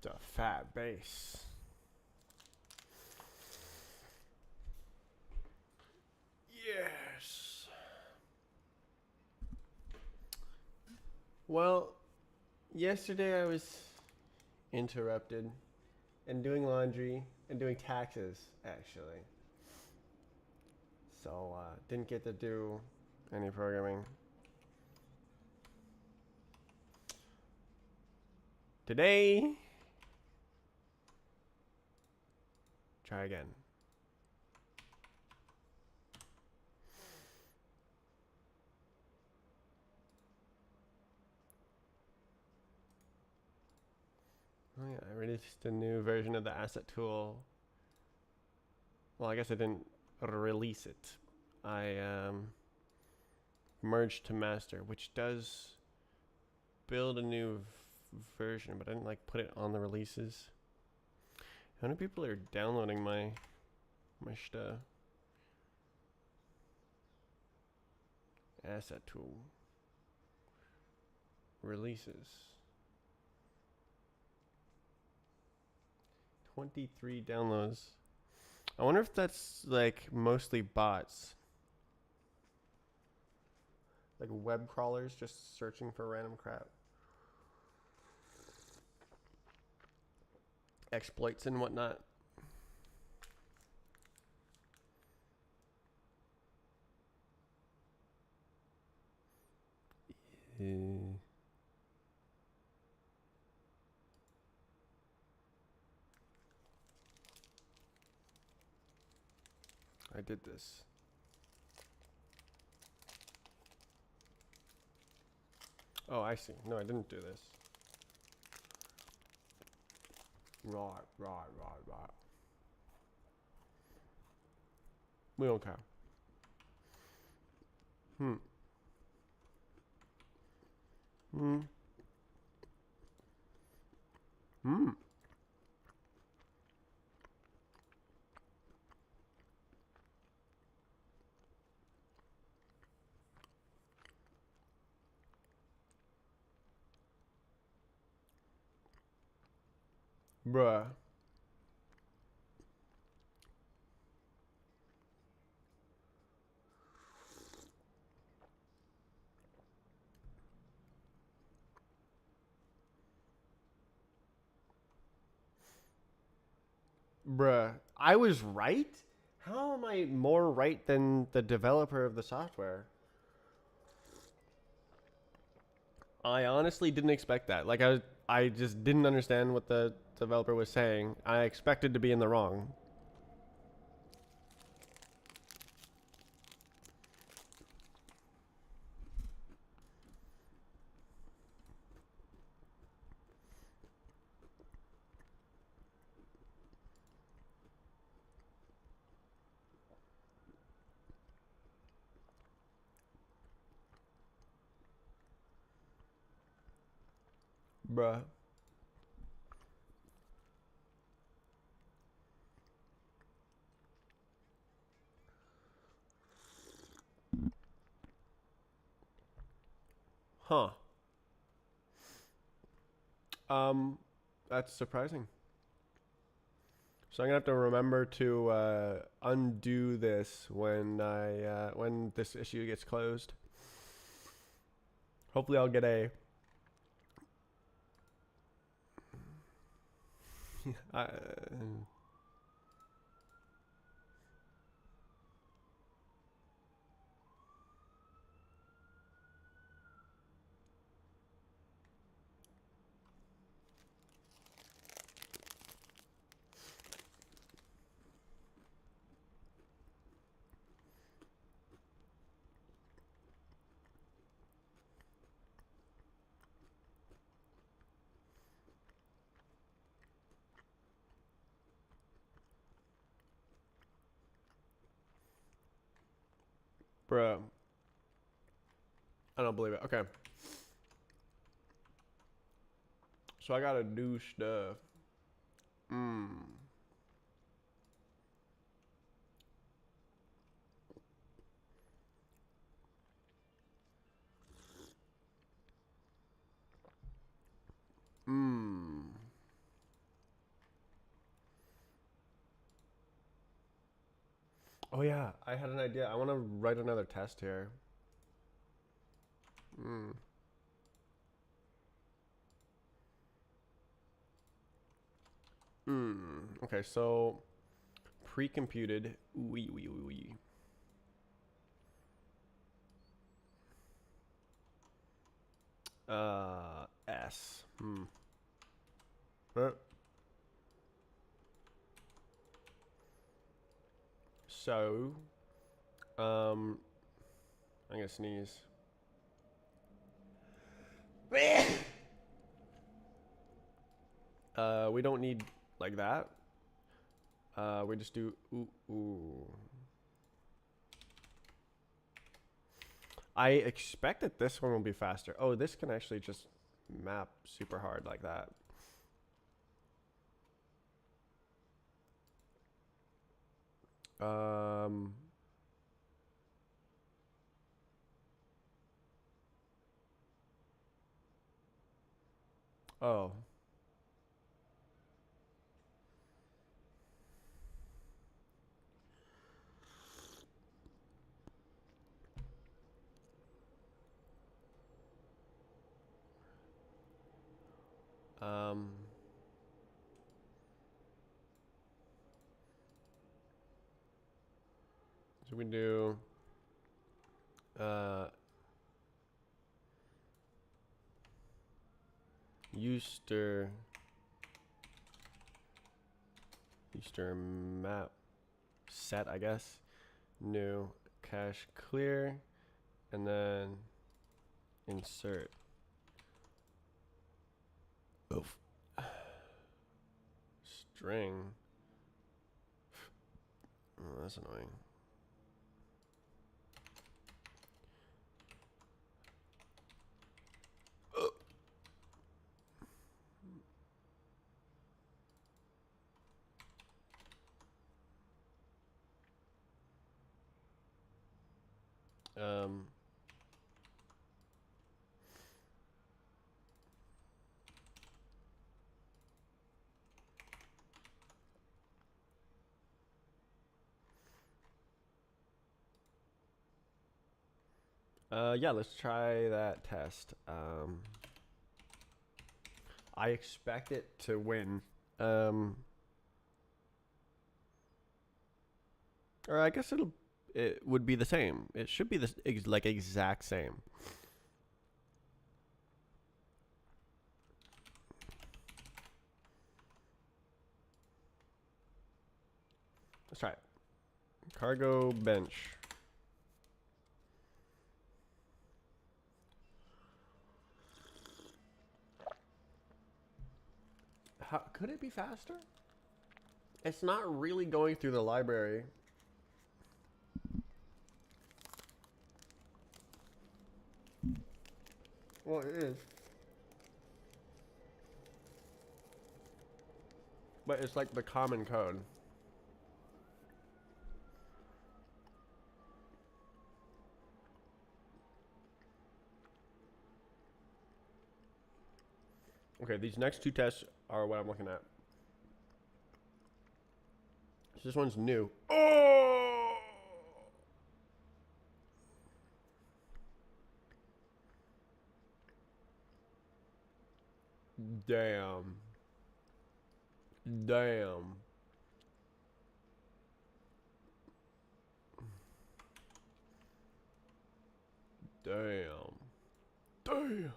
It's a fat base. Yes. Well, yesterday I was interrupted and doing laundry and doing taxes, actually. So, didn't get to do any programming. Today, try again. Oh yeah, I released a new version of the asset tool. Well, I guess I didn't release it. I merged to master, which does build a new version, but I didn't like put it on the releases. How many people are downloading my stuff? Asset tool releases. 23 downloads. I wonder if that's like mostly bots. Like web crawlers just searching for random crap. Exploits and whatnot. I did this. Oh, I see. No, I didn't do this. Right. We don't care. Hmm. Bruh. Bruh. I was right? How am I more right than the developer of the software? I honestly didn't expect that. Like I just didn't understand what the developer was saying. I expected to be in the wrong. Bruh. Huh. That's surprising. So I'm gonna have to remember to undo this when this issue gets closed. Hopefully, I'll get a. uh, bruh, I don't believe it. Okay, so I gotta do stuff. Hmm. Hmm. Oh yeah, I had an idea. I want to write another test here. Okay, so pre-computed. S. Uh, So, I'm gonna sneeze. We don't need like that. We just do ooh ooh. I expect that this one will be faster. Oh, this can actually just map super hard like that. Oh. So we do Euster map set, I guess. New cache clear, and then insert. Oof. String. Oh, that's annoying. Um, yeah, let's try that test. I expect it to win. Or I guess it would be the same. It should be the like exact same. Let's try it. Cargo bench. How could it be faster? It's not really going through the library. Well, it is. But it's like the common code. Okay, these next two tests are what I'm looking at. This one's new. Oh! Damn. Damn. Damn. Damn.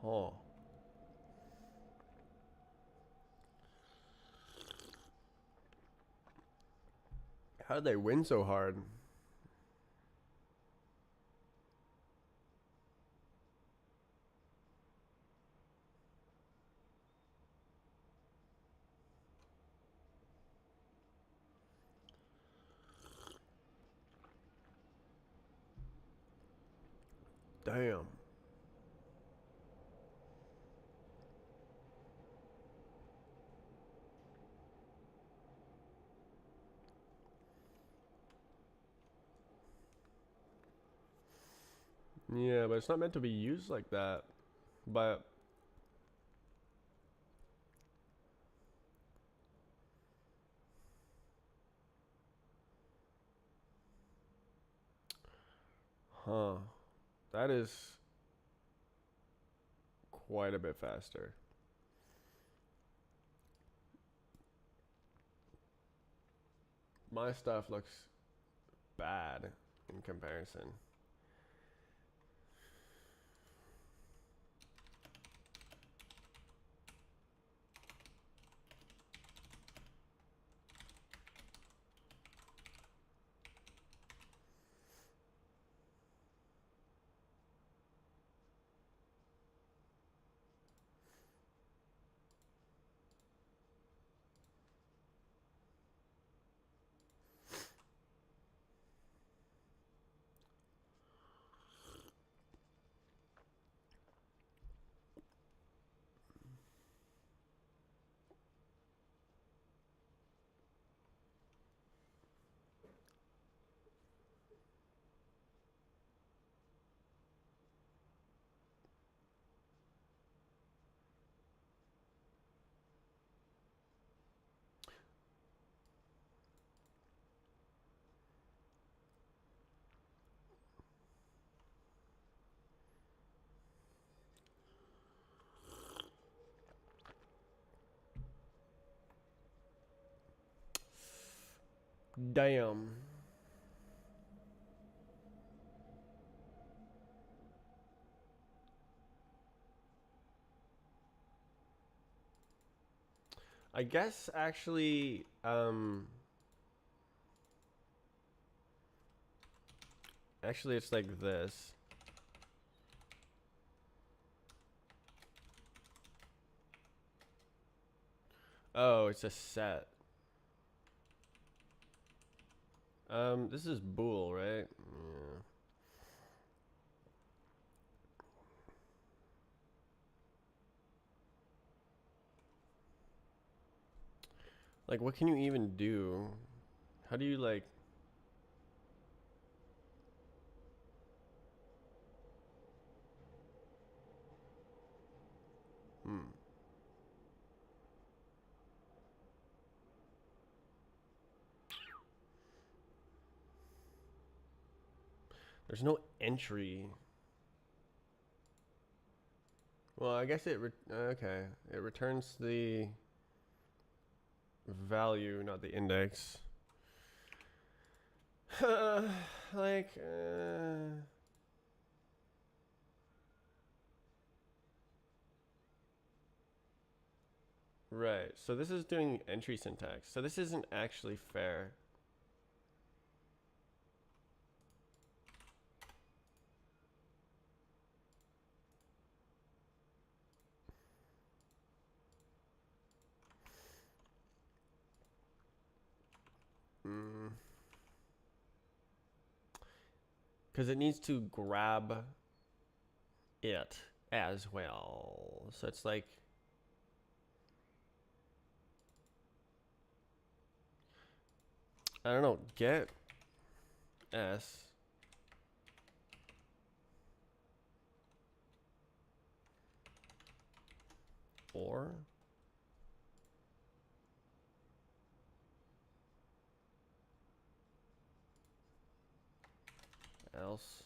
Huh. How did they win so hard? Damn. Yeah, but it's not meant to be used like that. But huh, that is quite a bit faster. My stuff looks bad in comparison. Damn. I guess actually, actually it's like this. Oh, it's a set. This is bool, right? Yeah. Like, what can you even do? How do you like? Hmm. There's no entry. Well, I guess okay. It returns the value, not the index. Like, right. So this is doing entry syntax. So this isn't actually fair. Because it needs to grab it as well. So it's like, I don't know, get S or else.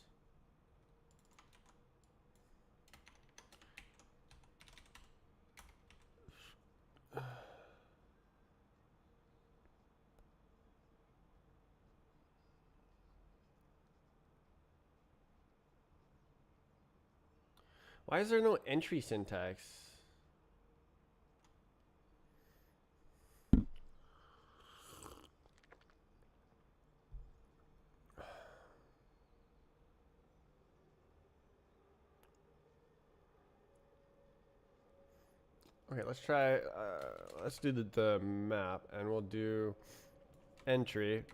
Why is there no entry syntax? Okay, let's try, let's do the map, and we'll do entry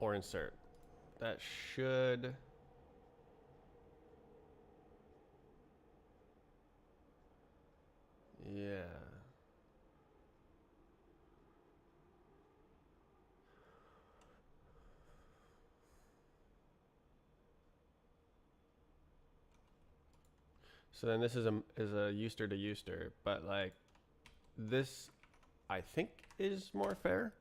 or insert. That should, yeah. So then this is a Euster to Euster, but like this, I think is more fair.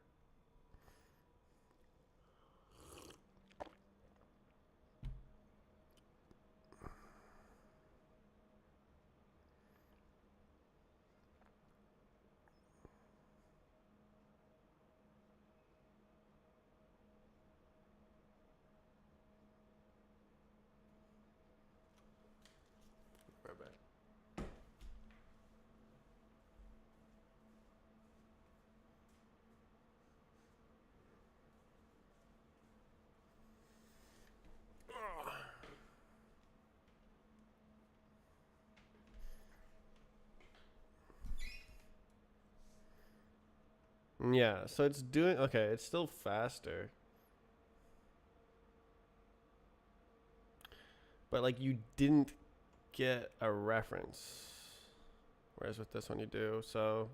Right back. Yeah, so it's doing okay. It's still faster, but like you didn't get a reference, whereas with this one you do. So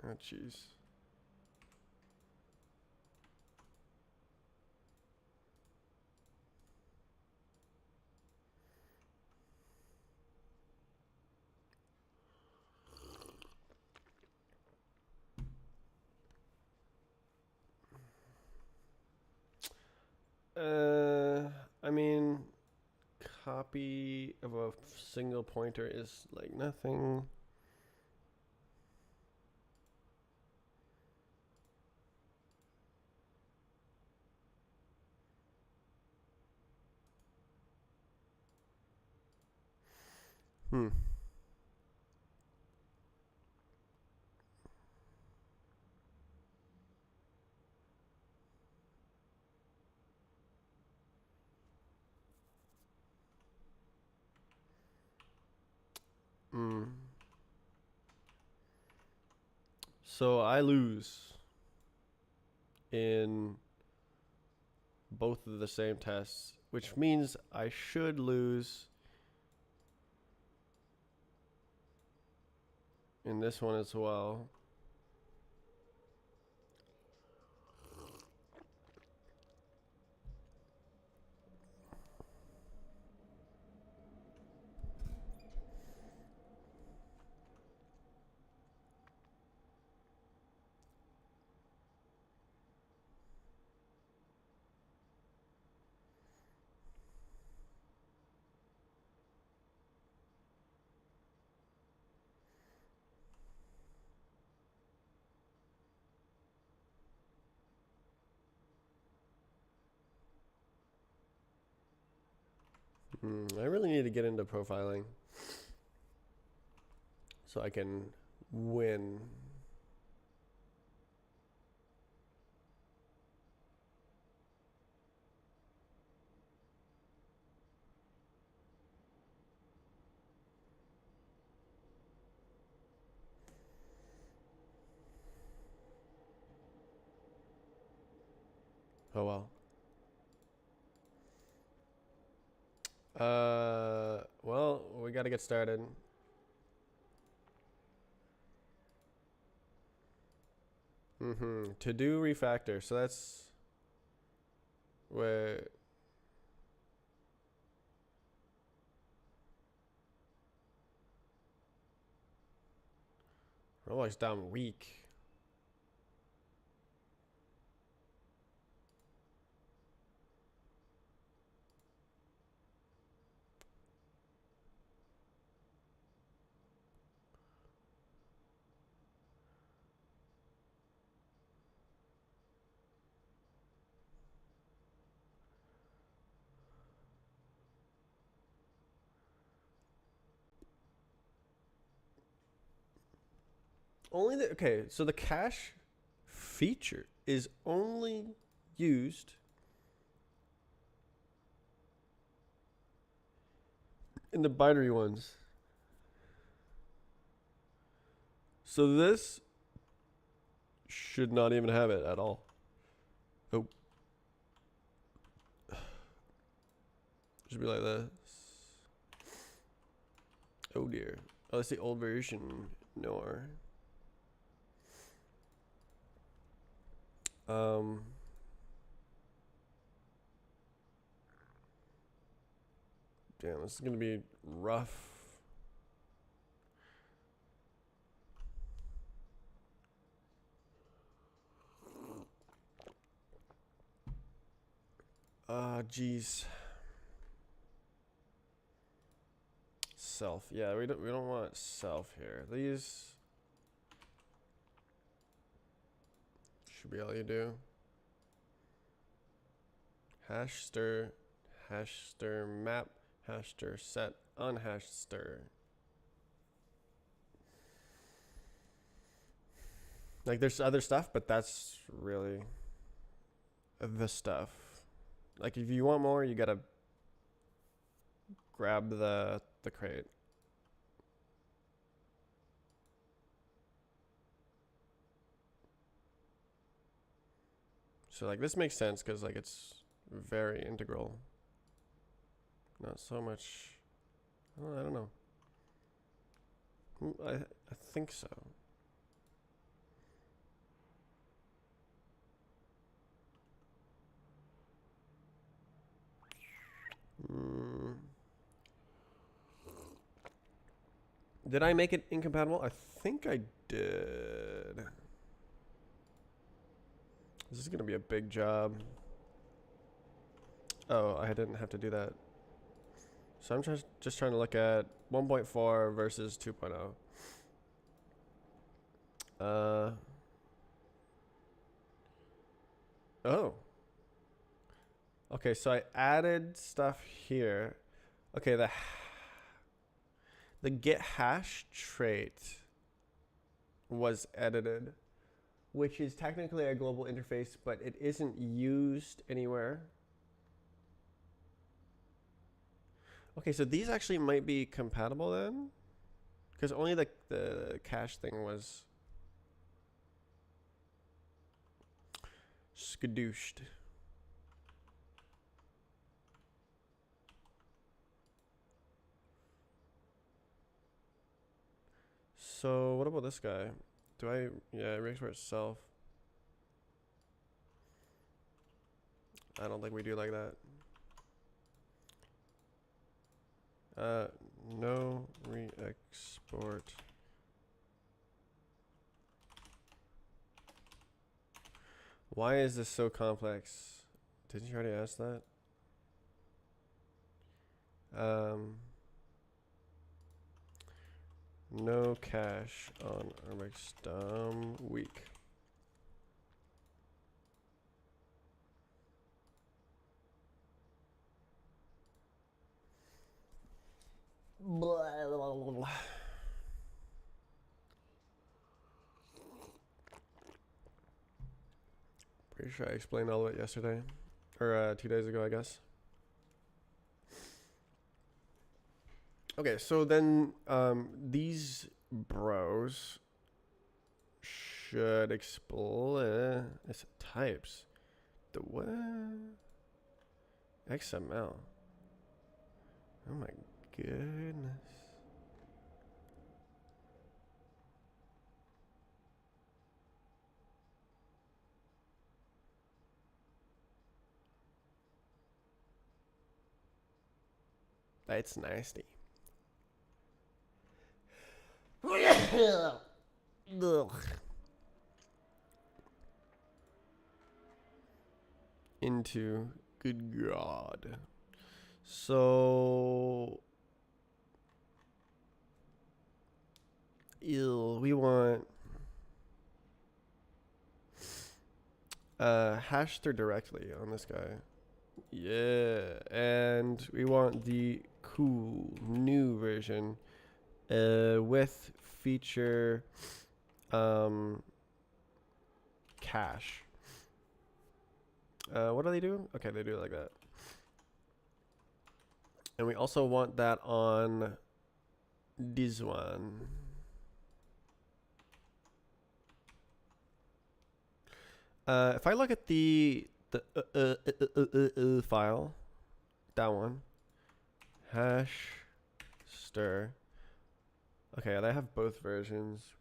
oh jeez. I mean, copy of a single pointer is like nothing. Hmm. Hmm. So I lose in both of the same tests, which means I should lose in this one as well. I really need to get into profiling so I can win. Oh well. Well, we got to get started. To do refactor, so that's where rbx-dom weak. Only the okay. So the cache feature is only used in the binary ones. So this should not even have it at all. Oh. Should be like this. Oh dear. Oh, that's the old version. Nor. Damn, this is gonna be rough. Geez. Self. Yeah, we don't want self here. These should be all you do. Hash stir map, hash stir set, unhashed stir. Like there's other stuff, but that's really the stuff. Like if you want more, you gotta grab the crate. So like this makes sense because like it's very integral. Not so much. Well, I don't know. I think so. Did I make it incompatible? I think I did. This is gonna be a big job. Oh, I didn't have to do that. So I'm just trying to look at 1.4 versus 2.0. Oh. Okay, so I added stuff here. Okay, the get hash trait was edited, which is technically a global interface, but it isn't used anywhere. Okay, so these actually might be compatible then, because only the cache thing was skadooshed. So what about this guy? Yeah, re-export itself. I don't think we do like that. No re-export. Why is this so complex? Didn't you already ask that? No cache on rbx-dom weak. Blah, blah, blah, blah. Pretty sure I explained all of it yesterday, or 2 days ago, I guess. Okay, so then these bros should explain it's types. The what? XML. Oh my goodness. That's nasty. Ugh. Into, good God. So, we want hash through directly on this guy. Yeah, and we want the cool new version with feature cache. What do they do? Okay, they do it like that. And we also want that on this one. If I look at the file, that one, hash stir. Okay, they have both versions.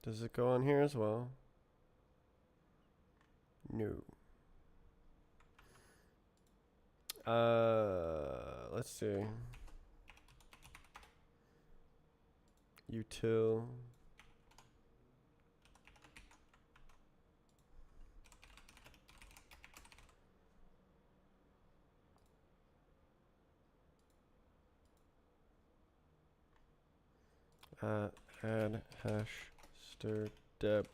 Does it go on here as well? No. Let's see. Util. Add hash stir dep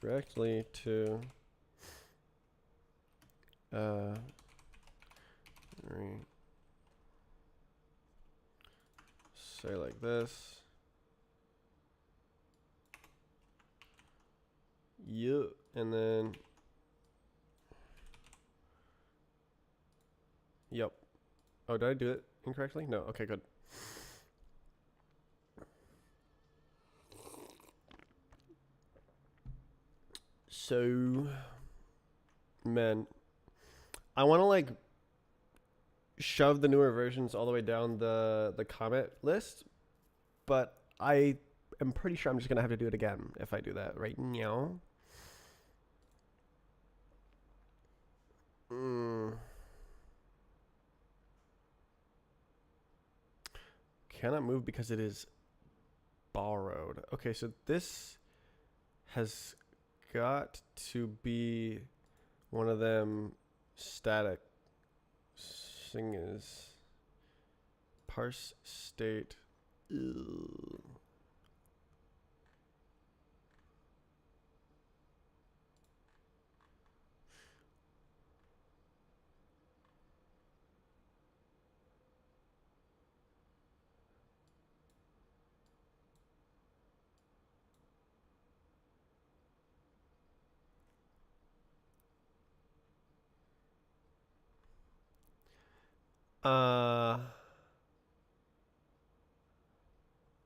directly to say like this. Yep, and then yep. Oh, did I do it incorrectly? No. Okay, good. So, man, I want to like shove the newer versions all the way down the comment list, but I am pretty sure I'm just gonna have to do it again if I do that right now. Cannot move because it is borrowed. Okay, so this has got to be one of them static things. Parse state. Ew.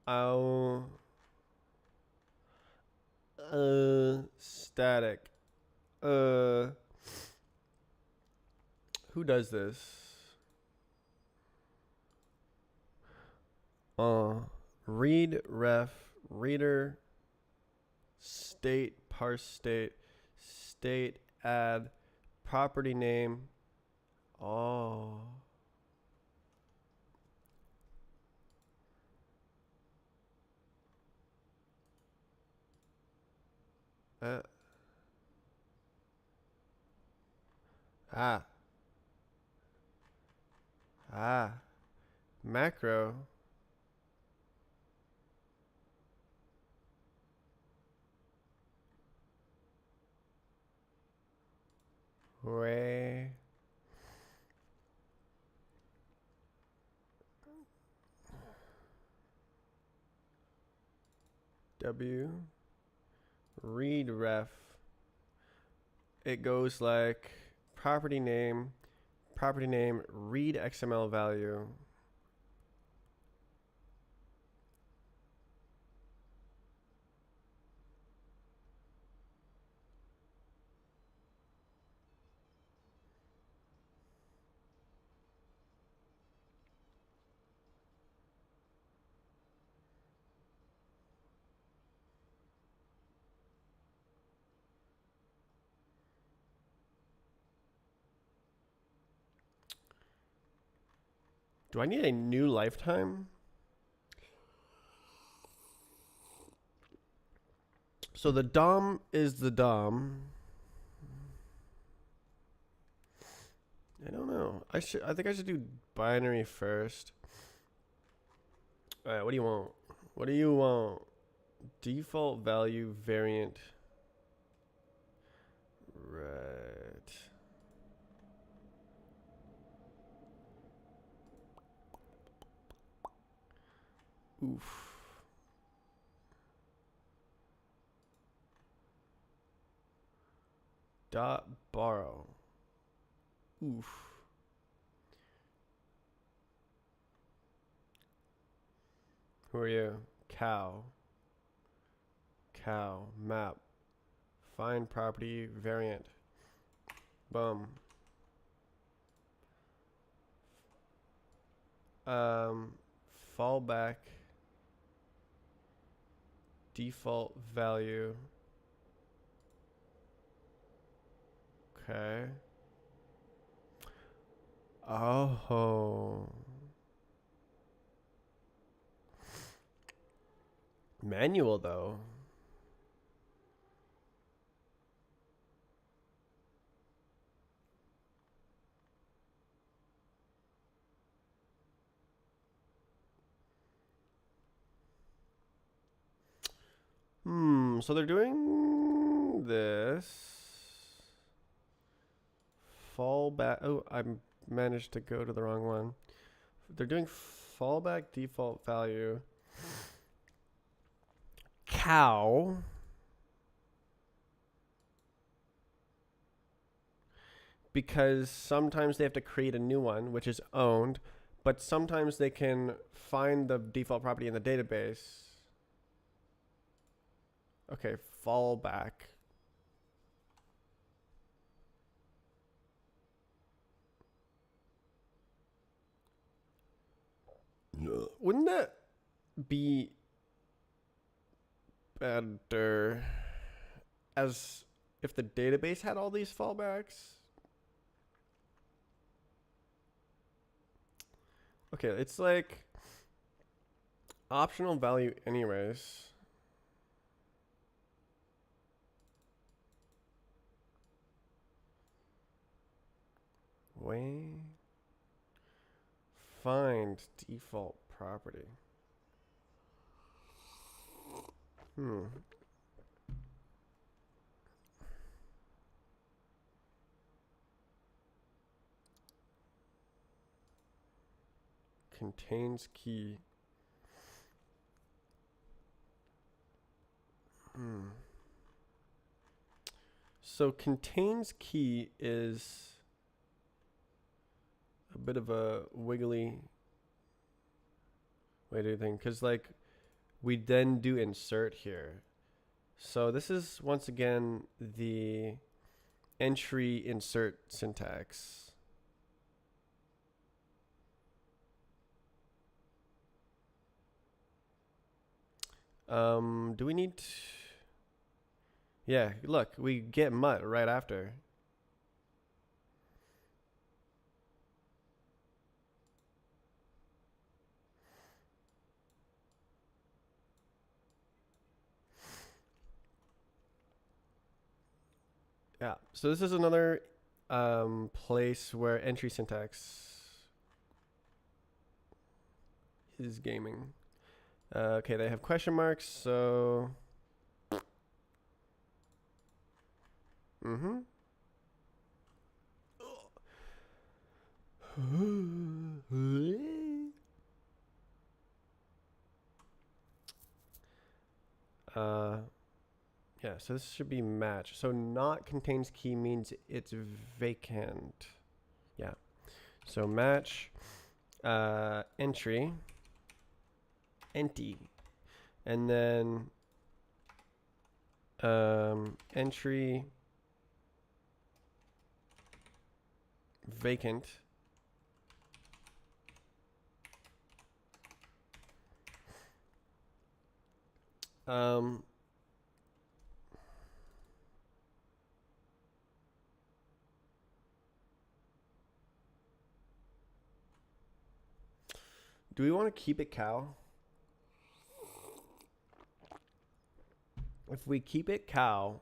I'll static. Who does this? Read ref reader state parse state add property name. Oh. Macro. Ray. W. Read ref. It goes like property name, read XML value. Do I need a new lifetime? So the DOM is the DOM. I don't know. I think I should do binary first. All right, what do you want? What do you want? Default value variant. Right. Oof. Dot borrow. Oof. Who are you? Cow. Map. Find property variant. Boom. Fallback. default value. Okay. Oh. Manual though. So they're doing this. Fallback. Oh, I managed to go to the wrong one. They're doing fallback default value. Cow. Because sometimes they have to create a new one, which is owned, but sometimes they can find the default property in the database. Okay, fallback. Wouldn't that be better as if the database had all these fallbacks? Okay, it's like optional value anyways. Way find default property. Contains key. So contains key is a bit of a wiggly way to do things, because like we then do insert here. So this is once again the entry insert syntax. Do we need yeah, look, we get mutt right after. Yeah, so this is another place where entry syntax is gaming. Okay, they have question marks, so yeah, so this should be match. So not contains key means it's vacant. Yeah. So match entry empty, and then entry vacant. Do we want to keep it cow? If we keep it cow,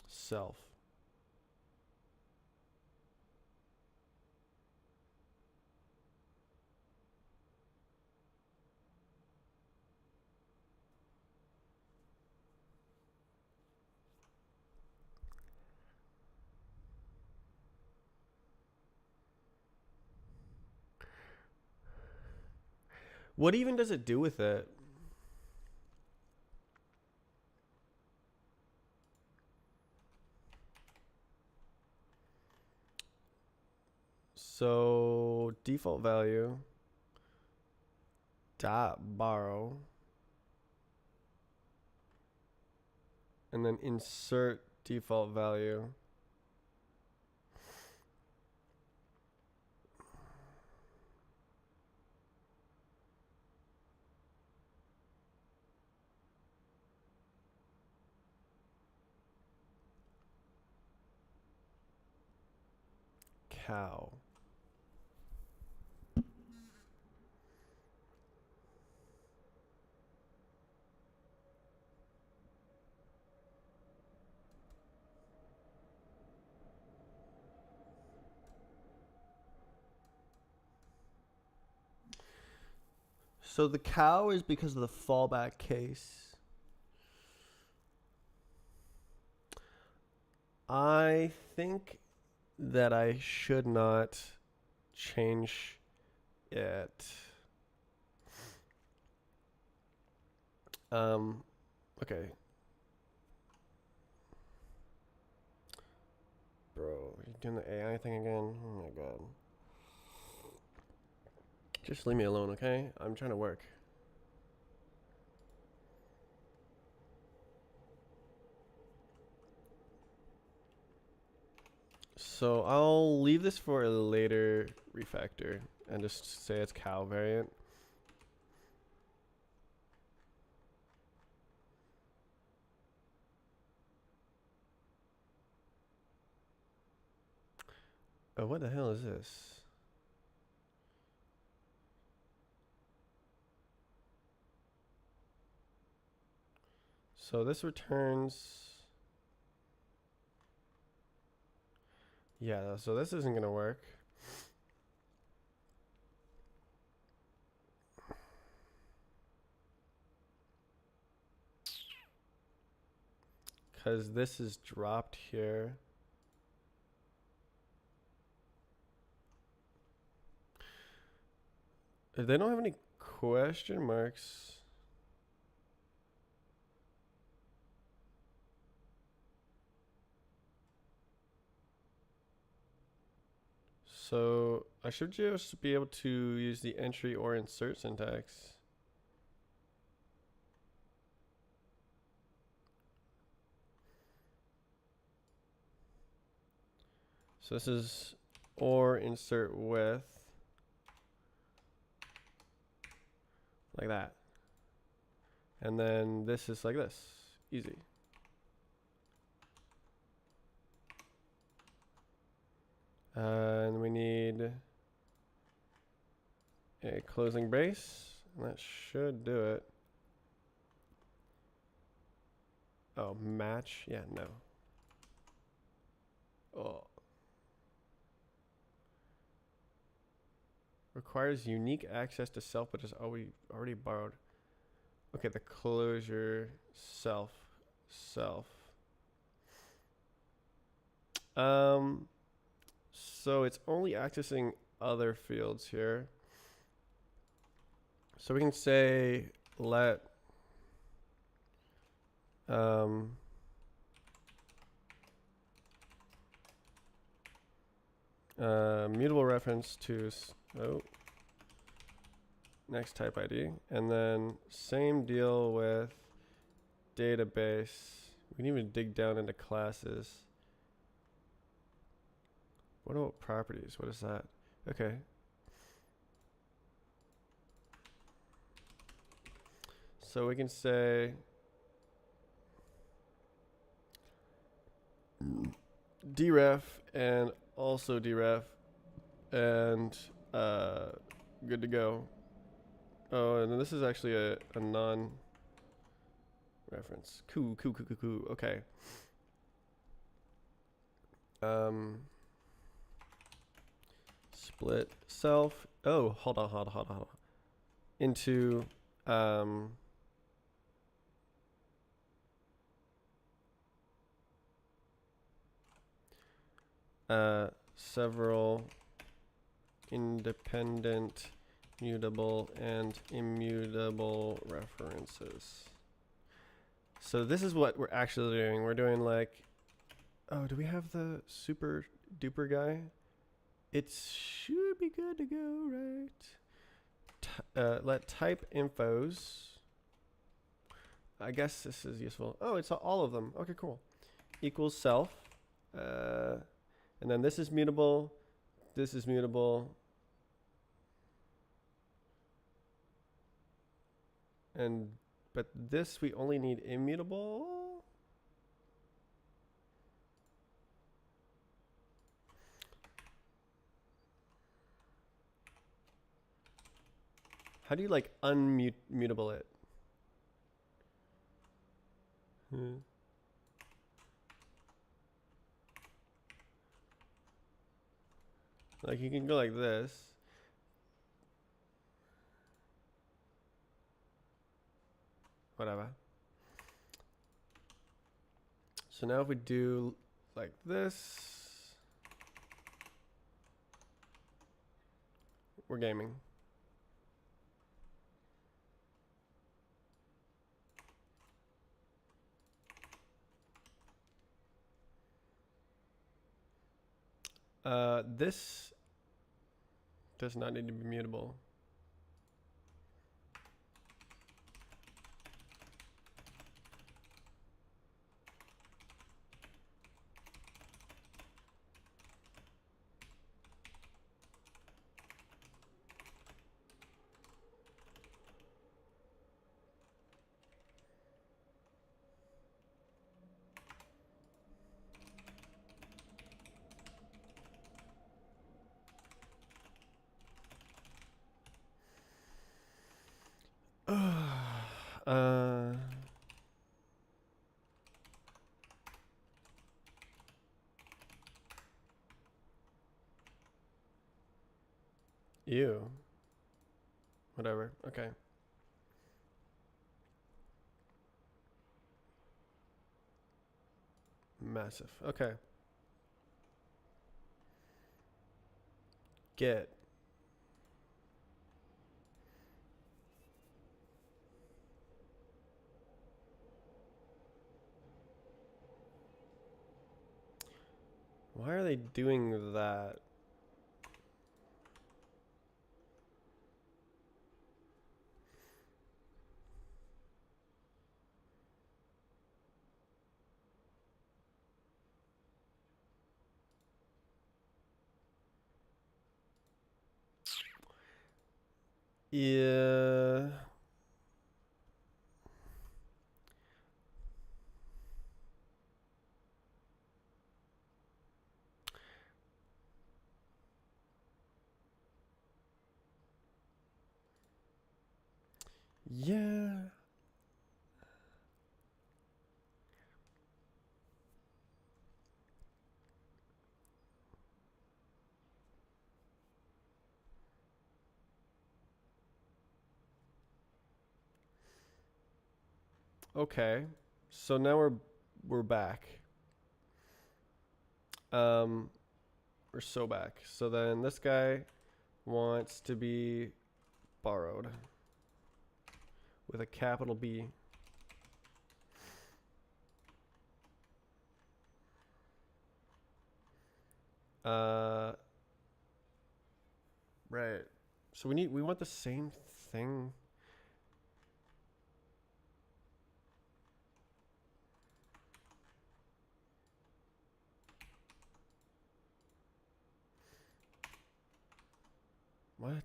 self. What even does it do with it? So default value dot borrow, and then insert default value. cow. So the cow is because of the fallback case. I think that I should not change it. Okay. Bro, you doing the AI thing again? Oh my god. Just leave me alone, okay? I'm trying to work. So I'll leave this for a later refactor and just say it's cow variant. Oh, what the hell is this? So this returns... Yeah, so this isn't gonna work. Because this is dropped here. If they don't have any question marks... So I should just be able to use the entry or insert syntax. So this is or insert with, like that. And then this is like this, easy. And we need a closing brace. And that should do it. Oh, match? Yeah, no. Oh. Requires unique access to self, but is already borrowed. Okay, the closure self. So it's only accessing other fields here. So we can say let mutable reference to next type ID, and then same deal with database. We can even dig down into classes. What about properties? What is that? Okay. So we can say deref and also deref and good to go. Oh, and then this is actually a non reference. Cool. Okay. Split self. Oh, hold on. Into several independent, mutable, and immutable references. So this is what we're actually doing. We're doing like, oh, do we have the super duper guy? It should be good to go, right? Let type infos. I guess this is useful. Oh, it's all of them. Okay, cool. Equals self. And then this is mutable. This is mutable. But this we only need immutable. How do you like unmutable it? Like you can go like this. Whatever. So now if we do like this, we're gaming. This does not need to be mutable. Ew. Whatever. Okay. Massive. Okay. Get. Why are they doing that? Yeah. Yeah. Okay. So now we're back. We're so back. So then this guy wants to be borrowed with a capital B. Right. So we want the same thing. What?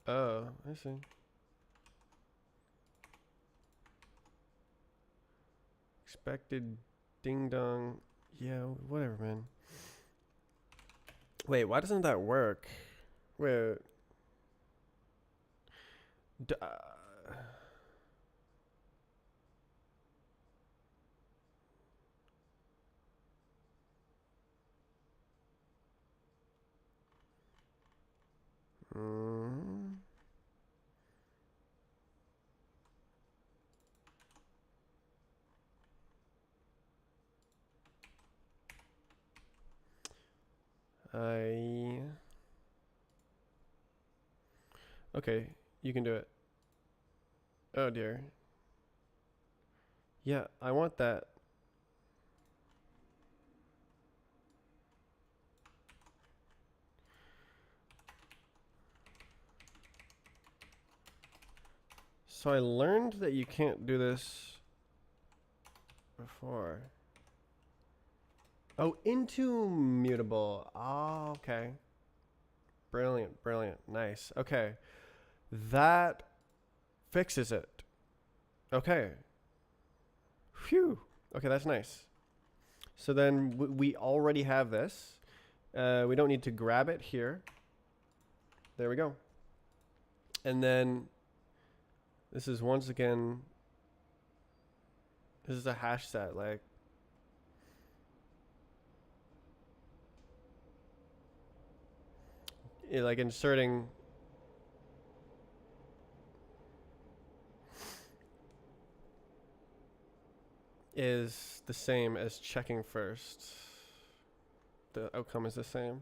Oh, I see. Expected ding dong. Yeah, whatever, man. Wait, why doesn't that work? Wait. Mm. Okay, you can do it. Oh dear. Yeah, I want that. So I learned that you can't do this before. Oh, into mutable. Oh, okay. Brilliant, brilliant. Nice. Okay. That fixes it. Okay. Phew. Okay, that's nice. So then we already have this. We don't need to grab it here. There we go. And then this is once again, this is a hash set, like like inserting is the same as checking first. The outcome is the same.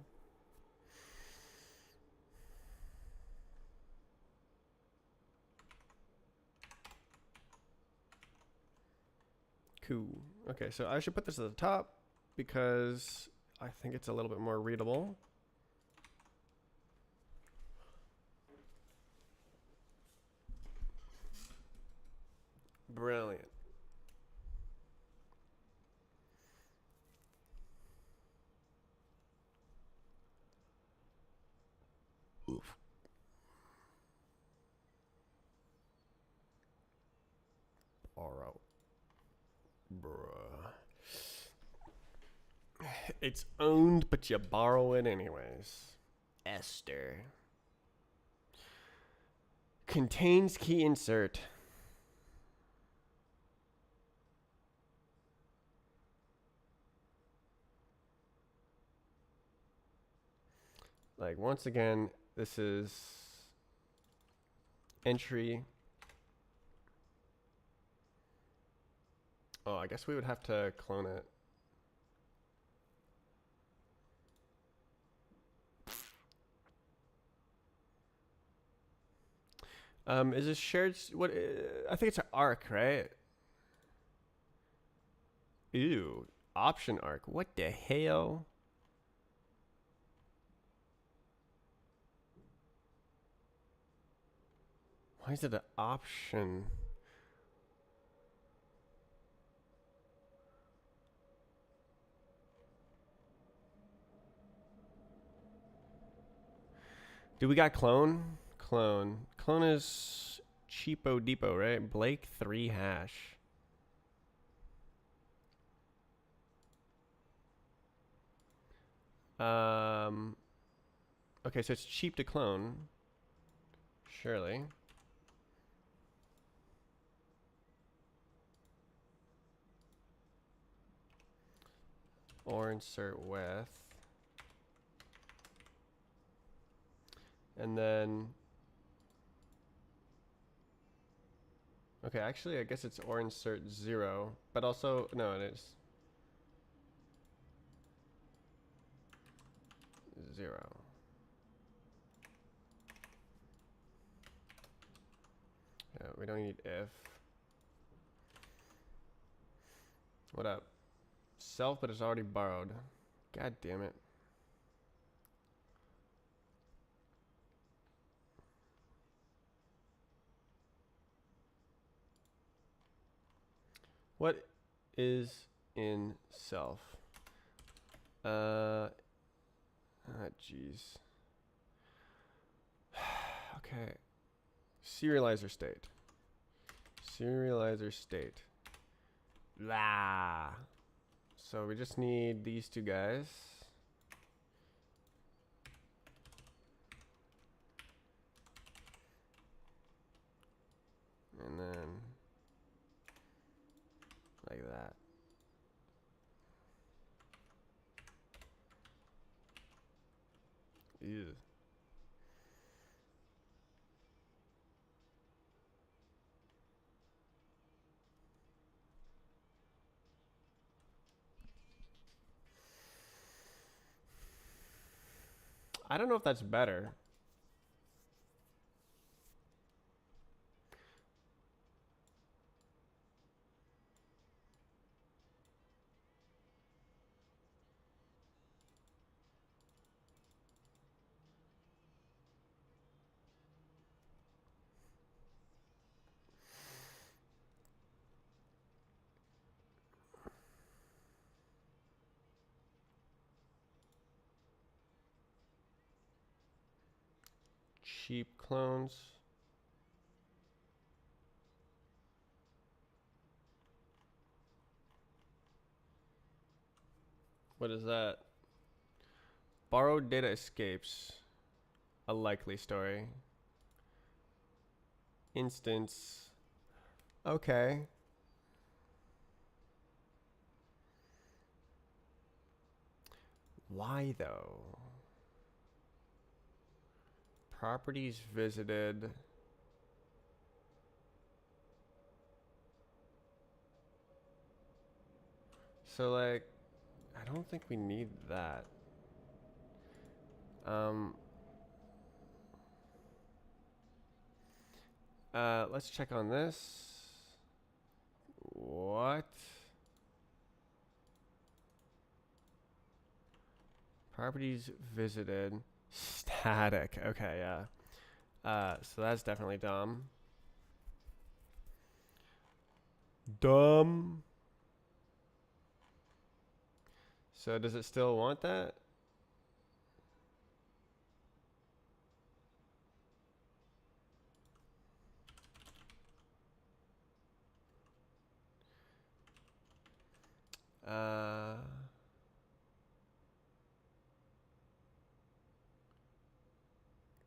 Cool. Okay, so I should put this at the top because I think it's a little bit more readable. Brilliant. Oof. Borrow. Bruh. It's owned, but you borrow it anyways. Esther. Contains key insert. Like, once again, this is entry. Oh, I guess we would have to clone it. Is this shared? What? I think it's an arc, right? Ew. Option arc. What the hell? Why is it an option? Do we got clone? Clone. Clone is cheapo depot, right? Blake 3 hash. Okay, so it's cheap to clone. Surely. Or insert with. And then, okay, actually, I guess it's or insert 0, but also, no, it is 0. Yeah, we don't need if. What up? Self, but it's already borrowed. God damn it. What is in self? Jeez. Okay. Serializer state. Serializer state. La. So we just need these two guys. And then like that. Ew. I don't know if that's better. Cheap clones. What is that? borrowed data escapes. A likely story. Instance. Okay. Why though? Properties visited. So like, I don't think we need that. Let's check on this. What? Properties visited. Static. Okay, yeah. So that's definitely dumb. Dumb. So does it still want that?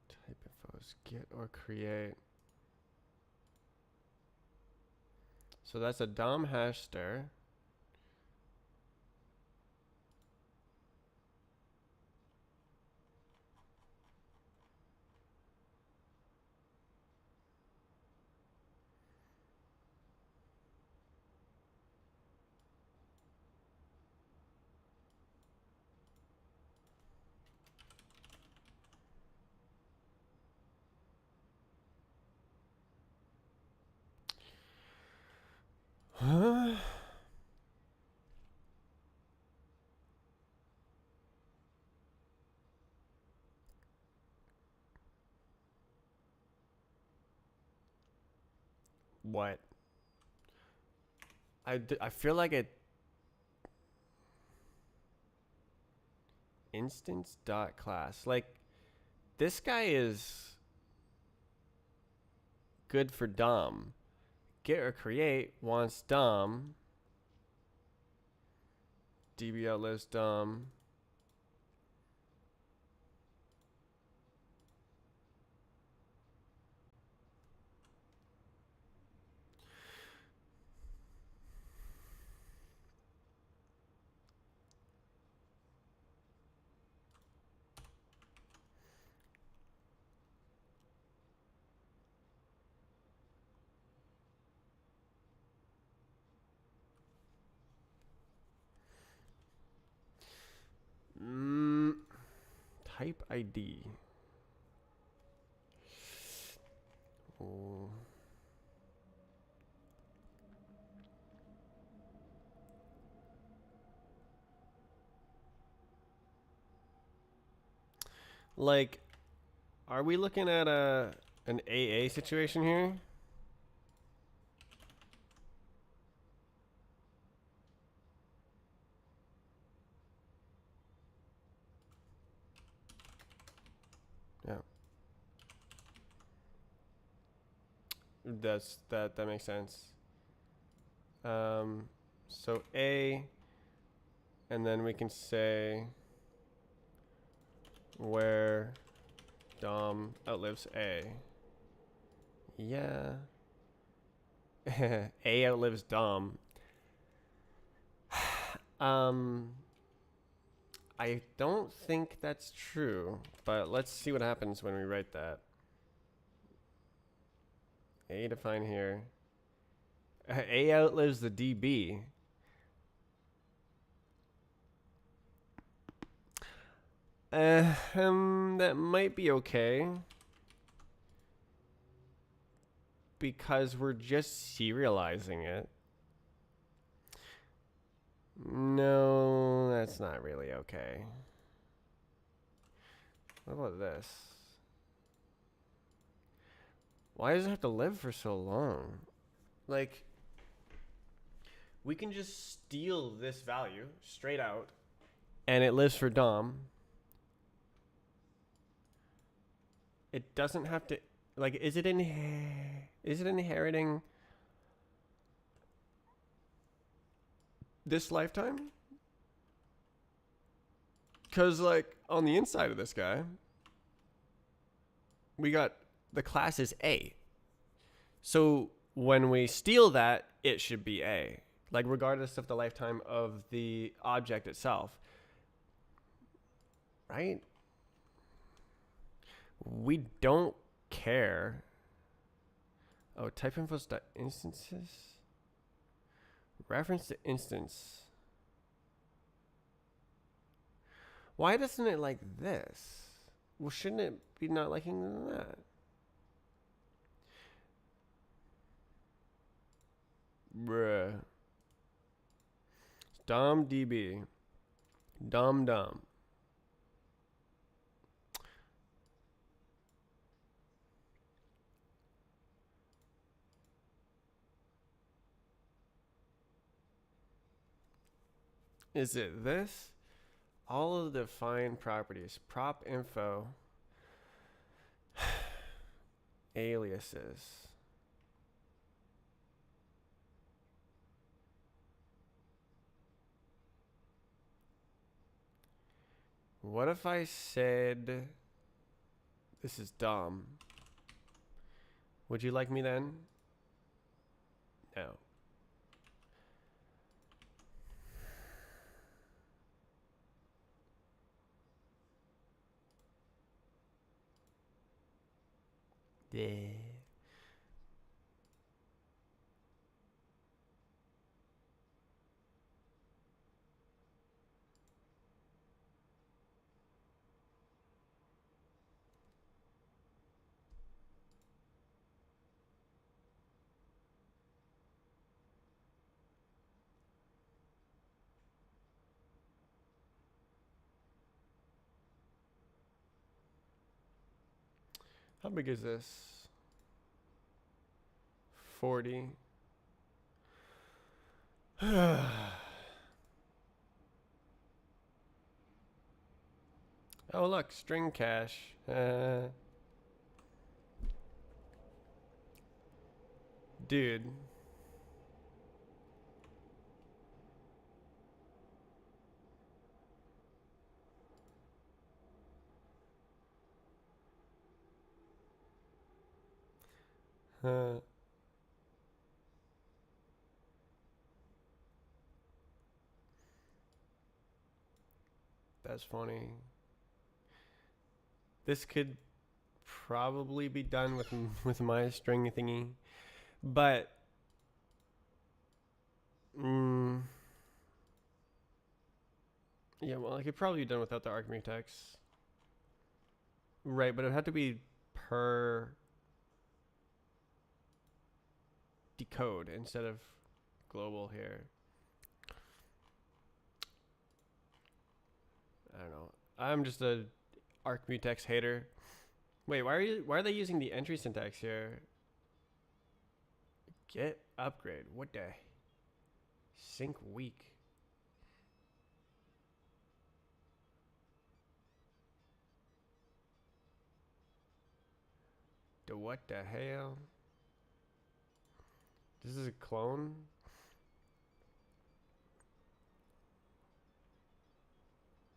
Type infos, get or create. So that's a DOM hash stir. Huh? What? I feel like it. Instance dot class. Like, this guy is good for DOM. Get or create wants DOM. DB outlives DOM. Type ID. Oh. Like, are we looking at an AA situation here? Yeah. That makes sense. So A, and then we can say where DOM outlives A. Yeah. A outlives DOM. I don't think that's true, but let's see what happens when we write that. A define here. A outlives the DB. That might be okay. Because we're just serializing it. No, that's not really okay. What about this? Why does it have to live for so long? Like, we can just steal this value straight out, and it lives for DOM. It doesn't have to, like, is it inheriting this lifetime? Because, like, on the inside of this guy, we got the class is A. So when we steal that, it should be A. Like, regardless of the lifetime of the object itself. Right? We don't care. Oh, type info instances? Reference to instance. Why doesn't it like this? Well, shouldn't it be not liking that? Bruh. Dom DB. Dom. Is it this? All of the defined properties. Prop info. Aliases. What if I said this is Dom? Would you like me then? No. Yeah. How big is this? 40. Oh, look, string cache. Dude. That's funny. This could probably be done with my string thingy, but yeah, well, it could probably be done without the arc mutex, right? But it would have to be per decode instead of global here. I don't know. I'm just a arc mutex hater. Wait, why are they using the entry syntax here? Get upgrade. What the? Sync weak. The what the hell? This is a clone?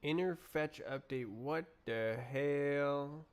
Inner fetch update. What the hell?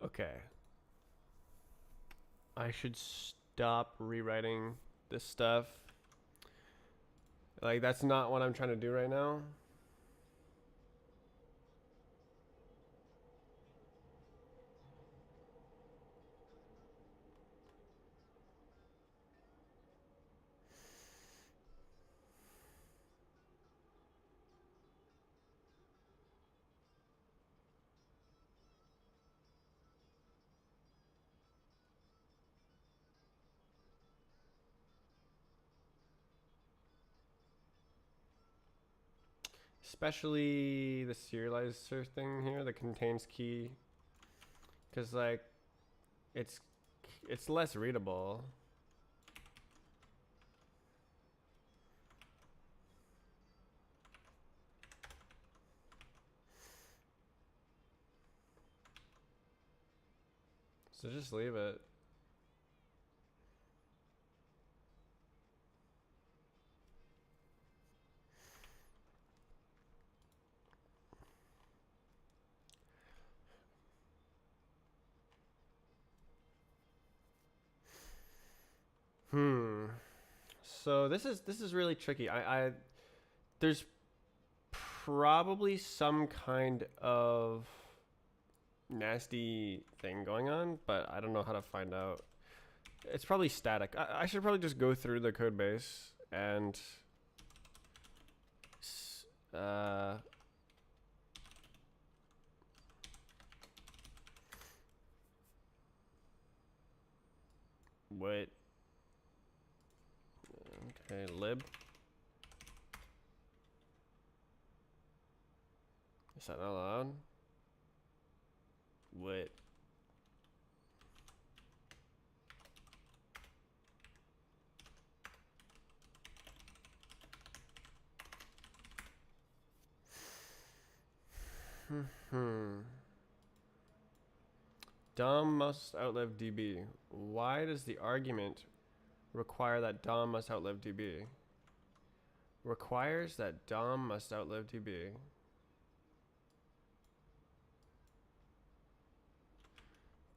Okay. I should stop rewriting this stuff. Like, that's not what I'm trying to do right now. Especially the serializer thing here, the contains key, because like it's less readable. So just leave it. So this is really tricky. I there's probably some kind of nasty thing going on, but I don't know how to find out. It's probably static. I should probably just go through the code base and wait. Okay, lib. Is that not allowed? Wait. DOM must outlive DB. Why does the argument require that DOM must outlive DB? Requires that DOM must outlive DB.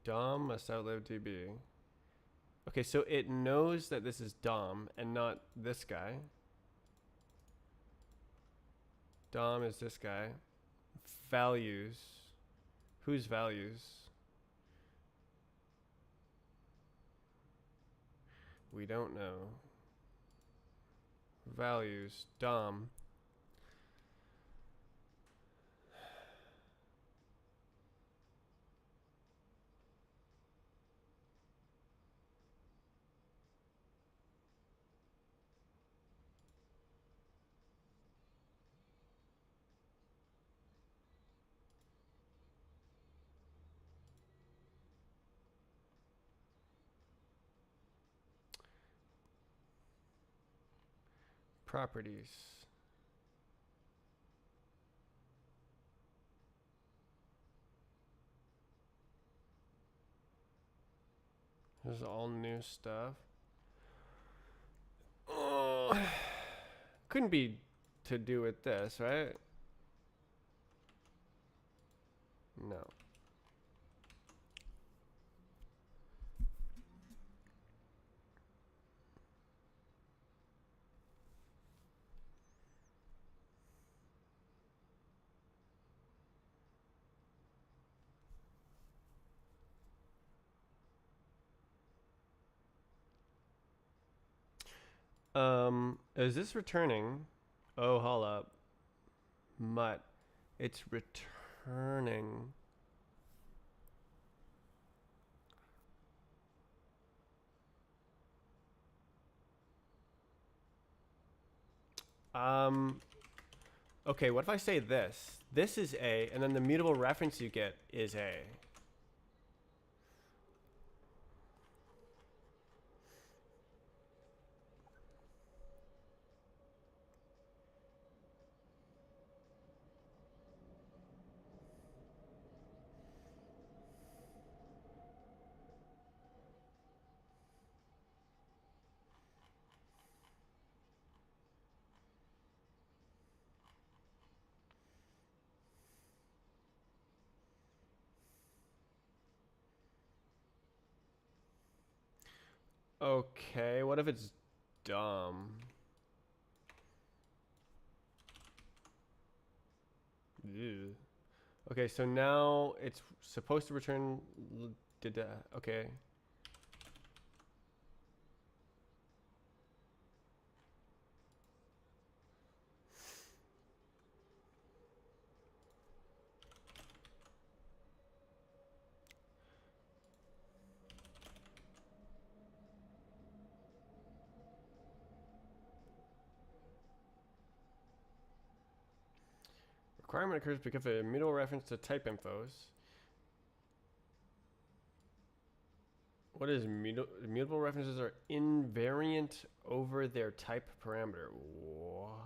DOM must outlive DB. Okay, so it knows that this is DOM and not this guy. DOM is this guy. Values. Whose values? We don't know. Values. DOM. Properties. This is all new stuff. Oh, couldn't be to do with this, right? No. Is this returning? Oh, hold up. Mutt. It's returning. Okay, what if I say this? This is A, and then the mutable reference you get is A. Okay, what if it's dumb? Ew. Okay, so now it's supposed to return. Okay. Requirement occurs because of a immutable reference to type infos. What is immutable references are invariant over their type parameter? What?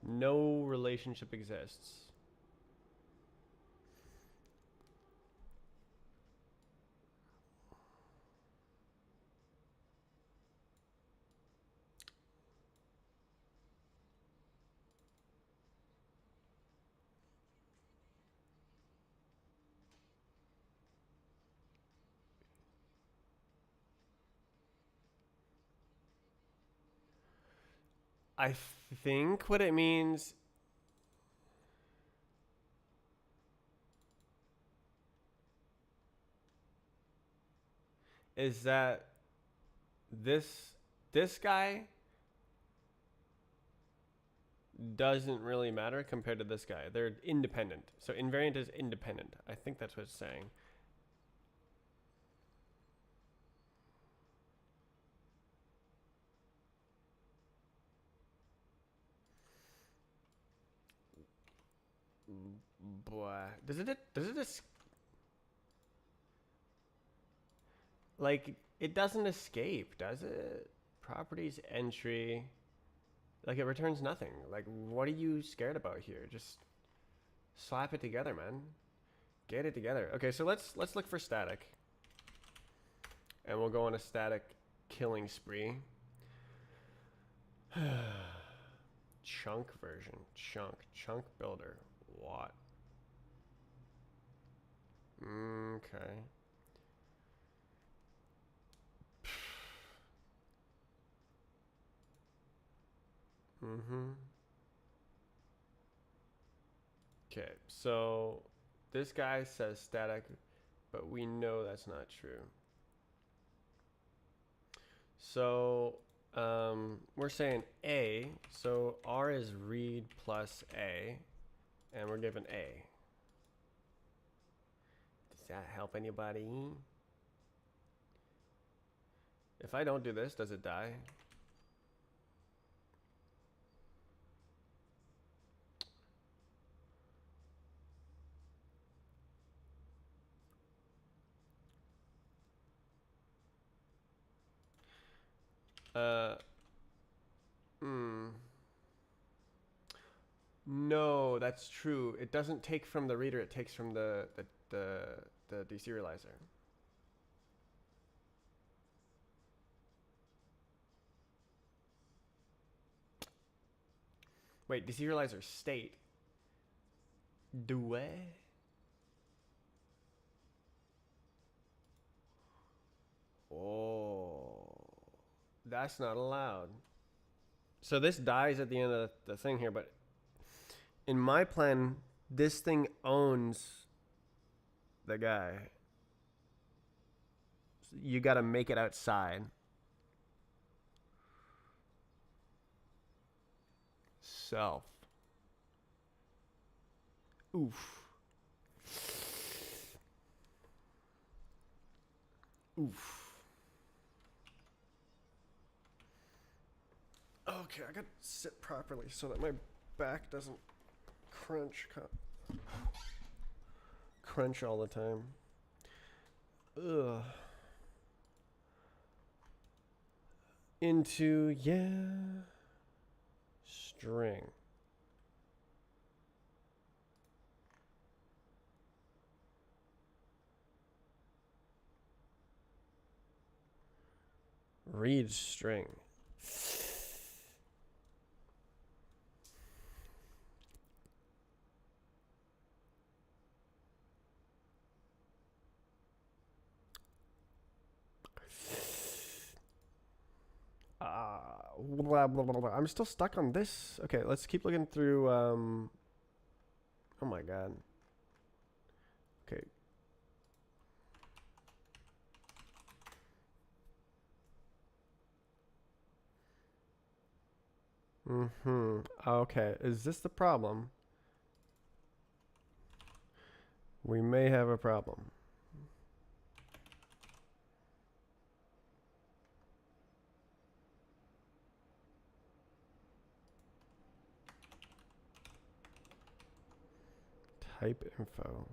No relationship exists. I think what it means is that this guy doesn't really matter compared to this guy. They're independent. So invariant is independent. I think that's what it's saying. Boy, does it like it doesn't escape, does it? Properties entry, like it returns nothing. Like what are you scared about here? Just slap it together, man. Get it together. Okay, so let's look for static, and we'll go on a static killing spree. Chunk version, chunk builder. What? Okay. Okay, so this guy says static, but we know that's not true. So we're saying A, so R is read plus A, and we're given A. Does that help anybody? If I don't do this, does it die? No, that's true. It doesn't take from the reader, it takes from the deserializer. Wait, deserializer state. Do it? Oh, that's not allowed. So this dies at the end of the thing here, but in my plan, this thing owns the guy. So you got to make it outside. Self. Oof. Oof. Okay, I gotta sit properly so that my back doesn't crunch all the time. Ugh. Into, yeah, string. Read string. Blah, blah, blah, blah. I'm still stuck on this. Okay, let's keep looking through. Oh my god. Okay. Okay, is this the problem? We may have a problem. Type info.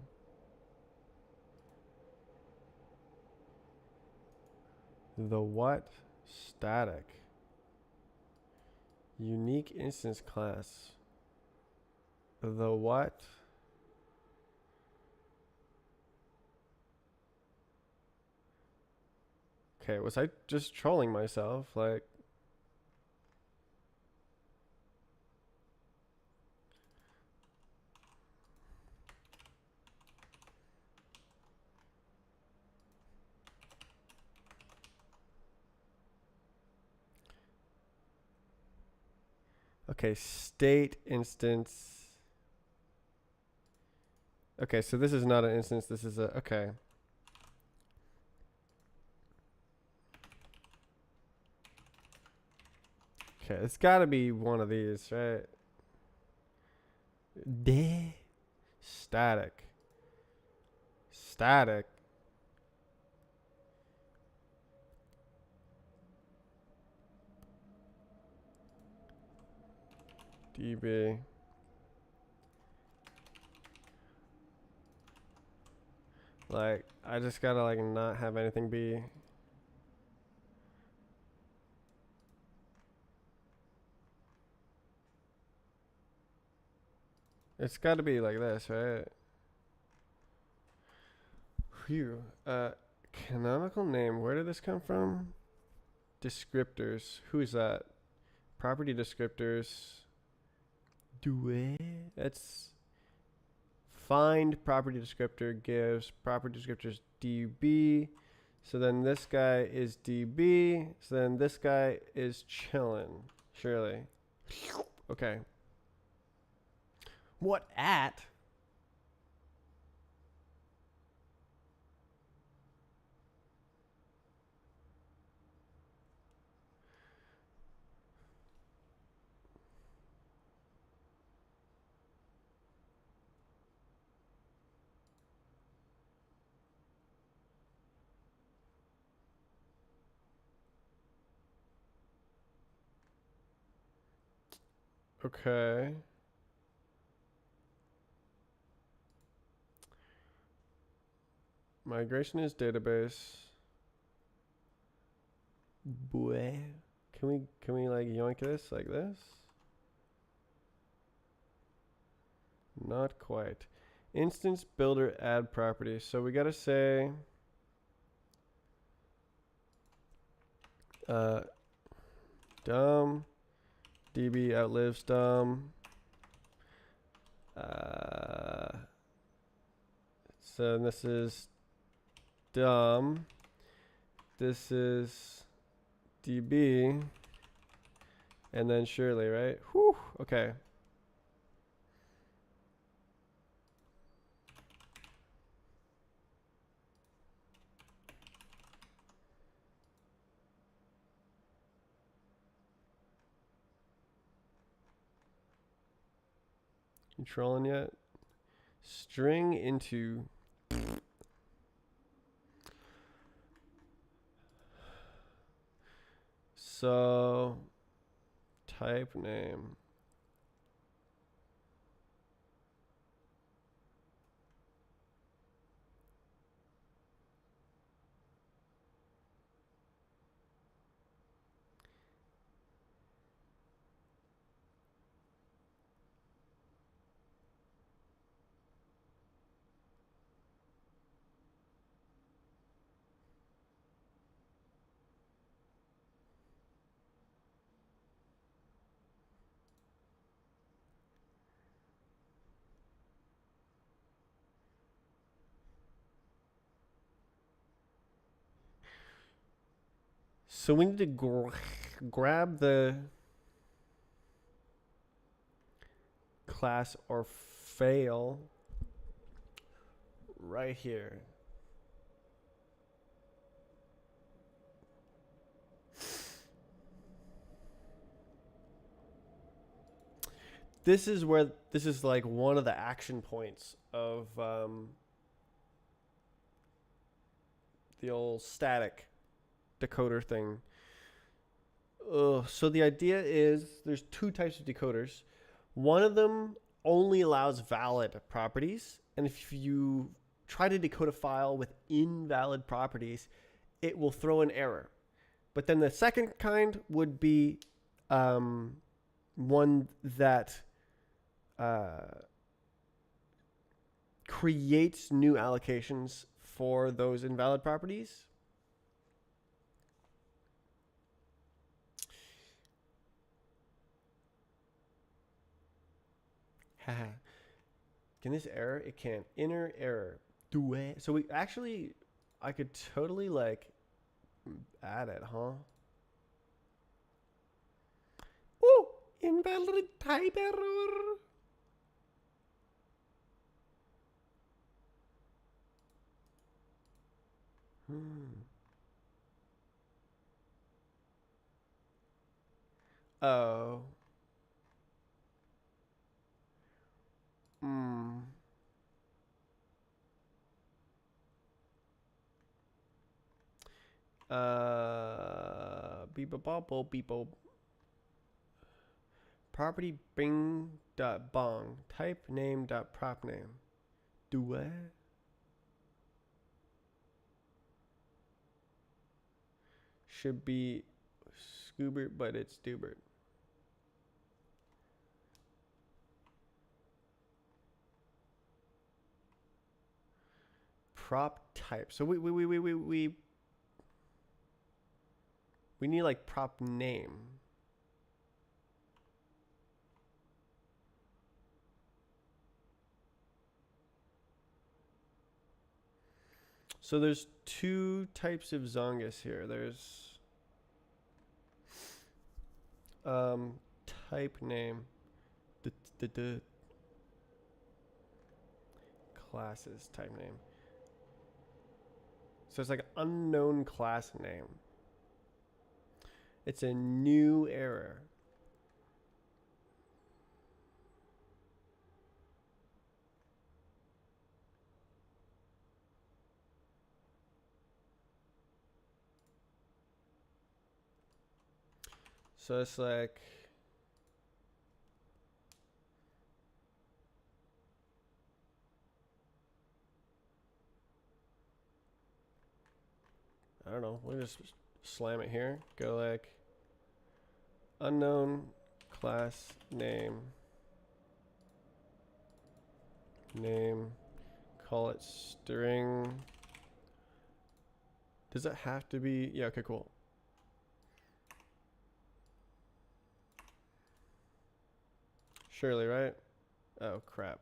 The what? Static. Unique instance class. The what? Okay, was I just trolling myself? Like, okay, state instance. Okay, so this is not an instance. This is a, okay. Okay, it's gotta be one of these, right? Static. Static. DB. Like, I just gotta like not have anything be. It's gotta be like this, right? Phew. Canonical name. Where did this come from? Descriptors. Who is that? Property descriptors. That's find property descriptor gives property descriptors DB. So then this guy is DB. So then this guy is chillin'. Surely. Okay. What at? Okay. Migration is database. Boy. Can we like yoink this like this? Not quite. Instance builder add property. So we gotta say dom db outlives dom. So this is dom. This is db. And then surely, right? Whew. Okay. You trolling yet? String into. So type name. So we need to grab the class or fail right here. This is where this is like one of the action points of the old static decoder thing. So the idea is there's two types of decoders. One of them only allows valid properties, and if you try to decode a file with invalid properties, it will throw an error. But then the second kind would be one that creates new allocations for those invalid properties. Haha. Can this error? It can. Inner error. Do it. So we actually, I could totally like add it, huh? Oh, invalid type error. Oh. Beep-a-bop-bo, beep-o. Property bing dot bong. Type name dot prop name. Do what? Should be Scoobert, but it's Dubert. Prop type. So we need like prop name. So there's two types of Zongus here. There's type name, classes type name. So it's like unknown class name. It's a new error. So it's like I don't know. We'll just slam it here. Go like unknown class name. Call it string. Does it have to be? Yeah, okay, cool. Surely, right? Oh, crap.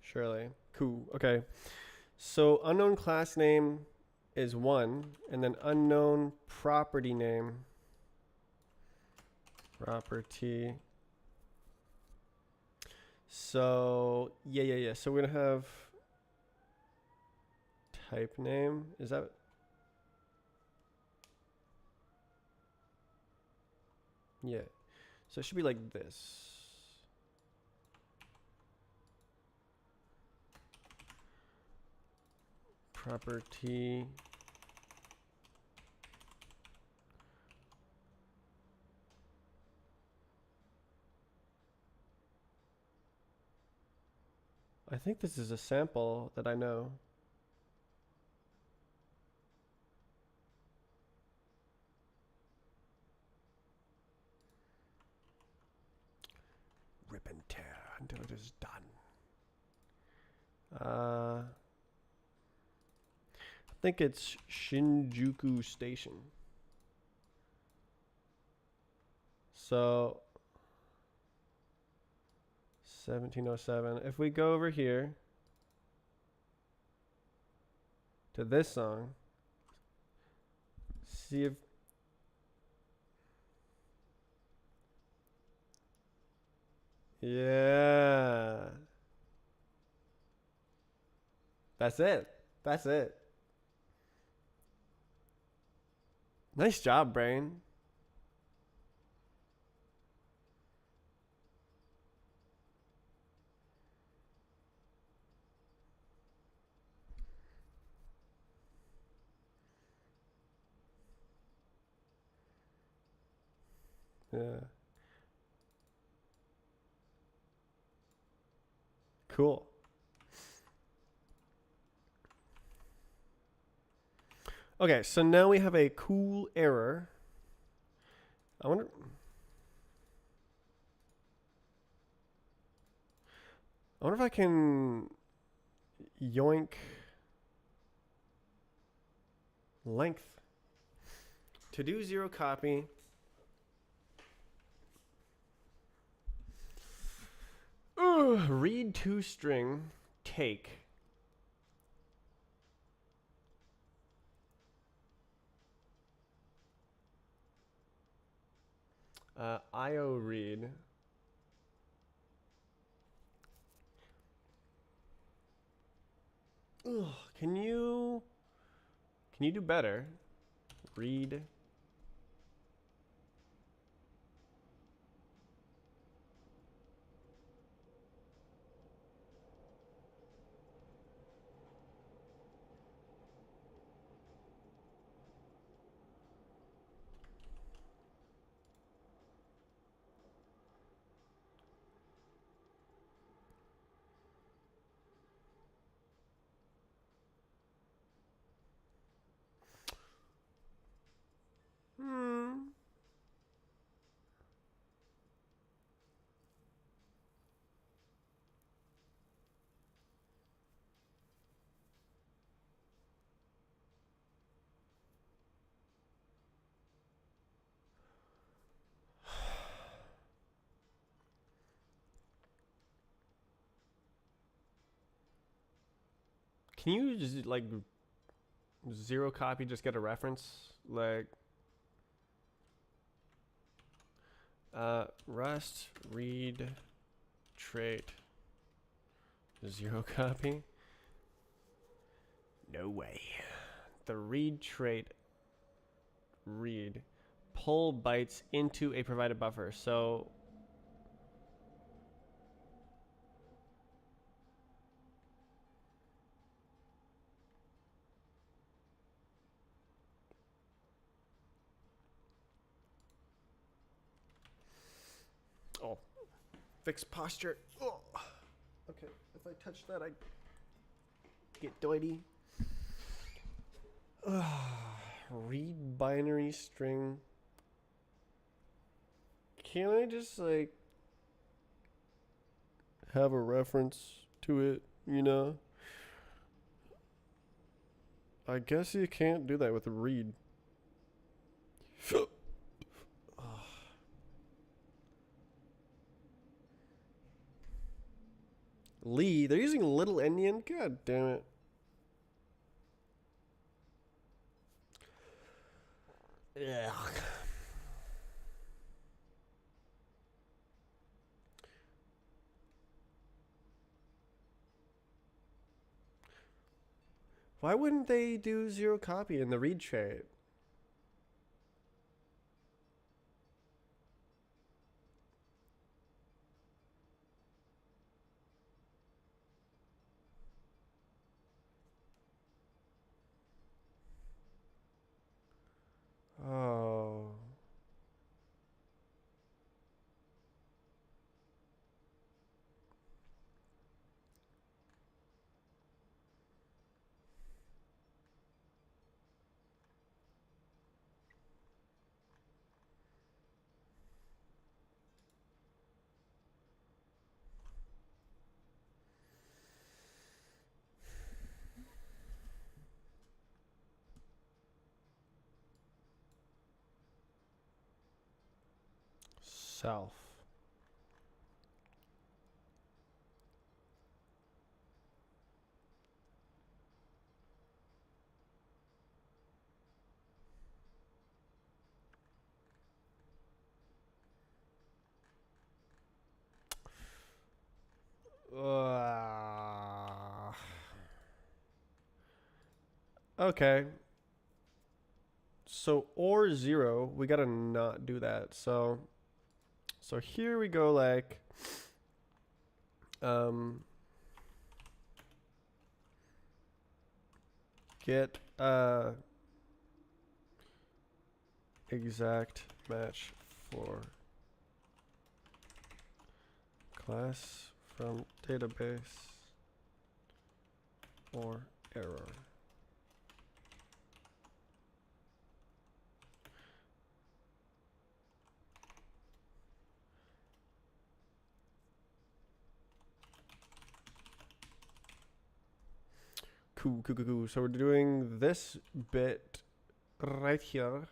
Surely. Cool. Okay. So unknown class name is 1, and then unknown property name. Property. So, yeah. So we're going to have type name. Is that? Yeah. So it should be like this. Property. I think this is a sample that I know. Rip and tear until it is done. I think it's Shinjuku Station. So 1707. If we go over here to this song, See if. Yeah. That's it. That's it. Nice job, brain. Yeah. Cool. Okay, so now we have a cool error. I wonder. I wonder if I can yoink length to do zero copy. Read to string take. IO read. Ugh, can you do better? Read. Hmm. Can you just like zero copy, just get a reference? Like Rust read trait zero copy? No way. The read trait read pull bytes into a provided buffer. So oh, fixed posture. Oh. Okay, if I touch that, I get doity. Read binary string. Can I just like have a reference to it, you know? I guess you can't do that with a read. Lee, they're using little endian? God damn it. Ugh. Why wouldn't they do zero copy in the read trait? Oh. Self. Okay. So or 0, we gotta not do that. So here we go like get exact match for class from database or error. Cool. So we're doing this bit right here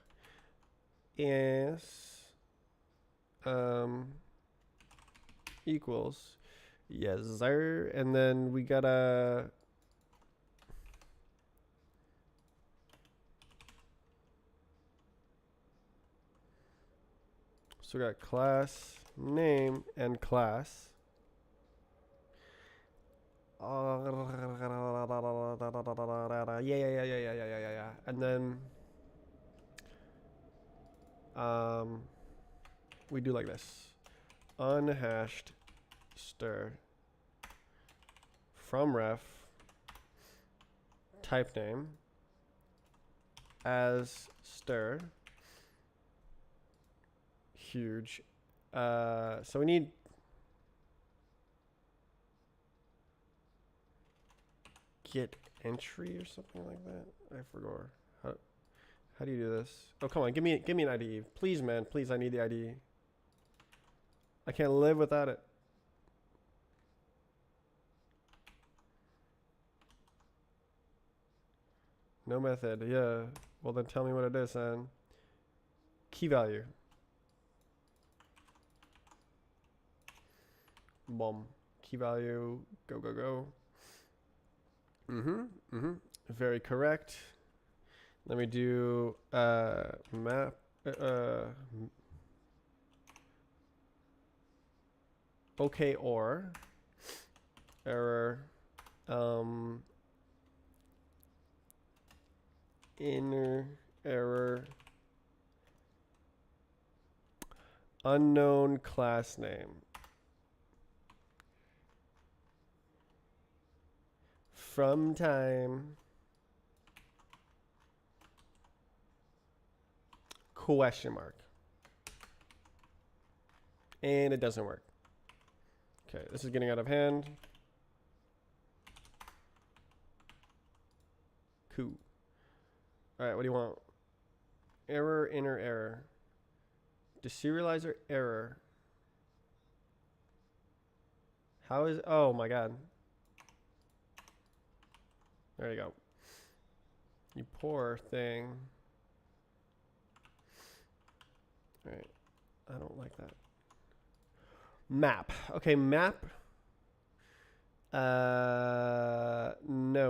is equals, yes sir, and then we gotta so we got class name and class. Yeah. And then we do like this. Unhashed stir from ref type name as stir. Huge. So we need get entry or something like that. I forgot. How do you do this? Oh, come on, give me an ID. Please, man, please, I need the ID. I can't live without it. No method, yeah. Well, then tell me what it is, then. Key value. Boom. Key value, go. Very correct. Let me do map okay or error inner error unknown class name from time question mark. And it doesn't work. Okay, this is getting out of hand. Cool. All right, what do you want? Error, inner error. Deserializer error. How is, oh my God. There you go. You poor thing. All right, I don't like that. Map. Okay, map. No,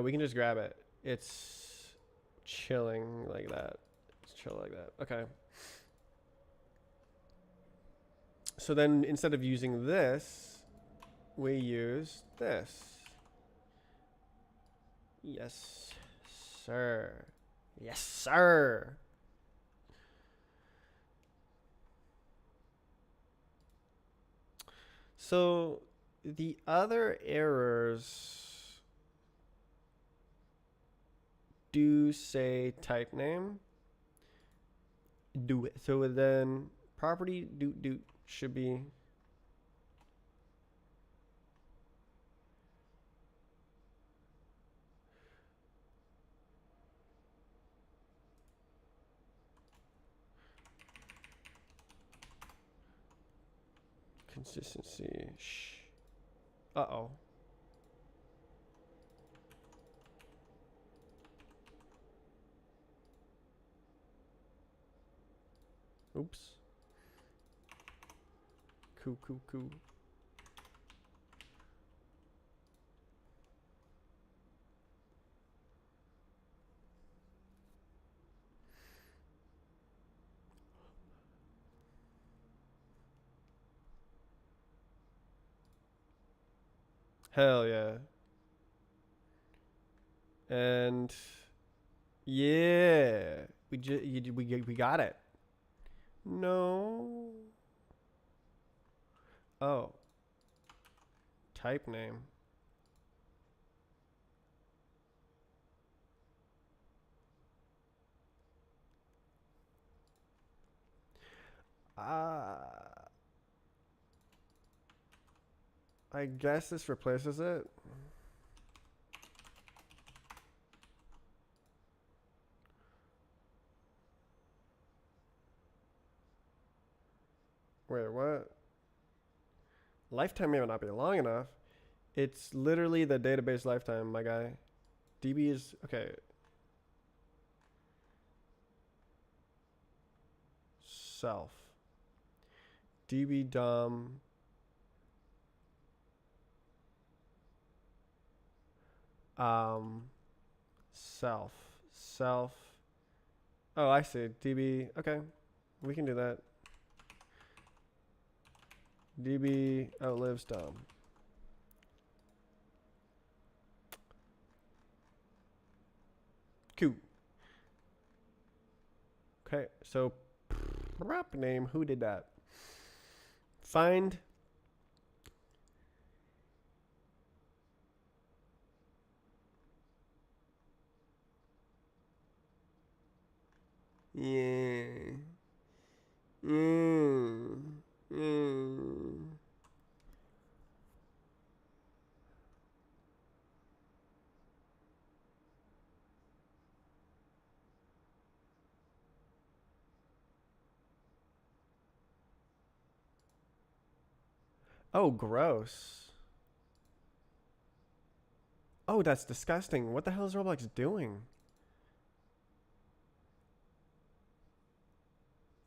we can just grab it. It's chilling like that. It's chill like that. Okay. So then instead of using this, we use this. Yes, sir. Yes, sir. So the other errors do say type name. Do it. So then property do should be consistency. Shh. Uh-oh. Oops. Cool. Hell yeah. And Yeah. We got it. No. Oh. Type name. I guess this replaces it. Wait, what? Lifetime may not be long enough. It's literally the database lifetime, my guy. DB is okay. Self. rbx-dom. Self. Self. Oh, I see. DB. Okay. We can do that. DB outlives Dom. Cool. Okay, so prop name, who did that? Find yeah. Mm. Mm. Oh, gross. Oh, that's disgusting. What the hell is Roblox doing?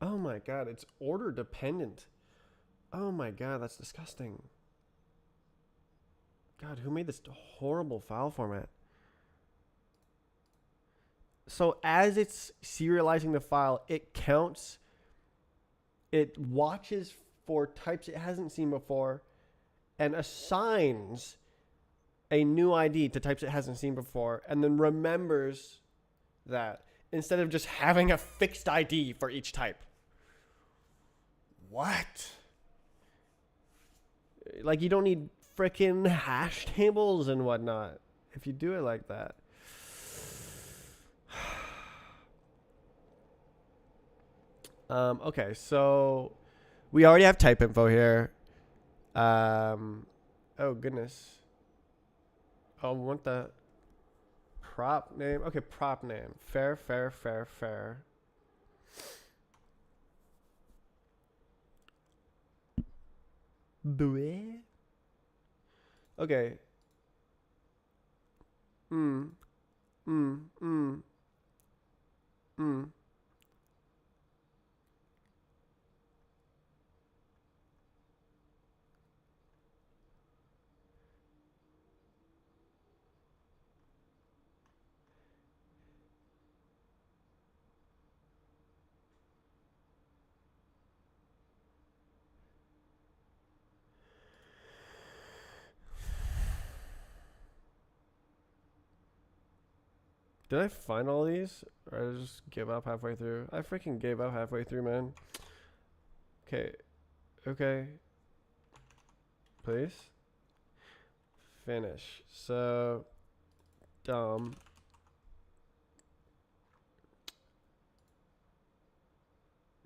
Oh my god, it's order dependent. Oh my god, that's disgusting. God, who made this horrible file format? So as it's serializing the file, it counts, it watches for types it hasn't seen before, and assigns a new ID to types it hasn't seen before, and then remembers that instead of just having a fixed ID for each type. What? Like, you don't need freaking hash tables and whatnot if you do it like that. Okay, so we already have type info here. Oh goodness. Oh, I want the prop name. Okay, prop name. Fair, fair, fair, fair. Okay. Mm. Mm. Mm. Mm. Did I find all these? Or did I just give up halfway through? I freaking gave up halfway through, man. Okay. Okay. Please. Finish. So, dumb.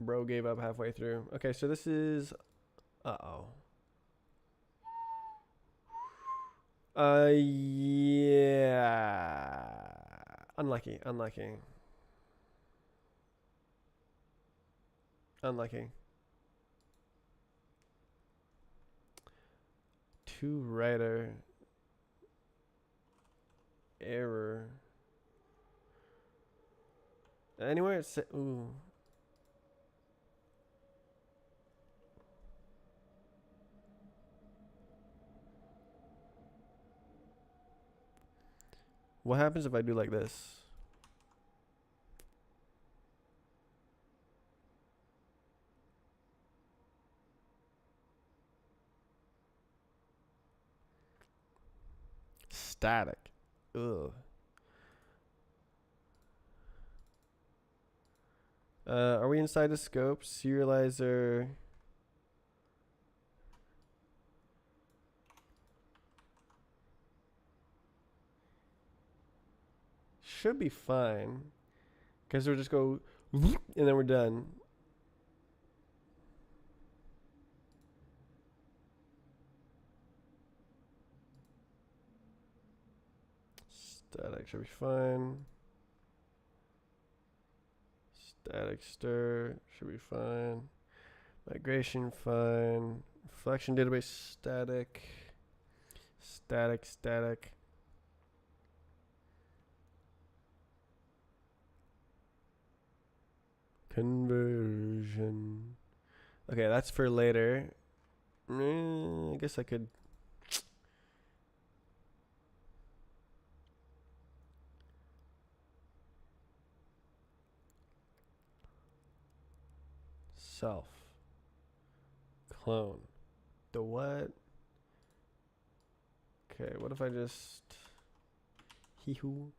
Bro gave up halfway through. Okay, so this is... Uh-oh. Yeah. Unlucky, unlucky. Unlucky. Two writer. Error. Anywhere it says... Ooh. What happens if I do like this? Static. Ugh. Are we inside the scope? Serializer. Should be fine. Because we'll just go and then we're done. Static should be fine. Static stir should be fine. Migration fine. Reflection database static. Static. Conversion. Okay, that's for later. I guess I could. Self. Clone. The what? Okay, what if I just. Hee hoo.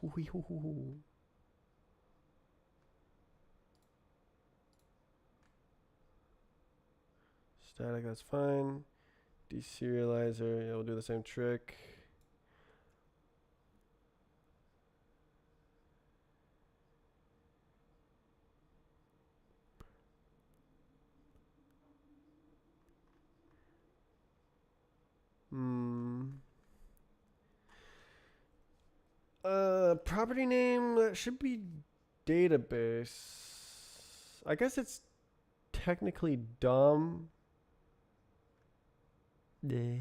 Hoo hee hoo hoo hoo. Static, that's fine. Deserializer, yeah, we'll do the same trick. Property name, that should be database. I guess it's technically DOM. Yeah.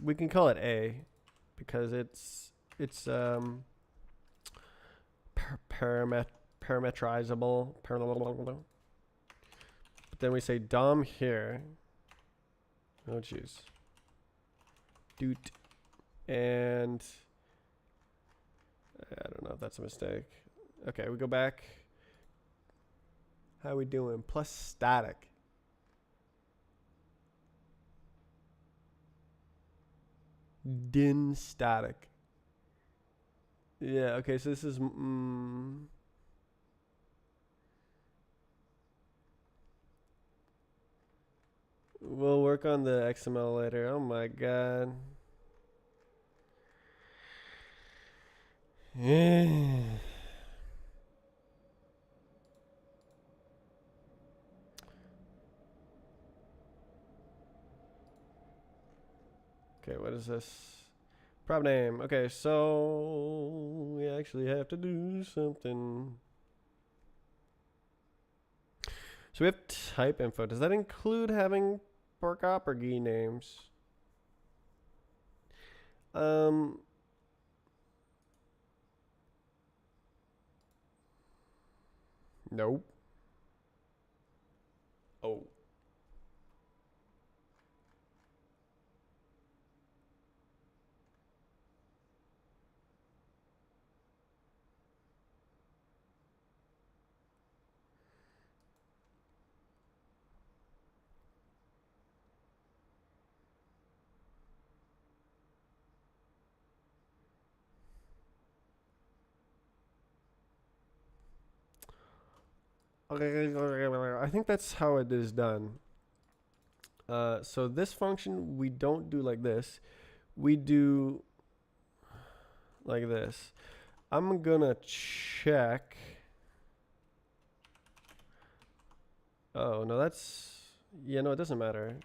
We can call it A because it's parameterizable. But then we say DOM here. Oh jeez. Doot. And I don't know if that's a mistake. Okay, we go back. How we doing? Plus static. Din static. Yeah, okay, so this is we'll work on the XML later. Oh my god. Okay, what is this? Prop name. Okay, so we actually have to do something. So we have type info. Does that include having pork or ghee names? Nope. Oh. I think that's how it is done. So this function we don't do like this. We do like this. I'm gonna check. Oh no, that's yeah, no, it doesn't matter.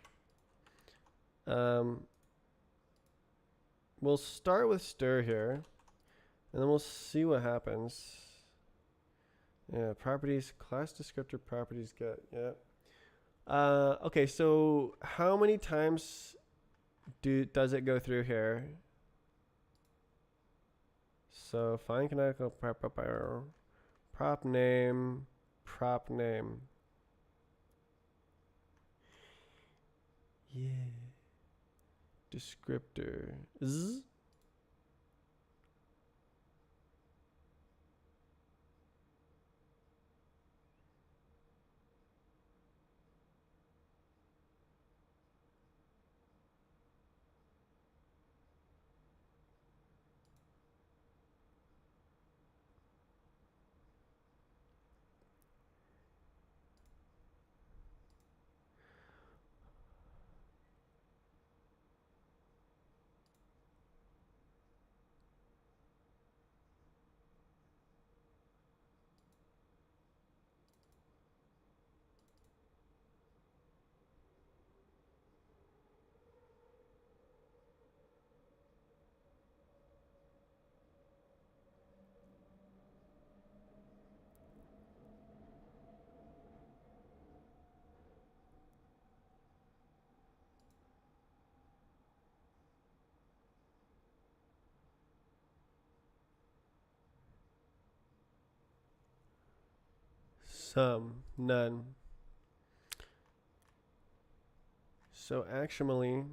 We'll start with stir here, and then we'll see what happens. Yeah, properties, class descriptor properties get, yeah. Okay, so how many times does it go through here? So find canonical prop name. Yeah. Descriptor. Some. None. So actually,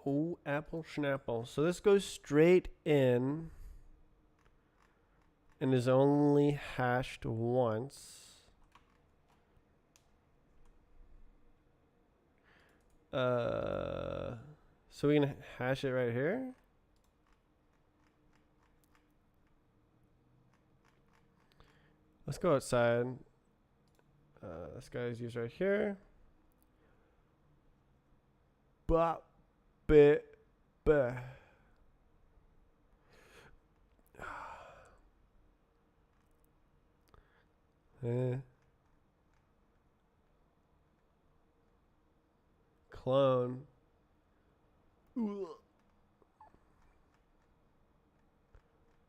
oh, apple schnapple. So this goes straight in and is only hashed once. So we can hash it right here. Let's go outside. This guy's used right here. Bop, bit, bah. Clone.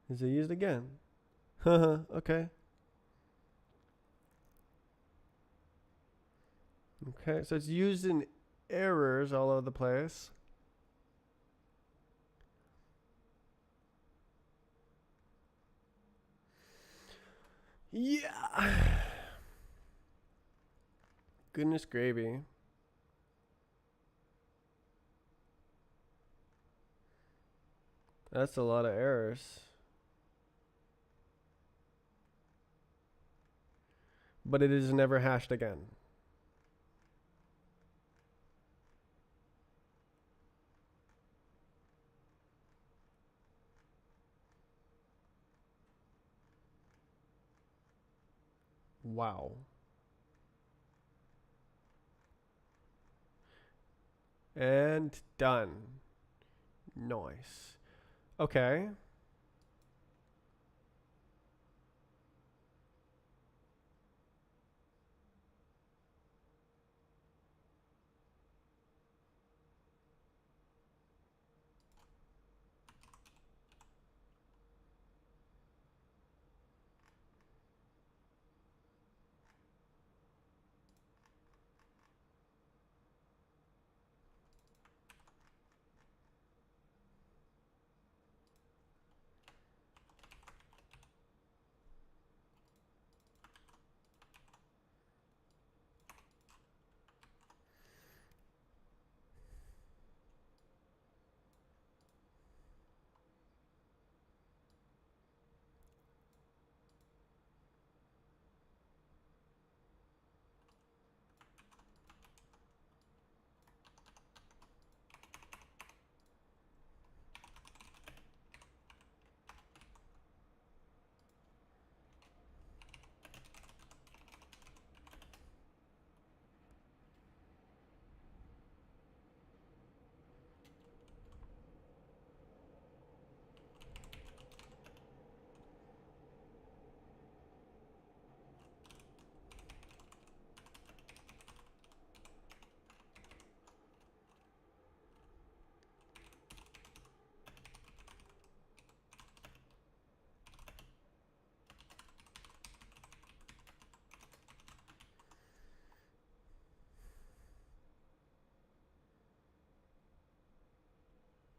Is it used again? Haha, okay. Okay, so it's used in errors all over the place. Yeah. Goodness gravy. That's a lot of errors. But it is never hashed again. Wow. And done. Nice. Okay.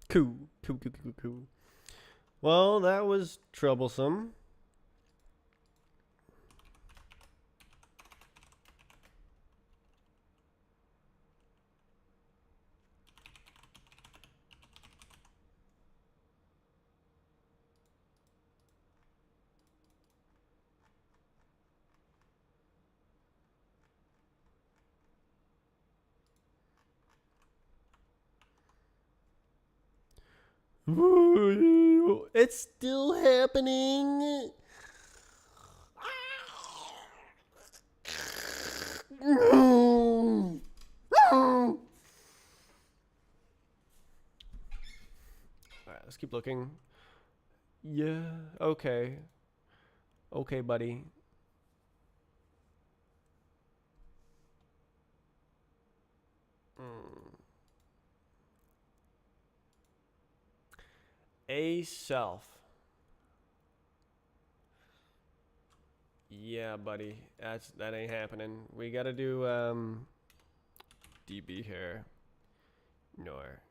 Cool. Cool. Well, that was troublesome. It's still happening. Alright, let's keep looking. Yeah, okay. Okay, buddy. A self. Yeah, buddy. That ain't happening. We gotta do DB here. Nor.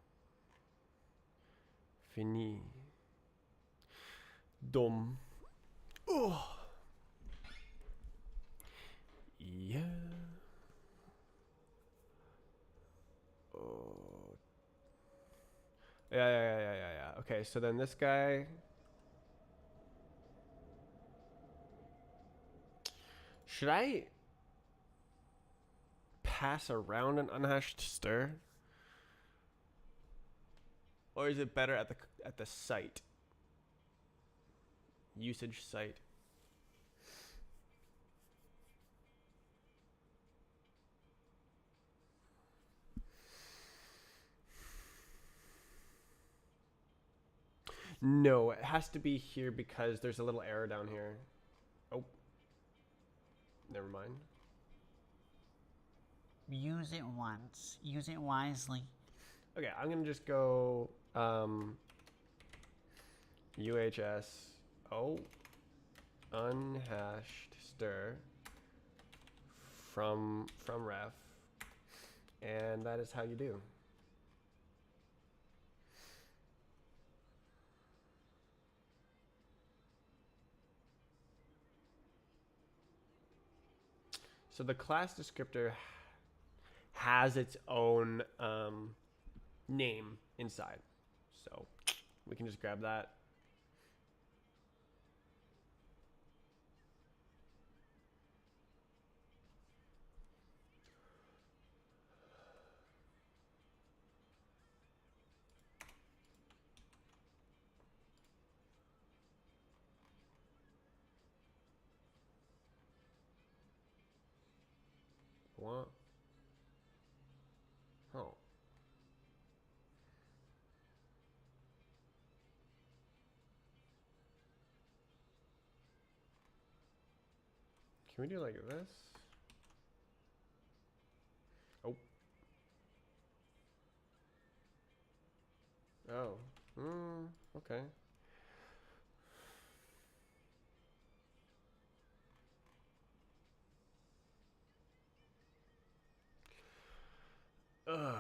Fini. Dom. Oh. Yeah. Oh. Yeah. Okay, so then this guy. Should I pass around an unhashed stir? Or is it better at the site? Usage site. No, it has to be here because there's a little error down here. Oh. Never mind. Use it once. Use it wisely. Okay, I'm gonna just go UHS unhashed stir from ref, and that is how you do. So the class descriptor has its own name inside, so we can just grab that. What? Oh. Can we do like this? Oh. Oh. Okay. Ugh.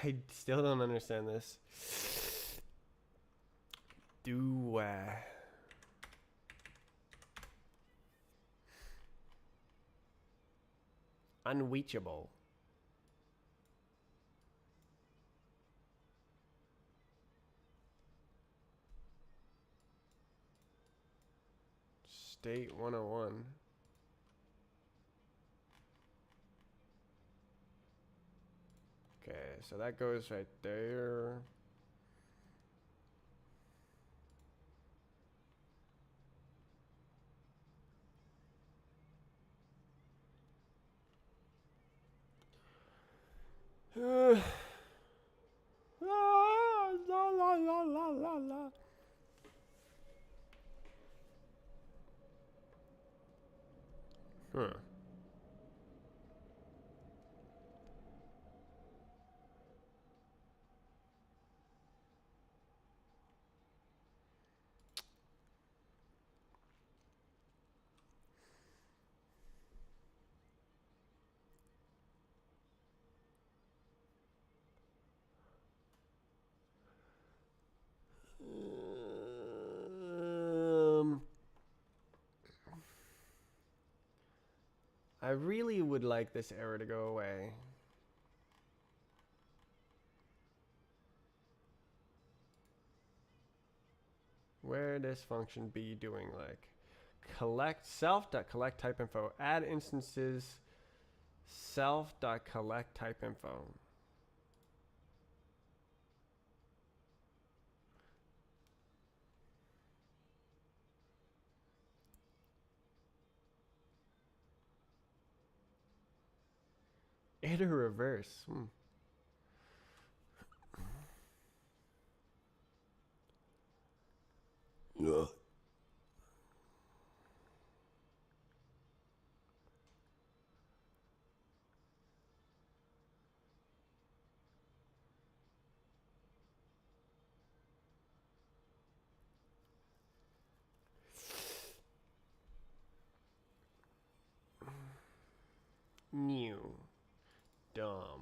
I still don't understand this. Do unreachable. State 101. Okay, so that goes right there. La. Huh. I really would like this error to go away. Where this function be doing like collect self.collect type info, add instances self.collect type info. Add a reverse. Ugh. New dom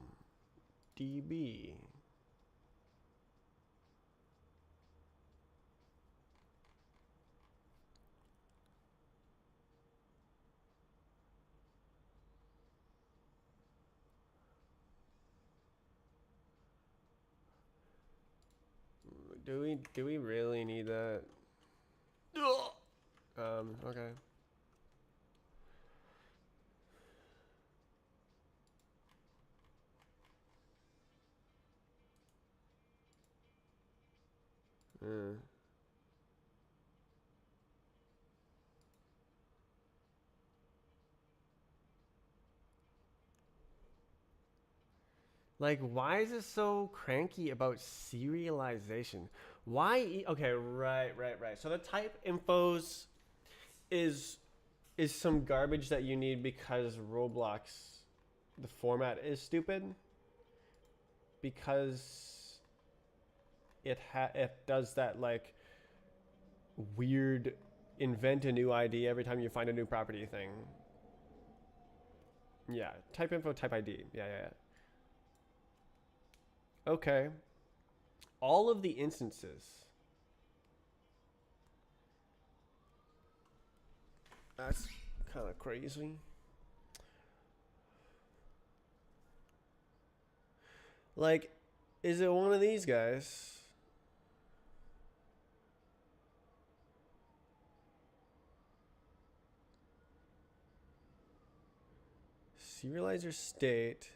db. Do we really need that? Okay. Like, why is it so cranky about serialization? Why? Okay, right. So the type infos is some garbage that you need because Roblox, the format is stupid. Because it does that like weird invent a new ID every time you find a new property thing. Yeah, type info, type ID. Yeah. Okay. All of the instances. That's kind of crazy. Like, is it one of these guys? Serializer state.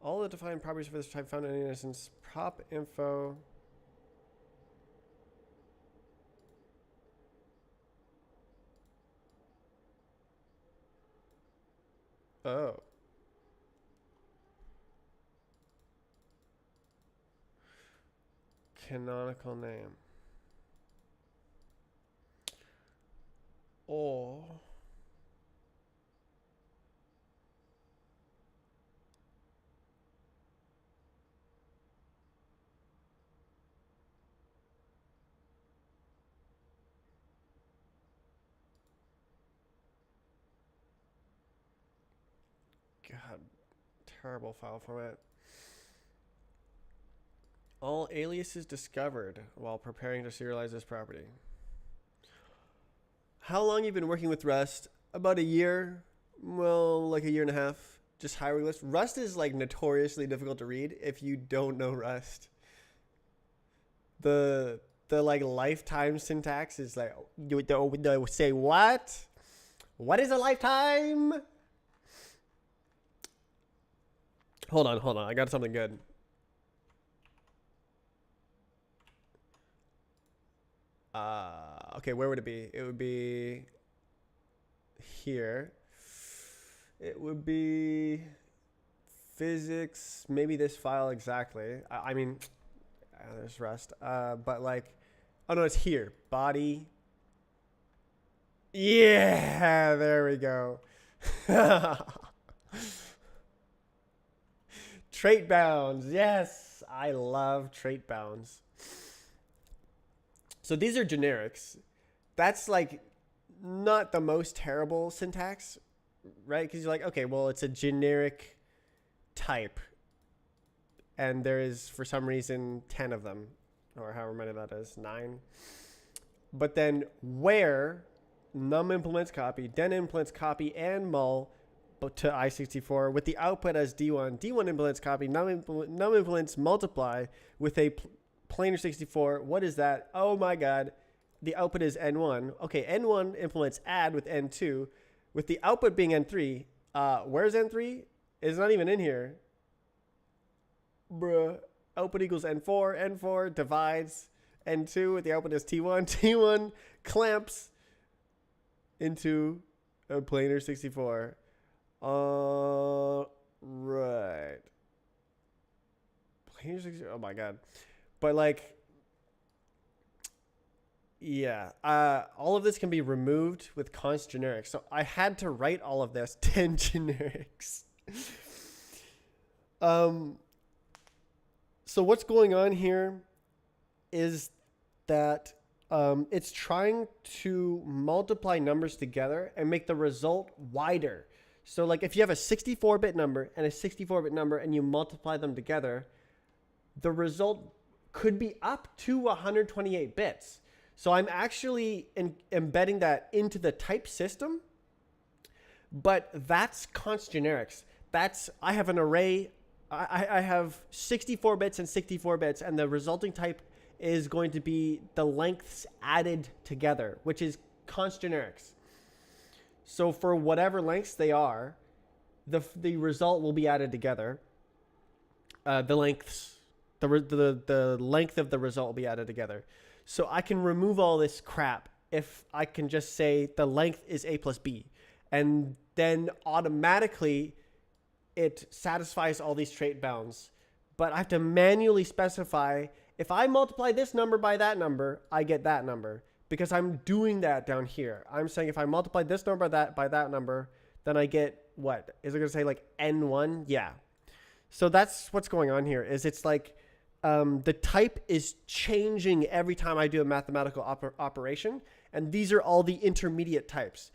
All the defined properties for this type found in any instance. Prop info. Oh. Canonical name. Or God, terrible file format. All aliases discovered while preparing to serialize this property. How long you been working with Rust? About a year. Well, like a year and a half. Just hiring list. Rust is like notoriously difficult to read if you don't know Rust. The like lifetime syntax is like you say what? What is a lifetime? Hold on. I got something good. Okay, where would it be? It would be here. It would be physics, maybe this file exactly. I mean, there's Rust. But like, oh no, it's here. Body. Yeah, there we go. Trait bounds. Yes, I love trait bounds. So these are generics. That's like not the most terrible syntax, right? Because you're like, okay, well, it's a generic type. And there is, for some reason, 10 of them, or however many that is, 9. But then where num implements copy, den implements copy, and mul to i64 with the output as d1. D1 implements copy, num implements multiply with a planar 64. What is that? Oh my God. The output is N1. Okay, N1 implements add with N2 with the output being N3. Where's N3? It's not even in here. Bruh. Output equals N4. N4 divides N2 with the output is T1. T1 clamps into a planar 64. Right. Oh my god. But like, yeah, all of this can be removed with const generics. So I had to write all of this 10 generics. So what's going on here is that it's trying to multiply numbers together and make the result wider. So like if you have a 64-bit number and a 64-bit number and you multiply them together, the result could be up to 128 bits. So I'm actually embedding that into the type system, but that's const generics. I have an array. I have 64 bits and 64 bits, and the resulting type is going to be the lengths added together, which is const generics. So for whatever lengths they are, the result will be added together. The lengths, the length of the result will be added together. So I can remove all this crap if I can just say the length is a plus b, and then automatically it satisfies all these trait bounds. But I have to manually specify, if I multiply this number by that number, I get that number, because I'm doing that down here. I'm saying if I multiply this number by that number, then I get what? Is it going to say like N1? Yeah. So that's what's going on here, is it's like the type is changing every time I do a mathematical operation. And these are all the intermediate types.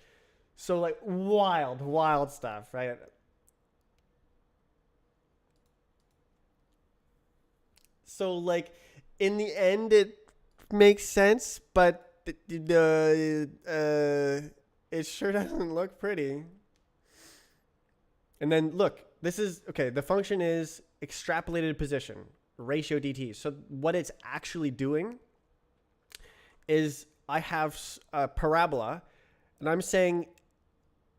So like wild stuff, right? So like in the end, it makes sense, but it sure doesn't look pretty. And then look, this is, okay, the function is extrapolated position, ratio dt. So what it's actually doing is I have a parabola, and I'm saying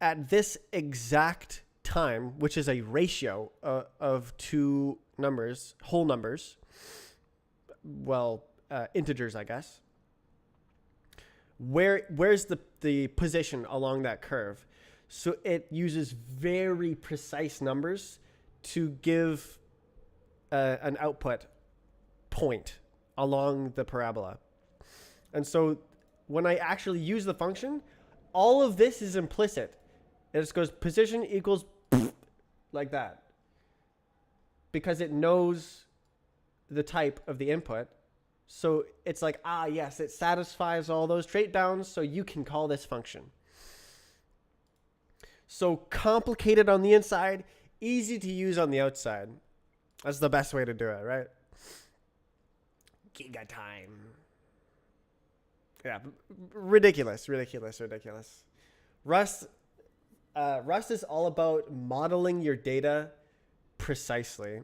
at this exact time, which is a ratio of two numbers, whole numbers, well, integers, I guess. Where's the position along that curve? So it uses very precise numbers to give an output point along the parabola. And so when I actually use the function, all of this is implicit. It just goes position equals like that, because it knows the type of the input. So it's like, yes, it satisfies all those trait bounds, so you can call this function. So complicated on the inside, easy to use on the outside. That's the best way to do it, right? Giga time. Yeah, ridiculous. Rust is all about modeling your data precisely.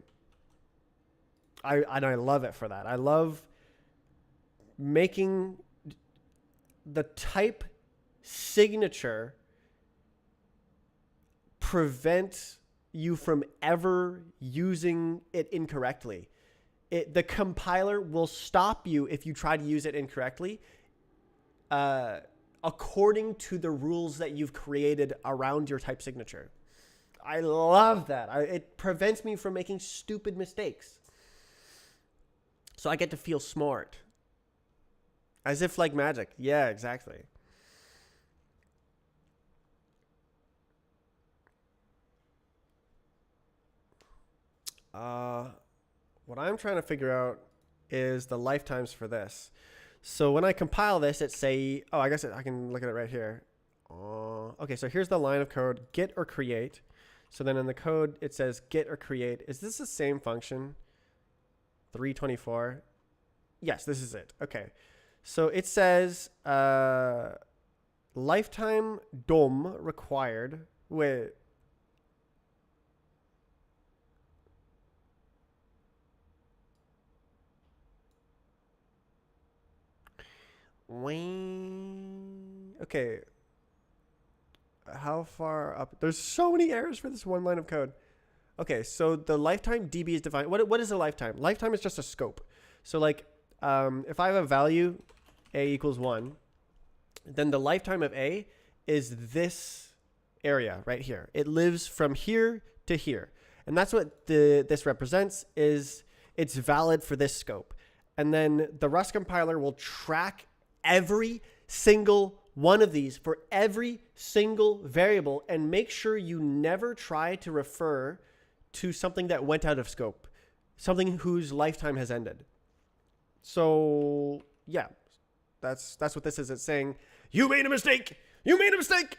I love it for that. I love making the type signature prevent you from ever using it incorrectly. The compiler will stop you if you try to use it incorrectly, according to the rules that you've created around your type signature. I love that. It prevents me from making stupid mistakes. So I get to feel smart. As if like magic. Yeah, exactly. What I'm trying to figure out is the lifetimes for this. So when I compile this, it say, I guess I can look at it right here. Okay, so here's the line of code, get or create. So then in the code, it says get or create. Is this the same function? 324. Yes, this is it. Okay. So it says lifetime DOM required with okay. How far up? There's so many errors for this one line of code. Okay, so the lifetime DB is defined. What is a lifetime? Lifetime is just a scope. So like, if I have a value a equals 1, then the lifetime of a is this area right here. It lives from here to here. And that's what this represents, is it's valid for this scope. And then the Rust compiler will track every single one of these for every single variable and make sure you never try to refer to something that went out of scope, something whose lifetime has ended. So yeah, that's what this is. It's saying, you made a mistake. You made a mistake.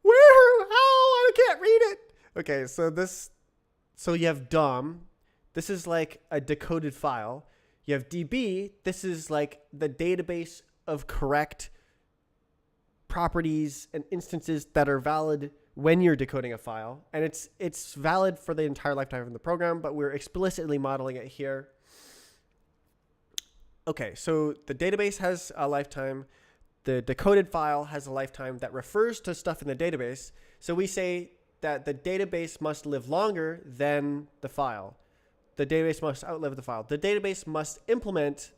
Where? How? I can't read it. Okay, so you have DOM. This is like a decoded file. You have DB. This is like the database of correct properties and instances that are valid when you're decoding a file. And it's valid for the entire lifetime of the program, but we're explicitly modeling it here. Okay, so the database has a lifetime. The decoded file has a lifetime that refers to stuff in the database. So we say that the database must live longer than the file. The database must outlive the file. The database must implement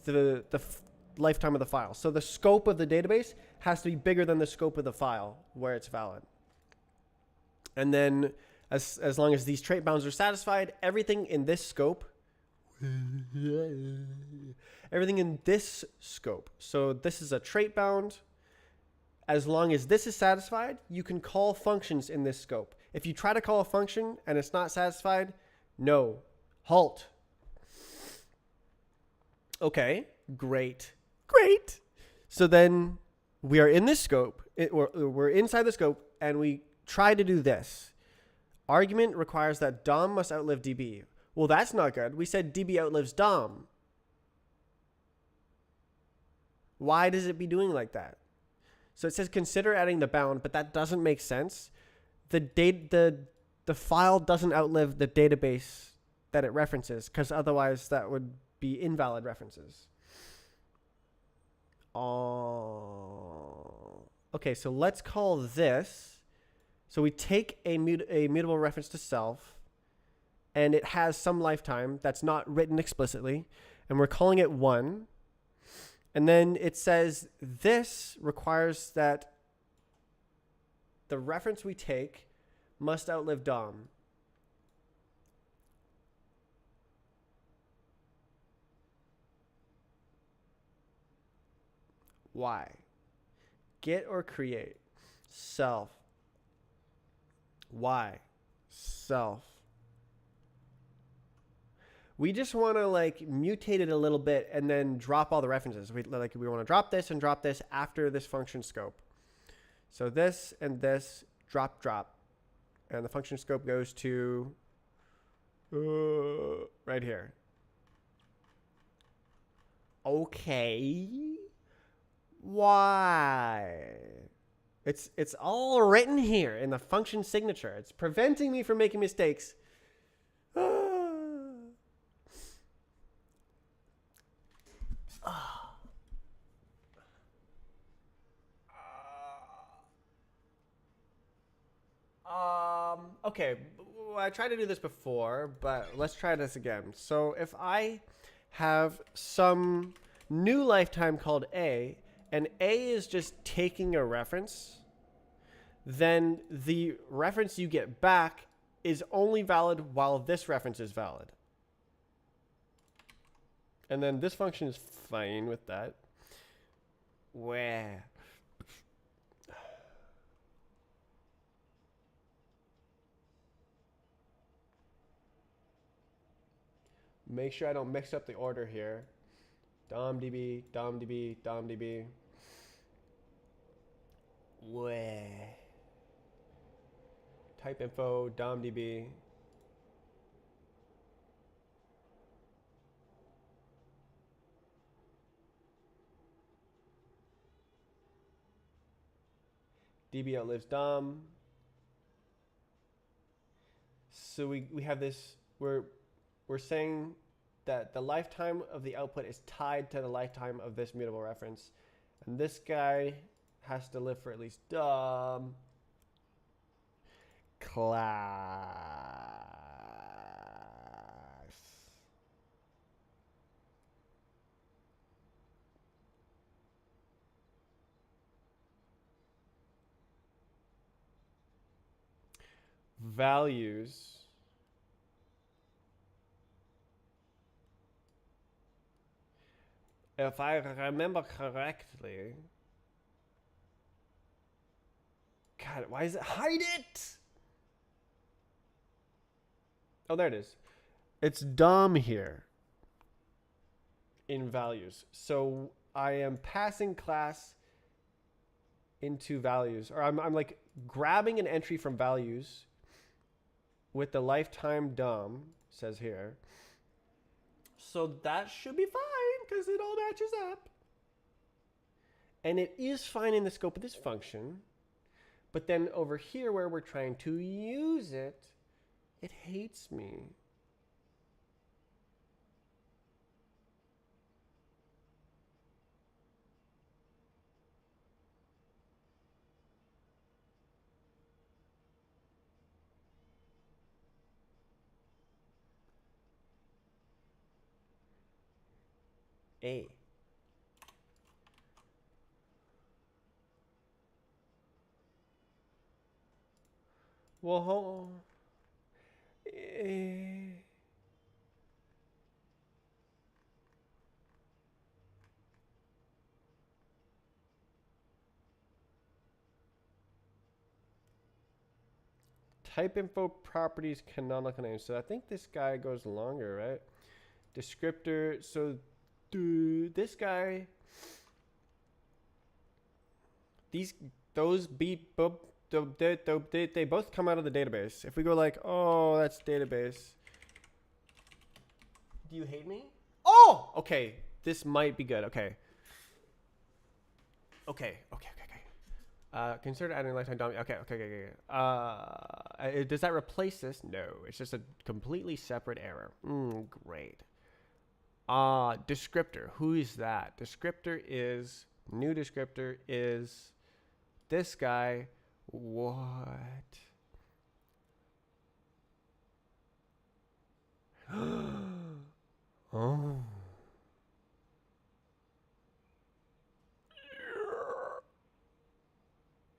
the lifetime of the file. So the scope of the database has to be bigger than the scope of the file where it's valid. And then as long as these trait bounds are satisfied, everything in this scope, so this is a trait bound. As long as this is satisfied, you can call functions in this scope. If you try to call a function and it's not satisfied, no, halt. Okay, great. So then we are in this scope, we're inside the scope, and we try to do this. Argument requires that DOM must outlive DB. Well, that's not good. We said DB outlives DOM. Why does it be doing like that? So it says consider adding the bound, but that doesn't make sense. The file doesn't outlive the database that it references, because otherwise that would be invalid references. Okay, so let's call this. So we take a mutable reference to self, and it has some lifetime that's not written explicitly, and we're calling it 1. And then it says this requires that the reference we take must outlive DOM. Why? Get or create? Self. Why? Self. We just want to like mutate it a little bit and then drop all the references. We want to drop this and drop this after this function scope. So this and this, drop. And the function scope goes to right here. Okay. Why? It's all written here in the function signature. It's preventing me from making mistakes. Okay, I tried to do this before, but let's try this again. So if I have some new lifetime called A, and A is just taking a reference, then the reference you get back is only valid while this reference is valid. And then this function is fine with that. Where? Make sure I don't mix up the order here. DOMDB, DOMDB, DOMDB. Where? Type info, DOMDB. DB outlives DOM. So we have this, we're saying that the lifetime of the output is tied to the lifetime of this mutable reference. And this guy has to live for at least DOM class. values if I remember correctly. God, why is it hide it? Oh, there it is. It's DOM here in values. So I am passing class into values, or I'm like grabbing an entry from values with the lifetime DOM, says here. So that should be fine because it all matches up. And it is fine in the scope of this function. But then over here where we're trying to use it, it hates me. A. Well, type info properties canonical names. So I think this guy goes longer, right? Descriptor. So this guy, those beat they both come out of the database. If we go like, oh, that's database. Do you hate me? Oh, okay. This might be good. Okay. Consider adding lifetime DOM. Okay. Does that replace this? No. It's just a completely separate error. Great. Descriptor. Who is that? Descriptor is, new descriptor is this guy. What? Oh.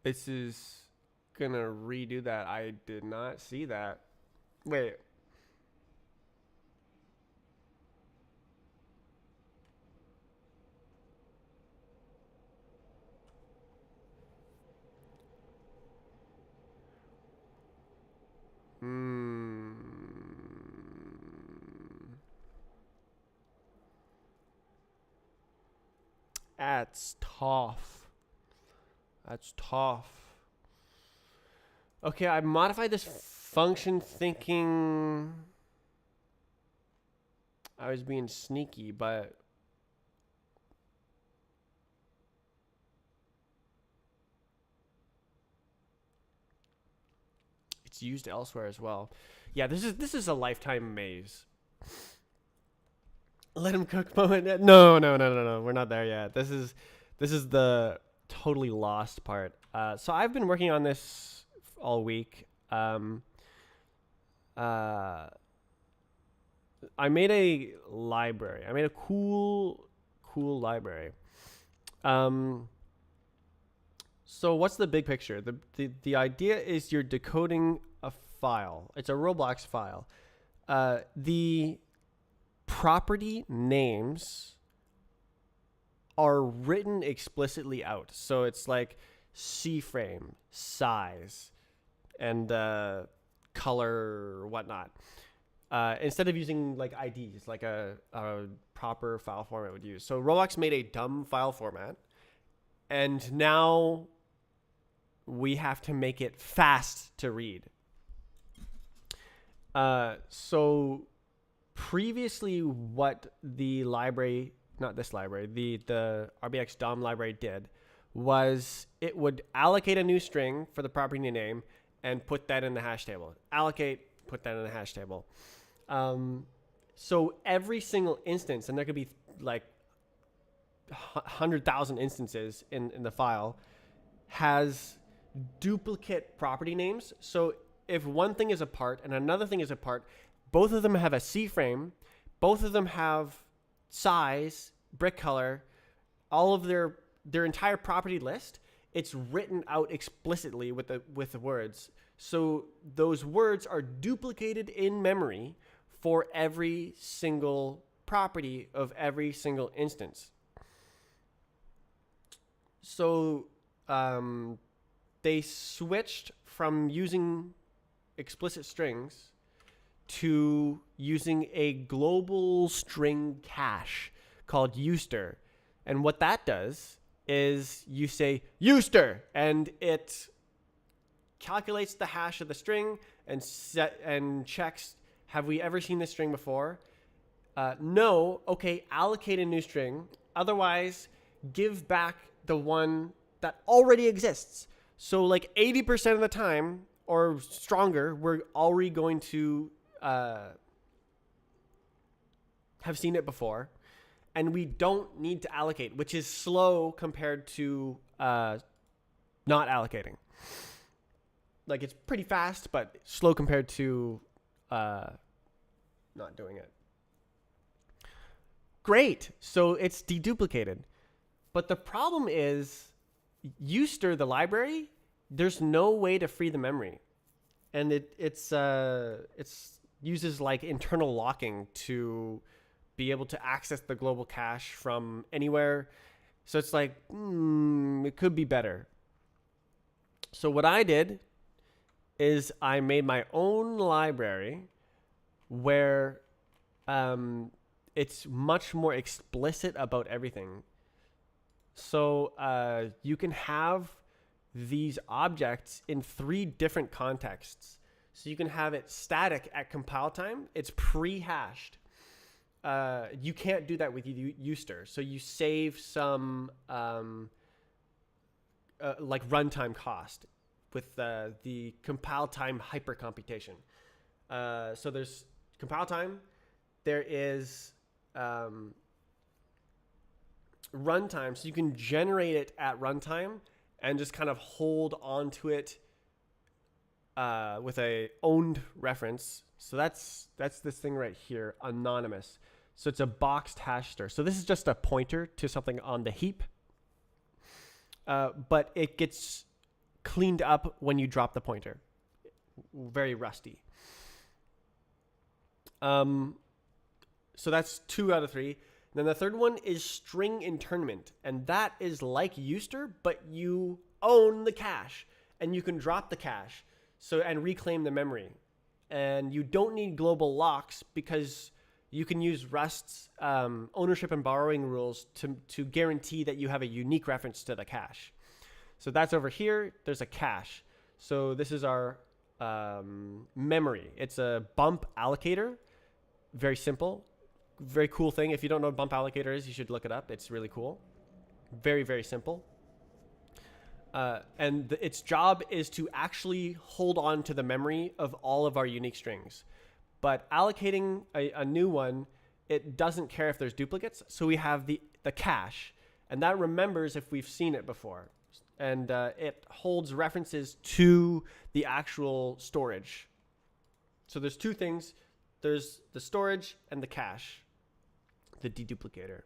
This is gonna redo that. I did not see that. Wait. That's tough. That's tough. Okay, I modified this function thinking I was being sneaky, but it's used elsewhere as well. Yeah, this is a lifetime maze. Let him cook moment. No. We're not there yet. This is the totally lost part. So I've been working on this all week. I made a library. I made a cool library. So what's the big picture? The idea is you're decoding a file. It's a Roblox file. The property names are written explicitly out. So it's like C-frame, size, and color or whatnot. Instead of using like IDs, like a proper file format would use. So Roblox made a dumb file format, and now we have to make it fast to read. So previously what the library, not this library, the rbx-dom library did was it would allocate a new string for the property name and put that in the hash table. Allocate, put that in the hash table. So every single instance, and there could be like 100,000 instances in the file, has duplicate property names. So if one thing is a part and another thing is a part, both of them have a C-frame, both of them have size, brick color, all of their entire property list. It's written out explicitly with the words. So those words are duplicated in memory for every single property of every single instance. So they switched from using explicit strings to using a global string cache called uster. And what that does is you say uster, and it calculates the hash of the string and checks, have we ever seen this string before? No. Okay, allocate a new string. Otherwise, give back the one that already exists. So like 80% of the time or stronger, we're already going to have seen it before. And we don't need to allocate, which is slow compared to not allocating. Like it's pretty fast, but slow compared to not doing it. Great. So it's deduplicated. But the problem is uster, the library, there's no way to free the memory. And it's uses like internal locking to be able to access the global cache from anywhere. So it's like, it could be better. So what I did is I made my own library where it's much more explicit about everything. So you can have these objects in 3 different contexts. So you can have it static at compile time. It's pre-hashed. You can't do that with uster. So you save some like runtime cost with the compile time hypercomputation. So there's compile time. There is runtime. So you can generate it at runtime and just kind of hold on to it with a owned reference. So that's this thing right here, anonymous. So it's a boxed hash stir. So this is just a pointer to something on the heap. But it gets cleaned up when you drop the pointer. Very rusty. So that's 2 out of 3. And then the third one is string internment. And that is like uster, but you own the cache. And you can drop the cache and reclaim the memory. And you don't need global locks because you can use Rust's ownership and borrowing rules to guarantee that you have a unique reference to the cache. So that's over here. There's a cache. So this is our memory. It's a bump allocator. Very simple. Very cool thing. If you don't know what bump allocator is, you should look it up. It's really cool. Very, very simple. And its job is to actually hold on to the memory of all of our unique strings. But allocating a new one, it doesn't care if there's duplicates. So we have the cache, and that remembers if we've seen it before. And it holds references to the actual storage. So there's 2 things. There's the storage and the cache, the deduplicator.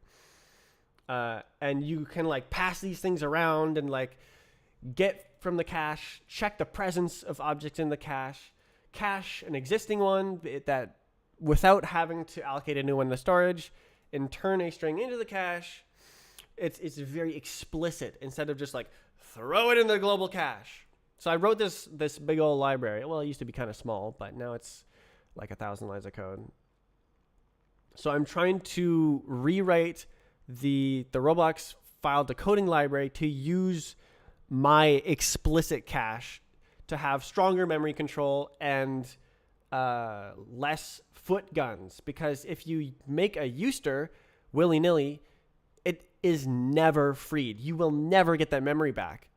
And you can like pass these things around and like get from the cache, check the presence of objects in the cache an existing one that without having to allocate a new one in the storage, and turn a string into the cache. It's very explicit instead of just like throw it in the global cache. So I wrote this big old library. Well, it used to be kind of small, but now it's like 1,000 lines of code. So I'm trying to rewrite the Roblox file decoding library to use my explicit cache to have stronger memory control and less foot guns. Because if you make a uster willy-nilly, it is never freed. You will never get that memory back.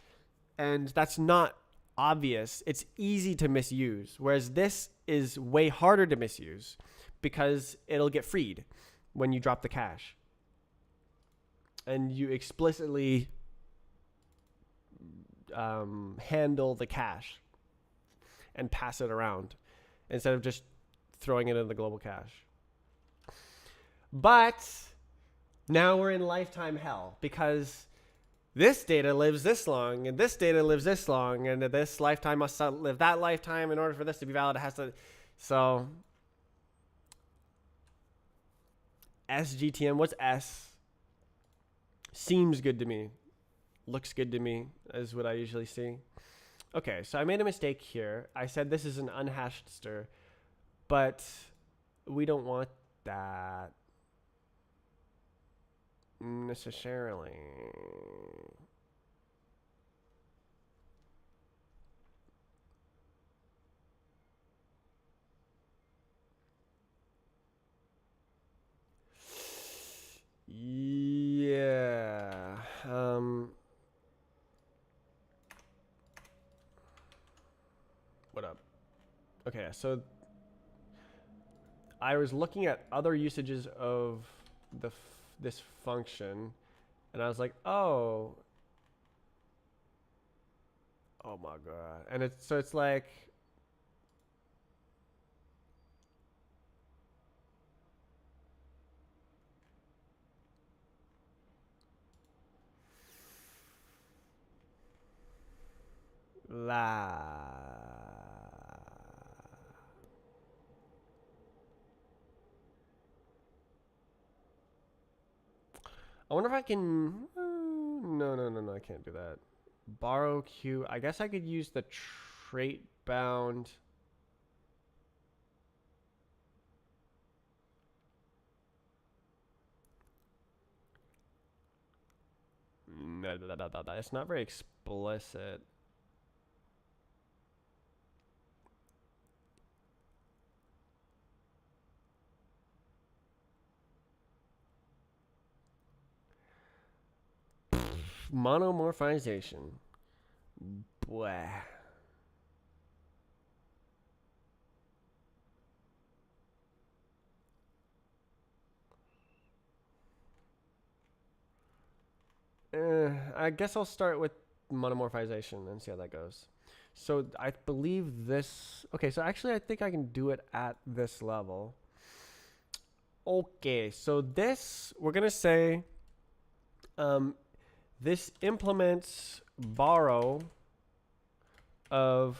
And that's not obvious. It's easy to misuse. Whereas this is way harder to misuse because it'll get freed when you drop the cache. And you explicitly handle the cache and pass it around instead of just throwing it in the global cache. But now we're in lifetime hell because this data lives this long, and this data lives this long, and this lifetime must live that lifetime in order for this to be valid. It has to. So SGTM, what's S? Seems good to me. Looks good to me, is what I usually see. Okay, so I made a mistake here. I said this is an unhashed stir, but we don't want that necessarily. Yeah. What up? Okay, so I was looking at other usages of this function, and I was like, oh my god. And it's like la. I wonder if I can. No, I can't do that. Borrow Q. I guess I could use the trait bound. No, it's not very explicit. Monomorphization. Blah. I guess I'll start with monomorphization and see how that goes. So I believe this. Okay, so actually I think I can do it at this level. Okay, so this, we're going to say this implements borrow of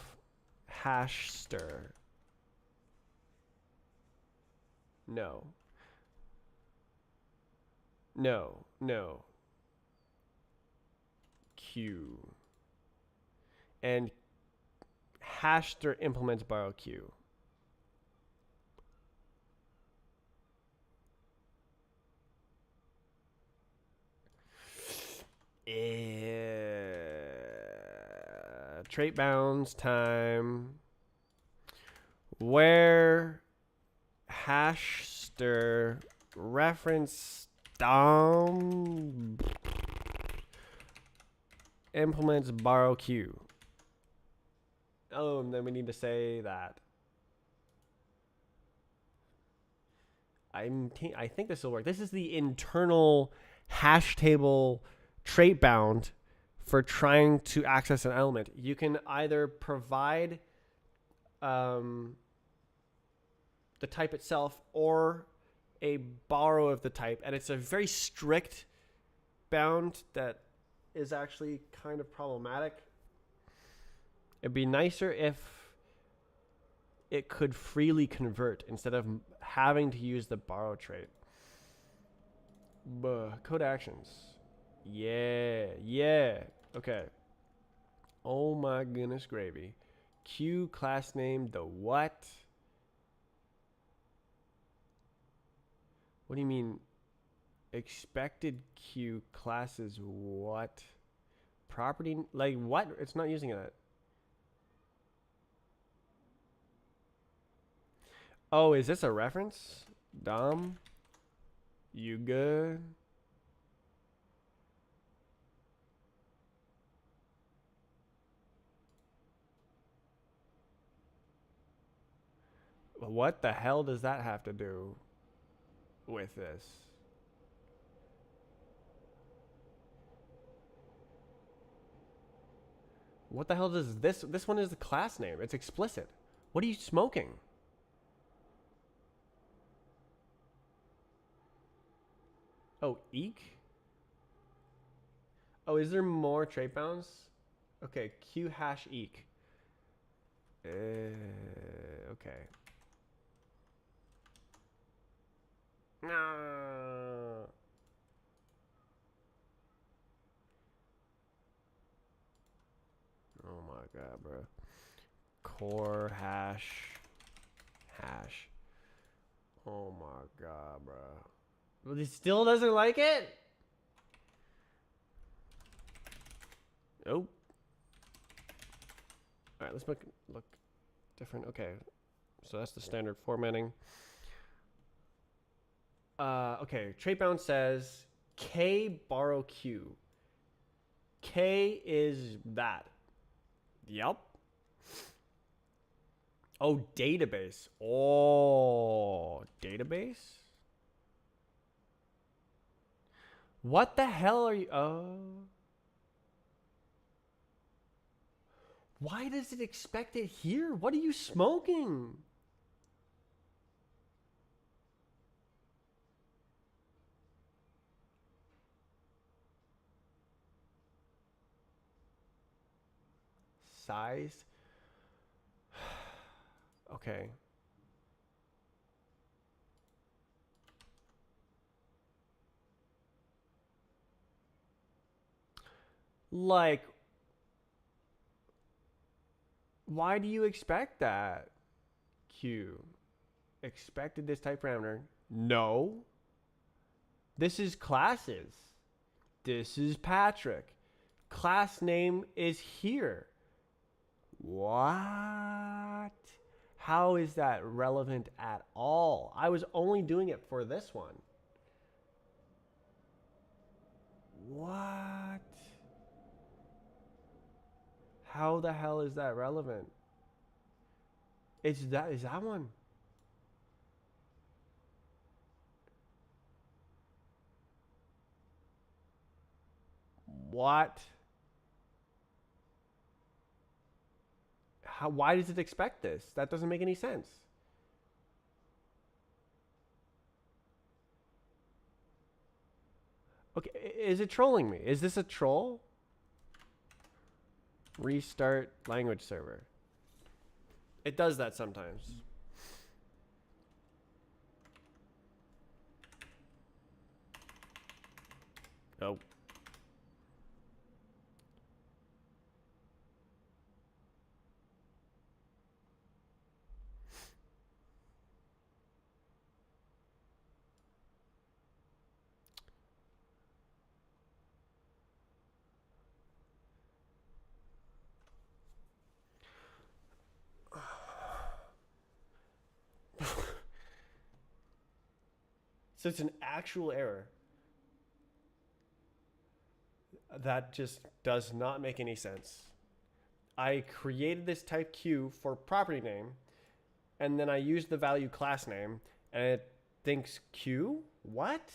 hash stir. No. Q. And hash stir implements borrow Q. Trait bounds time. Where hash stir reference dom implements borrow Q. Oh, and then we need to say that. I think this will work. This is the internal hash table trait bound for trying to access an element. You can either provide the type itself or a borrow of the type, and it's a very strict bound that is actually kind of problematic. It'd be nicer if it could freely convert instead of having to use the borrow trait. Code actions. Yeah. Okay. Oh my goodness gravy. Q class name the what? What do you mean? Expected Q classes what? Property like what? It's not using it. Oh, is this a reference? Dom? You good? What the hell does that have to do with this? What the hell does this one is the class name. It's explicit. What are you smoking? Oh, eek? Oh, is there more trait bounds? Okay, q hash eq. Okay. No. Oh my god, bro. Core hash. Oh my god, bro. But he still doesn't like it? Oh. Alright, let's make it look different. Okay. So that's the standard formatting. Okay, trait bound says K borrow Q. K is that. Yep. Oh, database. Oh, database? What the hell are you? Oh. Why does it expect it here? What are you smoking? Size? Okay. Like, why do you expect that? Q. Expected this type parameter. No. This is classes. This is Patrick. Class name is here. What? How is that relevant at all? I was only doing it for this one. What? How the hell is that relevant? Is that one? What? How, why does it expect this? That doesn't make any sense. Okay, is it trolling me? Is this a troll? Restart language server. It does that sometimes. Oh. So it's an actual error. That just does not make any sense. I created this type Q for property name, and then I used the value class name, and it thinks Q? What?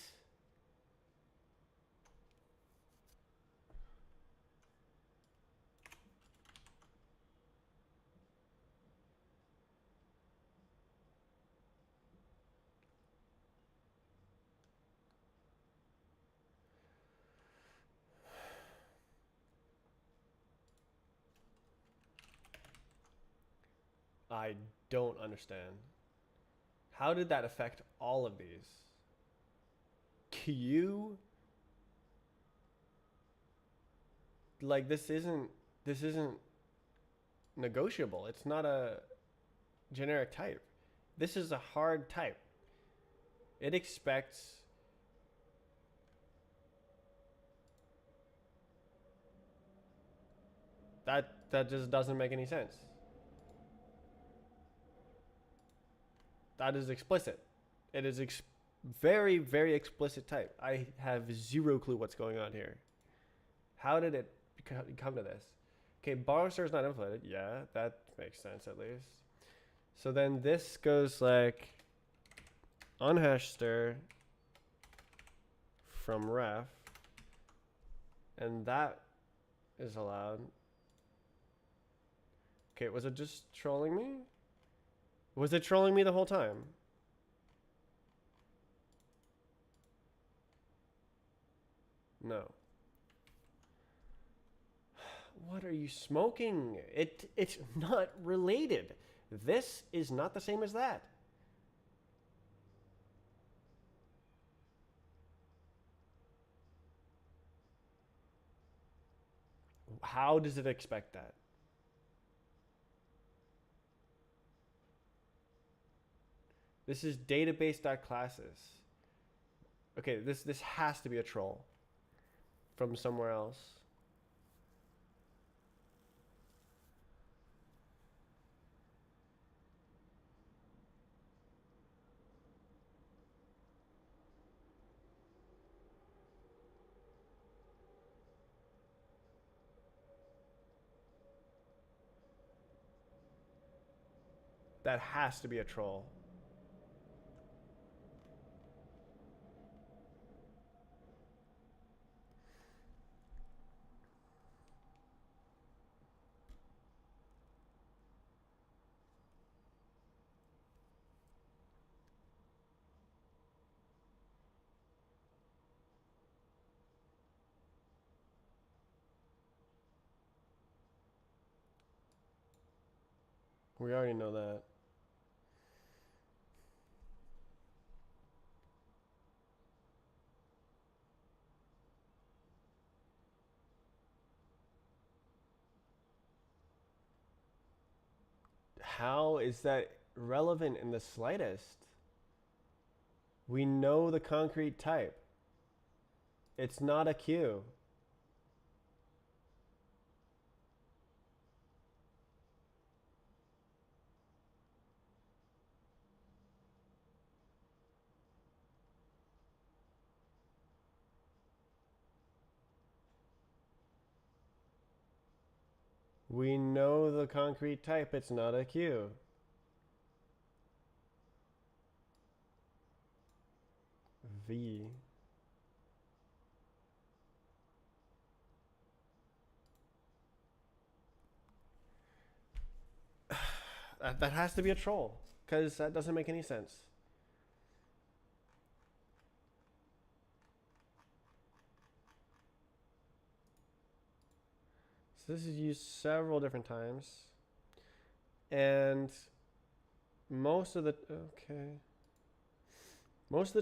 I don't understand. How did that affect all of these? Q? Like this isn't negotiable. It's not a generic type. This is a hard type. It expects that just doesn't make any sense. That is explicit. It is very, very explicit type. I have zero clue what's going on here. How did it come to this? Okay, borrow star is not inflated. Yeah, that makes sense at least. So then this goes like unhash stir from ref, and that is allowed. Okay, was it just trolling me? Was it trolling me the whole time? No. What are you smoking? It's not related. This is not the same as that. How does it expect that? This is database.classes. Okay, this has to be a troll from somewhere else. That has to be a troll. We already know that. How is that relevant in the slightest? We know the concrete type. It's not a Q. We know the concrete type. It's not a Q. V. That has to be a troll, because that doesn't make any sense. So this is used several different times. And most of the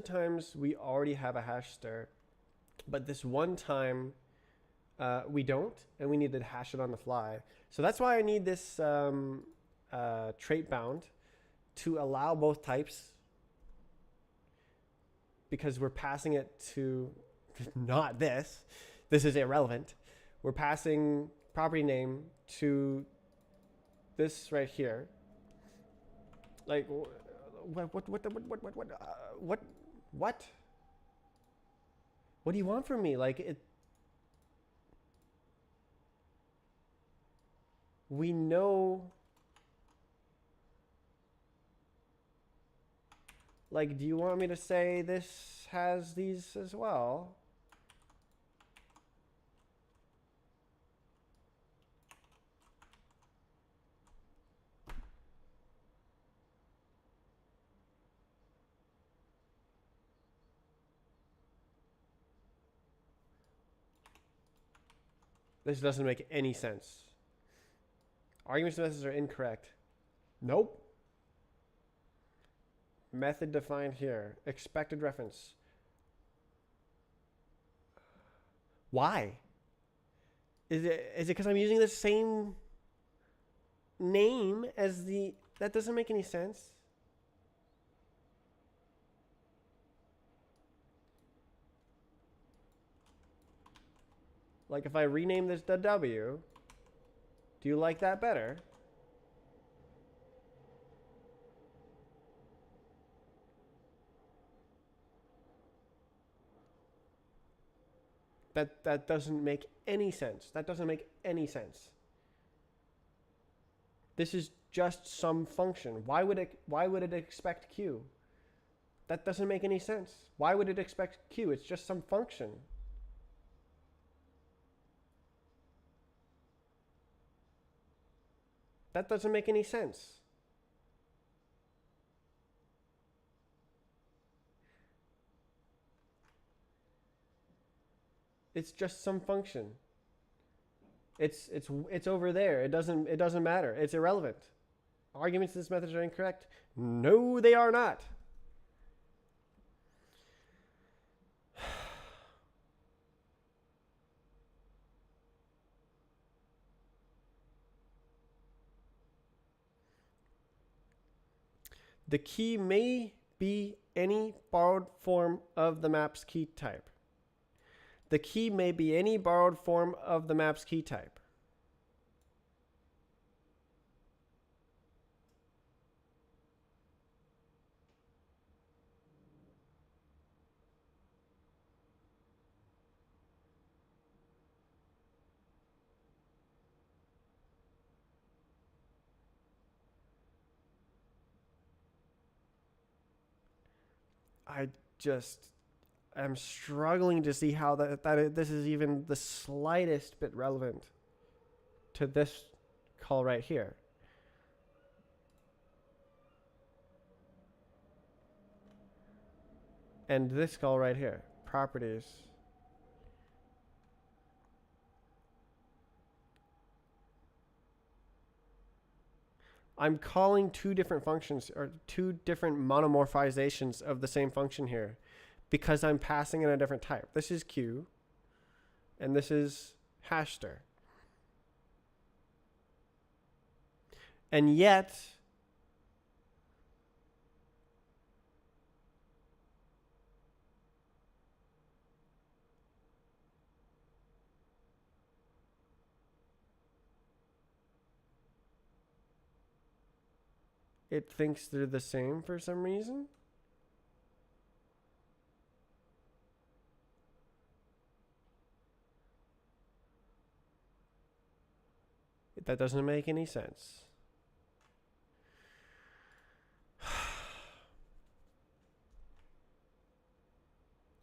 times we already have a hash stir, but this one time we don't, and we need to hash it on the fly. So that's why I need this trait bound to allow both types, because we're passing it to not this. This is irrelevant. We're passing property name to this right here. Like, what do you want from me? Like, it. We know. Like, do you want me to say this has these as well? This doesn't make any sense. Arguments to methods are incorrect. Nope. Method defined here. Expected reference. Why? Is it because I'm using the same name as the... That doesn't make any sense. Like, if I rename this to W, do you like that better? That doesn't make any sense. That doesn't make any sense. This is just some function. Why would it expect Q? That doesn't make any sense. Why would it expect Q? It's just some function. That doesn't make any sense. It's just some function. It's over there. It doesn't matter. It's irrelevant. Arguments in this method are incorrect. No, they are not. The key may be any borrowed form of the map's key type. The key may be any borrowed form of the map's key type. I just am struggling to see how this is even the slightest bit relevant to this call right here. And this call right here, properties. I'm calling two different functions or two different monomorphizations of the same function here because I'm passing in a different type. This is Q and this is hashster. And yet it thinks they're the same for some reason. That doesn't make any sense.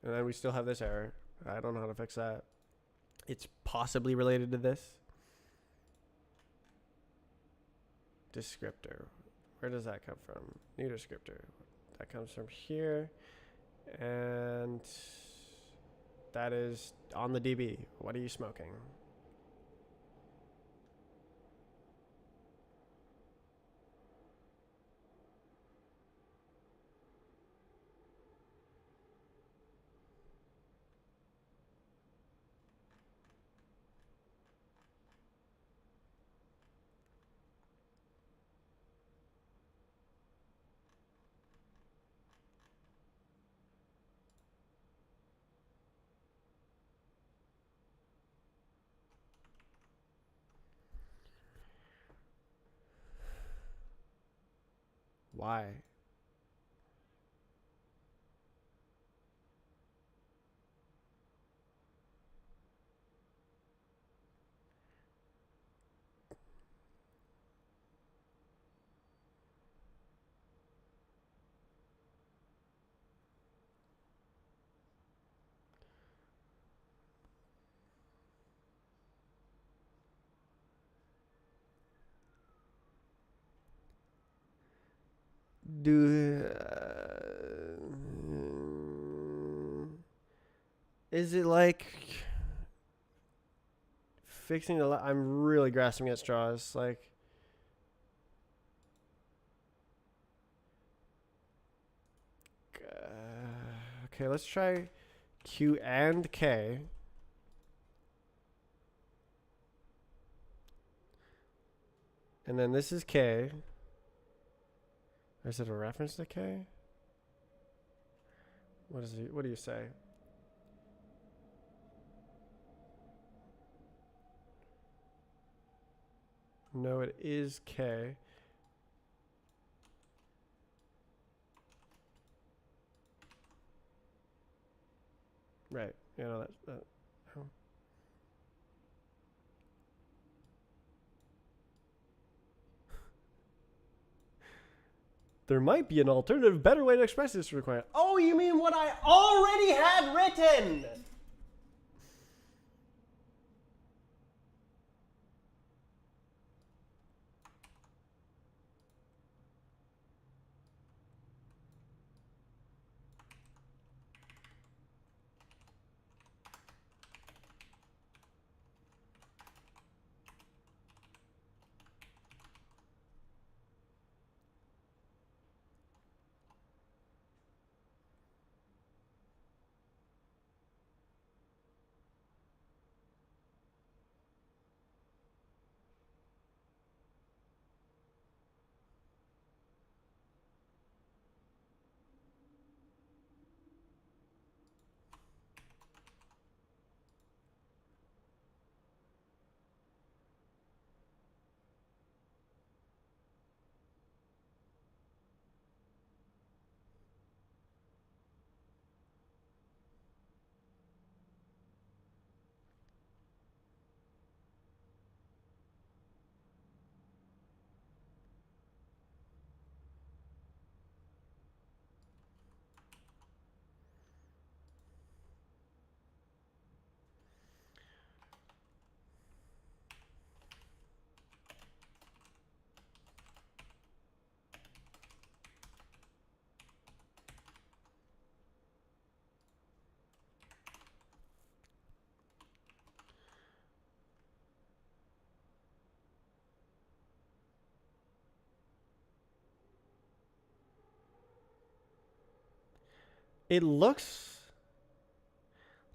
And then we still have this error. I don't know how to fix that. It's possibly related to this. Descriptor. Where does that come from? New descriptor. That comes from here. And that is on the DB. What are you smoking? Why? Is it like fixing the? I'm really grasping at straws. Like, okay, let's try Q and K. And then this is K. Or is it a reference to K? What do you say? No, it is K. Right. You know that. Oh. There might be an alternative, better way to express this requirement. Oh, you mean what I already had written? It looks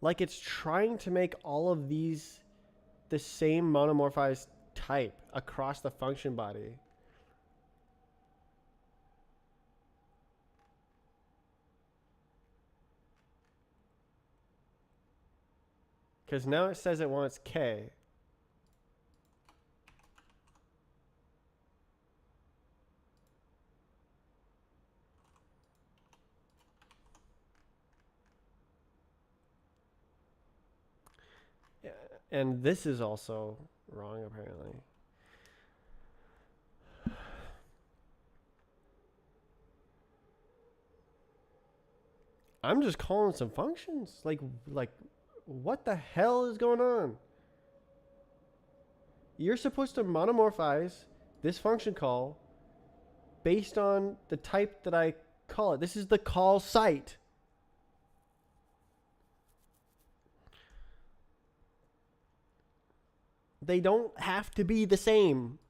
like it's trying to make all of these the same monomorphized type across the function body. Because now it says it wants K. And this is also wrong, apparently. I'm just calling some functions. Like, what the hell is going on? You're supposed to monomorphize this function call based on the type that I call it. This is the call site. They don't have to be the same.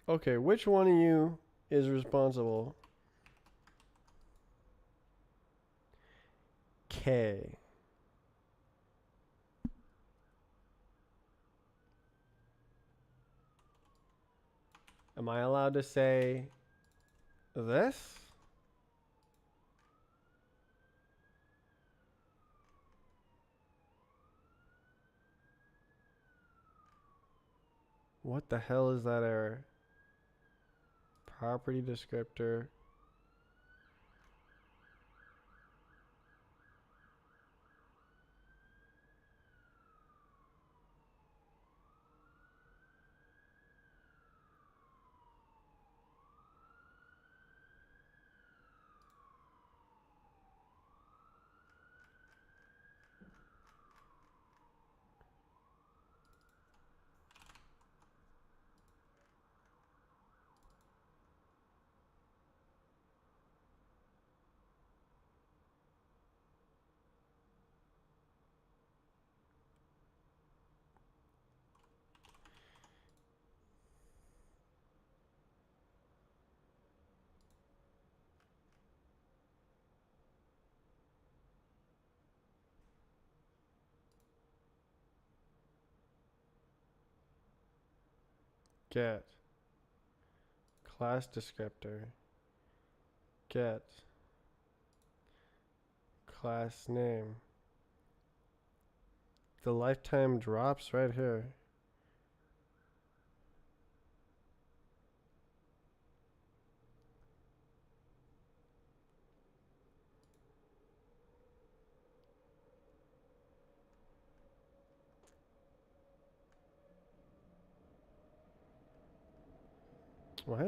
Okay, which one of you is responsible? K. Am I allowed to say this? What the hell is that error? Property descriptor. Get. Class descriptor. Get. Class name. The lifetime drops right here. Why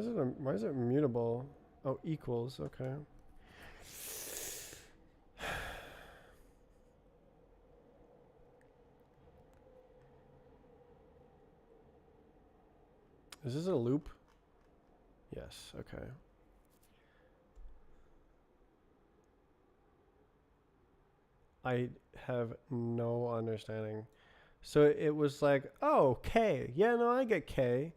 is it mutable? Oh, equals, okay. Is this a loop? Yes, okay. I have no understanding. So it was like, oh, K. Yeah, no, I get K.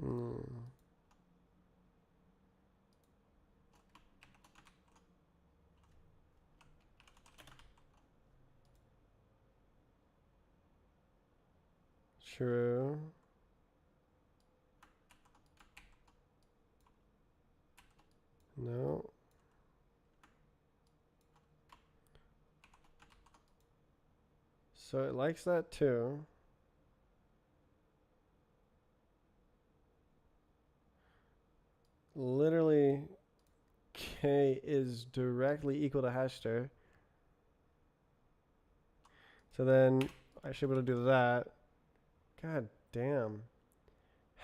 Hmm. True. No. So it likes that too. Literally, k is directly equal to hashter. So then I should be able to do that. God damn.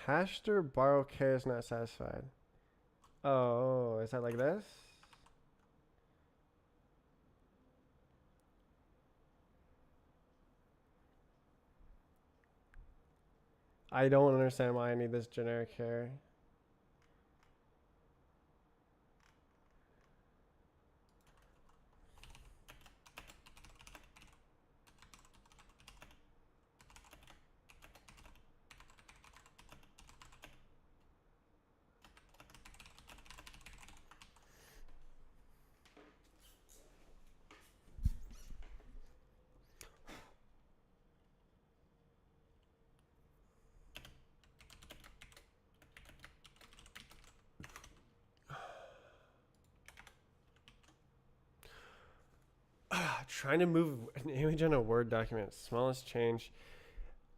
Hashter borrow k is not satisfied. Oh, is that like this? I don't understand why I need this generic here. Trying to move an image on a Word document, smallest change.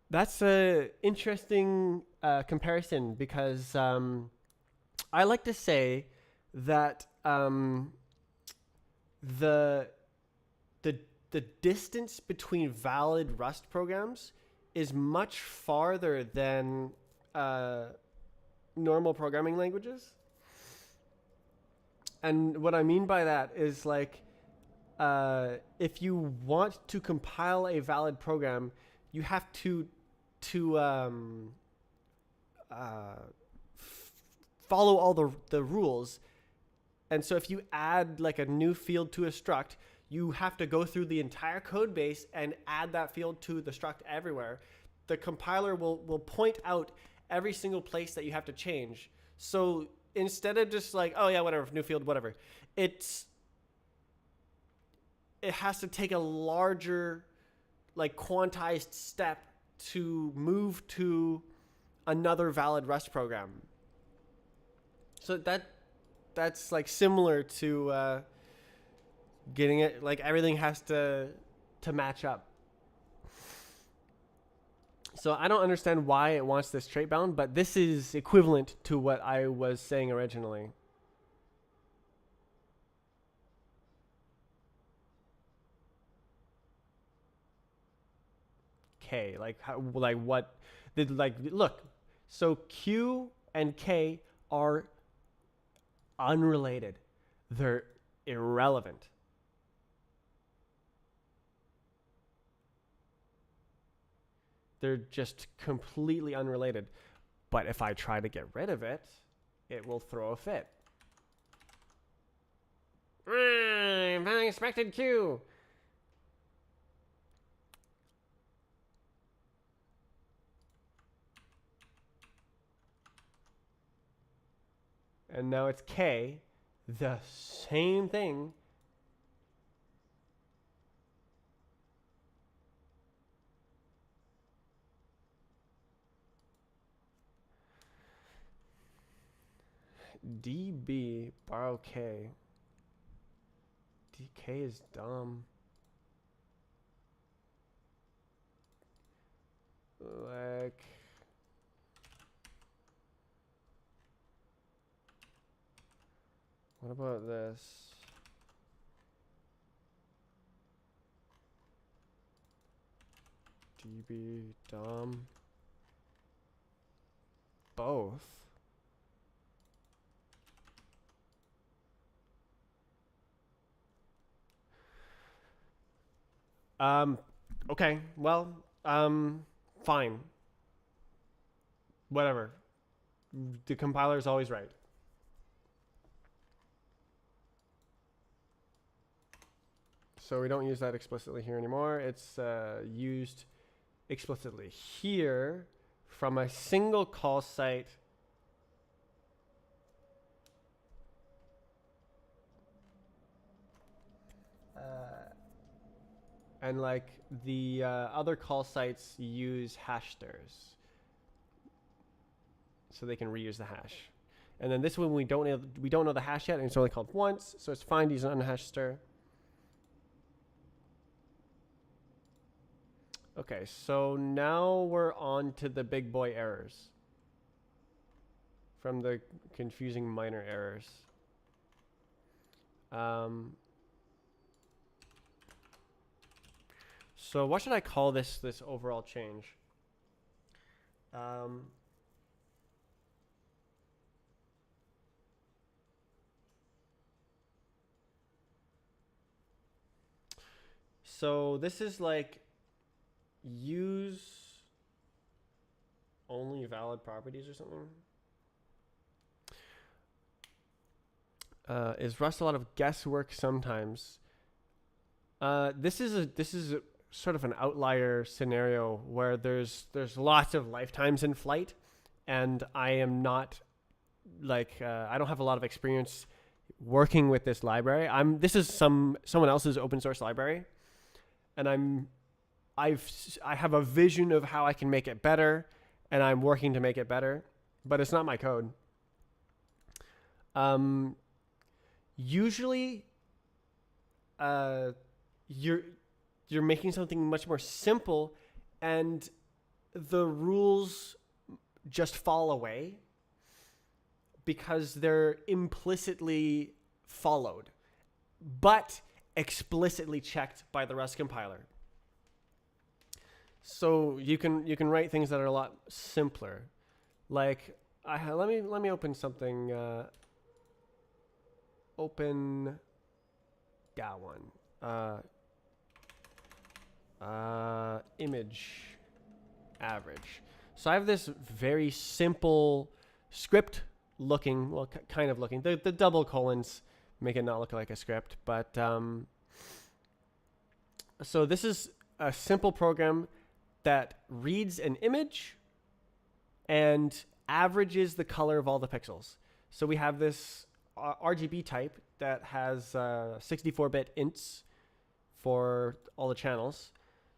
That's a interesting comparison because I like to say that the the distance between valid Rust programs is much farther than normal programming languages. And what I mean by that is like, if you want to compile a valid program, you have to follow all the rules. And so if you add like a new field to a struct, you have to go through the entire code base and add that field to the struct everywhere. The compiler will point out every single place that you have to change. So instead of just like, oh yeah, whatever, new field, whatever, it has to take a larger, like quantized step to move to another valid Rust program. So that's like similar to getting it, like everything has to match up. So I don't understand why it wants this trait bound, but this is equivalent to what I was saying originally. K, like how, like what did, like look, so Q and K are unrelated. They're irrelevant. They're just completely unrelated. But if I try to get rid of it, it will throw a fit. Unexpected Q. And now it's K, the same thing. DB borrow K. DK is dumb. Like, what about this? rbx-dom. Both. Okay, well, fine. Whatever. The compiler is always right. So we don't use that explicitly here anymore. It's used explicitly here from a single call site. And like the other call sites use hash strs, so they can reuse the hash. And then this one we don't know the hash yet, and it's only called once, so it's fine to use an unhashed str. Okay, so now we're on to the big boy errors from the confusing minor errors. So what should I call this overall change? So this is like use only valid properties or something. Is Rust a lot of guesswork sometimes? This is a sort of an outlier scenario where there's lots of lifetimes in flight, and I am not like I don't have a lot of experience working with this library. This is someone else's open source library, and I have a vision of how I can make it better, and I'm working to make it better, but it's not my code. Usually, you're making something much more simple, and the rules just fall away because they're implicitly followed, but explicitly checked by the Rust compiler. So you can write things that are a lot simpler. Like let me open something. Open that one. Image average. So I have this very simple script looking, well, kind of looking. The double colons make it not look like a script, but so this is a simple program that reads an image and averages the color of all the pixels. So we have this RGB type that has 64-bit ints for all the channels.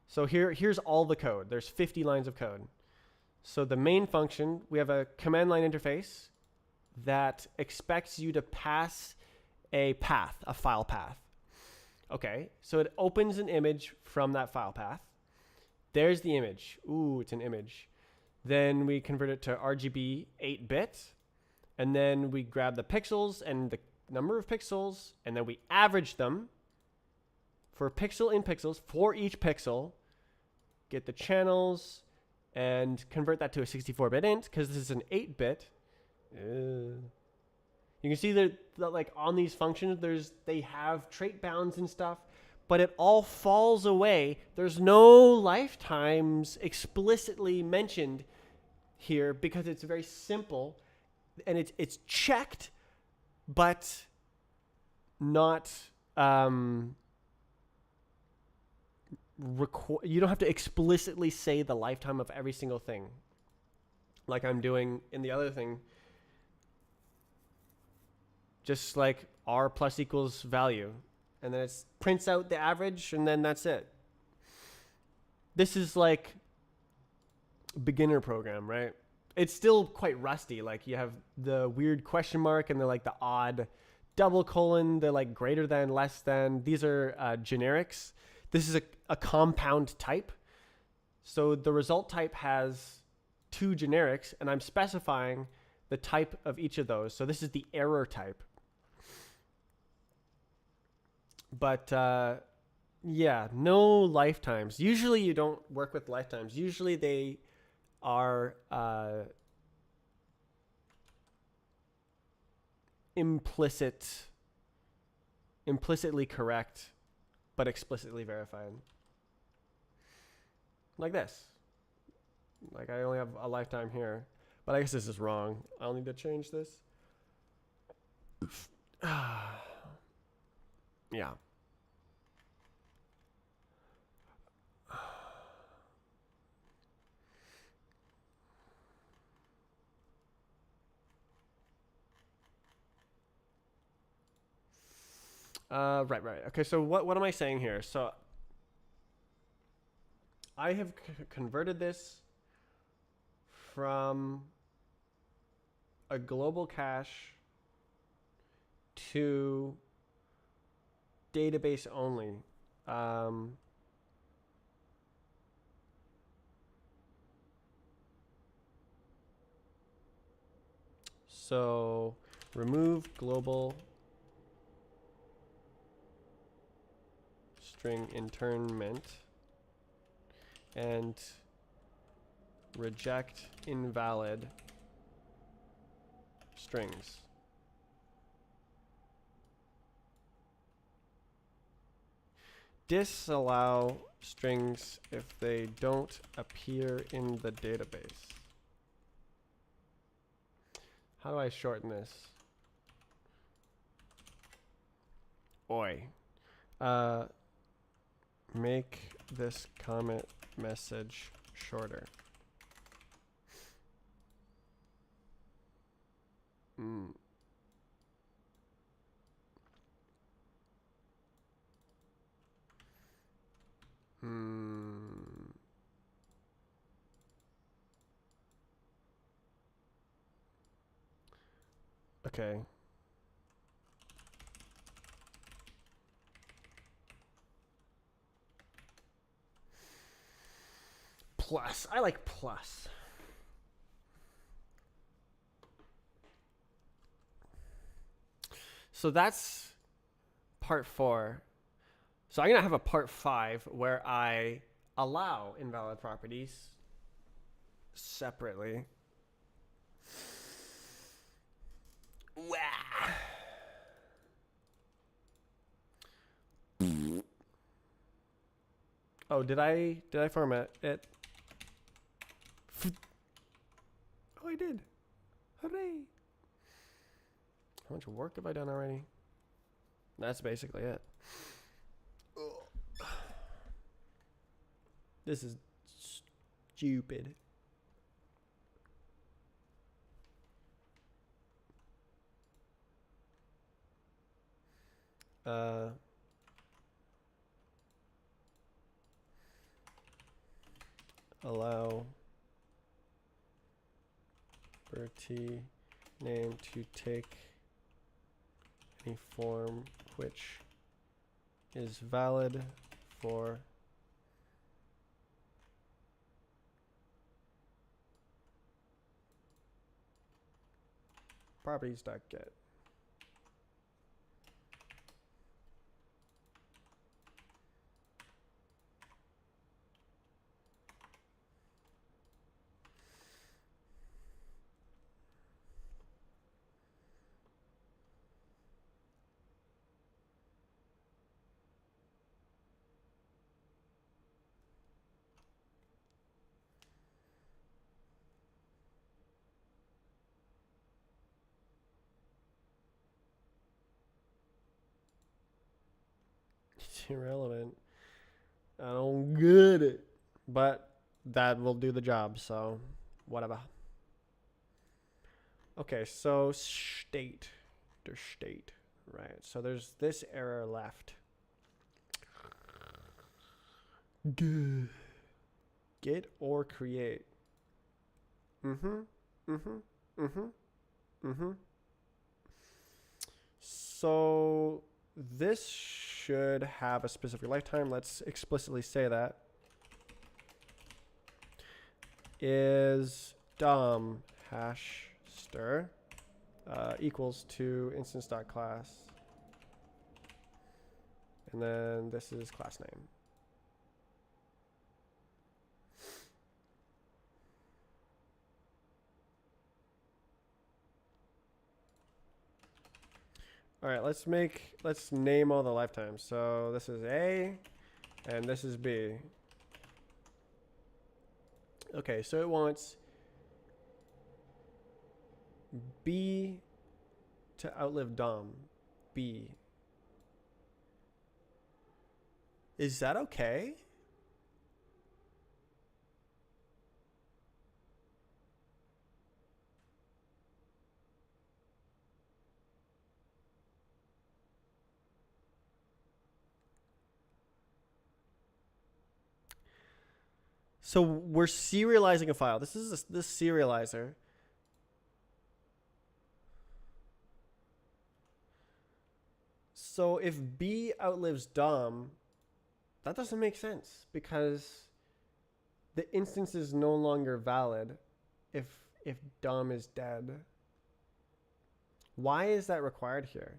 So here's all the code. There's 50 lines of code. So the main function, we have a command line interface that expects you to pass a path, a file path. Okay, so it opens an image from that file path. There's the image. Ooh, it's an image. Then we convert it to RGB 8-bit. And then we grab the pixels and the number of pixels, and then we average them for pixel in pixels for each pixel, get the channels, and convert that to a 64-bit int, because this is an 8-bit. You can see that like on these functions, they have trait bounds and stuff, but it all falls away. There's no lifetimes explicitly mentioned here because it's very simple, and it's checked, but not you don't have to explicitly say the lifetime of every single thing like I'm doing in the other thing. Just like r plus equals value, and then it prints out the average, and then that's it. This is like beginner program, right? It's still quite rusty. Like you have the weird question mark and the odd double colon, the like greater than, less than. These are generics. This is a compound type. So the result type has two generics, and I'm specifying the type of each of those. So this is the error type. But yeah, no lifetimes. Usually you don't work with lifetimes. Usually they are implicitly correct, but explicitly verified. Like this. Like I only have a lifetime here, but I guess this is wrong. I'll need to change this. Yeah. Right. Okay, so what am I saying here? So I have converted this from a global cache to database only. So remove global string internment and reject invalid strings. Disallow strings if they don't appear in the database. How do I shorten this? Oi. Make this comment message shorter. Okay. Plus. I like plus. So that's part 4. So I'm going to have a part 5 where I allow invalid properties separately. Wah. Oh, did I format it? Oh, I did. Hooray. How much work have I done already? That's basically it. This is stupid. Allow Bertie name to take any form which is valid for properties.get. It's irrelevant. I don't get it. But that will do the job, so whatever. Okay, so state. There's state. Right, so there's this error left. Get or create. So this should have a specific lifetime. Let's explicitly say that. Is dom hash stir equals to instance.class. And then this is class name. All right, let's name all the lifetimes. So this is A and this is B. Okay, so it wants B to outlive dom. B. Is that okay? So we're serializing a file. This is this serializer. So if B outlives DOM, that doesn't make sense because the instance is no longer valid if DOM is dead. Why is that required here?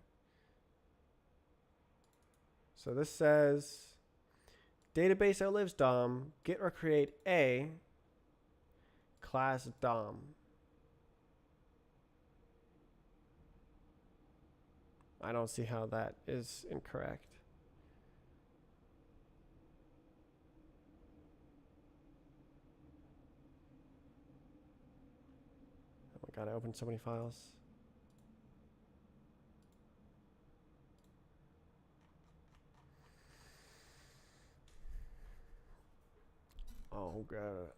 So this says database outlives DOM, get or create a class DOM. I don't see how that is incorrect. Oh my god, I opened so many files. Oh god.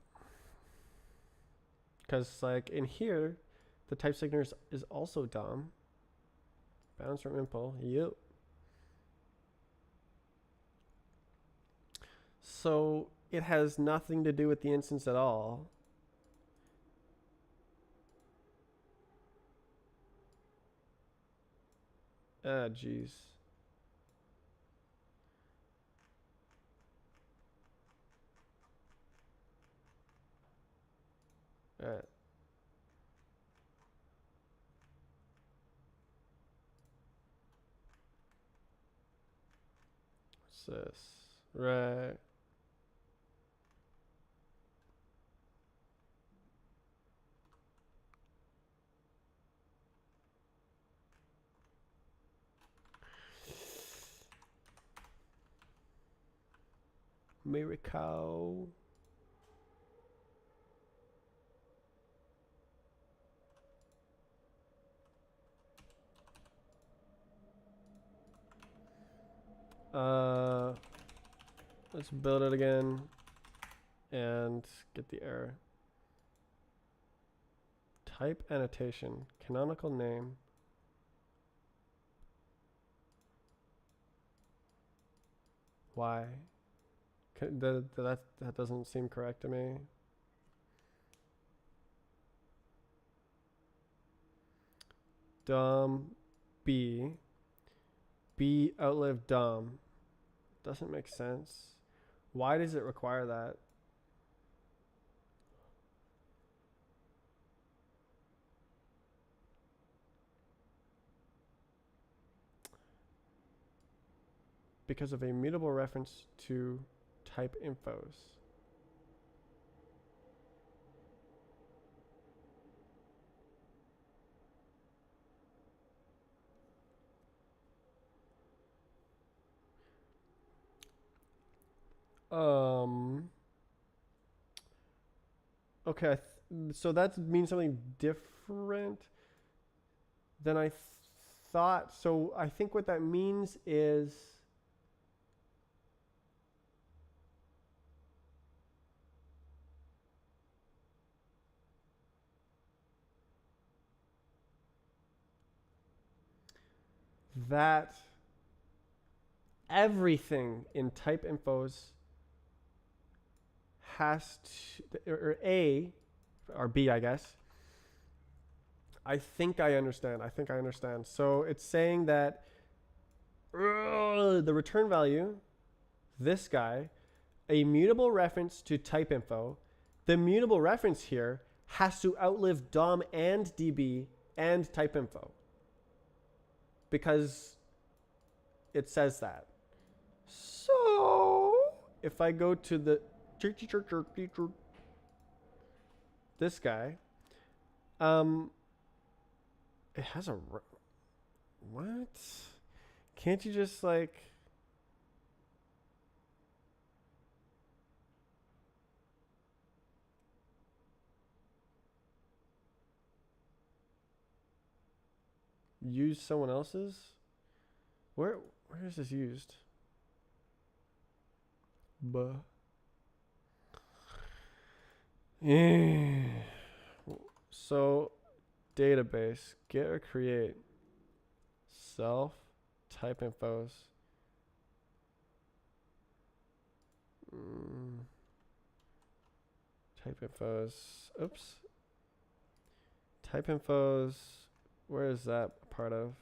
Because like in here, the type signature is also DOM. Bounds from impl. Yep. So it has nothing to do with the instance at all. Ah, jeez. Alright. What's this? Right. Miracle. Let's build it again and get the error. Type annotation, canonical name. Why? That doesn't seem correct to me. DOM B outlive DOM. Doesn't make sense. Why does it require that? Because of a mutable reference to type infos. Okay, so that means something different than I thought. So I think what that means is that everything in type infos has to, or A, or B, I guess. I think I understand. So it's saying that the return value, this guy, a mutable reference to type info, the mutable reference here has to outlive DOM and DB and type info because it says that. So if I go to the this guy, it has a what? Can't you just like use someone else's? Where is this used? Buh. Yeah. So database, get or create self type infos. Type infos. Oops. Type infos. Where is that a part of?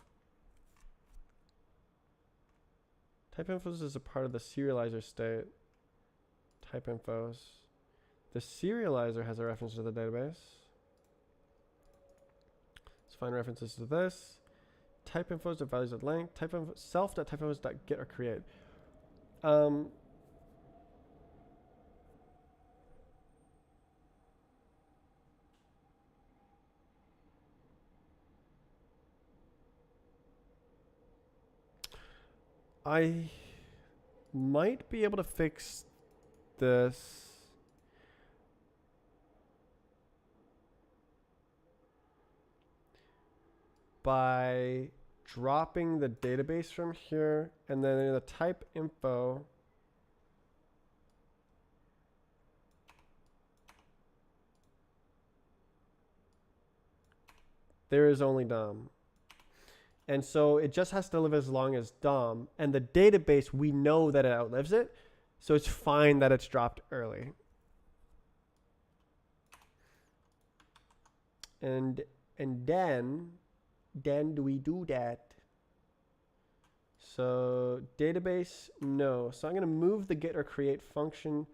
Type infos is a part of the serializer state. Type infos. The serializer has a reference to the database. Let's find references to this. Type infos of values of length. Type info self.typeinfos.get or create. I might be able to fix this. By dropping the database from here, and then in the type info, there is only DOM. And so it just has to live as long as DOM. And the database, we know that it outlives it. So it's fine that it's dropped early. And then do we do that? So database, no. So I'm going to move the get or create function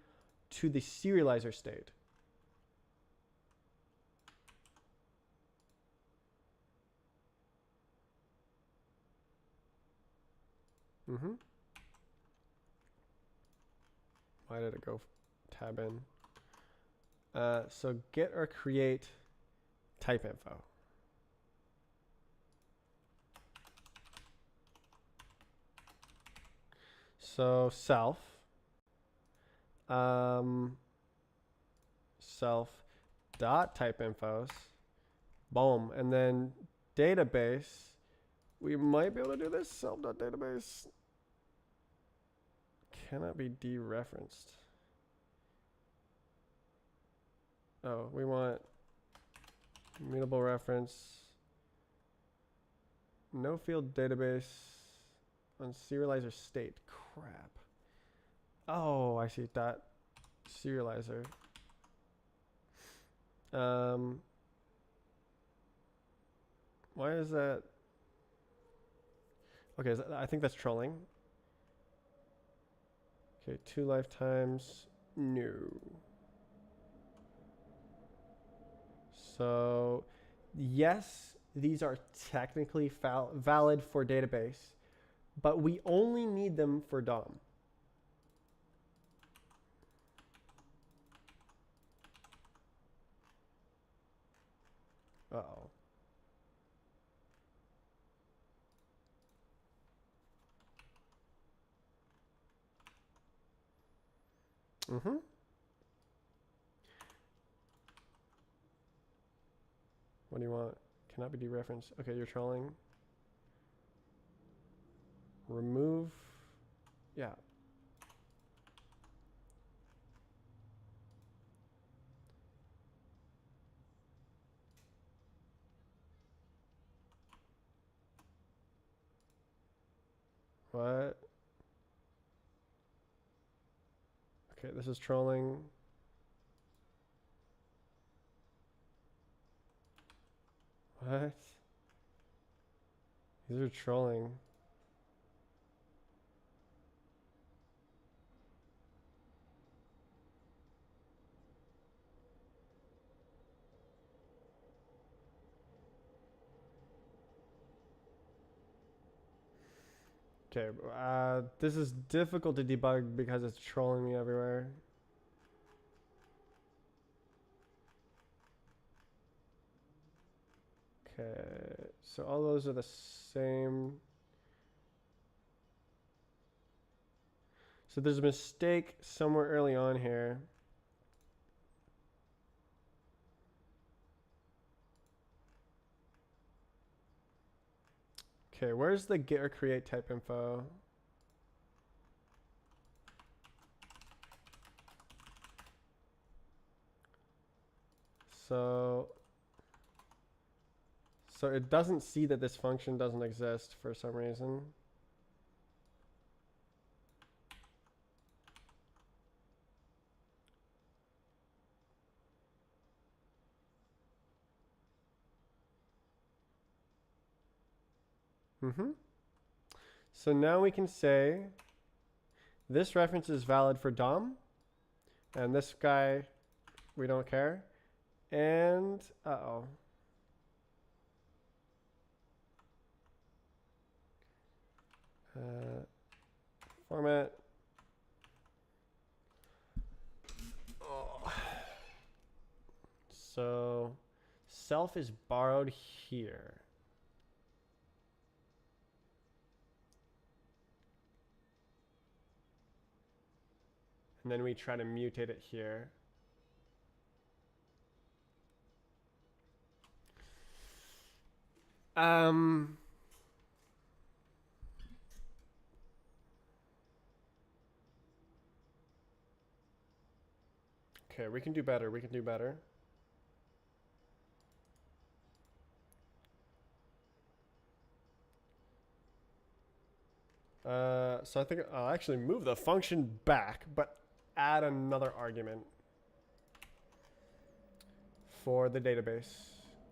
to the serializer state. Why did it go tab in? So get or create type info. So self dot type infos, boom, and then database. We might be able to do this. Self dot database cannot be dereferenced. Oh, we want mutable reference, no field database on serializer state. Crap. Oh, I see. Dot serializer. Why is that? Okay, I think that's trolling. Okay, 2 lifetimes. No. So, yes, these are technically valid for database, but we only need them for DOM. Uh-oh. What do you want? Cannot be dereferenced. Okay, you're trolling. Remove. Yeah. What? Okay, this is trolling. What? These are trolling. Okay, this is difficult to debug because it's trolling me everywhere. Okay, so all those are the same. So there's a mistake somewhere early on here. Okay, where's the get or create type info? So it doesn't see that this function doesn't exist for some reason. So now we can say this reference is valid for DOM, and this guy, we don't care. And, format. Oh. So self is borrowed here. And then we try to mutate it here. Okay, we can do better. We can do better. So I think I'll actually move the function back, but add another argument for the database.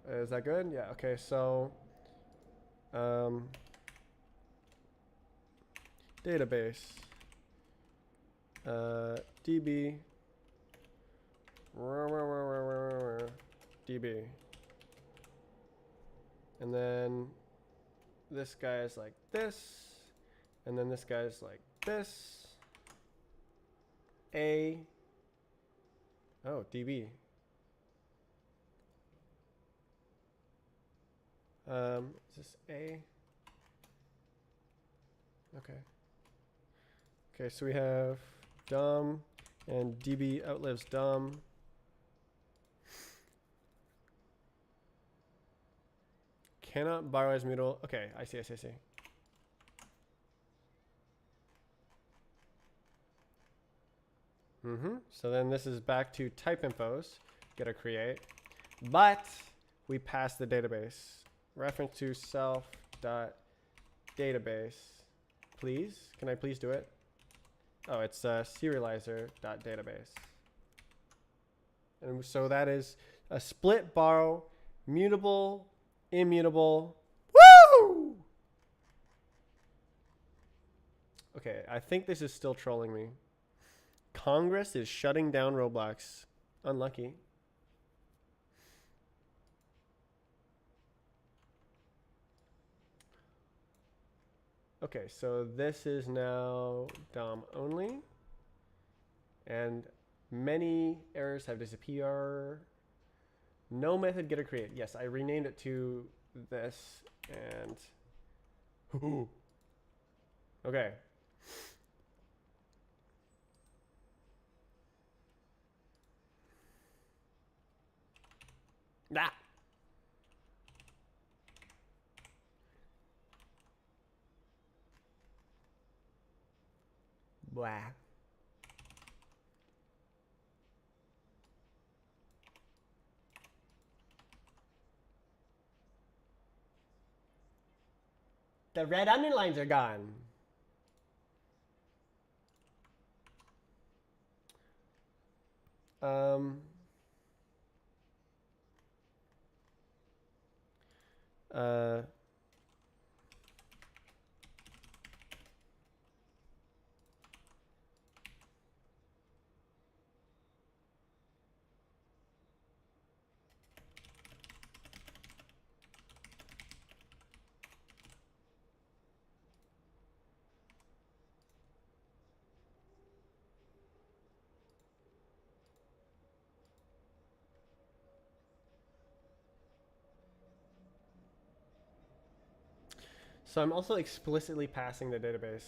Is that good? Yeah, okay, so database db db, and then this guy is like this, and then this guy is like this. db. Is this a? Okay. Okay, so we have dom and db outlives dom. Cannot borrow as mutable. Okay, I see. So then this is back to type infos, get a create, but we pass the database. Reference to self.database. Please, can I please do it? Oh, it's serializer.database. And so that is a split borrow, mutable, immutable. Woo! Okay, I think this is still trolling me. Congress is shutting down Roblox. Unlucky. Okay, so this is now DOM only. And many errors have disappeared. No method getter create. Yes, I renamed it to this and okay. Ah. Blah. The red underlines are gone. So I'm also explicitly passing the database.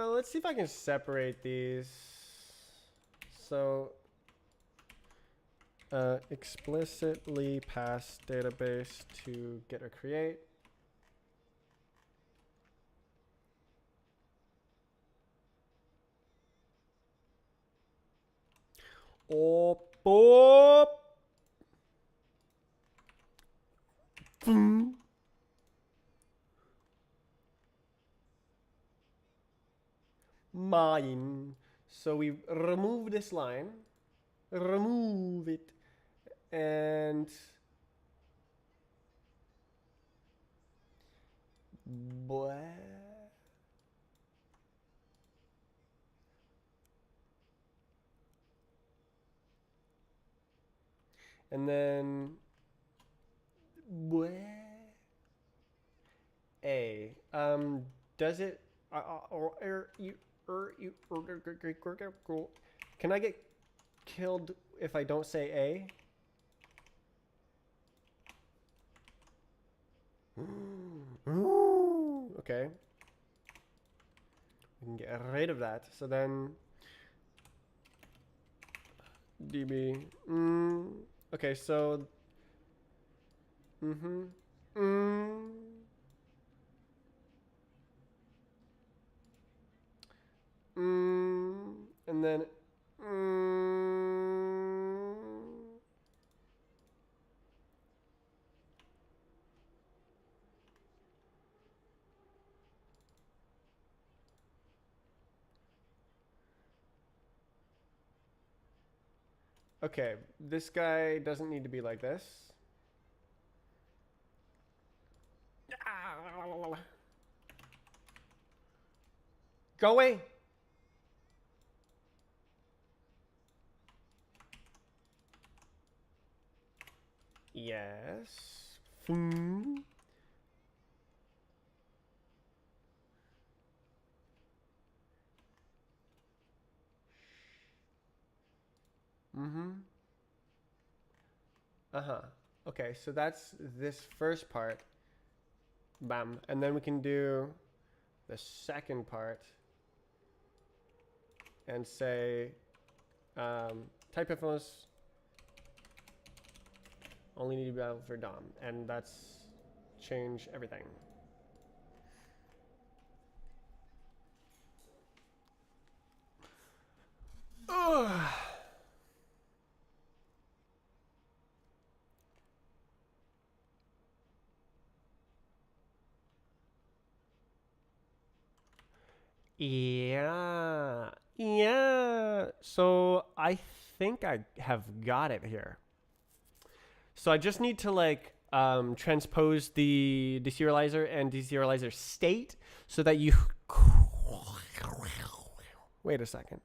Let's see if I can separate these. So explicitly pass database to get or create. Oh, boop. mine. So we remove this line, remove it, and blah. And then blah. A. Does it can I get killed if I don't say A? Okay. We can get rid of that. So then db. Okay, so and then okay, this guy doesn't need to be like this. Go away. Yes. Okay, so that's this first part. Bam. And then we can do the second part and say type infos only need to be available for DOM. And that's change everything. Ugh. Yeah. Yeah. So I think I have got it here. So I just need to like transpose the deserializer and deserializer state so that you wait a second.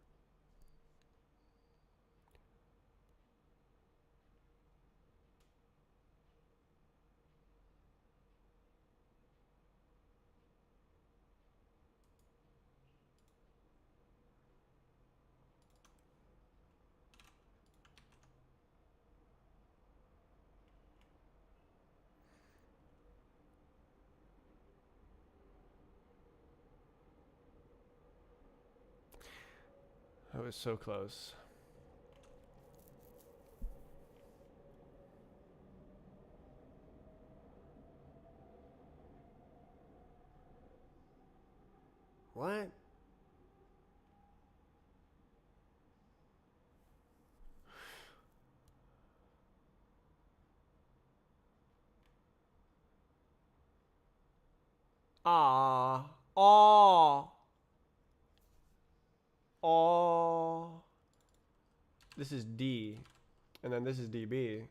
I was so close. What? Ah. Oh. Oh. This is D. And then this is DB.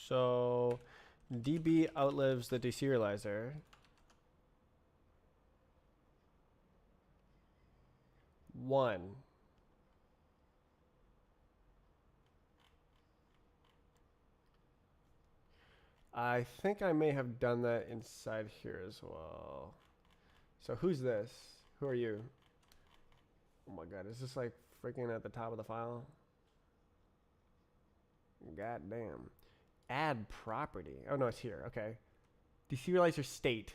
So DB outlives the deserializer. One. I think I may have done that inside here as well. So who's this? Who are you? Oh my god, is this like freaking at the top of the file? God damn. Add property. Oh no, it's here. Okay. Deserializer state.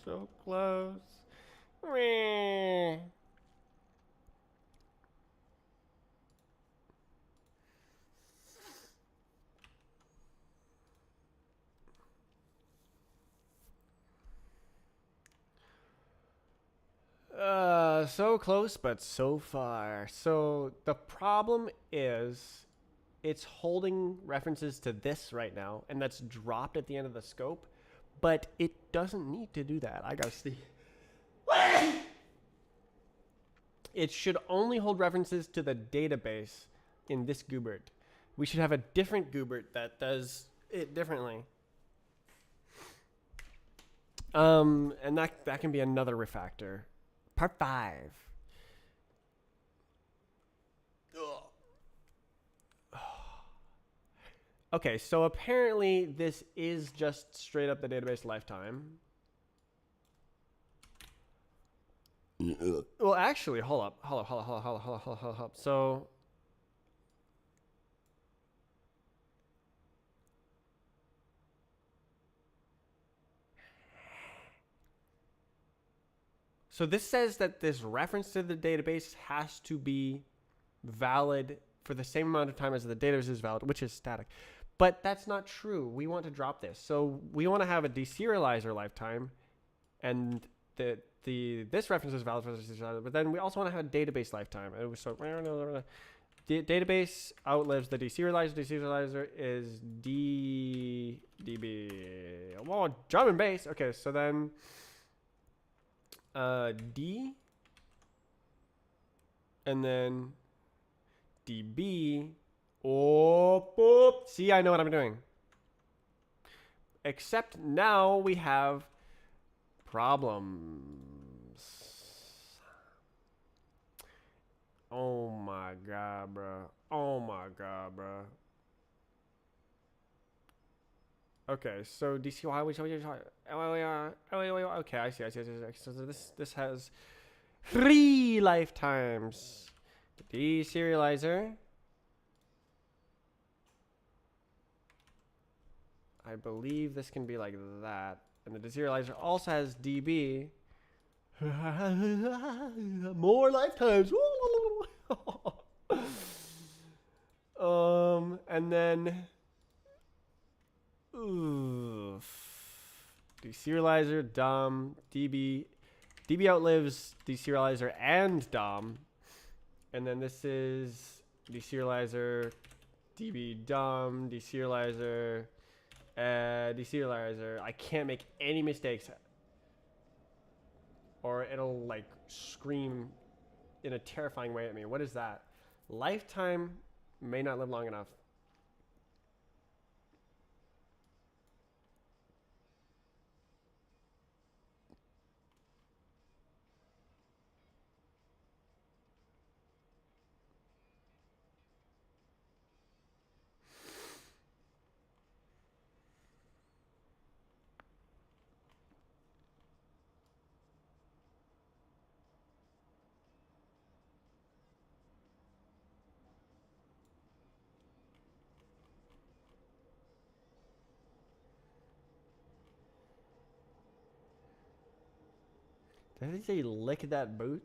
So close. Meh. So close, but so far. So the problem is it's holding references to this right now, and that's dropped at the end of the scope, but it doesn't need to do that. I gotta see. It should only hold references to the database in this Goobert. We should have a different Goobert that does it differently. And that can be another refactor. Part 5. Okay, so apparently this is just straight up the database lifetime. Well, actually, hold up. So this says that this reference to the database has to be valid for the same amount of time as the database is valid, which is static. But that's not true. We want to drop this. So we want to have a deserializer lifetime, and this reference is valid for this deserializer, but then we also want to have a database lifetime. And so the database outlives the deserializer. Deserializer is DB. Well, drum and bass. Okay, so then D, and then DB. Oh, see, I know what I'm doing. Except now we have problems. Oh my god, bro. Oh my god, bro. Okay, so DCY, okay, I see. So this has 3 lifetimes. Deserializer. I believe this can be like that. And the deserializer also has DB. More lifetimes. And then deserializer, DOM, DB. DB outlives deserializer and DOM. And then this is deserializer, DB, DOM, deserializer, deserializer. I can't make any mistakes, or it'll like scream in a terrifying way at me. What is that? Lifetime may not live long enough. Did they say lick that boot?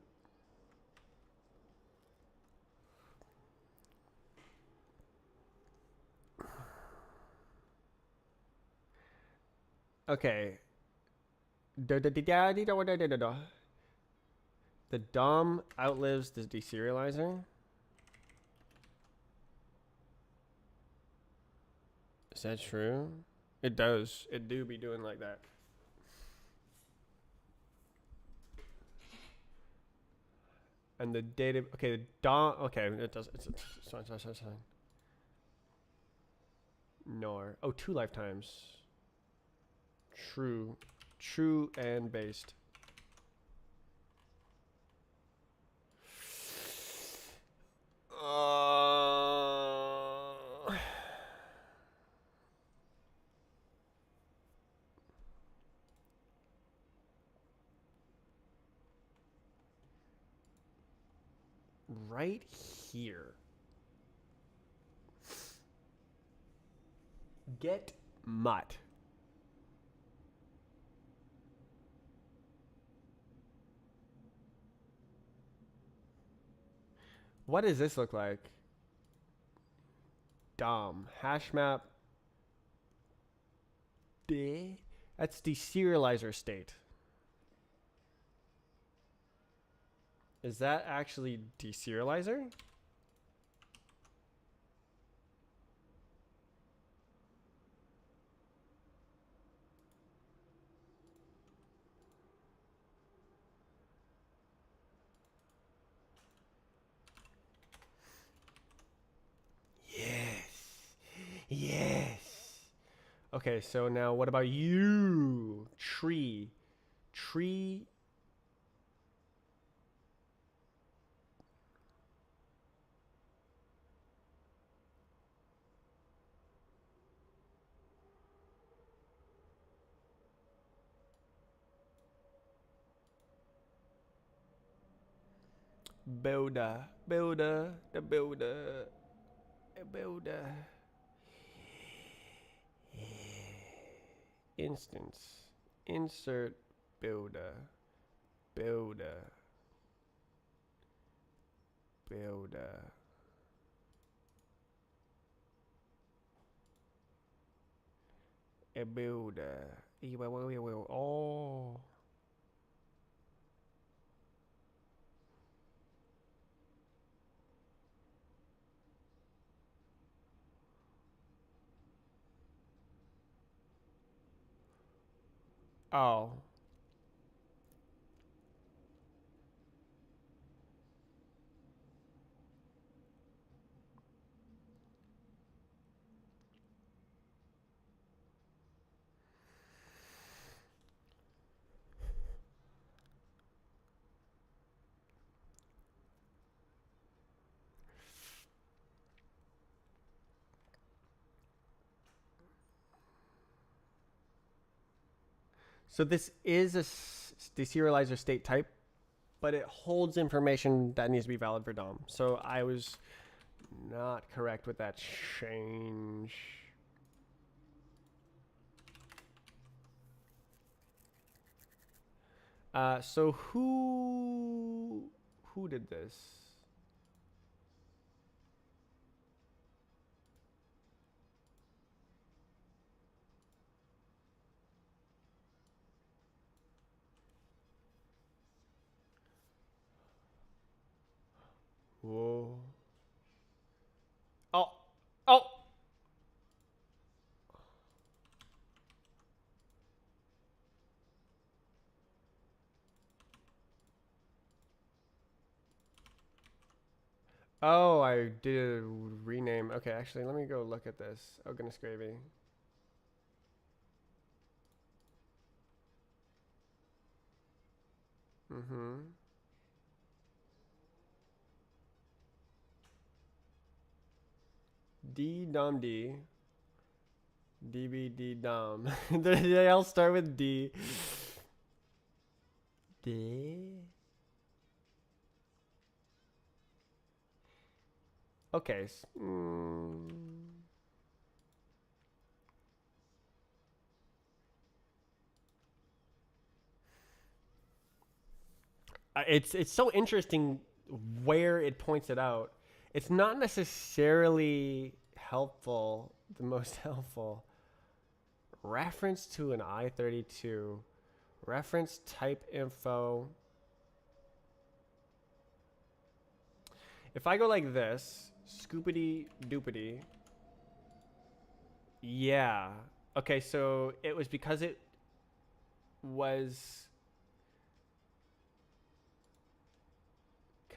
Okay. The DOM outlives the deserializer. Is that true? It does. It do be doing like that. And the data, okay, the DOM, okay, it does, it's fine. Nor, oh, 2 lifetimes. True and based. Right here. Get mutt. What does this look like? DOM. Hash map. That's deserializer state. Is that actually deserializer? Yes. Yes. Okay, so now what about you? Tree. Tree. Builder. Builder. The builder. A builder. Instance. Insert builder. Builder. Builder. A builder. Oh. Oh. So this is a deserializer state type, but it holds information that needs to be valid for DOM. So I was not correct with that change. So who did this? Whoa. Oh. Oh. Oh, I did a rename. Okay, actually, let me go look at this. Oh, goodness gravy. Mm-hmm. D dom D. DBD dom. They all start with D. D. Okay. It's so interesting where it points it out. It's not necessarily helpful, the most helpful. Reference to an I-32. Reference type info. If I go like this, scoopity doopity. Yeah. Okay, so it was because it was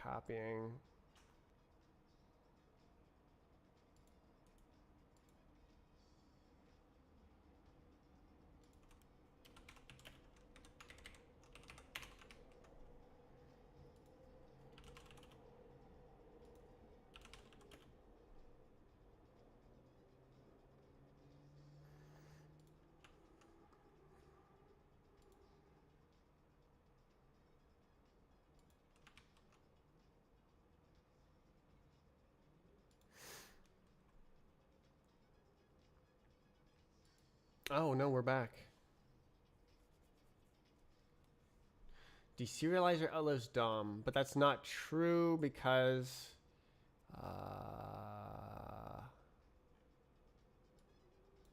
copying. Oh no, we're back. Deserializer outlives DOM, but that's not true because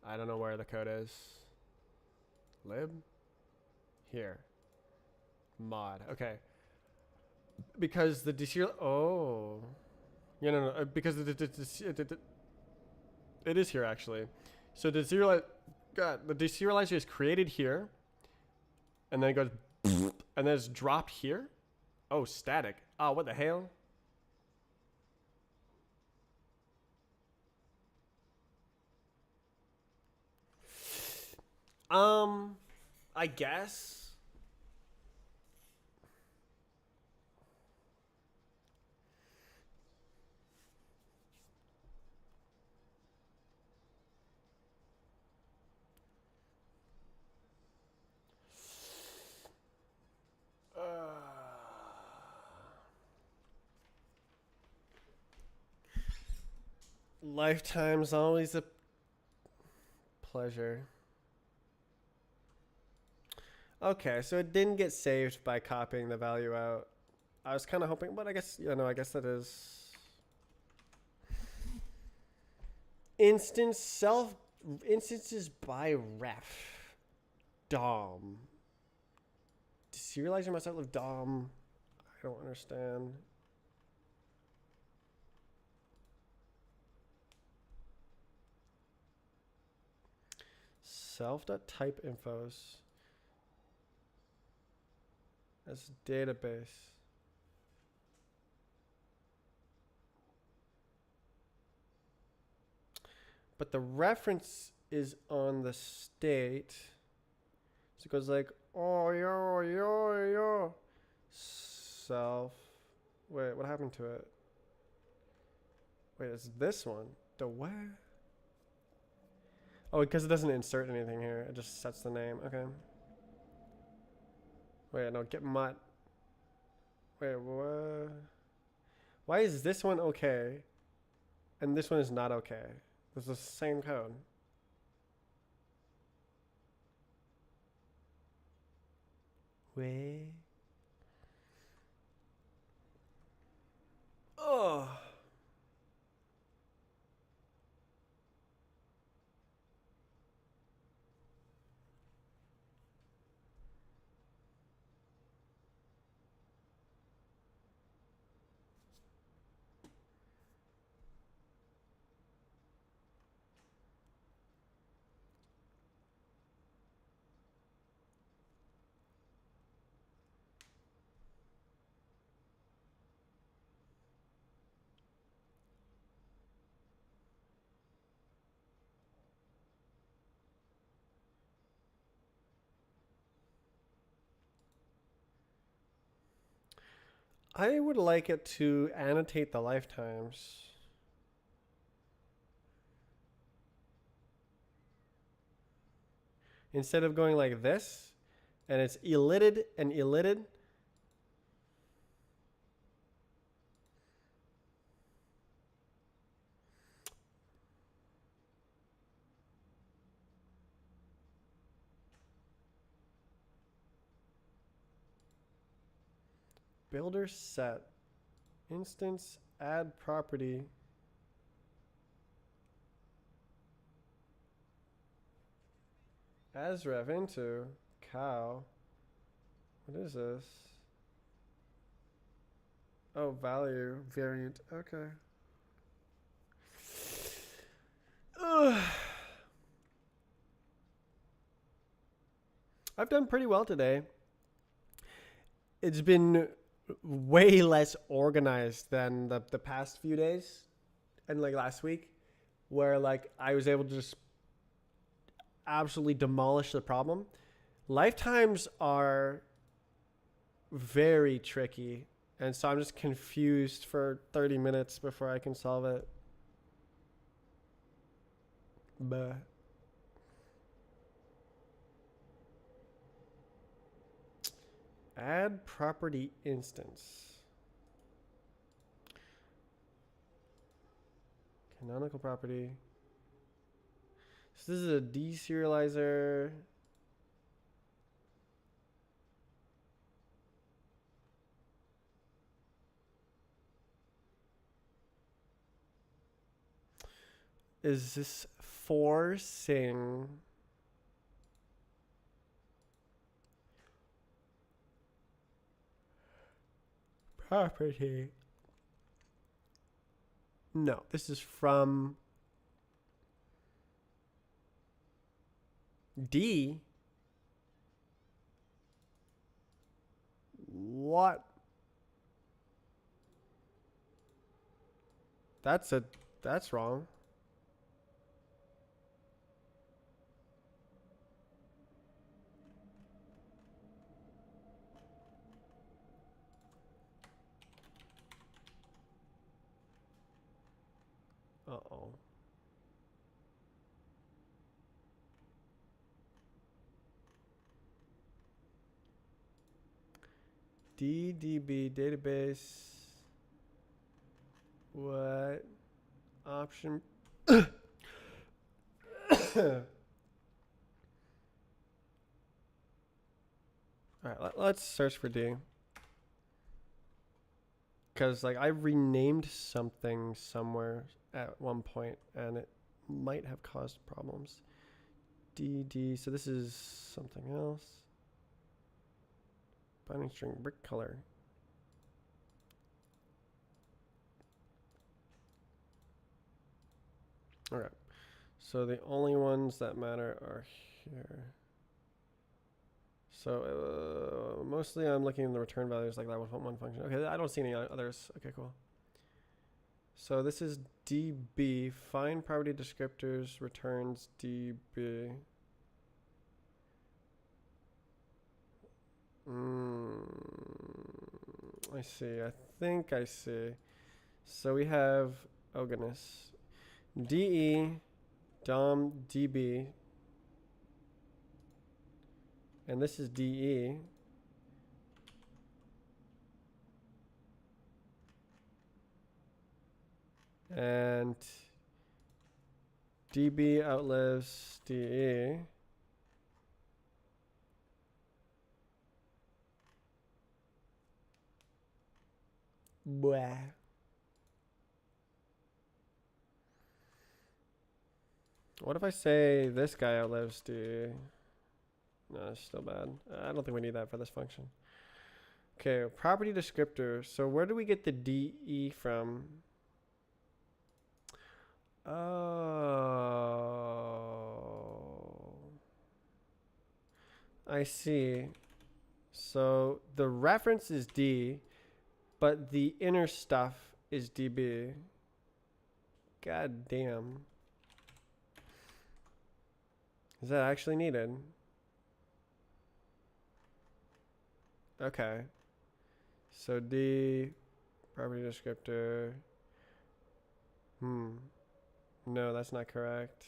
I don't know where the code is. Lib? Here. Mod. Okay. Because the deserial. Oh. Yeah, no. Because it is here actually. So the deserializer is created here, and then it goes, and then it's dropped here. Oh, static. Oh, what the hell? I guess. Lifetime's always a pleasure. Okay, so it didn't get saved by copying the value out. I was kind of hoping, but I guess, I guess that is. Instances by ref. DOM. Deserializer must outlive DOM. I don't understand. Self.type infos. As database. But the reference is on the state. So it goes like, oh, yo. Self. Wait, what happened to it? Wait, it's this one. The what? Oh, because it doesn't insert anything here. It just sets the name. Okay. Wait, no, get mutt. Wait, what? Why is this one okay? And this one is not okay? It's the same code. Wait. Oh. I would like it to annotate the lifetimes. Instead of going like this, and it's elided and elided. Builder set. Instance add property. As ref into cow. What is this? Oh, value variant. Okay. Ugh. I've done pretty well today. It's been way less organized than the past few days and like last week, where like I was able to just absolutely demolish the problem. Lifetimes are very tricky, and so I'm just confused for 30 minutes before I can solve it. Bah. Add property instance. Canonical property. So this is a deserializer. is this forcing property? No, this is from D. What? That's wrong. Uh-oh. DDB database. What option? All right, let's search for D. Because like I renamed something somewhere at one point and it might have caused problems. DD, so this is something else. Binding string brick color. Okay, so the only ones that matter are here. So mostly I'm looking in the return values like that one function. Okay, I don't see any others. Okay, cool. So this is DB, find property descriptors, returns DB. I see, I think I see. So we have, oh goodness, DE, DOM, DB, and this is DE. And DB outlives DE. Blah. What if I say this guy outlives DE? No, it's still bad. I don't think we need that for this function. Okay, property descriptor. So where do we get the DE from? Oh, I see. So the reference is D, but the inner stuff is DB. God damn. Is that actually needed? Okay. So D, property descriptor. No, that's not correct.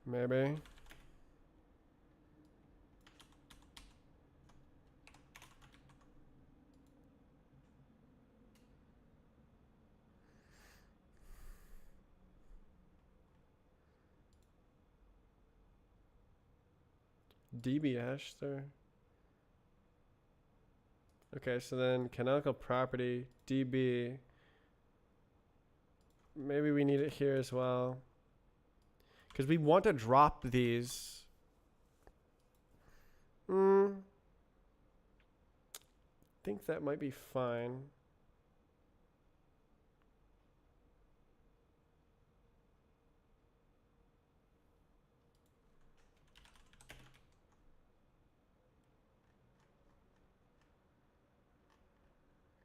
Maybe. DB hash there. Okay, so then canonical property DB. Maybe we need it here as well. Because we want to drop these. Think that might be fine.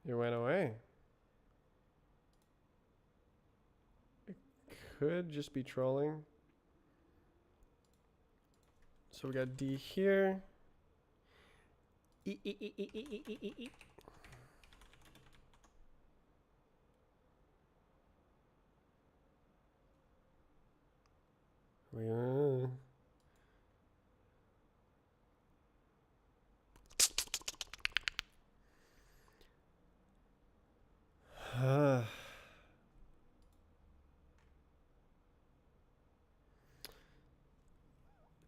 It went away. It could just be trolling. So we got D here.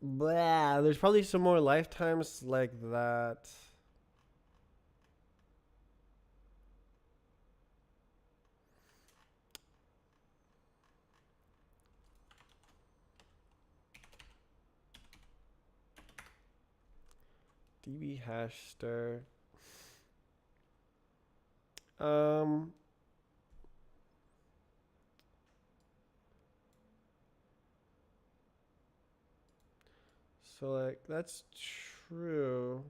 Blah, there's probably some more lifetimes like that. DB hash stir. So like that's true.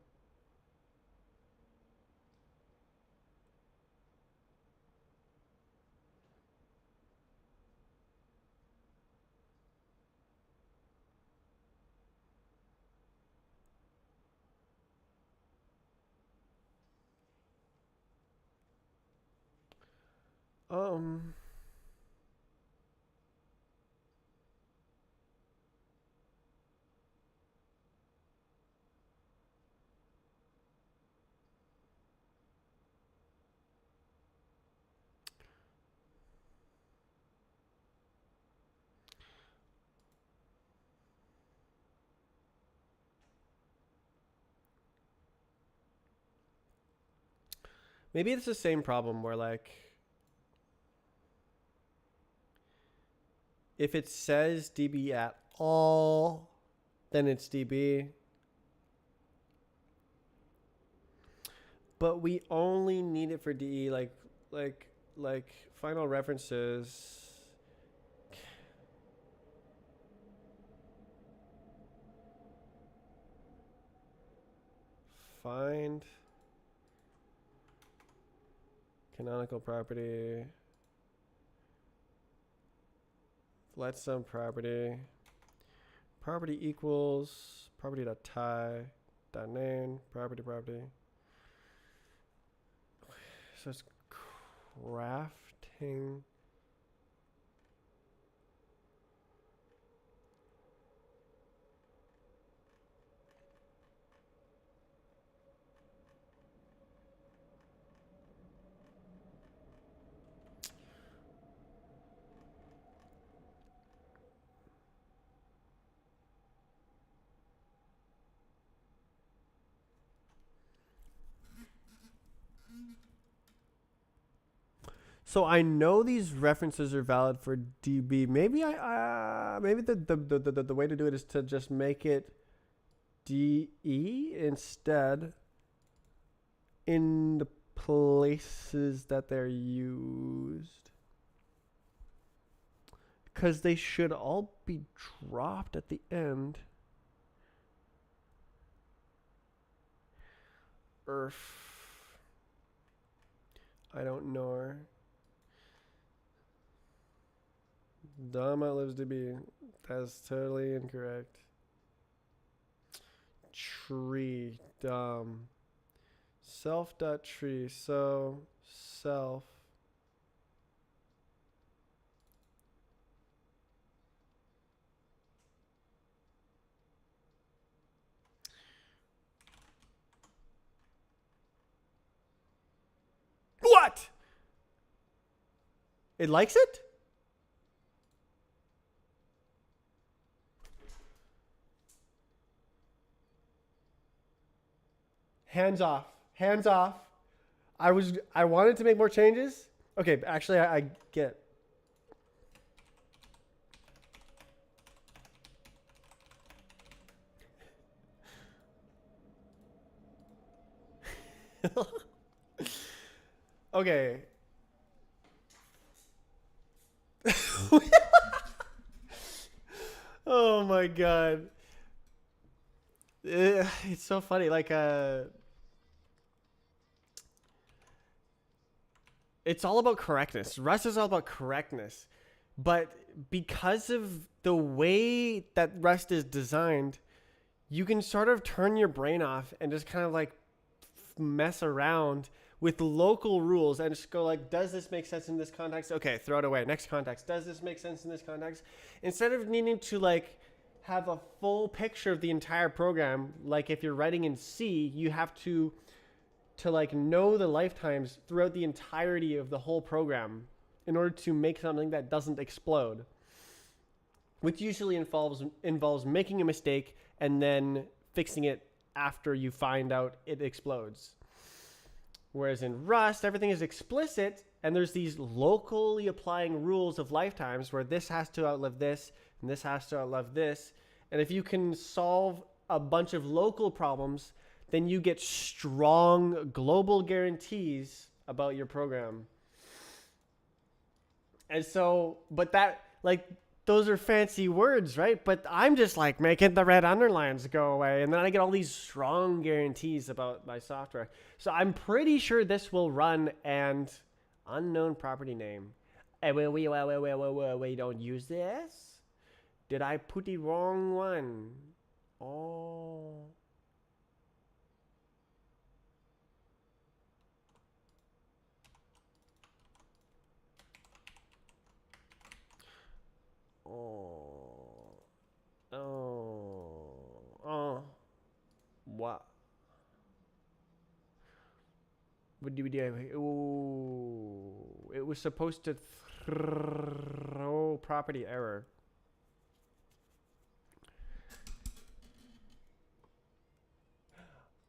Um maybe it's the same problem where like if it says DB at all, then it's DB. But we only need it for DE, like final references. Find canonical property. Let some property. Property equals property dot tie dot name property. So it's crafting. So I know these references are valid for DB. Maybe maybe the way to do it is to just make it DE instead in the places that they're used. Because they should all be dropped at the end. I don't know. Dom outlives DB. That's totally incorrect. Tree. Dom. Self.tree. So self. What? It likes it? Hands off. Hands off. I wanted to make more changes. Okay, actually I get. Okay. Oh my god. It's so funny. Like it's all about correctness. Rust is all about correctness. But because of the way that Rust is designed, you can sort of turn your brain off and just kind of like mess around with local rules and just go like, does this make sense in this context? Okay, throw it away. Next context. Does this make sense in this context? Instead of needing to like have a full picture of the entire program, like if you're writing in C, you have to like know the lifetimes throughout the entirety of the whole program in order to make something that doesn't explode. which usually involves making a mistake and then fixing it after you find out it explodes. Whereas in Rust, everything is explicit, and there's these locally applying rules of lifetimes where this has to outlive this, and this has to outlive this. And if you can solve a bunch of local problems, then you get strong global guarantees about your program. And so, but that, like, those are fancy words, right? But I'm just like making the red underlines go away. And then I get all these strong guarantees about my software. So I'm pretty sure this will run and unknown property name. Hey, wait, don't use this? Did I put the wrong one? Oh. What? What do we do? Ooh, it was supposed to throw property error.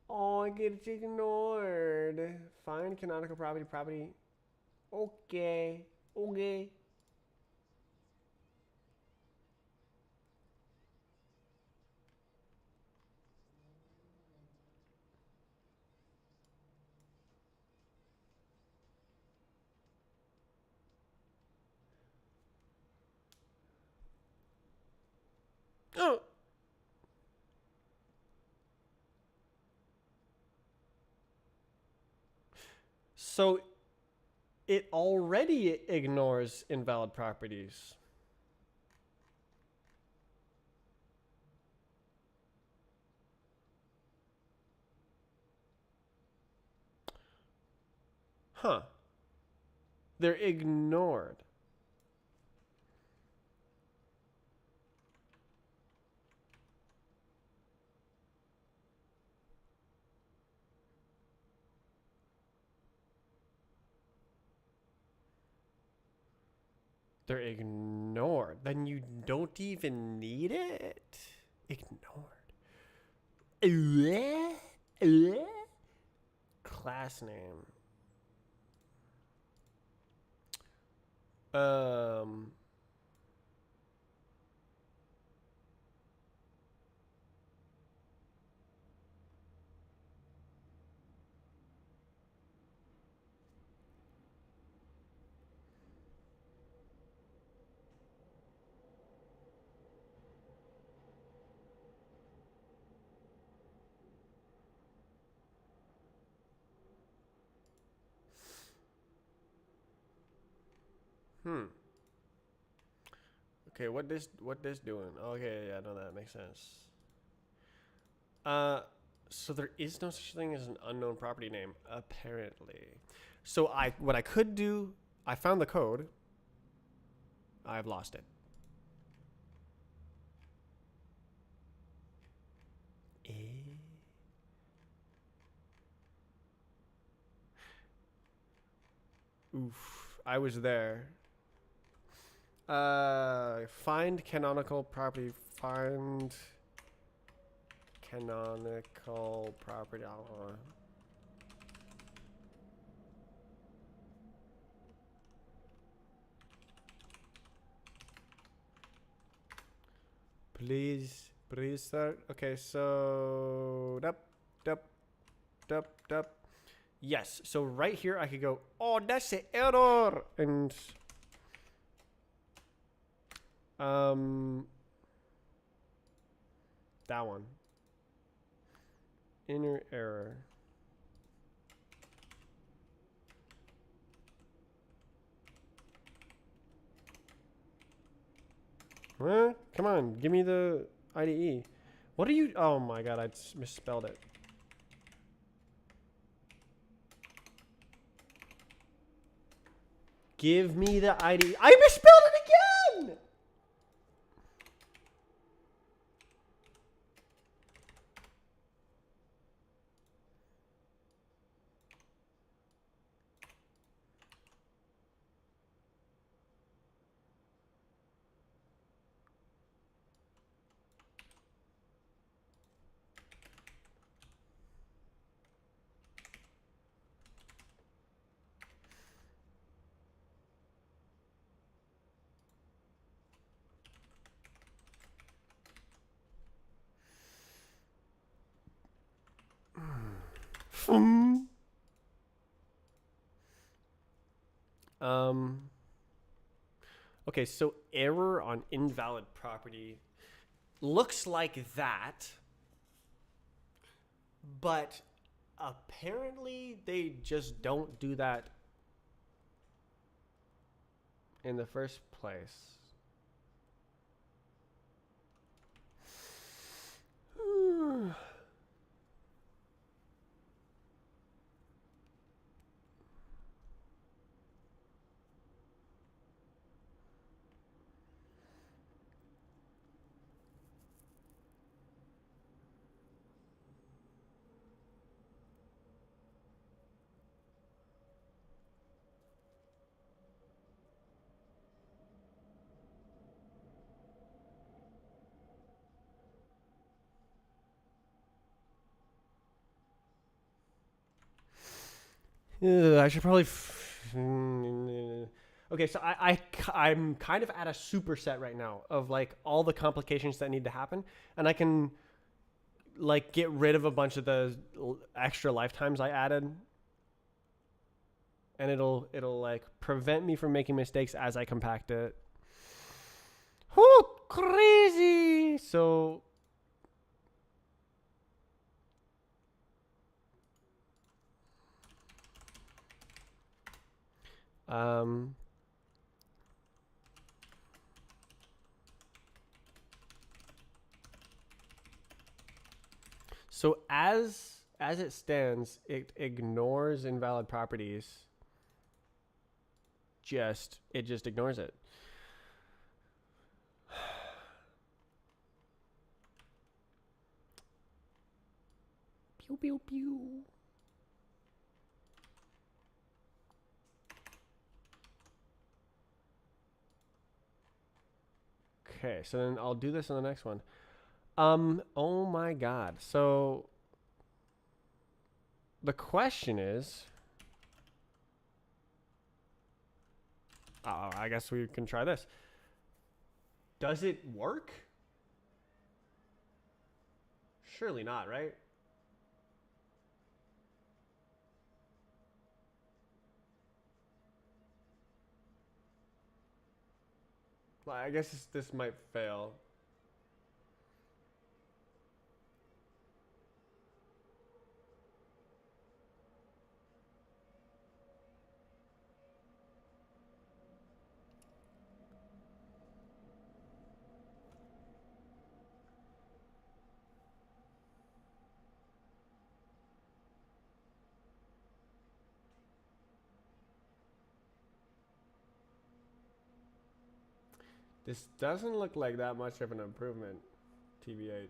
Oh, it gets ignored. Find canonical property. Okay. Oh. So it already ignores invalid properties. Huh. They're ignored. They're ignored. Then you don't even need it. Ignored. Class name. Um. Okay, what this doing? Okay, yeah, no, that makes sense. So there is no such thing as an unknown property name, apparently. So what I could do, I found the code. I've lost it. Oof, I was there. Find canonical property. Find canonical property. Please, sir. Okay, so dup. Yes. So right here, I could go. Oh, that's an error, and that one. Inner error. Huh? Come on, give me the IDE. What are you? Oh my god, I misspelled it. Give me the IDE. I misspelled it again! Okay, so error on invalid property looks like that, but apparently they just don't do that in the first place. I should probably. Okay, so I'm kind of at a superset right now of like all the complications that need to happen, and I can like get rid of a bunch of the extra lifetimes I added, and it'll like prevent me from making mistakes as I compact it. Oh, crazy! So. Um, so as it stands, it ignores invalid properties. It just ignores it. Pew pew pew. Okay, so then I'll do this on the next one. Oh my god. So the question is, I guess we can try this. Does it work? Surely not, right? Well, I guess this might fail. This doesn't look like that much of an improvement, TBH.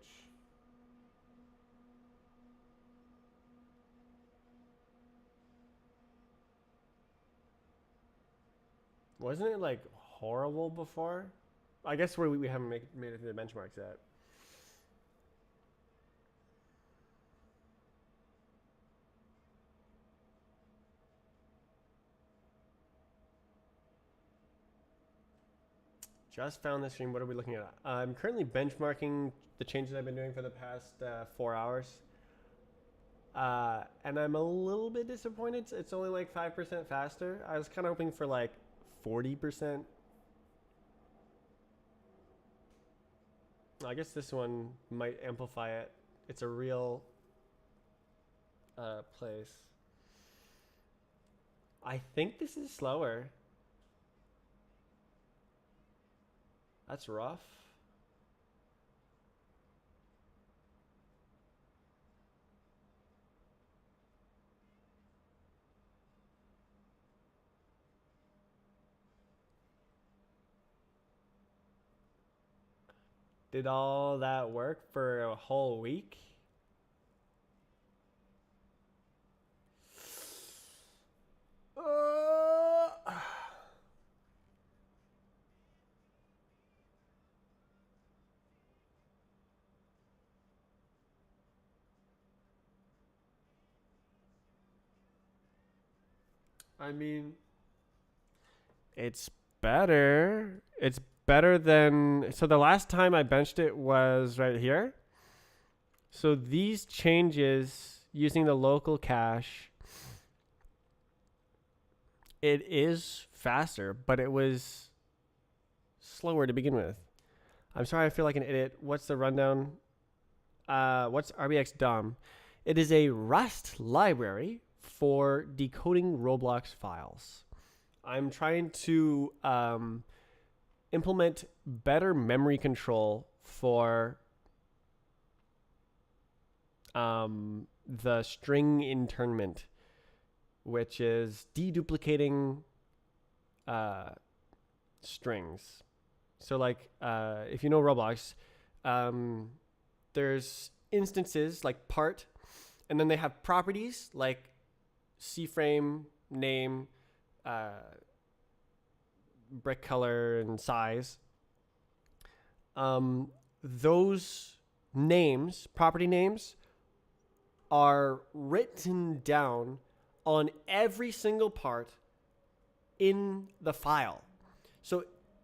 Wasn't it like horrible before? I guess we haven't made it to the benchmarks yet. Just found this stream. What are we looking at? I'm currently benchmarking the changes I've been doing for the past 4 hours. And I'm a little bit disappointed. It's only like 5% faster. I was kind of hoping for like 40%. I guess this one might amplify it. It's a real place. I think this is slower. That's rough. Did all that work for a whole week? I mean, it's better. It's better than. So the last time I benched it was right here. So these changes using the local cache, it is faster, but it was slower to begin with. I'm sorry, I feel like an idiot. What's the rundown? What's rbx-dom? It is a Rust library for decoding Roblox files. I'm trying to implement better memory control for the string internment, which is deduplicating strings. So like if you know Roblox, there's instances like part, and then they have properties like C-frame, name, brick color, and size. Those names, property names, are written down on every single part in the file. So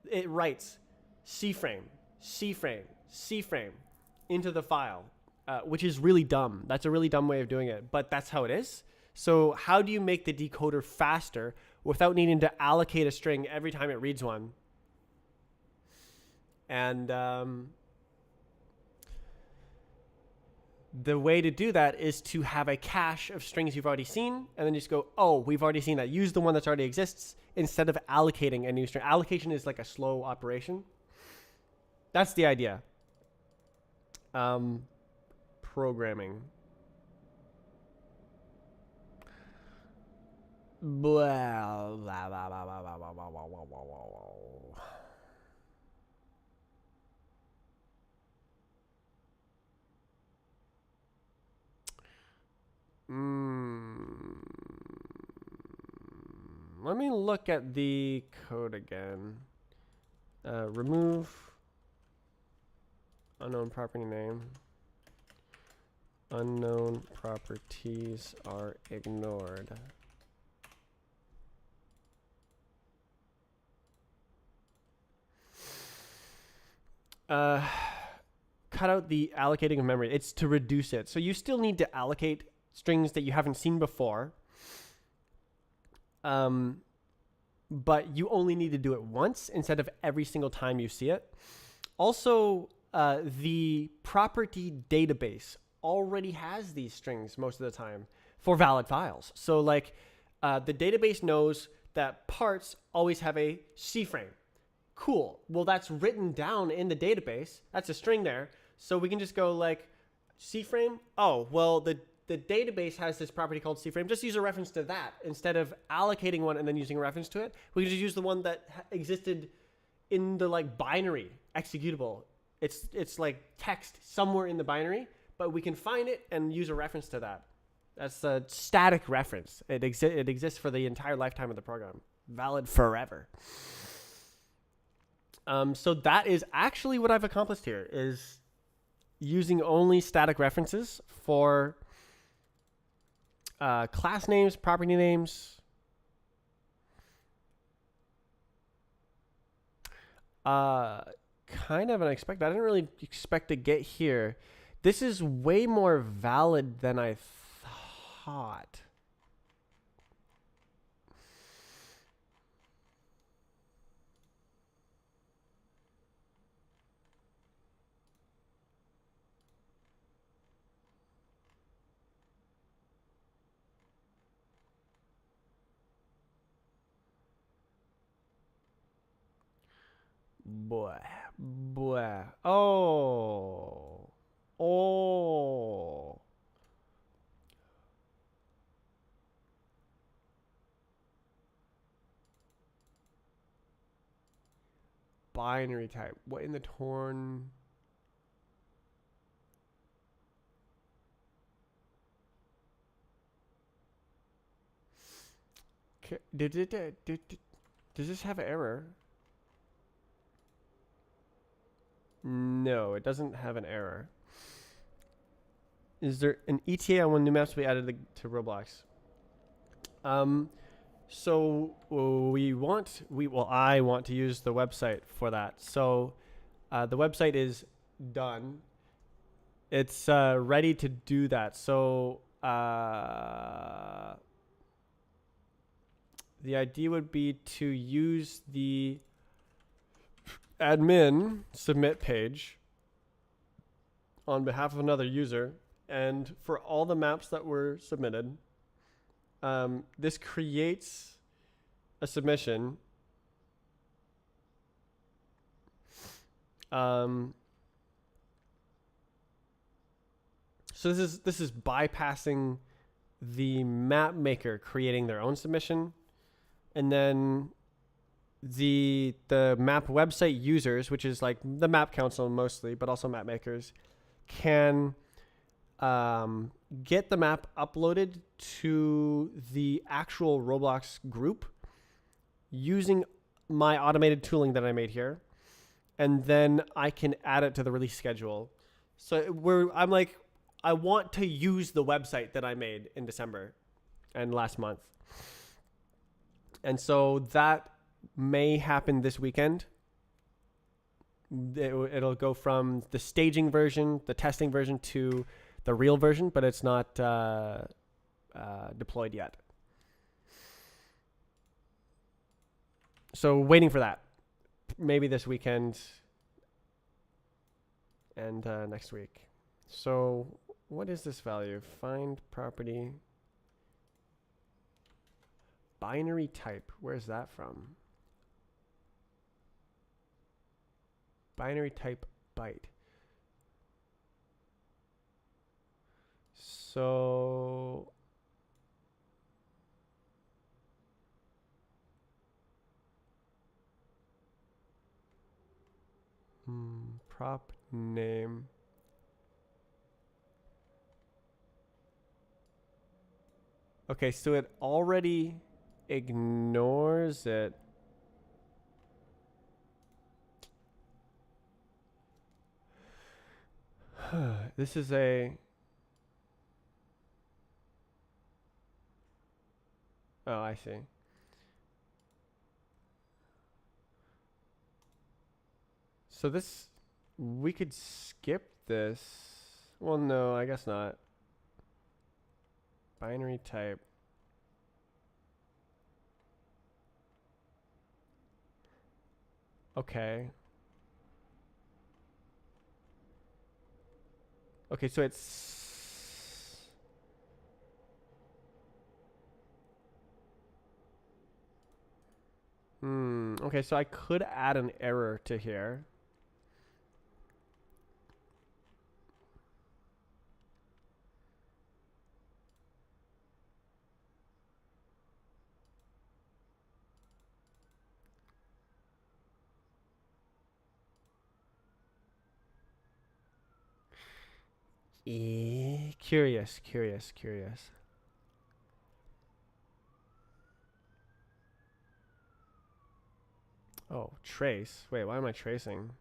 it writes C-frame, C-frame, C-frame into the file, which is really dumb. That's a really dumb way of doing it, but that's how it is. So how do you make the decoder faster without needing to allocate a string every time it reads one? And the way to do that is to have a cache of strings you've already seen, and then just go, oh, we've already seen that. Use the one that already exists instead of allocating a new string. Allocation is like a slow operation. That's the idea. Programming. Blah, blah, blah, blah, blah, blah, blah, blah, blah, blah, blah. Let me look at the code again. Remove unknown property name. Unknown properties are ignored. Cut out the allocating of memory. It's to reduce it. So you still need to allocate strings that you haven't seen before. But you only need to do it once instead of every single time you see it. Also, the property database already has these strings most of the time for valid files. So like the database knows that parts always have a C-frame. Cool. Well, that's written down in the database. That's a string there. So we can just go like C-frame. Oh, well, the database has this property called C-frame. Just use a reference to that instead of allocating one and then using a reference to it. We can just use the one that existed in the like binary executable. It's like text somewhere in the binary, but we can find it and use a reference to that. That's a static reference. It exists for the entire lifetime of the program, valid forever. So that is actually what I've accomplished here, is using only static references for class names, property names. Kind of unexpected. I didn't really expect to get here. This is way more valid than I thought. Boy. Oh. Binary type. What in the torn? Does this have an error? No, it doesn't have an error. Is there an ETA on when new maps will be added to Roblox? So I want to use the website for that. So the website is done. It's ready to do that. So the idea would be to use the admin submit page on behalf of another user, and for all the maps that were submitted, this creates a submission. So this is bypassing the map maker creating their own submission, and then the map website users, which is like the map council mostly, but also map makers, can get the map uploaded to the actual Roblox group using my automated tooling that I made here, and then I can add it to the release schedule. So I'm like, I want to use the website that I made in December and last month. And so that may happen this weekend. It'll go from the staging version, the testing version, to the real version, but it's not deployed yet. So waiting for that. Maybe this weekend and next week. So what is this value? Find property. Binary type. Where's that from? Binary type byte. So prop name. Okay, so it already ignores it. This is a... Oh, I see. So this... We could skip this. Well, no, I guess not. Binary type. Okay. Okay, so it's... Okay, so I could add an error to here. Curious. Oh, trace. Wait, why am I tracing?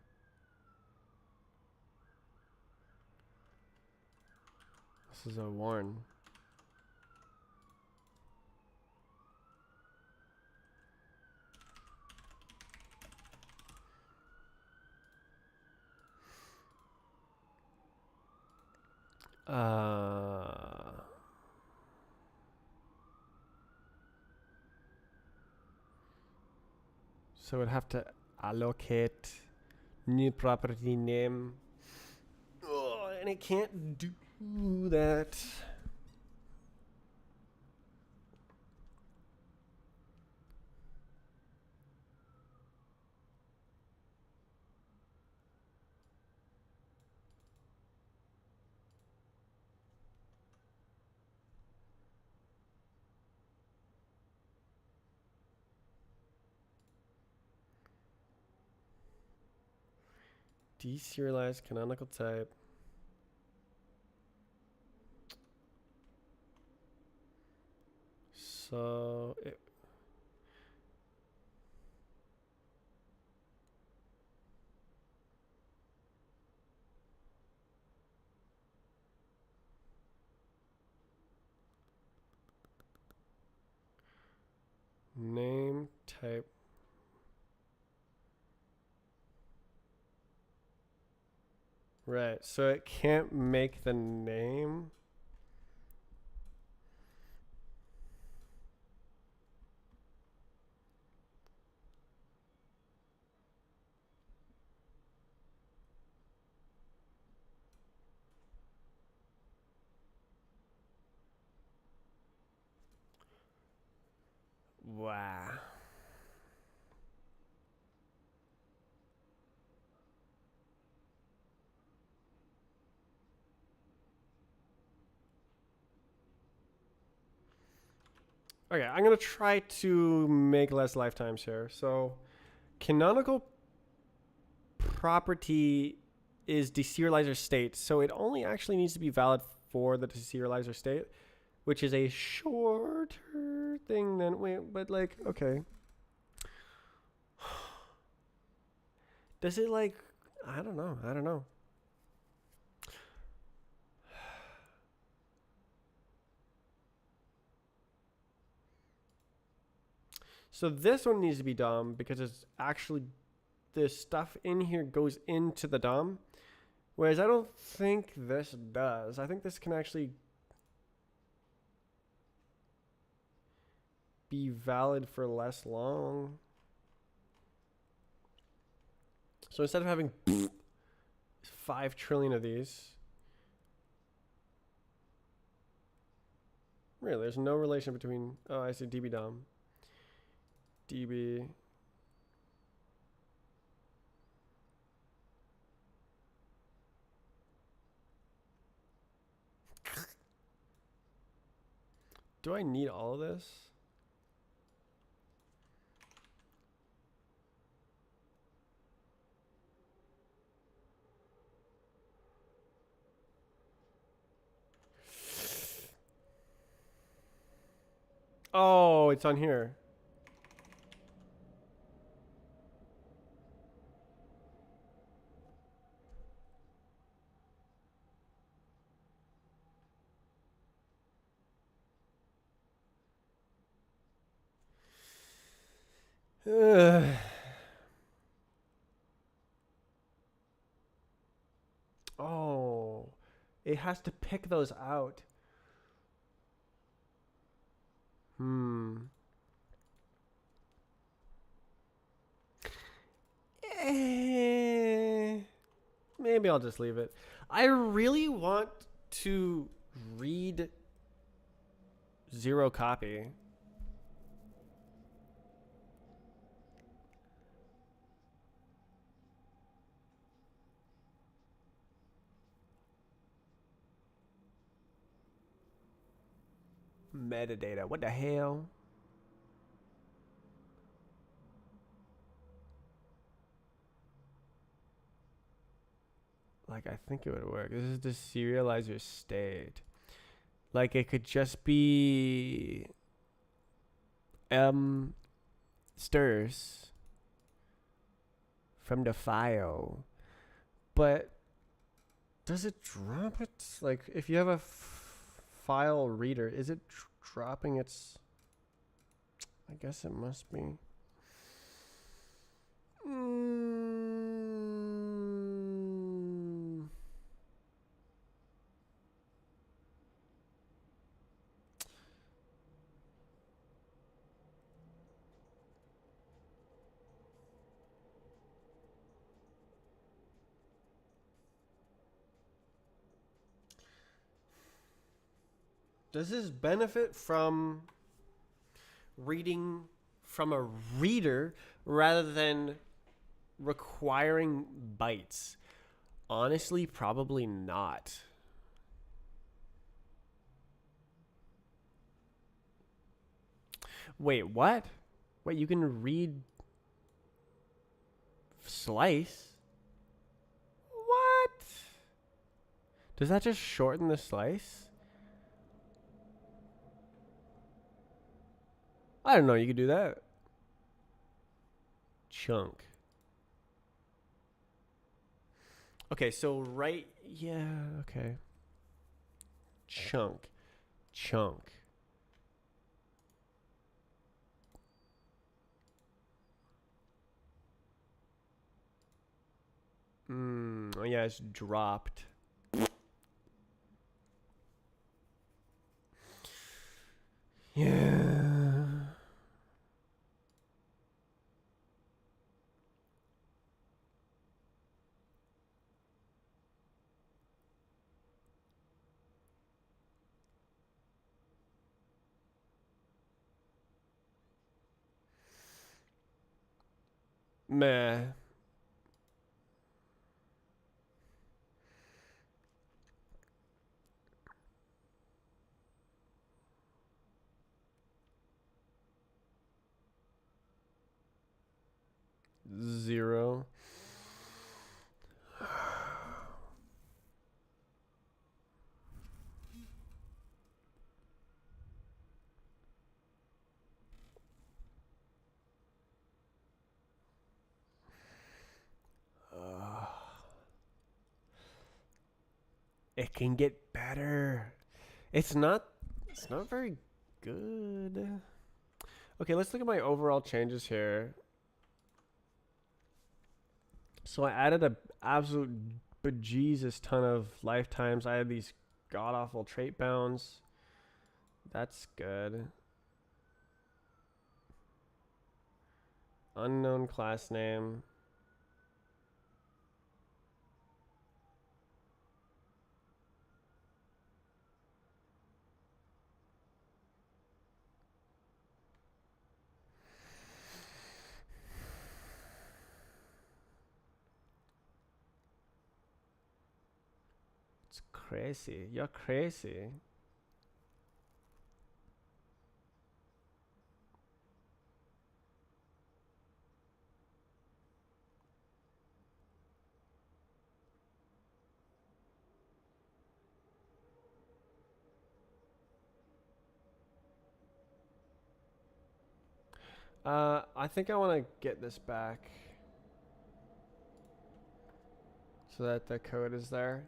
This is a warn. So we'd have to allocate new property name. Oh, and it can't do that. Deserialized canonical type. So name type. Right, so it can't make the name. Wow. Okay, I'm gonna try to make less lifetimes here. So, canonical property is deserializer state, so it only actually needs to be valid for the deserializer state, which is a shorter thing than wait, but like okay. Does it like I don't know. I don't know. So this one needs to be DOM because it's actually the stuff in here goes into the DOM. Whereas I don't think this does. I think this can actually be valid for less long. So instead of having 5 trillion of these, really, there's no relation between, oh, I see db DOM. db. Do I need all of this? Oh, it's on here. Oh, it has to pick those out. Hmm. Maybe I'll just leave it. I really want to read zero copy. Metadata. What the hell? Like, I think it would work. This is the serializer state. Like, it could just be stirs from the file. But does it drop it? Like, if you have a file reader, is it dropping its... I guess it must be. Does this benefit from reading from a reader rather than requiring bytes? Honestly, probably not. Wait, what? Wait, you can read slice? What? Does that just shorten the slice? I don't know, you could do that. Chunk. Okay, so right, yeah, okay. Chunk. Chunk. Oh yeah, it's dropped. Yeah. Meh. Zero. It can get better. It's not very good. Okay, let's look at my overall changes here. So I added a absolute bejesus ton of lifetimes. I had these god awful trait bounds. That's good. Unknown class name. It's crazy. You're crazy. I think I want to get this back so that the code is there.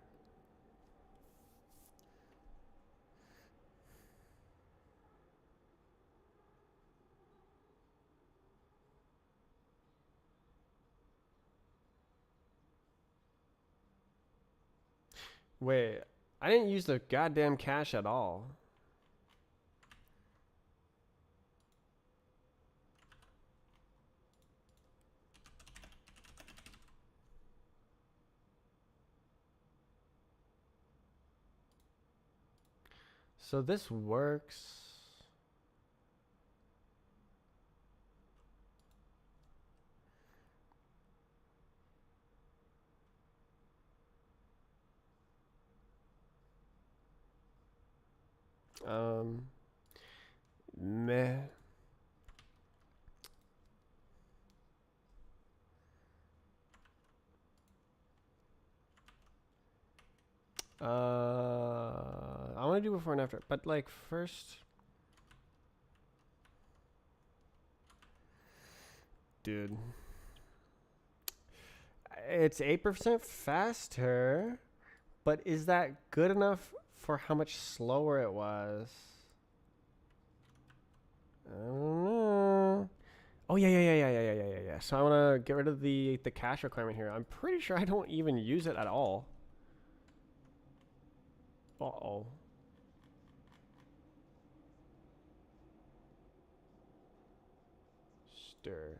Wait, I didn't use the goddamn cache at all. So this works. Meh. I want to do before and after, but like first, dude, it's 8% faster, but is that good enough for how much slower it was? I don't know. Oh yeah. So I want to get rid of the cache requirement here. I'm pretty sure I don't even use it at all. Uh-oh. Stir.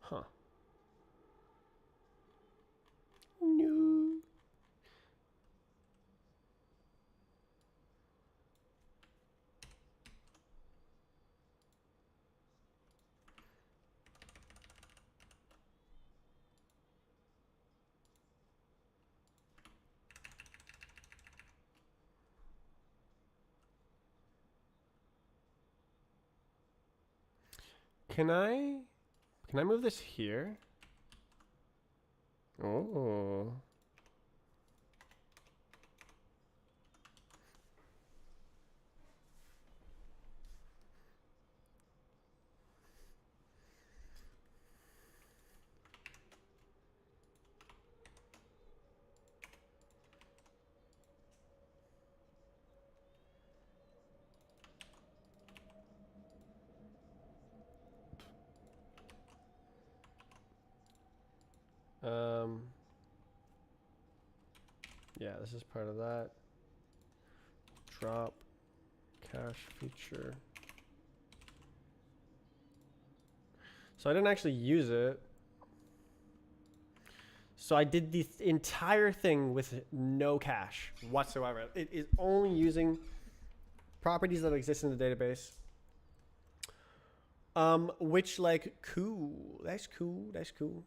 Huh. No. Can I move this here? Oh. Yeah, this is part of that. Drop cache feature. So I didn't actually use it. So I did the entire thing with no cache whatsoever. It is only using properties that exist in the database. Which like cool. That's cool. That's cool.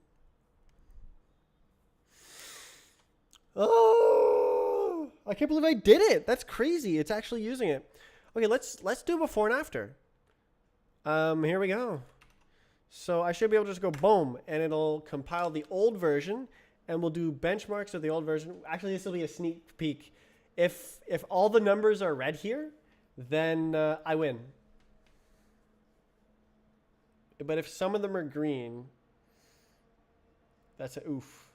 Oh, I can't believe I did it. That's crazy. It's actually using it. Okay, let's do before and after. Here we go. So I should be able to just go boom, and it'll compile the old version, and we'll do benchmarks of the old version. Actually, this will be a sneak peek. If all the numbers are red here, then I win. But if some of them are green, that's a oof.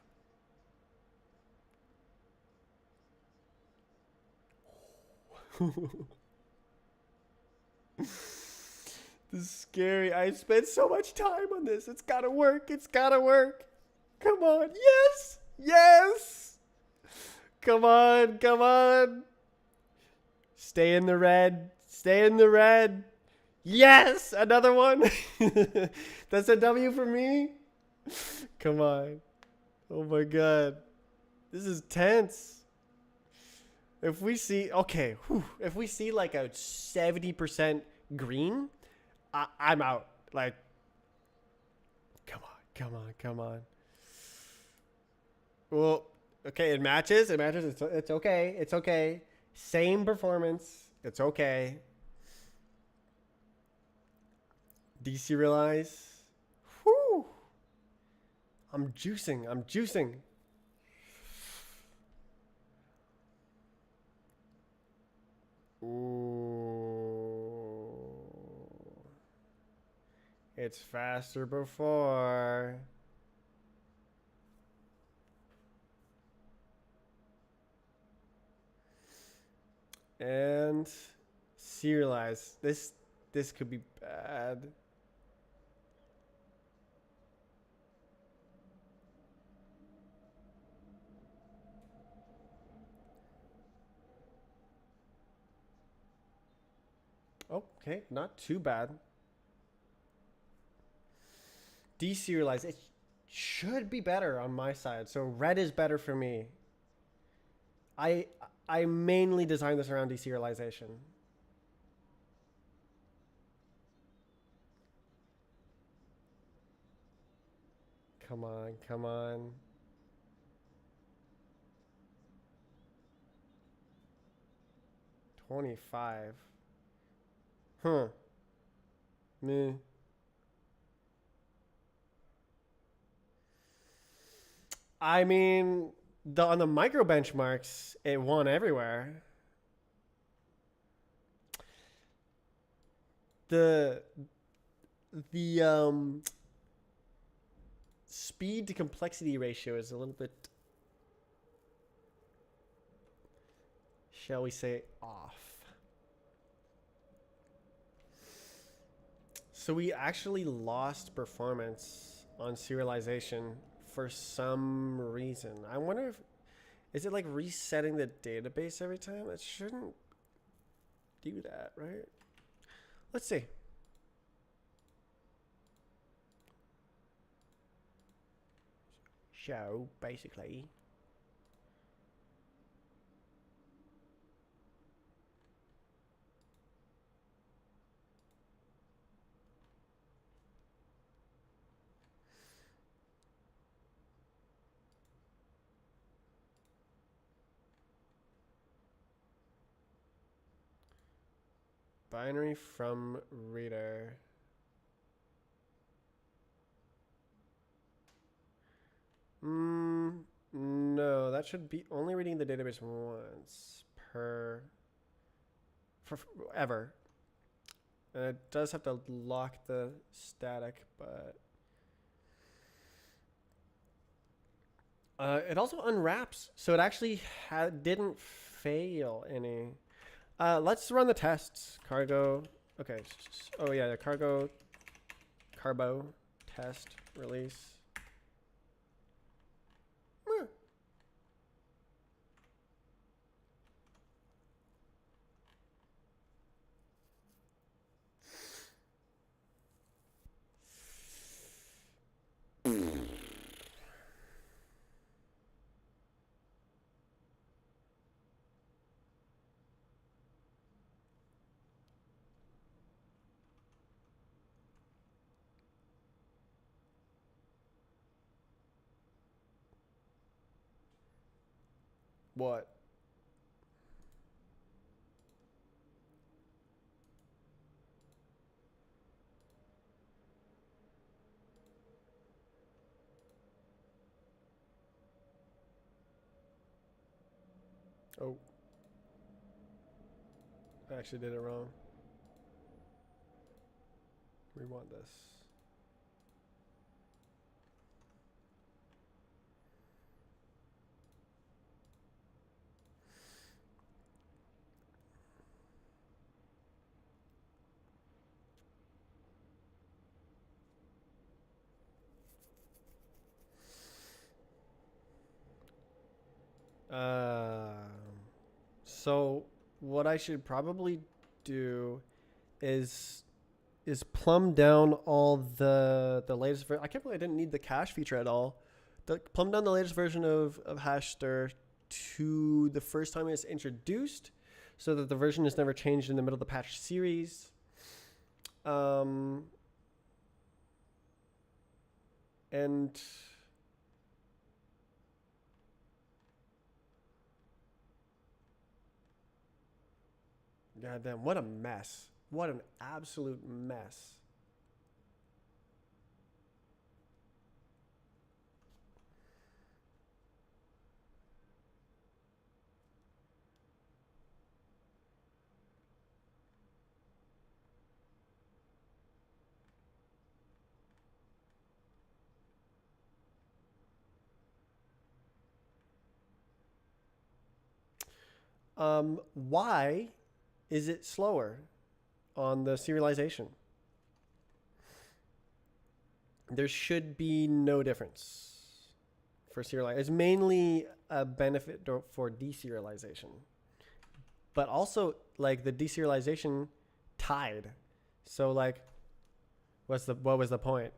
This is scary. I spent so much time on this. It's gotta work. It's gotta work. Come on. Yes. Yes. Come on. Come on. Stay in the red. Stay in the red. Yes. Another one. That's a W for me. Come on. Oh my God. This is tense. If we see, okay, if we see like a 70% green, I'm out. Like, come on, come on, come on. Well, okay, it matches. It matches. It's okay. It's okay. Same performance. It's okay. Deserialize. Whew. I'm juicing. I'm juicing. Ooh. It's faster before. And serialize. This could be bad. Okay, not too bad. Deserialize. It should be better on my side. So red is better for me. I mainly designed this around deserialization. Come on, come on. $25. Huh. Meh. I mean, on the micro benchmarks, it won everywhere. The speed to complexity ratio is a little bit, shall we say, off. So we actually lost performance on serialization for some reason. I wonder if, is it like resetting the database every time? It shouldn't do that, right? Let's see. So basically, binary from reader. No, that should be only reading the database once per forever. And it does have to lock the static, but it also unwraps, so it actually didn't fail any. Let's run the tests. Cargo. Okay. Oh yeah, the cargo. Carbo test release. What? Oh. I actually did it wrong. We want this. So what I should probably do is plumb down all the latest I can't believe I didn't need the cache feature at all. Plumb down the latest version of Hashster to the first time it's introduced, so that the version is never changed in the middle of the patch series. And goddamn, what a mess. What an absolute mess. Why is it slower on the serialization? There should be no difference for serialization. It's mainly a benefit for deserialization, but also like the deserialization tied. So like, what was the point?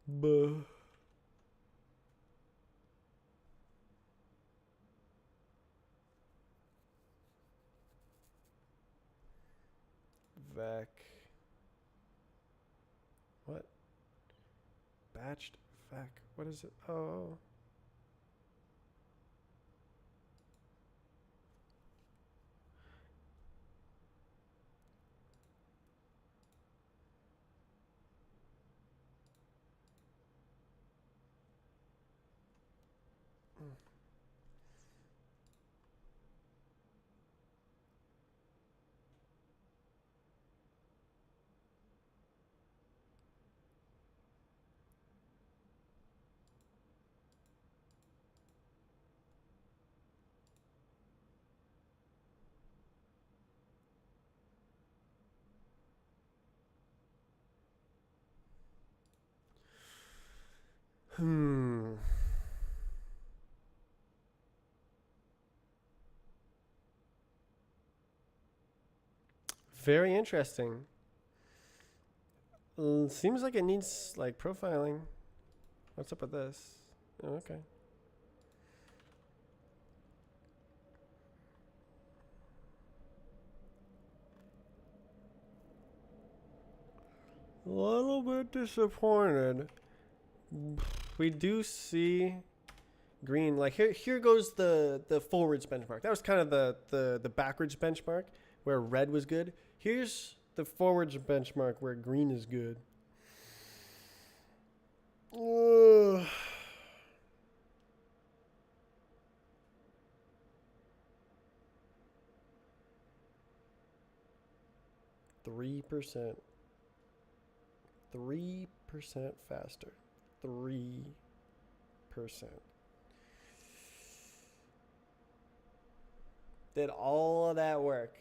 Buh. Vec. What? Batched vec. What is it? Oh. Hmm. Very interesting. Seems like it needs like profiling. What's up with this? Oh, okay. A little bit disappointed. We do see green. Like here goes the forwards benchmark. That was kind of the backwards benchmark where red was good. Here's the forwards benchmark where green is good. Ugh. 3%. 3% faster. 3%. Did all of that work.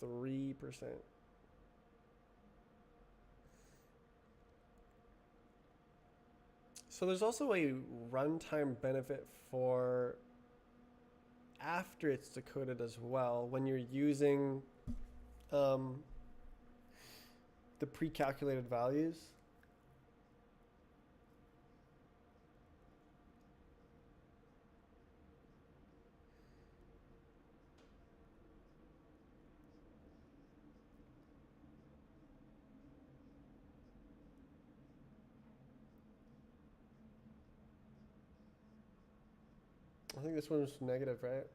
3%. So there's also a runtime benefit for after it's decoded as well when you're using the pre-calculated values. I think this one was negative, right?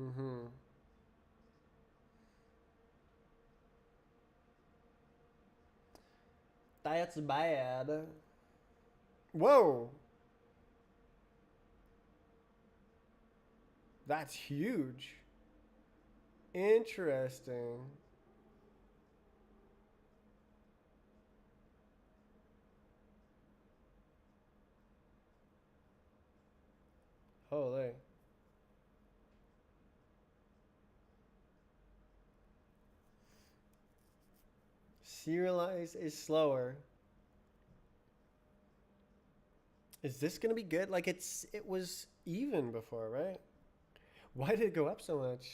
Mm-hmm. That's bad. Whoa. That's huge. Interesting. Holy. Serialize is slower. Is this gonna be good? Like it was even before, right? Why did it go up so much?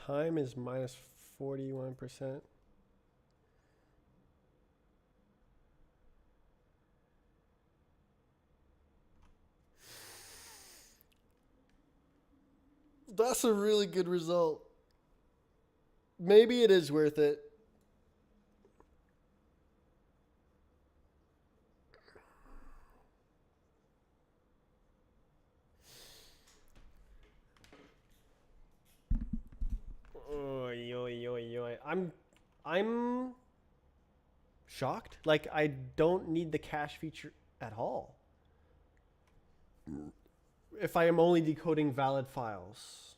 Time is minus 41%. That's a really good result. Maybe it is worth it. Oy, oy, oy, oy. I'm shocked. Like I don't need the cache feature at all. If I am only decoding valid files.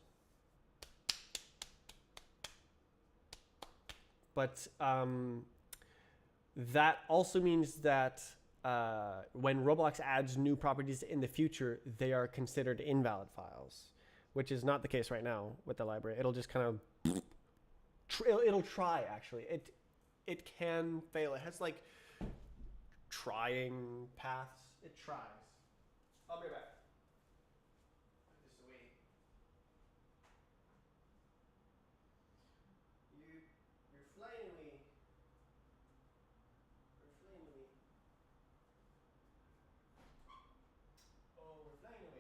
But that also means that when Roblox adds new properties in the future, they are considered invalid files, which is not the case right now with the library. It'll just kind of it'll try. Actually, it can fail. It has like trying paths. It tries. I'll be right back. Put this away. You're flying away. You're flying away. Oh, we're flying away.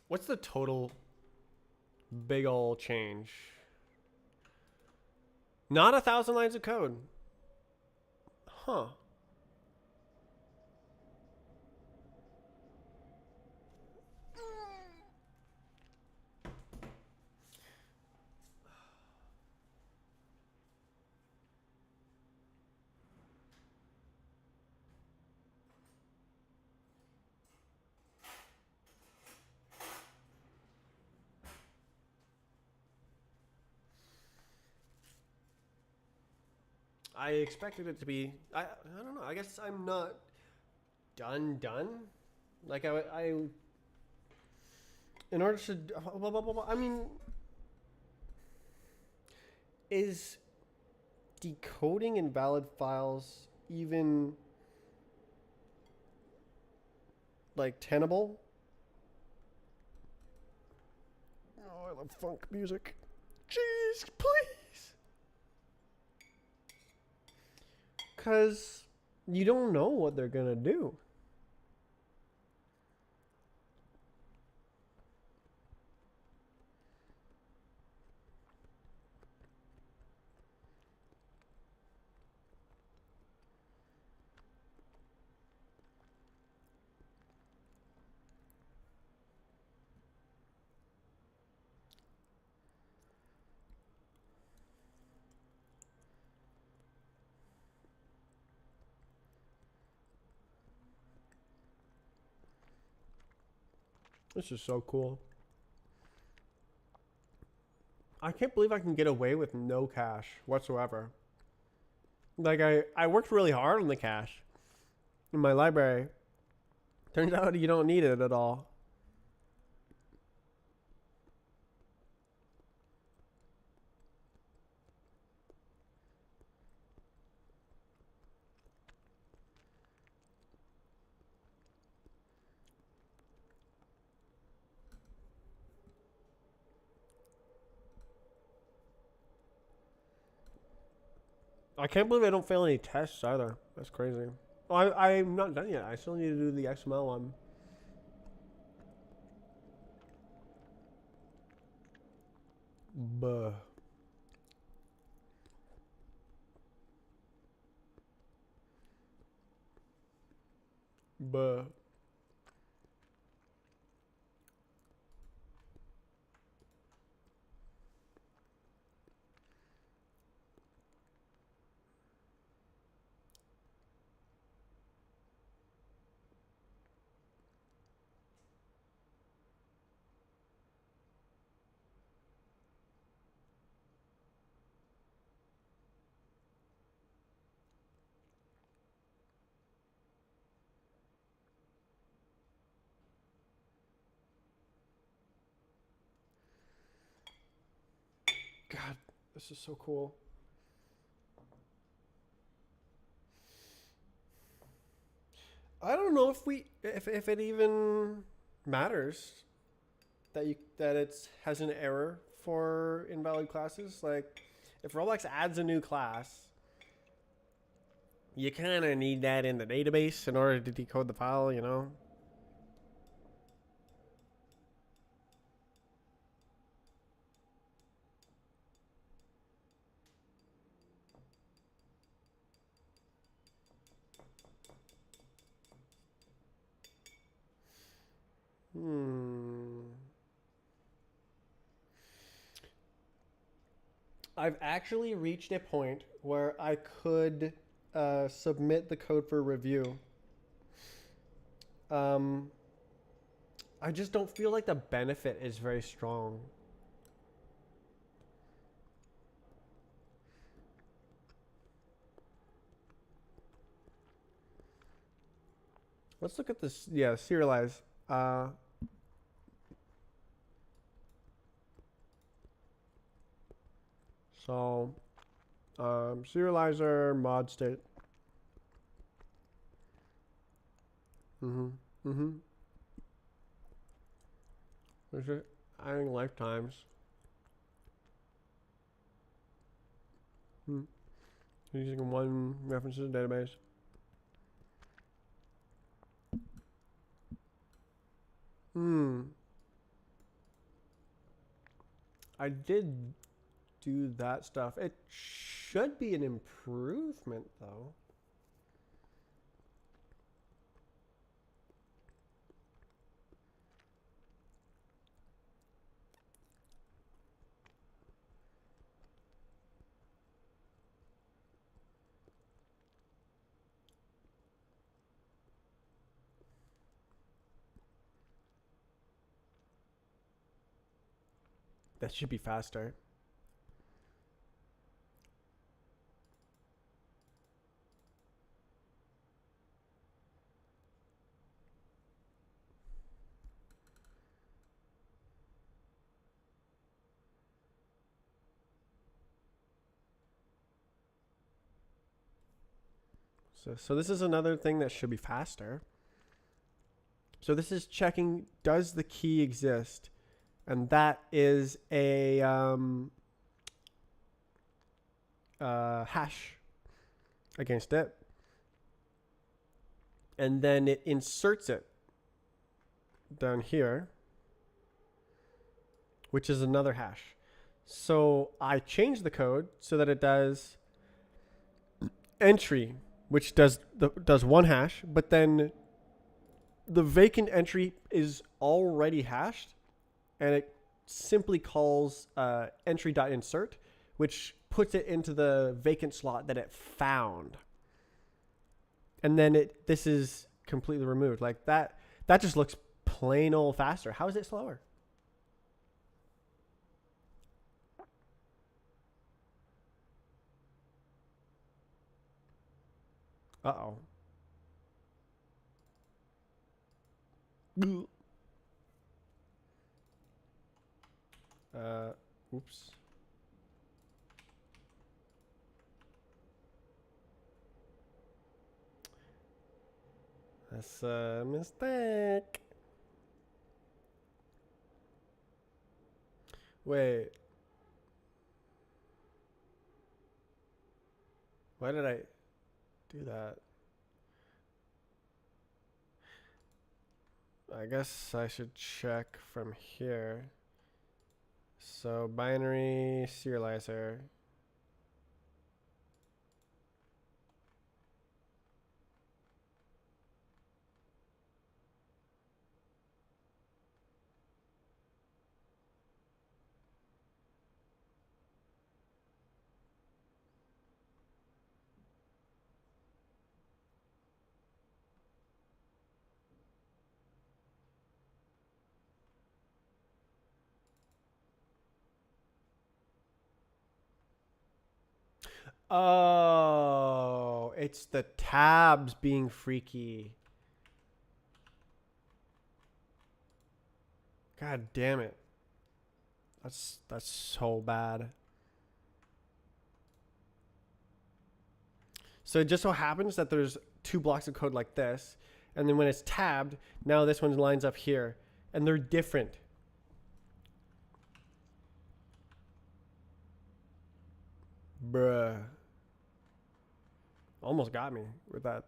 What's the total big ol' change? Not 1,000 lines of code. Huh. I expected it to be. I don't know. I guess I'm not done. Like I in order to. Blah, blah, blah, blah, I mean, is decoding invalid files even like tenable? Oh, I love funk music. Jeez, please. Because You don't know what they're gonna do. This is so cool. I can't believe I can get away with no cash whatsoever. Like I worked really hard on the cache in my library. Turns out you don't need it at all. I can't believe I don't fail any tests either. That's crazy. Oh, I'm not done yet. I still need to do the XML one. Buh. Buh. God, this is so cool. I don't know if it even matters that it has an error for invalid classes. Like, if Roblox adds a new class, you kind of need that in the database in order to decode the file, you know? I've actually reached a point where I could submit the code for review. I just don't feel like the benefit is very strong. Let's look at this. Yeah, serialize. So, serializer mod state. Is it adding lifetimes? Using one reference to the database. I did do that stuff. It should be an improvement, though. That should be faster. So this is another thing that should be faster. So this is checking, does the key exist? And that is a hash against it. and then it inserts it down here, which is another hash. So I changed the code so that it does entry, which does one hash, but then the vacant entry is already hashed, and it simply calls entry.insert, which puts it into the vacant slot that it found. And then this is completely removed. Like that just looks plain old faster. How is it slower? Uh-oh. Oops. That's a mistake. Wait. Why did I do that? I guess I should check from here. So binary serializer. Oh, it's the tabs being freaky. God damn it. That's so bad. So it just so happens that there's two blocks of code like this, and then when it's tabbed, now this one lines up here, and they're different. Bruh. Almost got me with that.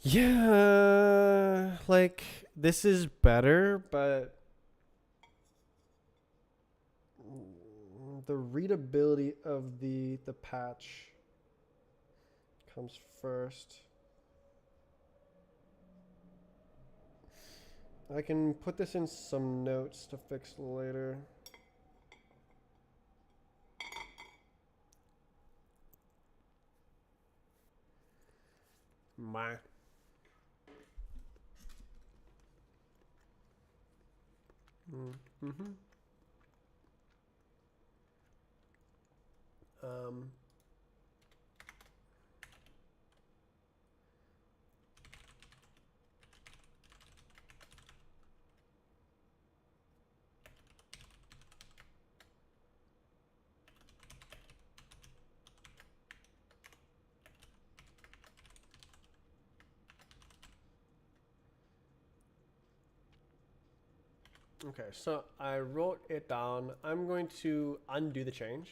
Yeah, like this is better, but the readability of the patch comes first. I can put this in some notes to fix later. My. Mm-hmm. Um. Okay, so I wrote it down. I'm going to undo the change.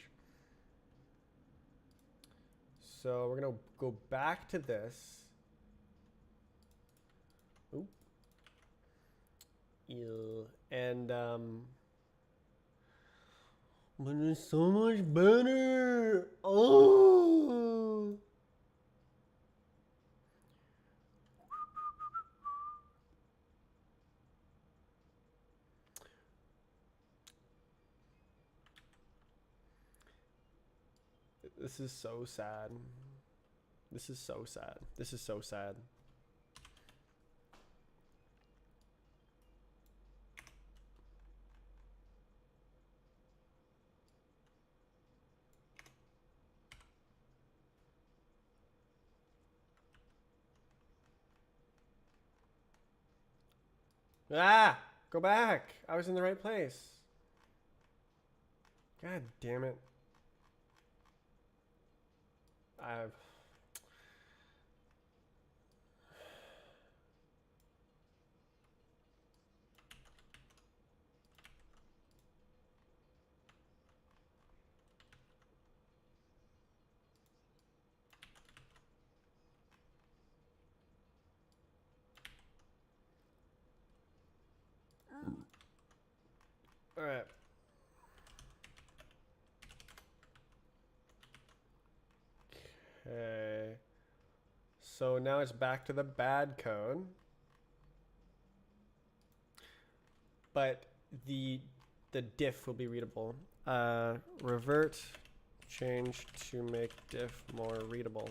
So we're gonna go back to this. Ooh. Ew. And but it's so much better. Oh. This is so sad. This is so sad. This is so sad. Ah! Go back! I was in the right place. God damn it. I've... Alright. Okay. So now it's back to the bad code. But the diff will be readable. Revert change to make diff more readable.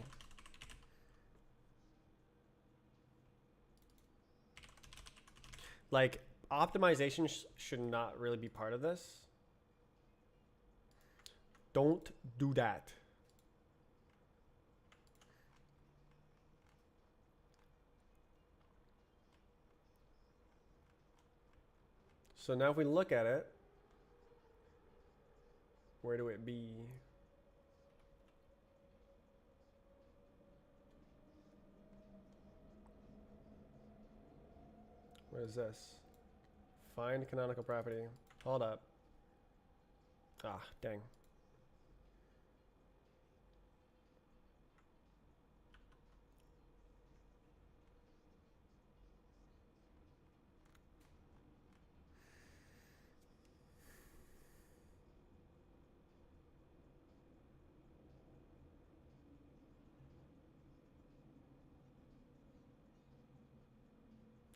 Like, optimization should not really be part of this. Don't do that. So now if we look at it, where do it be? What is this? Find canonical property. Hold up. Ah, dang.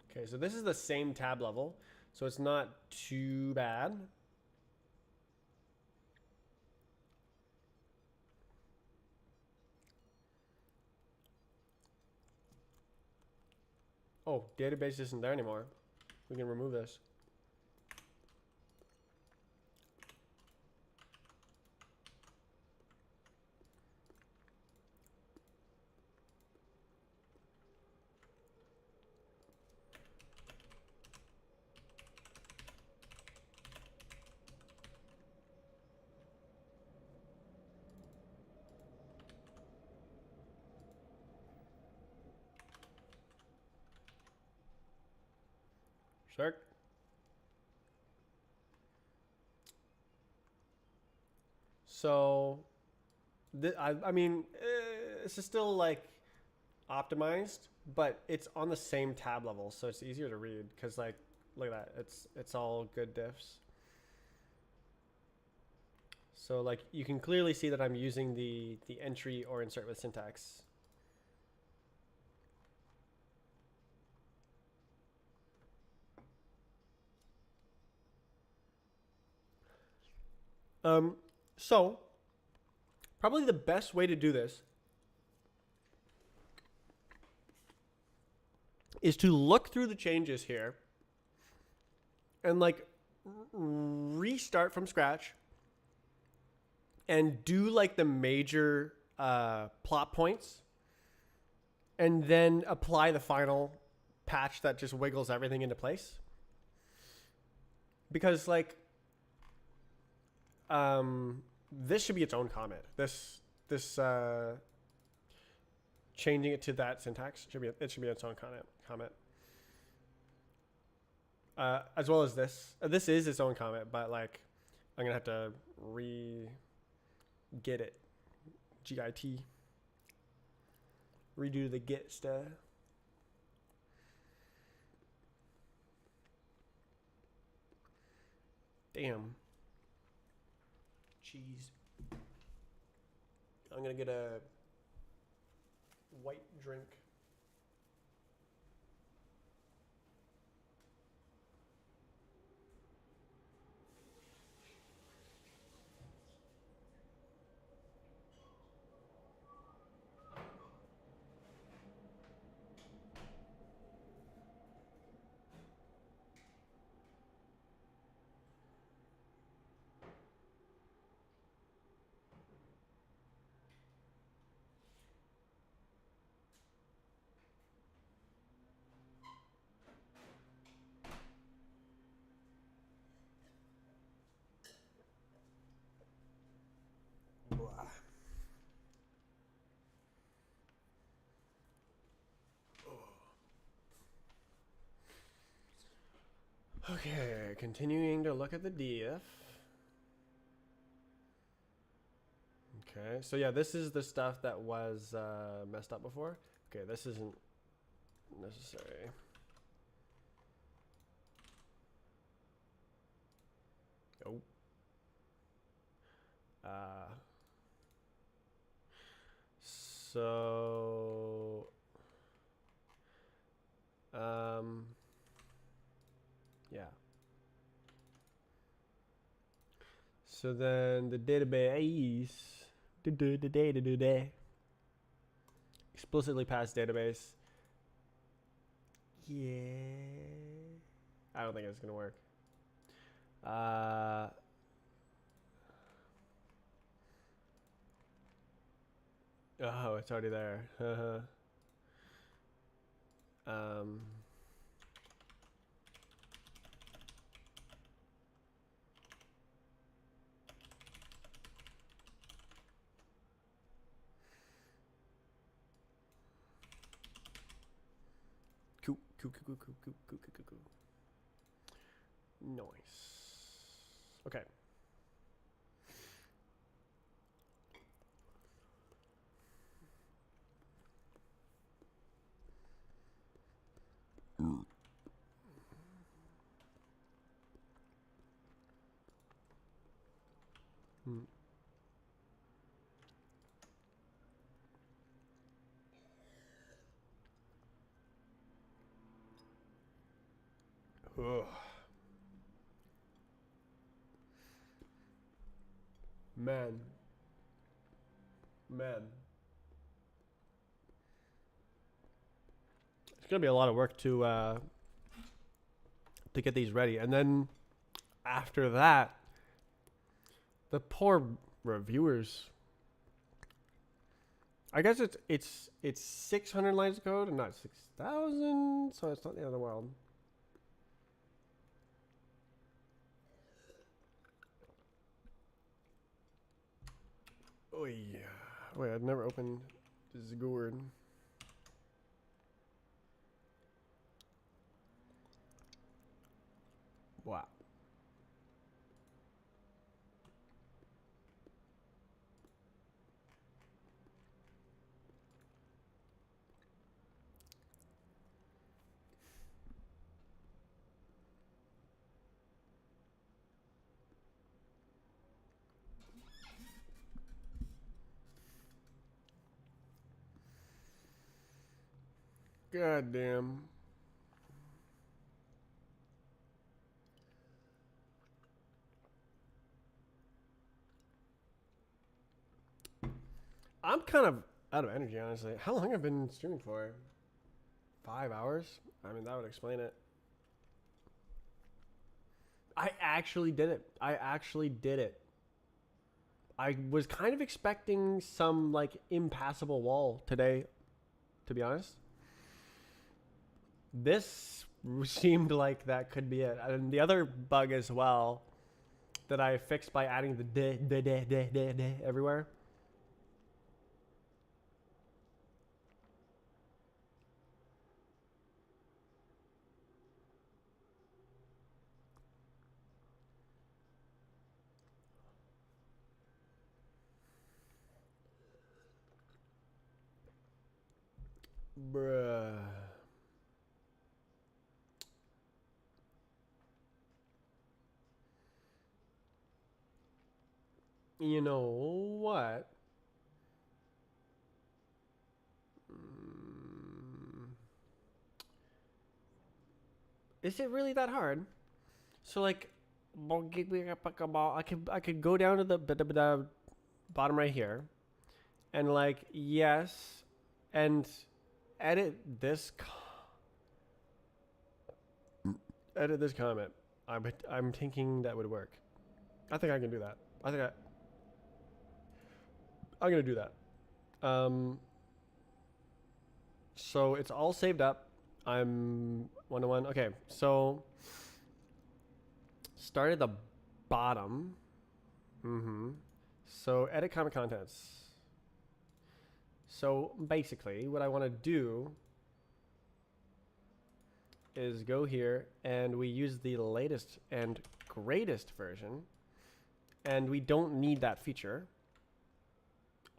Okay, so this is the same tab level, so it's not too bad. Oh, database isn't there anymore. We can remove this. Sure. So, I mean, this is still like optimized, but it's on the same tab level, so it's easier to read. Cause like, look at that, it's all good diffs. So like, you can clearly see that I'm using the entry or insert with syntax. So probably the best way to do this is to look through the changes here and like restart from scratch and do like the major plot points and then apply the final patch that just wiggles everything into place. Because like this should be its own comment. This changing it to that syntax should be its own comment. As well as this. This is its own comment, but like I'm gonna have to get it. GIT. Redo the get stuff. Damn. Cheese. I'm gonna get a white drink. Okay, continuing to look at the diff. Okay, so yeah, this is the stuff that was messed up before. Okay, this isn't necessary. Oh. So yeah. So then the database explicitly passed database. Yeah. I don't think it's gonna work. Oh, it's already there. Cool. Nice. Okay. Ugh. Man. It's gonna be a lot of work to get these ready, and then after that, the poor reviewers. I guess it's 600 lines of code and not 6,000, so it's not the end of the world. Oh yeah. Wait, I've never opened this gourd. Wow. God damn. I'm kind of out of energy, honestly. How long have I been streaming for? 5 hours? I mean, that would explain it. I actually did it. I was kind of expecting some, like, impassable wall today, to be honest. This seemed like that could be it. And the other bug as well that I fixed by adding the everywhere. Bruh. You know what? Is it really that hard? So like, I could go down to the bottom right here, and like yes, and edit this comment. I'm thinking that would work. I think I can do that. I'm gonna do that. So it's all saved up. I'm 1-to-1. Okay, so start at the bottom. So edit comment contents. So basically what I want to do is go here and we use the latest and greatest version, and we don't need that feature.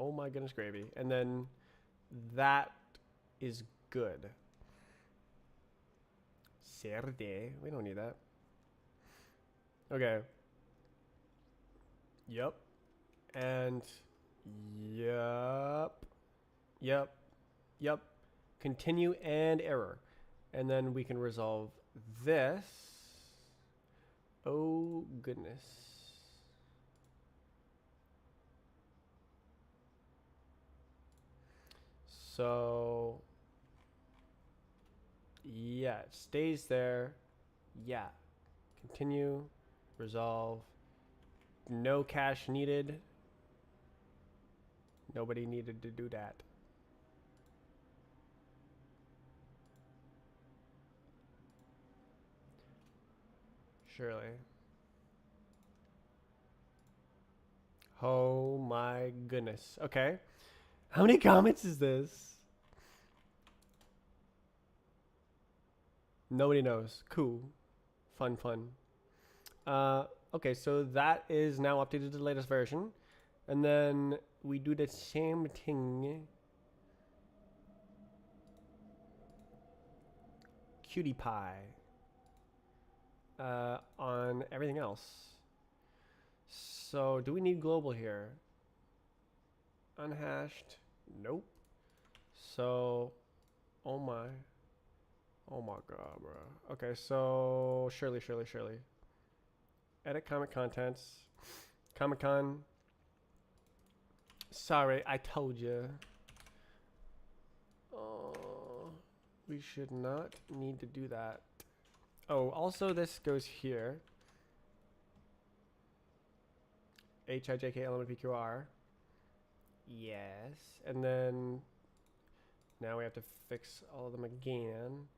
Oh my goodness gravy. And then that is good. Serde. We don't need that. Okay. Yep. And yep. Yep. Yep. Continue and error. And then we can resolve this. Oh goodness. So yeah, it stays there. Yeah. Continue. Resolve. No cache needed. Nobody needed to do that. Surely. Oh my goodness. Okay. How many comments is this? Nobody knows. Cool. Fun, fun. Okay, so that is now updated to the latest version. And then we do the same thing. Cutie pie. On everything else. So do we need global here? Unhashed. Nope. So, oh my. Oh my god, bro. Okay, so surely. Edit comic contents. Comic Con. Sorry, I told you. Oh, we should not need to do that. Oh, also this goes here. HIJKLMPQR. Yes. And then now we have to fix all of them again.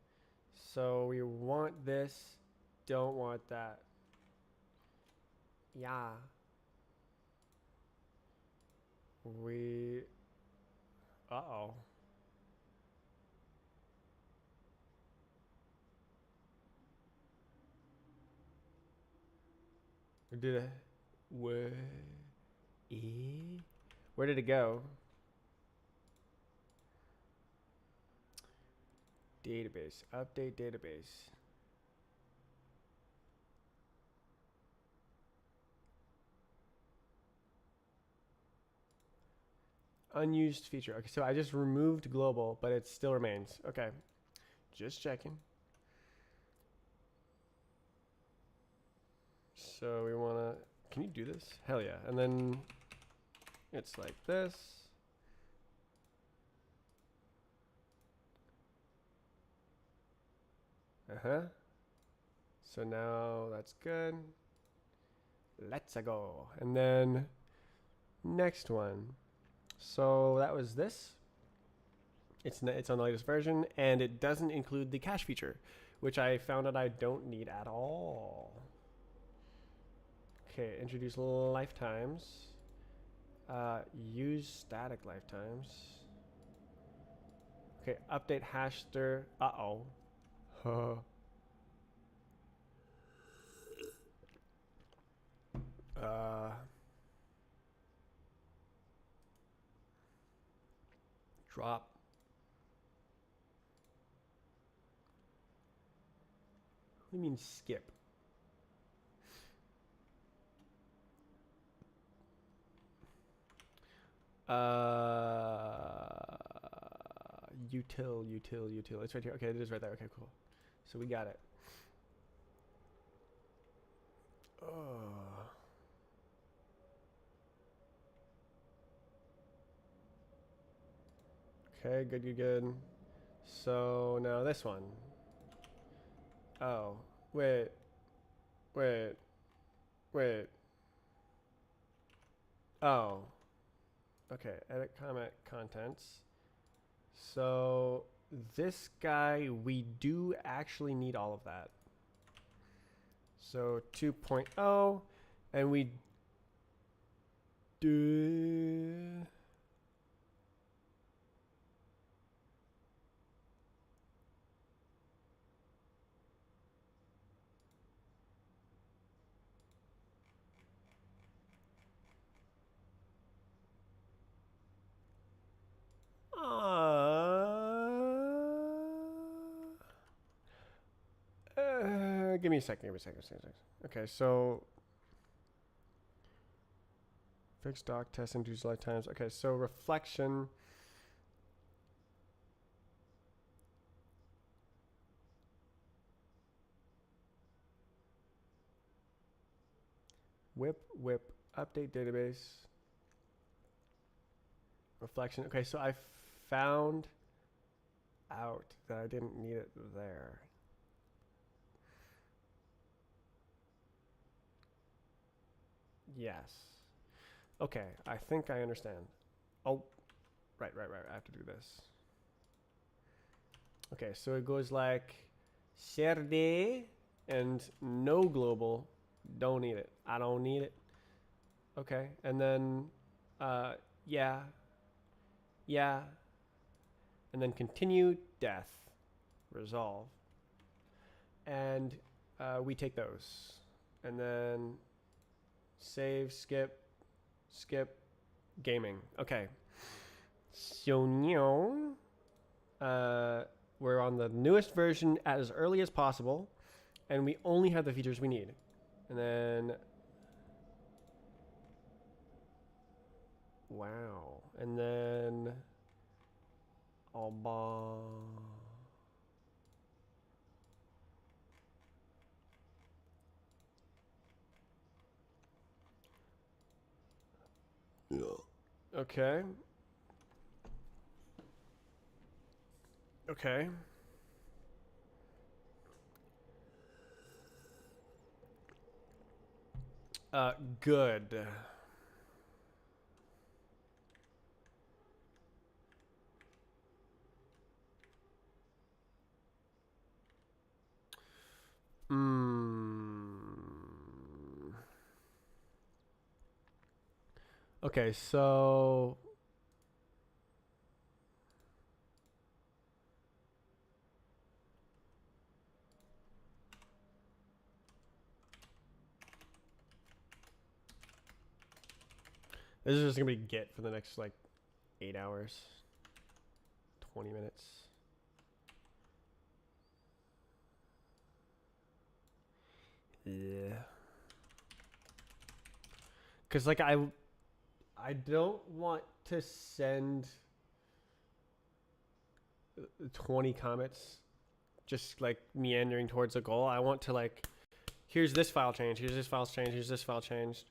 So we want this, don't want that. Yeah. We, uh-oh. We did it. Where? Where did it go? Database. Update database. Unused feature. Okay, so I just removed global, but it still remains. Okay. Just checking. So we want to... Can you do this? Hell yeah. And then it's like this. Uh-huh. So now that's good. Let's go. And then next one. So that was this. It's on the latest version, and it doesn't include the cache feature, which I found out I don't need at all. Okay, introduce lifetimes. Use static lifetimes. Okay, update hashster. Uh-oh. Drop. What do you mean skip? Util. It's right here. Okay, it is right there. Okay, cool. So we got it. Okay, good. So now this one. Oh, wait. Oh. Okay, edit comment contents. So this guy, we do actually need all of that. So 2.0, and we duh. Give me a second. Okay, so fixed dock test induced lifetimes. Okay, so reflection. Whip, update database. Reflection. Okay, so I found out that I didn't need it there. Yes. Okay, I think I understand. Oh, right. I have to do this. Okay, so it goes like Serde and no global. Don't need it. I don't need it. Okay, and then yeah. And then continue, death, resolve. And we take those. And then save, skip, gaming. Okay. So now we're on the newest version as early as possible, and we only have the features we need. And then wow. And then okay. Okay. Good. Okay, so this is just gonna be Git for the next like 8 hours, 20 minutes. Yeah. Cause like I don't want to send 20 comments just like meandering towards a goal. I want to like, here's this file change, here's this file change, here's this file changed.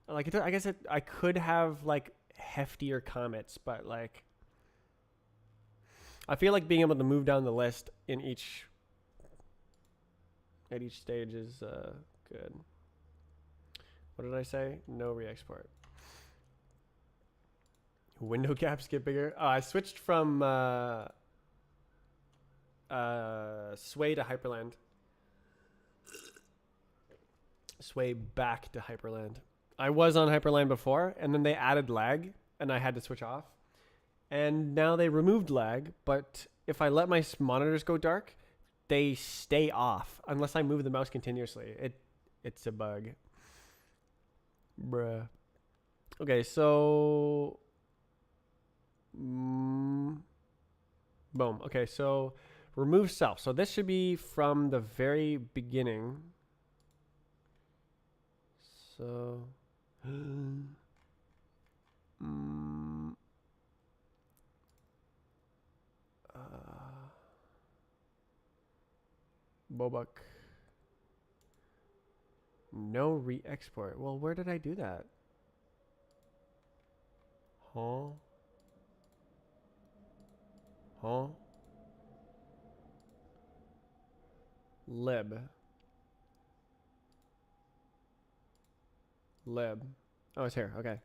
Like I guess I could have like heftier comments, but like I feel like being able to move down the list in at each stage is good. What did I say? No re-export. Window caps get bigger. Oh, I switched from Sway to Hyperland. Sway back to Hyperland. I was on Hyperland before, and then they added lag, and I had to switch off. And now they removed lag, but if I let my monitors go dark, they stay off unless I move the mouse continuously. It's a bug. Bruh. Okay, so boom. Okay, so remove self. So this should be from the very beginning. So Bobuk. No re-export. Well, where did I do that? Huh? Lib. Oh, it's here. Okay.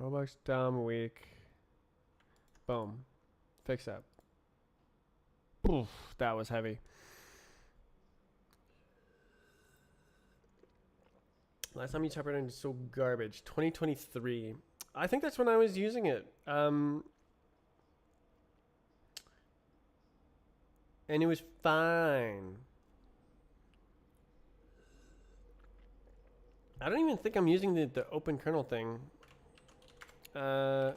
rbx-dom weak. Boom. Fix that. Oof, that was heavy. Last time you typewriter is so garbage. 2023. I think that's when I was using it. And it was fine. I don't even think I'm using the open kernel thing. Open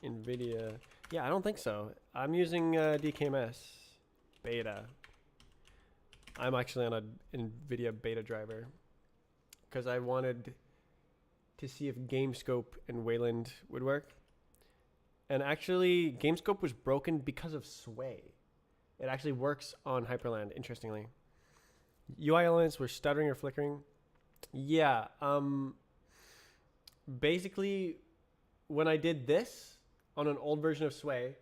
NVIDIA. Yeah, I don't think so. I'm using DKMS beta. I'm actually on a NVIDIA beta driver because I wanted to see if GameScope and Wayland would work. And actually, GameScope was broken because of Sway. It actually works on Hyperland, interestingly. UI elements were stuttering or flickering. Yeah, basically, when I did this on an old version of Sway,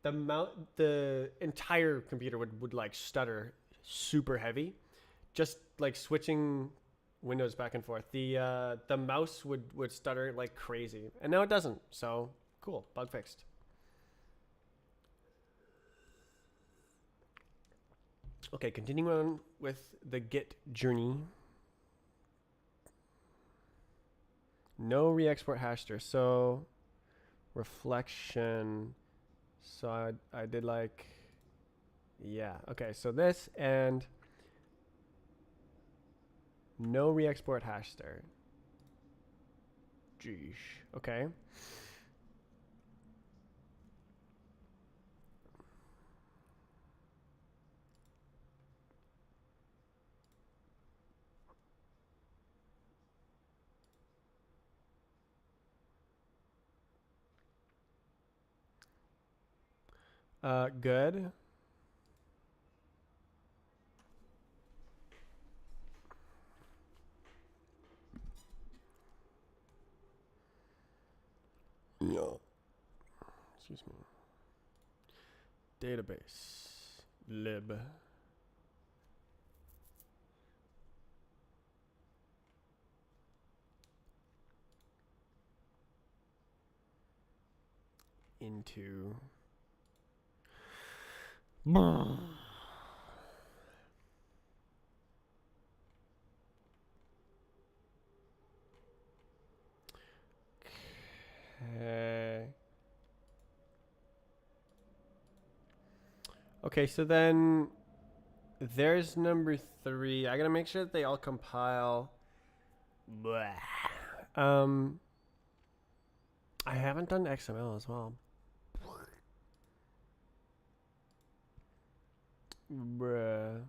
the entire computer would like stutter super heavy, just like switching windows back and forth. The mouse would stutter like crazy, and now it doesn't. So cool, bug fixed. Okay, continuing on with the Git journey. No re-export hasher. So reflection. So I did like, yeah. Okay, so this and no re-export hasher. Geesh. Okay. Good. No. Excuse me. Database. Lib. Into. Okay. Okay, so then there's number 3. I gotta make sure that they all compile. Blah. I haven't done XML as well. Bruh.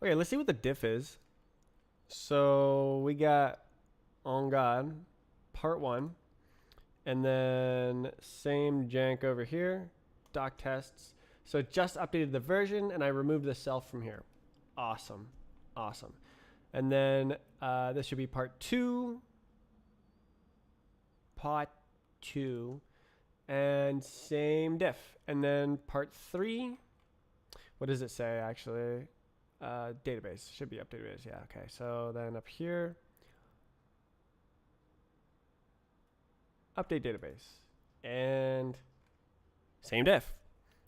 Okay, let's see what the diff is. So we got On God, part 1, and then same jank over here, doc tests. So it just updated the version, and I removed the self from here. Awesome, awesome. And then this should be part 2, and same diff. And then part 3, what does it say actually? Database, should be updated. Yeah, okay. So then up here, update database, and same diff.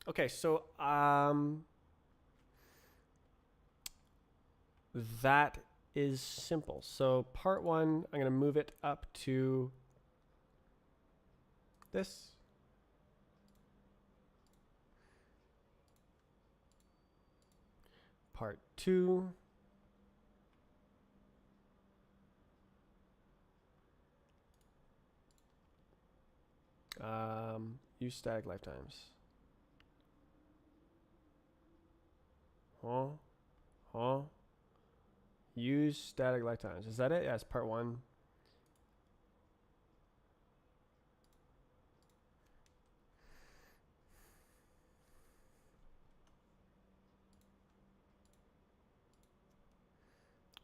Okay, so that is simple. So part 1, I'm gonna move it up to this. Part 2. Use static lifetimes. Use static lifetimes. Is that it? Yes, part 1.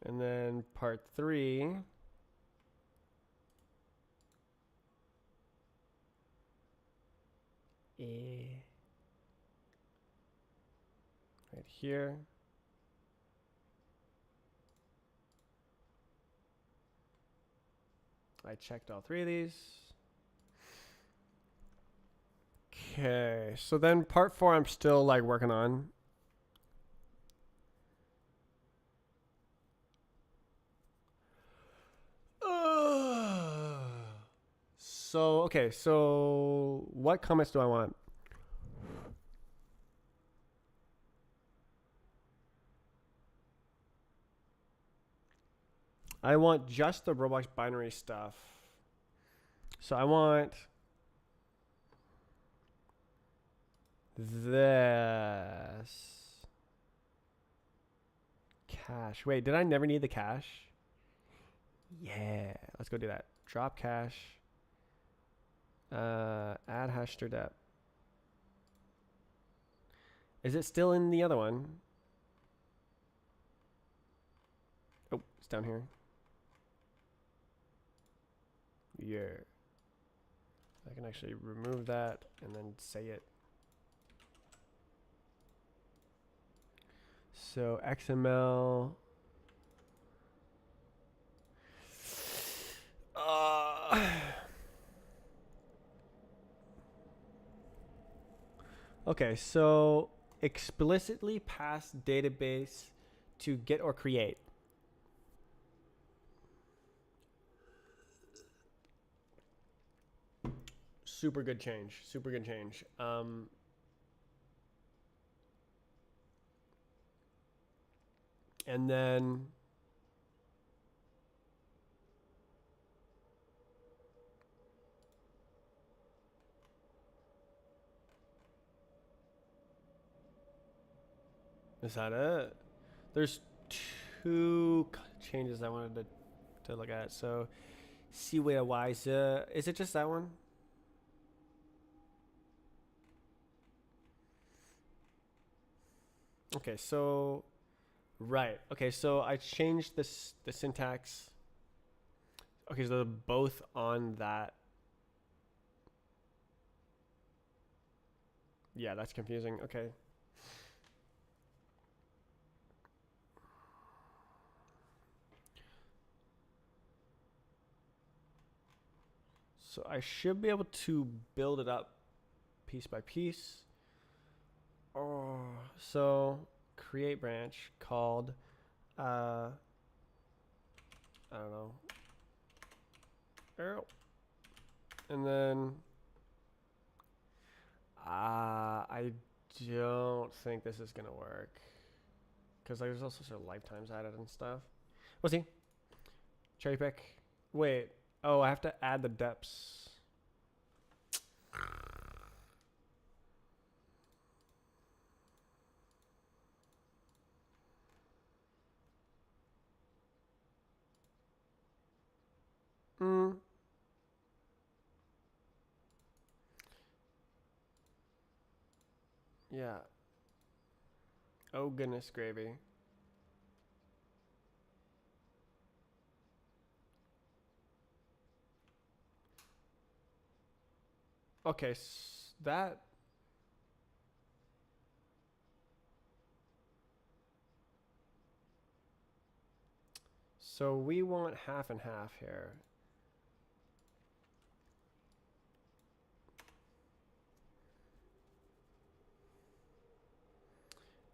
And then part 3. Right here. I checked all 3 of these. Okay, so then part 4 I'm still like working on. So, okay, so what comments do I want? I want just the Roblox binary stuff. So I want this cache. Wait, did I never need the cache? Yeah, let's go do that. Drop cache. Add hash to dep. Is it still in the other one? Oh, it's down here. Yeah. I can actually remove that and then say it. So XML. Okay, so explicitly pass database to get or create. Super good change. Super good change. And then is that it? There's 2 changes I wanted to look at. So see where wise. Is it just that one? Okay, so right. Okay, so I changed the syntax. Okay, so they're both on that. Yeah, that's confusing. Okay. So I should be able to build it up piece by piece. Oh, so create branch called, I don't know, arrow. And then, I don't think this is gonna work. Cause there's also sort of lifetimes added and stuff. We'll see. Cherry pick. Wait, oh, I have to add the depths. Yeah. Oh goodness gravy. Okay, that. So we want half and half here.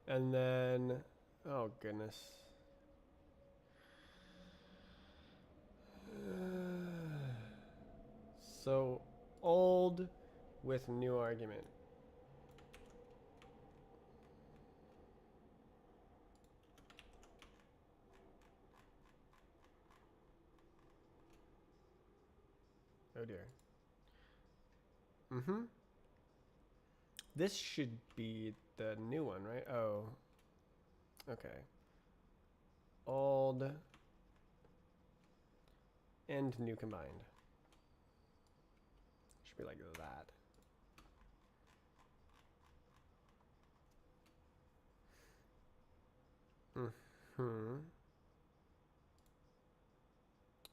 And then, oh goodness. So old with new argument. Oh dear. This should be the new one, right? Oh. Okay. Old and new combined. Should be like that.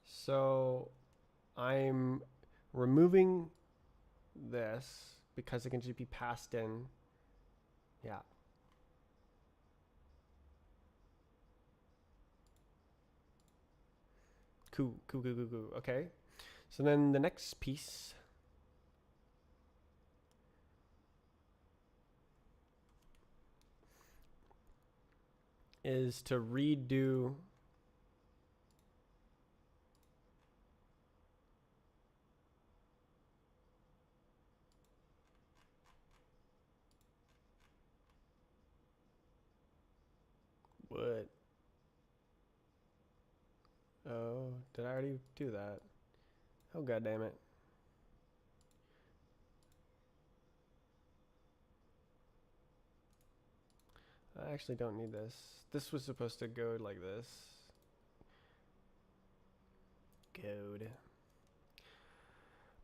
So I'm removing this because it can just be passed in. Yeah. Cool. Okay. So then the next piece is to redo what? Oh, did I already do that? Oh, god damn it. I actually don't need this. This was supposed to go like this. Code.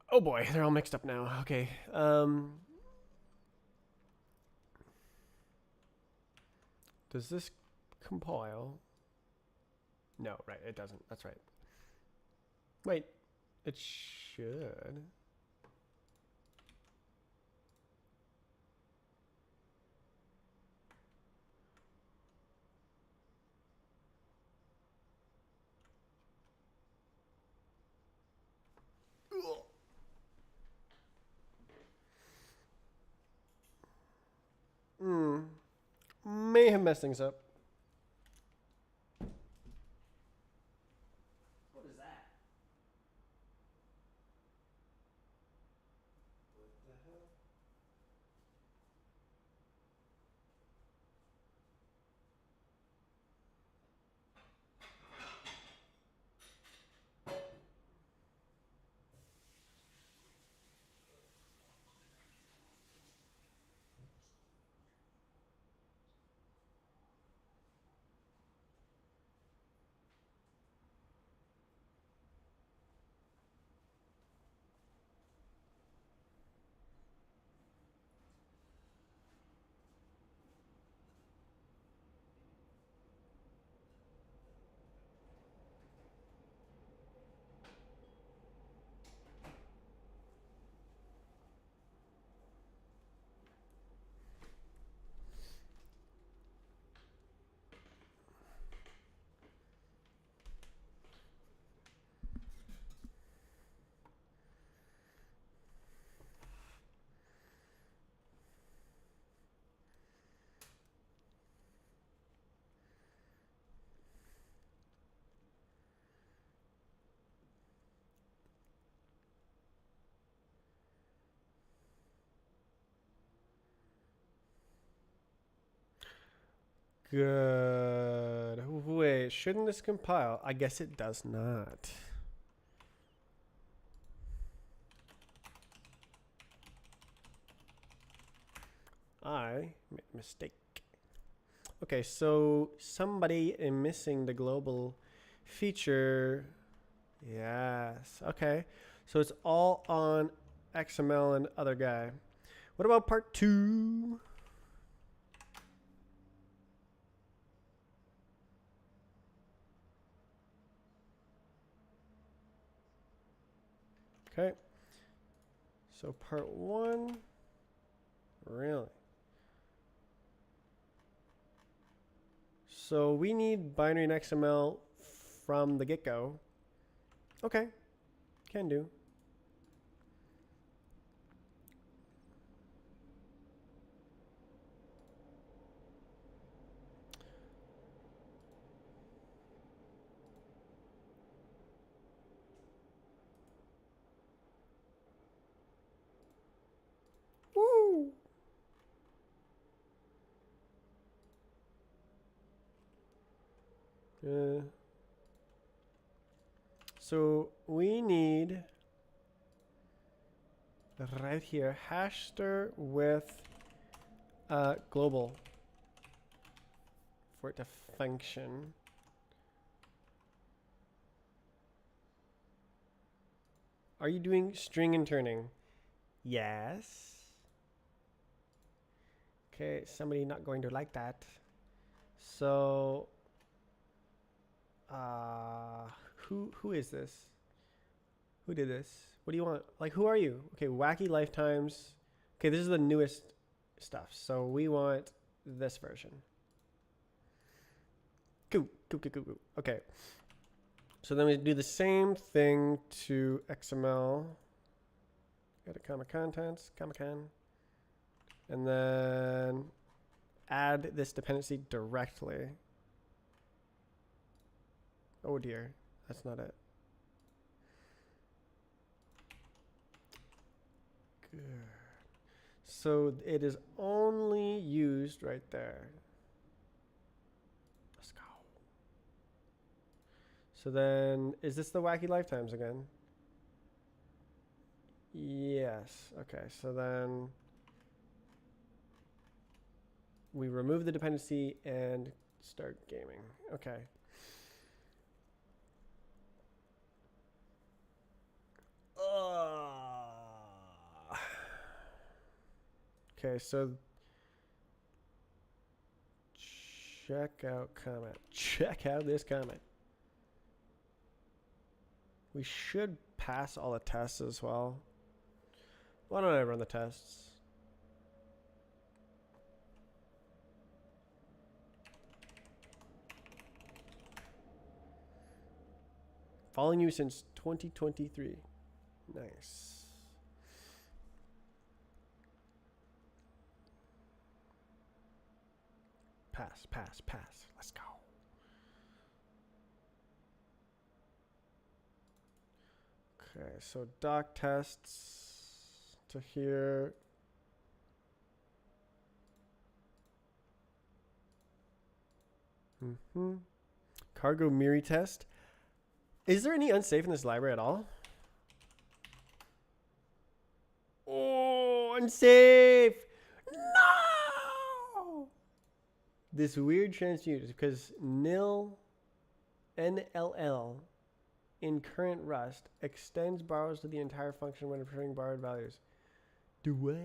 Oh boy, they're all mixed up now. Okay. Does this compile? No, right, it doesn't. That's right. Wait, it should. May have messed things up. What is that? What the hell? Good. Wait, shouldn't this compile? I guess it does not. I made a mistake. Okay, so somebody is missing the global feature. Yes. Okay. So it's all on XML and other guy. What about part 2? Okay. So part 1. Really? So we need binary and XML from the get-go. Okay. Can do. Woo! So we need right here hashster with global for it to function. Are you doing string and turning? Yes. Okay, somebody not going to like that. So who is this? Who did this? What do you want? Like, who are you? Okay, wacky lifetimes. Okay, this is the newest stuff. So we want this version. Cool. Okay. So then we do the same thing to XML. Go to comma contents, comma con. And then add this dependency directly. Oh dear, that's not it. Good. So it is only used right there. Let's go. So then, is this the wacky lifetimes again? Yes. Okay, so then we remove the dependency and start gaming. Okay. Okay, so check out comment. Check out this comment. We should pass all the tests as well. Why don't I run the tests? Following you since 2023. Nice. Pass, pass, pass. Let's go. Okay, so doc tests to here. Cargo Miri test. Is there any unsafe in this library at all? Oh, unsafe! No! This weird transmute is because nil NLL in current Rust extends borrows to the entire function when returning borrowed values. Do what?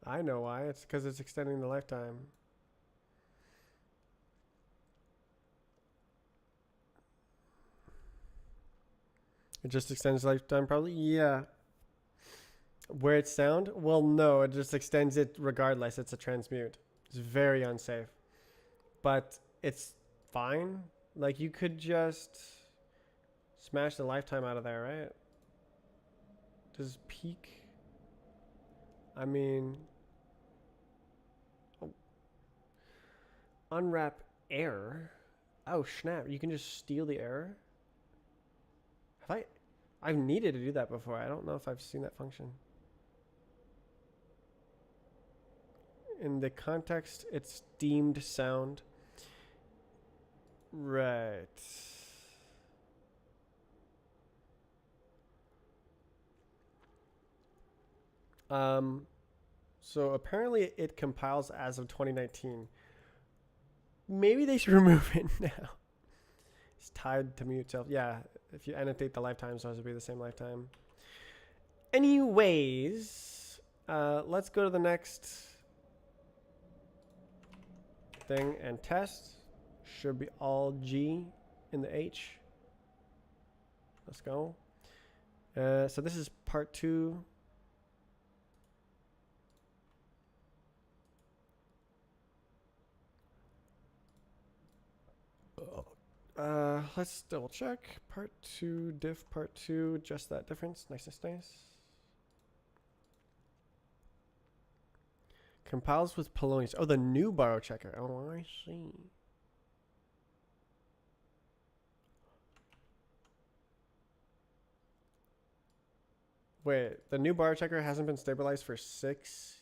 I know why. It's because it's extending the lifetime. It just extends lifetime probably? Yeah. Where it's sound? Well, no. It just extends it regardless. It's a transmute. It's very unsafe. But it's fine. Like, you could just smash the lifetime out of there, right? Does peak? I mean... Oh. Unwrap error? Oh, snap. You can just steal the error? Have I've needed to do that before. I don't know if I've seen that function. In the context, it's deemed sound. Right. So apparently it compiles as of 2019. Maybe they should remove it now. It's tied to mute self. Yeah, if you annotate the lifetime, so it has to be the same lifetime. Anyways, let's go to the next thing and test. Should be all G in the H. Let's go. So this is part 2. Let's double check. Part 2, diff part 2, just that difference. Nice, nice, nice. Compiles with Polonius. Oh, the new borrow checker. Oh, I see. Wait, the new borrow checker hasn't been stabilized for 6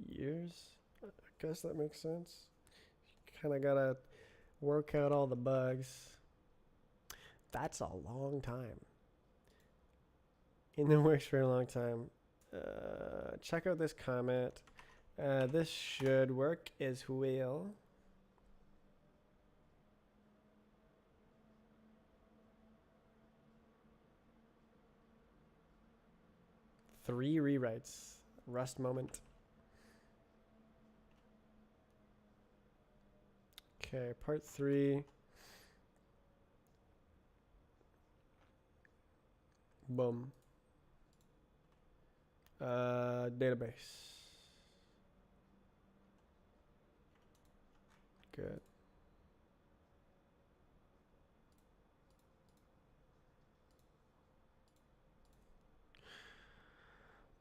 years? I guess that makes sense. Kind of gotta work out all the bugs. That's a long time. In the works for a long time. Check out this comment. This should work as well. 3 rewrites. Rust moment. Okay, part 3. Boom. Database. Good.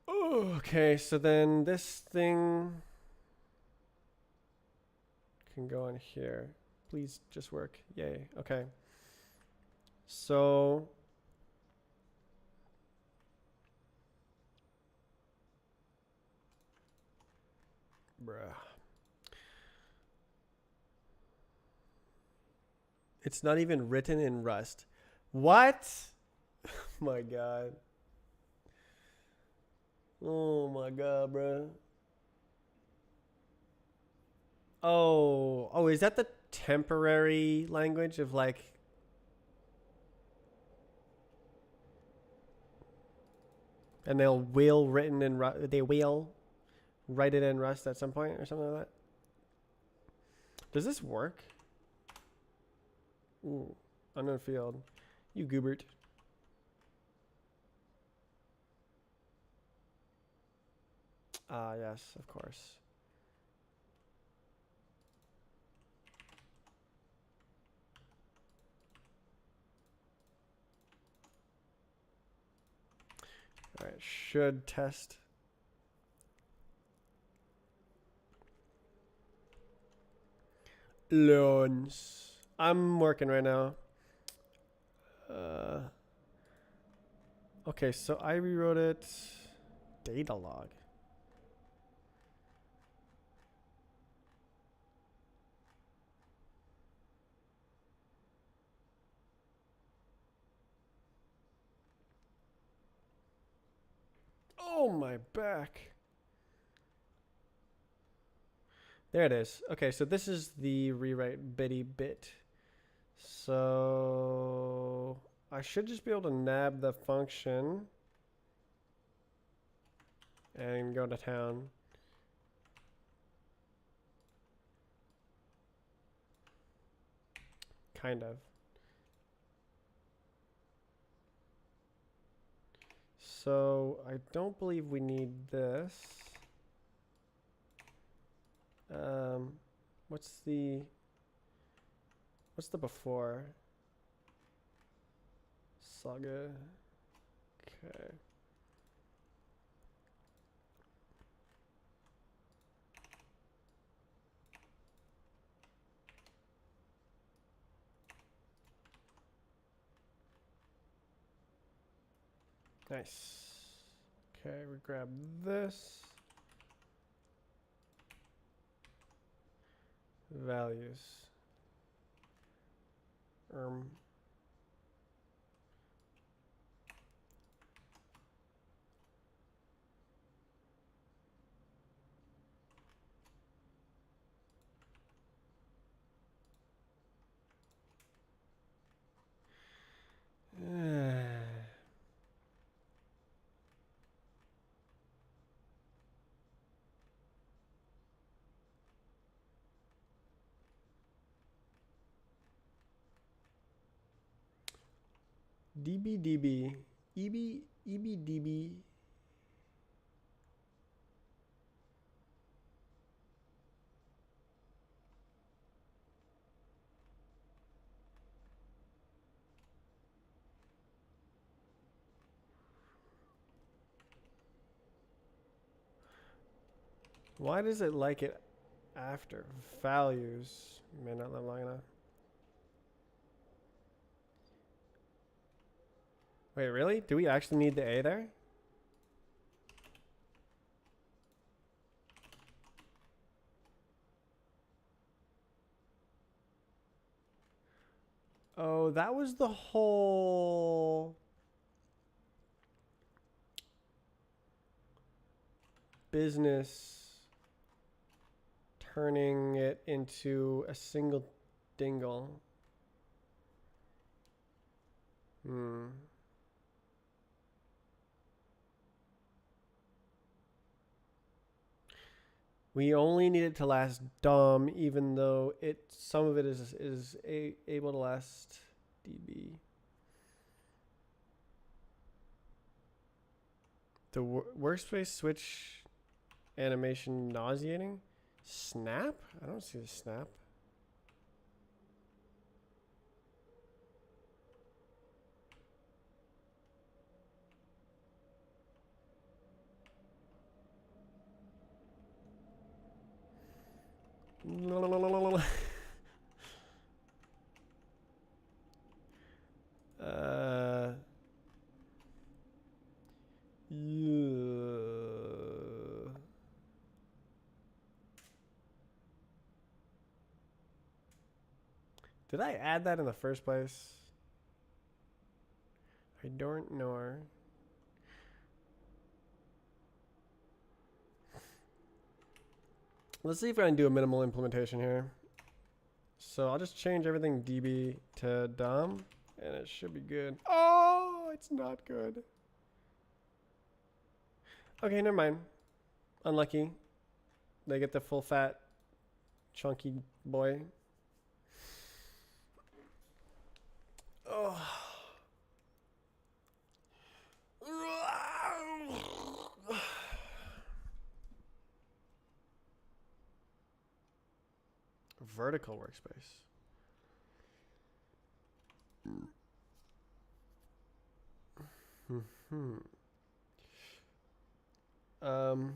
Oh, okay, so then this thing can go on here. Please just work. Yay. Okay. So bruh. It's not even written in Rust. What? My God. Oh my God, bruh. Oh, is that the temporary language of like? And they will written in Rust. They will write it in Rust at some point or something like that. Does this work? Ooh, unknown field. You goobert. Ah, yes, of course. All right, should test. Loans. I'm working right now. Okay, so I rewrote it. Data log. Oh, my back. There it is. Okay, so this is the rewrite bitty bit. So I should just be able to nab the function and go to town. Kind of. So I don't believe we need this. What's the before? Saga. Okay. Nice. Okay, we grab this. Values. DB EBDB. Why does it like it after? Values may not live long enough. Wait, really? Do we actually need the A there? Oh, that was the whole business turning it into a single dingle. We only need it to last DOM, even though some of it is able to last DB. The workspace switch animation nauseating. Snap? I don't see the snap. Yeah. Did I add that in the first place? I don't know. Let's see if I can do a minimal implementation here. So I'll just change everything DB to DOM, and it should be good. Oh, it's not good. Okay, never mind. Unlucky. They get the full fat, chunky boy. Oh. Vertical workspace. Um.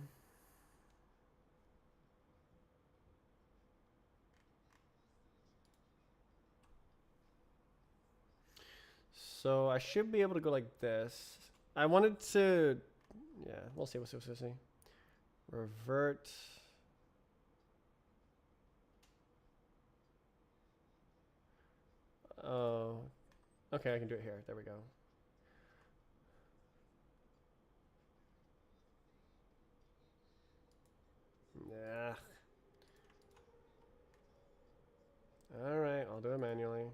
So I should be able to go like this. I wanted to, yeah, we'll see. Revert. Oh, okay, I can do it here. There we go. Yeah. All right, I'll do it manually.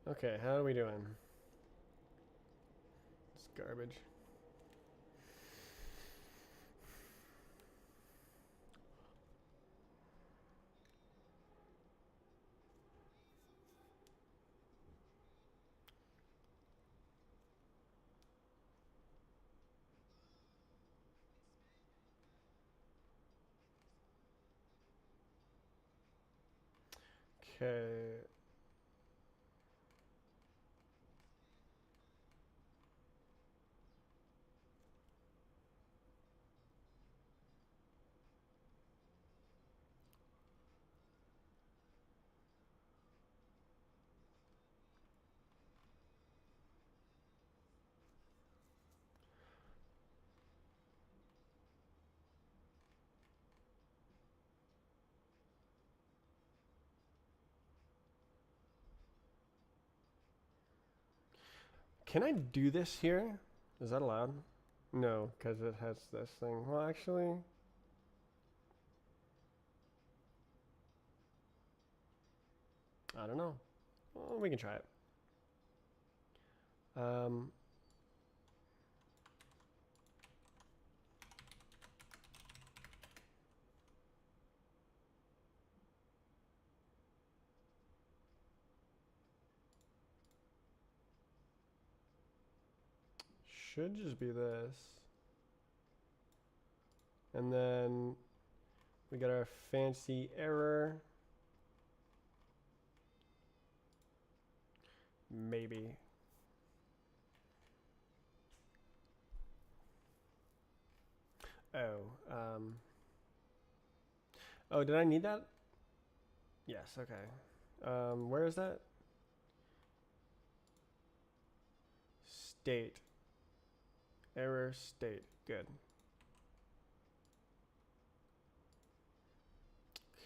Okay, how are we doing? It's garbage. Okay. Can I do this here? Is that allowed? No, because it has this thing. Well, actually, I don't know. Well, we can try it. Um, should just be this. And then we got our fancy error. Maybe. Oh, oh, did I need that? Yes, okay. Where is that? State. Error state. Good.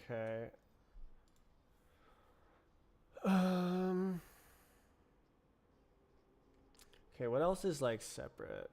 Okay. Okay, what else is like separate?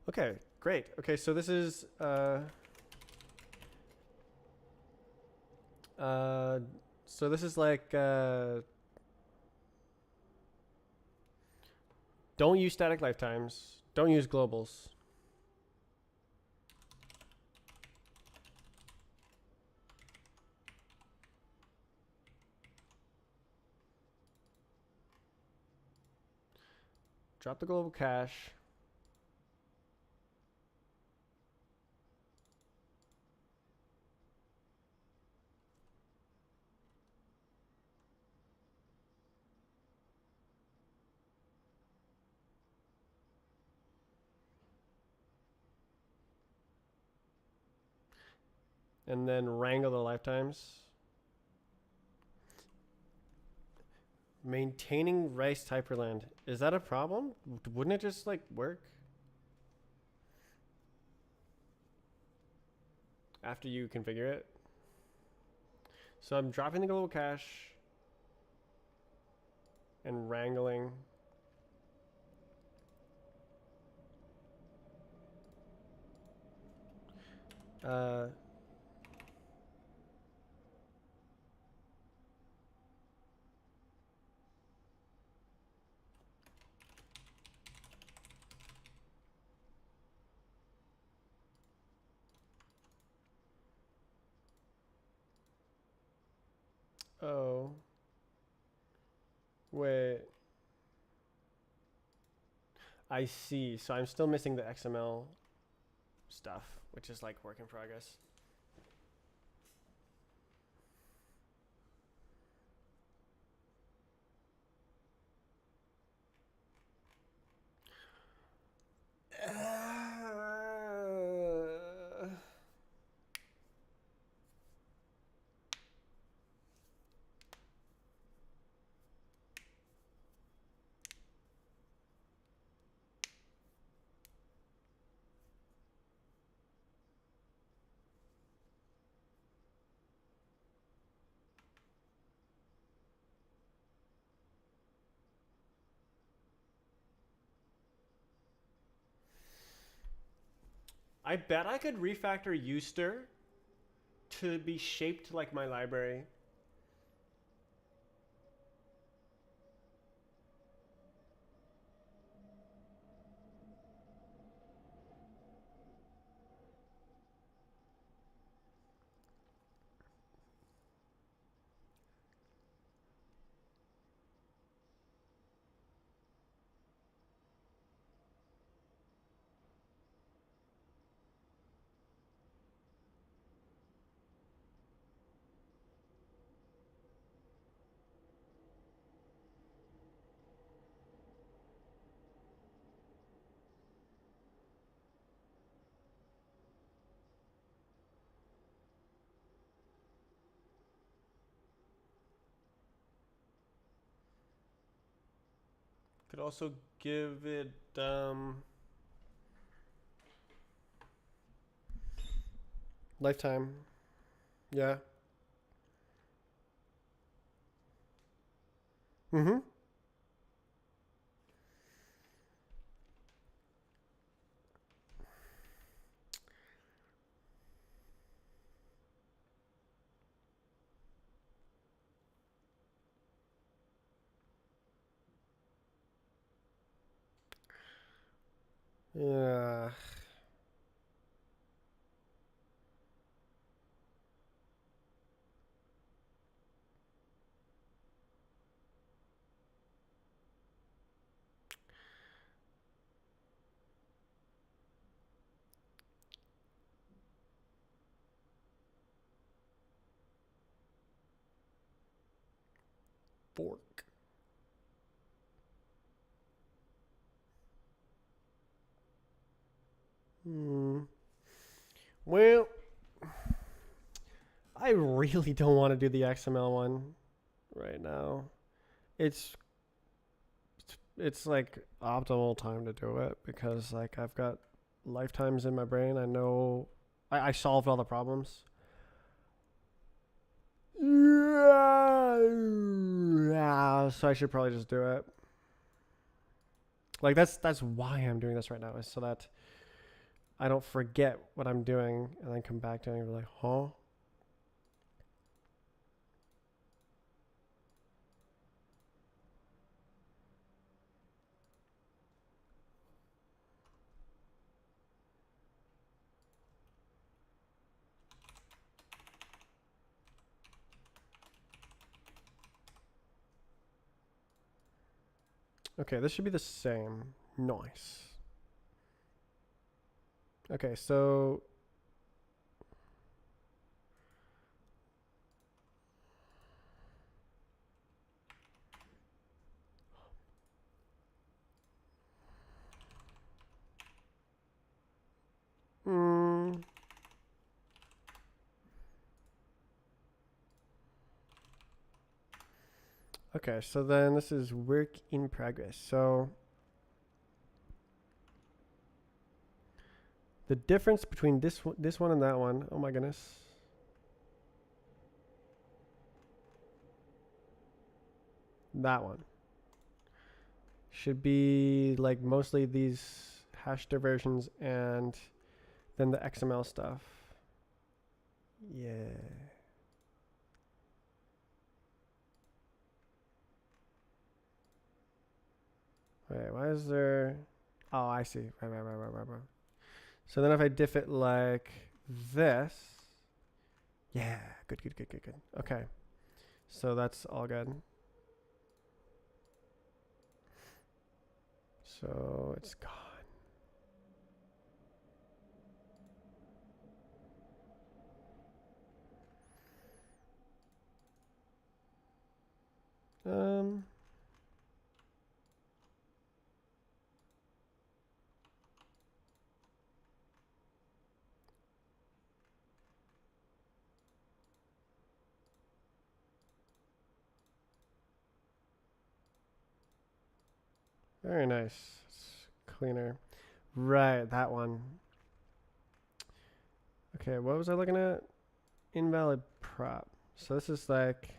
Okay, great. Okay, so this is so this is like don't use static lifetimes. Don't use globals. Drop the global cache. And then wrangle the lifetimes. Maintaining rice hyperland. Is that a problem? Wouldn't it just like work? After you configure it? So I'm dropping the global cache and wrangling. Uh, oh. Wait. I see. So I'm still missing the XML stuff, which is like work in progress. I bet I could refactor Euster to be shaped like my library. Could also give it lifetime. Yeah. Mm-hmm. Yeah. Fork. Hmm. Well, I really don't want to do the XML one right now. It's it's like optimal time to do it because like I've got lifetimes in my brain. I know I solved all the problems. Yeah, so I should probably just do it. Like that's why I'm doing this right now is so that I don't forget what I'm doing and then come back to it and be like, huh? Okay, this should be the same. Nice. Okay, so okay, so then this is work in progress. So the difference between this one and that one, oh my goodness. That one should be like mostly these hash diversions and then the XML stuff. Yeah. Wait, why is there? Oh, I see. Right. So then if I diff it like this, yeah, good. Okay, so that's all good. So it's gone. Very nice. It's cleaner. Right, that one. Okay, what was I looking at? Invalid prop. So this is like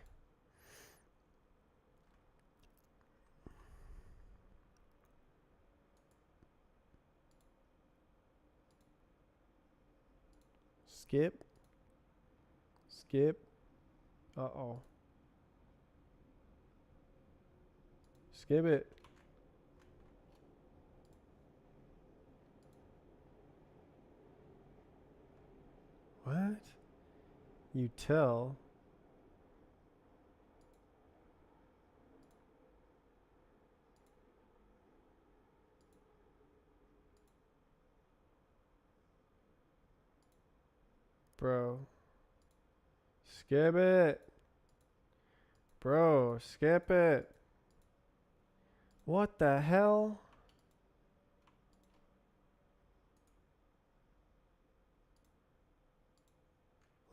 skip. Uh-oh. Skip it. What? Util. Bro. Skip it. Bro, skip it. What the hell?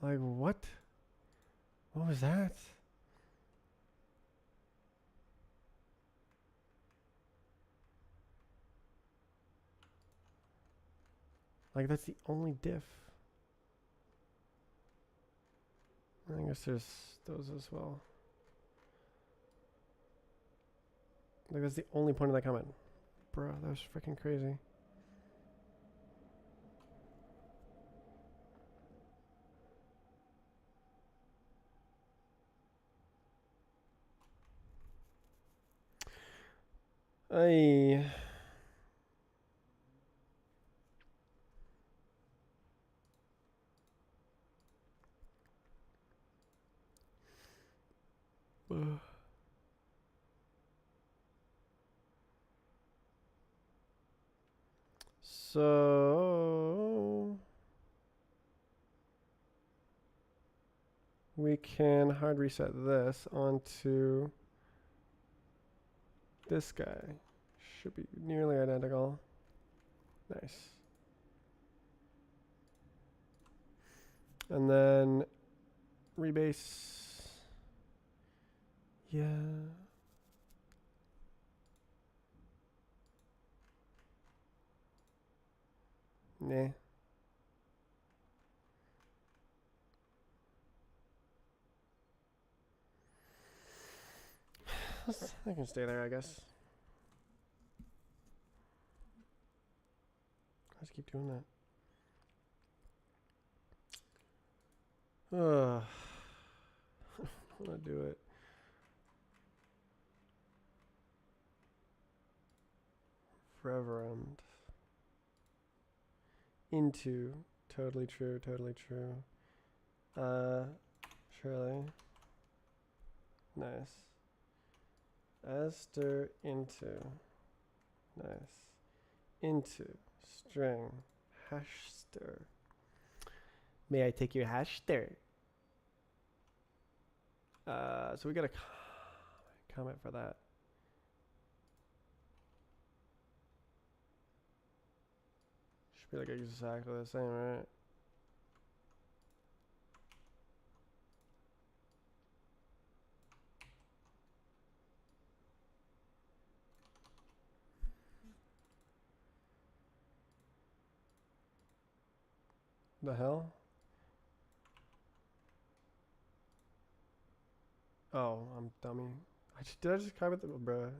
Like, what? What was that? Like, that's the only diff. I guess there's those as well. Like, that's the only point of that comment. Bro, that was freaking crazy. I. So we can hard reset this onto this guy. Should be nearly identical. Nice. And then rebase. Yeah. Nah. I can stay there, I guess. Let's keep doing that. Ugh. I don't want to do it. Reverend. Into. Totally true, totally true. Surely. Nice. Esther into. Nice. Into. String. Hashster. May I take your hashster? So we got a comment for that. Should be like exactly the same, right? The hell? Oh, I'm dummy. Did I just comment the bruh?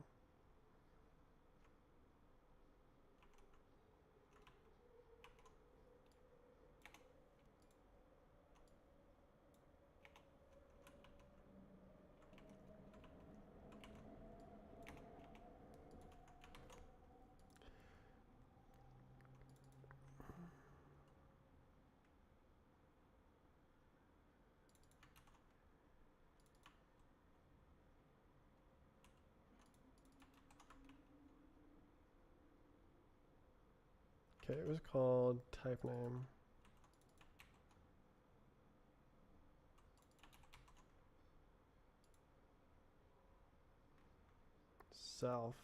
Okay, it was called type name. Self.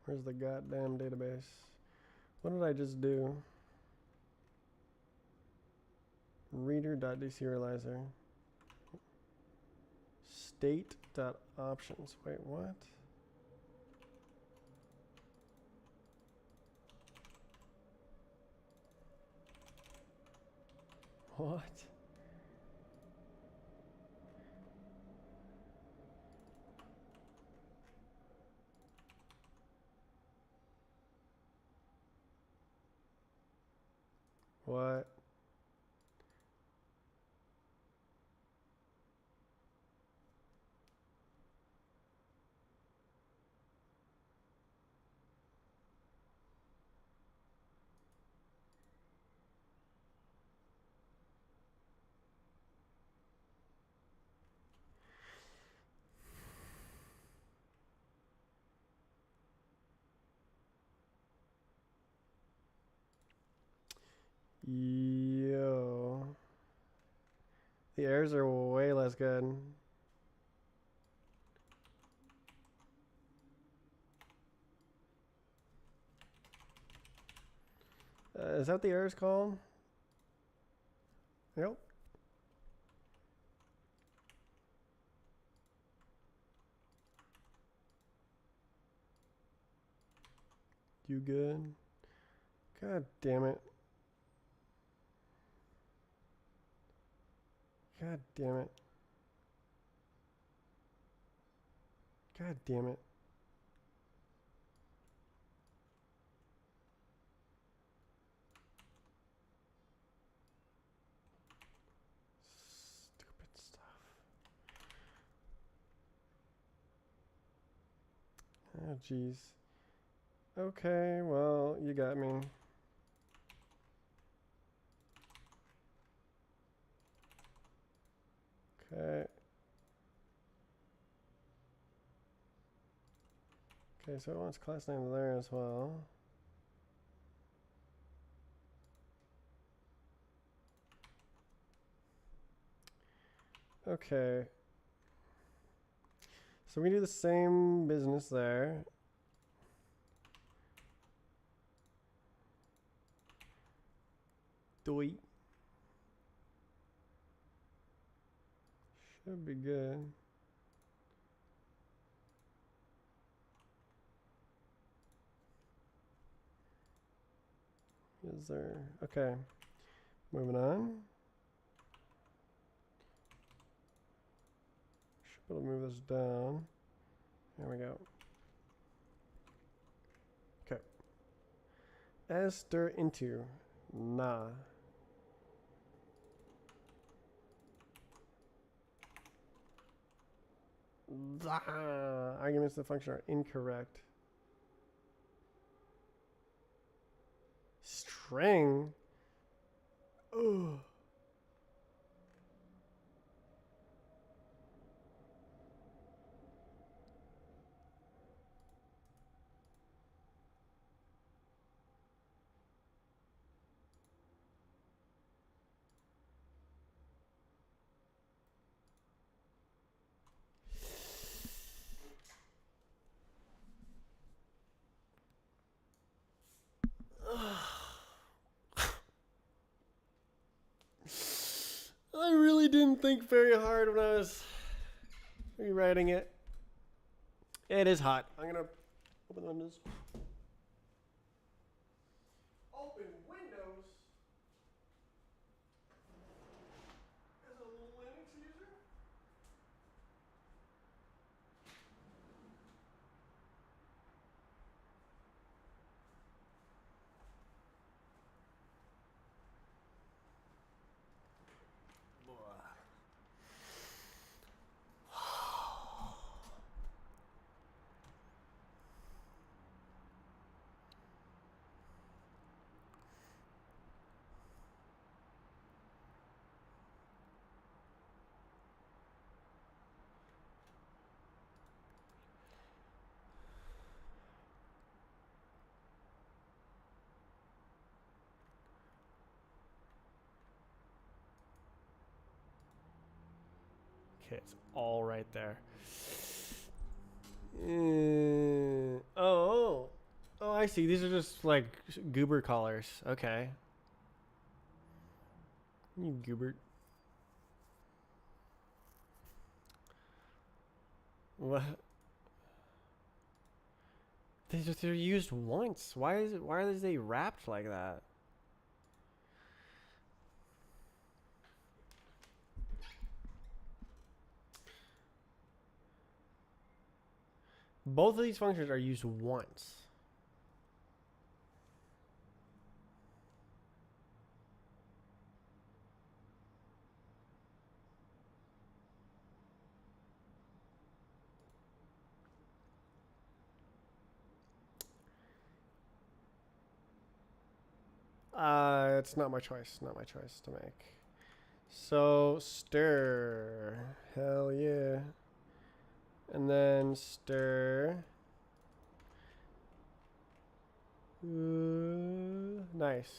Where's the goddamn database? What did I just do? Reader.dserializer. State.options. Wait, what? What? What? Yo. The errors are way less good. Is that what the error's called? Yep. You good? God damn it. God damn it. God damn it. Stupid stuff. Oh, jeez. Okay, well, you got me. Okay. Okay, so it wants class name there as well. Okay. So we do the same business there. Doit. Should be good. Is there? Okay. Moving on. We'll move this down. There we go. Okay. As stir into. Nah. Arguments of the function are incorrect. String? Ugh. I really didn't think very hard when I was rewriting it. It is hot. I'm gonna open the windows. Open windows? As a Linux user? Okay, it's all right there. Oh, I see. These are just like goober collars. Okay. You goober. What? They're used once. Why are they wrapped like that? Both of these functions are used once. It's not my choice. Not my choice to make. So stir. Hell yeah. And then stir. Nice.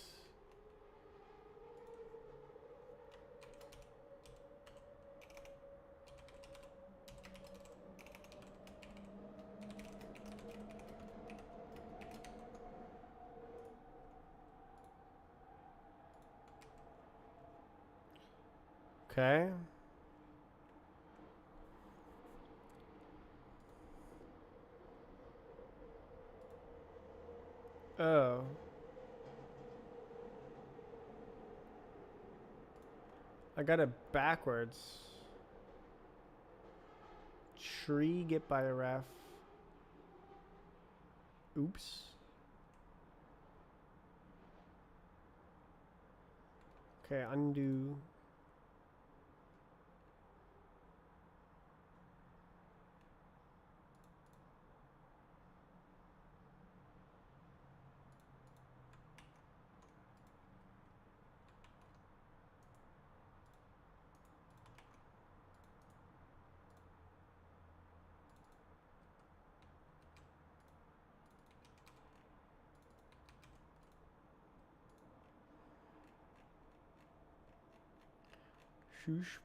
Okay. Oh. I got it backwards. Tree get by a ref. Oops. Okay, undo. Shoosh.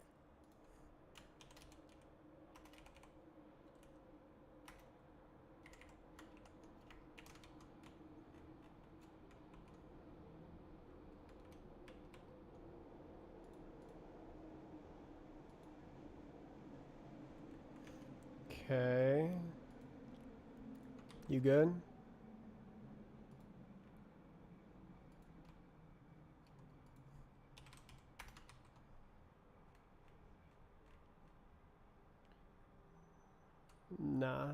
Okay. You good? Nah.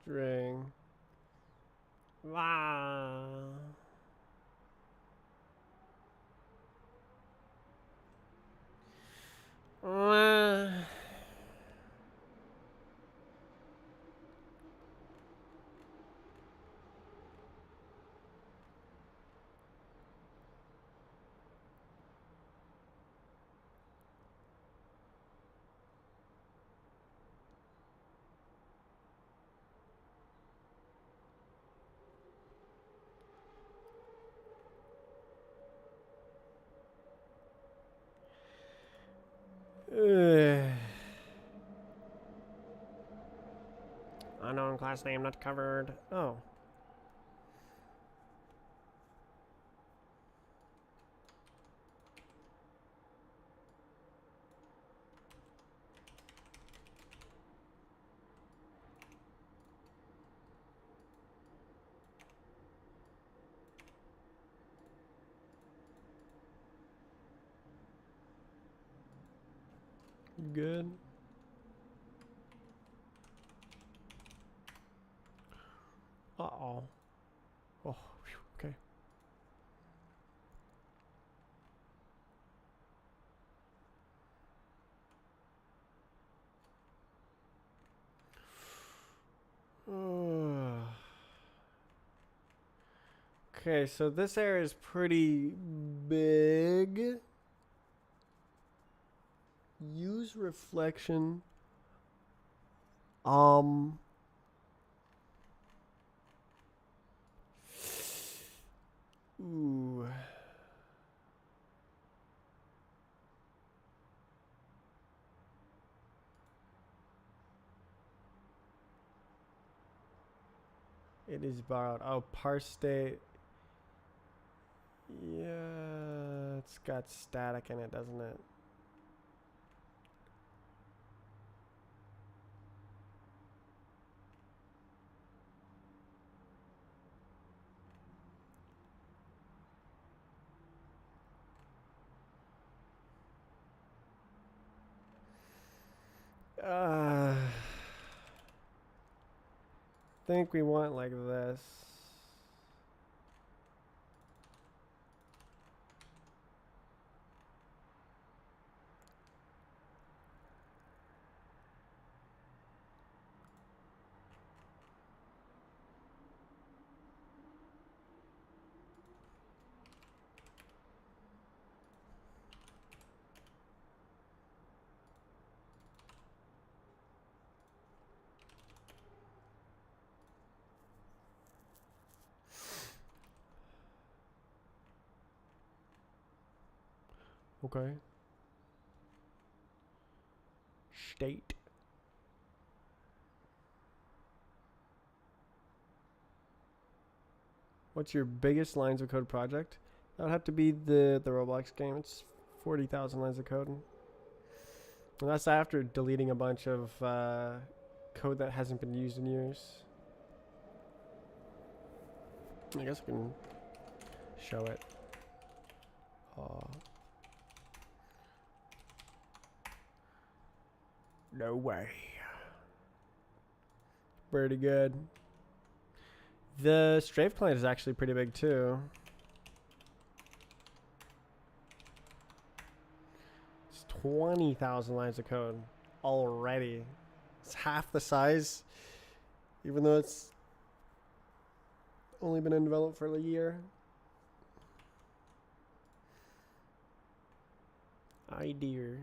String. Wow. Unknown class name not covered. Oh. Good. Uh-oh. Oh, whew, okay. Okay, so this area is pretty big. Use reflection. Ooh. It is borrowed. Oh, parse state. Yeah, it's got static in it, doesn't it? Think we want like this. Okay. State. What's your biggest lines of code project? That would have to be the Roblox game. It's 40,000 lines of code. And that's after deleting a bunch of code that hasn't been used in years. I guess I can show it. No way. Pretty good. The strafe client is actually pretty big too. It's 20,000 lines of code already. It's half the size, even though it's only been in development for a year. Dear.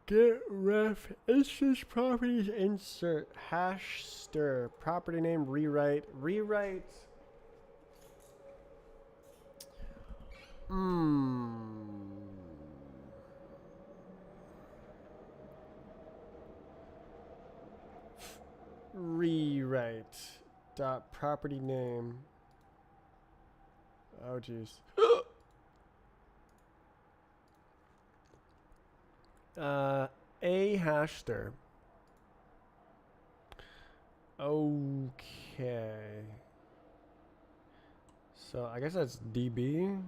Get ref instance properties insert hash stir property name rewrite rewrite dot property name. Oh jeez. A hash stir. Okay. So I guess that's DB.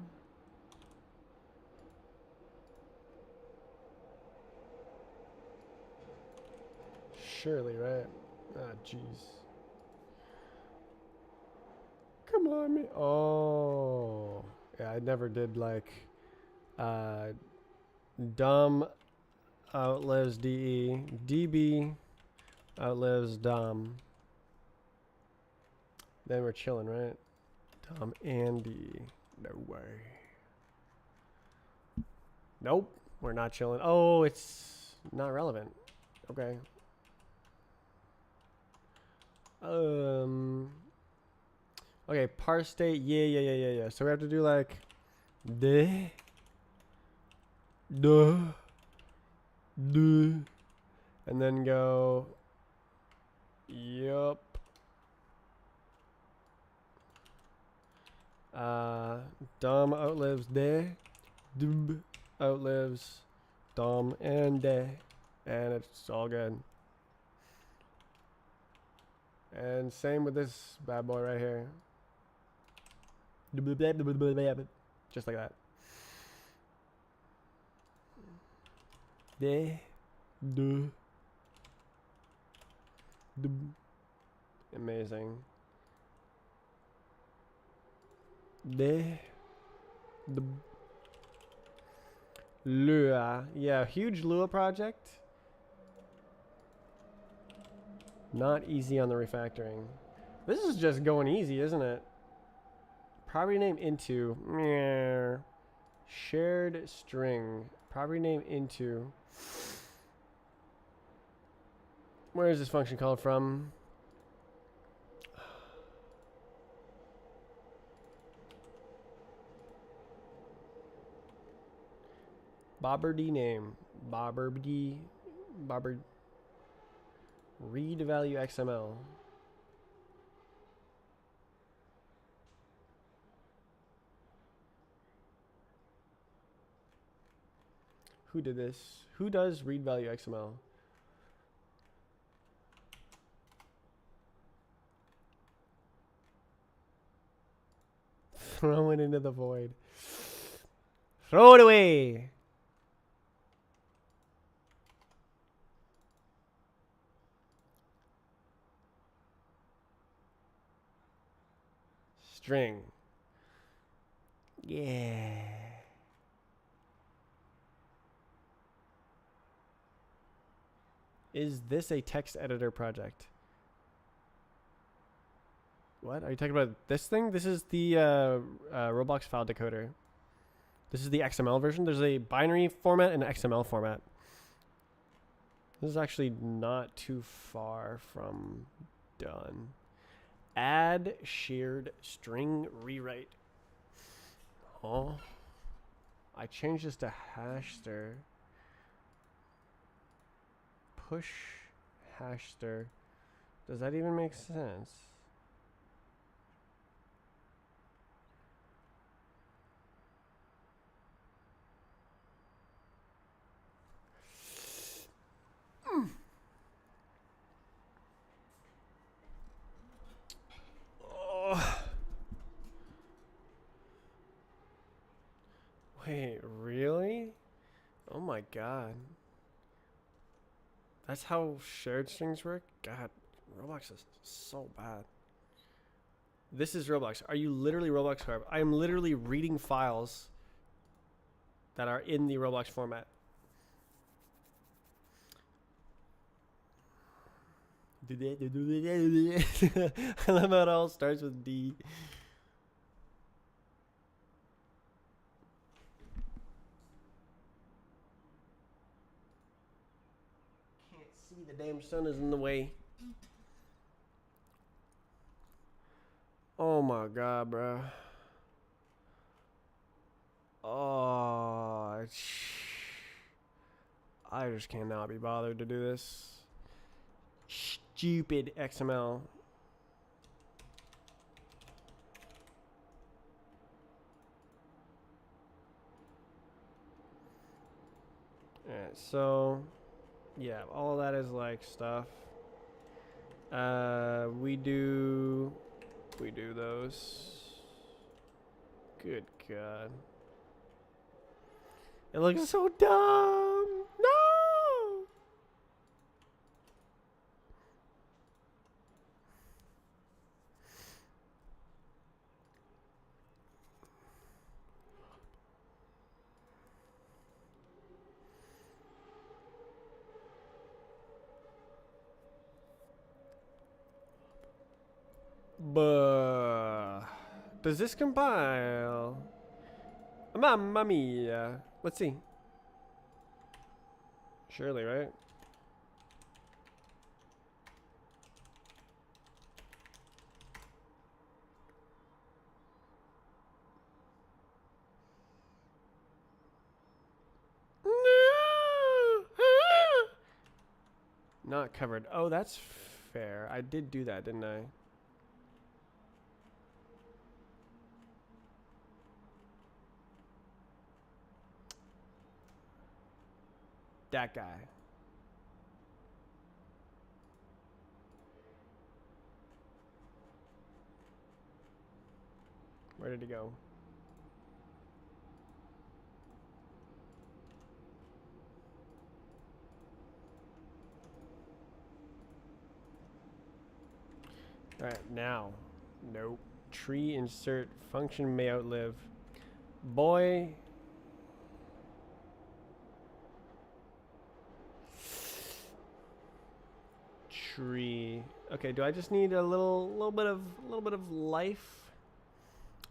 Surely, right? Ah, jeez. Come on, me. Oh, yeah. I never did like dom outlives de. DB outlives dom. Then we're chilling, right? Dom and D. No way. Nope. We're not chilling. Oh, it's not relevant. Okay. Okay, parse state. Yeah. So we have to do like de, duh, duh, and then go. Yup. Dom outlives de, dub outlives dom and de, and it's all good. And same with this bad boy right here. Just like that. De, duh, dub. Amazing. De, dub. Lua. Yeah, huge Lua project. Not easy on the refactoring. This is just going easy, isn't it? Property name into. Meh. Shared string. Property name into. Where is this function called from? Bobberdy name. Bobberdy. Bobber. Read value XML. Who did this? Who does read value XML? Throw it into the void. Throw it away. String. Yeah. Is this a text editor project? What? Are you talking about this thing? This is the Roblox file decoder. This is the XML version. There's a binary format and an XML format. This is actually not too far from done. Add shared string rewrite. Oh. I changed this to hashster. Push hashster. Does that even make sense? Oh. Wait, really? Oh my god. That's how shared strings work? God, Roblox is so bad. This is Roblox. Are you literally Roblox Carb? I am literally reading files that are in the Roblox format. I love how it all starts with D. Can't see, the damn sun is in the way. Oh my god, bro. Oh, I just cannot be bothered to do this. Stupid XML. Alright, so yeah, all of that is like stuff. We do those. Good God. It looks so dumb. No. Buh. Does this compile? Mamma mia. Let's see. Surely, right? No. Not covered. Oh, that's fair. I did do that, didn't I? That guy. Where did he go? Alright, now. Nope. Tree insert function may outlive. Boy. Tree. Okay, do I just need a little bit of life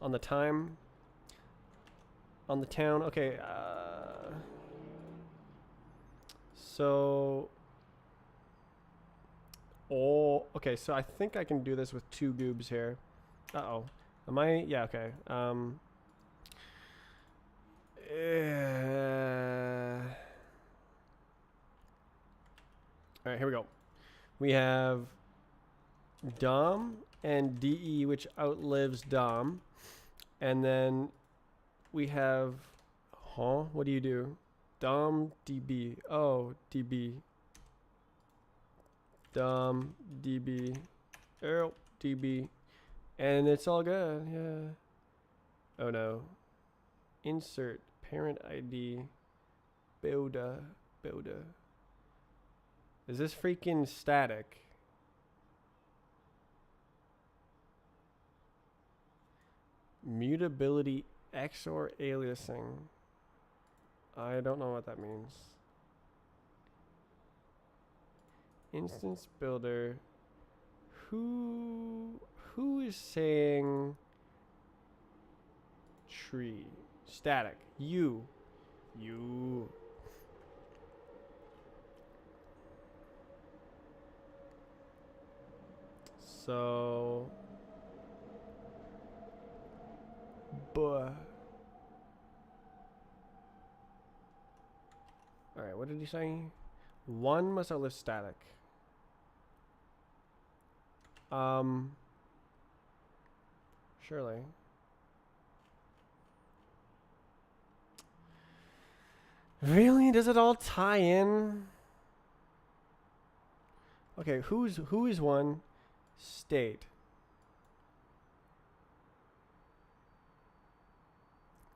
on the time? On the town? Okay, so oh, okay, so I think I can do this with 2 goobs here. Uh-oh. Am I? Yeah, okay. All right, here we go. We have dom and de, which outlives dom. And then we have, what do you do? Dom db. Oh, db. Dom db. Arrow db. And it's all good, yeah. Oh no. Insert parent ID. Builder. Is this freaking static? Mutability XOR aliasing. I don't know what that means. Instance builder. Who is saying tree? Static. You. So buh. Alright, what did he say? One must outlive static. Surely. Really? Does it all tie in? Okay, who is one? State.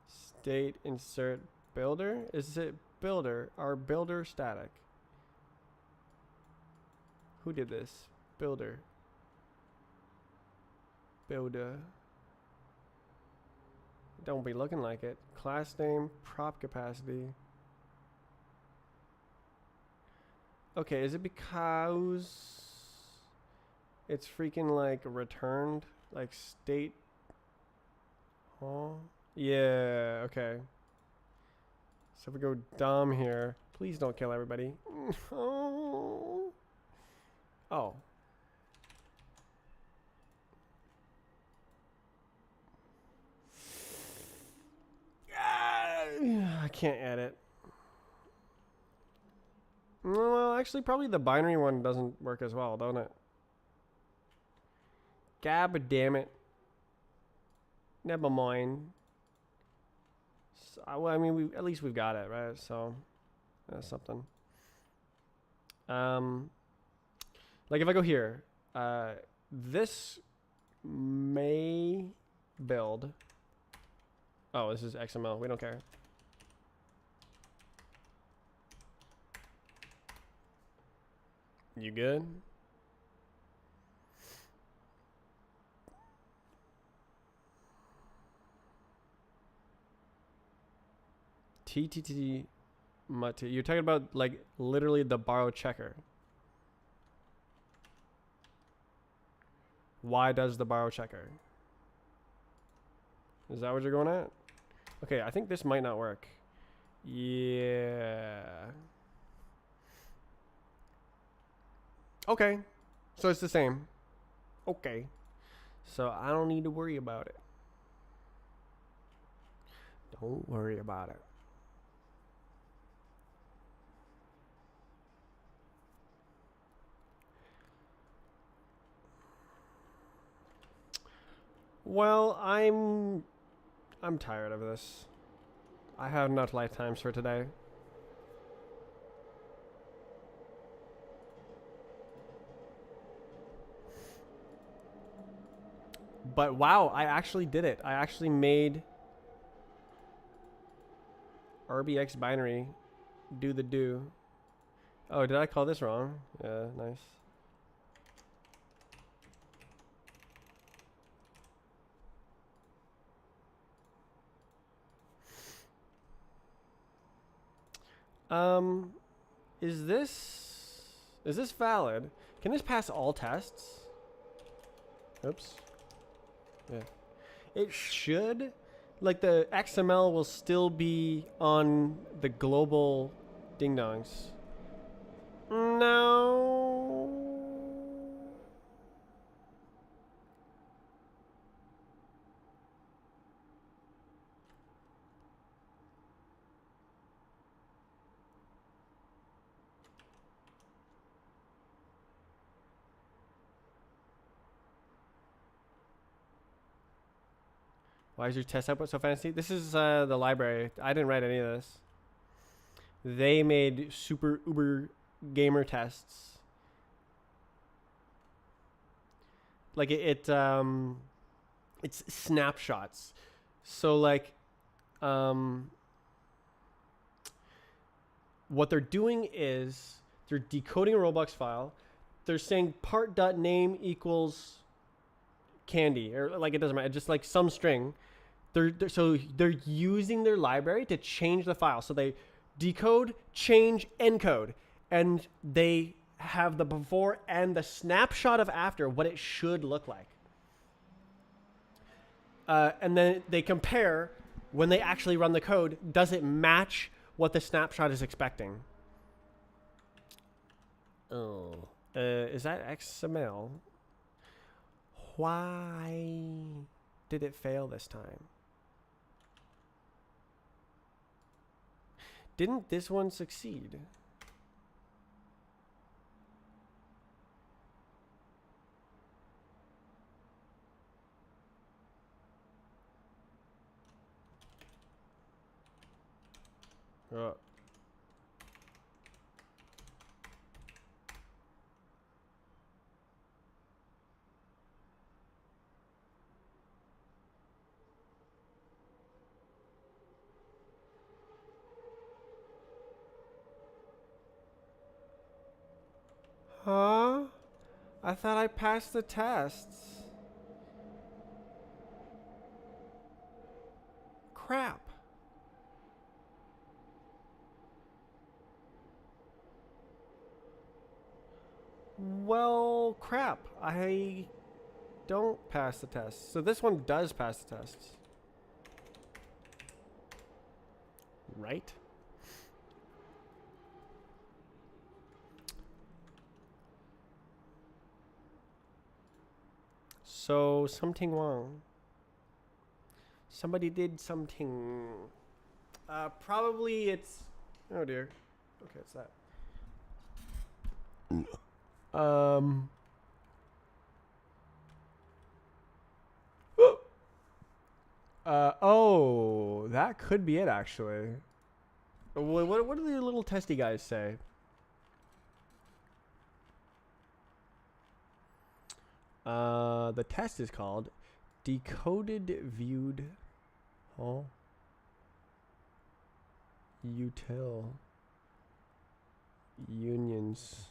State insert builder? Is it builder? Our builder static. Who did this? Builder. Don't be looking like it. Class name, prop capacity. Okay, is it because it's freaking like returned? Like state? Yeah, okay. So if we go dom here, please don't kill everybody. Oh. I can't edit. Well, actually, probably the binary one doesn't work as well, don't it? Gab damn it. Never mind. So, well, I mean, at least we've got it, right? So that's something. Like if I go here, This may build. Oh, this is XML. We don't care. You good? TTT Mate. You're talking about like literally the borrow checker. Why does the borrow checker? Is that what you're going at? Okay, I think this might not work. Yeah. Okay. So it's the same. Okay. So I don't need to worry about it. Don't worry about it. Well, I'm tired of this. I have enough lifetimes for today. But wow, I actually did it. I actually made rbx binary do the do. Oh, did I call this wrong? Yeah, nice. Is this valid? Can this pass all tests? Oops. Yeah. It should. Like the XML will still be on the global ding dongs. No. Why is your test output so fancy? This is the library. I didn't write any of this. They made super uber gamer tests. Like it's snapshots. So like what they're doing is they're decoding a Roblox file. They're saying part.name equals candy, or like it doesn't matter, just like some string. So they're using their library to change the file. So they decode, change, encode, and they have the before and the snapshot of after what it should look like. And then they compare when they actually run the code. Does it match what the snapshot is expecting? Oh, is that XML? Why did it fail this time? Didn't this one succeed? Oh. Huh? I thought I passed the tests. Crap. Well, crap. I don't pass the test. So this one does pass the tests. Right? So something wrong. Somebody did something. Probably it's. Oh dear. Okay, it's that. Oh, that could be it actually. What do the little testy guys say? The test is called decoded viewed util unions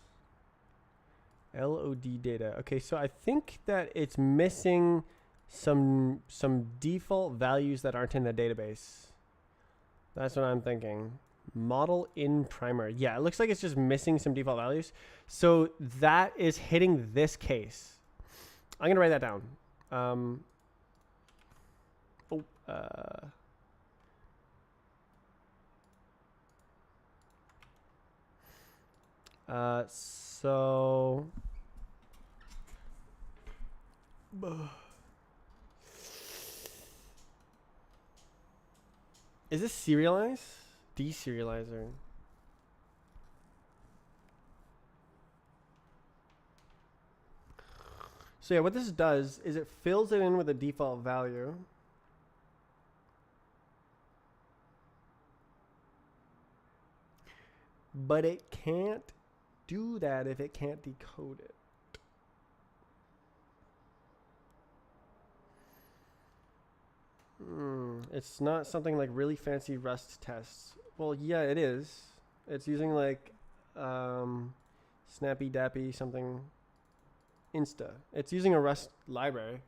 LOD data. Okay, so I think that it's missing some default values that aren't in the database. That's what I'm thinking. Model in primer. Yeah, it looks like it's just missing some default values. So that is hitting this case. I'm going to write that down. So is this serialize? Deserializer. So yeah, what this does is it fills it in with a default value. But it can't do that if it can't decode it. It's not something like really fancy Rust tests. Well, yeah, it is. It's using like Snappy Dappy something Insta. It's using a Rust library.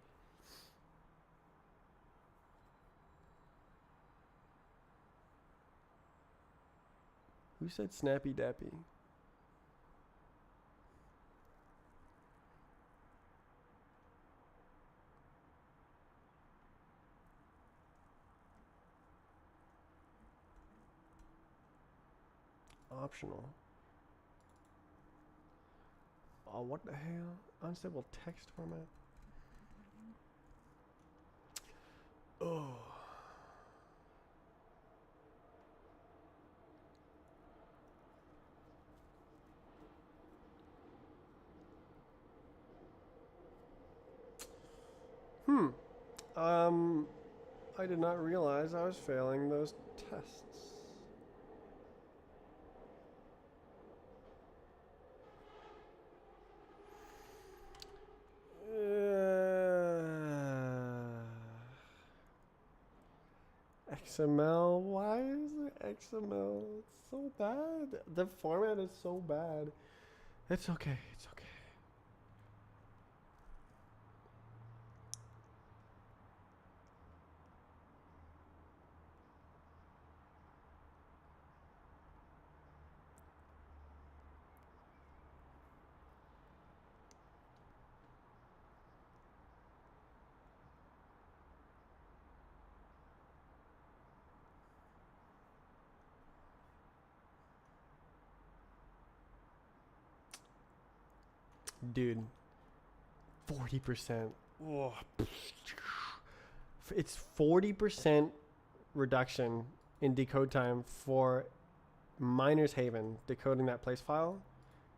Who said Snappy Dappy? Optional. Oh, what the hell? Unstable text format. Oh. I did not realize I was failing those tests. XML, why is it XML? It's so bad. The format is so bad. It's okay, it's okay. Dude, 40%. Oh. It's 40% reduction in decode time for Miner's Haven decoding that place file,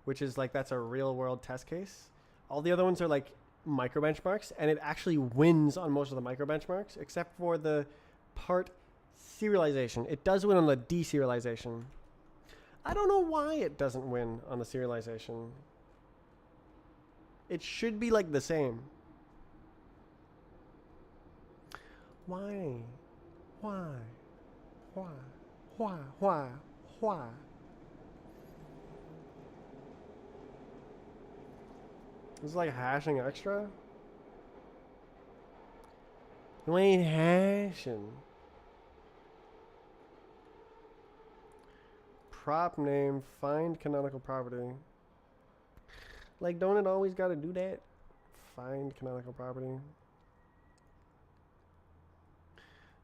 which is like that's a real world test case. All the other ones are like micro benchmarks, and it actually wins on most of the micro benchmarks except for the part serialization. It does win on the deserialization. I don't know why it doesn't win on the serialization. It should be like the same. Why? Why? Why? Why? Why? Why? This is like hashing extra? You ain't hashing. Prop name, find canonical property. Like, don't it always gotta do that? Find canonical property.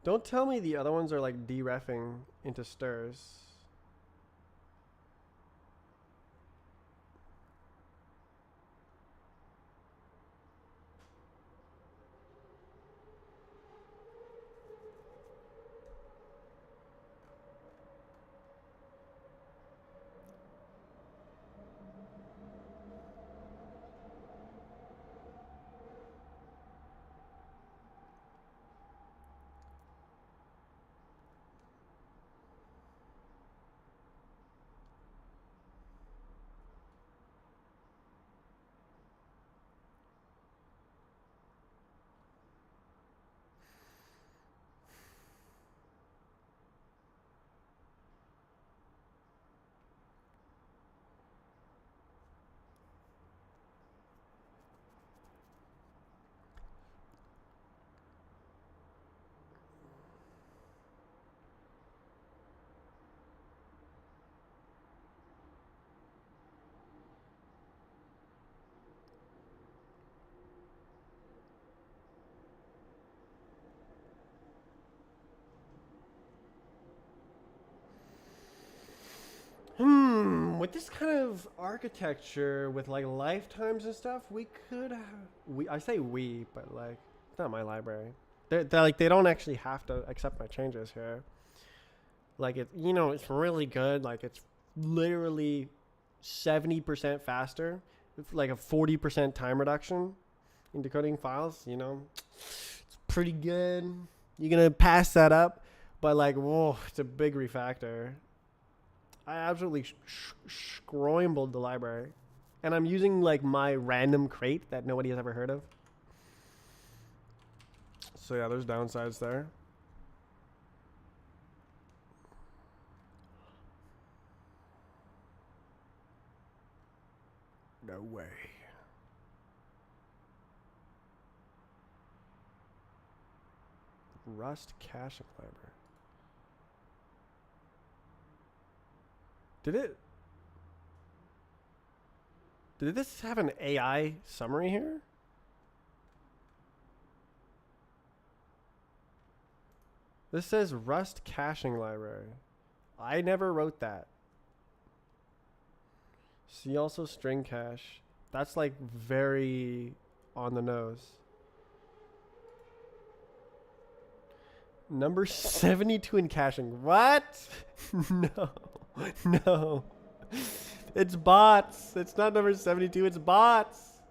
Don't tell me the other ones are like dereffing into stirs. with this kind of architecture with like lifetimes and stuff, we could I say we, but like it's not my library. They're like they don't actually have to accept my changes here. Like it, you know, it's really good. Like it's literally 70% faster, like a 40% time reduction in decoding files. You know, it's pretty good. You're gonna pass that up, but like, whoa, it's a big refactor. I absolutely scrambled the library, and I'm using like my random crate that nobody has ever heard of. So yeah, there's downsides there. No way. Rust caching library. Did this have an AI summary here? This says Rust caching library. I never wrote that. See also string cache. That's like very on the nose. Number 72 in caching. What? No. No. It's bots. It's not number 72. It's bots.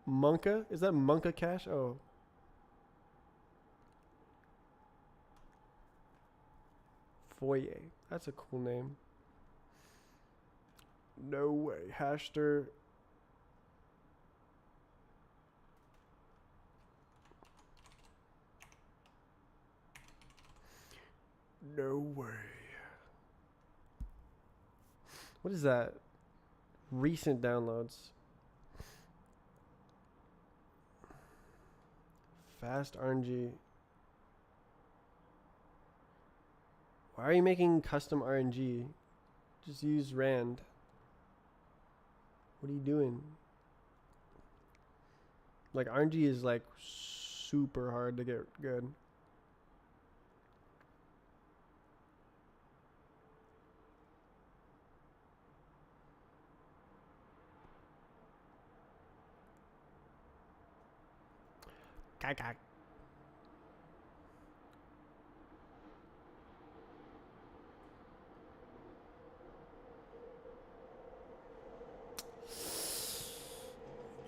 Monka? Is that Monka cache? Oh. Foyer. That's a cool name. No way. Hashter. No way. What is that? Recent downloads. Fast RNG. Why are you making custom RNG? Just use Rand. What are you doing? Like RNG is like super hard to get good. Kak.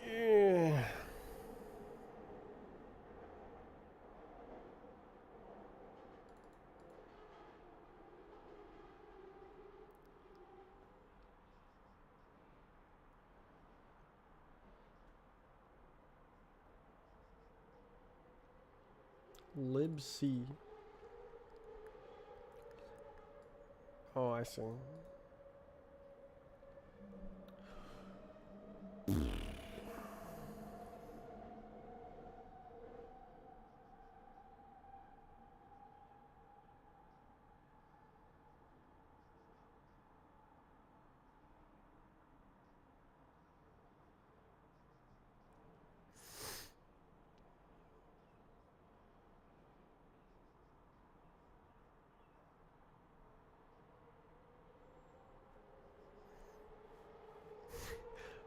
Yeah. libc. Oh, I see.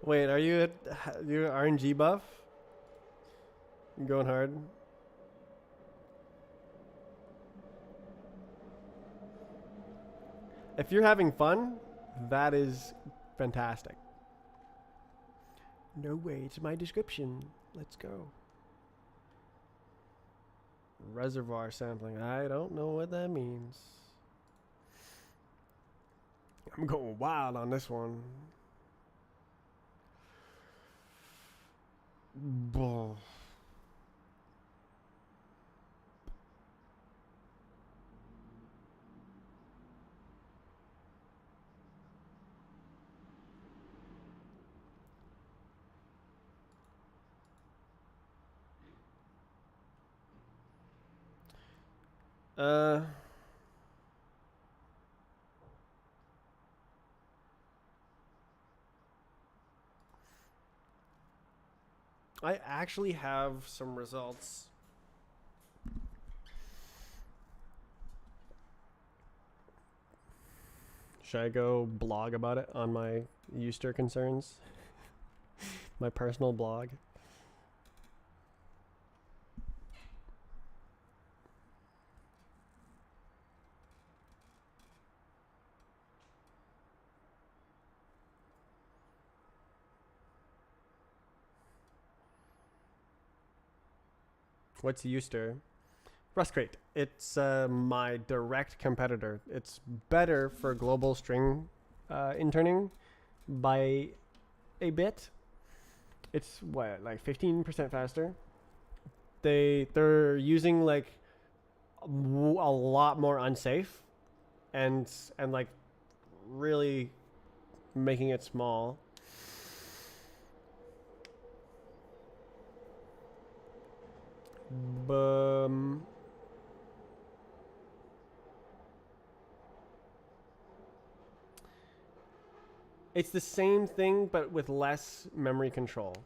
Wait, are you you RNG buff? You going hard? If you're having fun, that is fantastic. No way, it's my description. Let's go. Reservoir sampling. I don't know what that means. I'm going wild on this one. Bull. I actually have some results. Should I go blog about it on my Euster concerns? My personal blog? What's Euster? Rustcrate. It's my direct competitor. It's better for global string interning by a bit. It's what, like 15% faster. They're using like a lot more unsafe, and like really making it small. It's the same thing, but with less memory control.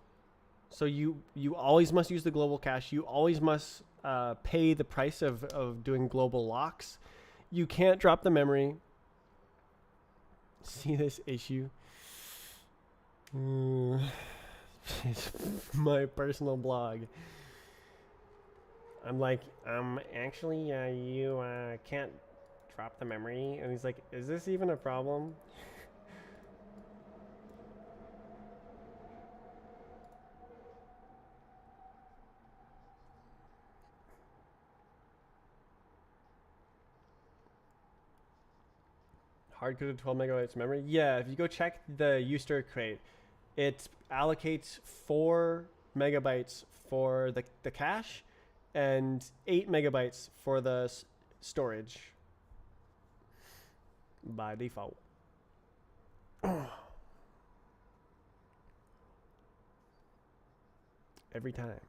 So you always must use the global cache. You always must pay the price of doing global locks. You can't drop the memory. See this issue? It's my personal blog. I'm like, actually, you can't drop the memory. And he's like, is this even a problem? Hard-coded 12 megabytes memory. Yeah, if you go check the Euster crate, it allocates 4 megabytes for the cache and 8 megabytes for the storage by default. Every time.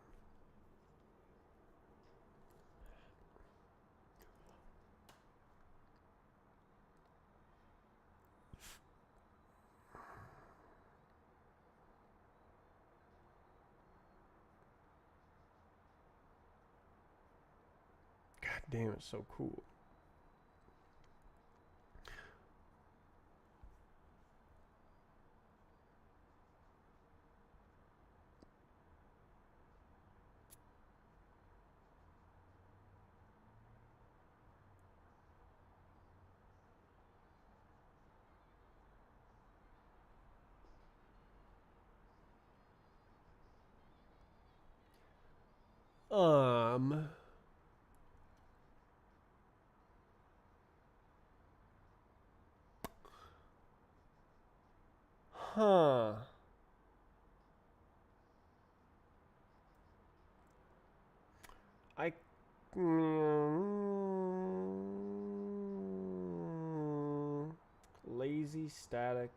God damn, it's so cool. Um. Huh. I. Lazy static.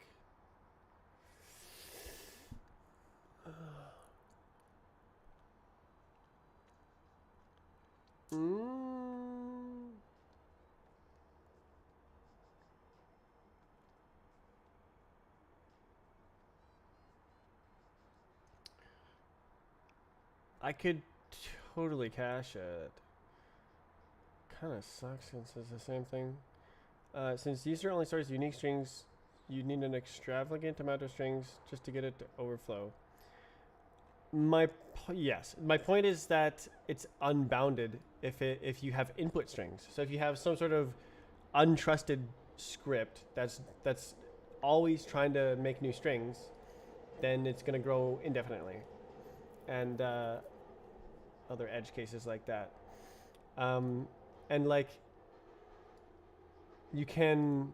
I could totally cache it. Kind of sucks since it's the same thing. Since Euster only stores unique strings, you need an extravagant amount of strings just to get it to overflow. Yes, my point is that it's unbounded if you have input strings. So if you have some sort of untrusted script that's always trying to make new strings, then it's going to grow indefinitely. And other edge cases like that. And like you can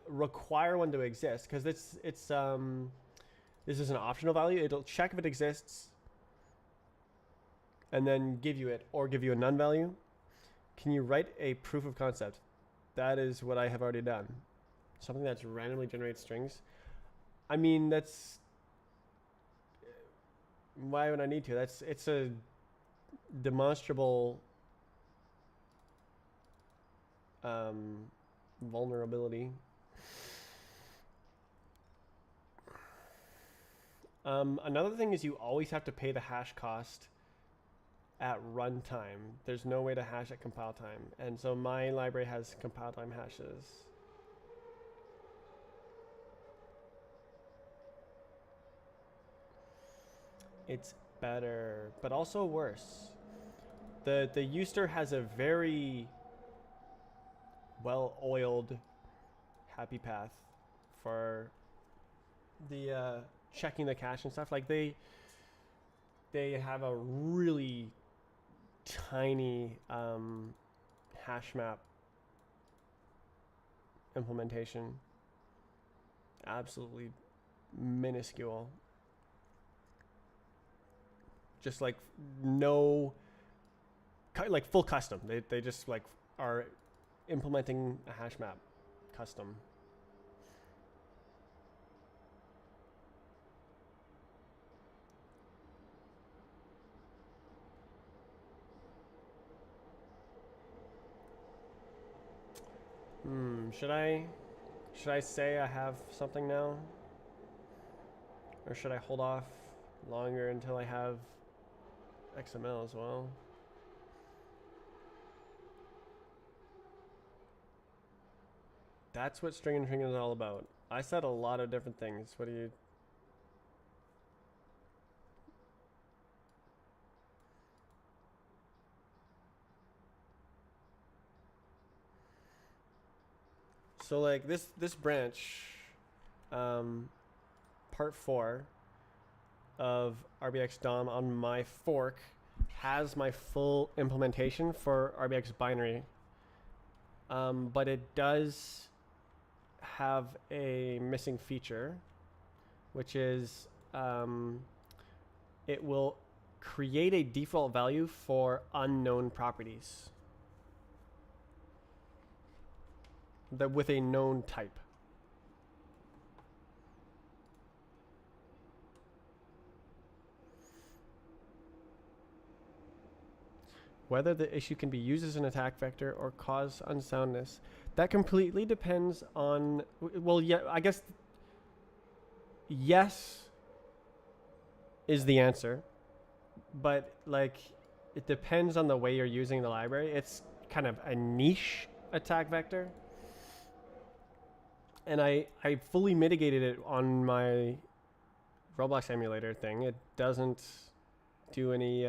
require one to exist because this is an optional value. It'll check if it exists and then give you it or give you a none value. Can you write a proof of concept? That is what I have already done. Something that's randomly generates strings. I mean, that's why would I need to? It's a demonstrable vulnerability. Another thing is you always have to pay the hash cost at runtime. There's no way to hash at compile time. And so my library has compile time hashes. it's better, but also worse. The Euster has a very well-oiled happy path for the checking the cache and stuff. Like they have a really tiny hash map implementation, absolutely minuscule, just like no, like full custom. They just like are implementing a hash map custom. Should I say I have something now? Or should I hold off longer until I have XML as well? That's what string and string is all about. I said a lot of different things. What do you... So like this branch, part 4 of rbx-dom on my fork has my full implementation for rbx binary, but it does have a missing feature, which is it will create a default value for unknown properties that with a known type. Whether the issue can be used as an attack vector or cause unsoundness, that completely depends on, well, yeah, I guess yes is the answer, but like it depends on the way you're using the library. It's kind of a niche attack vector. And I fully mitigated it on my Roblox emulator thing. It doesn't do any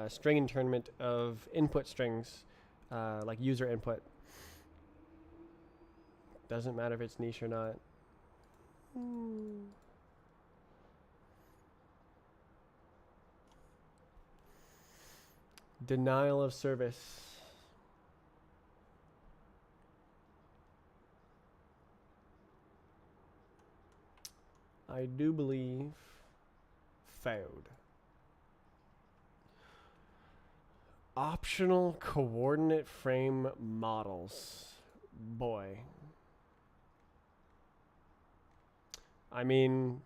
string internment of input strings, like user input. Doesn't matter if it's niche or not. Denial of service. I do believe failed. Optional coordinate frame models. Boy. I mean,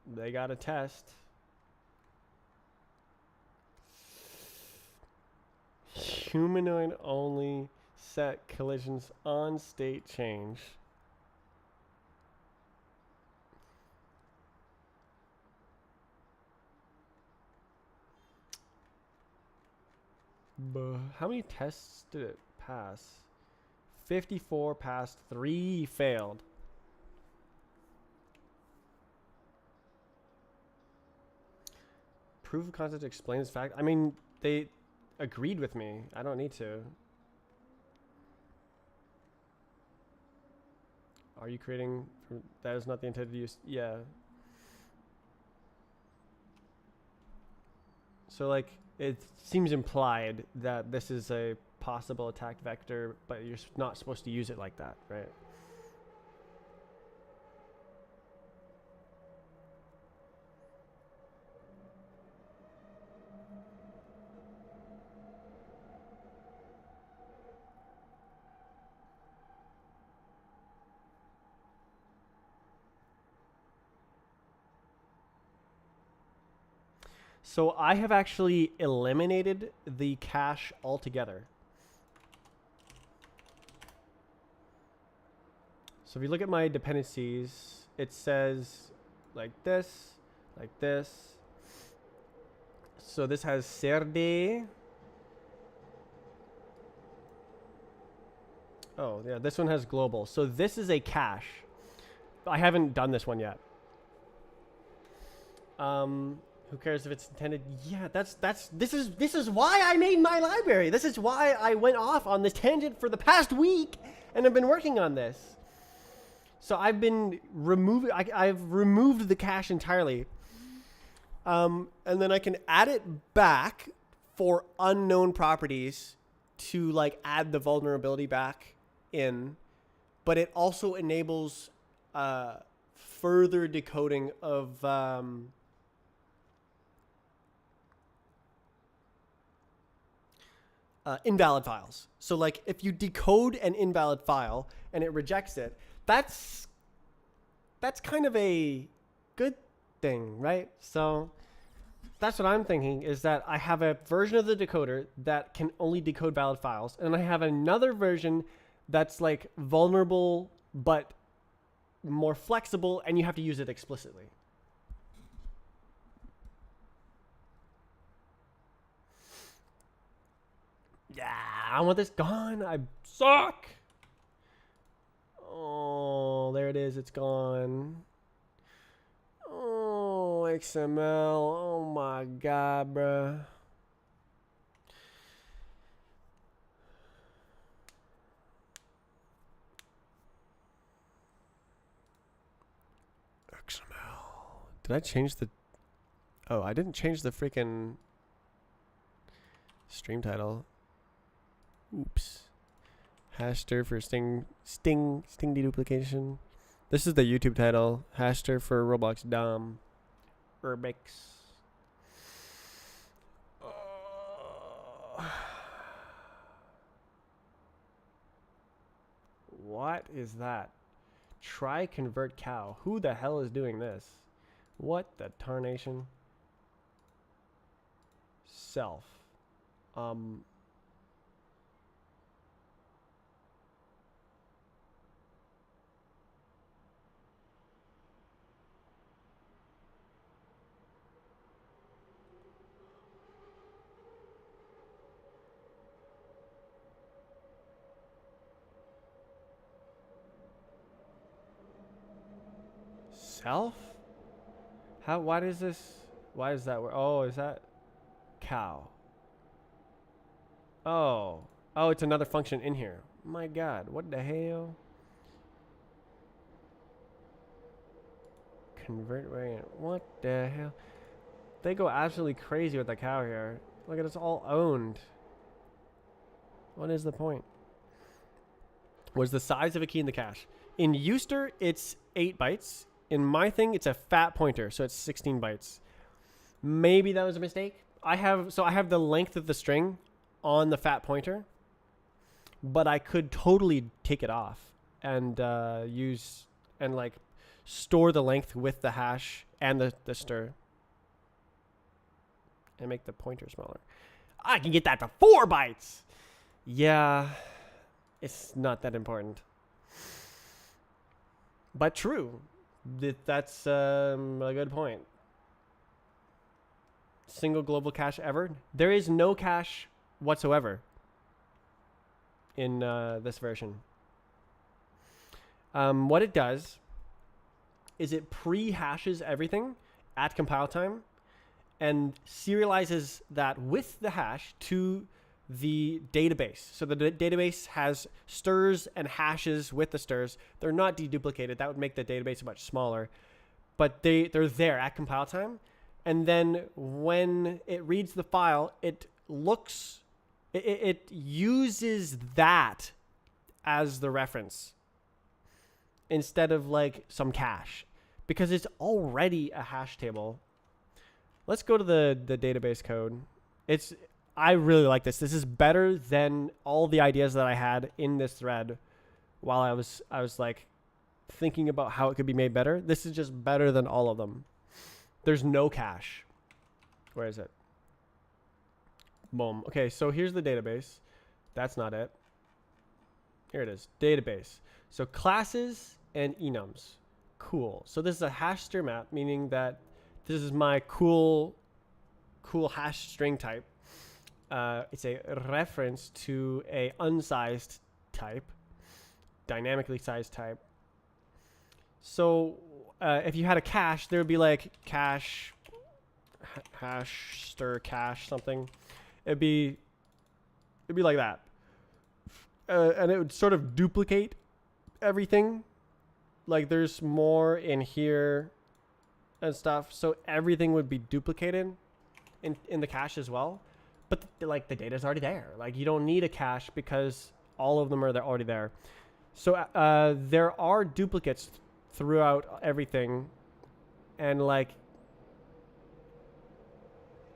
they got a test. Humanoid only set collisions on state change. How many tests did it pass? 54 passed, 3 failed. Proof of concept explains fact. I mean, they agreed with me. I don't need to. Are you creating? That is not the intended use. Yeah. So like, it seems implied that this is a possible attack vector, but you're not supposed to use it like that, right? So I have actually eliminated the cache altogether. So if you look at my dependencies, it says like this, like this. So this has Serde. Oh yeah, this one has global. So this is a cache. I haven't done this one yet. Who cares if it's intended? Yeah, this is why I made my library. This is why I went off on this tangent for the past week and have been working on this. So I've been I've removed the cache entirely. And then I can add it back for unknown properties to like add the vulnerability back in, but it also enables further decoding of invalid files. So like if you decode an invalid file and it rejects it, that's kind of a good thing, right? So that's what I'm thinking, is that I have a version of the decoder that can only decode valid files, and I have another version that's like vulnerable but more flexible, and you have to use it explicitly. Yeah, I want this gone. I suck. Oh, there it is. It's gone. Oh, XML. Oh my God, bruh. XML. Did I change the... Oh, I didn't change the freaking stream title. Oops. Hashtag for sting deduplication. This is the YouTube title. Hashtag for rbx-dom. rbx. What is that? Try convert cow. Who the hell is doing this? What the tarnation? Self. Self? How? Why does this? Why is that? Oh, is that cow? Oh, it's another function in here. My God, what the hell? Convert variant. What the hell? They go absolutely crazy with the cow here. Look at it's all owned. What is the point? Was the size of a key in the cache? In Euster, it's 8 bytes. In my thing, it's a fat pointer, so it's 16 bytes. Maybe that was a mistake. I have the length of the string on the fat pointer, but I could totally take it off and use and like store the length with the hash and the stir and make the pointer smaller. I can get that to 4 bytes. Yeah, it's not that important, but true. That's a good point. Single global cache ever? There is no cache whatsoever in this version. What it does is it pre-hashes everything at compile time and serializes that with the hash to the database. So the database has stirs and hashes with the stirs. They're not deduplicated. That would make the database much smaller. But they're there at compile time. And then when it reads the file, it uses that as the reference instead of like some cache, because it's already a hash table. Let's go to the database code. I really like this. This is better than all the ideas that I had in this thread while I was like thinking about how it could be made better. This is just better than all of them. There's no cache. Where is it? Boom. Okay, so here's the database. That's not it. Here it is. Database. So classes and enums. Cool. So this is a hash stir map, meaning that this is my cool hash string type. It's a reference to a unsized type, dynamically sized type. So if you had a cache, there would be like cache hash stir cache something. It'd be like that, and it would sort of duplicate everything. Like there's more in here and stuff, so everything would be duplicated in the cache as well. But like the data's already there. Like you don't need a cache because all of them are already there. So there are duplicates throughout everything, and like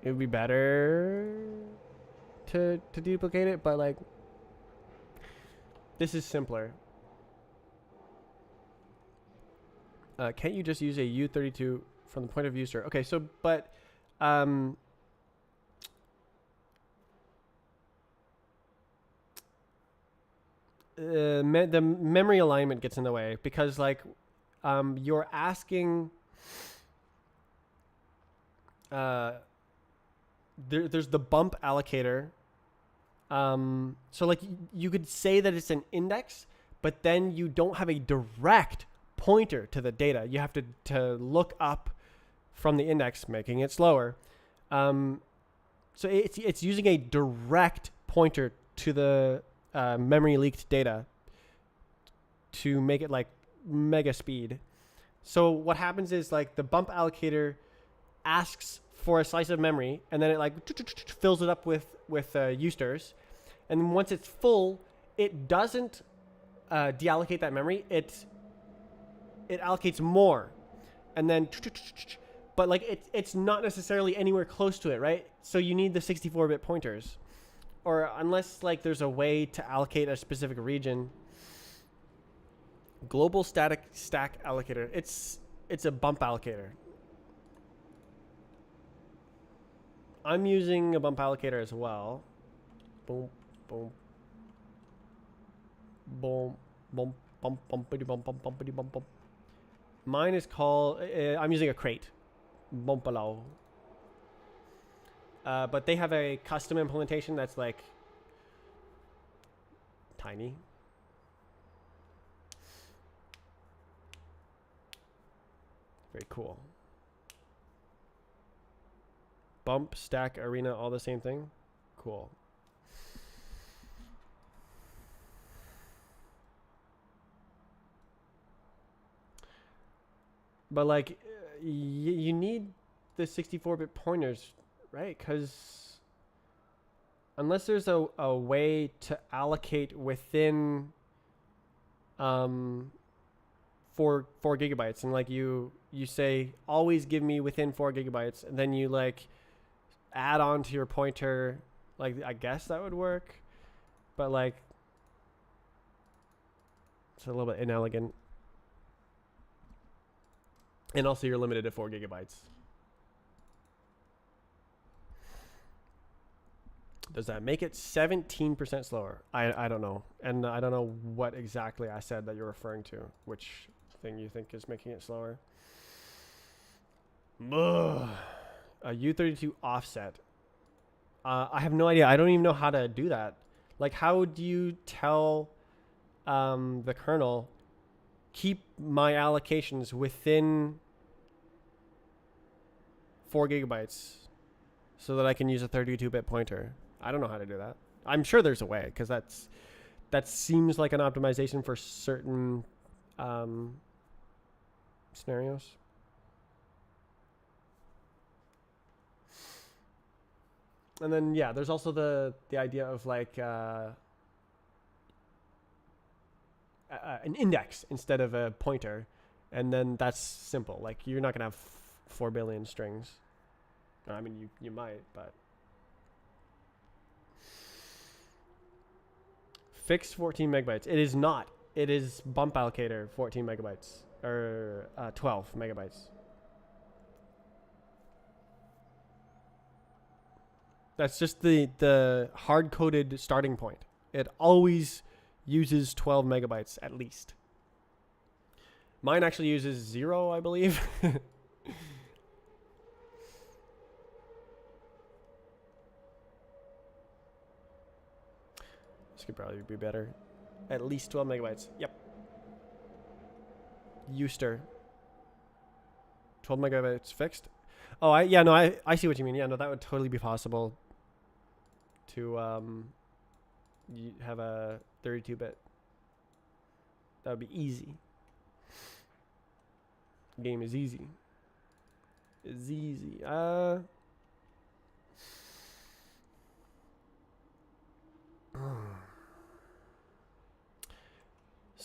it would be better to duplicate it, but like this is simpler. Can't you just use a U32 from the point of view, sir? Okay, so but the memory alignment gets in the way because like you're asking there's the bump allocator, so like you could say that it's an index, but then you don't have a direct pointer to the data. You have to look up from the index, making it slower. So it's using a direct pointer to the memory leaked data to make it like mega speed. So what happens is like the bump allocator asks for a slice of memory, and then it like fills it up with U-sters, and then once it's full, it doesn't deallocate that memory. It allocates more, and then but like it's not necessarily anywhere close to it, right? So you need the 64-bit pointers, or unless like there's a way to allocate a specific region. Global static stack allocator. It's a bump allocator. I'm using a bump allocator as well. Boom, boom, boom, boom, bump, bumpity, bump, bump, bumpity, bump, bump. Mine is called. I'm using a crate. Bumpalo. But they have a custom implementation that's like tiny. Very cool. Bump, stack, arena, all the same thing. Cool. But like, you need the 64-bit pointers, right? Because unless there's a way to allocate within 4 gigabytes, and like you say always give me within 4 gigabytes, and then you like add on to your pointer, like I guess that would work, but like it's a little bit inelegant. And also you're limited to 4 gigabytes. Does that make it 17% slower? I don't know. And I don't know what exactly I said that you're referring to. Which thing you think is making it slower? Ugh. A U32 offset. I have no idea. I don't even know how to do that. Like, how do you tell the kernel, keep my allocations within 4 gigabytes so that I can use a 32-bit pointer? I don't know how to do that. I'm sure there's a way, because that seems like an optimization for certain scenarios. And then yeah, there's also the idea of like an index instead of a pointer, and then that's simple. Like you're not gonna have 4 billion strings. I mean, you might, but fixed 14 megabytes. It is not. It is bump allocator 14 megabytes or 12 megabytes. That's just the hard-coded starting point. It always uses 12 megabytes at least. Mine actually uses 0, I believe. This could probably be better. At least 12 megabytes. Yep. Uster. 12 megabytes fixed. Oh, I see what you mean. Yeah, no, that would totally be possible to have a 32-bit. That would be easy. Game is easy. It's easy.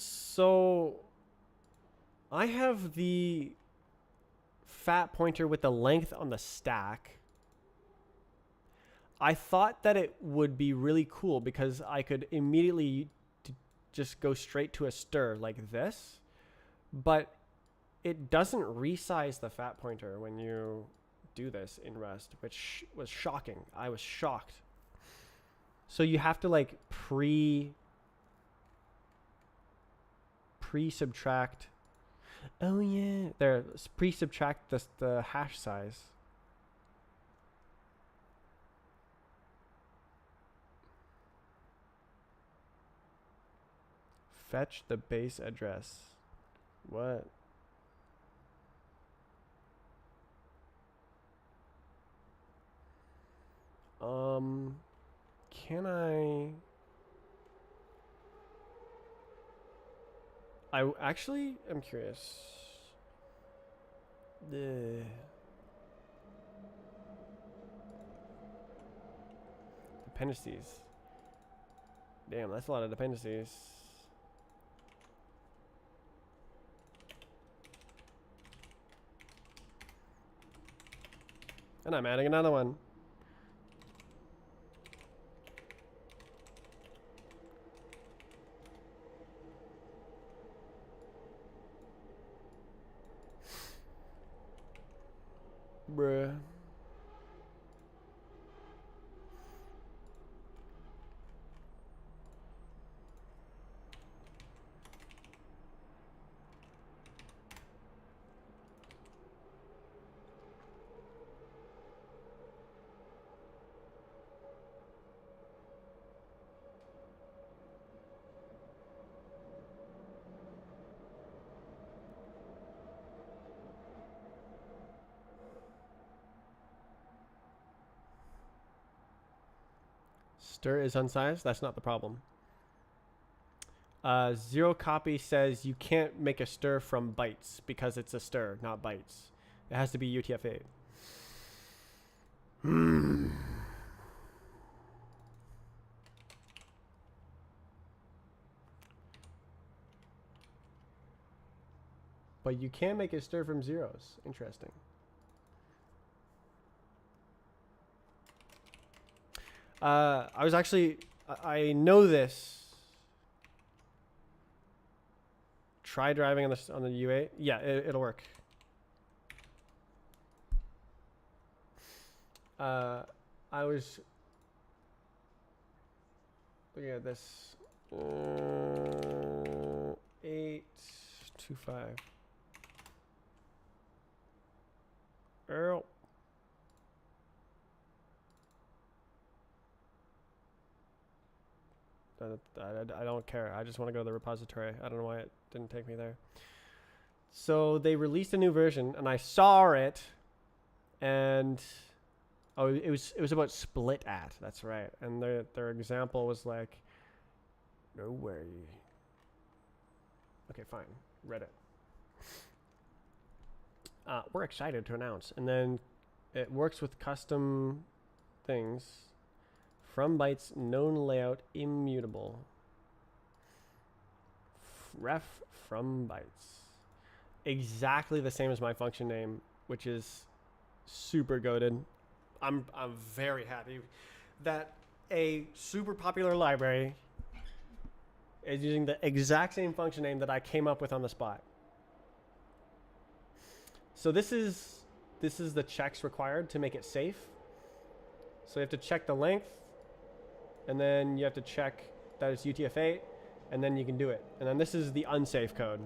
So I have the fat pointer with the length on the stack. I thought that it would be really cool because I could immediately just go straight to a stir like this, but it doesn't resize the fat pointer when you do this in Rust, which was shocking. I was shocked. So you have to like pre-subtract. Oh yeah, there. Pre-subtract the hash size. Fetch the base address. What? Can I actually am curious. Dependencies. Damn, that's a lot of dependencies. And I'm adding another one. Bruh. Stir is unsized. That's not the problem. Zero copy says you can't make a stir from bytes because it's a stir, not bytes. It has to be UTF-8. But you can make a stir from zeros. Interesting. I was actually, I know this. Try driving on the U8. Yeah, it'll work. I was looking at this. 825. Earl. I don't care. I just want to go to the repository. I don't know why it didn't take me there. So they released a new version, and I saw it, and oh, it was about split at. That's right. And their example was like, no way. Okay, fine. Read it. We're excited to announce, and then it works with custom things. From bytes, known layout, immutable. Ref from bytes. Exactly the same as my function name, which is super goated. I'm very happy that a super popular library is using the exact same function name that I came up with on the spot. So this is the checks required to make it safe. So you have to check the length, and then you have to check that it's UTF-8, and then you can do it. And then this is the unsafe code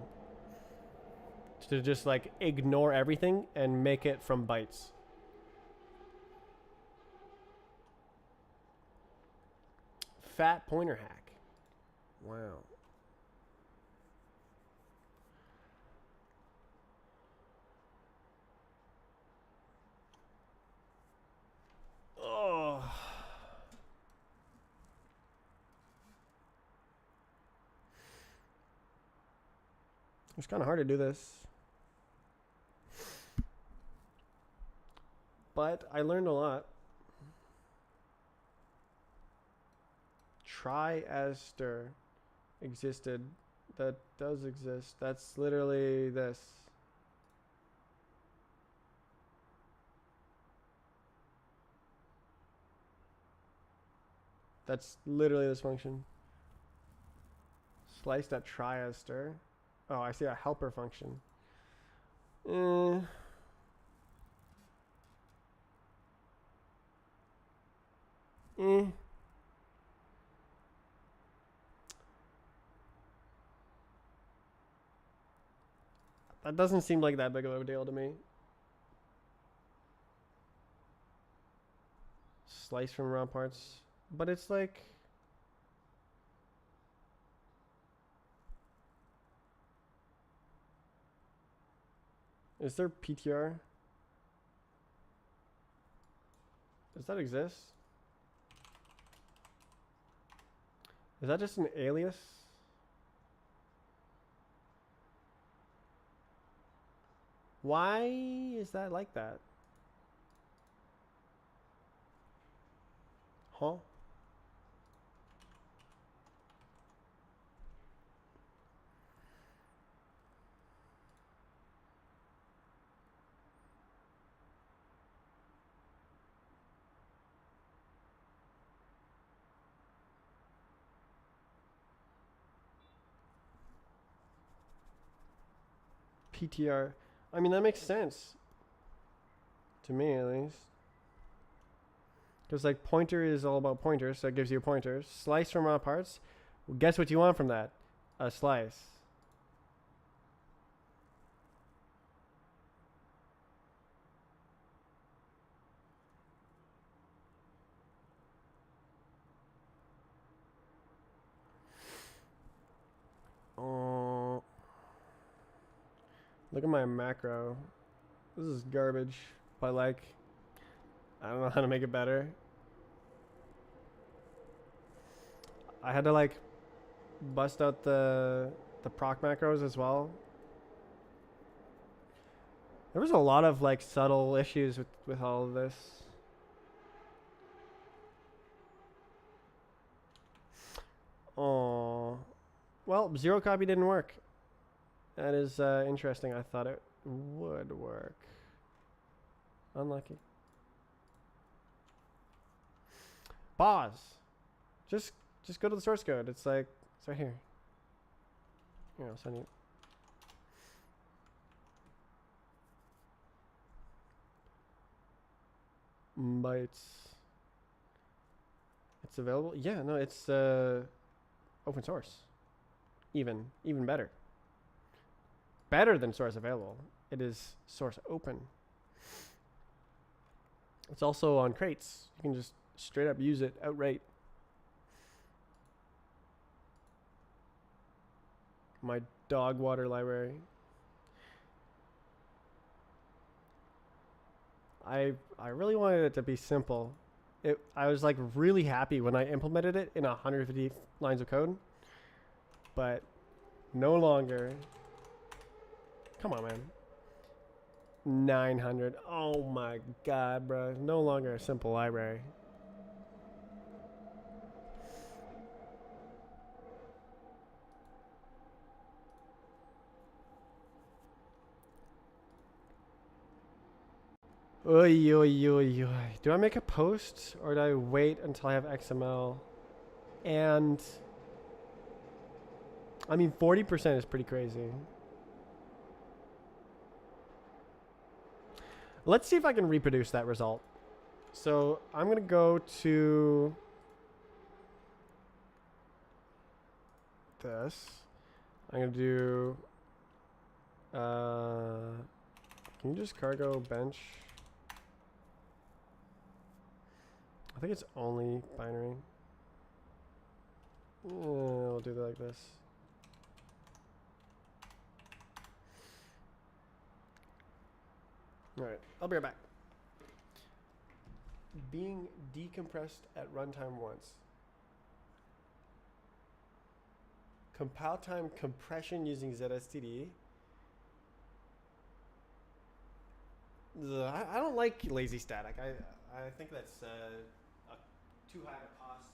to just like ignore everything and make it from bytes. Fat pointer hack. Wow. It's kind of hard to do this. But I learned a lot. Triester existed. That does exist. That's literally this. That's literally this function. Sliced at triester. Oh, I see a helper function. That doesn't seem like that big of a deal to me. Slice from raw parts. But it's like... Is there PTR? Does that exist? Is that just an alias? Why is that like that? Huh? PTR. I mean, that makes sense. To me, at least. Because, like, pointer is all about pointers, so it gives you pointers. Slice from raw parts. Well, guess what you want from that? A slice. Oh. Look at my macro. This is garbage. But, like, I don't know how to make it better. I had to, like, bust out the proc macros as well. There was a lot of, like, subtle issues with all of this. Oh. Well, zero copy didn't work. That is interesting. I thought it would work. Unlucky. Pause. Just go to the source code. It's like, it's right here. Here, I'll send you. Bytes. It's available? Yeah, no, it's open source. Even better. Better than source available. It is source open. It's also on crates. You can just straight up use it outright. My dog water library. I really wanted it to be simple. I was like really happy when I implemented it in 150 lines of code, but no longer. Come on, man. 900. Oh my god, bro. No longer a simple library. Oy, oy, oy, oy. Do I make a post or do I wait until I have XML? And I mean, 40% is pretty crazy. Let's see if I can reproduce that result. So I'm going to go to this. I'm going to do, can you just cargo bench? I think it's only binary. We'll do it like this. Alright, I'll be right back. Being decompressed at runtime once. Compile time compression using ZSTD. I don't like lazy static. I think that's too high a cost.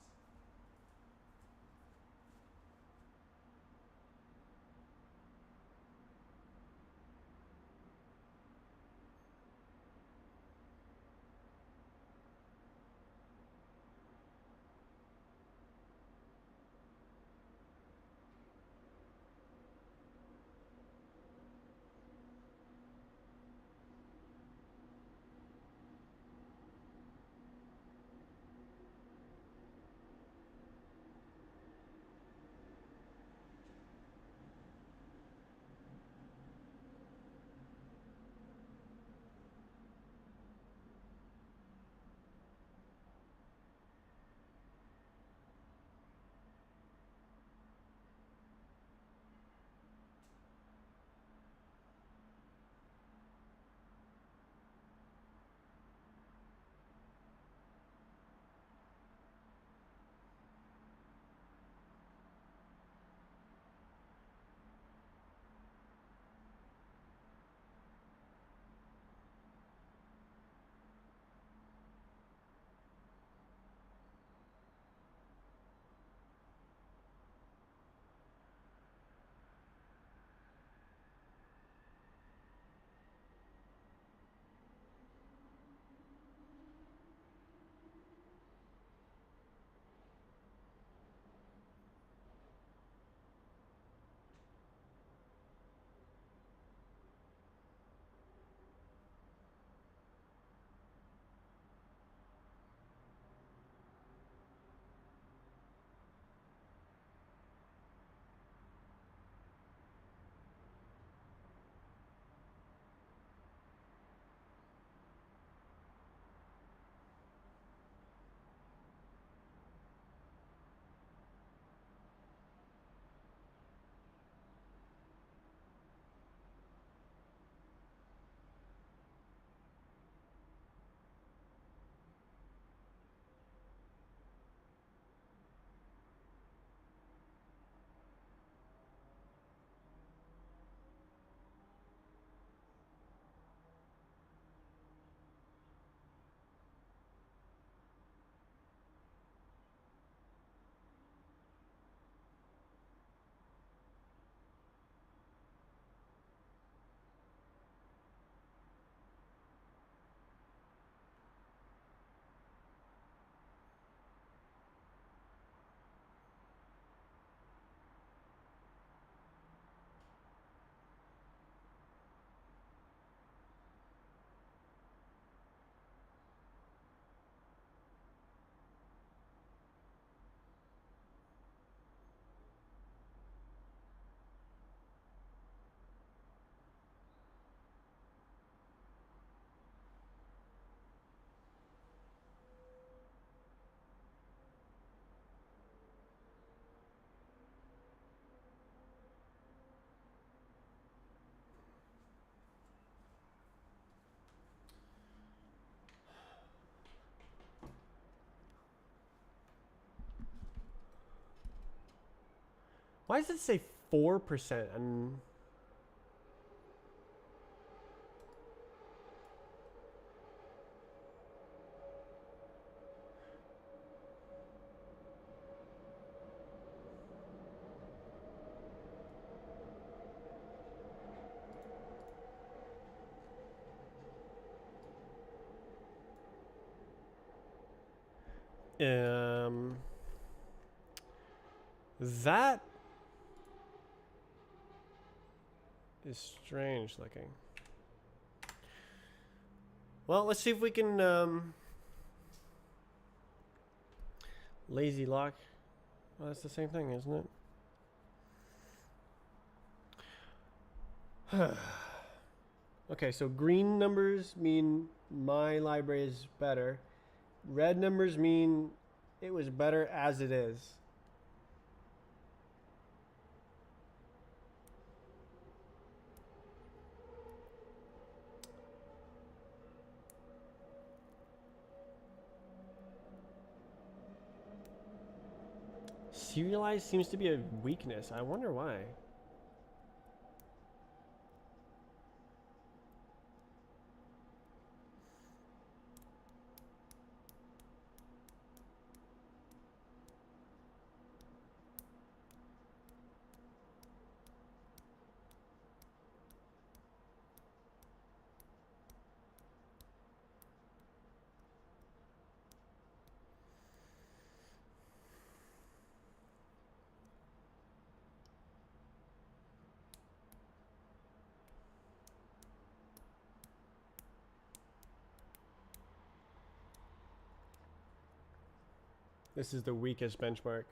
Why does it say 4%? And that is strange looking. Well, let's see if we can lazy lock. Well, that's the same thing, isn't it? Okay, so green numbers mean my library is better. Red numbers mean it was better as it is. Serialized seems to be a weakness. I wonder why. This is the weakest benchmark.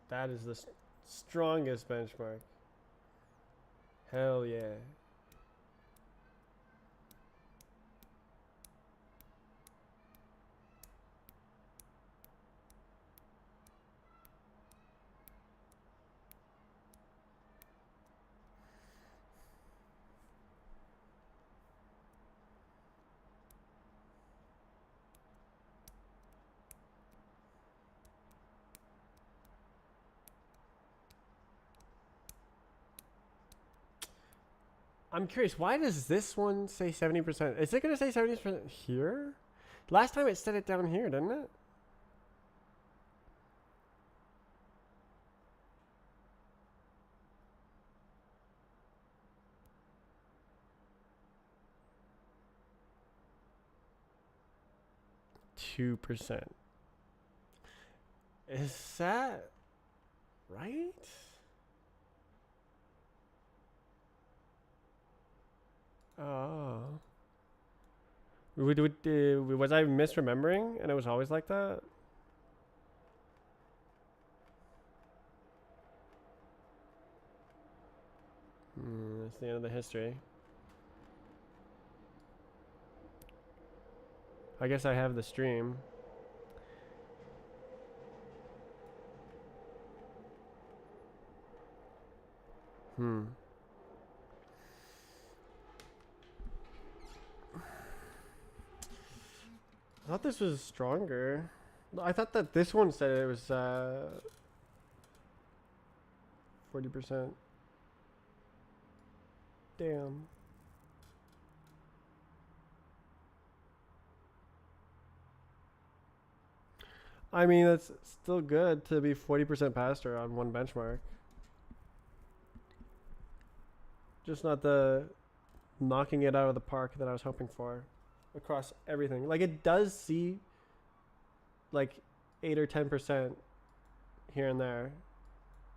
That is the strongest benchmark. Hell yeah. I'm curious, why does this one say 70%? Is it going to say 70% here? Last time it said it down here, didn't it? %. Is that right? Oh. Was I misremembering and it was always like that? That's the end of the history. I guess I have the stream. I thought this was stronger. I thought that this one said it was 40%. Damn. I mean, that's still good to be 40% faster on one benchmark. Just not the knocking it out of the park that I was hoping for across everything. Like, it does see like 8 or 10% here and there,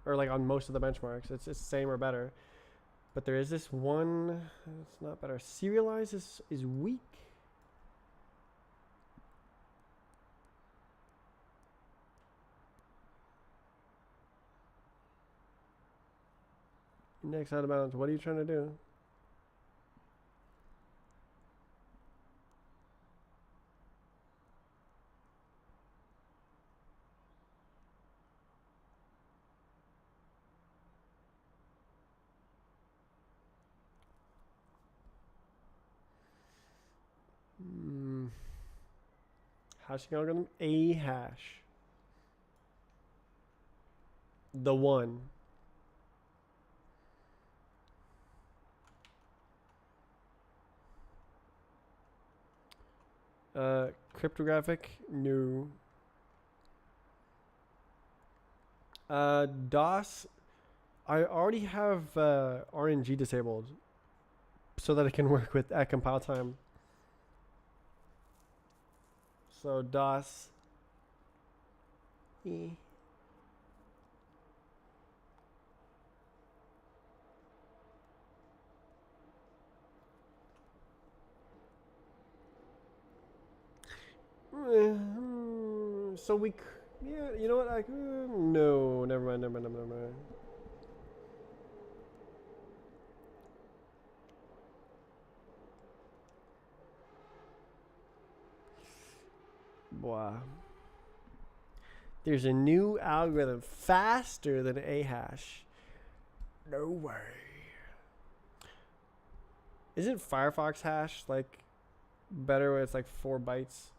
or like on most of the benchmarks. It's the same or better. But there is this one, it's not better. Serialize is weak. Index out of bounds. What are you trying to do? Hashing algorithm. A hash. The one. Cryptographic. No. DOS. I already have RNG disabled so that it can work with at compile time. So DOS. So we, yeah, you know what? No, never mind. Boy. There's a new algorithm faster than a hash. No way. Isn't Firefox hash like better when it's like 4 bytes?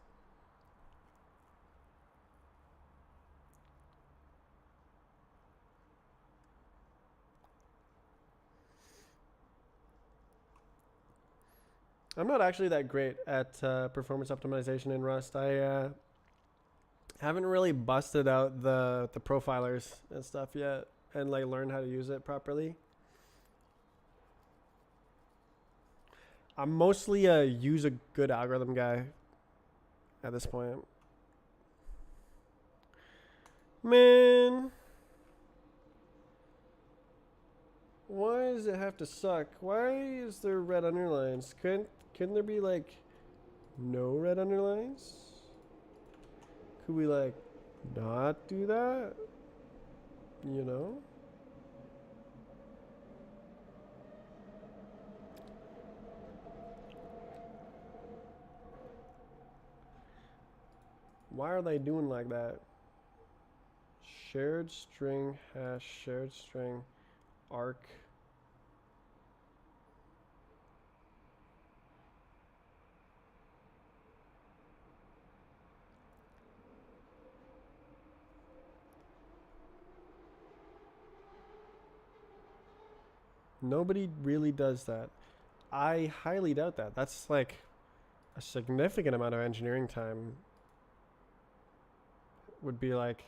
I'm not actually that great at performance optimization in Rust. I haven't really busted out the profilers and stuff yet and like learned how to use it properly. I'm mostly a use a good algorithm guy at this point. Man. Why does it have to suck? Why is there red underlines? Couldn't there be like no red underlines? Could we like not do that? You know? Why are they doing like that? Shared string hash shared string arc. Nobody really does that. I highly doubt that. That's like a significant amount of engineering time. Would be like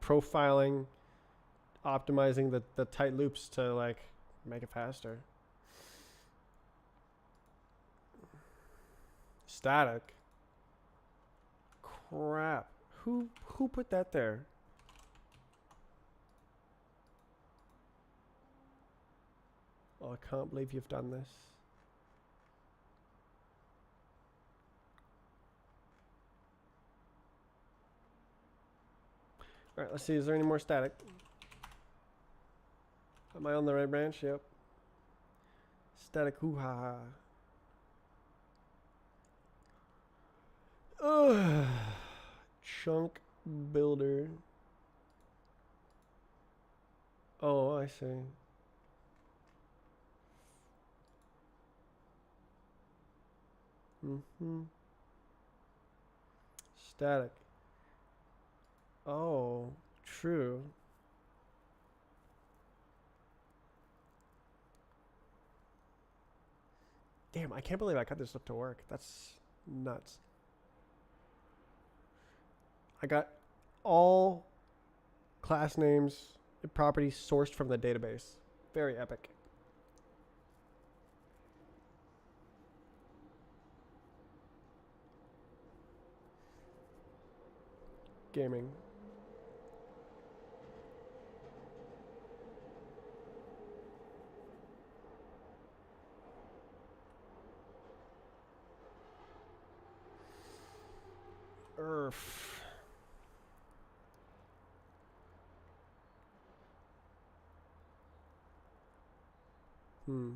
profiling, optimizing the tight loops to like make it faster. Static. Crap. Who put that there? Oh, I can't believe you've done this. Alright, let's see. Is there any more static? Am I on the right branch? Yep. Static hoo-ha. Ugh. Chunk builder. Oh, I see. Static. Oh, true. Damn, I can't believe I cut this up to work. That's nuts. I got all class names and properties sourced from the database. Very epic. Gaming. Earth. Hmm.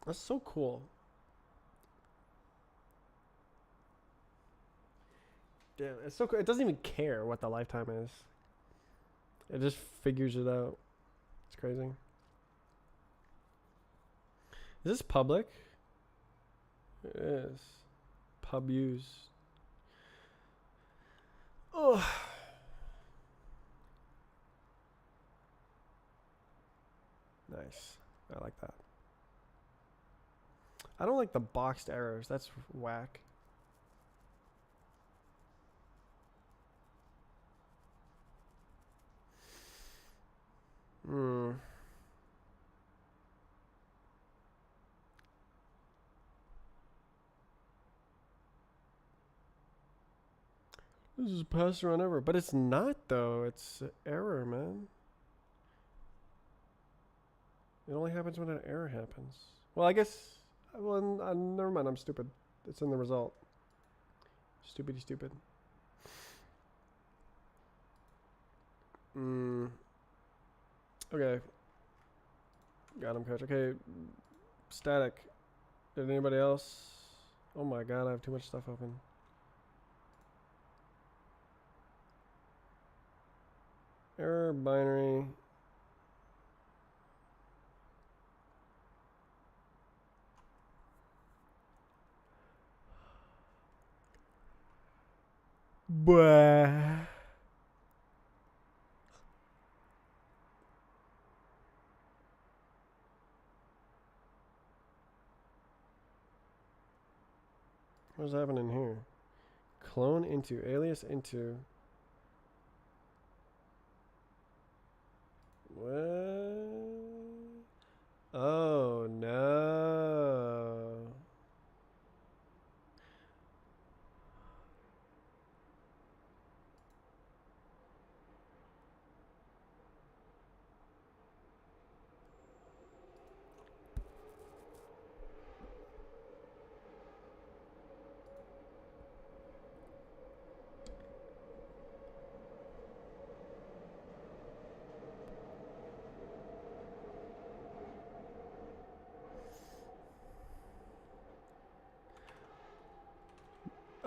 That's so cool. Yeah, it's so cool. It doesn't even care what the lifetime is. It just figures it out. It's crazy. Is this public? It is. Pub use. Oh. Nice. I like that. I don't like the boxed errors. That's whack. Hmm. This is best run ever, but it's not though. It's an error, man. It only happens when an error happens. Well, I guess. Well, never mind. I'm stupid. It's in the result. Stupidity stupid. Okay. Got him, coach. Okay. Static. Did anybody else? Oh my god, I have too much stuff open. Error binary. Bah. What's happening here? Clone into, alias into. What? Oh no.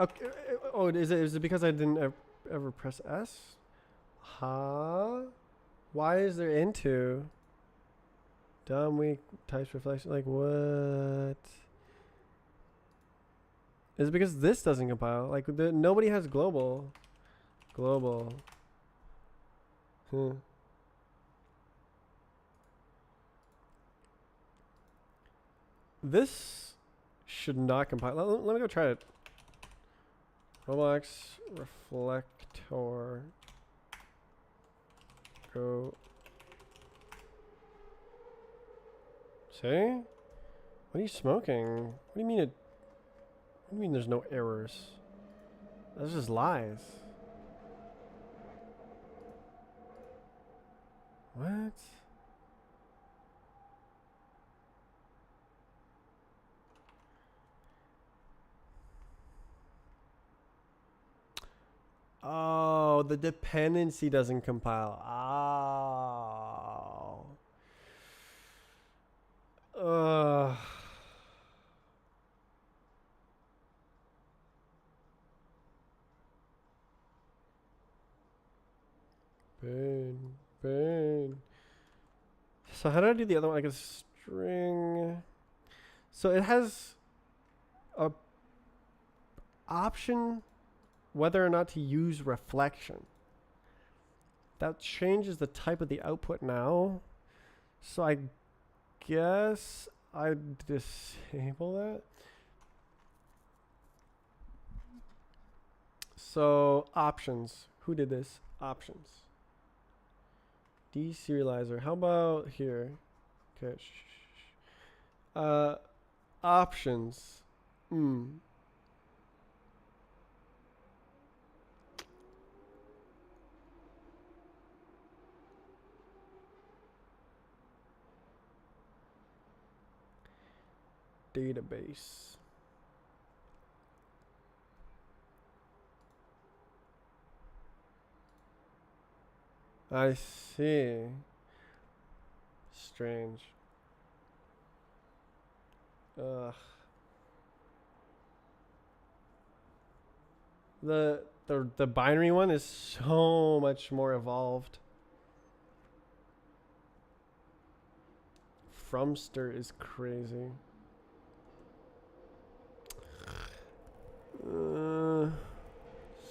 Okay. Oh, is it because I didn't ever press S? Huh? Why is there into? Dumb, weak, types, reflection. Like, what? Is it because this doesn't compile? Like, nobody has global. Global. Huh. This should not compile. Let me go try it. Roblox reflector. Go. See? What are you smoking? What do you mean it? What do you mean there's no errors? That's just lies. What? Oh, the dependency doesn't compile. Oh. Ugh. Pain. Pain. So how do I do the other one? Like a string. So it has a option whether or not to use reflection. That changes the type of the output now. So I guess I disable that. So options. Who did this? Options. Deserializer. How about here? Okay. Options. Database. I see. Strange. Ugh. The binary one is so much more evolved. Fromster is crazy.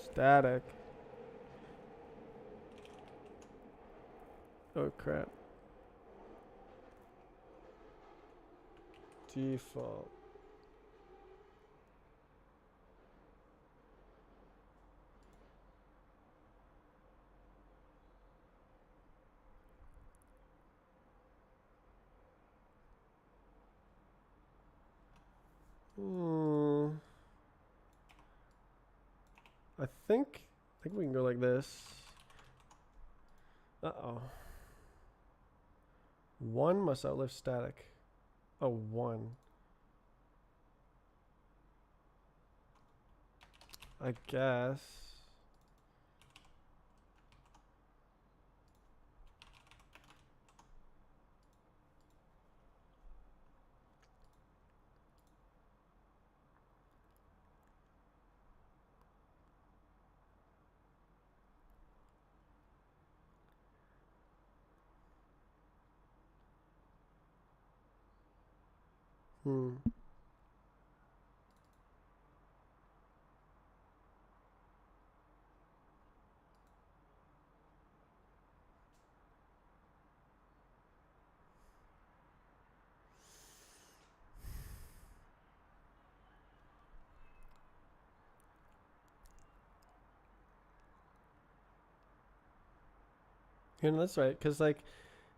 Static. Oh crap. Default. I think we can go like this. Uh-oh. One must outlive static. Oh, one. I guess. Yeah, no, that's right. Because like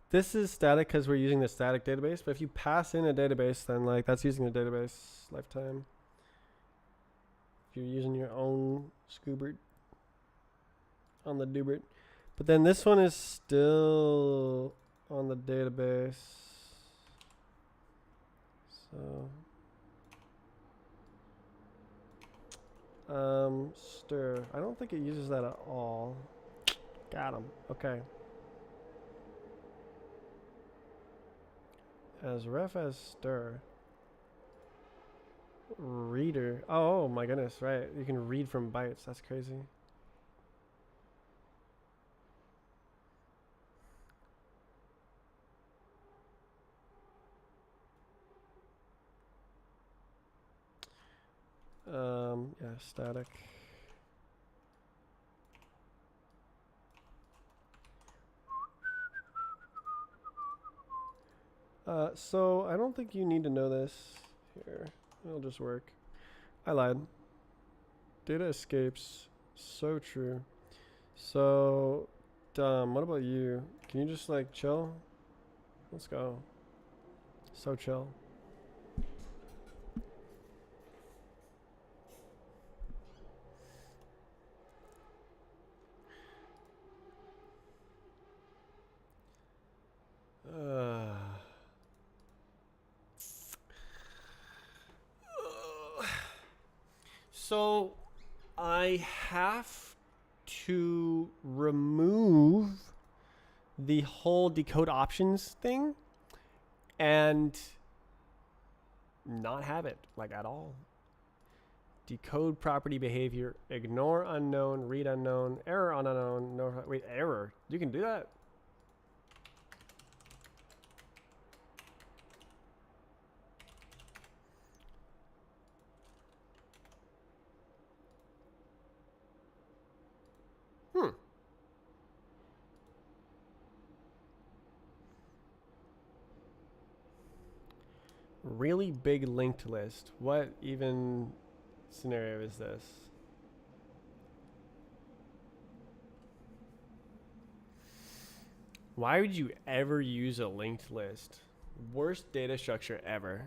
this is static because we're using the static database. But if you pass in a database, then like that's using a database lifetime. If you're using your own Scoobert on the Dubert. But then this one is still on the database. So stir. I don't think it uses that at all. Got him. Okay. As ref as stir. Reader. Oh my goodness, right. You can read from bytes. That's crazy. Yeah, static. So I don't think you need to know this. Here, it'll just work. I lied. Data escapes. So true. So, Dom, what about you? Can you just like chill? Let's go. So chill. Uh, so I have to remove the whole decode options thing and not have it like at all. Decode property behavior, ignore unknown, read unknown, error on unknown. No, wait, error. You can do that? Hmm. Really big linked list. What even scenario is this? Why would you ever use a linked list? Worst data structure ever.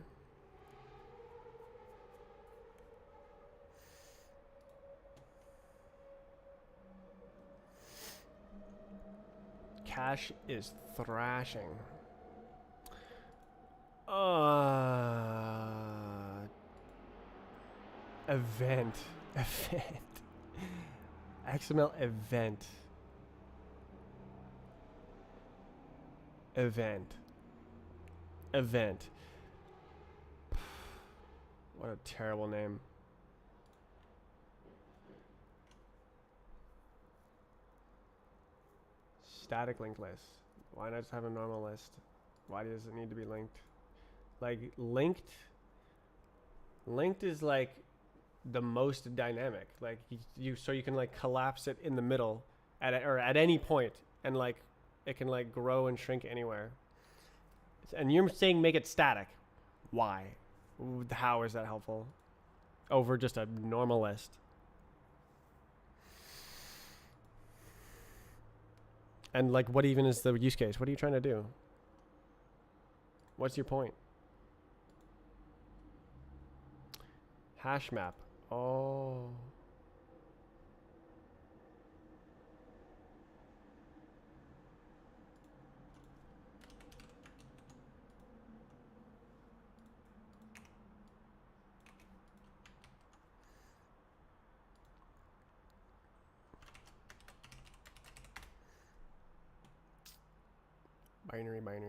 Cache is thrashing. Event. Event. XML event. Event. Event. What a terrible name. Static linked list. Why not just have a normal list? Why does it need to be linked? Like linked is like the most dynamic. Like you so you can like collapse it in the middle or at any point and like it can like grow and shrink anywhere. And you're saying make it static. Why? How is that helpful over just a normal list? And like what even is the use case? What are you trying to do? What's your point? Hash map. Oh.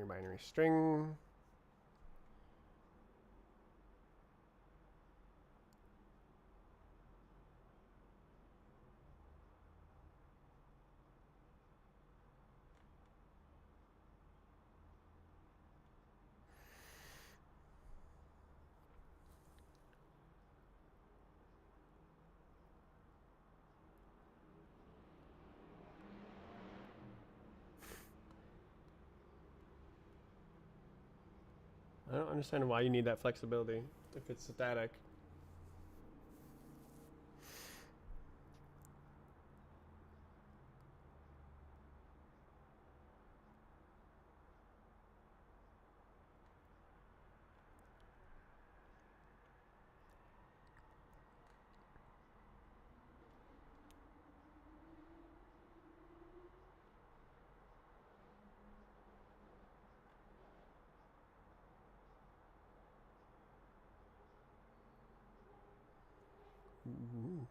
Binary string. I don't understand why you need that flexibility if it's static. Ooh.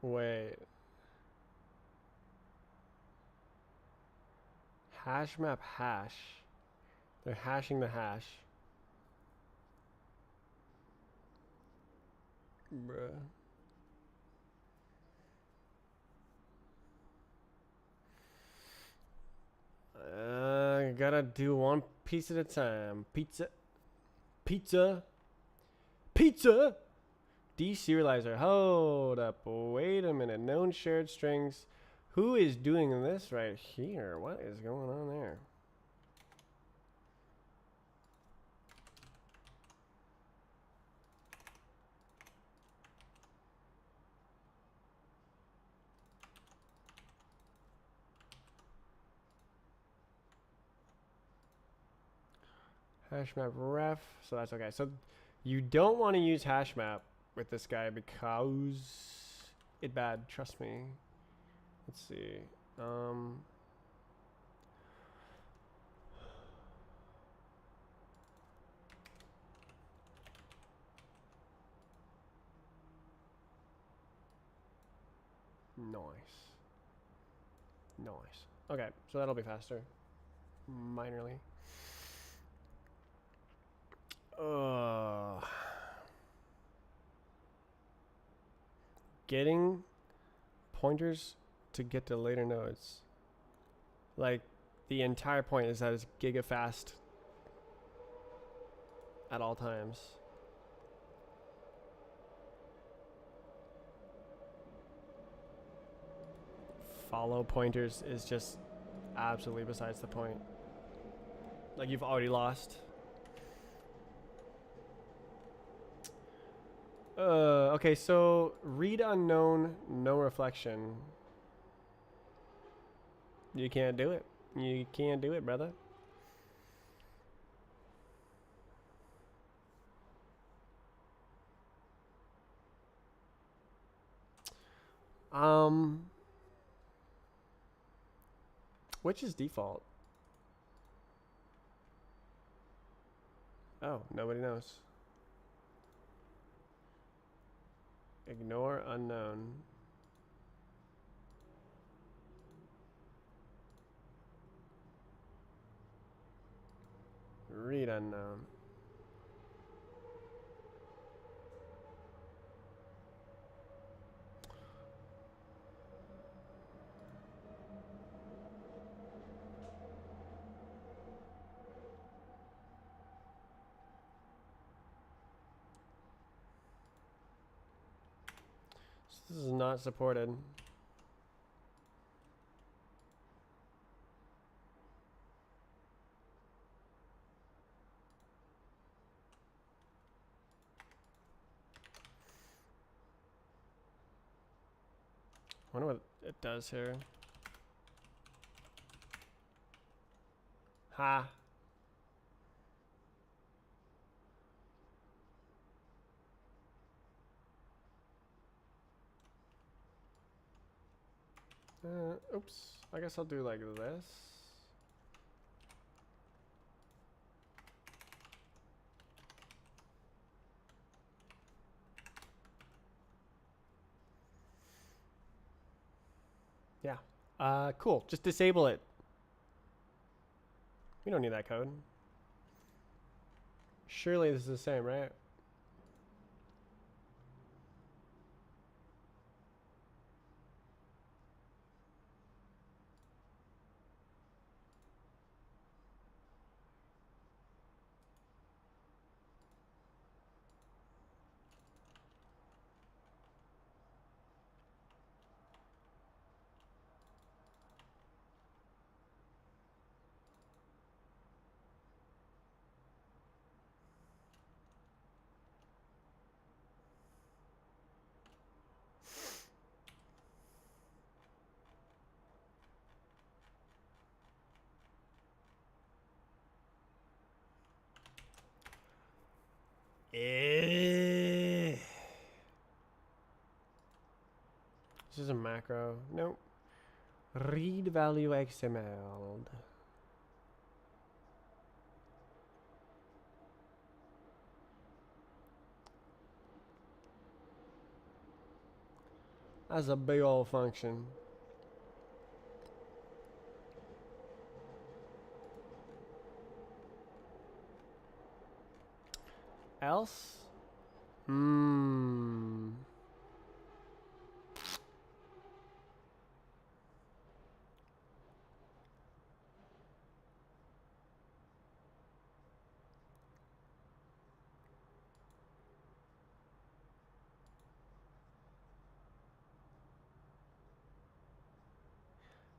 Wait. Hash map hash. They're hashing the hash. Bruh. Gotta do one piece at a time. Pizza. Pizza. Pizza! Deserializer. Hold up. Wait a minute. Known shared strings. Who is doing this right here? What is going on there? Hash map ref. So that's okay. So you don't want to use hash map with this guy because it bad. Trust me. Let's see. Nice. Nice. Okay, so that'll be faster. Minorly. Getting pointers to get to later nodes. Like, the entire point is that it's giga fast at all times. Follow pointers is just absolutely besides the point. Like, you've already lost. Okay, so read unknown, no reflection. You can't do it. You can't do it, brother. Which is default? Oh, nobody knows. Ignore unknown. Read unknown. So this is not supported. I wonder what it does here. Ha. Oops. I guess I'll do like this. Yeah. Cool. Just disable it. We don't need that code. Surely this is the same, right? This is a macro. Nope. Read value XML. That's a big old function. Else?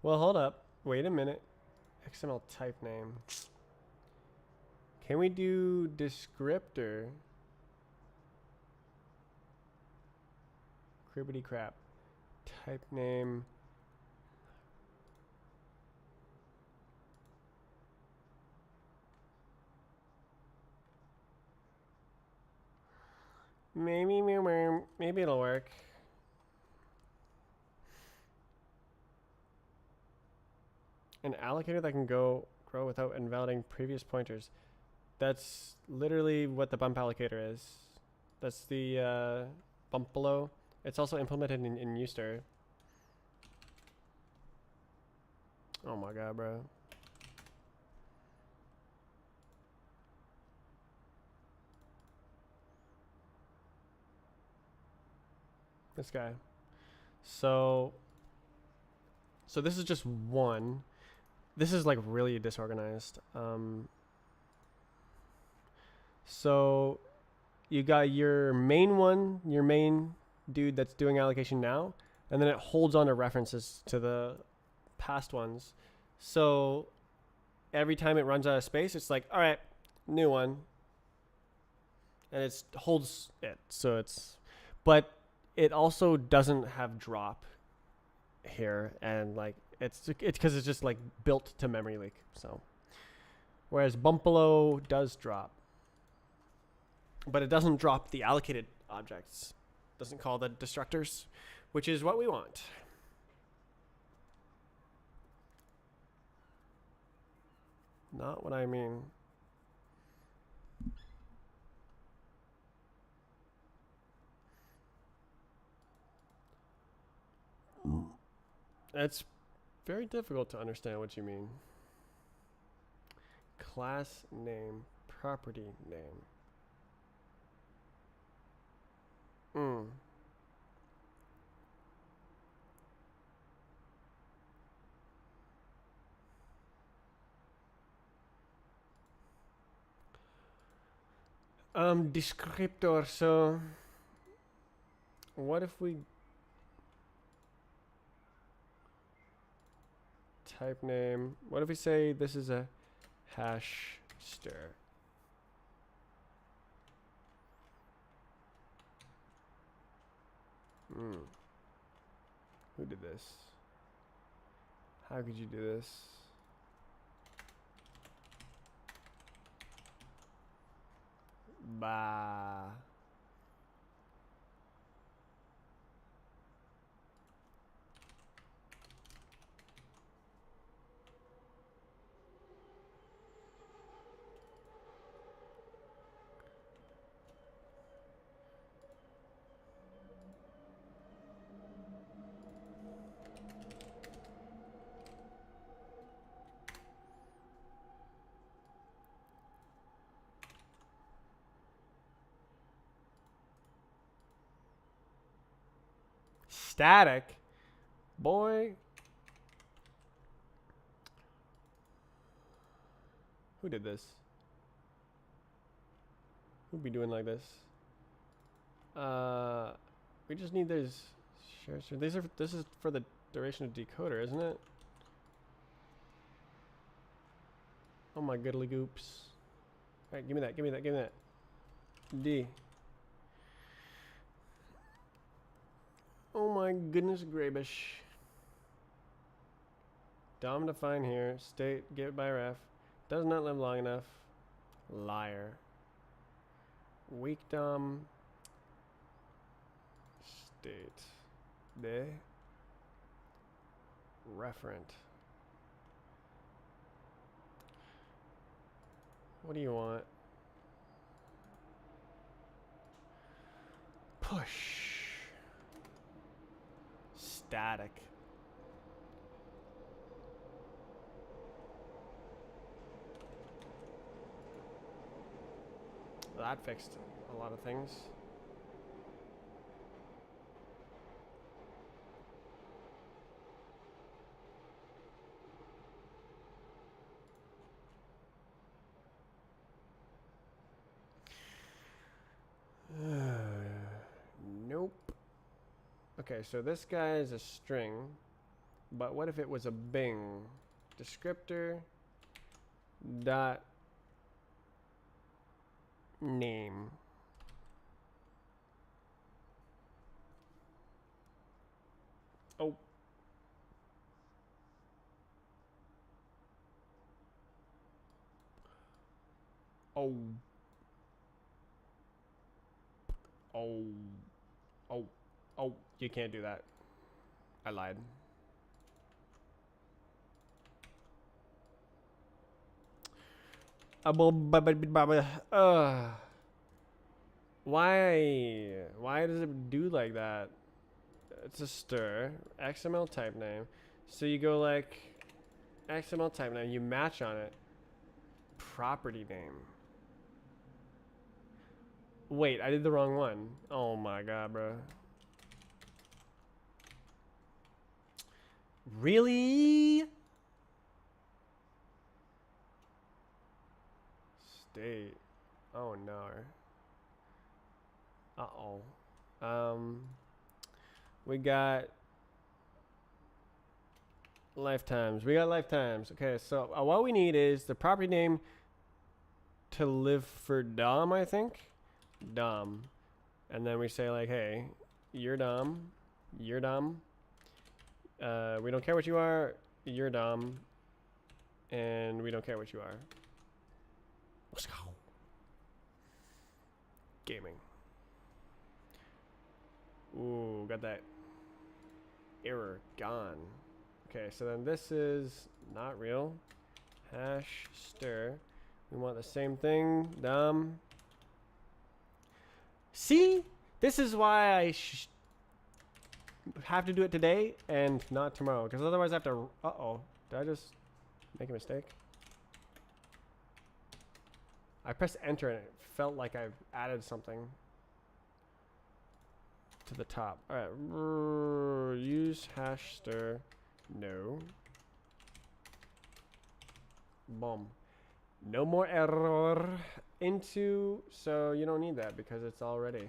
Well, hold up. Wait a minute. XML type name. Can we do descriptor? Cribbity crap. Type name. Maybe it'll work. An allocator that can grow without invalidating previous pointers. That's literally what the bump allocator is. That's the bump below. It's also implemented in Uster. Oh my god, bro. This guy. So this is just one. This is like really disorganized. So you got your main one, your main dude that's doing allocation now, and then it holds on to references to the past ones. So every time it runs out of space, it's like, all right, new one. And it holds it. So it's, but it also doesn't have drop here, and like it's because it's just like built to memory leak. So whereas bump below does drop, but it doesn't drop the allocated objects. Doesn't call the destructors, which is what we want. Not what I mean. It's very difficult to understand what you mean. Class name, property name. Descriptor. So what if we type name? What if we say this is a hash stir? Who did this? How could you do this? Bah. Static? Boy. Who did this? Who'd be doing like this? We just need these. Sure. This is for the duration of decoder, isn't it? Oh my goodly goops. Alright, give me that. D. Oh my goodness grabish. Dom define here. State, give it by ref. Does not live long enough. Liar. Weak dom. State. De. Referent. What do you want? Push. static. That fixed a lot of things. Nope. Okay, so this guy is a string, but what if it was a Bing? Descriptor dot name. Oh. Oh. Oh. Oh. Oh. You can't do that. I lied. Why does it do like that? It's a stir. XML type name. So you go like XML type name. You match on it. Property name. Wait, I did the wrong one. Oh my god, bro. Really? State. Oh no. Uh-oh. We got lifetimes. We got lifetimes. Okay, so what we need is the property name to live for Dom, I think. Dom. And then we say like, hey, you're Dom. You're Dom. We don't care what you are. You're Dom. And we don't care what you are. Let's go. Gaming. Ooh, got that error gone. Okay, so then this is not real. Hash stir. We want the same thing. Dom. See? This is why I have to do it today and not tomorrow. Because otherwise I have to... Uh-oh. Did I just make a mistake? I pressed enter and it felt like I've added something to the top. Alright. Use hash stir. No. Boom. No more error. Into, so you don't need that because it's already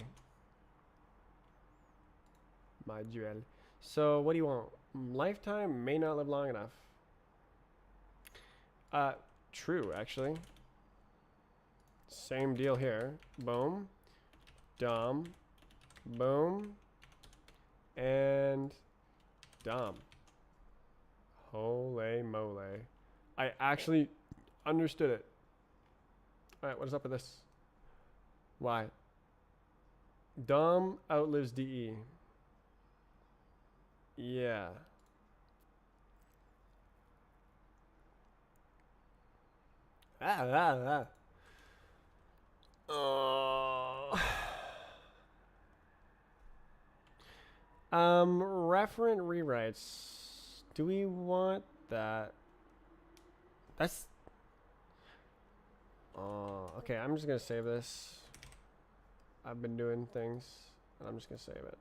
my jewel. So what do you want? Lifetime may not live long enough. True, actually. Same deal here. Boom. Dom. Boom. And Dom. Holy moly. I actually understood it. Alright, what is up with this? Why? Dom outlives DE. Yeah. Oh. Referent rewrites. Do we want that? That's... okay, I'm just gonna save this. I've been doing things, and I'm just gonna save it.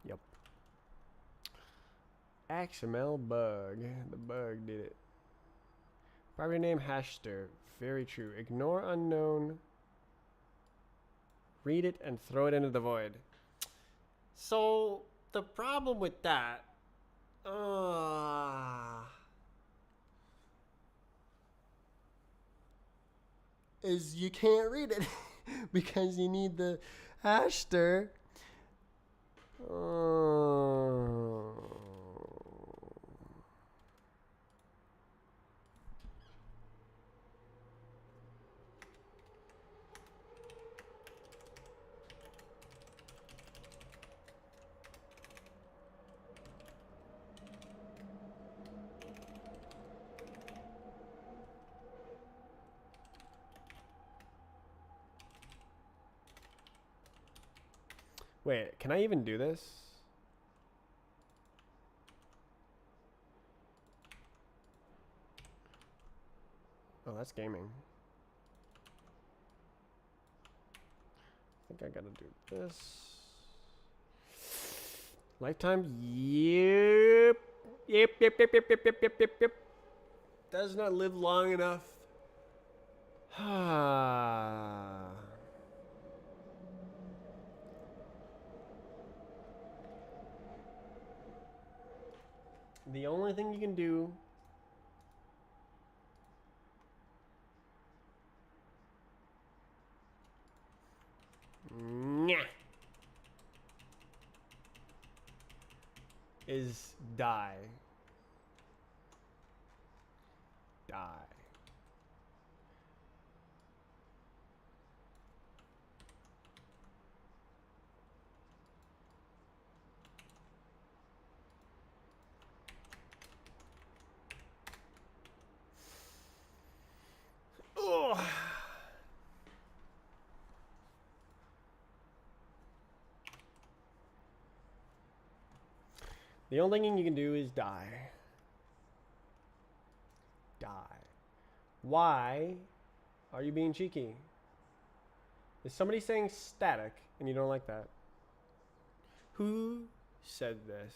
Yep. XML bug. The bug did it. Property name hashster. Very true. Ignore unknown. Read it and throw it into the void. So the problem with that is you can't read it because you need the hashster. Wait, can I even do this? Oh, that's gaming. I think I gotta do this. Lifetime? Yep. Yep. Does not live long enough. The only thing you can do is die. Die. Ugh. The only thing you can do is die. Die. Why are you being cheeky? Is somebody saying static and you don't like that? Who said this?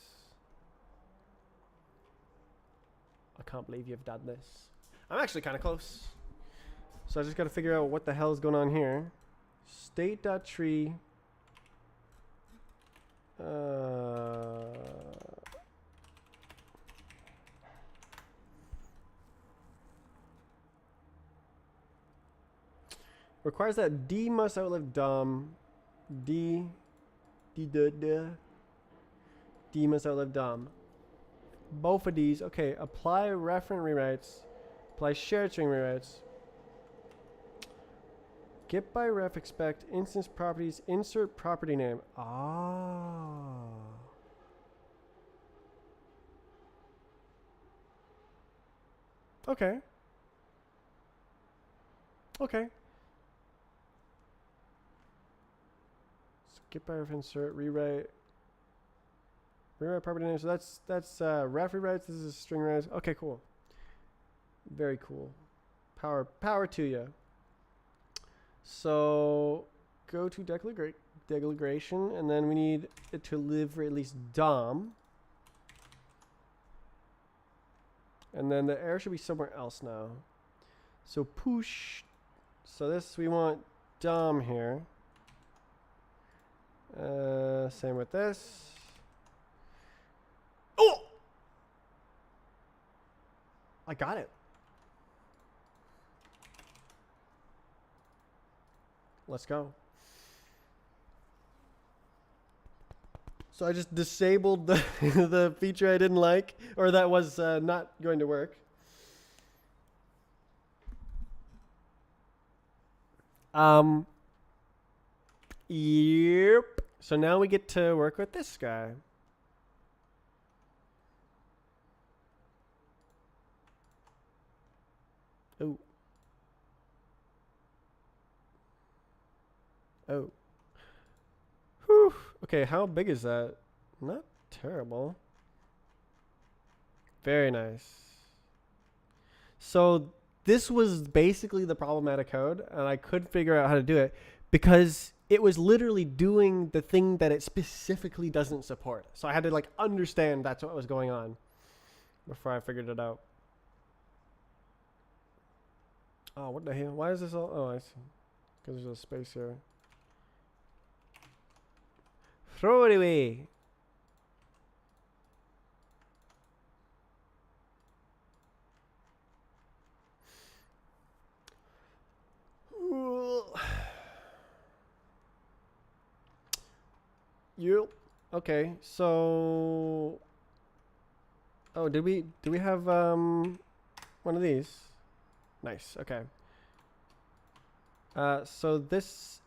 I can't believe you've done this. I'm actually kind of close. So I just got to figure out what the hell is going on here. State.tree. Requires that D must outlive DOM. D must outlive DOM. Both of these. Okay, apply referent rewrites. Apply shared string rewrites. Get by ref expect instance properties insert property name. Ah. Okay. Okay. So get by ref insert rewrite property name. So that's ref rewrites. This is string rewrites. Okay, cool. Very cool. Power to you. So go to declaration, and then we need it to live for at least DOM. And then the error should be somewhere else now. So push. So this, we want DOM here. Same with this. Oh! I got it. Let's go. So I just disabled the, the feature I didn't like, or that was not going to work. Yep. So now we get to work with this guy. Oh. Oh. Whew. Okay, how big is that? Not terrible. Very nice. So this was basically the problematic code, and I couldn't figure out how to do it because it was literally doing the thing that it specifically doesn't support. So I had to like understand that's what was going on before I figured it out. Oh, what the hell? Why is this all? Oh, I see. Because there's a space here. Throw it away. Yep. Okay. So. Oh, do we have one of these? Nice. Okay. So this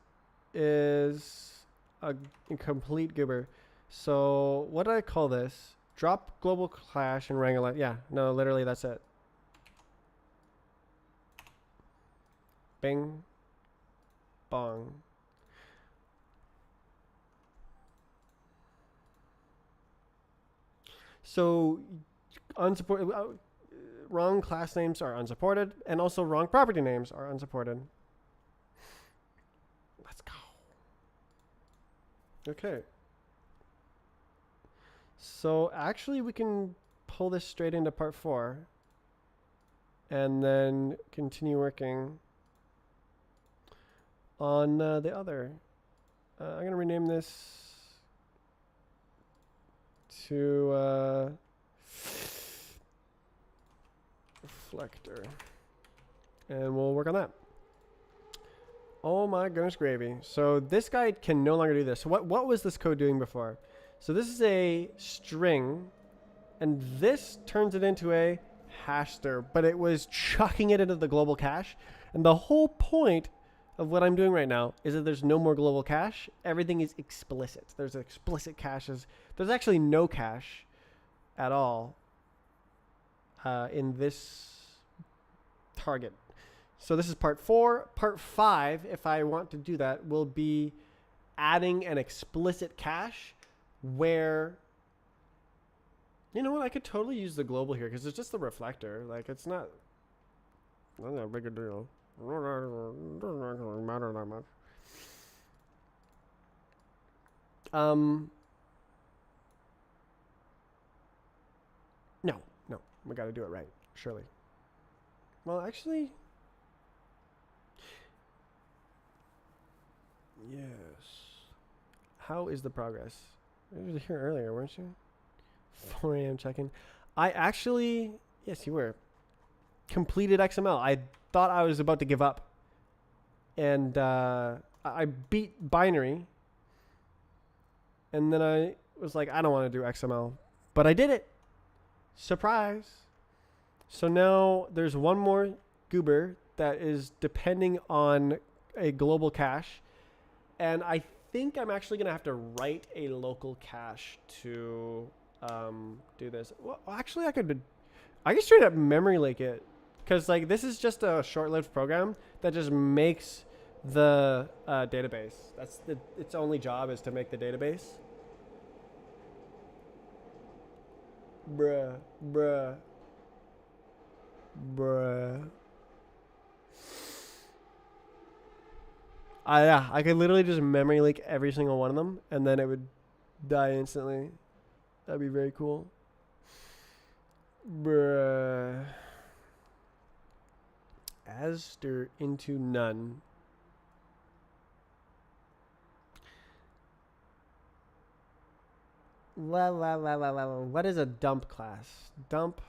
is a complete goober. So what do I call this? Drop global clash and wrangle it. Yeah. No, literally that's it. Bing. Bong. So unsupported, wrong class names are unsupported, and also wrong property names are unsupported. Let's go. Okay. So actually we can pull this straight into part 4 and then continue working on the other. I'm going to rename this to reflector, and we'll work on that. Oh my goodness gravy. So this guy can no longer do this. So what was this code doing before? So this is a string, and this turns it into a haster, but it was chucking it into the global cache. And the whole point of what I'm doing right now is that there's no more global cache. Everything is explicit. There's explicit caches. There's actually no cache at all in this target. So this is part 4. Part 5, if I want to do that, will be adding an explicit cache where, you know what, I could totally use the global here because it's just the reflector. Like, it's not that big a deal. Doesn't matter that much. No, we got to do it right, surely. Well, actually, yes. How is the progress? You were here earlier, weren't you? 4 a.m. check-in. I actually, yes, you were. Completed XML. I thought I was about to give up. And I beat binary. And then I was like, I don't want to do XML. But I did it. Surprise. So now there's one more goober that is depending on a global cache. And I think I'm actually going to have to write a local cache to do this. Well, actually, I could straight up memory lake it. Because like this is just a short-lived program that just makes the database. That's its only job is to make the database. Bruh. Yeah, I could literally just memory leak every single one of them, and then it would die instantly. That'd be very cool. Bruh. Aster into none. What is a dump class? Dump.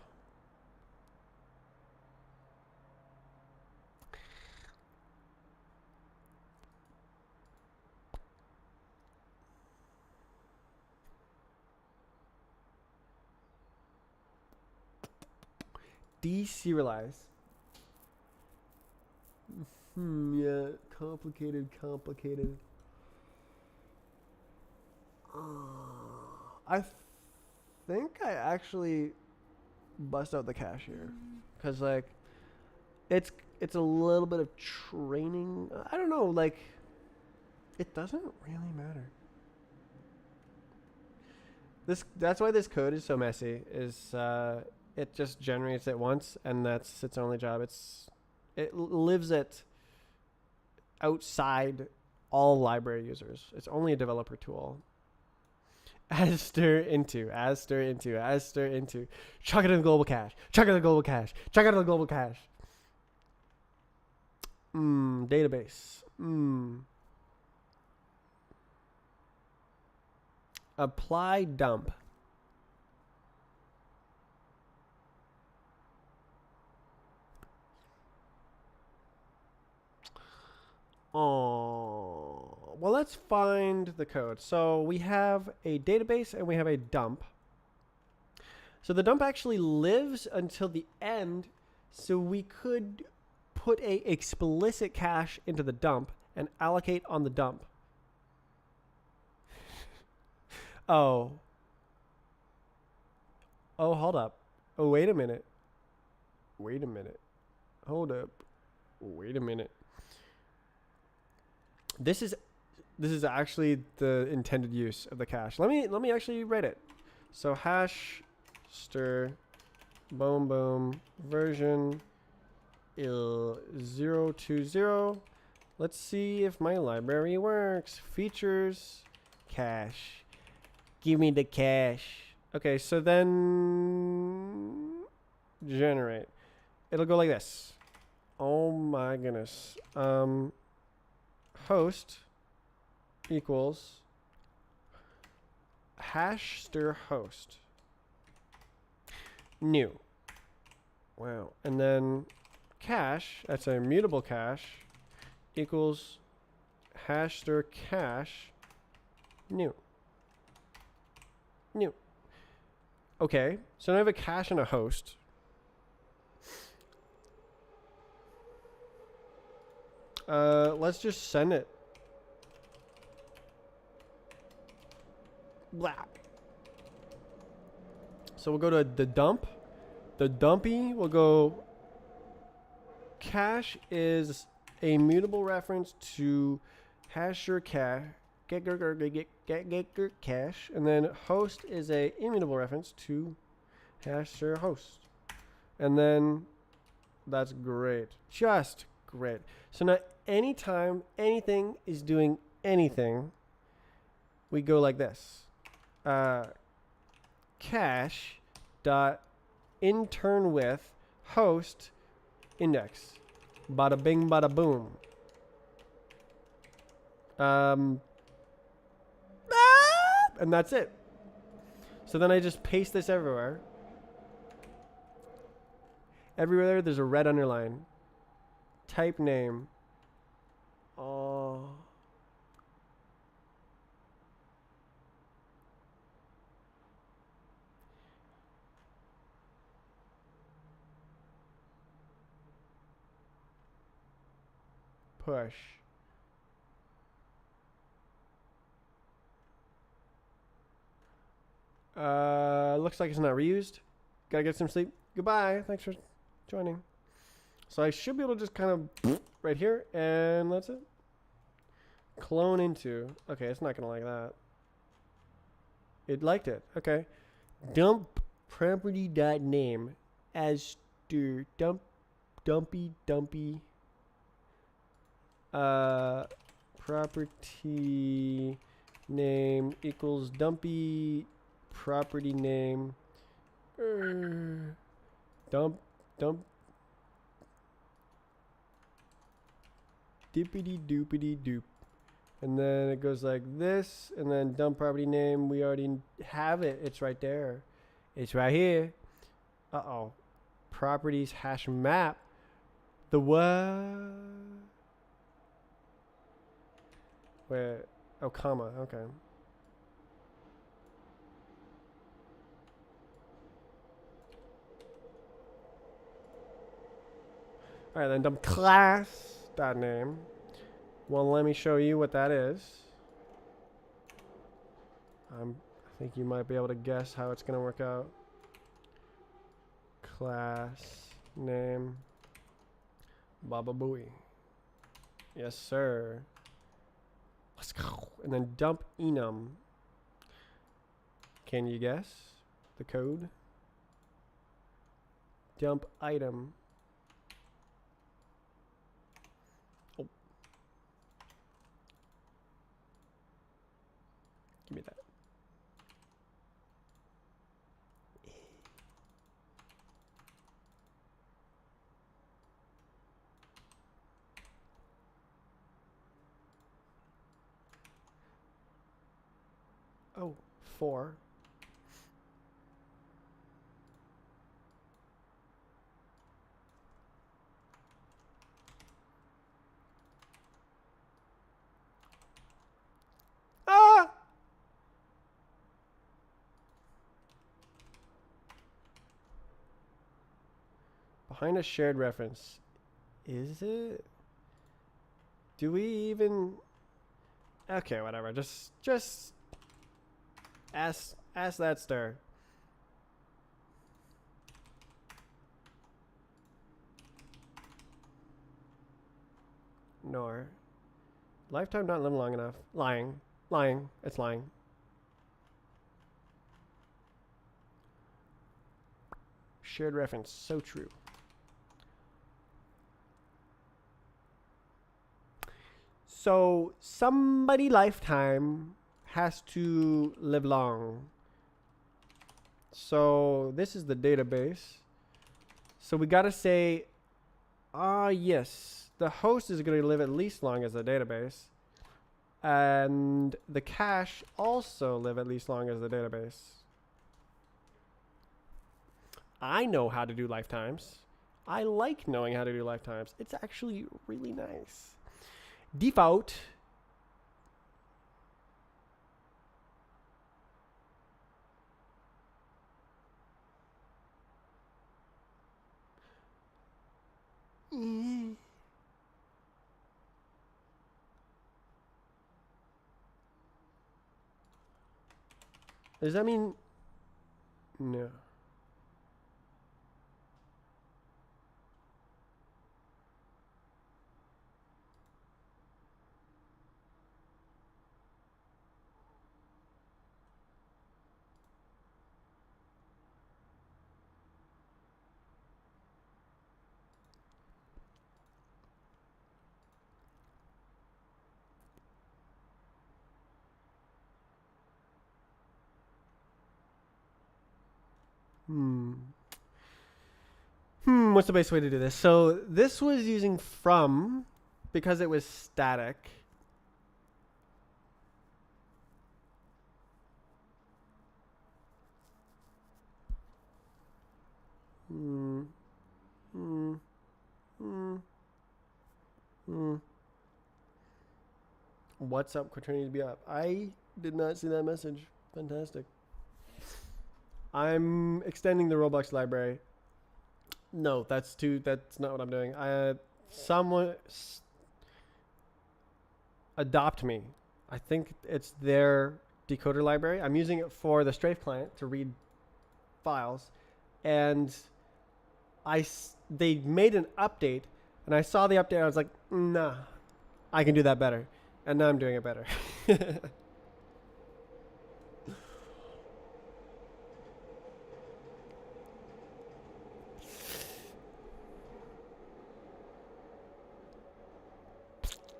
Deserialize. Yeah, complicated. I think I actually bust out the cache here, because like it's a little bit of training. I don't know, like it doesn't really matter. That's why this code is so messy. Is it just generates it once, and that's its only job. It lives it outside all library users. It's only a developer tool. Aster into. Chuck it in the global cache. Database. Apply dump. Oh, well, let's find the code. So we have a database and we have a dump. So the dump actually lives until the end. So we could put a explicit cache into the dump and allocate on the dump. Oh, hold up. Oh, wait a minute. Hold up. Wait a minute. This is actually the intended use of the cache. Let me actually write it. So hash stir boom boom version 020. Let's see if my library works. Features, cache. Give me the cache. Okay, so then generate. It'll go like this. Oh my goodness. Host equals hash stir host new. Wow. And then cache, that's a mutable cache, equals hash stir cache new. New. Okay, so now I have a cache and a host. Let's just send it. Blah. So we'll go to the dump. The dumpy will go cache is a mutable reference to hash or cache, cache, and then host is a immutable reference to hash or host. And then that's great. Just great. So now anytime anything is doing anything, we go like this. Cache dot intern with host index. Bada bing, bada boom. And that's it. So then I just paste this everywhere. Everywhere there's a red underline. Type name. Oh. Push. Looks like it's not reused. Gotta get some sleep. Goodbye. Thanks for joining. So I should be able to just kind of right here, and that's it. Clone into. Okay, it's not gonna like that. It liked it. Okay. Dump property.name as stir dumpy property name equals dumpy property name dump dippity doopity doop, and then it goes like this, and then dump property name, we already have it. It's right there. It's right here. Uh-oh. Properties hash map. The what? Wait. Oh, comma. Okay. All right, then dump class dot name. Well, let me show you what that is. I think you might be able to guess how it's gonna work out. Class name. Baba Booey. Yes, sir. Let's go. And then dump enum. Can you guess the code? Dump item. Oh. Give me that. Oh, 4. Ah! Behind a shared reference. Is it? Do we even? Okay, whatever. Just ask that star. Nor. Lifetime not lived long enough. Lying. It's lying. Shared reference. So true. So somebody lifetime has to live long. So this is the database. So we got to say, yes, the host is going to live at least long as the database. And the cache also live at least long as the database. I know how to do lifetimes. I like knowing how to do lifetimes. It's actually really nice. Default. Does that mean no? What's the best way to do this? So this was using from because it was static. What's up, Quaternion to be up? I did not see that message. Fantastic. I'm extending the Roblox library. No, that's not what I'm doing. Someone adopt me. I think it's their decoder library. I'm using it for the Strafe client to read files, and they made an update, and I saw the update. And I was like, nah, I can do that better, and now I'm doing it better.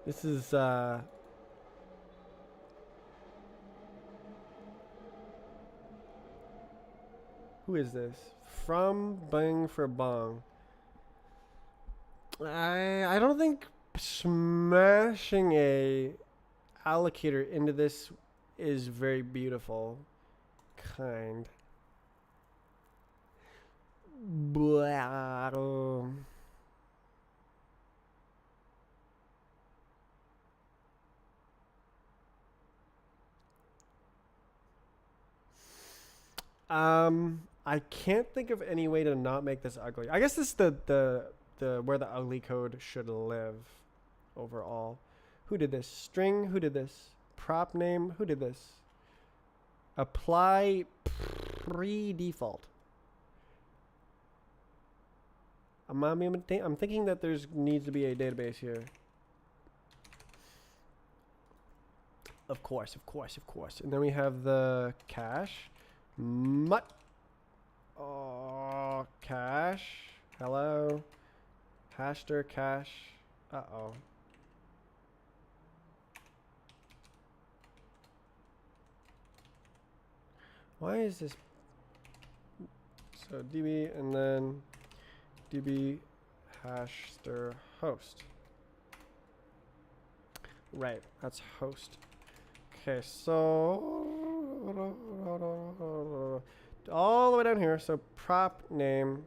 This is who is this? From Bang for Bong. I don't think smashing a allocator into this is very beautiful. Kind. Blah. I can't think of any way to not make this ugly. I guess this is the where the ugly code should live overall. Who did this? String, who did this? Prop name, who did this? Apply pre-default. I'm thinking that there's needs to be a database here. Of course. And then we have the cache. Cache. Hello. Haster cache. Uh-oh. Why is this? So db and then db haster host. Right, that's host. Okay, so all the way down here. So prop name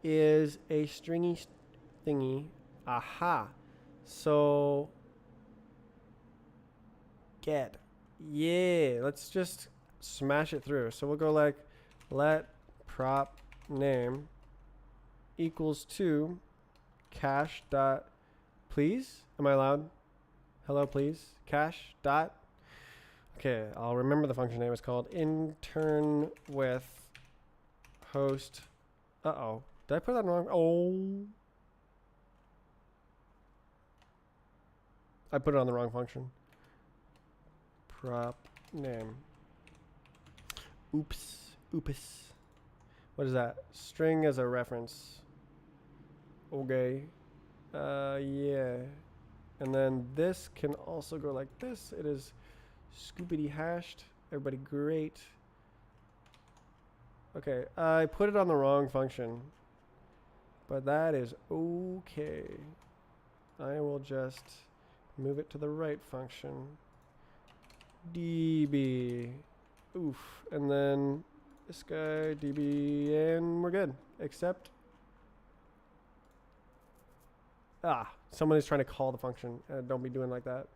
is a stringy thingy. Aha. So get. Yeah, let's just smash it through. So we'll go like let prop name equals to cache dot please. Am I allowed? Hello, please. Cache dot. Okay, I'll remember the function name is called intern with host. Uh-oh. Did I put that wrong? Oh. I put it on the wrong function. Prop name. Oops. What is that? String as a reference. Okay. Yeah. And then this can also go like this. It is scoopity hashed. Everybody great. Okay, I put it on the wrong function. But that is okay. I will just move it to the right function. DB. Oof. And then this guy, DB, and we're good. Except, someone is trying to call the function. Don't be doing like that.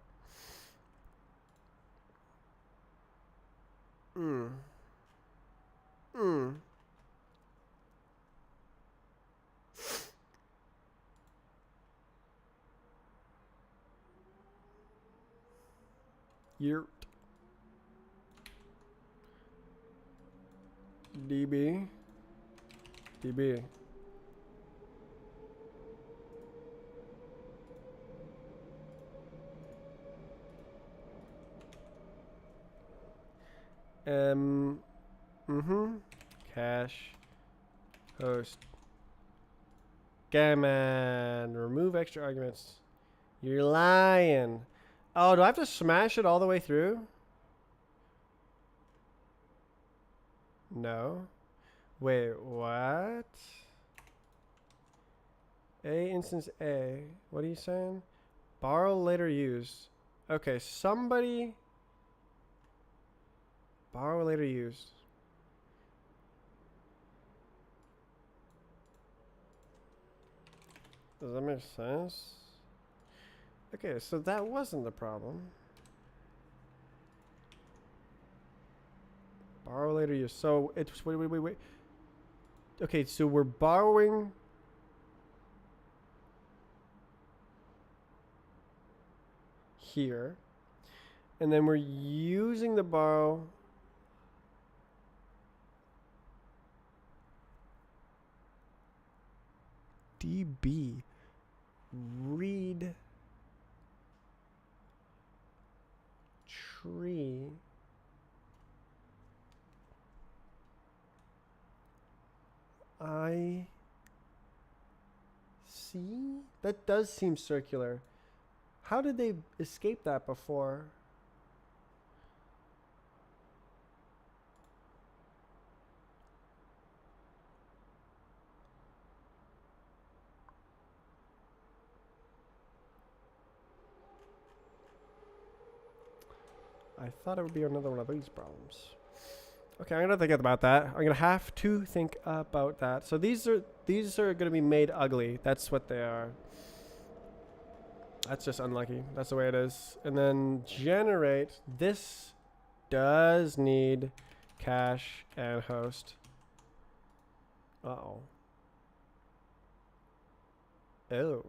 Yurt. DB. DB. Cache. Host. Gammon. Remove extra arguments. You're lying. Oh, do I have to smash it all the way through? No. Wait, what? A instance A. What are you saying? Borrow later use. Okay, somebody. Borrow later use. Does that make sense? Okay, so that wasn't the problem. Borrow later use. So it's wait. Okay, so we're borrowing here, and then we're using the borrow DB read tree I see. That does seem circular. How did they escape that before? I thought it would be another one of these problems. Okay, I'm gonna think about that. I'm gonna have to think about that. So these are gonna be made ugly. That's what they are. That's just unlucky. That's the way it is. And then generate. This does need cache and host. Uh-oh. Oh.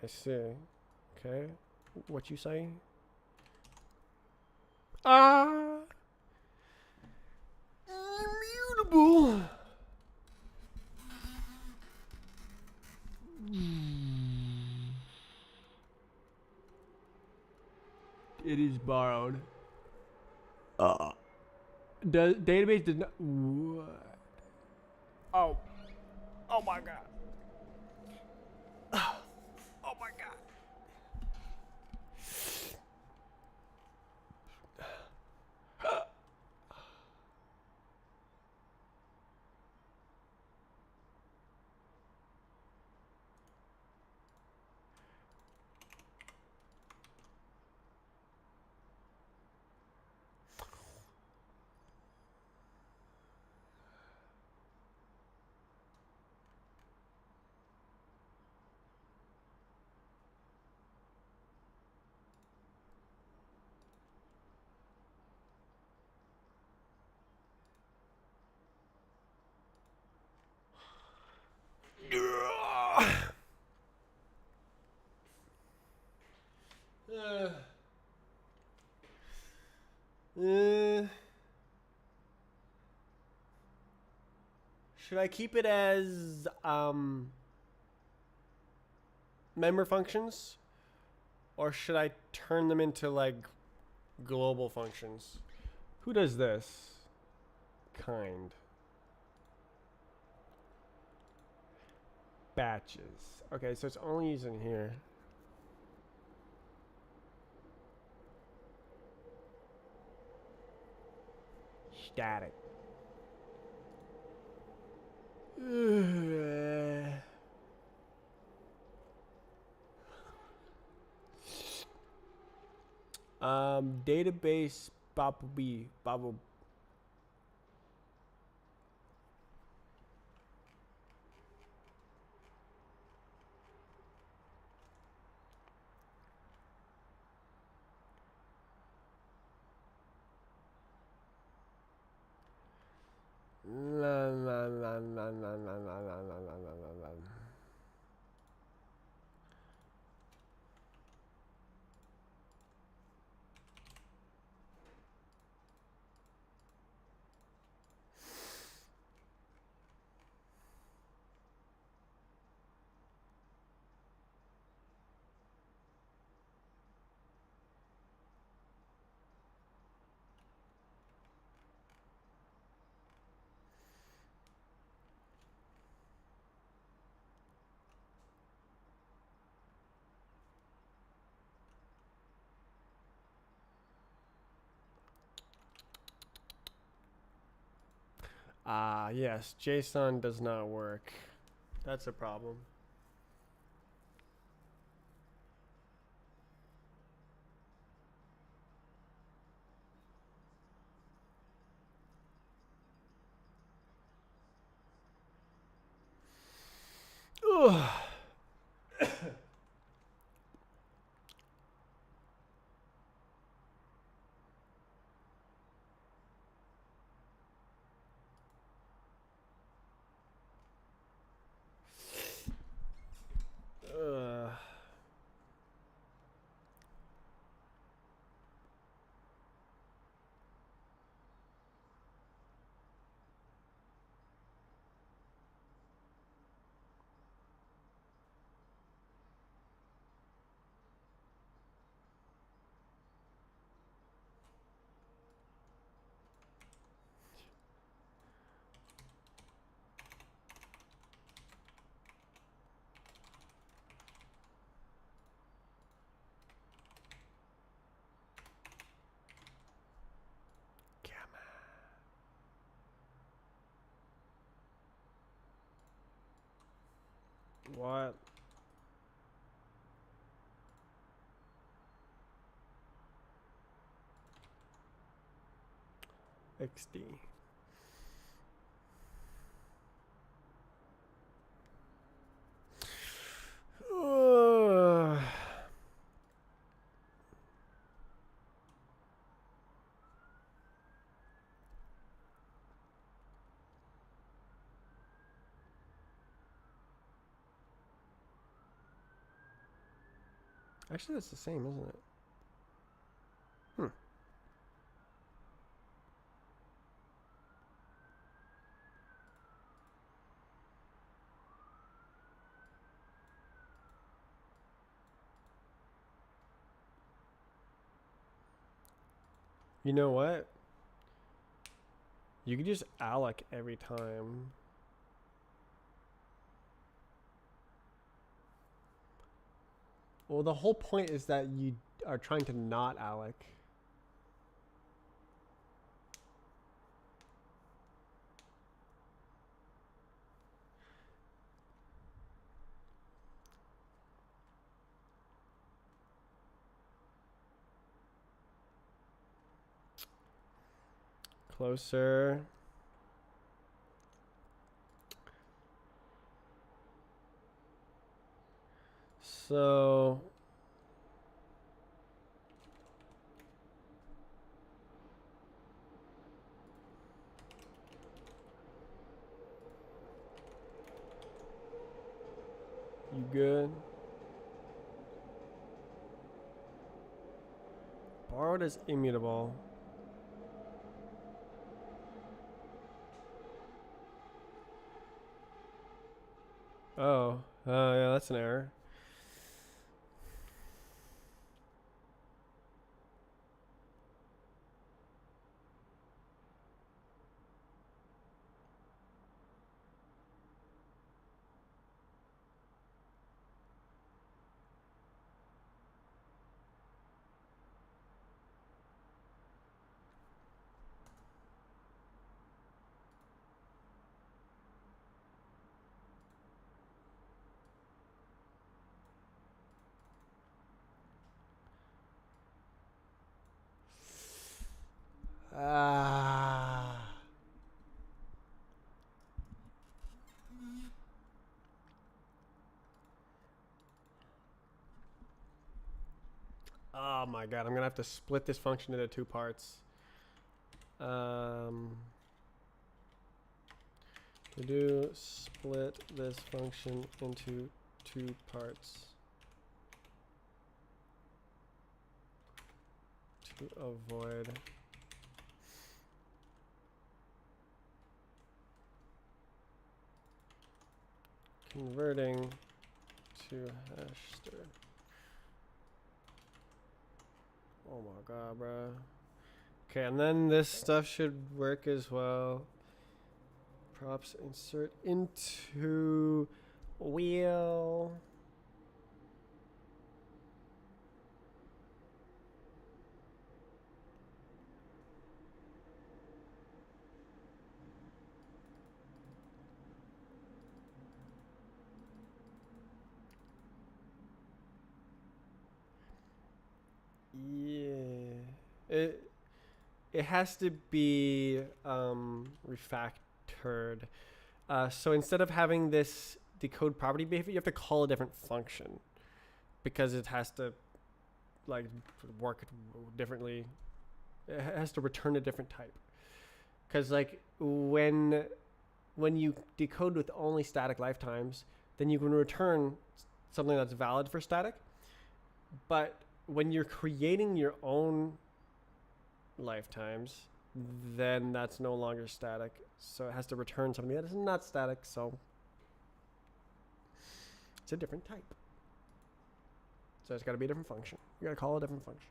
I see. Okay. What you say? Immutable. It is borrowed. Database did not. What? Oh. Oh my god. Oh my god. Should I keep it as member functions, or should I turn them into like global functions? Who does this? Kind. batches. Okay, so it's only using here. Static. Database bubble. Yes, JSON does not work. That's a problem. Ugh. Ugh. What? XD. Ugh. Actually, that's the same, isn't it? You know what? You could just alloc every time. Well, the whole point is that you are trying to not alloc. Closer. So you good? Borrowed is immutable. Oh, yeah, that's an error. Ah. Oh my god, I'm gonna have to split this function into two parts. To do split this function into two parts to avoid converting to hash. Oh my god, bro. Okay, and then this stuff should work as well. Props insert into wheel. Yeah. It has to be refactored. So instead of having this decode property behavior, you have to call a different function because it has to like work differently. It has to return a different type. Because like when you decode with only static lifetimes, then you can return something that's valid for static. But when you're creating your own lifetimes, then that's no longer static. So it has to return something that is not static. So it's a different type. So it's got to be a different function. You got to call a different function.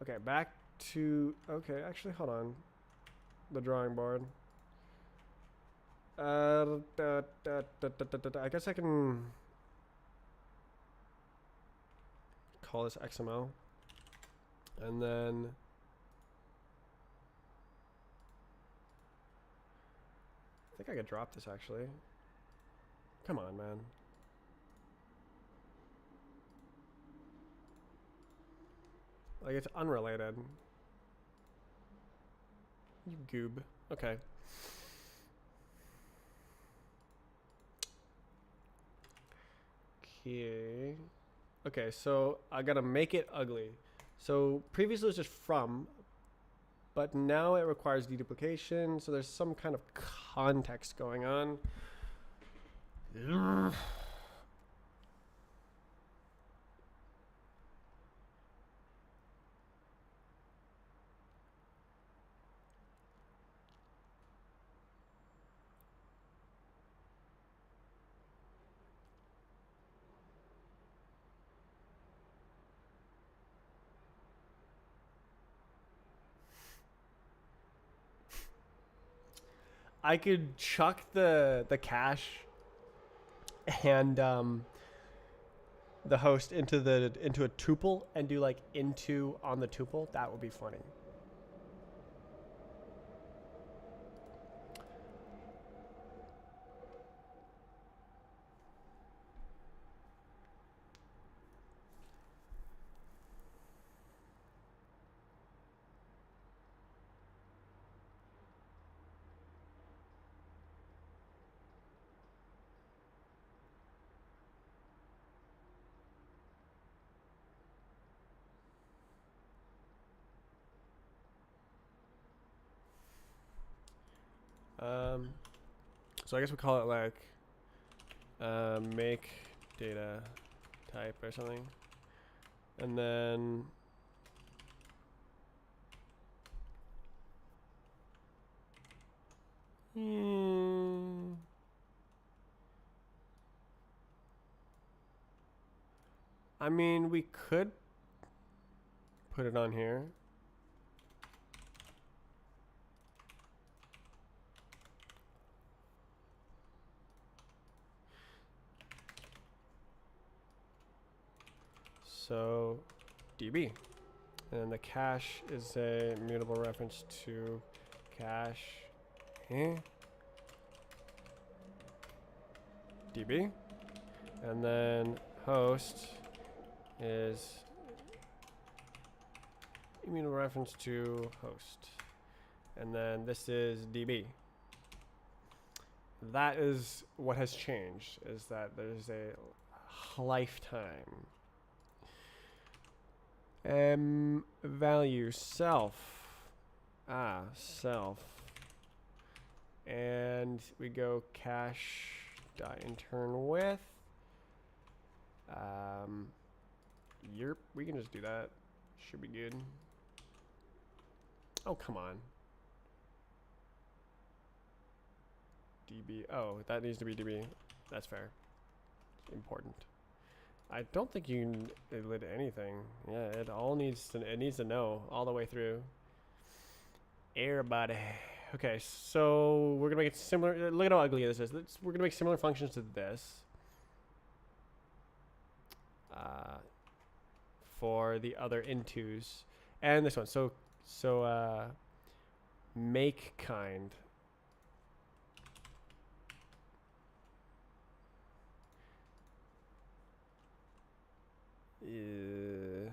Okay, back to... Okay, actually, hold on. The drawing board. I guess I can call this XML. And then... I think I could drop this, actually. Come on, man. Like, it's unrelated. You goob. Okay. Okay. Okay, so I gotta make it ugly. So previously it was just from, but now it requires deduplication, so there's some kind of context going on. I could chuck the cache and the host into a tuple and do like into on the tuple. That would be funny. So I guess we call it like make data type or something, and then I mean we could put it on here. So db. And the cache is a mutable reference to cache db. And then host is immutable reference to host. And then this is db. That is what has changed, is that there's a lifetime. Value self. Self. And we go cache dot intern with. Yerp, we can just do that. Should be good. Oh, come on. db. Oh, that needs to be db. That's fair. Important. I don't think you can lit anything. Yeah, it all needs to know all the way through. Everybody. Okay, so we're gonna make it similar. Look at how ugly this is. We're gonna make similar functions to this. For the other intos and this one. So make kind. Yeah.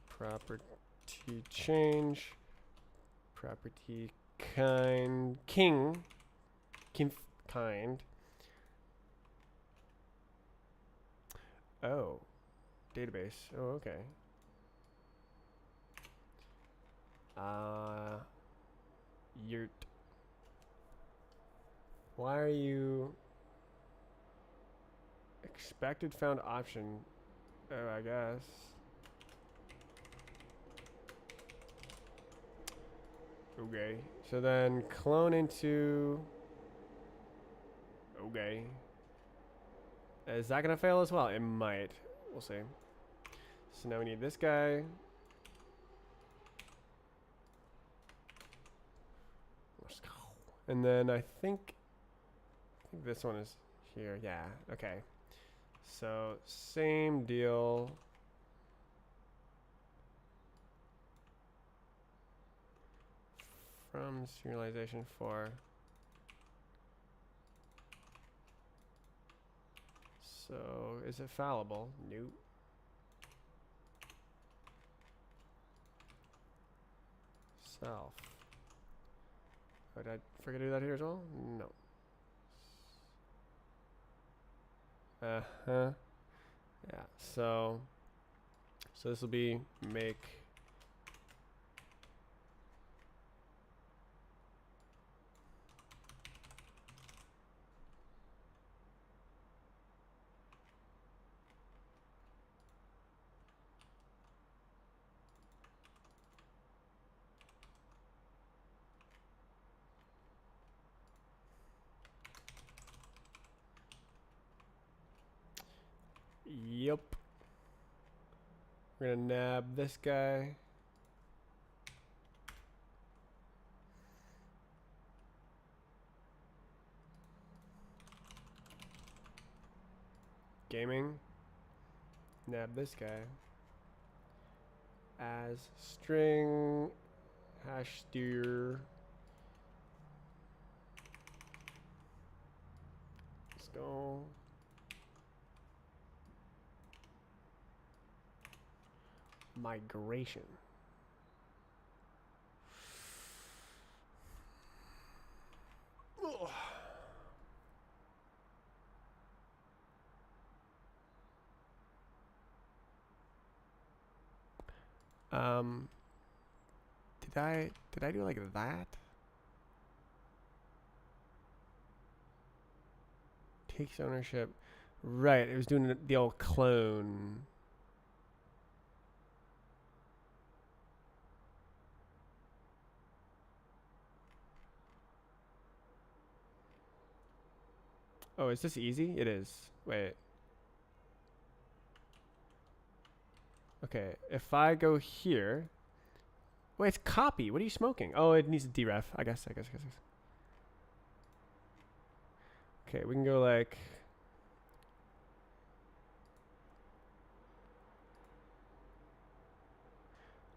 Property change. Property kind. Kind. Oh. Database. Oh, okay. Yurt. Why are you expected found option? Oh, I guess. Okay. So then clone into. Okay. Is that gonna fail as well? It might. We'll see. So now we need this guy. Let's go. And then I think this one is here. Yeah. Okay. So same deal. From serialization for. So is it fallible? Nope. Self. Oh, did I forget to do that here as well? No. Uh-huh. Yeah, so this will be make Yep. We're gonna nab this guy. Gaming. Nab this guy. As string hash steer. Let's go. Migration. Ugh. Did I do like that? Takes ownership. Right, it was doing the old clone. Oh, is this easy? It is. Wait. Okay, if I go here. Wait, it's copy. What are you smoking? Oh, it needs a deref. I guess. Okay, we can go like.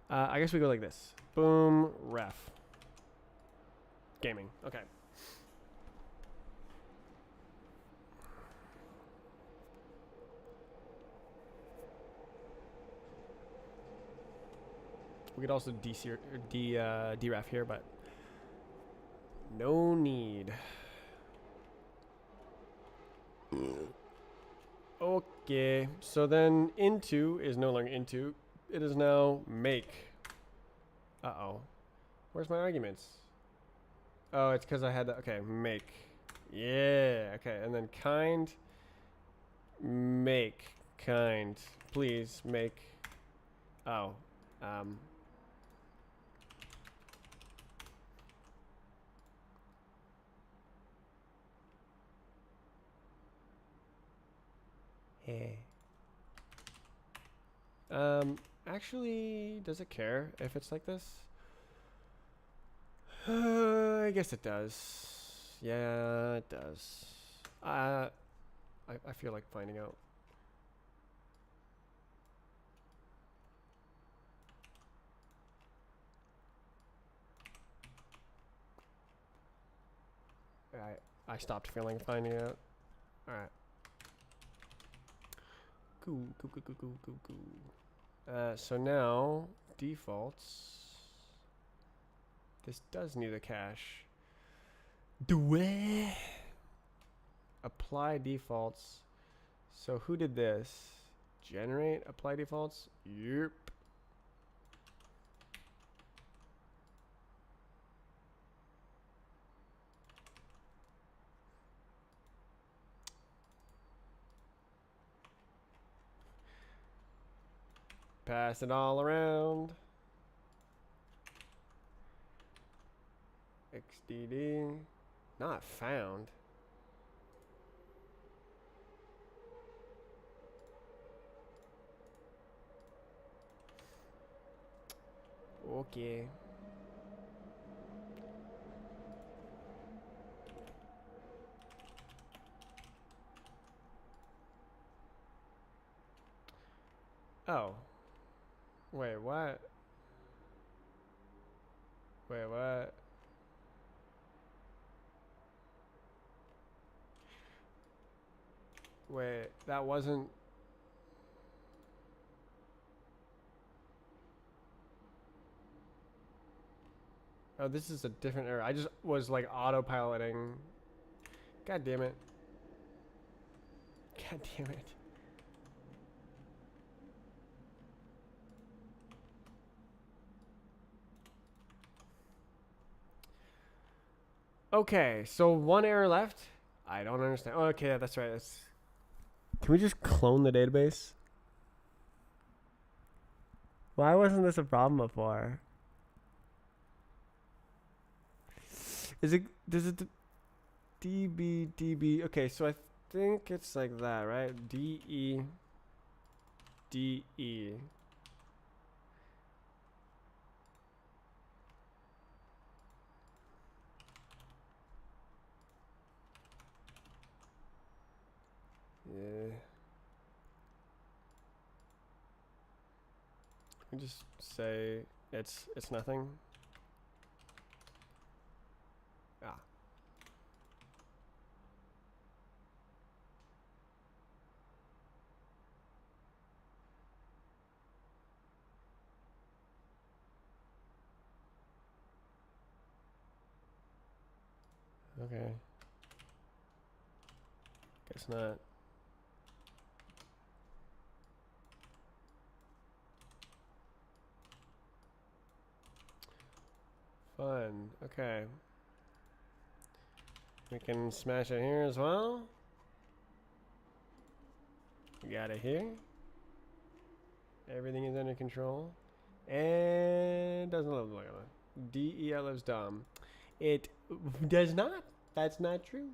I guess we go like this. Boom, ref. Gaming. Okay. We could also deref here, but no need. Okay, so then into is no longer into. It is now make. Uh-oh. Where's my arguments? Oh, it's because I had that. Okay, make. Yeah, okay. And then kind. Make. Kind. Please, make. Oh. Hey. Actually, does it care if it's like this? I guess it does. Yeah, it does. I feel like finding out. I stopped feeling finding out. Alright. Cool. So now, defaults. This does need a cache. Do it. Apply defaults. So who did this? Generate apply defaults? Yep. Pass it all around. XDD. Not found. Okay. Oh. Wait, what? Wait, what? Wait, that wasn't... Oh, this is a different error. I just was like autopiloting. God damn it. God damn it. Okay, so one error left. I don't understand. Oh, okay, that's right. Can we just clone the database? Why wasn't this a problem before? Does it DB? Okay, so I think it's like that, right? DE. Yeah. We just say it's nothing. Ah. Okay. Guess not. Fun. Okay. We can smash it here as well. We got it here. Everything is under control. And doesn't look like it. rbx-dom. It does not. That's not true.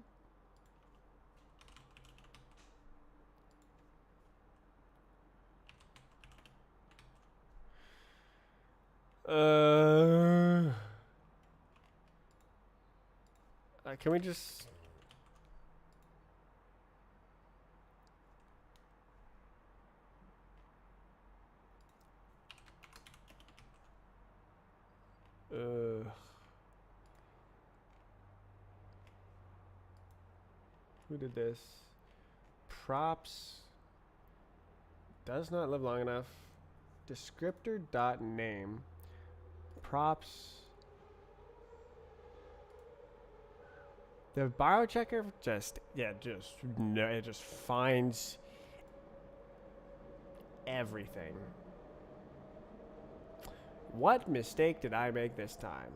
Can we just... Who did this? Props. Does not live long enough. Descriptor dot name. Props. The biochecker just no, it just finds everything. What mistake did I make this time?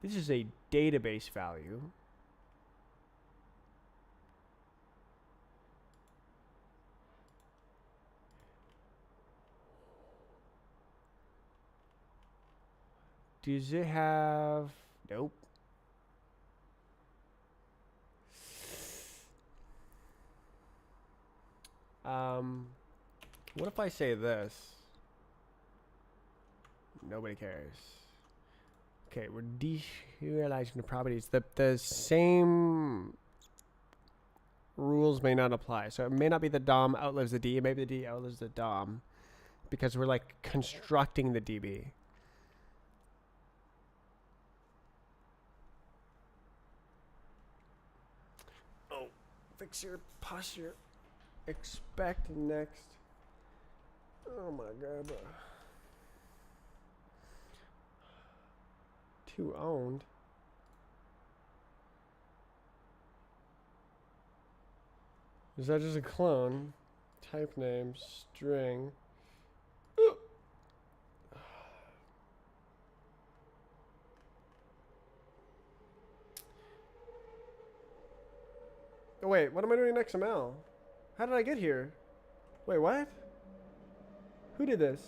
This is a database value. Does it have... Nope. What if I say this? Nobody cares. Okay, we're deserializing the properties. The same rules may not apply. So it may not be the DOM outlives the D. It may be the D outlives the DOM. Because we're like constructing the DB. Oh, fix your posture. Expect next. Oh my god. Two owned. Is that just a clone? Type name, string. Oh wait, what am I doing in XML? How did I get here? Wait, what? Who did this?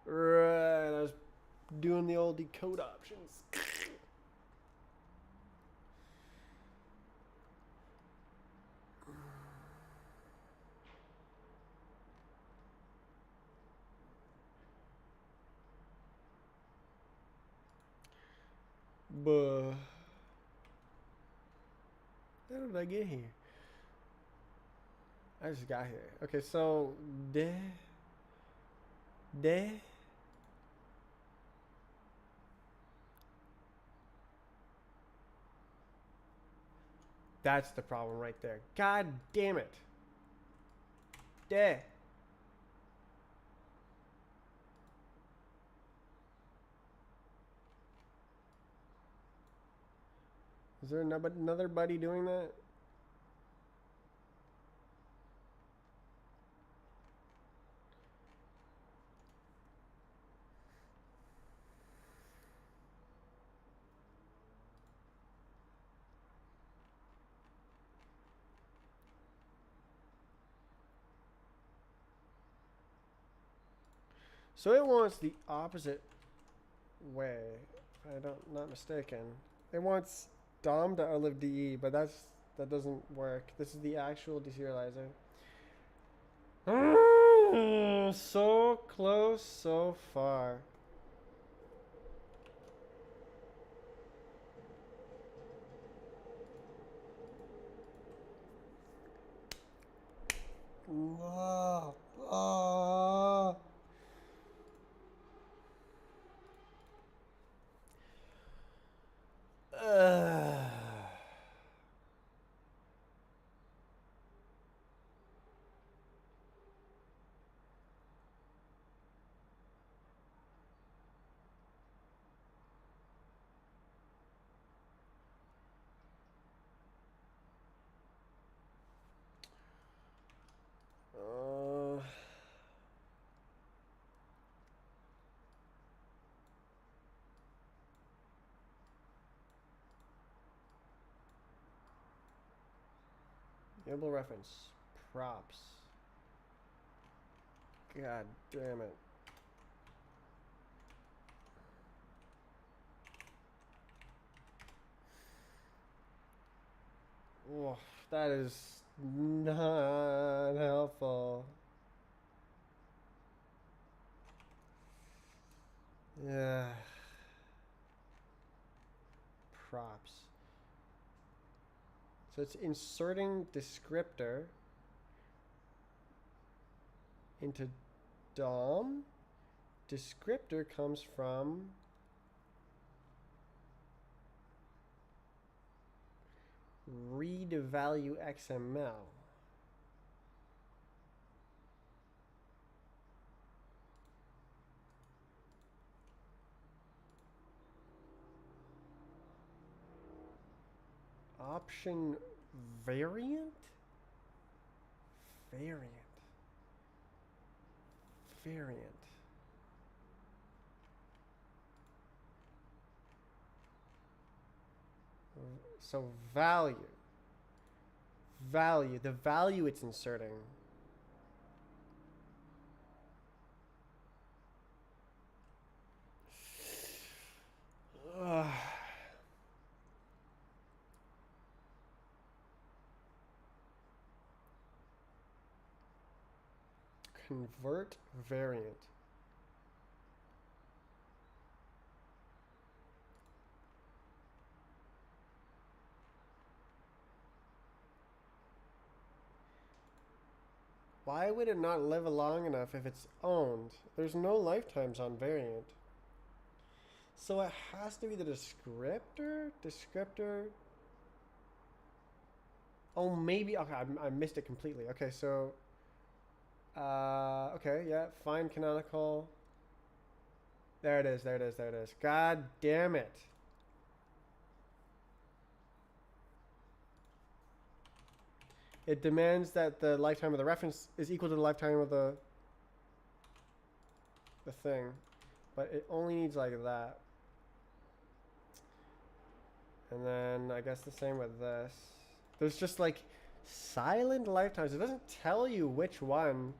Right, I was doing the old decode options. Buh. How did I get here? I just got here. Okay, so that's the problem right there. God damn it. Is there another buddy doing that? So it wants the opposite way, if I'm not mistaken. It wants DOM to outlive DE, but that doesn't work. This is the actual deserializer. So close, so far. Oh, oh. Enable reference. Props. God damn it. Oh, that is not helpful. Yeah. Props. So it's inserting descriptor. into DOM. Descriptor comes from read value XML. Option variant? Variant. So value. The value it's inserting. Ugh. Convert variant. Why would it not live long enough if it's owned? There's no lifetimes on variant. So it has to be the descriptor? Descriptor? Oh, maybe. Okay, I missed it completely. Okay, so. Okay, yeah. Find canonical. There it is. God damn it. It demands that the lifetime of the reference is equal to the lifetime of the thing. But it only needs like that. And then I guess the same with this. There's just like silent lifetimes. It doesn't tell you which one.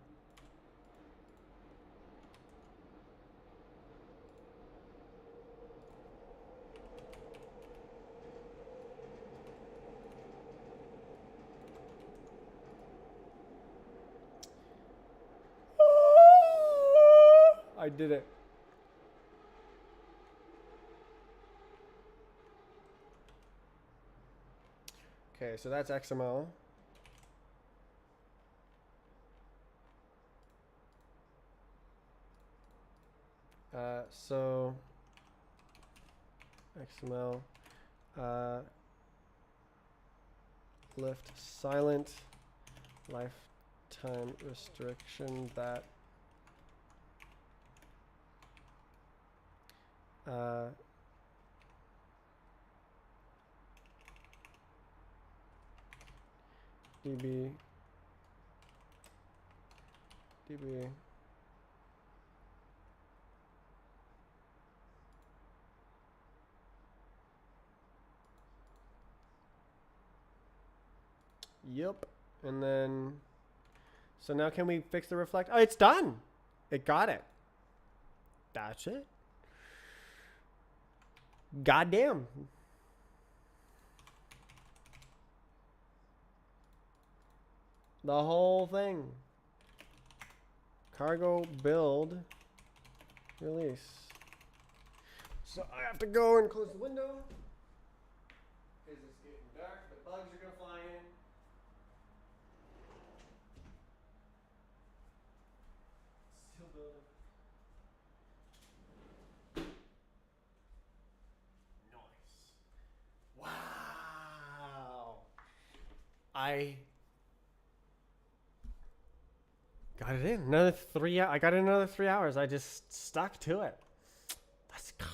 I did it. Okay, so that's XML. So XML lift silent lifetime restriction that db Yep. And then so now can we fix the reflect? Oh, it's done. It got it. That's it. Goddamn. The whole thing. Cargo build release. So I have to go and close the window because it's getting dark. The bugs are gonna fly in. Still building. Nice. Wow. I got it in another 3. I got it in another 3 hours. I just stuck to it. Let's go.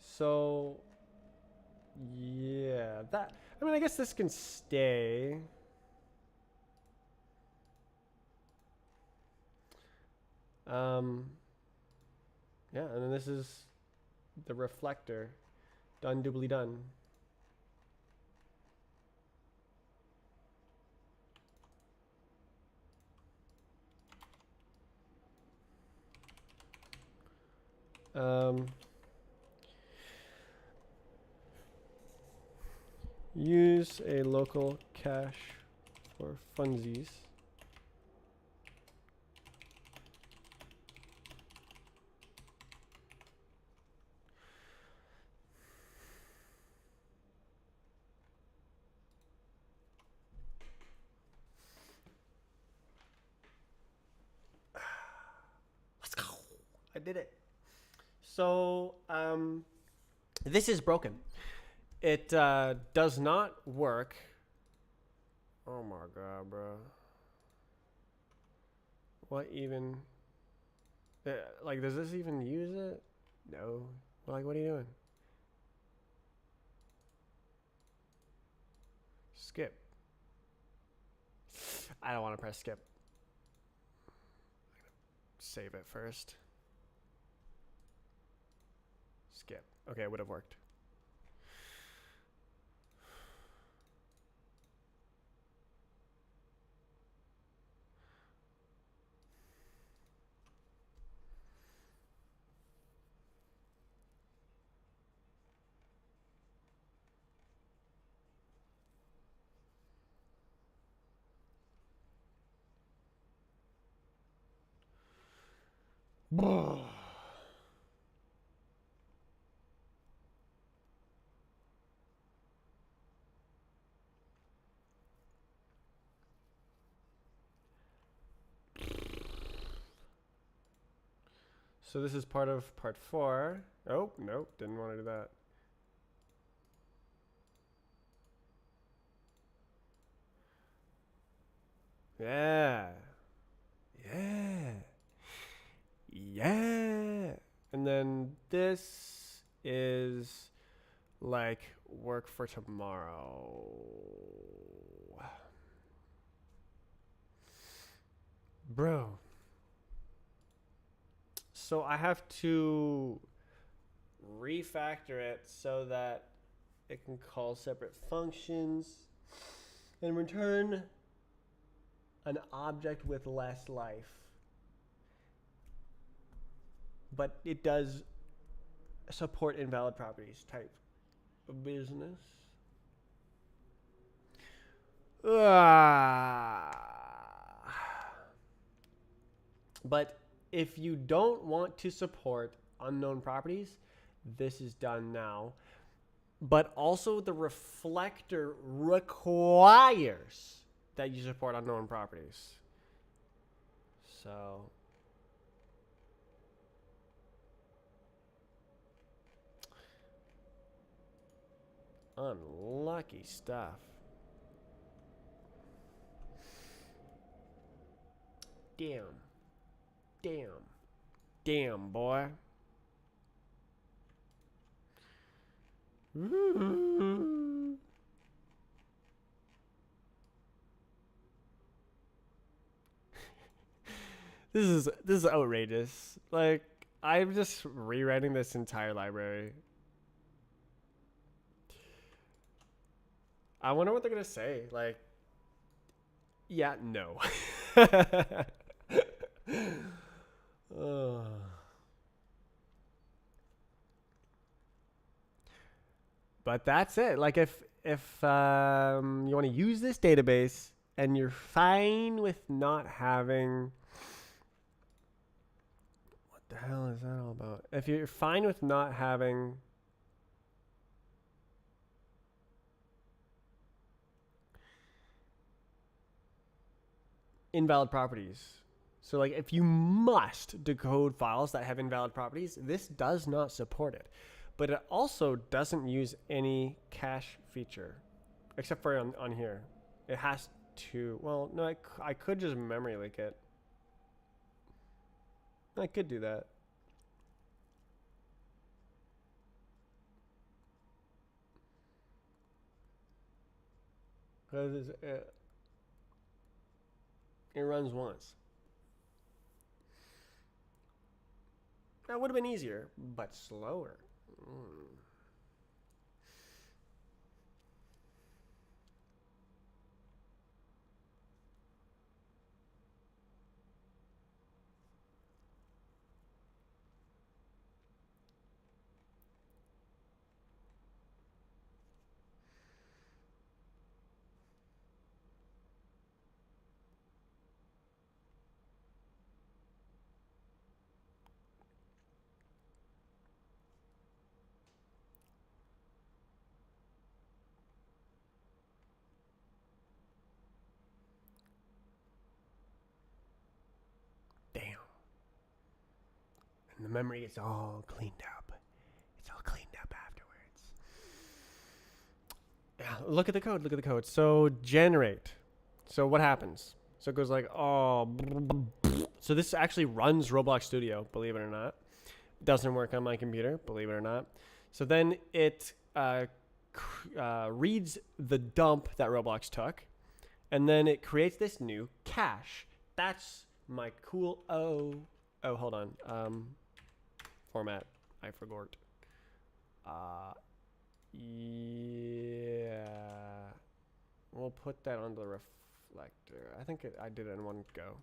So, yeah, that. I mean, I guess this can stay. Yeah, and then this is the reflector. Done, doubly done. Use a local cache for funsies. did it. So, this is broken. It does not work. Oh my god, bro. What even? Like, does this even use it? No. Like, what are you doing? Skip. I don't want to press skip. Save it first. Skip. Okay, it would have worked. So this is part of part 4. Oh, nope, didn't want to do that. Yeah. Yeah. Yeah. And then this is like work for tomorrow. Bro. So I have to refactor it so that it can call separate functions and return an object with less life. But it does support invalid properties type of business. But if you don't want to support unknown properties, this is done now. But also the reflector requires that you support unknown properties. So unlucky stuff. Damn. Damn. Damn, boy. This is outrageous. Like, I'm just rewriting this entire library. I wonder what they're gonna say. Like, yeah, no. Ugh. But that's it. Like, if you want to use this database and you're fine with not having, what the hell is that all about? If you're fine with not having invalid properties. So like if you must decode files that have invalid properties, this does not support it. But it also doesn't use any cache feature, except for on here. It has to, well, no, I could just memory leak it. I could do that. Because it runs once. That would have been easier, but slower. And the memory is all cleaned up. It's all cleaned up afterwards. Yeah, look at the code. Look at the code. So generate. So what happens? So it goes like, oh. So this actually runs Roblox Studio, believe it or not. Doesn't work on my computer, believe it or not. So then it reads the dump that Roblox took, and then it creates this new cache. That's my cool. Oh, hold on. Format. I forgot. Yeah. We'll put that on the reflector. I think I did it in one go.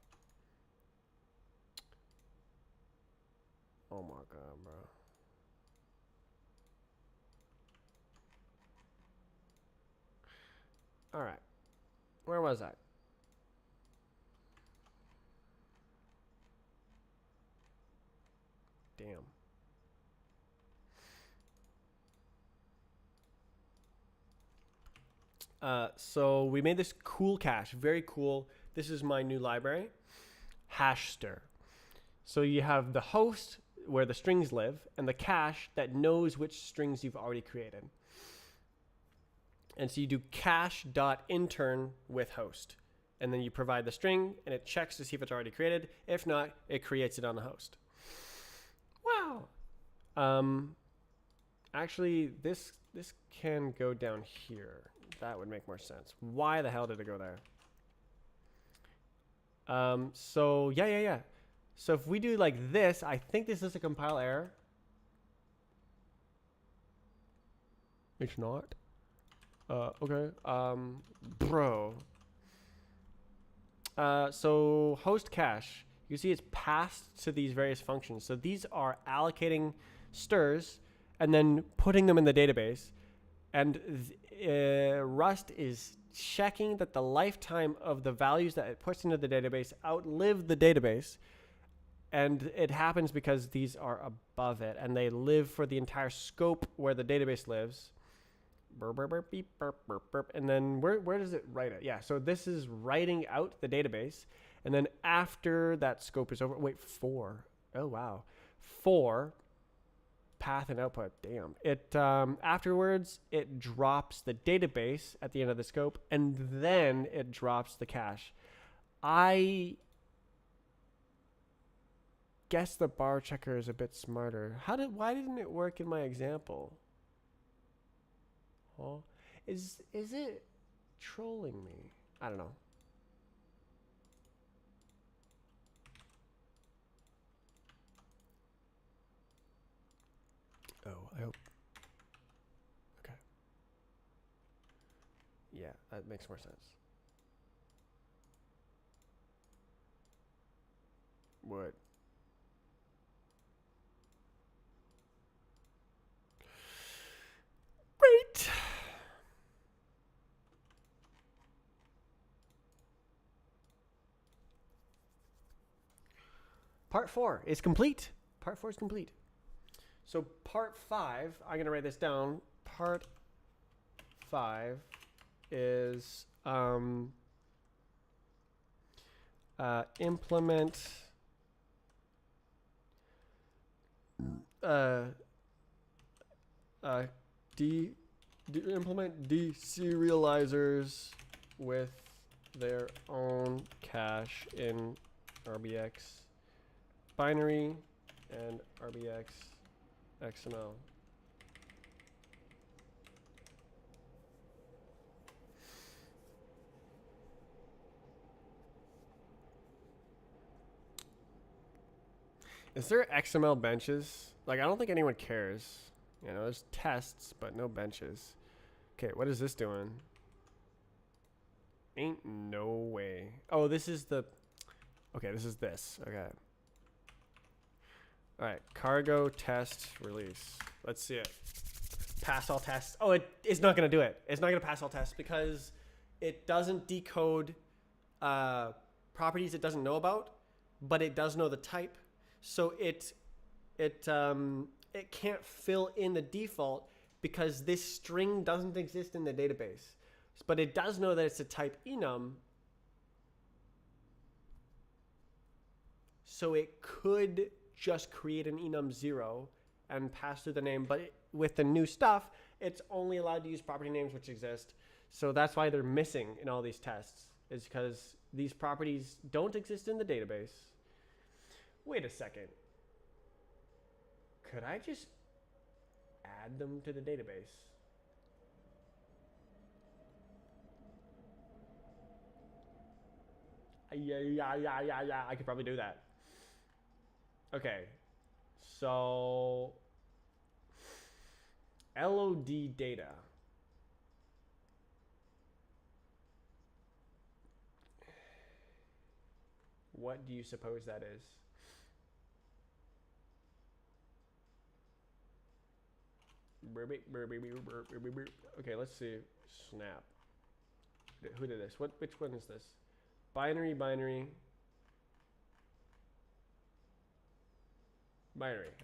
Oh my god, bro. All right. Where was I? Damn. So we made this cool cache. Very cool. This is my new library. Hashster. So you have the host where the strings live and the cache that knows which strings you've already created. And so you do cache.intern with host. And then you provide the string and it checks to see if it's already created. If not, it creates it on the host. Wow. Actually, this can go down here. That would make more sense. Why the hell did it go there? So yeah. So if we do like this, I think this is a compile error. It's not. Okay. Bro. So host cache, you see it's passed to these various functions. So these are allocating stirs and then putting them in the database. And Rust is checking that the lifetime of the values that it puts into the database outlive the database. And it happens because these are above it and they live for the entire scope where the database lives. Burp, burp, burp, beep, burp, burp, burp. And then where does it write it? Yeah, so this is writing out the database. And then after that scope is over, wait, 4. Oh, wow. 4 path and output. Damn. It afterwards, it drops the database at the end of the scope, and then it drops the cache. I guess the bar checker is a bit smarter. Why didn't it work in my example? Oh, is it trolling me? I don't know. Oh, I hope. Okay. Yeah, that makes more sense. What? Great. Part 4 is complete. Part 4 is complete. So part 5, I'm going to write this down. Part 5 is implement implement deserializers with their own cache in rbx binary and rbx XML. Is there XML benches? Like, I don't think anyone cares. You know, there's tests, but no benches. Okay, what is this doing? Ain't no way. Oh, this is the... Okay, this is this. Okay. All right, cargo test release. Let's see it. Pass all tests. Oh, it is not going to do it. It's not going to pass all tests because it doesn't decode properties it doesn't know about, but it does know the type. So it can't fill in the default because this string doesn't exist in the database. But it does know that it's a type enum. So it could just create an enum0 and pass through the name. But with the new stuff, it's only allowed to use property names which exist. So that's why they're missing in all these tests, is because these properties don't exist in the database. Wait a second. Could I just add them to the database? Yeah. I could probably do that. Okay. So LOD data. What do you suppose that is? Okay, let's see. Snap. Who did this? Which one is this? Binary.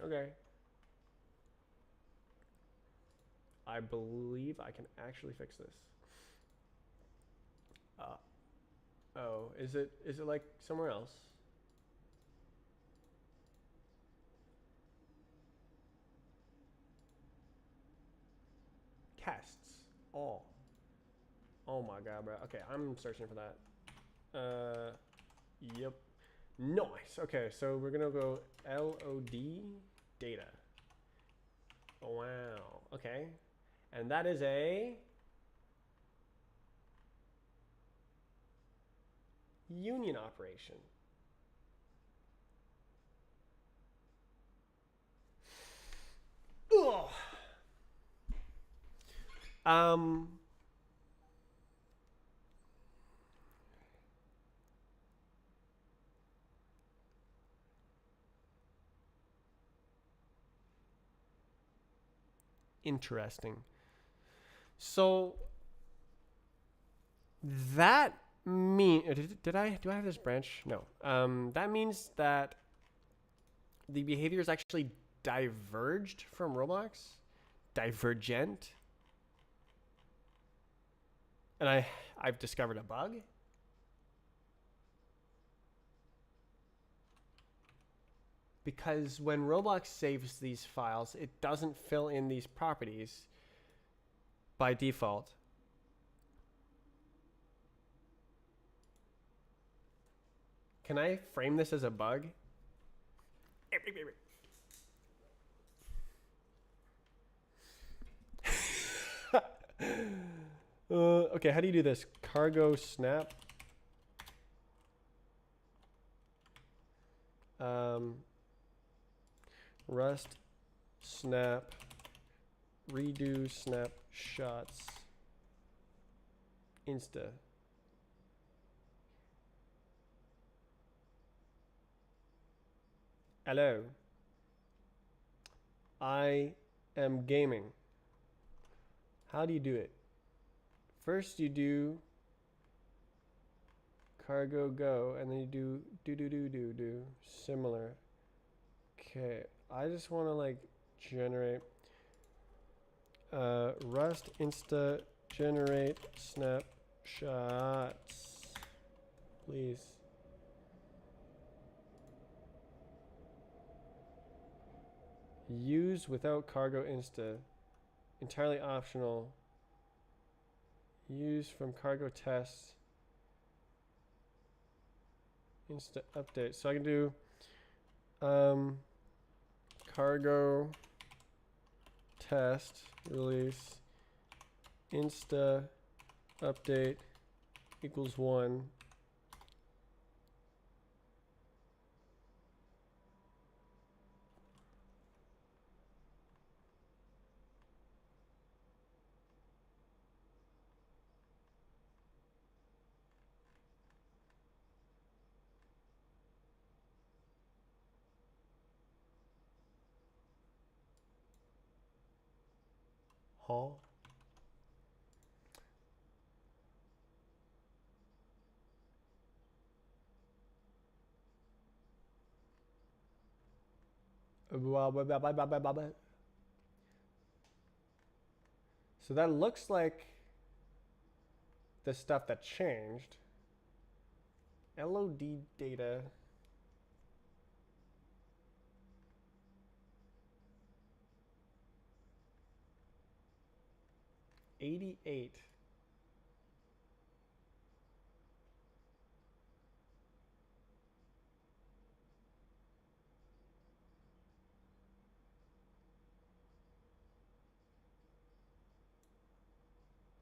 Okay. I believe I can actually fix this. Oh, is it like somewhere else? Casts all. Oh my god, bro. Okay, I'm searching for that. Yep. Nice. Okay, so we're gonna go LOD data. Oh, wow. Okay. And that is a union operation. Ugh. Interesting. So that do I have this branch? No. That means that the behavior is actually diverged from Roblox, divergent, and I've discovered a bug. Because when Roblox saves these files, it doesn't fill in these properties by default. Can I frame this as a bug? Okay, how do you do this? Cargo snap. Rust snap redo snapshots insta. Hello. I am gaming. How do you do it? First you do cargo go, and then you do similar. Okay, I just want to like generate Rust insta generate snapshots, please. Use without cargo insta, entirely optional. Use from cargo tests. Insta update. So I can do cargo test release insta update equals 1. Huh? So that looks like the stuff that changed. LOD data. 88.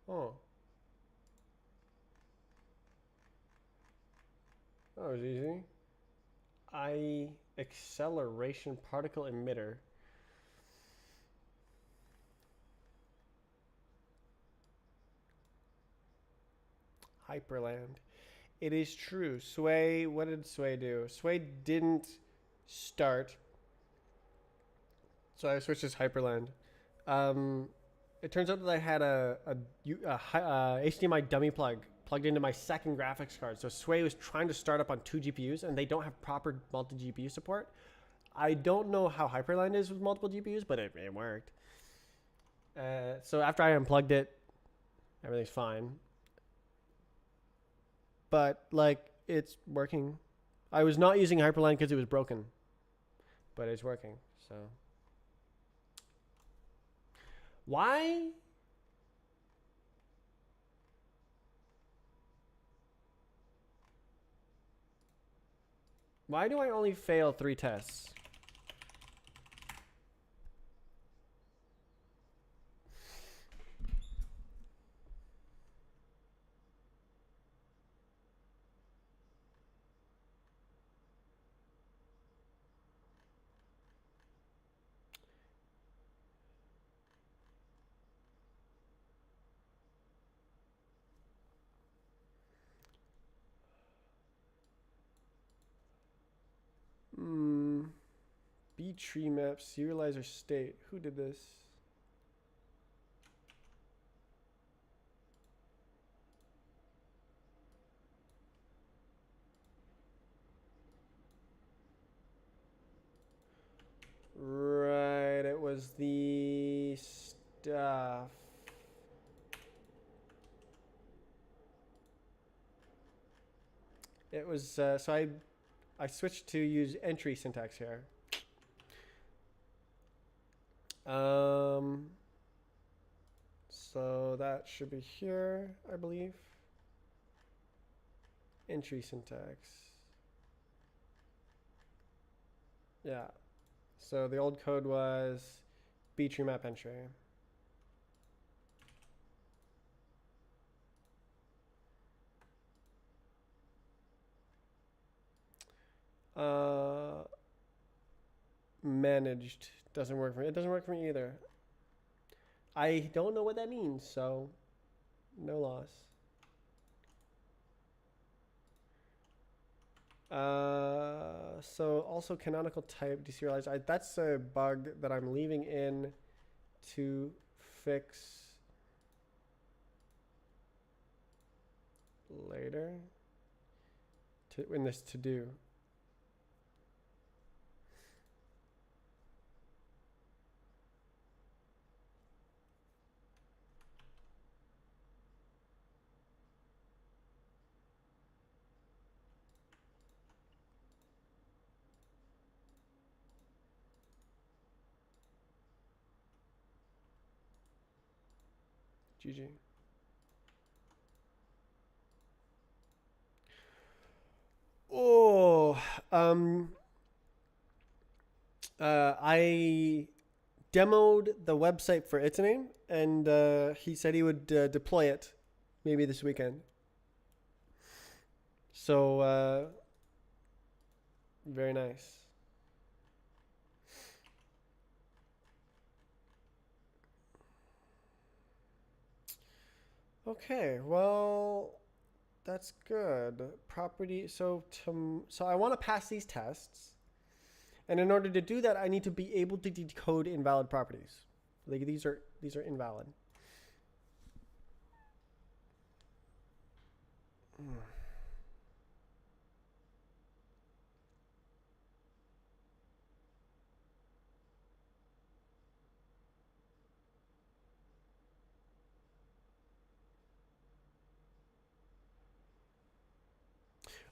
Oh. That was easy. Acceleration particle emitter. Hyperland. It is true. Sway, what did Sway do? Sway didn't start. So I switched to Hyperland. It turns out that I had a HDMI dummy plug plugged into my second graphics card. So Sway was trying to start up on 2 GPUs, and they don't have proper multi-GPU support. I don't know how Hyperland is with multiple GPUs, but it worked. So after I unplugged it, everything's fine. But like, it's working. I was not using Hyperland because it was broken, but it's working. So why? Why do I only fail 3 tests? B tree map, serializer state. Who did this? Right, it was the stuff. It was, so I switched to use entry syntax here. So that should be here, I believe. Entry syntax. Yeah. So the old code was B tree map entry. Managed doesn't work for me. It doesn't work for me either. I don't know what that means, so no loss. So also canonical type deserialized. That's a bug that I'm leaving in to fix later in this to do. GG. Oh, I demoed the website for Itanane, and he said he would deploy it maybe this weekend. So, very nice. Okay, well, that's good. Property. So I want to pass these tests, and in order to do that, I need to be able to decode invalid properties. Like these are invalid.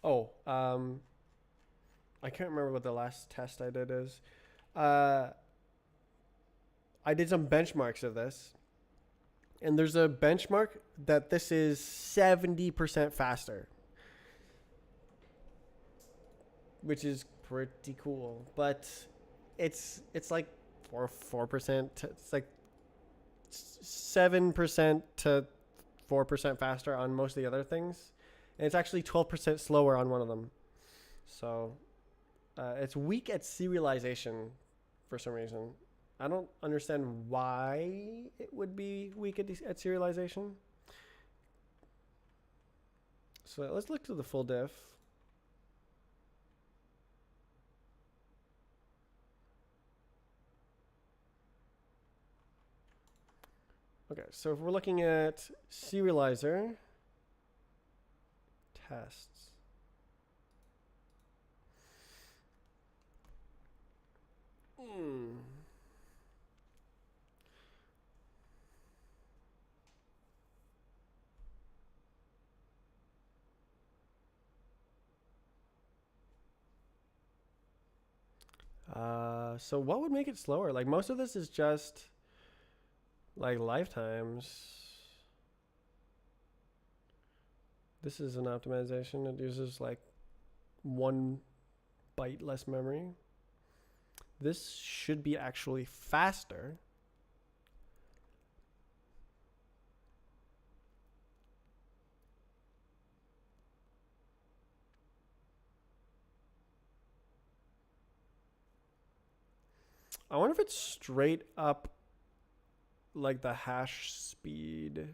Oh, I can't remember what the last test I did is. I did some benchmarks of this, And there's a benchmark that this is 70% faster, which is pretty cool. But it's like 4%. It's like 7% to 4% faster on most of the other things, and it's actually 12% slower on one of them. So it's weak at serialization for some reason. I don't understand why it would be weak at serialization. So let's look to the full diff. Okay, so if we're looking at serializer tests. So what would make it slower? Like most of this is just like lifetimes. This is an optimization. It uses like 1 byte less memory. This should be actually faster. I wonder if it's straight up like the hash speed.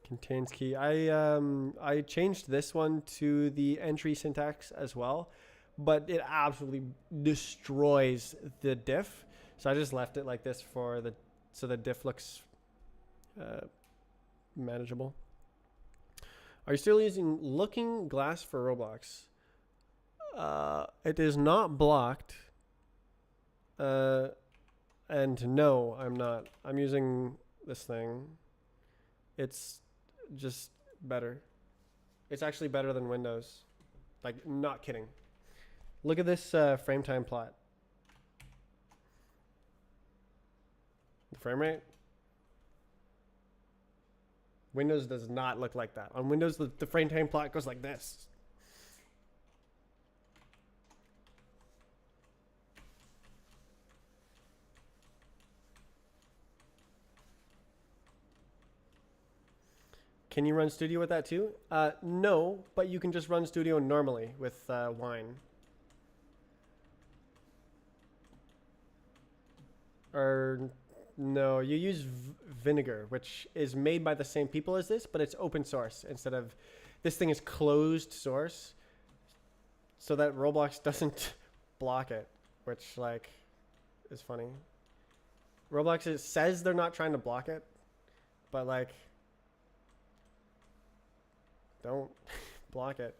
Contains key. I changed this one to the entry syntax as well, but it absolutely destroys the diff. So I just left it like this for the so the diff looks manageable. Are you still using Looking Glass for Roblox? It is not blocked. And no, I'm not. I'm using this thing. It's just better. It's actually better than Windows. Like, not kidding. Look at this frame time plot. The frame rate. Windows does not look like that. On Windows, the frame time plot goes like this. Can you run Studio with that too? No, but you can just run Studio normally with Wine. Or no, you use Vinegar, which is made by the same people as this, but it's open source instead of this thing is closed source, so that Roblox doesn't block it, which like is funny. Roblox says they're not trying to block it, but like don't block it.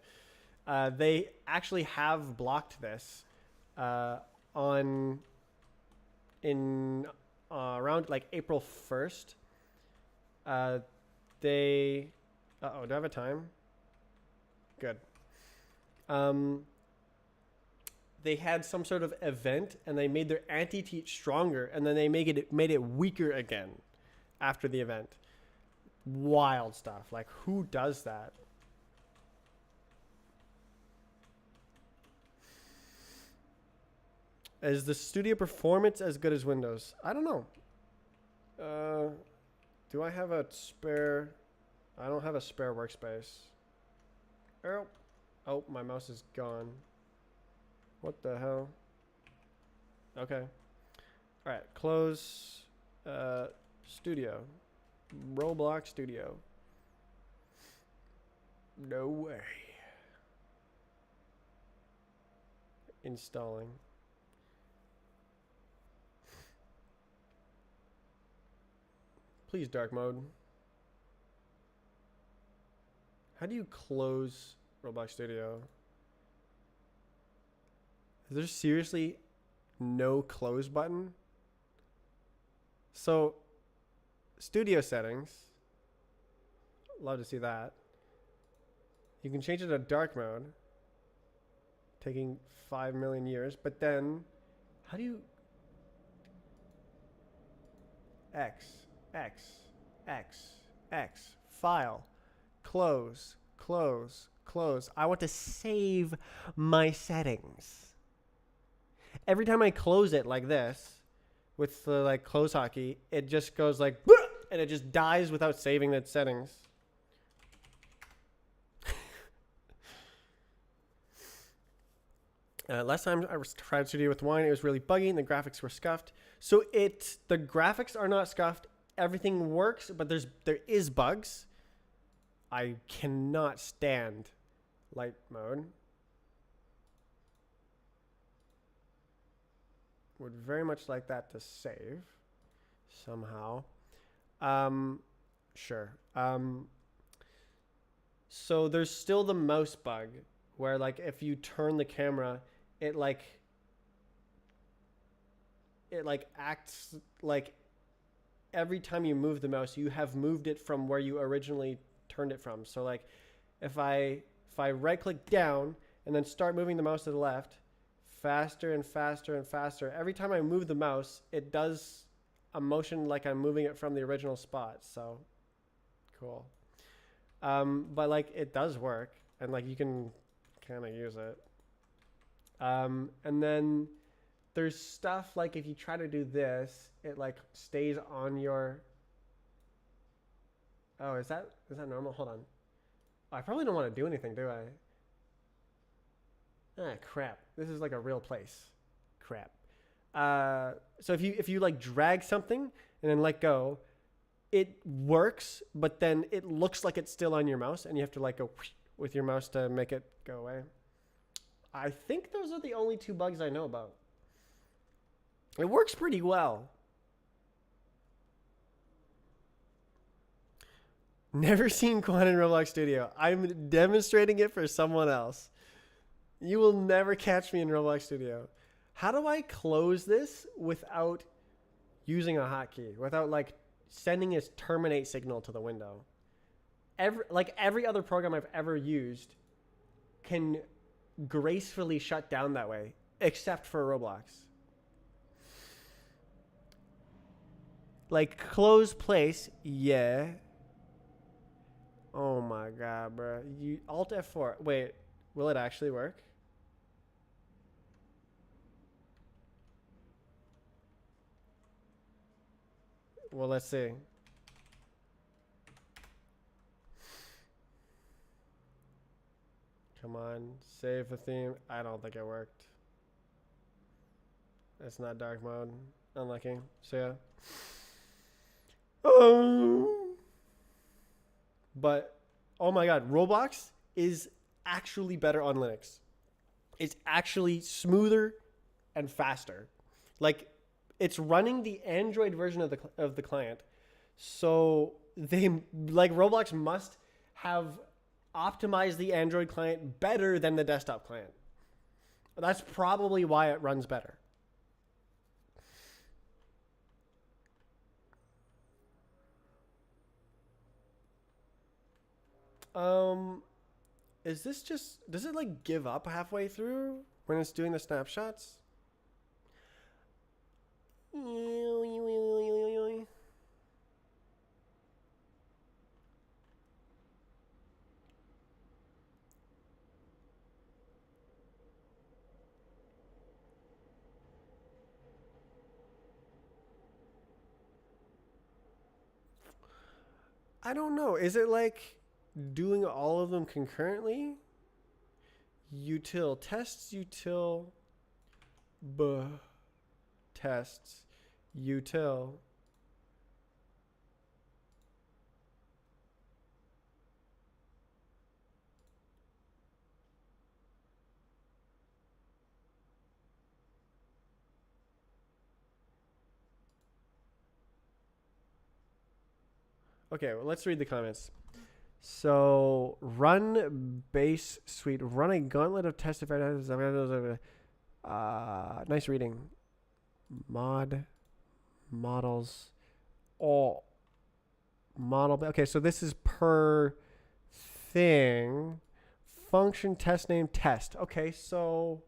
They actually have blocked this in around like April 1st. They do I have a time? Good. They had some sort of event and they made their anti-cheat stronger, and then they made it weaker again after the event. Wild stuff. Like, who does that? Is the Studio performance as good as Windows? I don't know. Do I have a spare? I don't have a spare workspace. Oh, my mouse is gone. What the hell? Okay. All right, close Studio. Roblox Studio. No way. Installing. Please, dark mode. How do you close Roblox Studio? Is there seriously no close button. So studio settings, love to see that. You can change it to dark mode, taking 5 million years, but then how do you X, X, X, X, file, close, close, close. I want to save my settings. Every time I close it like this, with the like close hotkey, it just goes like, and it just dies without saving its settings. Last time I tried Studio with Wine, it was really buggy and the graphics were scuffed. So the graphics are not scuffed. Everything works, but there is bugs. I cannot stand light mode. Would very much like that to save somehow. Sure. So there's still the mouse bug where like if you turn the camera, it acts like every time you move the mouse, you have moved it from where you originally turned it from. So like if I right click down and then start moving the mouse to the left, faster and faster and faster, every time I move the mouse, it does a motion like I'm moving it from the original spot. So cool. But like it does work and like you can kind of use it. And then there's stuff like if you try to do this, it like stays on your. Oh, is that normal? Hold on. Oh, I probably don't want to do anything, do I? Ah, crap. This is like a real place. Crap. So if you like drag something and then let go, it works, but then it looks like it's still on your mouse, and you have to like go with your mouse to make it go away. I think those are the only two bugs I know about. It works pretty well. Never seen Quan in Roblox Studio. I'm demonstrating it for someone else. You will never catch me in Roblox Studio. How do I close this without using a hotkey? Without like sending a terminate signal to the window? Every other program I've ever used can gracefully shut down that way, except for Roblox. Like close place, yeah. Oh my god, bro. You Alt F4. Wait, will it actually work? Well, let's see. Come on, save the theme. I don't think it worked. It's not dark mode. Unlucky. So yeah. But oh my god, Roblox is actually better on Linux. It's actually smoother and faster. Like it's running the Android version of the client. So they like Roblox must have optimized the Android client better than the desktop client. That's probably why it runs better. Is this just, does it like give up halfway through when it's doing the snapshots? I don't know. Is it like doing all of them concurrently? Util tests, util tests, util. Okay, well, let's read the comments. So, run base suite. Run a gauntlet of test if nice reading. Mod models all model. Okay, so this is per thing. Function test name test. Okay, so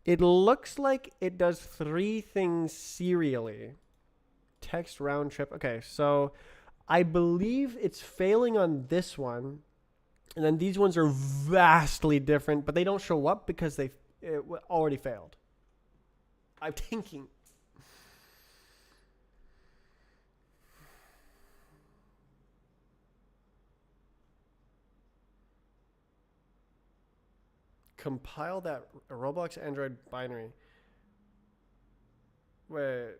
it looks like it does 3 things serially. Text round trip. Okay, so I believe it's failing on this one, and then these ones are vastly different, but they don't show up because it already failed. I'm thinking. Compile that Roblox Android binary. Wait.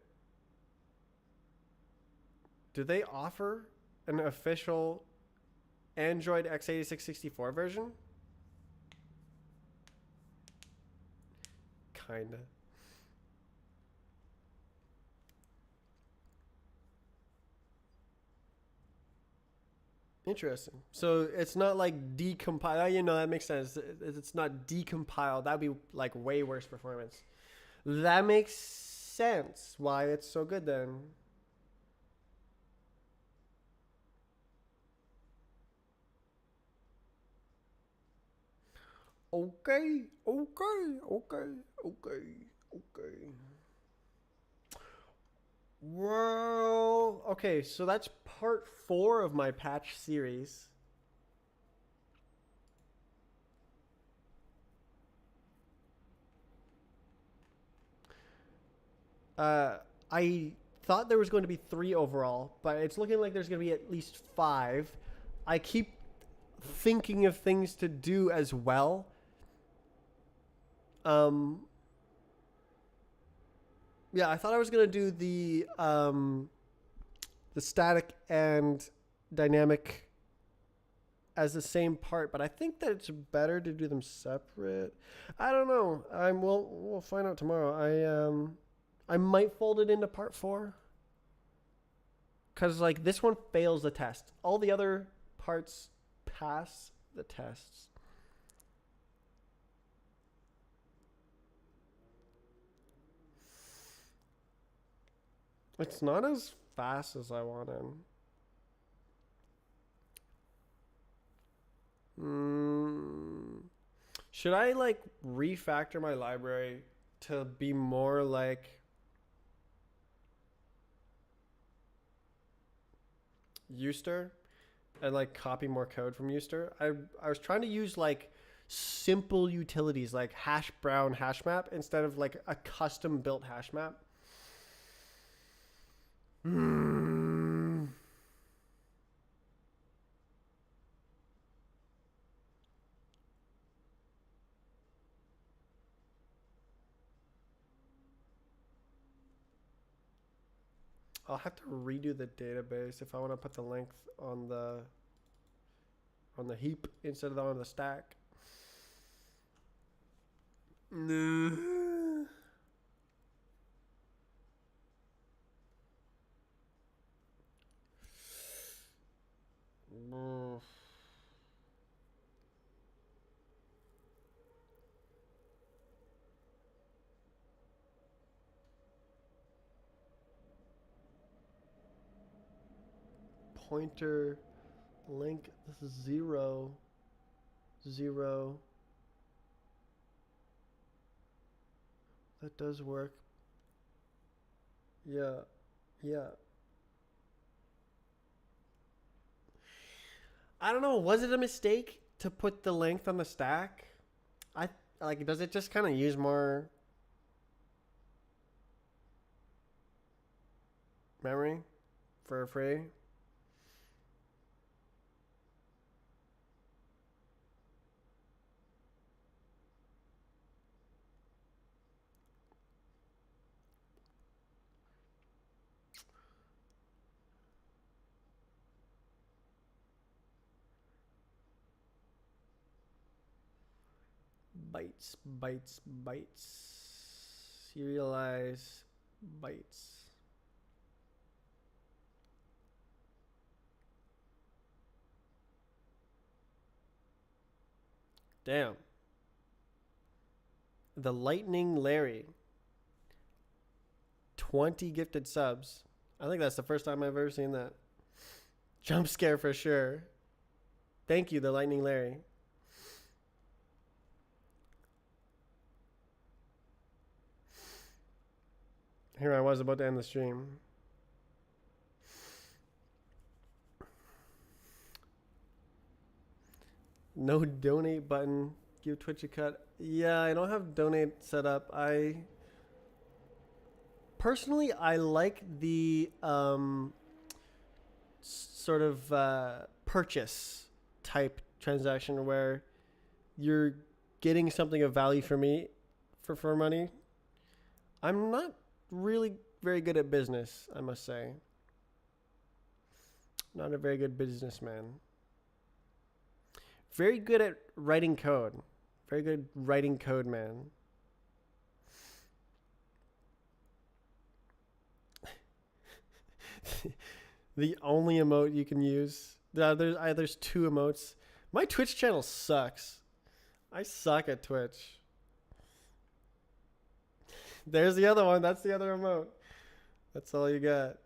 Do they offer an official Android x86-64 version? Kinda. Interesting. So it's not like decompile. You know, that makes sense. It's not decompiled. That'd be like way worse performance. That makes sense. Why it's so good then. Okay, okay, okay, okay, okay. Well, okay, so that's part 4 of my patch series. I thought there was going to be 3 overall, but it's looking like there's going to be at least 5. I keep thinking of things to do as well. Yeah, I thought I was gonna do the static and dynamic as the same part, but I think that it's better to do them separate. I don't know. We'll find out tomorrow. I might fold it into part 4 because like this one fails the test. All the other parts pass the tests. It's not as fast as I wanted. Should I like refactor my library to be more like Euster and like copy more code from Euster? I was trying to use like simple utilities like hash brown hash map instead of like a custom built hash map. I'll have to redo the database if I want to put the length on the heap instead of on the stack. Pointer link. This is 0 0. That does work. Yeah, yeah. I don't know. Was it a mistake to put the length on the stack? I like. Does it just kind of use more memory for free? Bytes, bytes, bytes. Serialize bytes. Damn. The Lightning Larry. 20 gifted subs. I think that's the first time I've ever seen that. Jump scare for sure. Thank you, the Lightning Larry. Here I was about to end the stream. No donate button. Give Twitch a cut. Yeah, I don't have donate set up. Personally, I like the sort of purchase type transaction where you're getting something of value for me for money. I'm not really very good at business, I must say. Not a very good businessman. Very good at writing code. Very good writing code, man. The only emote you can use. There's two emotes. My Twitch channel sucks. I suck at Twitch. There's the other one. That's the other emote. That's all you got.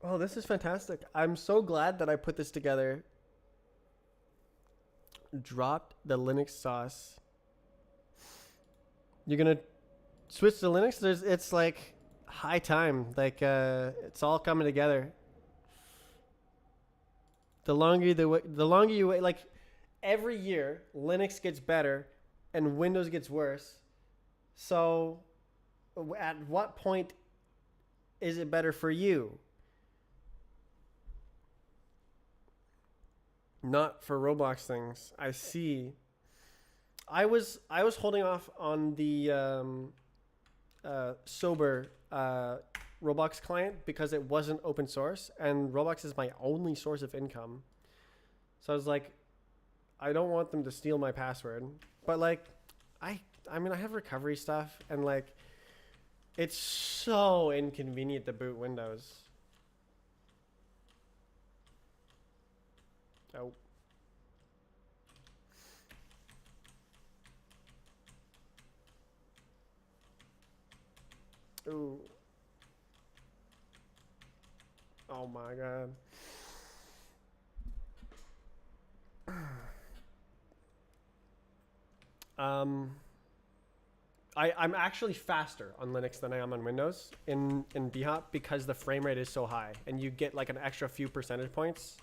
Oh, this is fantastic. I'm so glad that I put this together. Dropped the Linux sauce. You're going to switch to Linux? It's like high time. Like it's all coming together. The longer you wait, like every year Linux gets better and Windows gets worse. So at what point is it better for you? Not for Roblox things. I see. I was holding off on the Sober Roblox client because it wasn't open source, and Roblox is my only source of income. So I was like, I don't want them to steal my password. But like, I mean, I have recovery stuff, and like, it's so inconvenient to boot Windows. Oh. Ooh. Oh my god. I'm actually faster on Linux than I am on Windows in bhop because the frame rate is so high, and you get like an extra few percentage points.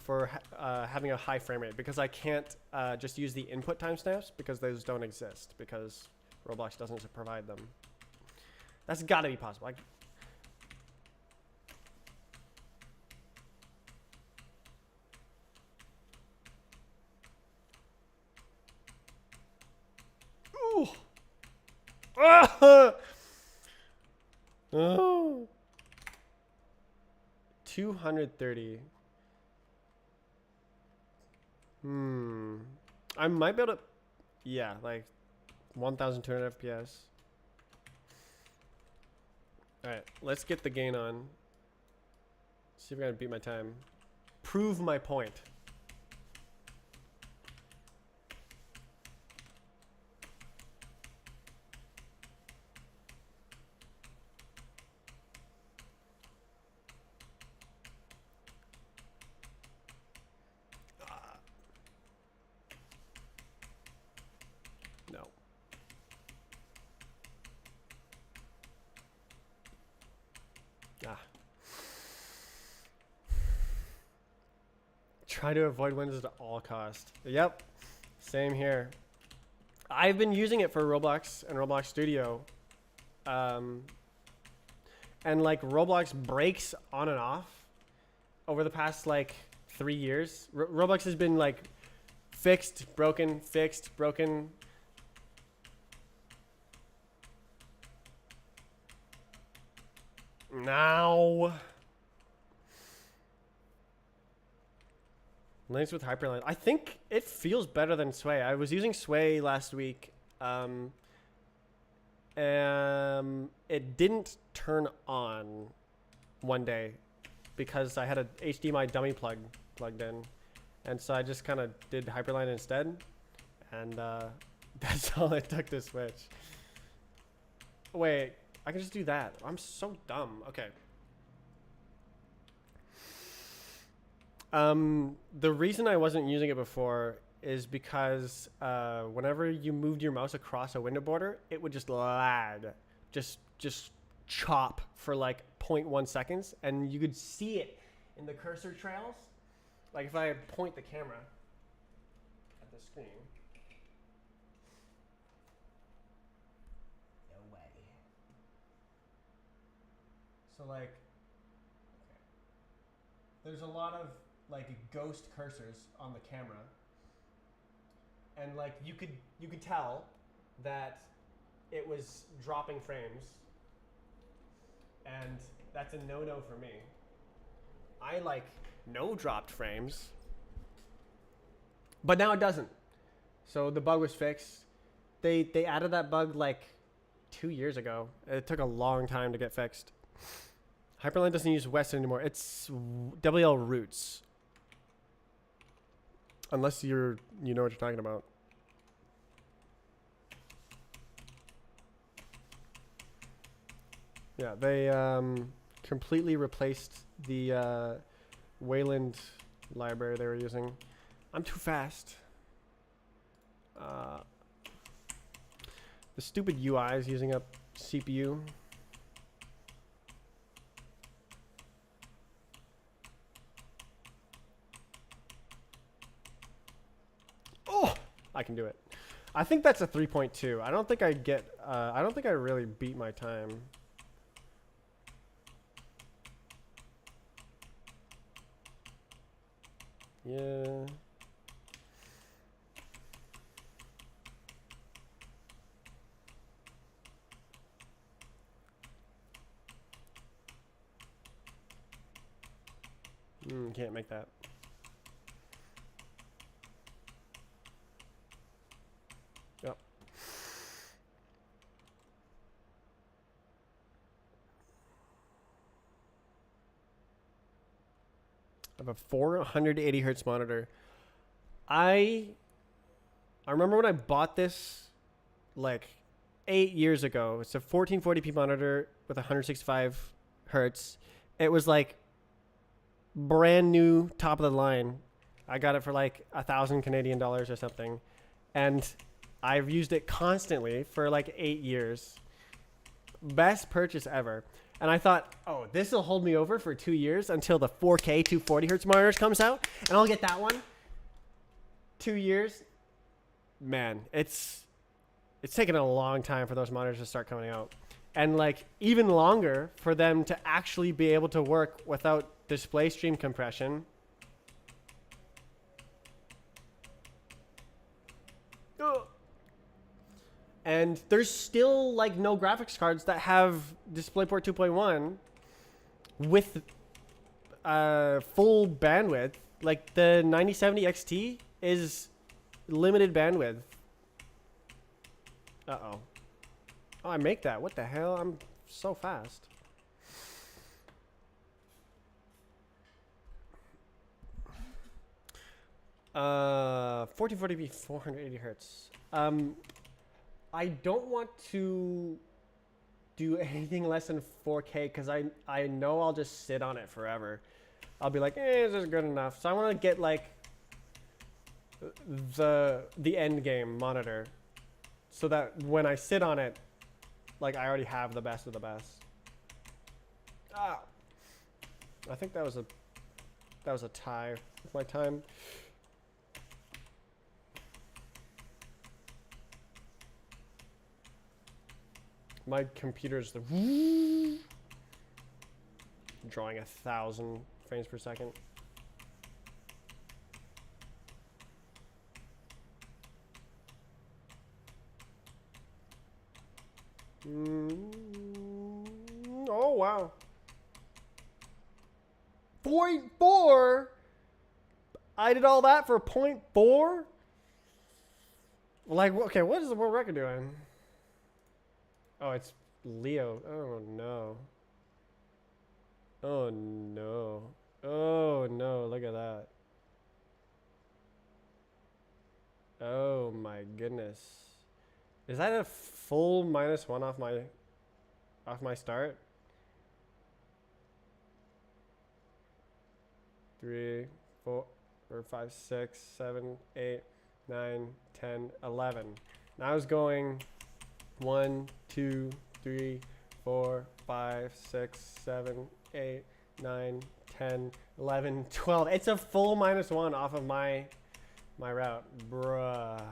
For having a high frame rate, because I can't just use the input timestamps because those don't exist because Roblox doesn't provide them. That's got to be possible. Ooh. Ah! Oh. 230. I might be able to, yeah, like 1,200 FPS. All right, let's get the gain on. See if I can beat my time. Prove my point. No. Try to avoid Windows at all cost. Yep, same here. I've been using it for Roblox and Roblox Studio. And like Roblox breaks on and off over the past like 3 years. Roblox has been like fixed, broken, fixed, broken. Now. Linux with Hyperland. I think it feels better than Sway. I was using Sway last week. It didn't turn on. one day because I had a HDMI dummy plugged in. And so I just kind of did Hyperline instead. And that's all it took to switch. Wait, I can just do that. I'm so dumb. Okay. The reason I wasn't using it before is because whenever you moved your mouse across a window border, it would just lag, just chop for like 0.1 seconds, and you could see it in the cursor trails. Like if I point the camera at the screen. No way. So like, there's a lot of like ghost cursors on the camera, and like you could tell that it was dropping frames, and that's a no-no for me. I like no dropped frames, but now it doesn't. So the bug was fixed. They added that bug like 2 years ago. It took a long time to get fixed. Hyperline doesn't use West anymore. It's WL roots. Unless you know what you're talking about. Yeah, they completely replaced the Wayland library they were using. I'm too fast. The stupid UI is using up CPU. Oh, I can do it. I think that's a 3.2. I don't think I get. I don't think I really beat my time. Yeah. Can't make that. Yep. I have a 480 hertz monitor. I remember when I bought this like 8 years ago. It's a 1440p monitor with 165 hertz. It was like brand new, top of the line. I got it for like 1,000 Canadian dollars or something, and I've used it constantly for like 8 years. Best purchase ever. And I thought, oh, this will hold me over for 2 years until the 4K 240 hertz monitors comes out, and I'll get that one. 2 years, man, it's taken a long time for those monitors to start coming out, and like even longer for them to actually be able to work without display stream compression. Ugh. And there's still like no graphics cards that have DisplayPort 2.1 with full bandwidth. Like the 9070 XT is limited bandwidth. Uh-oh. Oh, I make that. What the hell? I'm so fast. Uh, 1440p 480 hertz. I don't want to do anything less than 4K because I know I'll just sit on it forever. I'll be like, is this good enough? So I want to get like the end game monitor, so that when I sit on it, like I already have the best of the best. Ah, I think that was a tie with my time. My computer's drawing 1,000 frames per second. Oh wow. 0.4. I did all that for 0.4. Like, okay, what is the world record doing? Oh, it's Leo. Oh no. Oh no. Oh no, look at that. Oh my goodness. Is that a full -1 off my start? 3, 4, 5, 6, 7, 8, 9, 10, 11. Now I was going 1, 2, 3, 4, 5, 6, 7, 8, 9, 10, 11, 12. It's a full -1 off of my route. Bruh.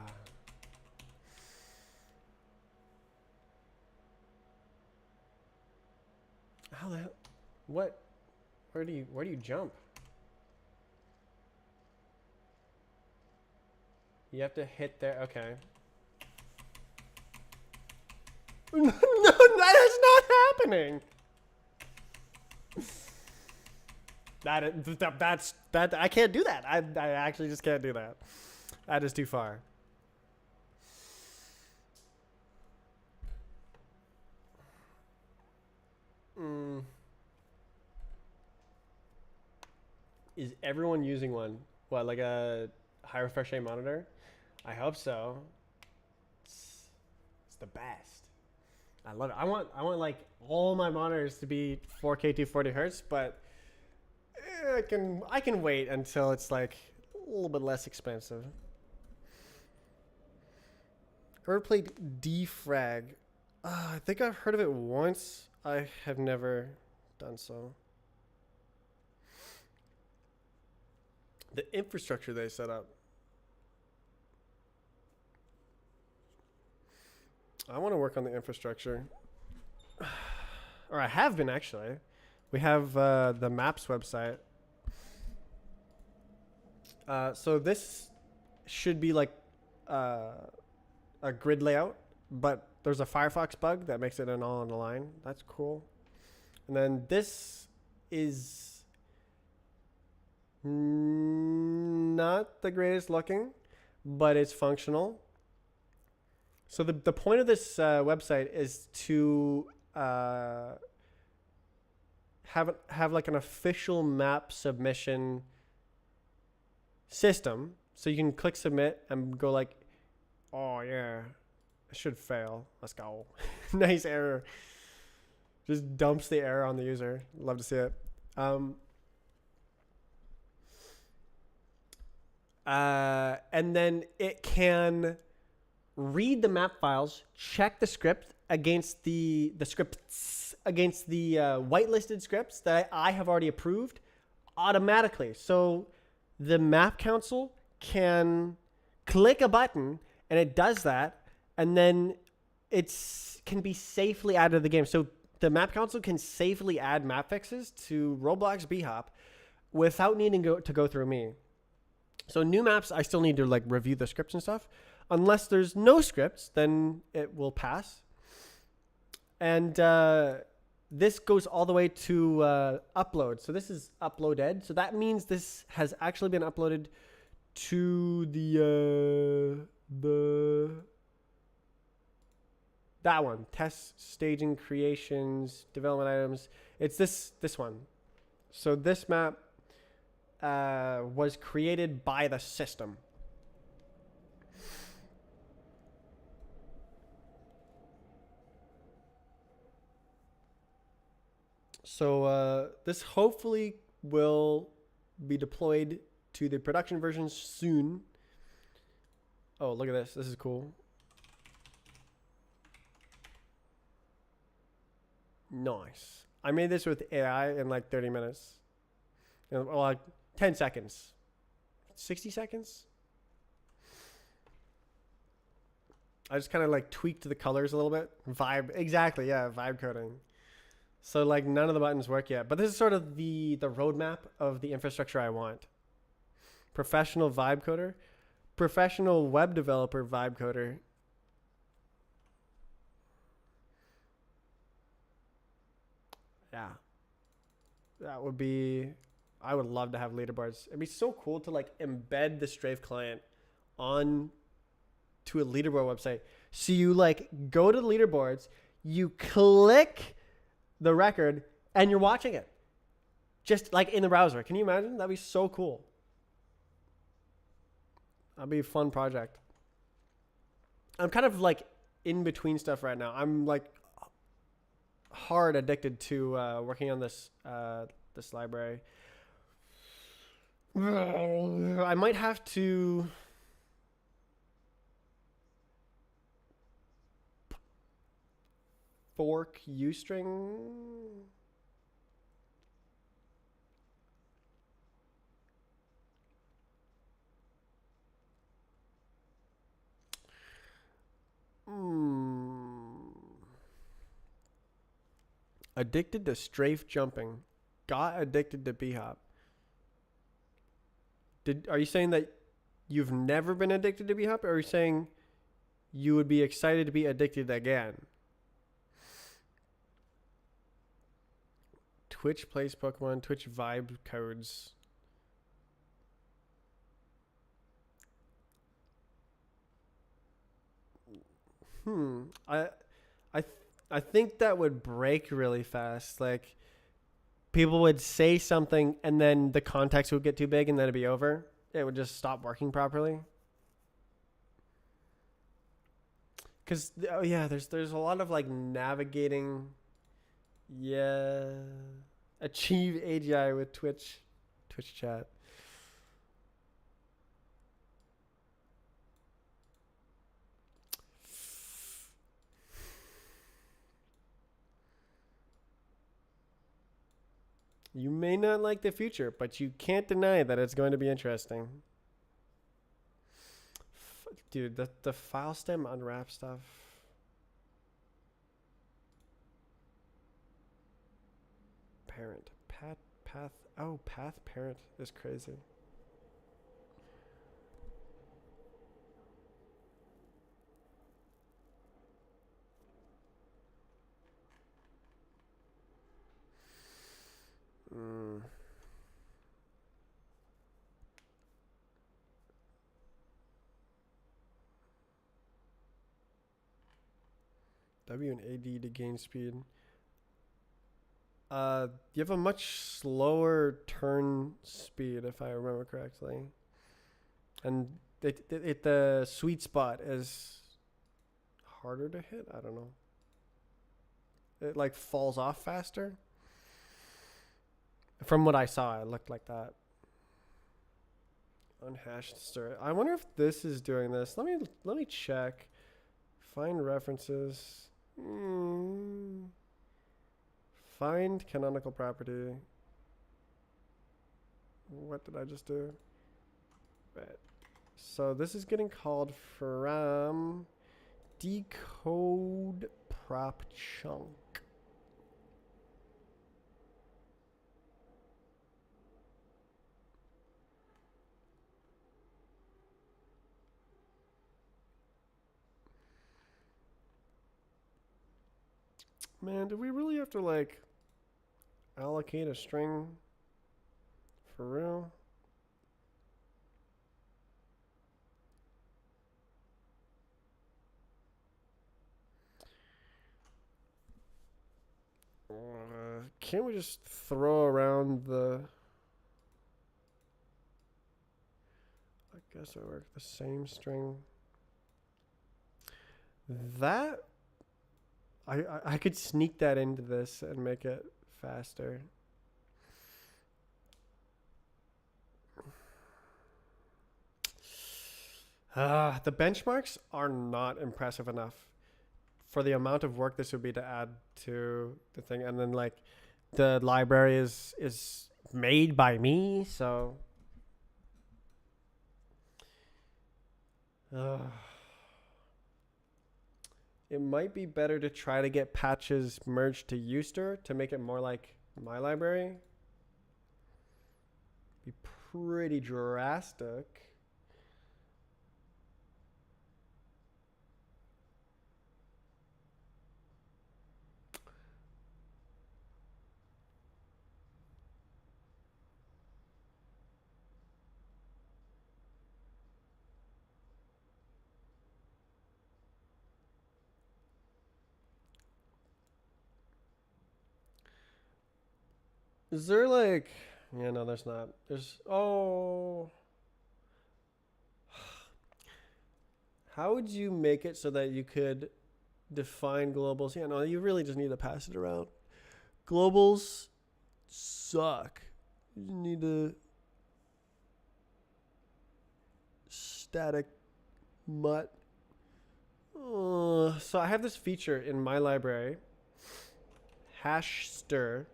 How the hell? What? Where do you jump? You have to hit there. Okay. No, that is not happening. That I can't do that. I actually just can't do that. That is too far. Is everyone using one? What, like a high refresh rate monitor? I hope so. It's the best. I love it. I want like all my monitors to be 4K 240 hertz, but I can wait until it's like a little bit less expensive. Ever played Defrag? I think I've heard of it once. I have never done so. The infrastructure they set up. I want to work on the infrastructure. Or I have been, actually. We have the Maps website. So this should be like a grid layout, but there's a Firefox bug that makes it an all on the line. That's cool. And then this is not the greatest looking, but it's functional. So the point of this website is to have like an official map submission system. So you can click submit and go like, oh yeah, I should fail. Let's go. Nice error. Just dumps the error on the user. Love to see it. And then it can read the map files, check the script against the scripts against the whitelisted scripts that I have already approved automatically. So the map council can click a button and it does that, and then it's can be safely added to the game. So the map council can safely add map fixes to Roblox bhop without needing to go through me. So new maps, I still need to like review the scripts and stuff. Unless there's no scripts, then it will pass. And this goes all the way to upload. So this is uploaded. So that means this has actually been uploaded to that one. Test, staging, creations, development items. It's this one. So this map was created by the system. So this hopefully will be deployed to the production version soon. Oh, look at this. This is cool. Nice. I made this with AI in like 30 minutes. Well, like 10 seconds. 60 seconds? I just kind of like tweaked the colors a little bit. Vibe. Exactly, yeah. Vibe coding. So like none of the buttons work yet. But this is sort of the roadmap of the infrastructure I want. Professional vibe coder. Professional web developer vibe coder. Yeah. That would be... I would love to have leaderboards. It'd be so cool to like embed the Strafe client on to a leaderboard website. So you like go to the leaderboards, you click the record, and you're watching it. Just like in the browser. Can you imagine? That'd be so cool. That'd be a fun project. I'm kind of like in between stuff right now. I'm like hard addicted to working on this this library. I might have to fork Ustring. Addicted to strafe jumping. Got addicted to b-hop. Are you saying that you've never been addicted to b-hop, or are you saying you would be excited to be addicted again? Twitch plays Pokemon. Twitch vibe codes. I, I, I think that would break really fast. Like people would say something, and then the context would get too big, and then it'd be over. It would just stop working properly. Because oh yeah, there's a lot of like navigating. Yeah, achieve AGI with Twitch chat. You may not like the future, but you can't deny that it's going to be interesting. Dude, the file stem unwrap stuff. Parent. Path. Oh, path parent is crazy. W and AD to gain speed. You have a much slower turn speed, if I remember correctly, and the sweet spot is harder to hit. I don't know. It like falls off faster. From what I saw, it looked like that. Unhashed stir. I wonder if this is doing this. Let me check. Find references. Find canonical property. What did I just do? Right. So this is getting called from decode prop chunk. Man, do we really have to like allocate a string for real? Can't we just throw around the... I guess it worked the same string. That... I could sneak that into this and make it faster. The benchmarks are not impressive enough for the amount of work this would be to add to the thing. And then like the library is made by me, so it might be better to try to get patches merged to Euster to make it more like my library. Be pretty drastic. Is there like, yeah, no, there's not. There's, oh, how would you make it so that you could define globals? Yeah, no, you really just need to pass it around. Globals suck. You need to static mutt. So I have this feature in my library, hash stir,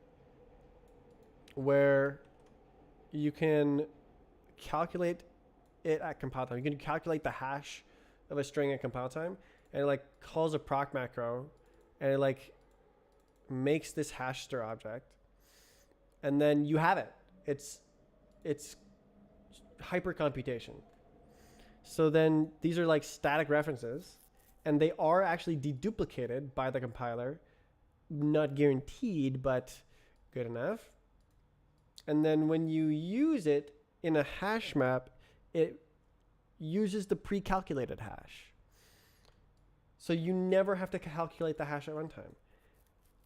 where you can calculate it at compile time. You can calculate the hash of a string at compile time, and it like calls a proc macro, and it like makes this hash stir object, and then you have it. It's hyper computation. So then these are like static references, and they are actually deduplicated by the compiler. Not guaranteed, but good enough. And then when you use it in a hash map, it uses the pre-calculated hash. So you never have to calculate the hash at runtime.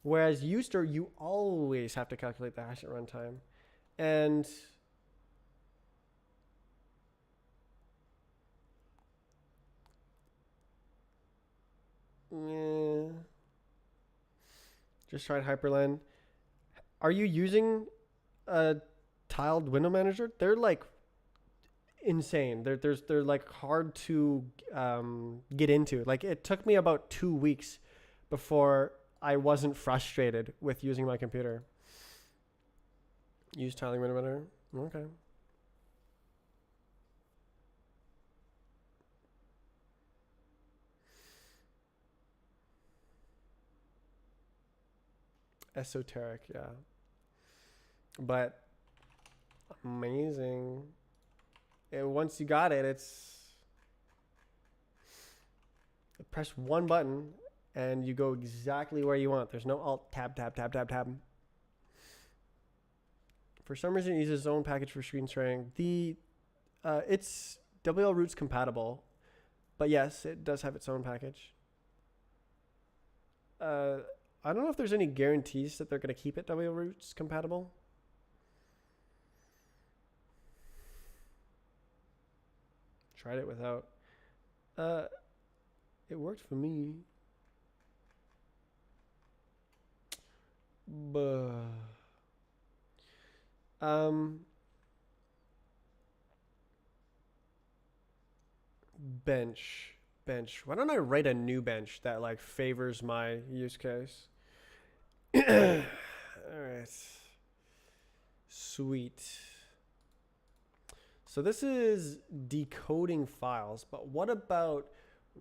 Whereas ustir, you always have to calculate the hash at runtime. And yeah, just tried Hyperland. Are you using a tiled window manager? They're like insane. They're like hard to get into. Like it took me about 2 weeks before I wasn't frustrated with using my computer. Use tiling window manager. Okay. Esoteric, yeah. But amazing. And once you got it, it's press one button and you go exactly where you want. There's no alt tab tab tab tab tab. For some reason, it uses its own package for screen sharing. It's WL Roots compatible, but yes, it does have its own package. I don't know if there's any guarantees that they're going to keep it WL Roots compatible. Tried it without. It worked for me. But bench. Why don't I write a new bench that like favors my use case? All right. Sweet. So this is decoding files, but what about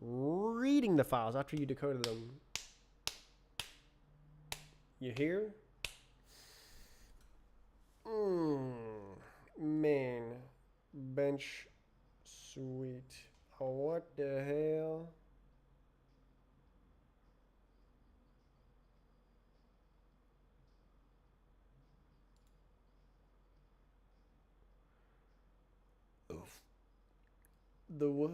reading the files after you decoded them? You hear? Main bench sweet. Oh, what the hell? Oof. The what?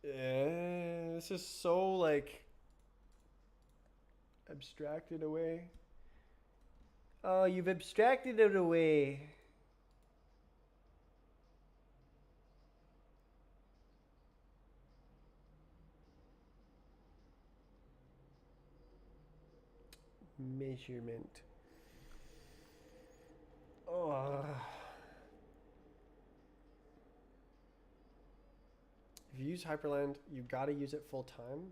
Yeah, this is so like abstracted away. Oh, you've abstracted it away. Measurement. Oh. If you use Hyperland, you gotta use it full time.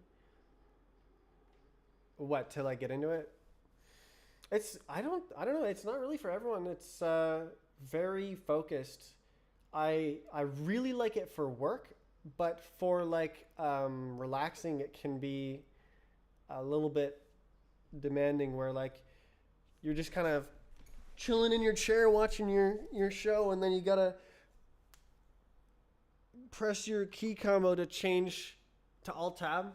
What, to like get into it? It's I don't know. It's not really for everyone. It's very focused. I really like it for work, but for like relaxing, it can be a little bit demanding. Where like you're just kind of chilling in your chair watching your show, and then you gotta press your key combo to change to Alt Tab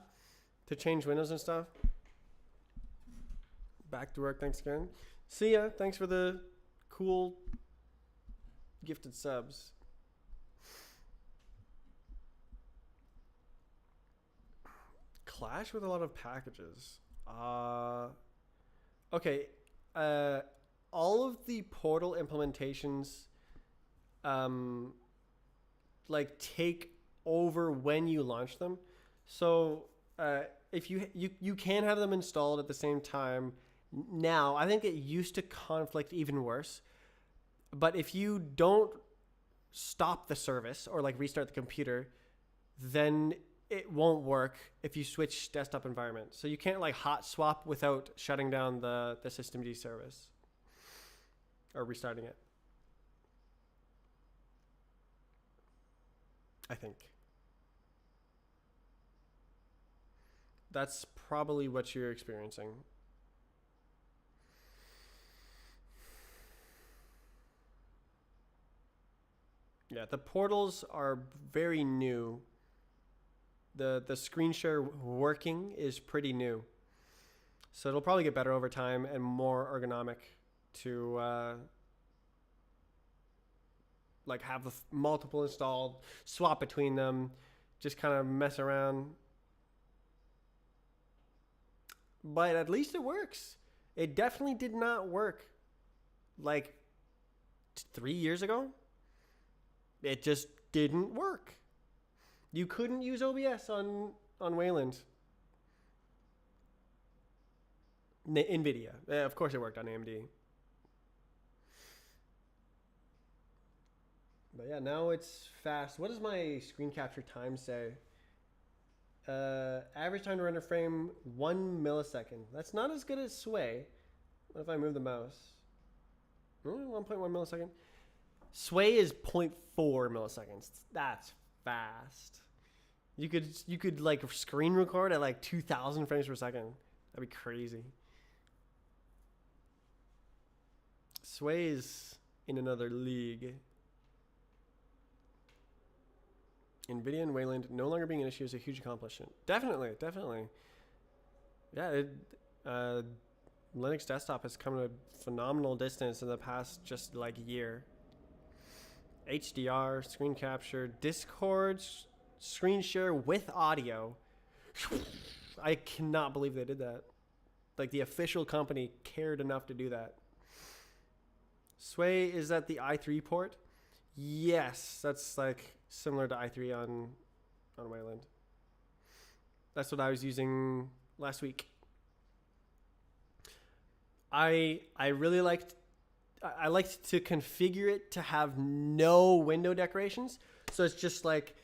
to change windows and stuff. Back to work. Thanks again. See ya. Thanks for the cool gifted subs. Clash with a lot of packages. Okay, uh, all of the portal implementations, um, like take over when you launch them. So if you can have them installed at the same time. Now, I think it used to conflict even worse. But if you don't stop the service or like restart the computer, then it won't work if you switch desktop environment. So you can't like hot swap without shutting down the systemd service or restarting it. I think that's probably what you're experiencing. Yeah, the portals are very new. The screen share working is pretty new. So it'll probably get better over time and more ergonomic to like have the multiple installed, swap between them, just kind of mess around. But at least it works. It definitely did not work like 3 years ago. It just didn't work. You couldn't use OBS on Wayland. NVIDIA. Of course it worked on AMD. But yeah, now it's fast. What does my screen capture time say? Average time to render frame, 1 millisecond. That's not as good as Sway. What if I move the mouse? 1.1 millisecond. Sway is 0.4 milliseconds. That's fast. You could like screen record at like 2,000 frames per second. That'd be crazy. Sway is in another league. NVIDIA and Wayland no longer being an issue is a huge accomplishment. Definitely. Yeah, Linux desktop has come a phenomenal distance in the past just like year. HDR, screen capture, Discord, screen share with audio. I cannot believe they did that. Like the official company cared enough to do that. Sway is that the i3 port? Yes, that's like similar to i3 on Wayland. That's what I was using last week. I really liked to configure it to have no window decorations. So it's just like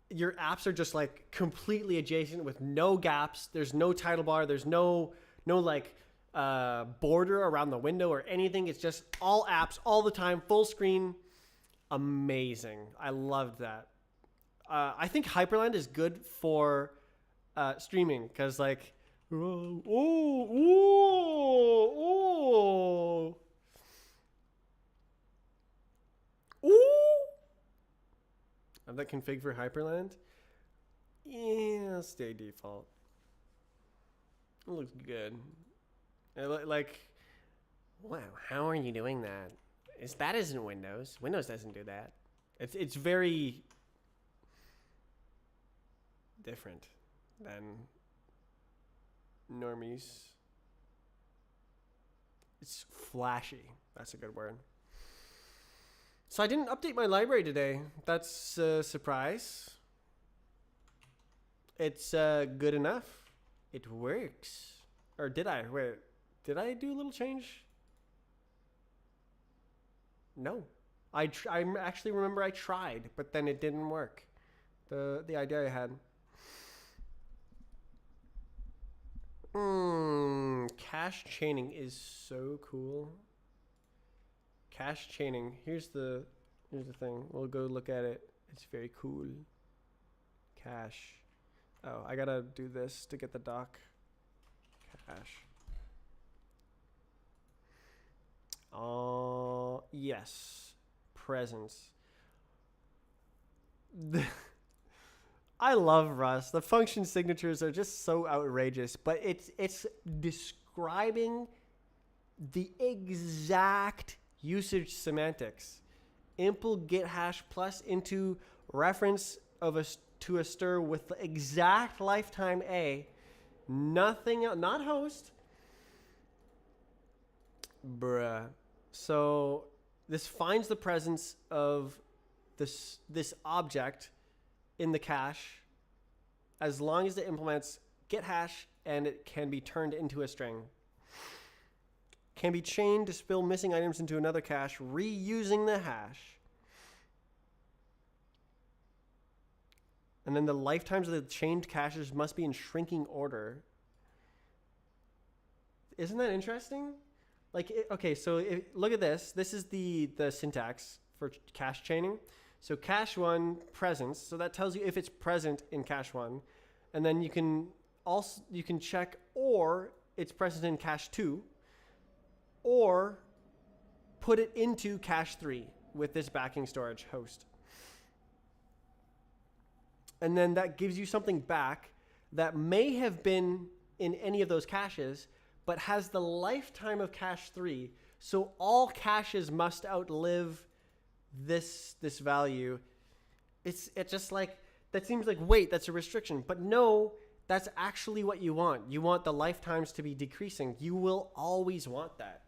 your apps are just like completely adjacent with no gaps. There's no title bar. There's no like border around the window or anything. It's just all apps all the time, full screen. Amazing. I loved that. I think Hyperland is good for streaming because like, have that config for Hyperland? Yeah, stay default. It looks good. Like, wow, how are you doing that? That isn't Windows. Windows doesn't do that. It's very different than normies. It's flashy. That's a good word. So I didn't update my library today. That's a surprise. It's good enough. It works. Or did I? Wait, did I do a little change? No. I actually remember I tried, but then it didn't work. The idea I had. Cache chaining is so cool. Cache chaining. Here's the thing. We'll go look at it. It's very cool. Cache. Oh, I gotta do this to get the doc. Cache. Yes. Presence. I love Rust. The function signatures are just so outrageous, but it's describing the exact usage semantics. Impl get hash plus into reference to a stir with the exact lifetime A. Nothing else, not host, Bruh. So this finds the presence of this object in the cache as long as it implements get hash and it can be turned into a string. Can be chained to spill missing items into another cache, reusing the hash. And then the lifetimes of the chained caches must be in shrinking order. Isn't that interesting? Like, okay, so look at this. This is the syntax for cache chaining. So cache 1 presence. So that tells you if it's present in cache 1. And then you can check or it's present in cache 2 or put it into cache 3 with this backing storage host. And then that gives you something back that may have been in any of those caches, but has the lifetime of cache 3. So all caches must outlive this value. It's just like, that seems like, wait, that's a restriction. But no, that's actually what you want. You want the lifetimes to be decreasing. You will always want that.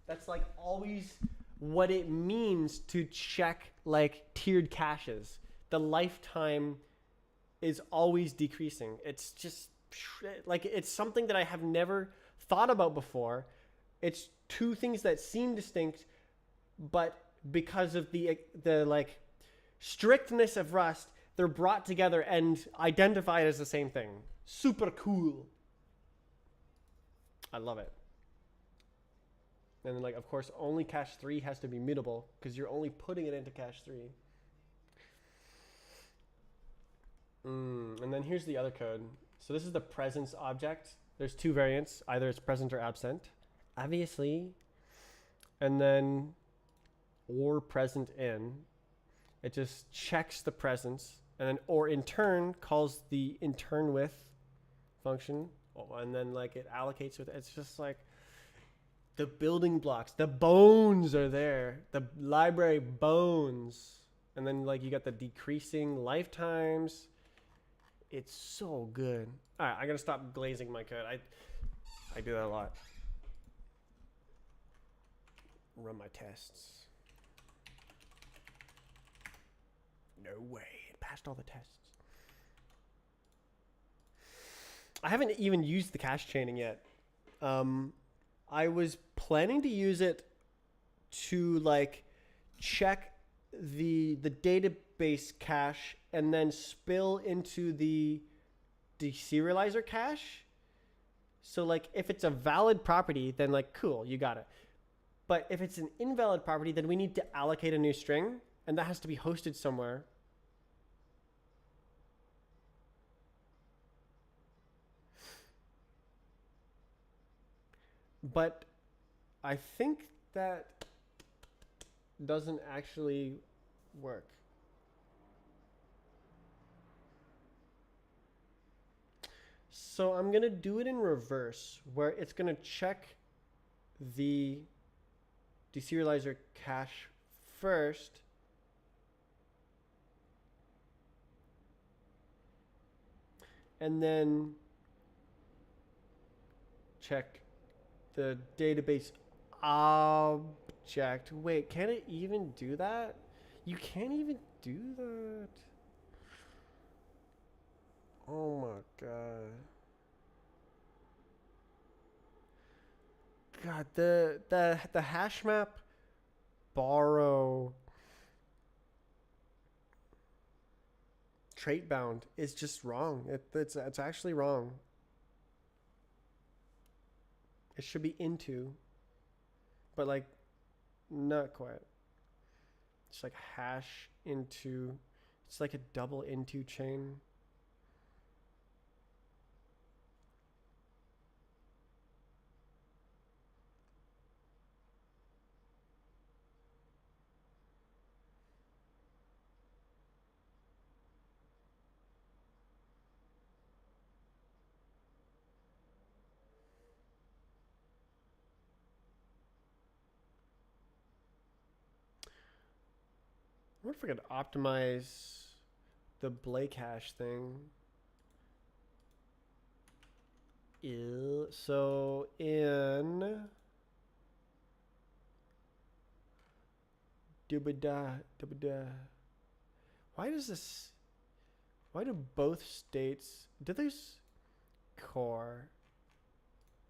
That's like always what it means to check like tiered caches. The lifetime is always decreasing. It's just like, it's something that I have never thought about before. It's two things that seem distinct, but because of the like strictness of Rust, they're brought together and identified as the same thing. Super cool. I love it. And then, like, of course, only cache 3 has to be mutable because you're only putting it into cache 3. And then here's the other code. So this is the presence object. There's two variants. Either it's present or absent, obviously. And then or present in. It just checks the presence. And then or in turn calls the in turn with function. And then like it allocates with, it's just like the building blocks, the bones are there. The library bones. And then like you got the decreasing lifetimes. It's so good. All right, I gotta stop glazing my code. I do that a lot. Run my tests. No way, it passed all the tests. I haven't even used the cache chaining yet. I was planning to use it to like check the database cache and then spill into the deserializer cache. So like if it's a valid property, then like cool, you got it. But if it's an invalid property, then we need to allocate a new string, and that has to be hosted somewhere. But I think that doesn't actually work. So I'm going to do it in reverse, where it's going to check the deserializer cache first. And then check the database object. Wait, can it even do that? You can't even do that. Oh my god. God, the hash map borrow trait bound is just wrong. It's actually wrong. It should be into, but like not quite. It's like hash into. It's like a double into chain. I wonder if I could optimize the Blake hash thing. So in Dubba-da, dubba-da. Why does this... Why do both states... Do these... Core...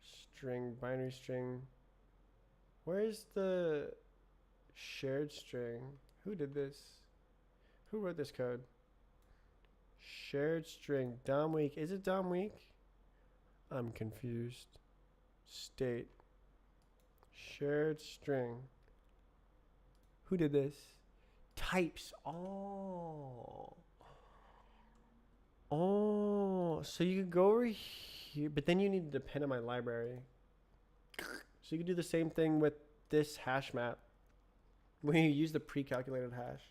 String, binary string... Where's the... Shared string? Who did this? Who wrote this code? Shared string. DOM weak. Is it DOM weak? I'm confused. State. Shared string. Who did this? Types. Oh. Oh. So you could go over here, but then you need to depend on my library. So you could do the same thing with this hash map when you use the pre-calculated hash.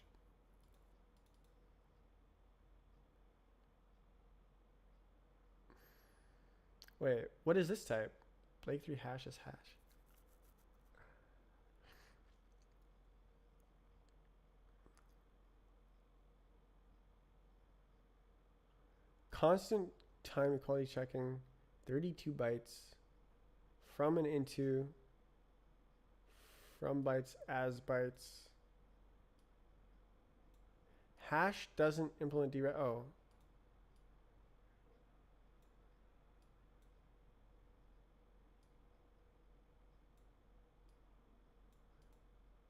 Wait, what is this type? Blake 3 hash is hash. Constant time equality checking, 32 bytes from and into, from bytes as bytes. Hash doesn't implement DRAM. Oh.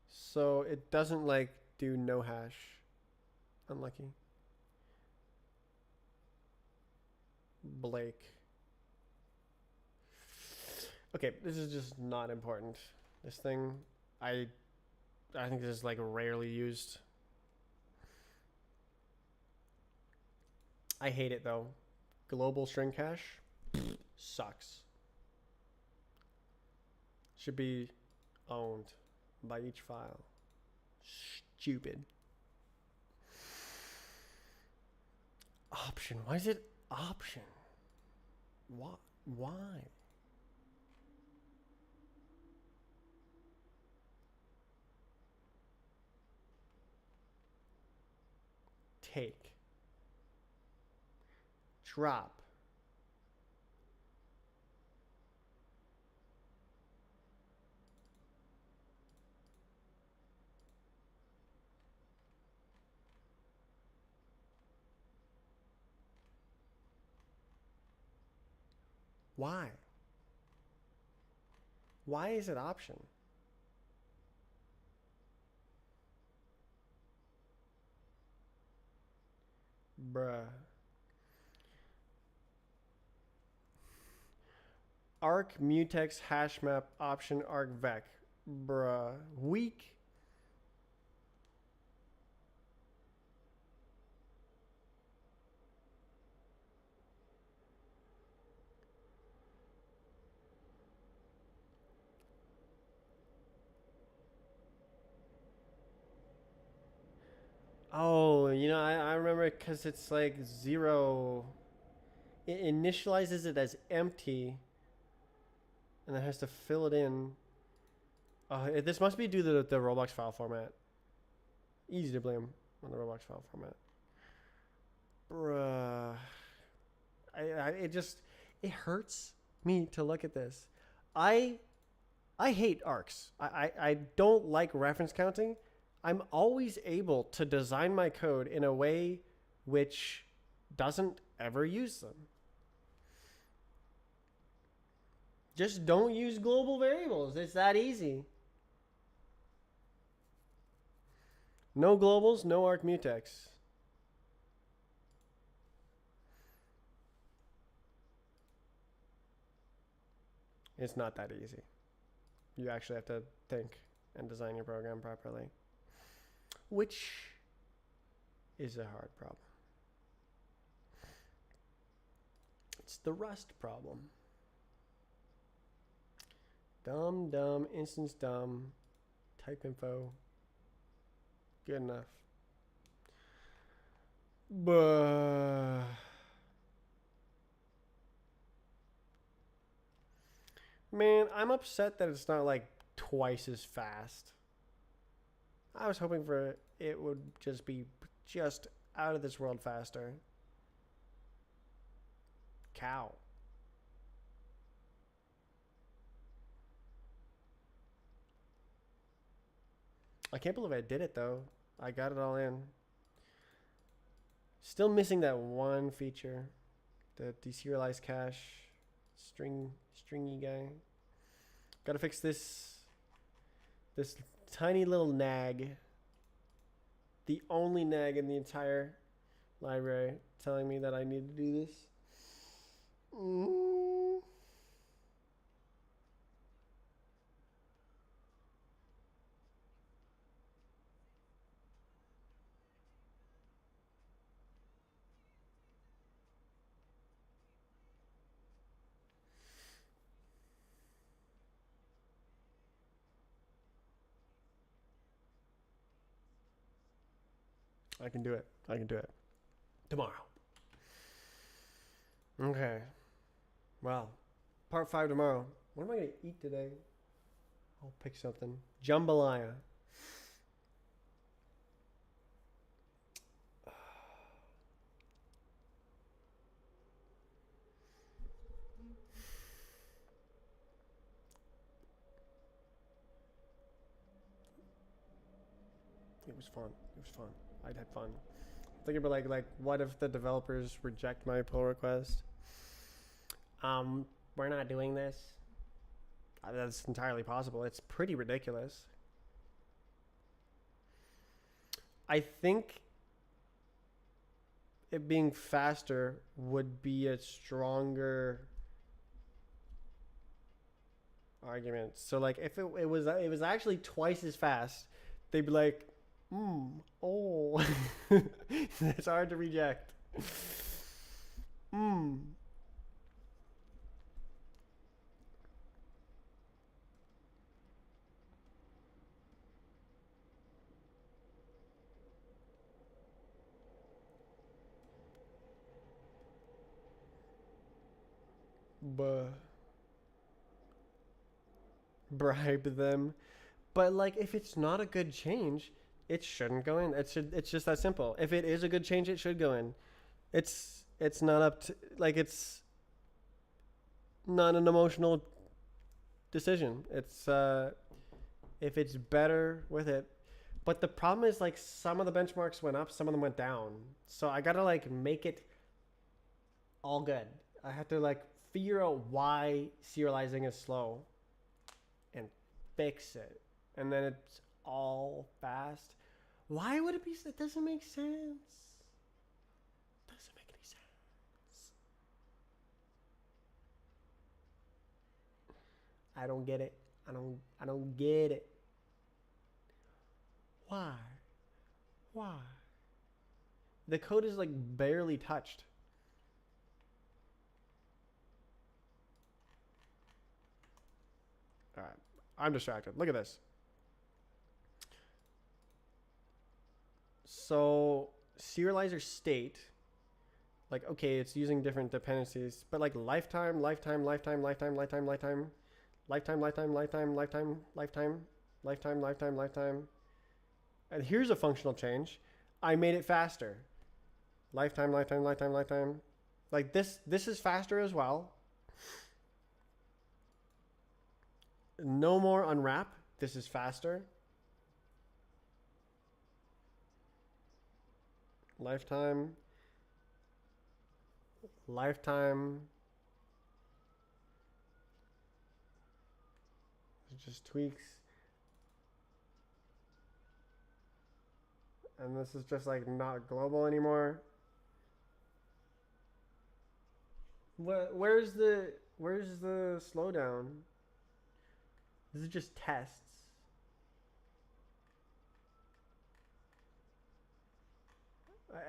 So it doesn't like do no hash. Unlucky. Blake. Okay, this is just not important. This thing, I think this is like rarely used. I hate it though. Global string cache sucks. Should be owned by each file. Stupid. Option. Why is it option? What? Why? Take. Drop. Why? Why is it option? Bruh. Arc mutex hash map option arc vec. Bruh. Weak. Oh, you know, I remember because it's like 0. It initializes it as empty and then has to fill it in. This must be due to the Roblox file format. Easy to blame on the Roblox file format. Bruh. It hurts me to look at this. I hate arcs. I don't like reference counting. I'm always able to design my code in a way which doesn't ever use them. Just don't use global variables. It's that easy. No globals, no arc mutex. It's not that easy. You actually have to think and design your program properly, which is a hard problem. It's the Rust problem. DOM, instance DOM, type info. Good enough. But man, I'm upset that it's not like twice as fast. I was hoping for it would just be just out of this world faster. Cow. I can't believe I did it though. I got it all in. Still missing that one feature. The deserialized cache stringy guy. Gotta fix this tiny little nag. The only nag in the entire library telling me that I need to do this. I can do it. I can do it. Tomorrow. Okay. Wow. Part 5 tomorrow. What am I going to eat today? I'll pick something. Jambalaya. It was fun. It was fun. I had fun. Thinking about like what if the developers reject my pull request? We're not doing this. That's entirely possible. It's pretty ridiculous. I think it being faster would be a stronger argument. So like if it was actually twice as fast, they'd be like, oh, it's hard to reject. Bribe them. But like if it's not a good change, it shouldn't go in. It's just that simple. If it is a good change, it should go in. It's not up to like it's not an emotional decision. It's if it's better with it. But the problem is like some of the benchmarks went up, some of them went down. So I gotta like make it all good. I have to like figure out why serializing is slow and fix it. And then it's all fast. Why would it be? It doesn't make sense. Doesn't make any sense. I don't get it. I don't get it. Why? Why? The code is like barely touched. All right. I'm distracted. Look at this. So serializer state, like, okay, it's using different dependencies, but like lifetime, lifetime, lifetime, lifetime, lifetime, lifetime, lifetime, lifetime, lifetime, lifetime, lifetime, lifetime, lifetime, lifetime. And here's a functional change. I made it faster. Lifetime, lifetime, lifetime, lifetime. Like this is faster as well. No more unwrap. This is faster. Lifetime. Lifetime. It just tweaks. And this is just like not global anymore. Where's the slowdown? This is just tests.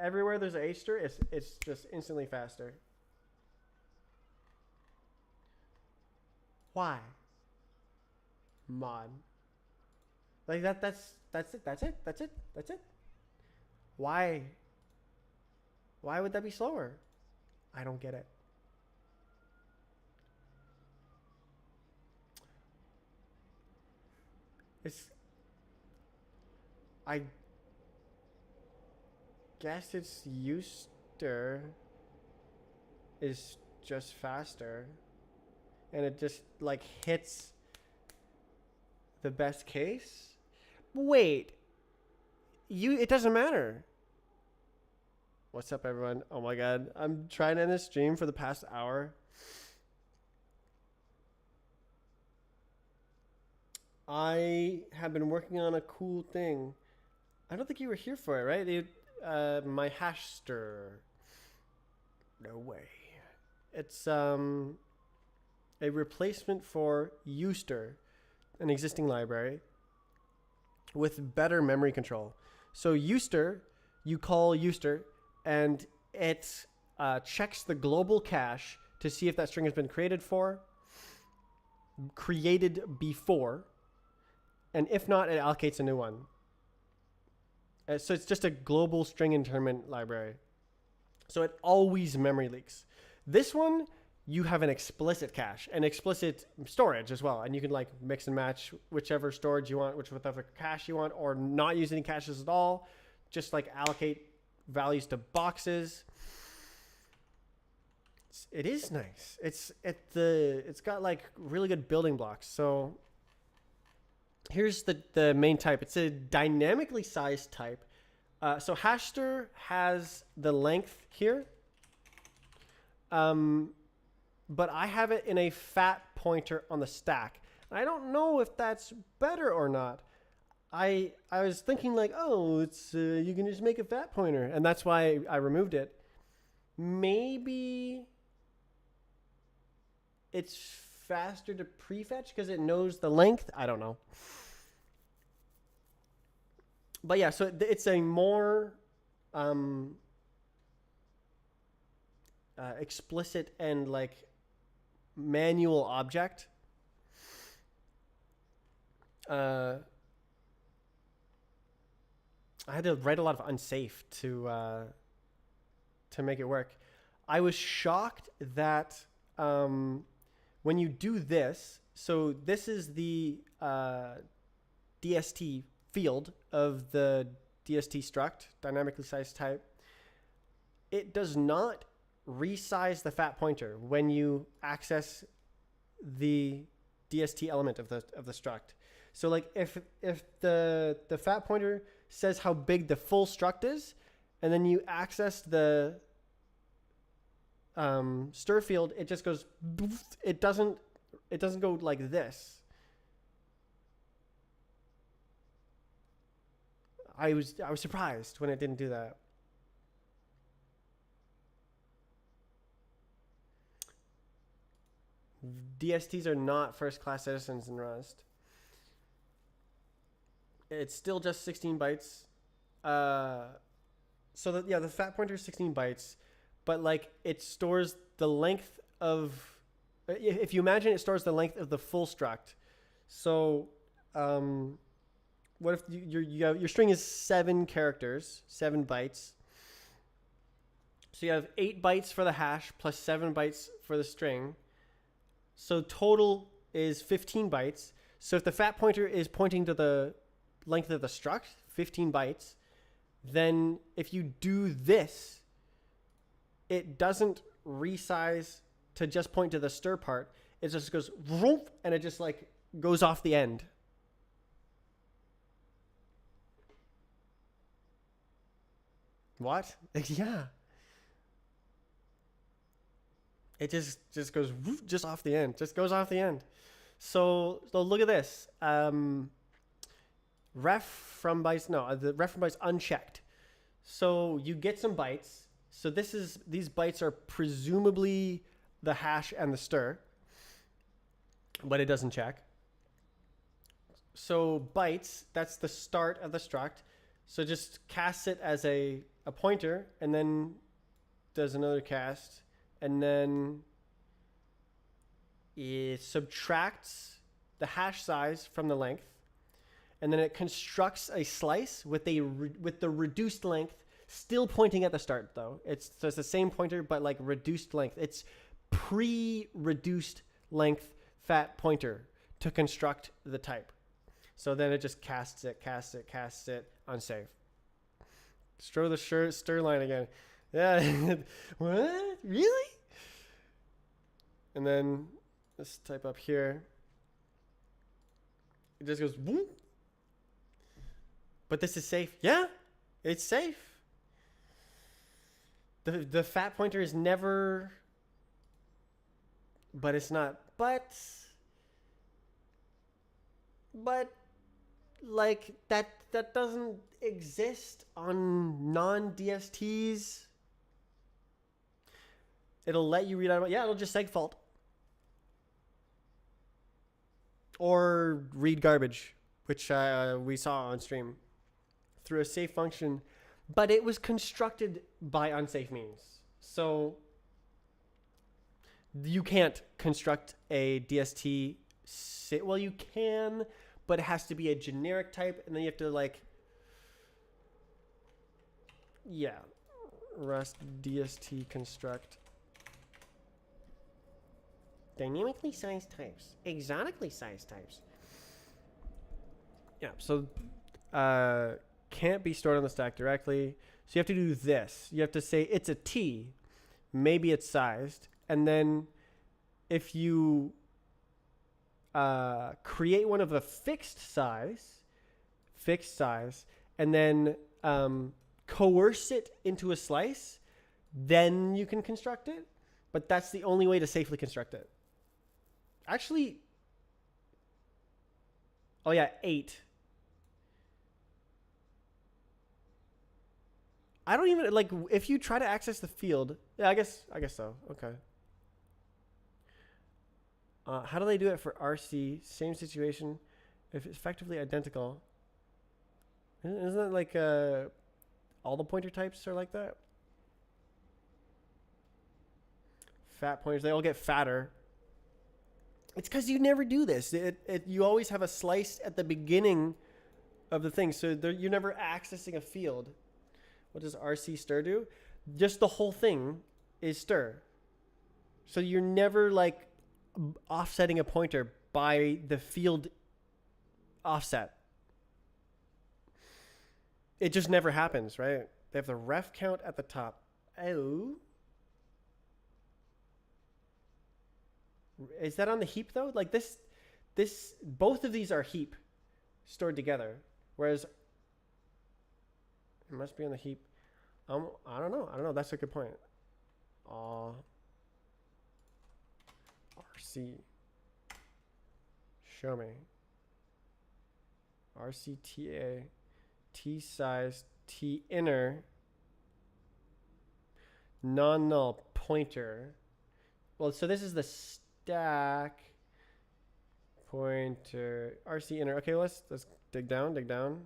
Everywhere there's a H-ster, it's just instantly faster. Why? Mod. Like that's it. Why? Why would that be slower? I don't get it. I guess its Euster is just faster, and it just like hits the best case. Wait. It doesn't matter. What's up, everyone? Oh my god. I'm trying to end this stream for the past hour. I have been working on a cool thing. I don't think you were here for it, right? My hashster. No way. It's a replacement for Euster, an existing library, with better memory control. So Euster, you call Euster, and it checks the global cache to see if that string has been created before, and if not, it allocates a new one. So it's just a global string interment library. So it always memory leaks. This one, you have an explicit cache and explicit storage as well. And you can like mix and match whichever storage you want, whichever cache you want, or not use any caches at all. Just like allocate values to boxes. It is nice. It's got like really good building blocks. So here's the main type. It's a dynamically sized type. So hashster has the length here. But I have it in a fat pointer on the stack. I don't know if that's better or not. I was thinking like, oh, it's you can just make a fat pointer, and that's why I removed it. Maybe it's faster to prefetch because it knows the length. I don't know. But yeah, so it's a more explicit and like manual object. I had to write a lot of unsafe to make it work. I was shocked that when you do this, so this is the DST field of the DST struct, dynamically sized type. It does not resize the fat pointer when you access the DST element of the struct. So like if the fat pointer says how big the full struct is, and then you access the stir field, it just goes. It doesn't go like this. I was surprised when it didn't do that. DSTs are not first-class citizens in Rust. It's still just 16 bytes. So the fat pointer is 16 bytes, but like it stores the length of. If you imagine, it stores the length of the full struct. So, what if your string is 7 characters, 7 bytes? So you have 8 bytes for the hash plus 7 bytes for the string. So total is 15 bytes. So if the fat pointer is pointing to the length of the struct, 15 bytes, then if you do this, it doesn't resize to just point to the stir part. It just goes vroom, and it just like goes off the end. What? Yeah. It just goes just off the end. Just goes off the end. So look at this. The ref from bytes unchecked. So you get some bytes. So these bytes are presumably the hash and the stir, but it doesn't check. So bytes, that's the start of the struct. So just casts it as a pointer, and then does another cast. And then it subtracts the hash size from the length, and then it constructs a slice with the reduced length, still pointing at the start though. It's the same pointer but like reduced length. It's pre-reduced length fat pointer to construct the type. So then it just casts it, unsafe. Throw the stir line again. Yeah. What? Really? And then this type up here. It just goes boom. But this is safe. Yeah, it's safe. The fat pointer is never, but it's not. But like that doesn't exist on non-DSTs. It'll let you read out. Yeah, it'll just segfault or read garbage, which we saw on stream through a safe function, but it was constructed by unsafe means. So you can't construct a DST. Well, you can, but it has to be a generic type, and then you have to like, yeah, Rust DST construct. Dynamically sized types, exotically sized types. Yeah, so can't be stored on the stack directly. So you have to do this. You have to say it's a T, maybe it's sized, and then if you create one of a fixed size, and then coerce it into a slice, then you can construct it. But that's the only way to safely construct it. Actually, oh yeah, 8. I don't even, like, if you try to access the field, yeah, I guess so. Okay. How do they do it for RC? Same situation, if it's effectively identical. Isn't that like all the pointer types are like that? Fat pointers, they all get fatter. It's because you never do this. You always have a slice at the beginning of the thing, so you're never accessing a field. What does RC stir do? Just the whole thing is stir. So you're never like offsetting a pointer by the field offset. It just never happens, right? They have the ref count at the top. Oh. Is that on the heap though? Like this, both of these are heap stored together. Whereas it must be on the heap. I don't know. That's a good point. RC. Show me. RCTA. T size. T inner. Non-null pointer. Well, so this is the stack pointer. RC inner. Okay, let's dig down.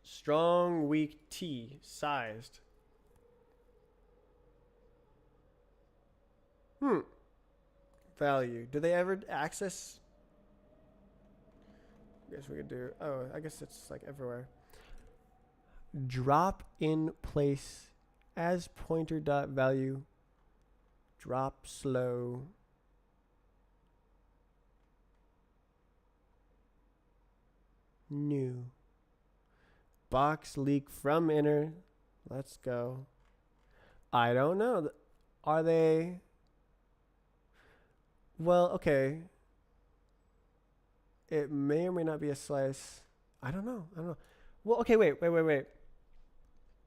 Strong, weak, T, sized. Value. Do they ever access? I guess we could do. Oh, I guess it's like everywhere. Drop in place as pointer dot value. Drop slow. New. Box leak from inner. Let's go. I don't know. Are they? Well, okay. It may or may not be a slice. I don't know. Well, okay, wait.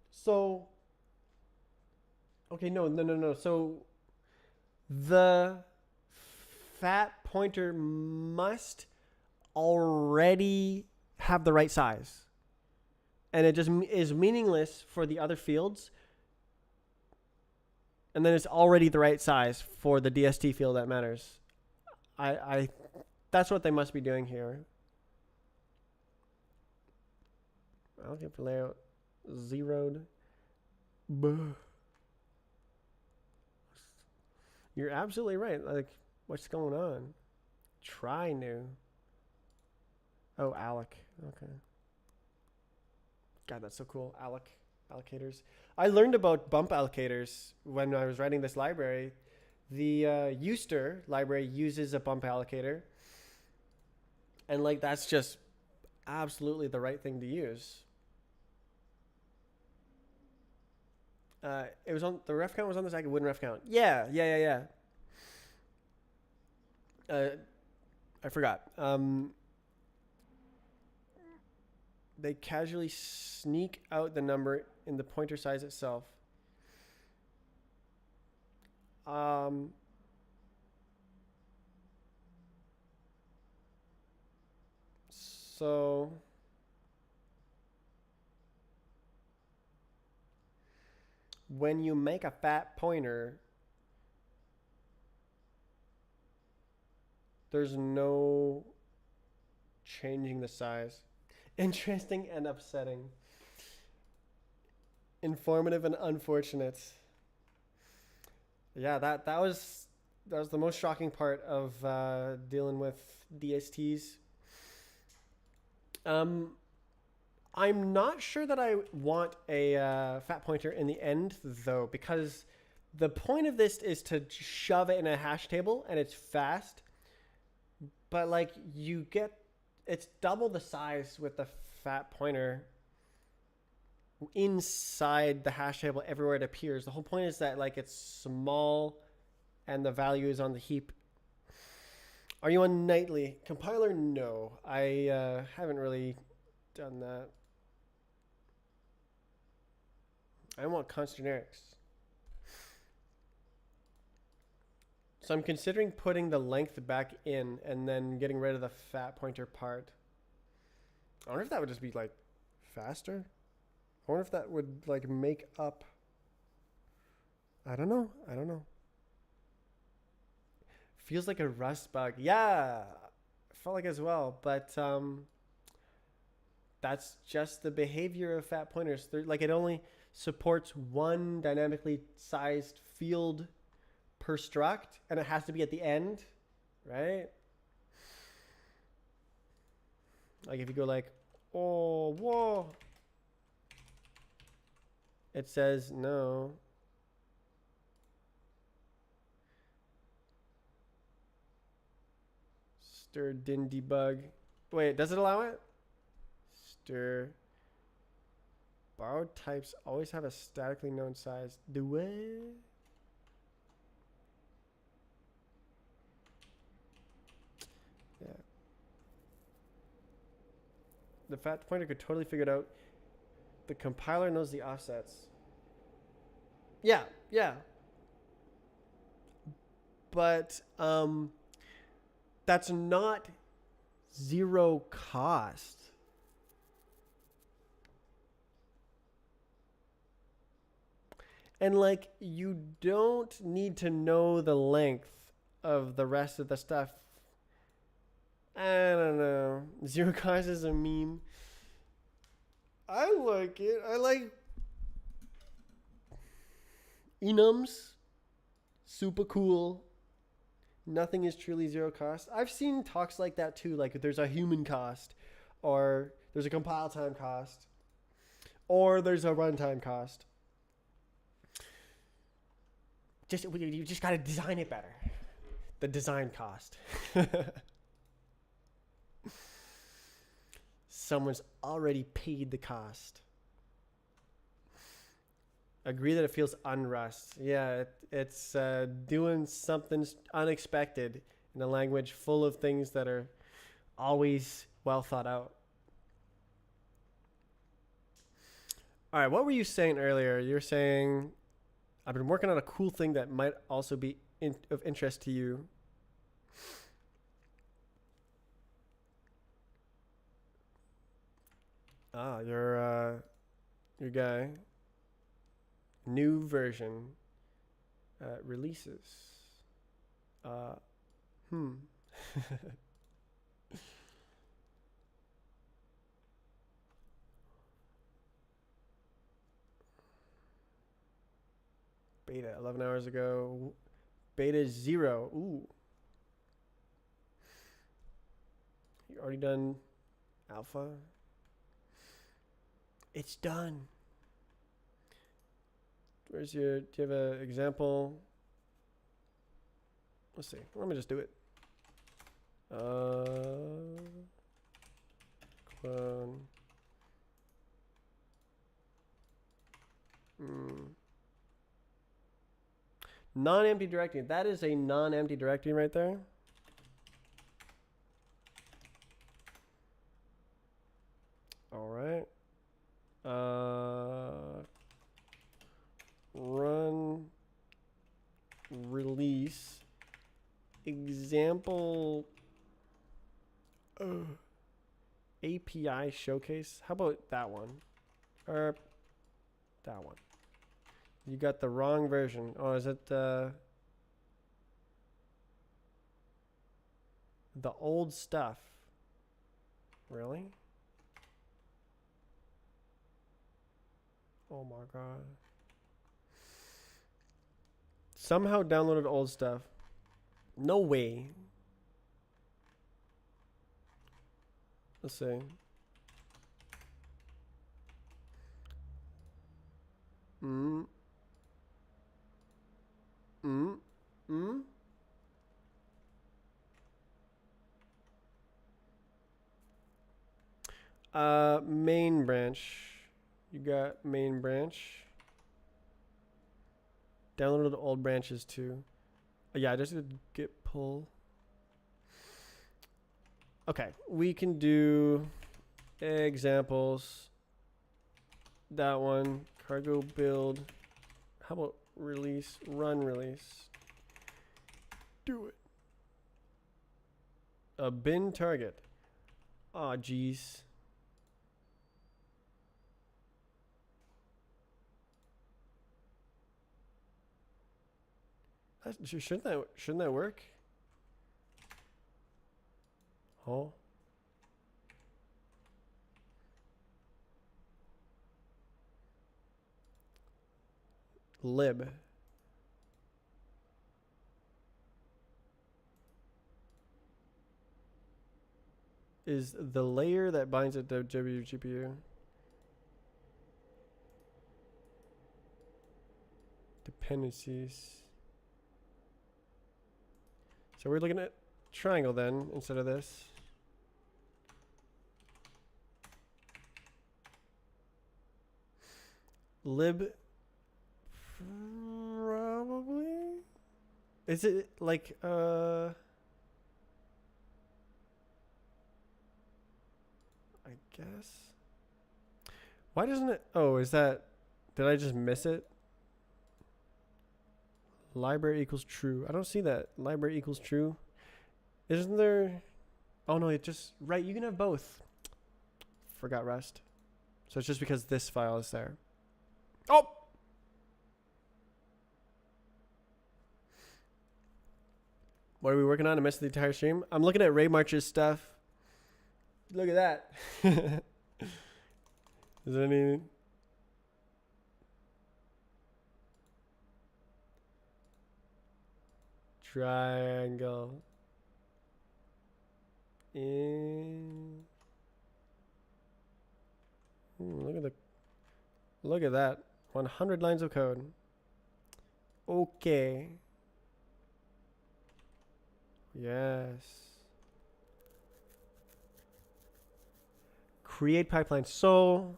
So, okay, no. So, the fat pointer must already have the right size. And it just is meaningless for the other fields. And then it's already the right size for the DST field that matters. I that's what they must be doing here. I'll get for layout zeroed. Buh. You're absolutely right. Like, what's going on? Try new. Oh, alloc. Okay. God, that's so cool. Allocators. I learned about bump allocators when I was writing this library. The Euster library uses a bump allocator. And like, that's just absolutely the right thing to use. It was on the ref count was on the second wooden ref count. Yeah. I forgot. they casually sneak out the number in the pointer size itself. So when you make a fat pointer, there's no changing the size. Interesting and upsetting. Informative and unfortunate. Yeah, that was the most shocking part of dealing with DSTs. I'm not sure that I want a fat pointer in the end, though, because the point of this is to shove it in a hash table, and it's fast. But, like, it's double the size with the fat pointer inside the hash table everywhere it appears. The whole point is that, like, it's small and the value is on the heap. Are you on nightly? Compiler, no. I haven't really done that. I want constant generics. So I'm considering putting the length back in and then getting rid of the fat pointer part. I wonder if that would just be like faster. I wonder if that would like make up. I don't know. Feels like a Rust bug. Yeah, felt like as well. But that's just the behavior of fat pointers. Like it only supports one dynamically sized field per struct, and it has to be at the end, right? Like if you go like, oh, whoa, it says no. Stir din debug. Wait, does it allow it? Stir. Borrowed types always have a statically known size. Do it? Yeah. The fat pointer could totally figure it out. The compiler knows the offsets. Yeah. But that's not zero cost. And like you don't need to know the length of the rest of the stuff. I don't know. Zero cost is a meme. I like it. I like enums. Super cool. Nothing is truly zero cost. I've seen talks like that too. Like there's a human cost, or there's a compile time cost, or there's a runtime cost. You just got to design it better. The design cost. Someone's already paid the cost. Agree that it feels unrust. Yeah, it's doing something unexpected in a language full of things that are always well thought out. All right, what were you saying earlier? You were saying, I've been working on a cool thing that might also be of interest to you. Ah, your guy. New version releases. Beta 11 hours ago. Beta 0. Ooh. You already done alpha? It's done. Where's do you have an example? Let's see. Let me just do it. Clone. Non-empty directory. That is a non-empty directory right there. All right. release example API showcase. How about that one? Or that one? You got the wrong version. Oh, is it the old stuff? Really? Oh my god. Somehow downloaded old stuff. No way. Let's see. Mm. Mm. Mm. Main branch. You got main branch. Downloaded old branches too. Yeah, I just did git pull. Okay, we can do examples. That one, cargo build. How about release, run release? Do it. A bin target. Aw, geez. Shouldn't that work? Oh. Lib. Is the layer that binds it to GPU. Dependencies. So we're looking at triangle then instead of this. Lib. Probably. Is it like I guess. Why doesn't it? Oh, is that? Did I just miss it? Library equals true. I don't see that. Library equals true. Isn't there? Oh no, it just right. You can have both. Forgot rest. So it's just because this file is there. Oh. What are we working on? I missed the entire stream. I'm looking at Ray March's stuff. Look at that. Is there any? Triangle. Look at that. 100 lines of code. Okay. Yes. Create pipeline. So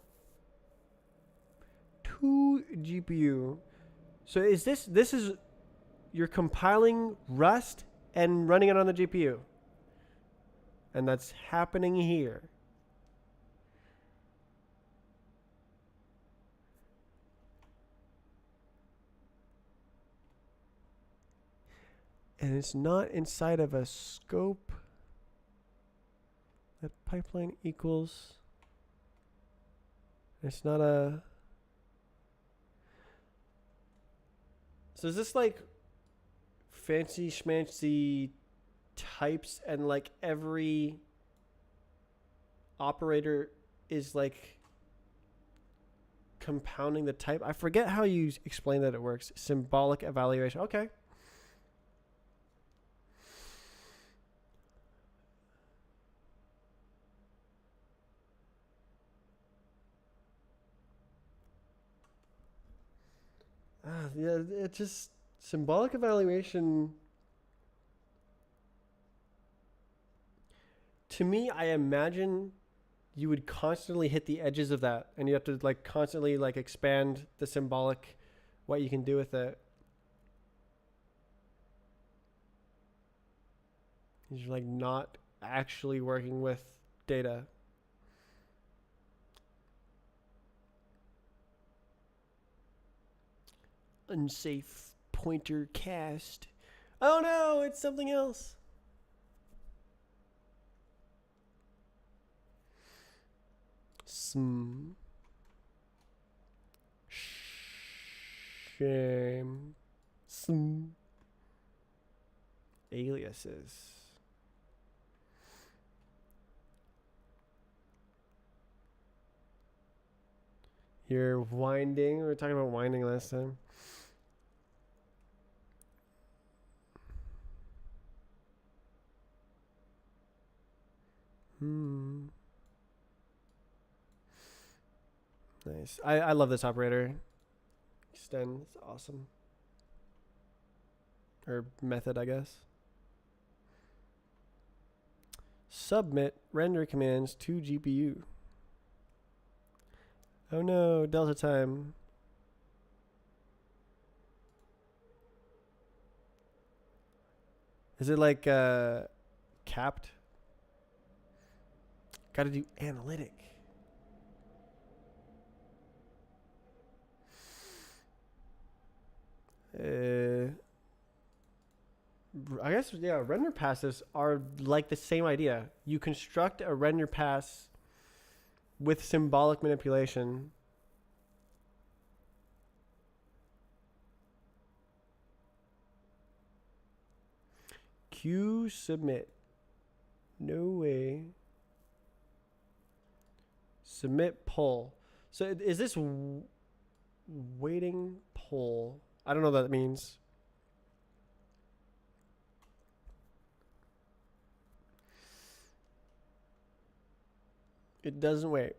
2 GPU. So is this is you're compiling Rust and running it on the GPU. And that's happening here. And it's not inside of a scope. That pipeline equals. It's not a. So is this like fancy schmancy types and like every operator is like compounding the type? I forget how you explain that it works. Symbolic evaluation. Okay. Yeah, it just symbolic evaluation. To me, I imagine you would constantly hit the edges of that, and you have to like constantly like expand the symbolic, what you can do with it. You're like not actually working with data. Unsafe pointer cast. Oh no, it's something else. Shame. Aliases. You're winding. We were talking about winding last time. Nice. I love this operator. Extend. It's awesome. Or method, I guess. Submit render commands to GPU. Oh no, delta time. Is it like capped? Gotta do analytic. I guess, yeah, render passes are like the same idea. You construct a render pass with symbolic manipulation. Q submit. No way. Submit pull. So is this waiting pull? I don't know what that means. It doesn't wait.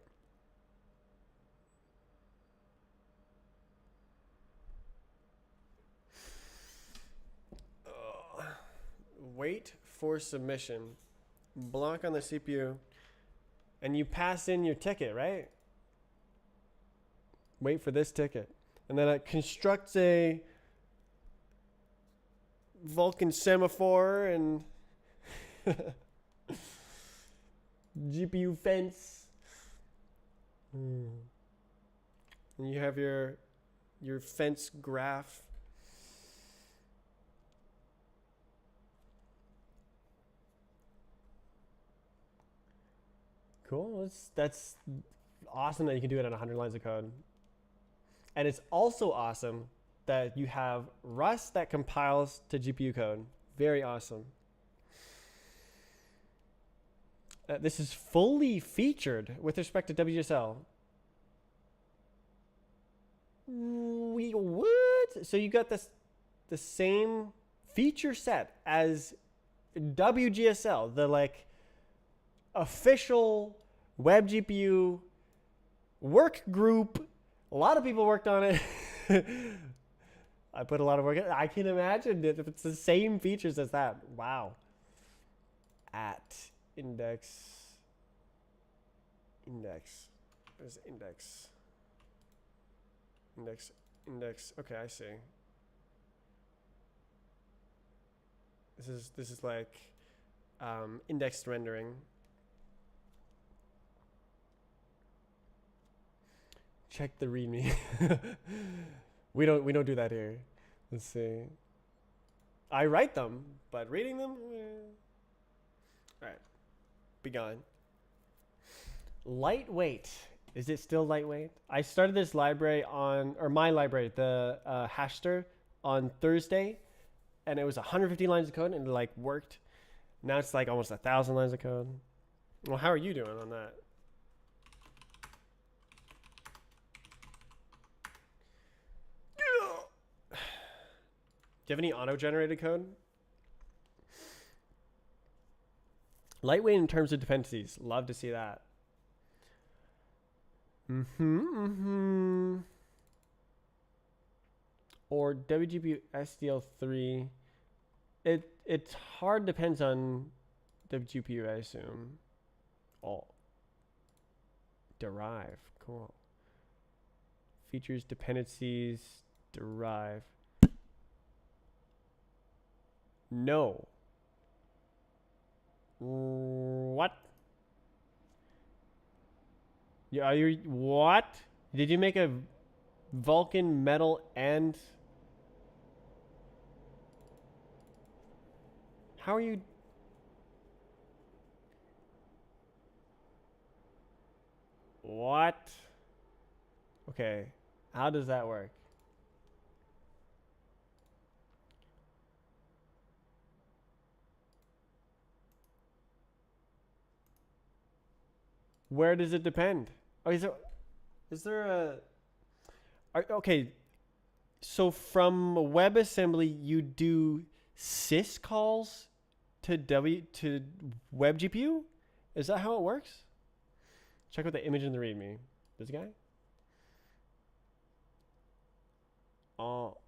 Wait for submission. Block on the CPU. And you pass in your ticket, right? Wait for this ticket. And then it constructs a Vulkan semaphore and GPU fence. And you have your fence graph. Cool. That's awesome that you can do it in 100 lines of code. And it's also awesome that you have Rust that compiles to GPU code. Very awesome. This is fully featured with respect to WGSL. What? So you got the same feature set as WGSL, the like official web GPU work group. A lot of people worked on it. I put a lot of work in. I can imagine it if it's the same features as that. Wow. At index. Where's index? Index. Okay, I see. This is like indexed rendering. Check the README. we don't do that here. Let's see. I write them, but reading them, all right. Be gone. Lightweight. Is it still lightweight? I started this library my library, the Hashter, on Thursday, and it was 150 lines of code, and it like worked. Now it's like almost 1,000 lines of code. Well, how are you doing on that? Do you have any auto-generated code? Lightweight in terms of dependencies. Love to see that. Or WGPU SDL3. It's hard, depends on WGPU, I assume. Oh. Derive. Cool. Features, dependencies, derive. No. What? Yeah, what? Did you make a Vulkan metal and How are you? What? Okay. How does that work? Where does it depend? Oh, is there a okay, so from WebAssembly you do syscalls to web GPU? Is that how it works? Check out the image in the README. This guy? Oh.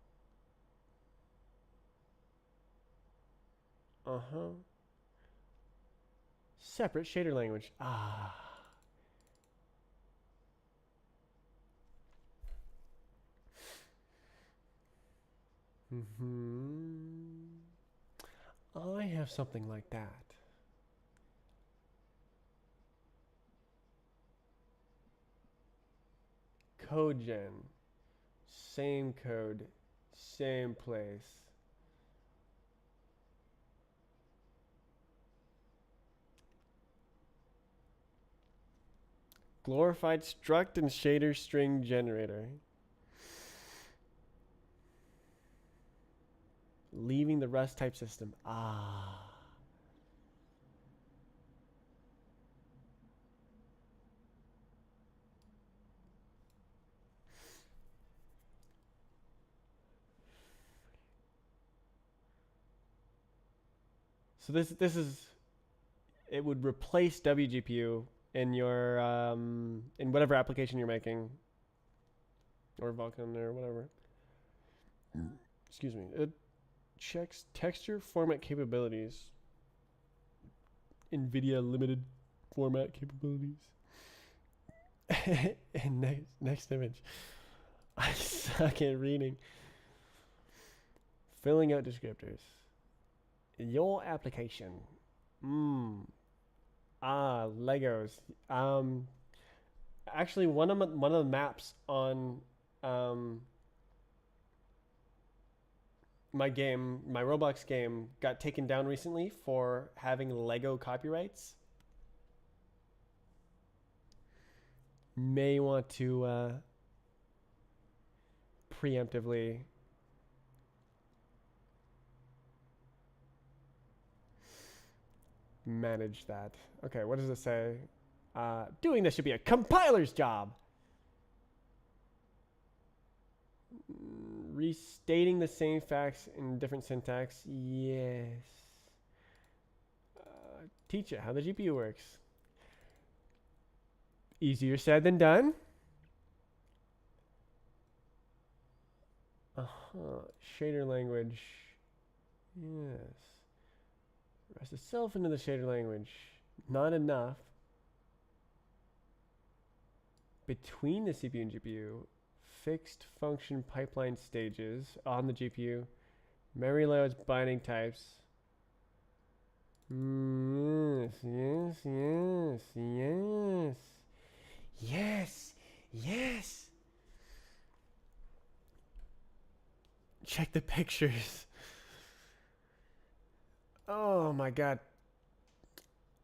Uh-huh. Separate shader language. Ah. I have something like that. Code gen. Same code. Same place. Glorified struct and shader string generator. Leaving the Rust type system. Ah. So this is, it would replace WGPU in your in whatever application you're making, or Vulkan or whatever. Excuse me. It checks texture format capabilities. NVIDIA limited format capabilities. And next image. I suck at reading. Filling out descriptors. Your application. Legos. Actually, one of the maps on my Roblox game, got taken down recently for having Lego copyrights. May want to preemptively manage that. Okay, what does it say? Doing this should be a compiler's job. Restating the same facts in different syntax. Yes. Teach it how the GPU works. Easier said than done. Shader language. Yes. Rest itself into the shader language. Not enough. Between the CPU and GPU. Fixed function pipeline stages on the GPU. Memory layouts, binding types. Yes, yes, yes, yes. Yes, yes. Check the pictures. Oh my god.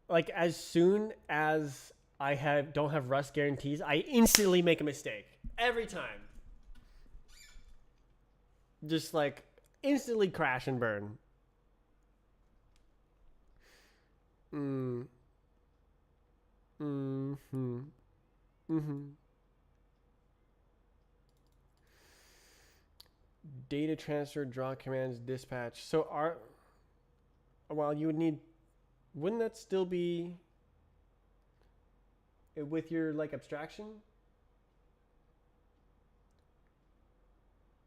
Like, as soon as I don't have Rust guarantees, I instantly make a mistake. Every time. Just like instantly crash and burn. Data transfer, draw commands, dispatch. So well, you would need, wouldn't that still be with your like abstraction?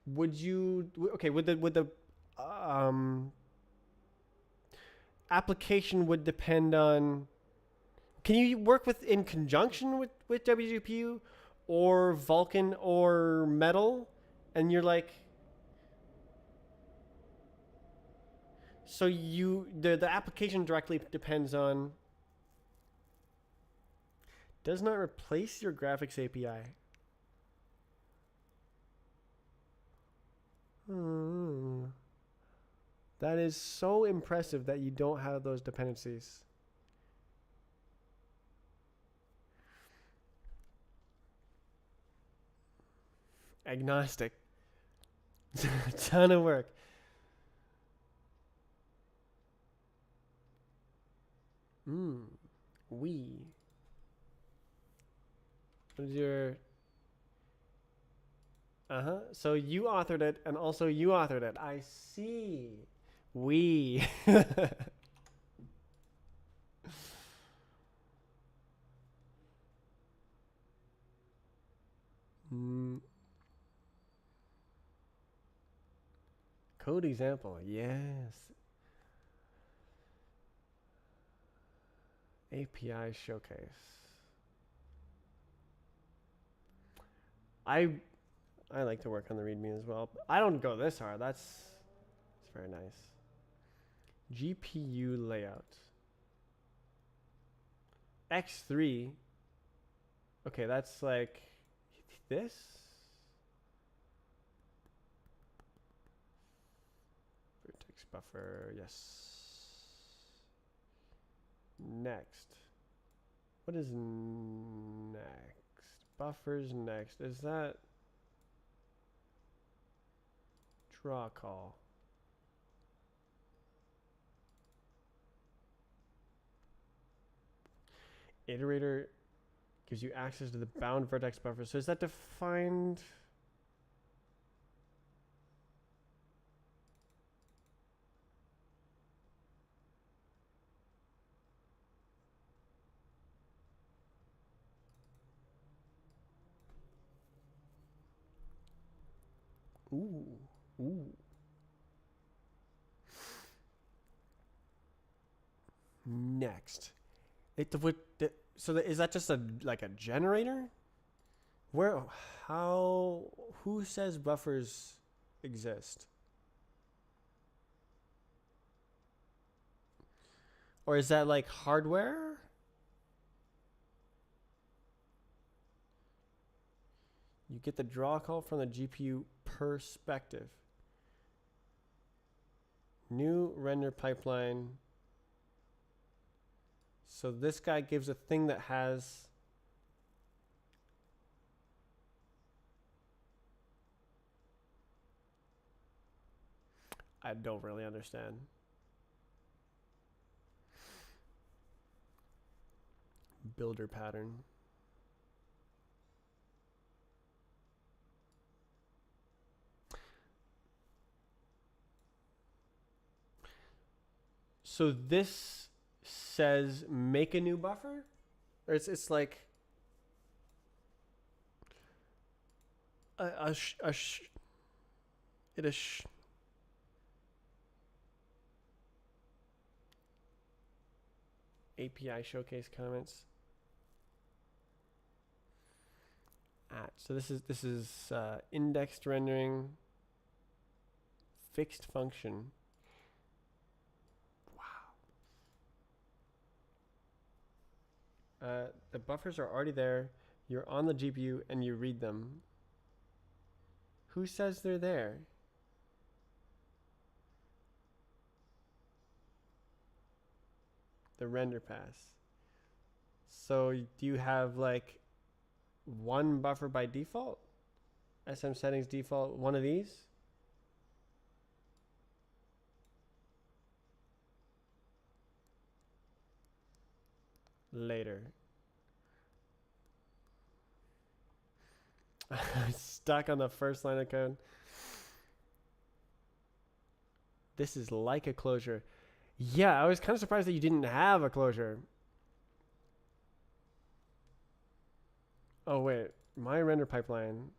Would you, okay, would the application would depend on, can you work with in conjunction with WGPU or Vulkan or Metal? And you're like, so the application directly depends on, does not replace your graphics API. That is so impressive that you don't have those dependencies. Agnostic. A ton of work. We. What is your... Uh-huh. So you authored it, and also you authored it. I see. We. Code example. Yes. API showcase. I like to work on the README as well. I don't go this hard. That's very nice. GPU layout. X3. Okay, that's like this. Vertex buffer. Yes. Next. What is next? Buffers next. Is that draw call? Iterator gives you access to the bound vertex buffer. So is that defined? Ooh. Ooh. Next. It would... So is that just like a generator? Where... How... Who says buffers exist? Or is that like hardware? You get the draw call from the GPU perspective. New render pipeline. So this guy gives a thing that has... I don't really understand. Builder pattern. So this says make a new buffer? Or it's like API showcase comments. So this is indexed rendering, fixed function. Wow. The buffers are already there. You're on the GPU and you read them. Who says they're there? The render pass. So do you have like one buffer by default? SM settings default, one of these? Later. Stuck on the first line of code. This is like a closure. Yeah, I was kind of surprised that you didn't have a closure. Oh, wait. My render pipeline.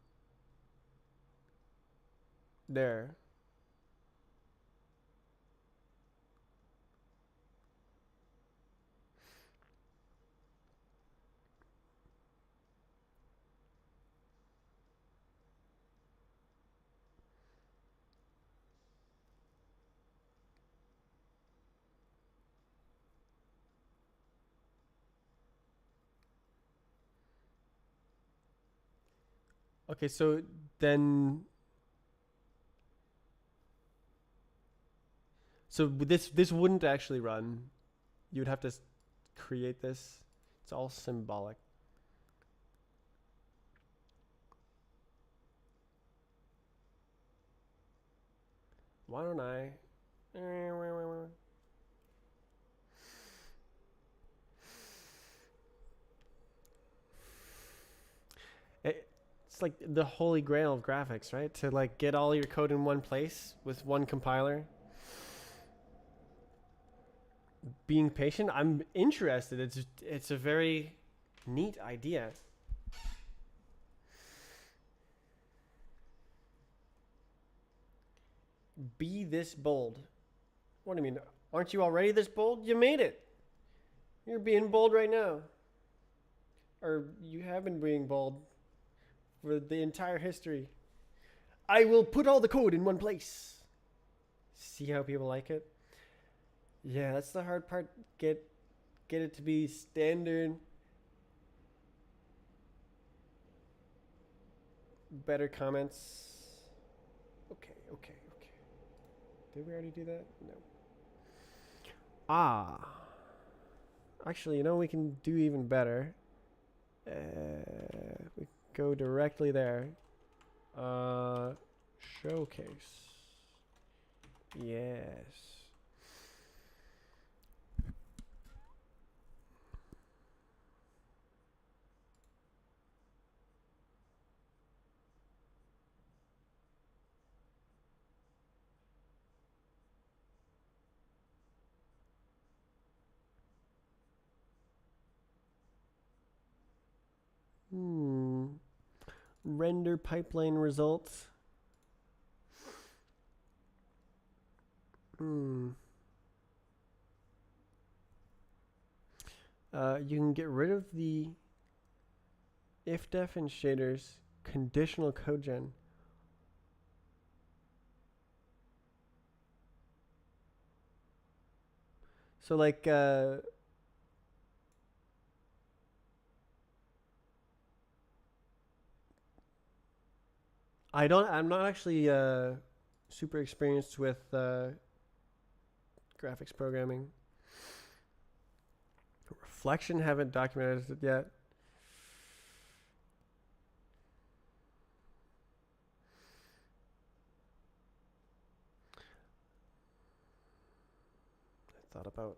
There. Okay, so then... So this wouldn't actually run. You would have to create this. It's all symbolic. Why don't I? It's like the holy grail of graphics, right? To like get all your code in one place with one compiler. Being patient, I'm interested. It's a very neat idea. Be this bold. What do you mean? Aren't you already this bold? You made it. You're being bold right now. Or you have been being bold for the entire history. I will put all the code in one place. See how people like it? Yeah, that's the hard part. Get it to be standard. Better comments. Okay. Did we already do that? No. Actually, you know we can do even better. We go directly there. Showcase. Yes. Render pipeline results. You can get rid of the if-def and shaders conditional code gen. So like I'm not actually super experienced with graphics programming. Reflection, haven't documented it yet. I thought about.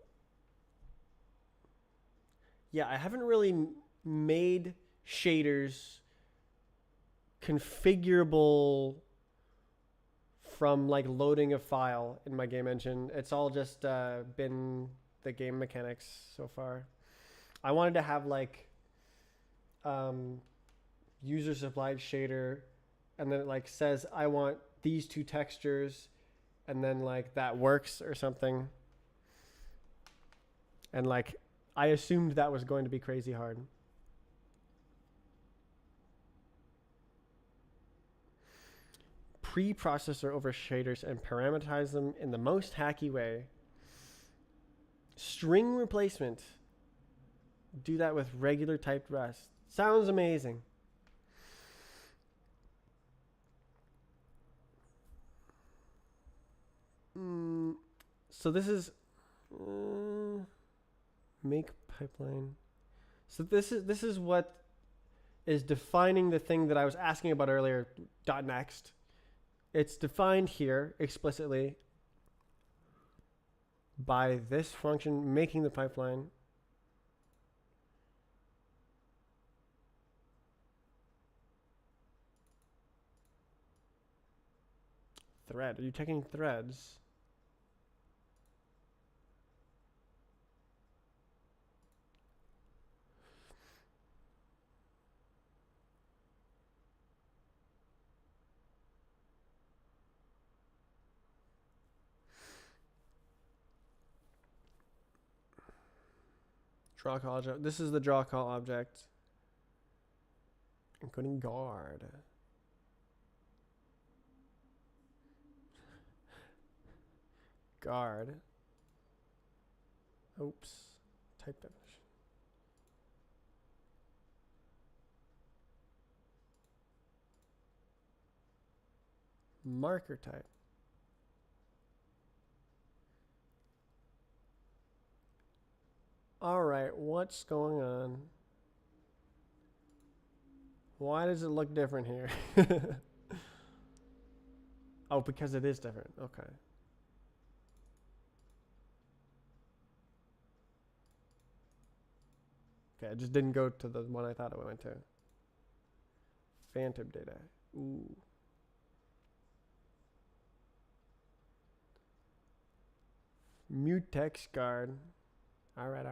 Yeah, I haven't really made shaders configurable from like loading a file in my game engine. It's all just been the game mechanics so far. I wanted to have like user supplied shader, and then it like says I want these two textures, and then like that works or something. And like I assumed that was going to be crazy hard. Pre-processor over shaders and parameterize them in the most hacky way. String replacement. Do that with regular typed Rust. Sounds amazing. So this is make pipeline. So this is what is defining the thing that I was asking about earlier. .next. It's defined here explicitly by this function making the pipeline. Thread. Are you taking threads? Draw call object. This is the draw call object. Including guard. Guard. Oops. Type definition. Marker type. All right, what's going on? Why does it look different here? Oh, because it is different. Okay. Okay, it just didn't go to the one I thought it went to. Phantom data. Ooh. Mutex guard. All right.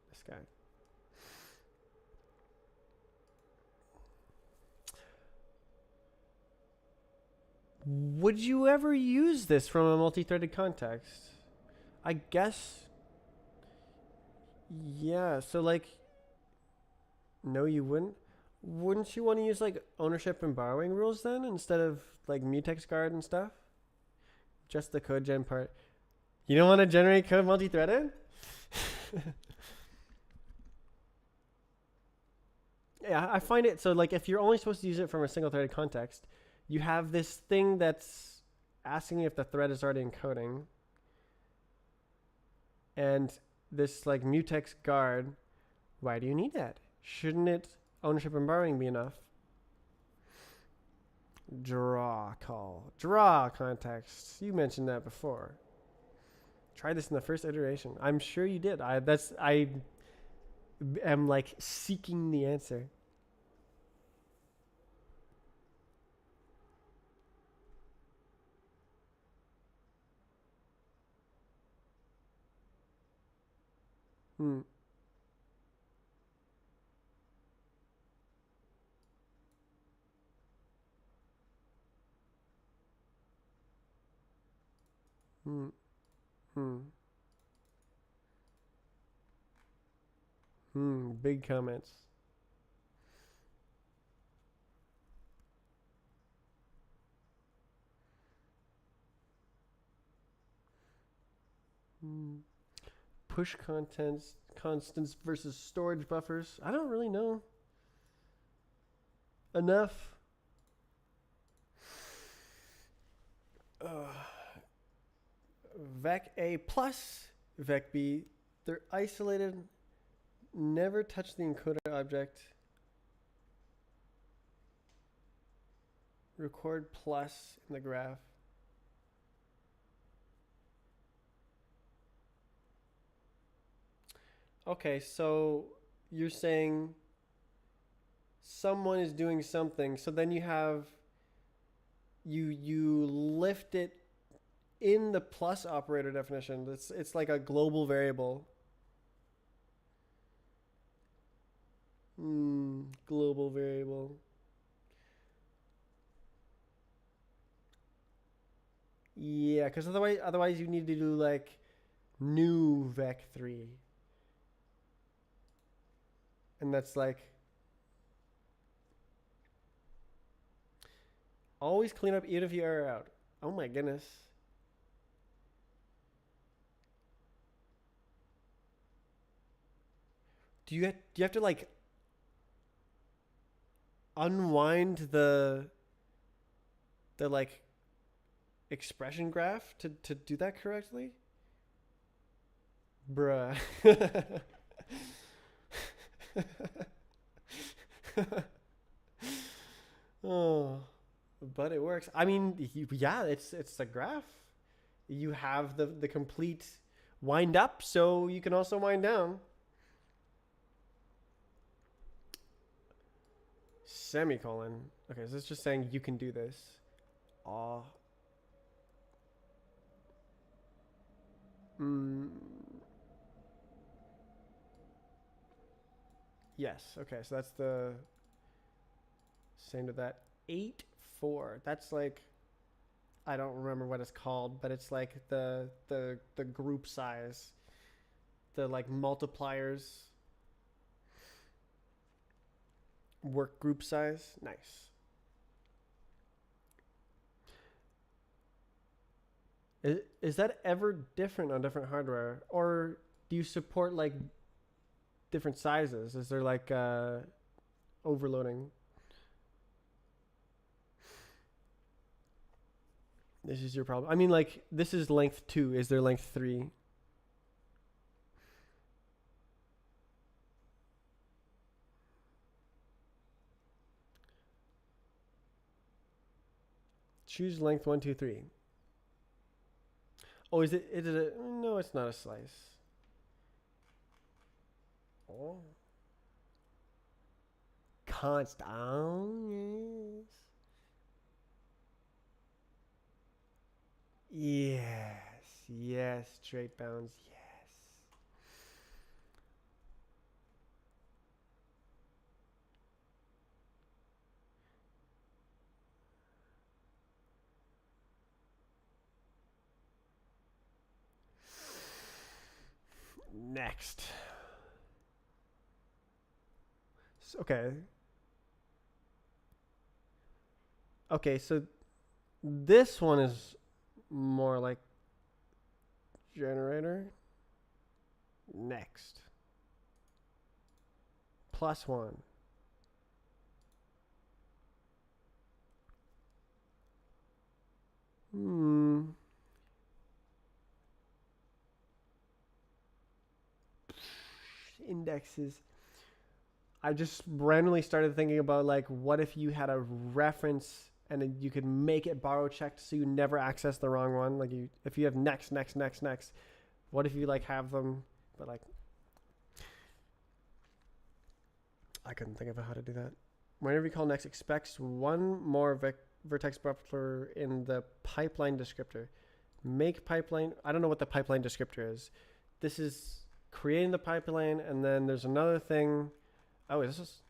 This guy. Would you ever use this from a multi-threaded context? I guess. Yeah, so like, no, you wouldn't. Wouldn't you want to use like ownership and borrowing rules then instead of like mutex guard and stuff? Just the code gen part. You don't want to generate code multi-threaded? Yeah, I find it so like if you're only supposed to use it from a single threaded context, you have this thing that's asking if the thread is already encoding, and this like mutex guard. Why do you need that? Shouldn't it ownership and borrowing be enough? Draw call. Draw context. You mentioned that before. Try this in the first iteration. I'm sure you did. I am like seeking the answer. Hmm. Hmm. Hmm. Big comments. Hmm. Push contents constants versus storage buffers. I don't really know enough. Vec A plus Vec B. They're isolated. Never touch the encoder object. Record plus in the graph. Okay, so you're saying someone is doing something, so then you lift it in the plus operator definition. It's like a global variable. Global variable. Yeah, because otherwise you need to do like new vec3, and that's like always clean up even if you error out. Oh my goodness. Do you have to like unwind the like expression graph to do that correctly? Bruh. Oh, but it works. I mean, yeah, it's a graph. You have the complete wind up, so you can also wind down. Semicolon. Okay, so it's just saying you can do this. Aw. Yes. Okay, so that's the same to that. 8-4. That's like I don't remember what it's called, but it's like the group size, the like multipliers, work group size. Nice. Is that ever different on different hardware, or do you support like different sizes? Is there like overloading? This is your problem. I mean, like this is length 2. Is there length 3? Choose length 1, 2, 3. Oh, is it? Is it a? No, it's not a slice. Oh. Constant. Oh, yes. Yes. Yes. Straight bounds. Yes. Next. Okay. Okay, so this one is more like generator. Next. +1. Indexes. I just randomly started thinking about like, what if you had a reference and you could make it borrow checked so you never access the wrong one? Like if you have next, what if you like have them, but like, I couldn't think of how to do that. Whenever you call next, expects one more vertex buffer in the pipeline descriptor. Make pipeline. I don't know what the pipeline descriptor is. This is creating the pipeline, and then there's another thing. Oh, wait, this is.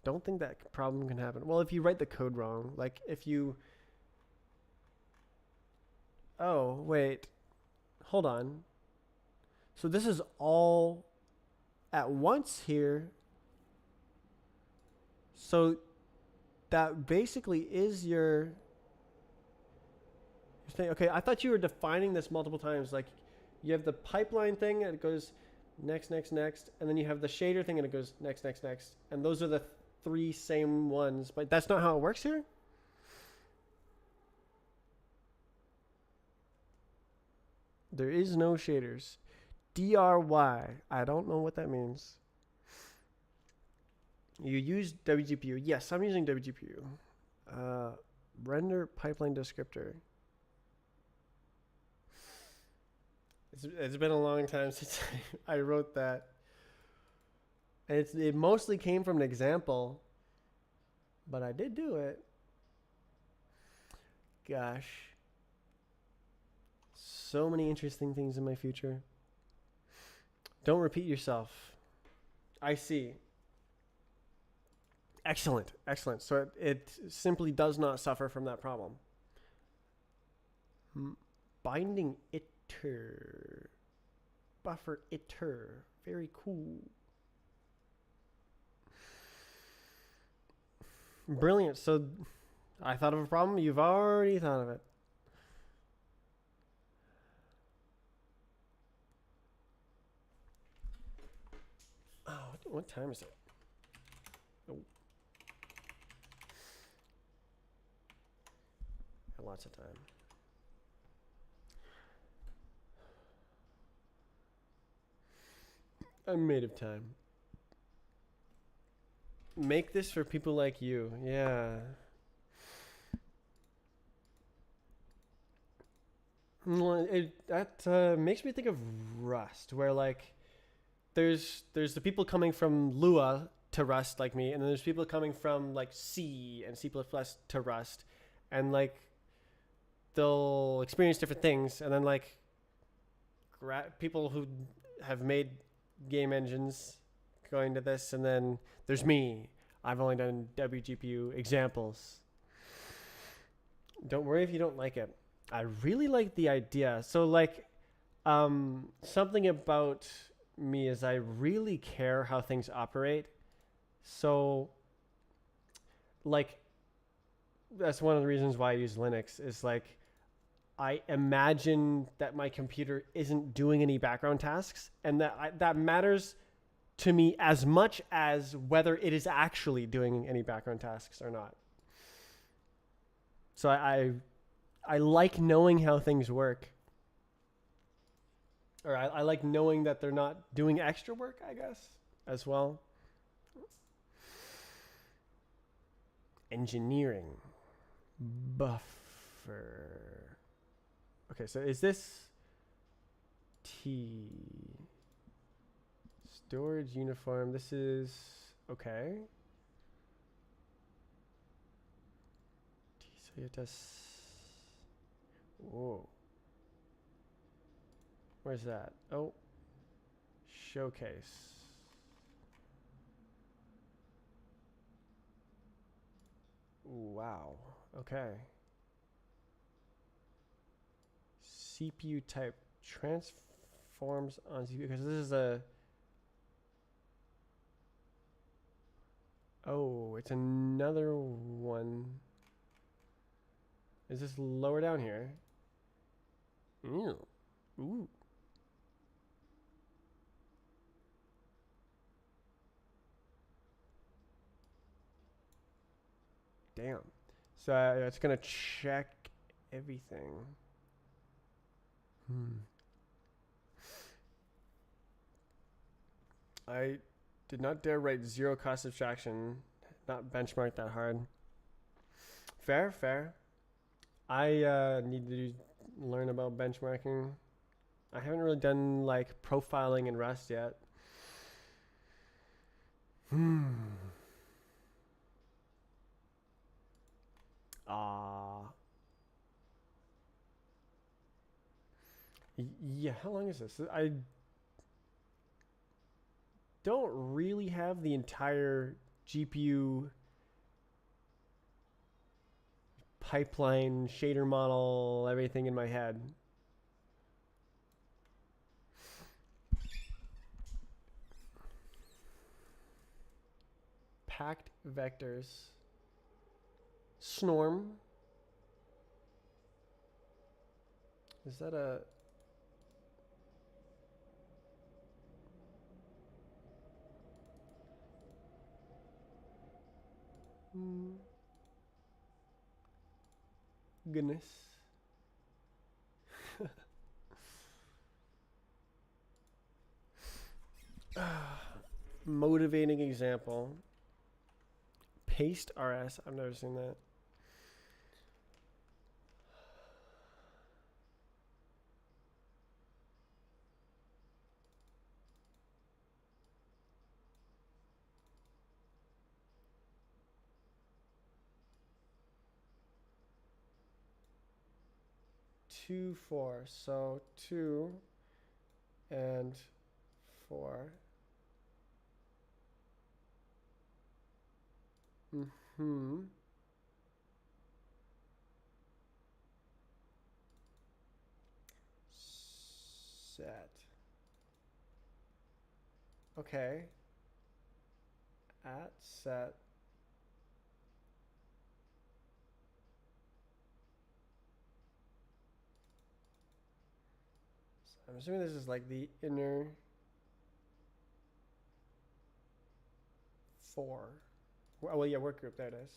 Don't think that problem can happen. Well, if you write the code wrong, like if you. Oh, wait. Hold on. So this is all at once here. So that basically is your thing. Okay, I thought you were defining this multiple times. Like you have the pipeline thing and it goes next, and then you have the shader thing and it goes next. And those are the 3 same ones, but that's not how it works here? There is no shaders. DRY. I don't know what that means. You use WGPU. Yes, I'm using WGPU. Render pipeline descriptor. It's been a long time since I wrote that. And it mostly came from an example, but I did do it. Gosh. So many interesting things in my future. Don't repeat yourself. I see. Excellent. So it simply does not suffer from that problem. Binding iter. Buffer iter. Very cool. Brilliant. So I thought of a problem. You've already thought of it. Oh, what time is it? Oh. Got lots of time. I'm made of time. Make this for people like you. Yeah. That makes me think of Rust, where like there's the people coming from Lua to Rust like me, and then there's people coming from like C and C++ to Rust, and like they'll experience different things, and then like people who have made game engines going to this, and then there's me. I've only done WGPU examples. Don't worry if you don't like it. I really like the idea. So like something about me is I really care how things operate. So like that's one of the reasons why I use Linux is like I imagine that my computer isn't doing any background tasks, and that matters to me as much as whether it is actually doing any background tasks or not. So I like knowing how things work. Or I like knowing that they're not doing extra work, I guess, as well. Engineering. Buffer. Okay, so is this T? Storage uniform. This is okay. T, so you have to. Whoa. Where's that? Oh. Showcase. Wow. Okay. CPU type transforms on CPU because this is a. Oh, it's another one. Is this lower down here? Ew. Ooh. Damn. So it's gonna check everything. I did not dare write zero cost abstraction. Not benchmark that hard. Fair, fair. I need to learn about benchmarking. I haven't really done like profiling in Rust yet. Yeah, how long is this? I don't really have the entire GPU pipeline, shader model, everything in my head. Packed vectors. Snorm. Is that a... Goodness. Motivating example. Paste RS. I've never seen that. Two, 4. So 2 and 4. Set. Okay. At set. So I'm assuming this is like the inner 4. Oh, well, yeah, work group. There it is.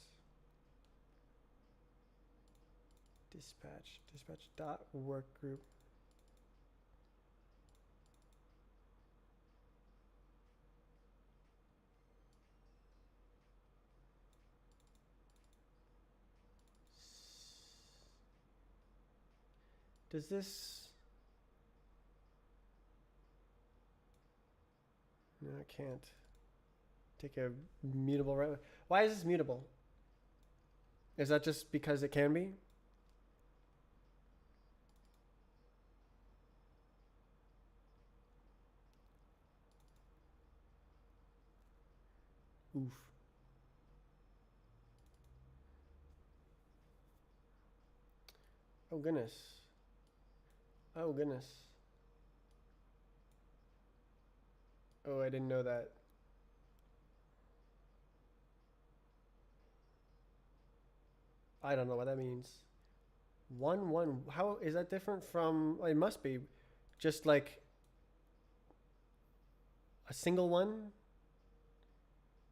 Dispatch. Dispatch dot work group. Does this... No, I can't. Take a mutable right. Why is this mutable? Is that just because it can be? Oof. Oh goodness. Oh goodness. Oh, I didn't know that. I don't know what that means. 1 1. How is that different from? It must be just like a single one.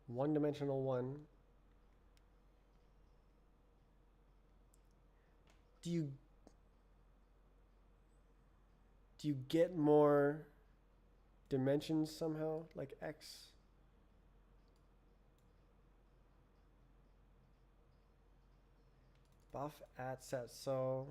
One dimensional 1. Do you get more dimensions somehow, like X? Buff at set. So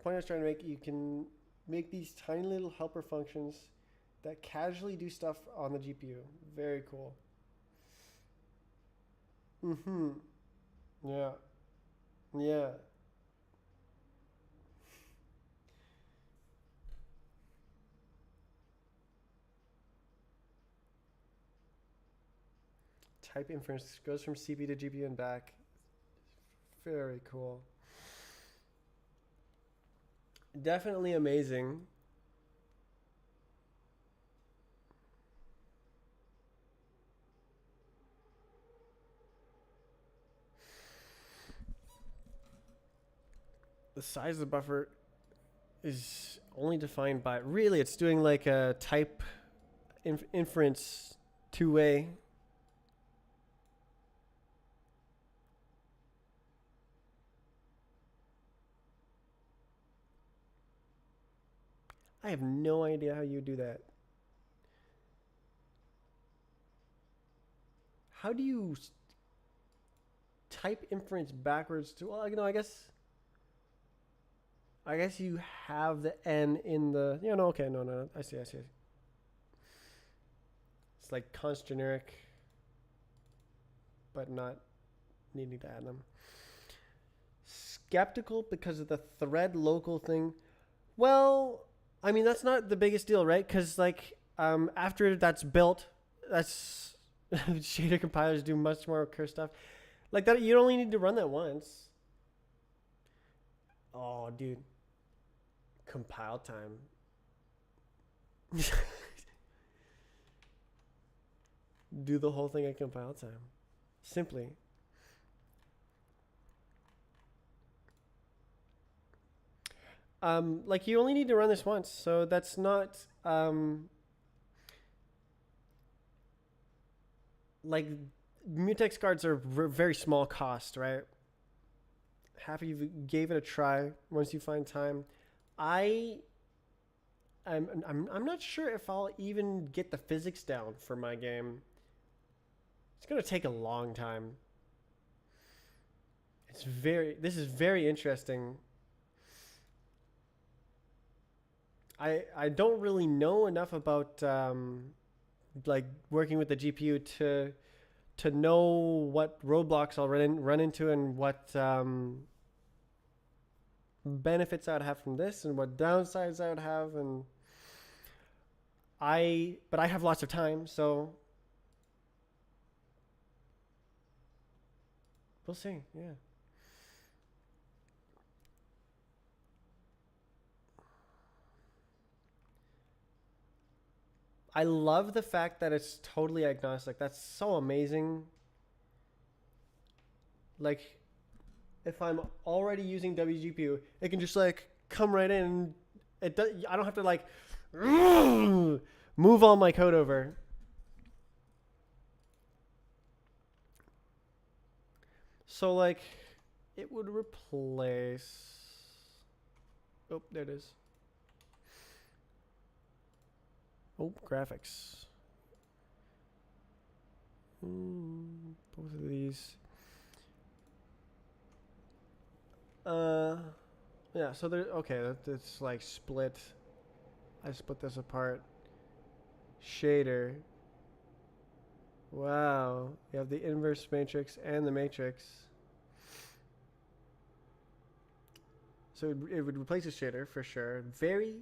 point I was trying to make, you can make these tiny little helper functions that casually do stuff on the GPU. Very cool. Mm-hmm. Yeah. Yeah. Type inference goes from CPU to GPU and back. Very cool. Definitely amazing. The size of the buffer is only defined by, really, it's doing like a type inference two-way. I have no idea how you do that. How do you type inference backwards to, well, you know, I guess you have the N in the, no, okay, no, I see. It's like const generic, but not needing to add them. Skeptical because of the thread local thing. Well, I mean, that's not the biggest deal, right? Because like after that's built, that's shader compilers do much more curse stuff. Like that, you only need to run that once. Oh, dude. Compile time. Do the whole thing at compile time. Simply. Like you only need to run this once, so that's not like mutex cards are very small cost, right? Happy you gave it a try once you find time. I'm not sure if I'll even get the physics down for my game. It's gonna take a long time. This is very interesting. I don't really know enough about like working with the GPU to know what roadblocks I'll run into and what benefits I would have from this and what downsides I would have, and but I have lots of time, so we'll see. Yeah. I love the fact that it's totally agnostic. That's so amazing. Like, if I'm already using WGPU, it can just like come right in. I don't have to like move all my code over. So like, it would replace. Oh, there it is. Oh, graphics. Both of these. Yeah, so there, okay, it's like split. I split this apart. Shader. Wow, you have the inverse matrix and the matrix. So it would replace a shader for sure. Very,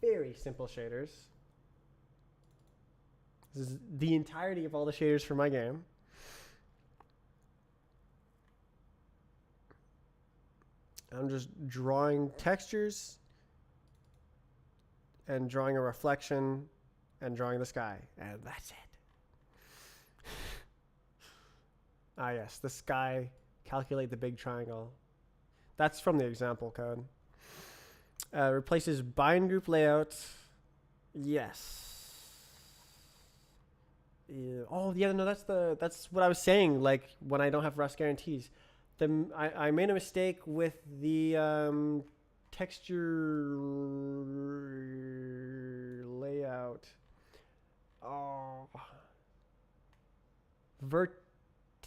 very simple shaders. This is the entirety of all the shaders for my game. I'm just drawing textures and drawing a reflection and drawing the sky, and that's it. Ah, yes, the sky, calculate the big triangle. That's from the example code. Replaces bind group layout. Yes. Yeah. Oh, yeah, no, that's what I was saying, like when I don't have Rust guarantees. I made a mistake with the texture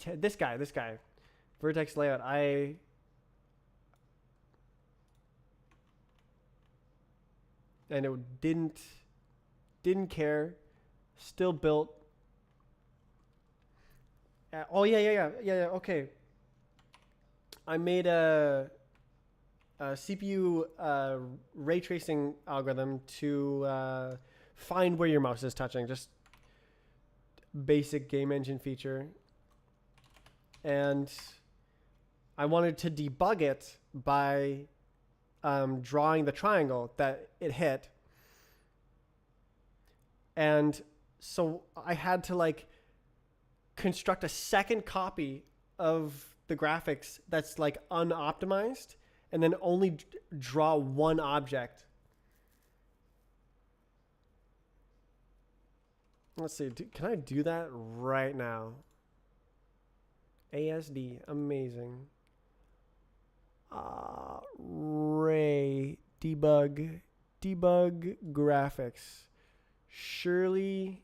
this guy, vertex layout. And it didn't care, still built. Oh yeah. Okay. I made a CPU ray tracing algorithm to find where your mouse is touching. Just basic game engine feature. And I wanted to debug it by drawing the triangle that it hit. And so I had to like construct a second copy of the graphics that's like unoptimized and then only draw one object. Let's see, can I do that right now? ASD, amazing. Ray, debug graphics. Surely,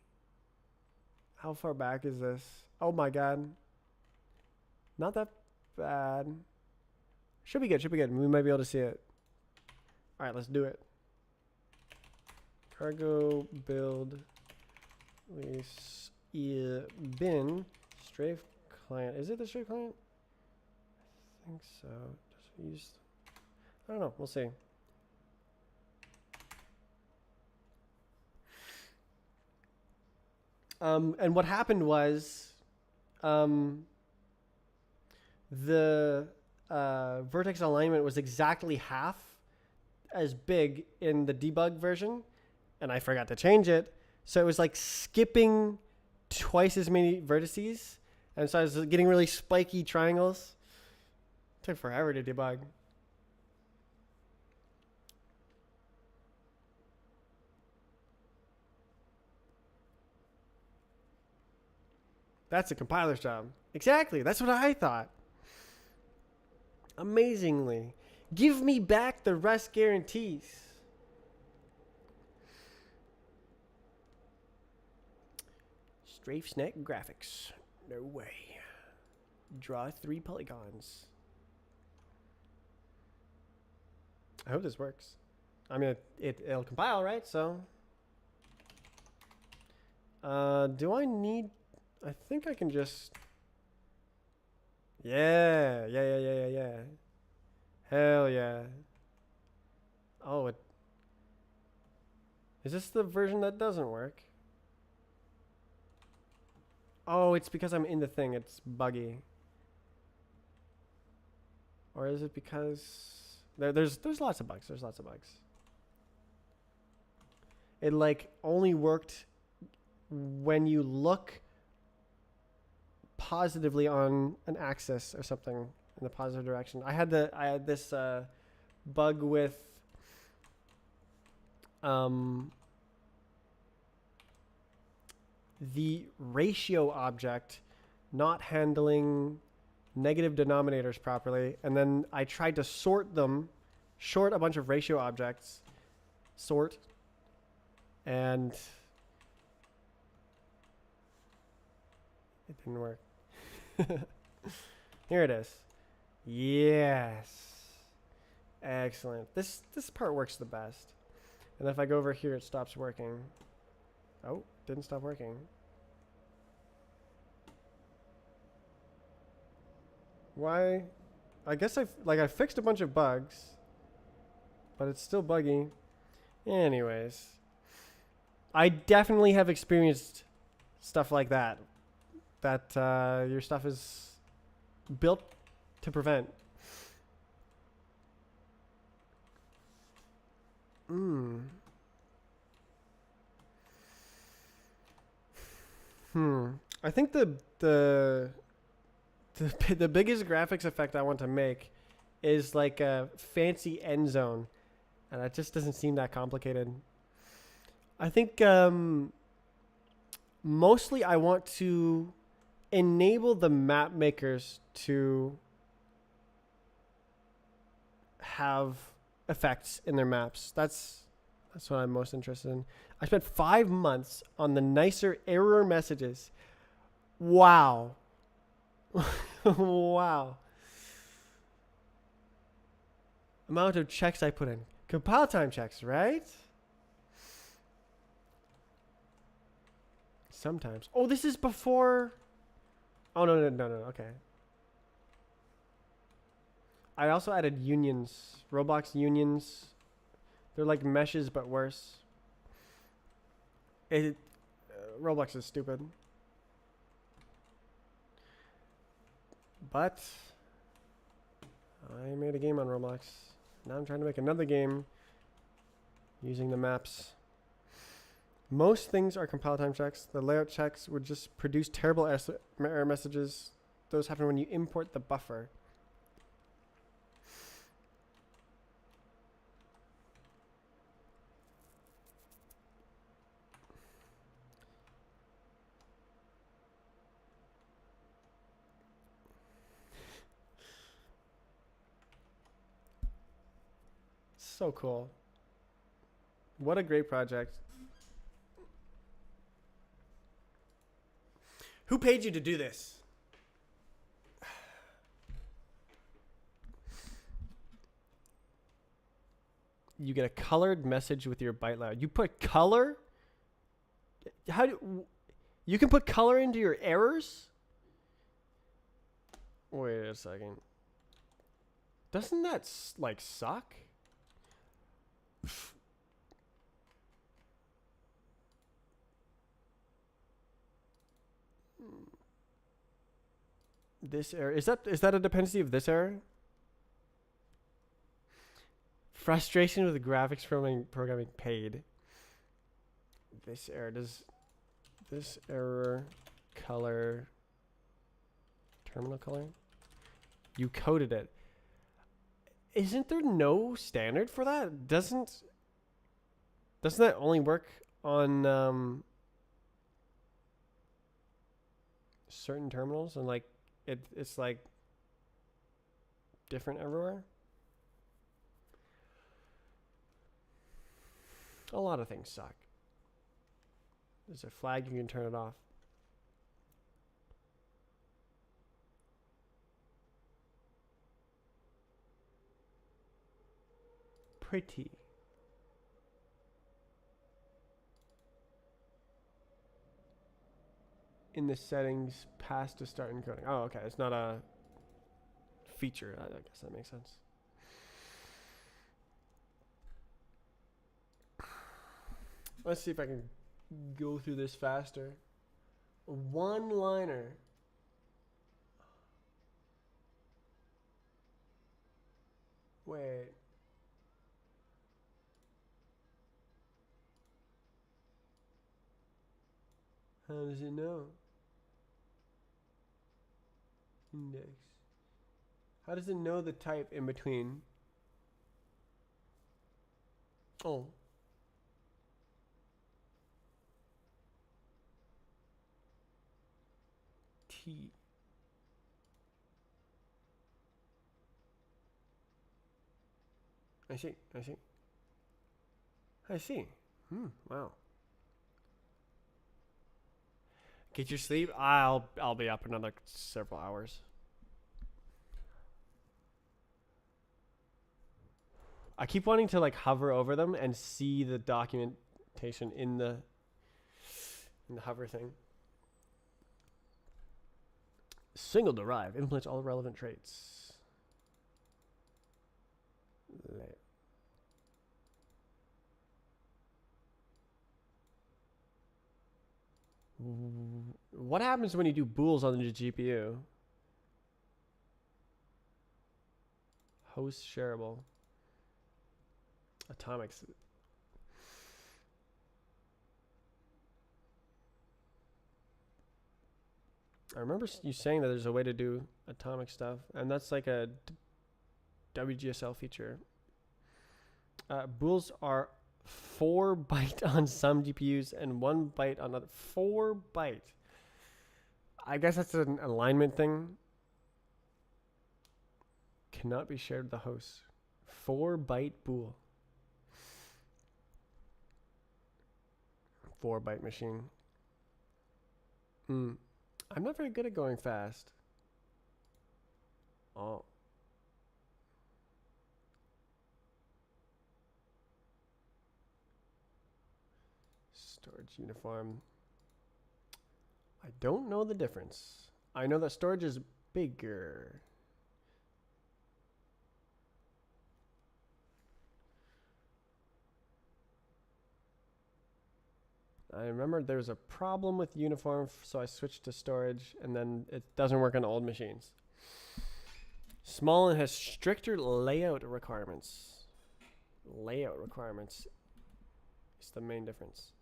how far back is this? Oh my god. Not that bad. Should be good. We might be able to see it. All right, let's do it. Cargo build release bin strafe client. Is it the strafe client? I think so. Just use. I don't know. We'll see. And what happened was, the vertex alignment was exactly half as big in the debug version, and I forgot to change it. So it was like skipping twice as many vertices, and so I was getting really spiky triangles. It took forever to debug. That's a compiler's job. Exactly. That's what I thought. Amazingly. Give me back the rest guarantees. Strafe snack graphics. No way. Draw 3 polygons. I hope this works. I mean, it'll compile, right? So, do I need... I think I can just... Yeah. Hell yeah. Oh, is this the version that doesn't work? Oh, it's because I'm in the thing. It's buggy. Or is it because... There's lots of bugs. It like only worked when you look positively on an axis or something in the positive direction. I had this bug with the ratio object not handling negative denominators properly, and then I tried to short a bunch of ratio objects, and it didn't work. Here it is. Yes. Excellent. This part works the best. And if I go over here, it stops working. Oh, didn't stop working. Why? I guess I fixed a bunch of bugs, but it's still buggy. Anyways, I definitely have experienced stuff like that. That your stuff is built to prevent. I think the biggest graphics effect I want to make is like a fancy end zone, and that just doesn't seem that complicated. I think mostly I want to enable the map makers to have effects in their maps. That's what I'm most interested in. I spent 5 months on the nicer error messages. Wow. Wow. Amount of checks I put in. Compile time checks, right? Sometimes. Oh, this is before. Oh, no. Okay. I also added unions. Roblox unions. They're like meshes, but worse. Roblox is stupid. But I made a game on Roblox. Now I'm trying to make another game using the maps. Most things are compile time checks. The layout checks would just produce terrible error messages. Those happen when you import the buffer. So cool. What a great project. Who paid you to do this? You get a colored message with your byte loud. You put color? You can put color into your errors? Wait a second. Doesn't that like suck? This error, is that a dependency of this error? Frustration with graphics programming paid. This error, does this error color terminal color? You coded it. Isn't there no standard for that? Doesn't that only work on certain terminals, and like it's like different everywhere? A lot of things suck. There's a flag, you can turn it off. Pretty. In the settings, pass to start encoding. Oh, okay. It's not a feature. I guess that makes sense. Let's see if I can go through this faster. One-liner. Wait. How does it know? Index. How does it know the type in between? Oh. T. I see. Wow. Get your sleep. I'll be up another several hours. I keep wanting to like hover over them and see the documentation in the hover thing. Single derive implements all relevant traits. What happens when you do bools on the GPU? Host shareable. Atomics. I remember you saying that there's a way to do atomic stuff, and that's like a WGSL feature. Bools are 4 byte on some GPUs and 1 byte on other. 4 byte. I guess that's an alignment thing. Cannot be shared with the host. 4 byte bool. 4 byte machine. I'm not very good at going fast. Oh. Storage uniform. I don't know the difference. I know that storage is bigger. I remember there was a problem with uniform, so I switched to storage, and then it doesn't work on old machines. Small and has stricter layout requirements. Layout requirements is the main difference.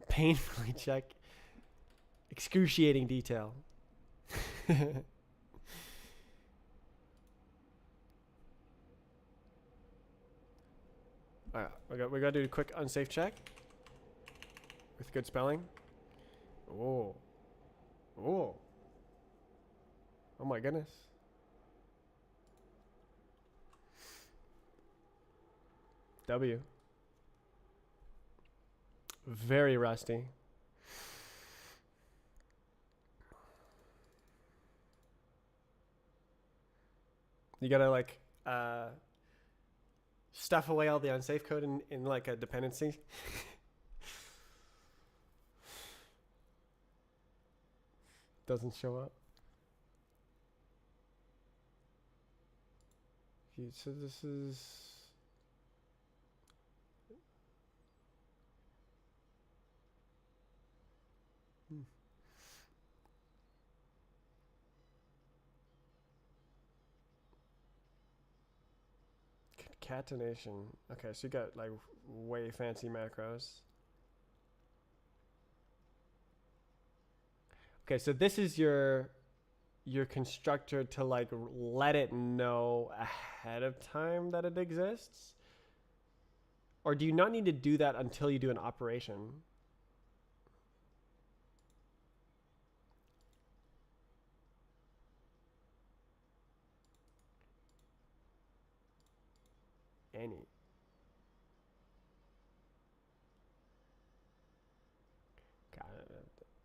Painfully check. Excruciating detail. Alright, we gotta do a quick unsafe check. With good spelling. Oh. Oh. Oh my goodness. W. Very rusty. You gotta like stuff away all the unsafe code in like a dependency. Doesn't show up. So this is concatenation. Okay, so you got like way fancy macros. Okay, so this is your constructor to like let it know ahead of time that it exists? Or do you not need to do that until you do an operation? Any. Got it.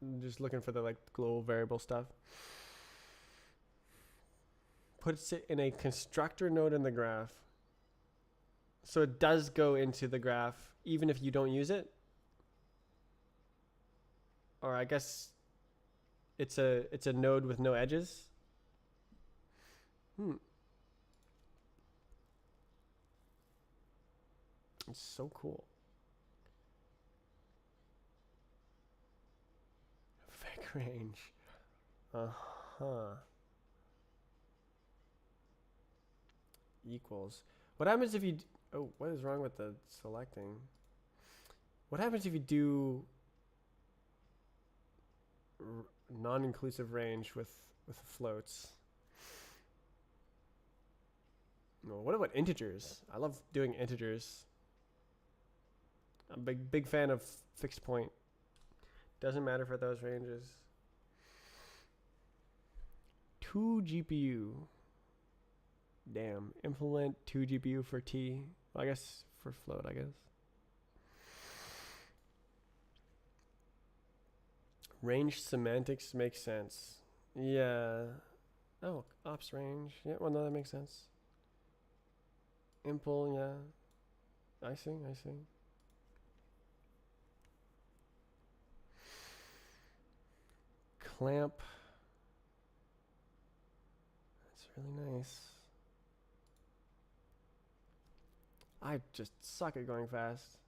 I'm just looking for the like global variable stuff. Puts it in a constructor node in the graph. So it does go into the graph even if you don't use it. Or I guess it's a node with no edges. It's so cool. Vec range. Uh-huh. Equals. What happens if you... Oh, what is wrong with the selecting? What happens if you do non-inclusive range with floats? No, what about integers? I love doing integers. I'm a big fan of fixed point. Doesn't matter for those ranges. 2 GPU. Damn. Implement 2 GPU for T. Well, I guess for float, I guess. Range semantics makes sense. Yeah. Oh, ops range. Yeah, well, no, that makes sense. Impl, yeah. I see. Clamp. That's really nice. I just suck at going fast.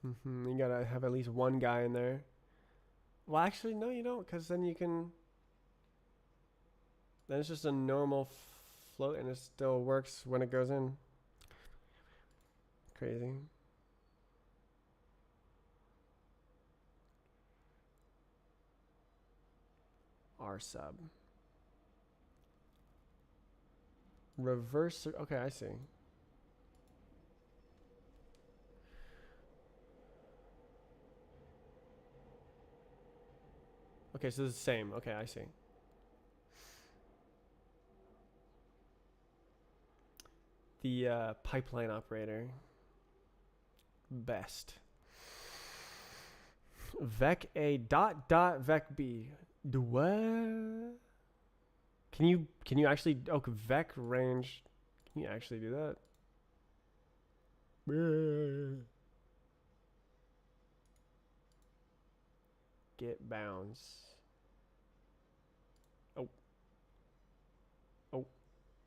You gotta have at least one guy in there. Well, actually, no, you don't, because then you can... Then it's just a normal float, and it still works when it goes in. Crazy. R sub. Reverse. Okay, I see. Okay, so it's the same. Okay, I see. the pipeline operator. Best. Vec A dot dot vec B. Do what? Can you actually vec range? Can you actually do that? Get bounds. Oh,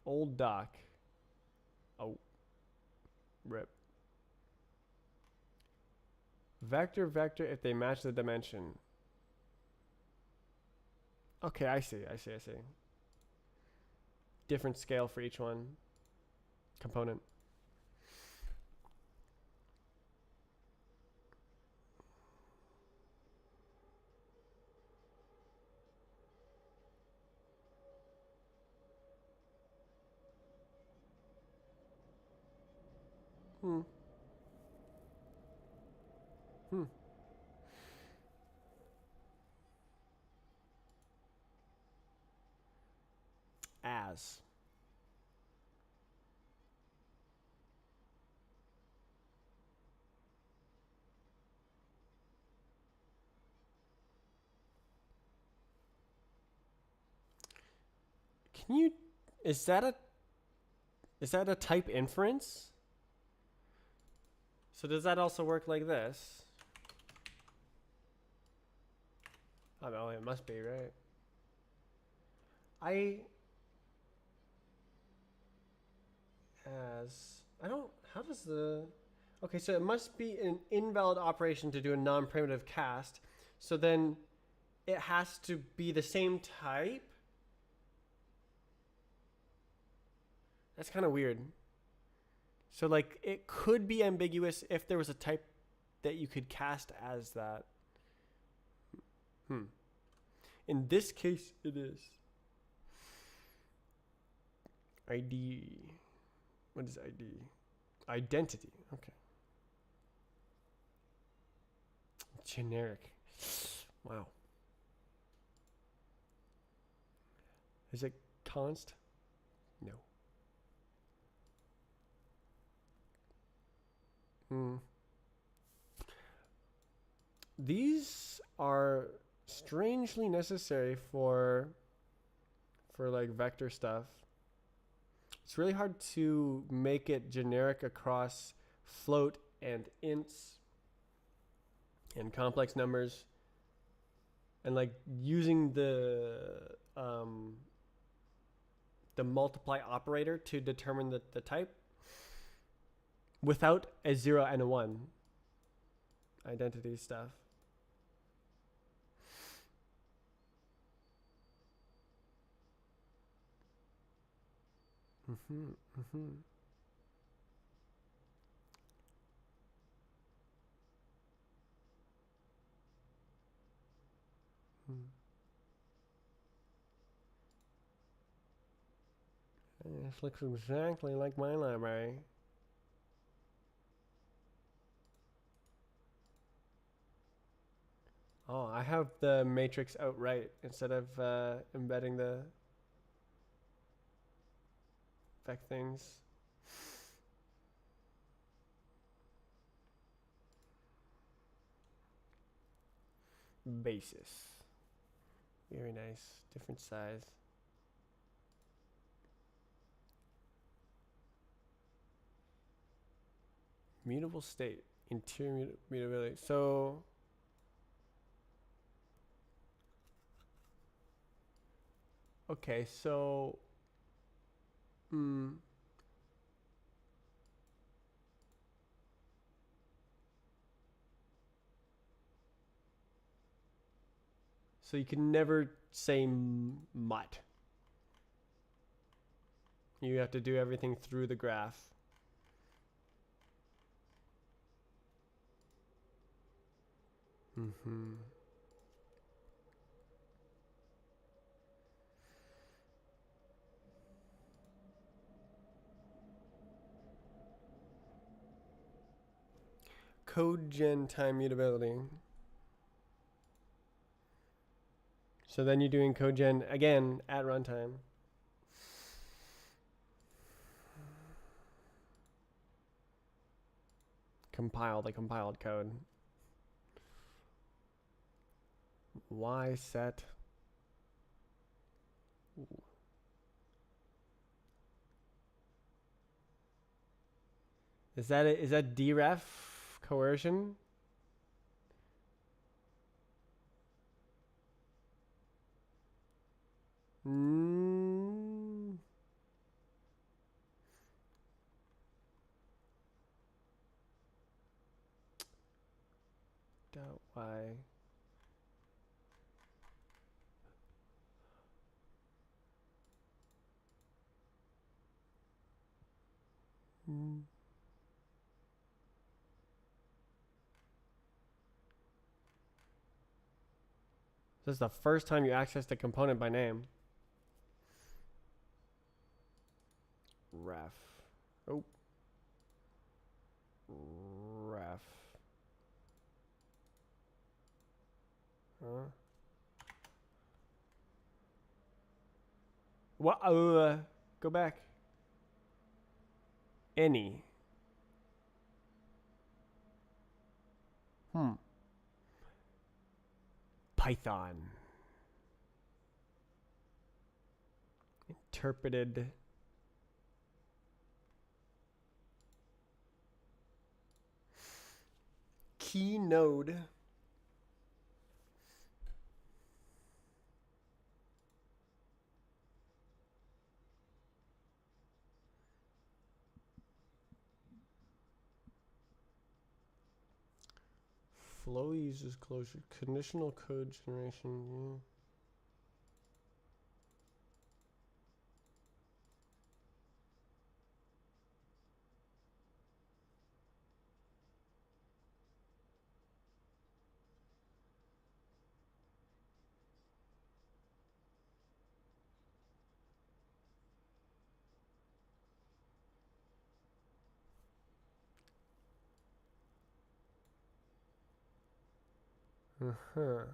old doc. Oh, rip. Vector if they match the dimension. Okay, I see. Different scale for each one. Component. As. Can you, is that a type inference? So does that also work like this? I don't know, it must be, right? How does the, okay, so it must be an invalid operation to do a non-primitive cast. So then it has to be the same type. That's kind of weird. So like it could be ambiguous if there was a type that you could cast as that. In this case, it is. ID. What is ID? Identity. Okay. Generic. Wow. Is it const? No. These are strangely necessary for like vector stuff. It's really hard to make it generic across float and ints and complex numbers, and like using the multiply operator to determine the type without a 0 and a 1 identity stuff. This looks exactly like my library. Oh, I have the matrix outright instead of embedding the vec things. Basis. Very nice. Different size. Mutable state. Interior mutability. So okay, so so you can never say mutt. You have to do everything through the graph. Code gen time mutability. So then you're doing code gen again at runtime. compile the compiled code. Y set. Ooh. Is that deref coercion? Dot y. This is the first time you access the component by name. Ref. Oh. Ref. Huh? What? Go back. Any. Python. Interpreted. Key node. Flow uses closure. Conditional code generation. Uh-huh.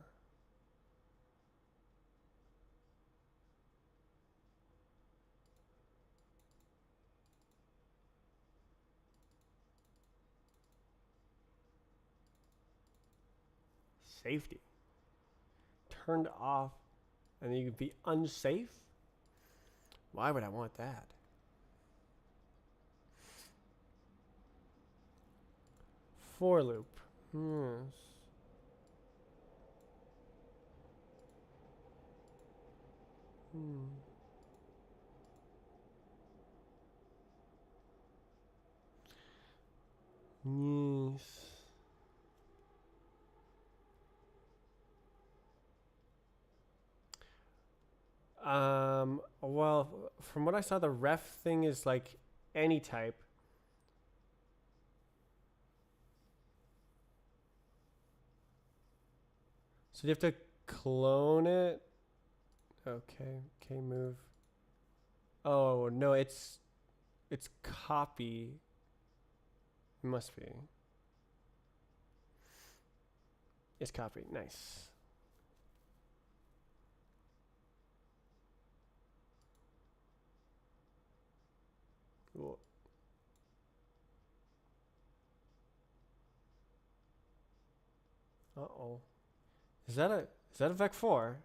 Safety. Turned off and then you can be unsafe? Why would I want that? For loop. Yes. Yes. Well, from what I saw, the ref thing is like any type. So you have to clone it. Okay, move. Oh no, it's copy. It must be. It's copy. Nice. Cool. Uh-oh. Is that a vec4?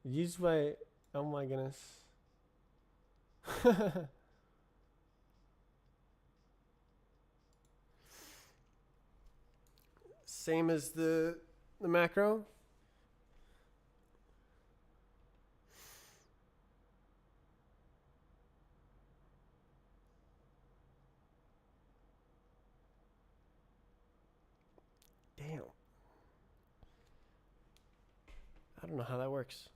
Used by, oh my goodness. Same as the macro. Damn. I don't know how that works.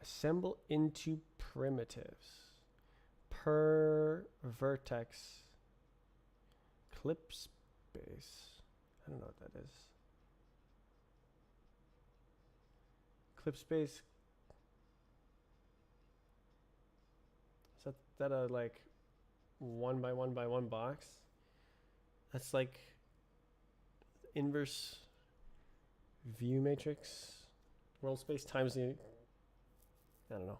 Assemble into primitives. Per vertex. Clip space. I don't know what that is. Clip space. Is that a like 1 by 1 by 1 box? That's like inverse. view matrix, world space times the, I don't know,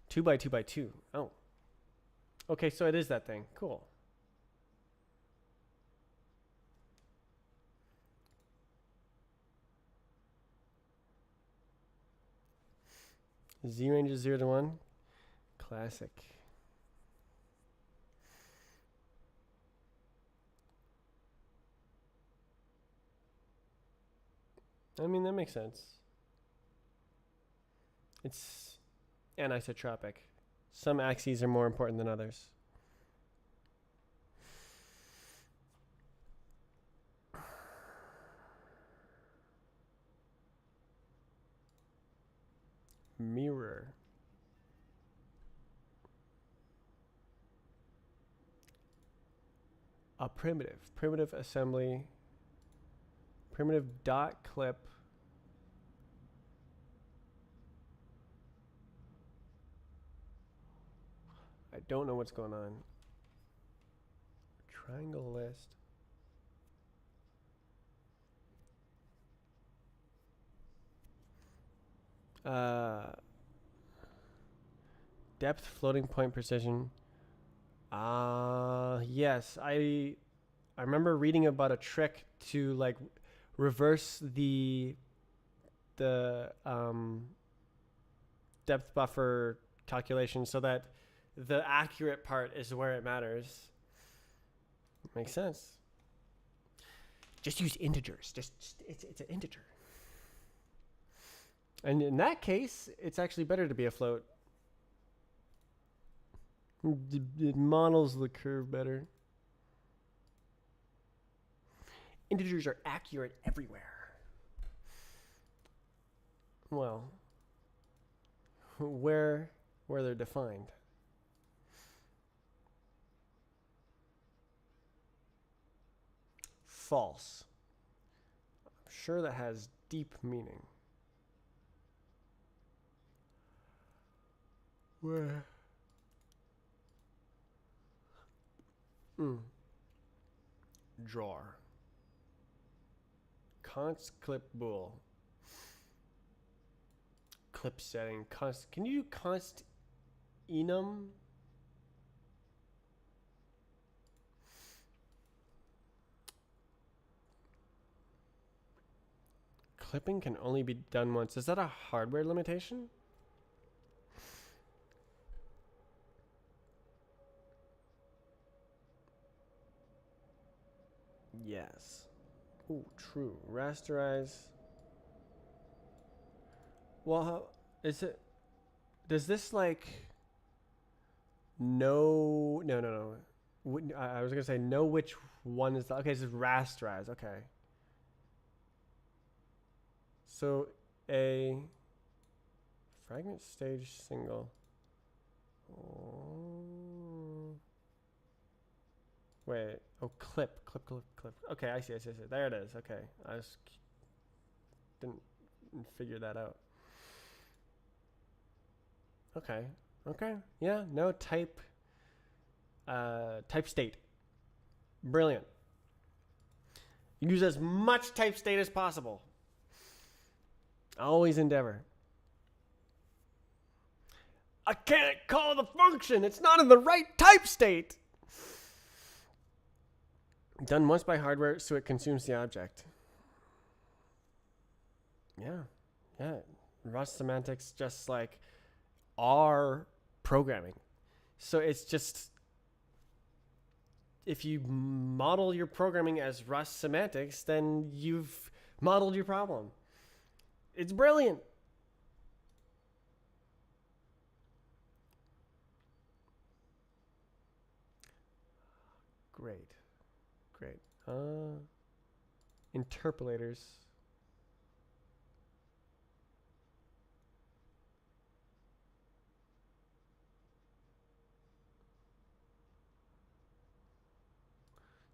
2 by 2 by 2. Oh, okay, so it is that thing. Cool. Z range is 0 to 1. Classic. I mean, that makes sense. It's anisotropic. Some axes are more important than others. Mirror. A primitive assembly, primitive dot clip. I don't know what's going on. Triangle list. Depth, floating point precision. Yes, I remember reading about a trick to like reverse the depth buffer calculation so that the accurate part is where it matters. Makes sense. Just use integers. Just it's an integer. And in that case, it's actually better to be a float. It models the curve better. Integers are accurate everywhere. Well, where they're defined. False. I'm sure that has deep meaning. Where? Drawer. Const clip bool. Clip setting. Const. Can you do const enum? Clipping can only be done once. Is that a hardware limitation? Yes. Ooh, true. Rasterize. Well, how, is it? Does this like? No. I was gonna say know which one is the. Okay, this is rasterize. Okay. So a fragment stage single. Oh. Wait. Oh, clip. Okay, I see. There it is. Okay, I just didn't figure that out. Okay. Yeah. No type. Type state. Brilliant. Use as much type state as possible. Always endeavor. I can't call the function. It's not in the right type state. Done once by hardware, so it consumes the object. Yeah. Rust semantics just like are programming. So it's just, if you model your programming as Rust semantics, then you've modeled your problem. It's brilliant. Great. Interpolators.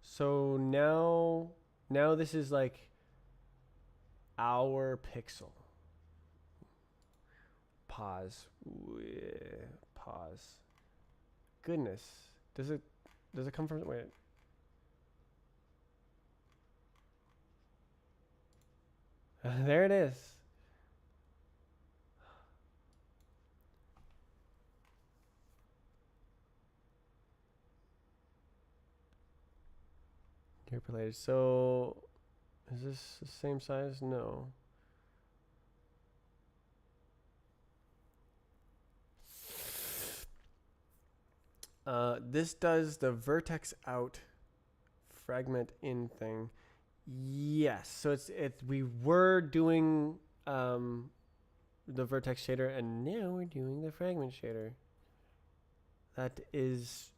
So now this is like our pixel. Pause. Goodness. Does it come from, wait. There it is. Interpolated. So, is this the same size? No. This does the vertex out, fragment in thing. Yes. So we were doing the vertex shader, and now we're doing the fragment shader. That is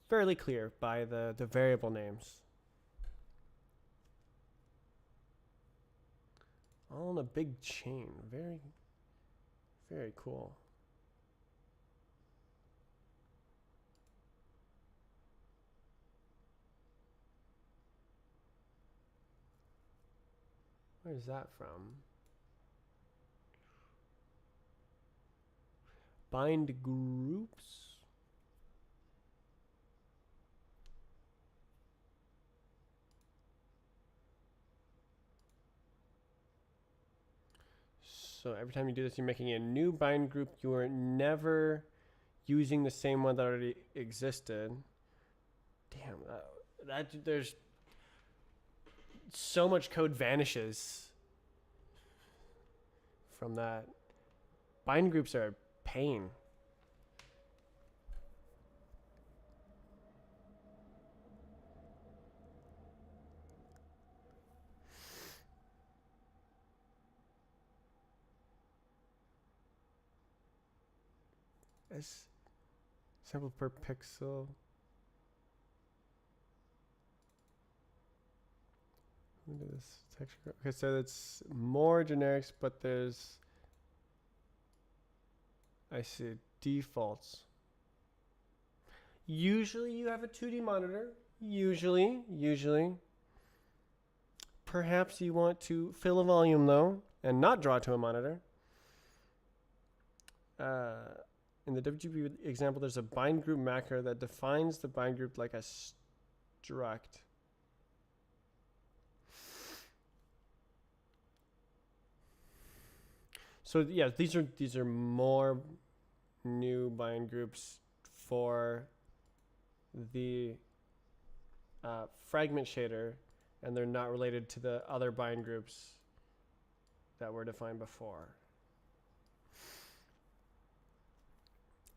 fairly clear by the variable names. All in a big chain. Very, very cool. Where's that from? Bind groups. So every time you do this, you're making a new bind group. You are never using the same one that already existed. Damn, that there's so much code vanishes from that. Bind groups are a pain. As sample per pixel. Look at this texture. Okay, so it's more generics, but there's, I see, defaults. Usually you have a 2D monitor. Usually. Perhaps you want to fill a volume though, and not draw to a monitor. In the WGB example, there's a bind group macro that defines the bind group like a struct. So yeah, these are more new bind groups for the fragment shader, and they're not related to the other bind groups that were defined before.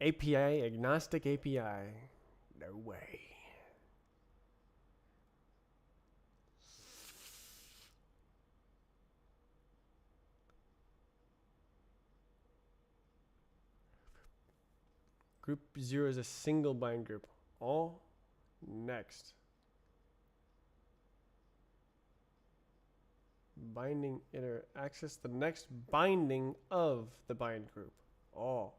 API, agnostic API. No way. Group 0 is a single bind group. All next. Binding iter. Access the next binding of the bind group. All.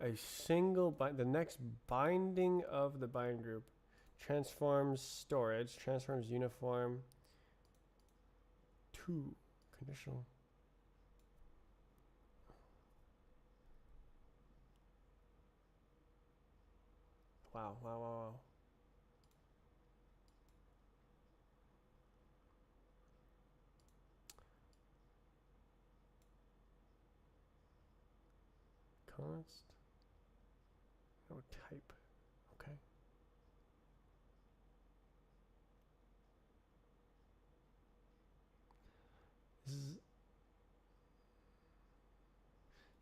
A single bind. The next binding of the bind group transforms storage. Transforms uniform to conditional. Wow. Const. No type. Okay.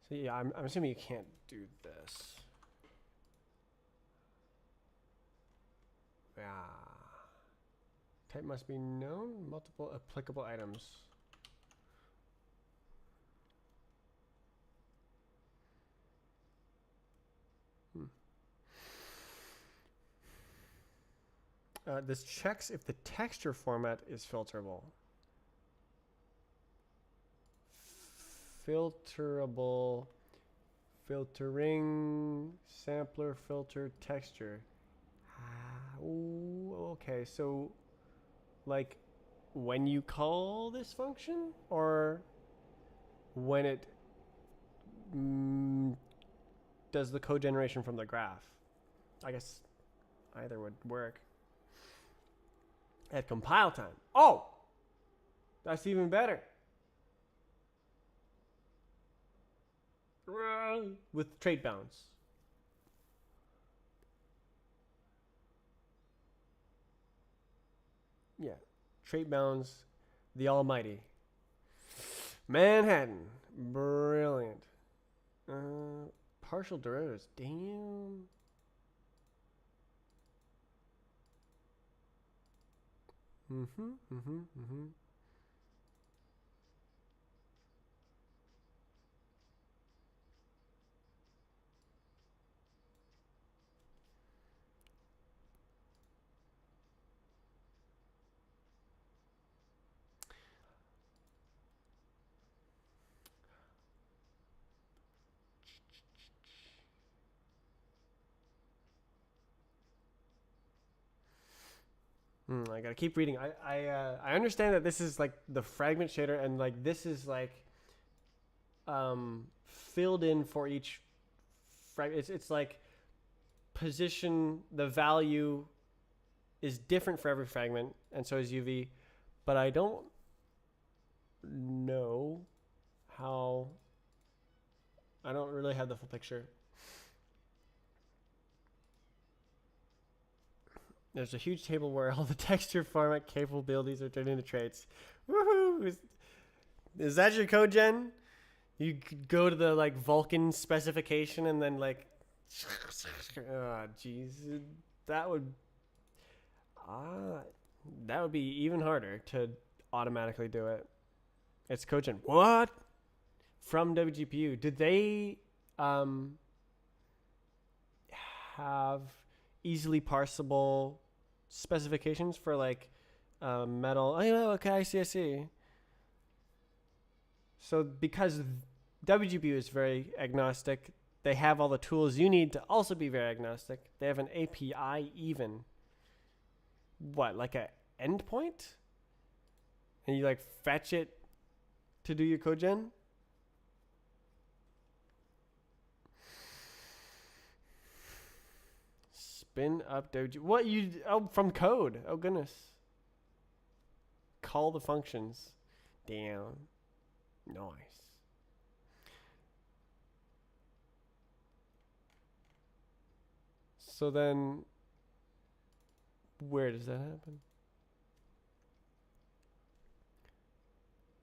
So yeah, I'm assuming you can't do this. Yeah. Type must be known. Multiple applicable items. This checks if the texture format is filterable. Filterable, filtering, sampler, filter, texture. Ooh, okay, so like when you call this function, or when it does the code generation from the graph? I guess either would work. At compile time. Oh! That's even better. With trait bounds. Yeah. Trait bounds. The almighty. Manhattan. Brilliant. Partial derivatives. Damn. Mm-hmm. I gotta keep reading. I understand that this is like the fragment shader, and like this is like filled in for each fragment. It's like position, the value is different for every fragment, and so is UV. But I don't know how. I don't really have the full picture. There's a huge table where all the texture format capabilities are turned into traits. Woohoo! Is that your code gen? You could go to the like Vulkan specification and then like, oh jeez, that would be even harder to automatically do it. It's code gen. What? From WGPU? Did they have easily parsable specifications for like metal? Oh, yeah, okay, I see. So because WGPU is very agnostic, they have all the tools you need to also be very agnostic. They have an API even. What, like a endpoint? And you like fetch it to do your code gen? Spin up WGPU. What you? Oh, from code. Oh goodness. Call the functions. Damn. Nice. So then, where does that happen?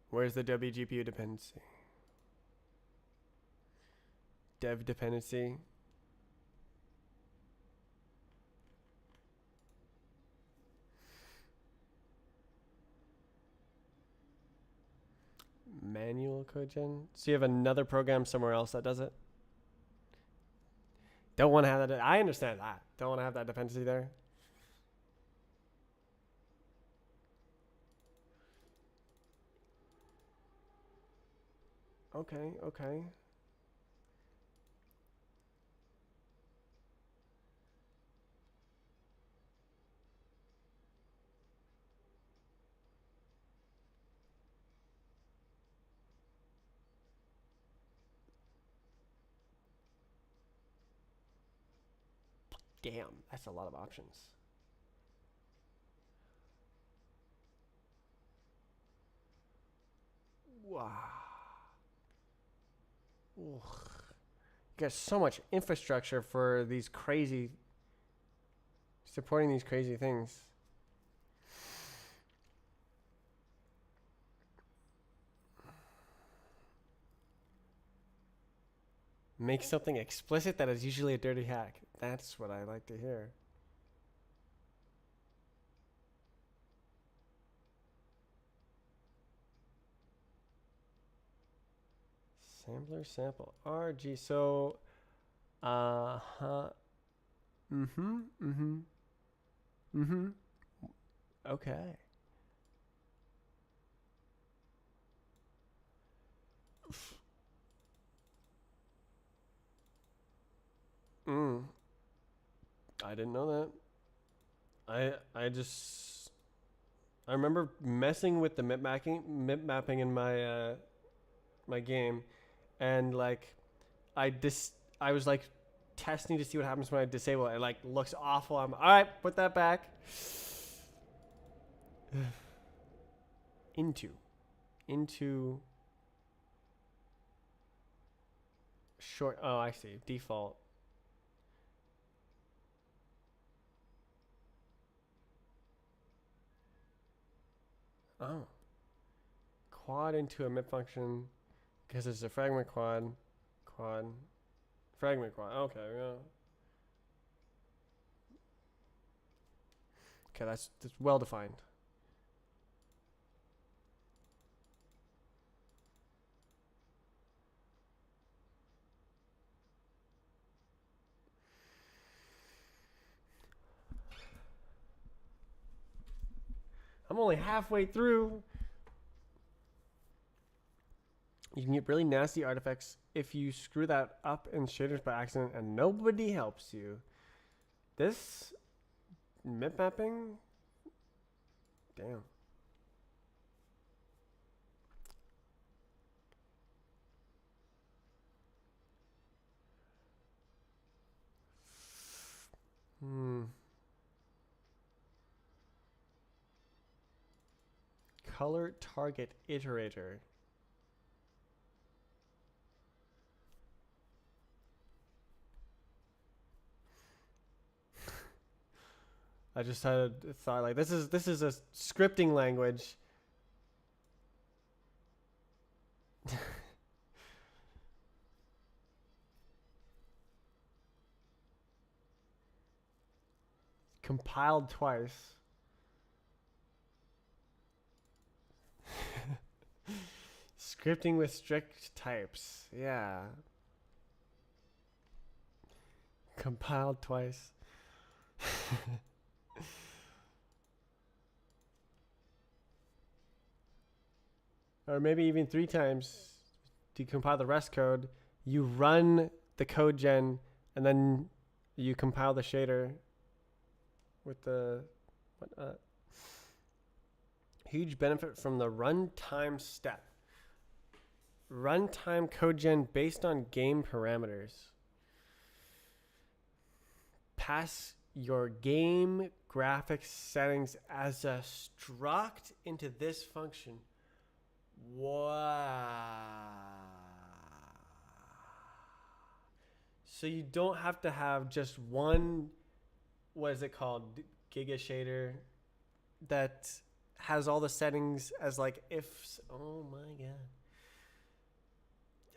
Where's the WGPU dependency? Dev dependency. Manual code gen. So you have another program somewhere else that does it? Don't want to have that. I understand that. Don't want to have that dependency there. Okay. Damn, that's a lot of options. Wow. Ugh. You got so much infrastructure for these crazy, supporting these crazy things. Make something explicit that is usually a dirty hack. That's what I like to hear. Sampler sample RG. So, Okay. I didn't know that. I remember messing with the mip mapping in my game, and like I was like testing to see what happens when I disable it. It like looks awful. I'm all right. Put that back. into short. Oh, I see. Default. Oh. Quad into emit function because it's a fragment quad. Fragment quad. Okay, yeah. Okay, that's well defined. I'm only halfway through. You can get really nasty artifacts if you screw that up in shaders by accident and nobody helps you. This mip mapping? Damn. Color target iterator. I just had a thought like this is a scripting language. Compiled twice. Scripting with strict types. Yeah. Compiled twice. Or maybe even 3 times to compile the rest code. You run the code gen and then you compile the shader with the huge benefit from the runtime step. Runtime code gen based on game parameters. Pass your game graphics settings as a struct into this function. Wow. So you don't have to have just one, what is it called, Giga shader that has all the settings as like ifs. Oh my god.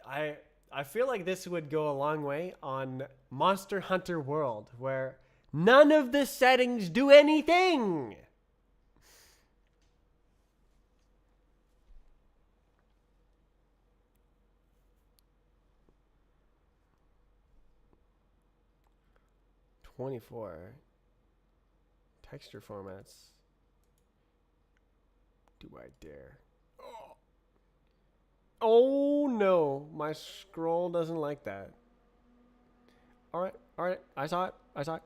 I feel like this would go a long way on Monster Hunter World, where none of the settings do anything. Texture formats. Do I dare? Oh no, my scroll doesn't like that. All right. I saw it. I saw.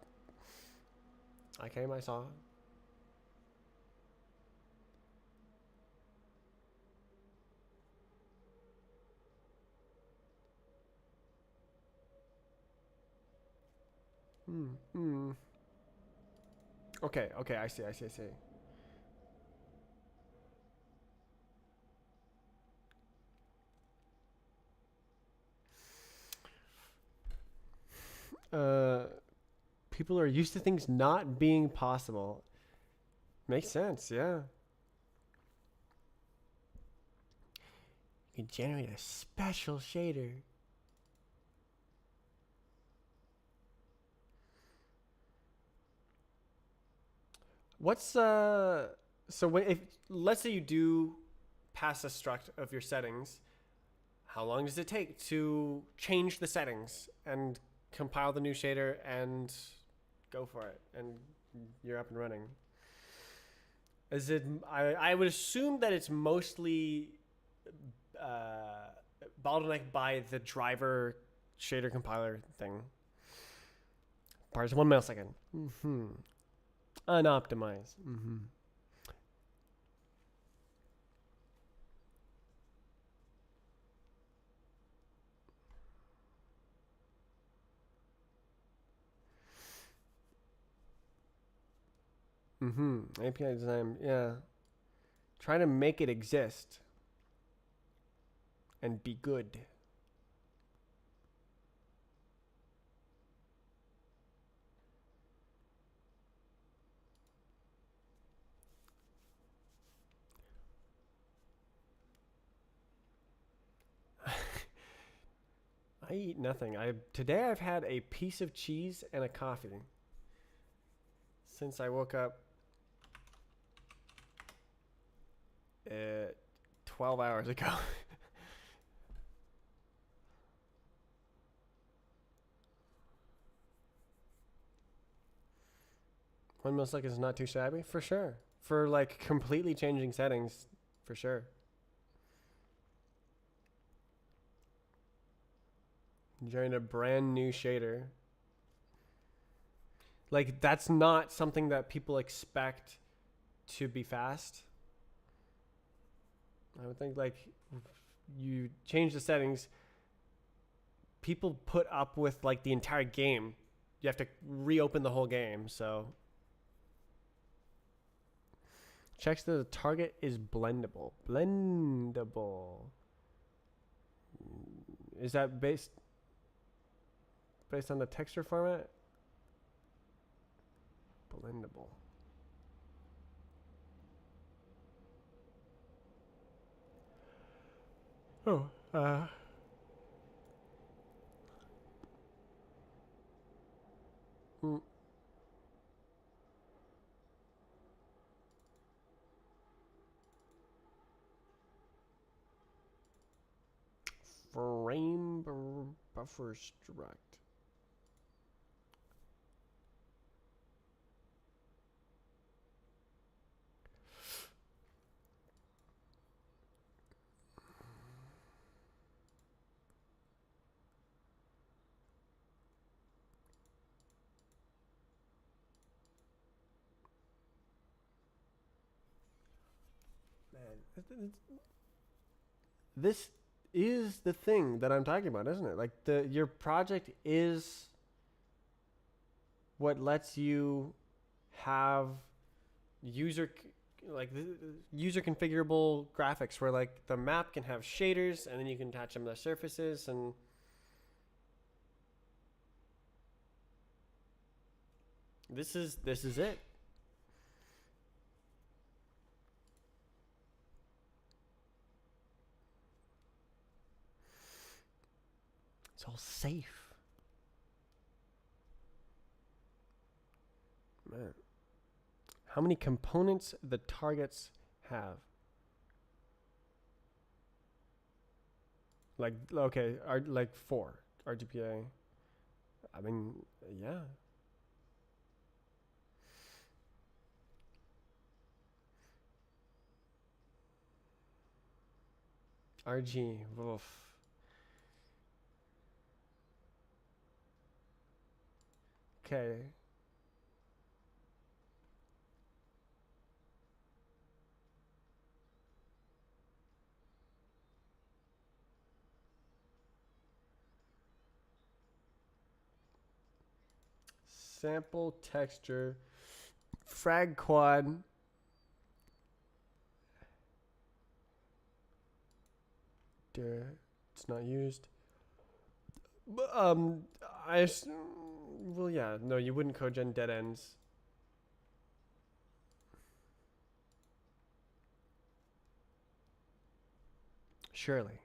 Okay, I see. People are used to things not being possible. Makes sense, yeah. You can generate a special shader. What's so when if let's say you do pass a struct of your settings, how long does it take to change the settings and compile the new shader and go for it and you're up and running? Is it? I would assume that it's mostly bottlenecked by the driver shader compiler thing. Parse 1 millisecond. Unoptimized. API design, yeah. Try to make it exist and be good. I eat nothing. Today I've had a piece of cheese and a coffee since I woke up 12 hours ago. One meal second is not too shabby, for sure. For like completely changing settings, for sure. Enjoying a brand new shader. Like that's not something that people expect to be fast. I would think like you change the settings, people put up with like the entire game. You have to reopen the whole game, so checks that the target is blendable. Blendable. Is that based on the texture format? Blendable. Oh, mm, frame buffer struct. Man, this is the thing that I'm talking about, isn't it? Like your project is what lets you have user like user configurable graphics where like the map can have shaders and then you can attach them to surfaces and this is it. It's all safe. Man. How many components the targets have? Like okay, like 4 RGPA. I mean, yeah. RG. Oof. Okay. Sample texture. Frag quad. It's not used. But, well, yeah, no, you wouldn't cogen dead ends. Surely.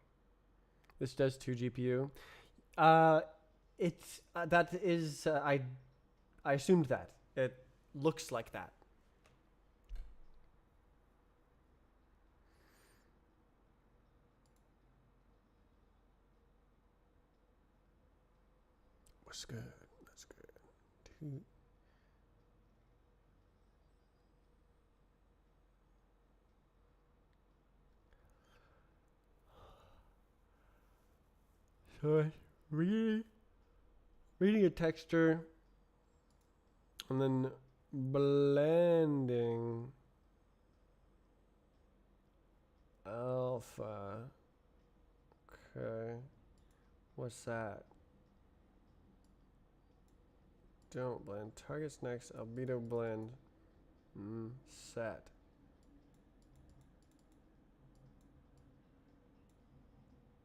This does 2 GPU. It's that is I assumed that it looks like that. What's good? That's good. 2. So reading a texture and then blending alpha. Okay. What's that? Don't blend. Targets next. Albedo blend. Set.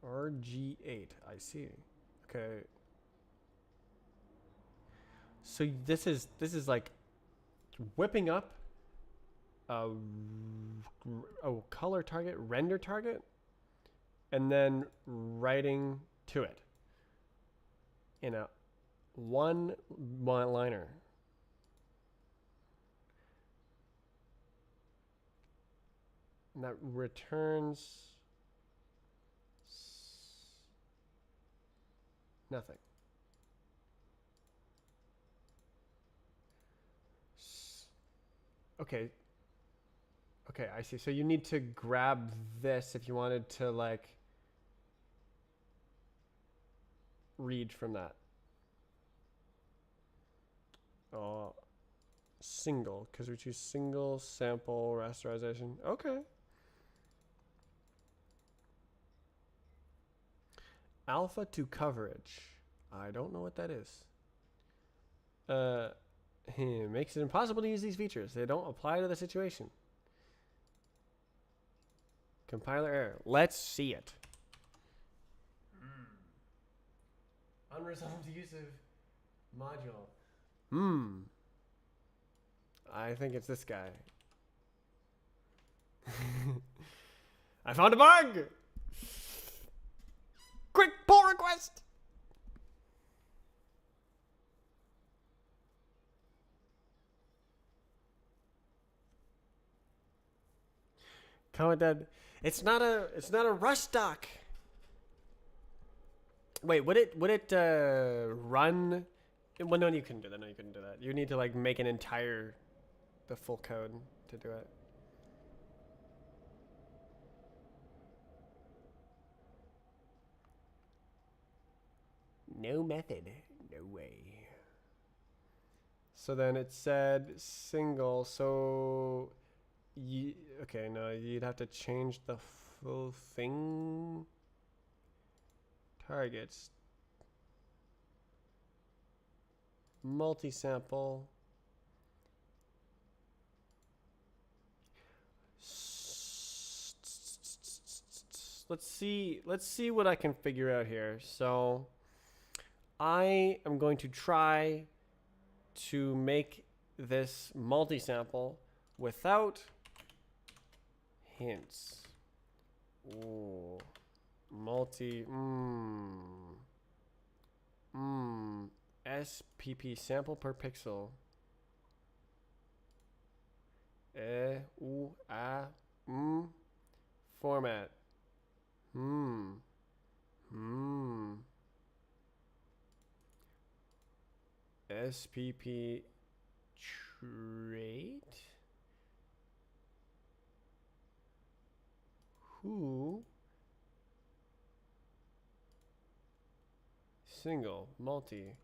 RG8. I see. Okay. So this is like whipping up a color target, render target, and then writing to it in a one liner. And that returns nothing. Okay. Okay, I see. So you need to grab this if you wanted to like read from that. Oh, single, because we choose single sample rasterization. Okay. Alpha to coverage. I don't know what that is. Makes it impossible to use these features. They don't apply to the situation. Compiler error. Let's see it. Unresolved use of module. I think it's this guy. I found a bug! Quick pull request! Comment that it's not a Rust doc. Wait, would it run? Well, no, you couldn't do that. No, you couldn't do that. You need to like make the full code to do it. No method. No way. So then it said single. So okay, no, you'd have to change the full thing. Targets. Multi-sample. Let's see what I can figure out here. So I am going to try to make this multi-sample without hints. Ooh. SPP sample per pixel. Format. SPP trait. Who? Single, multi.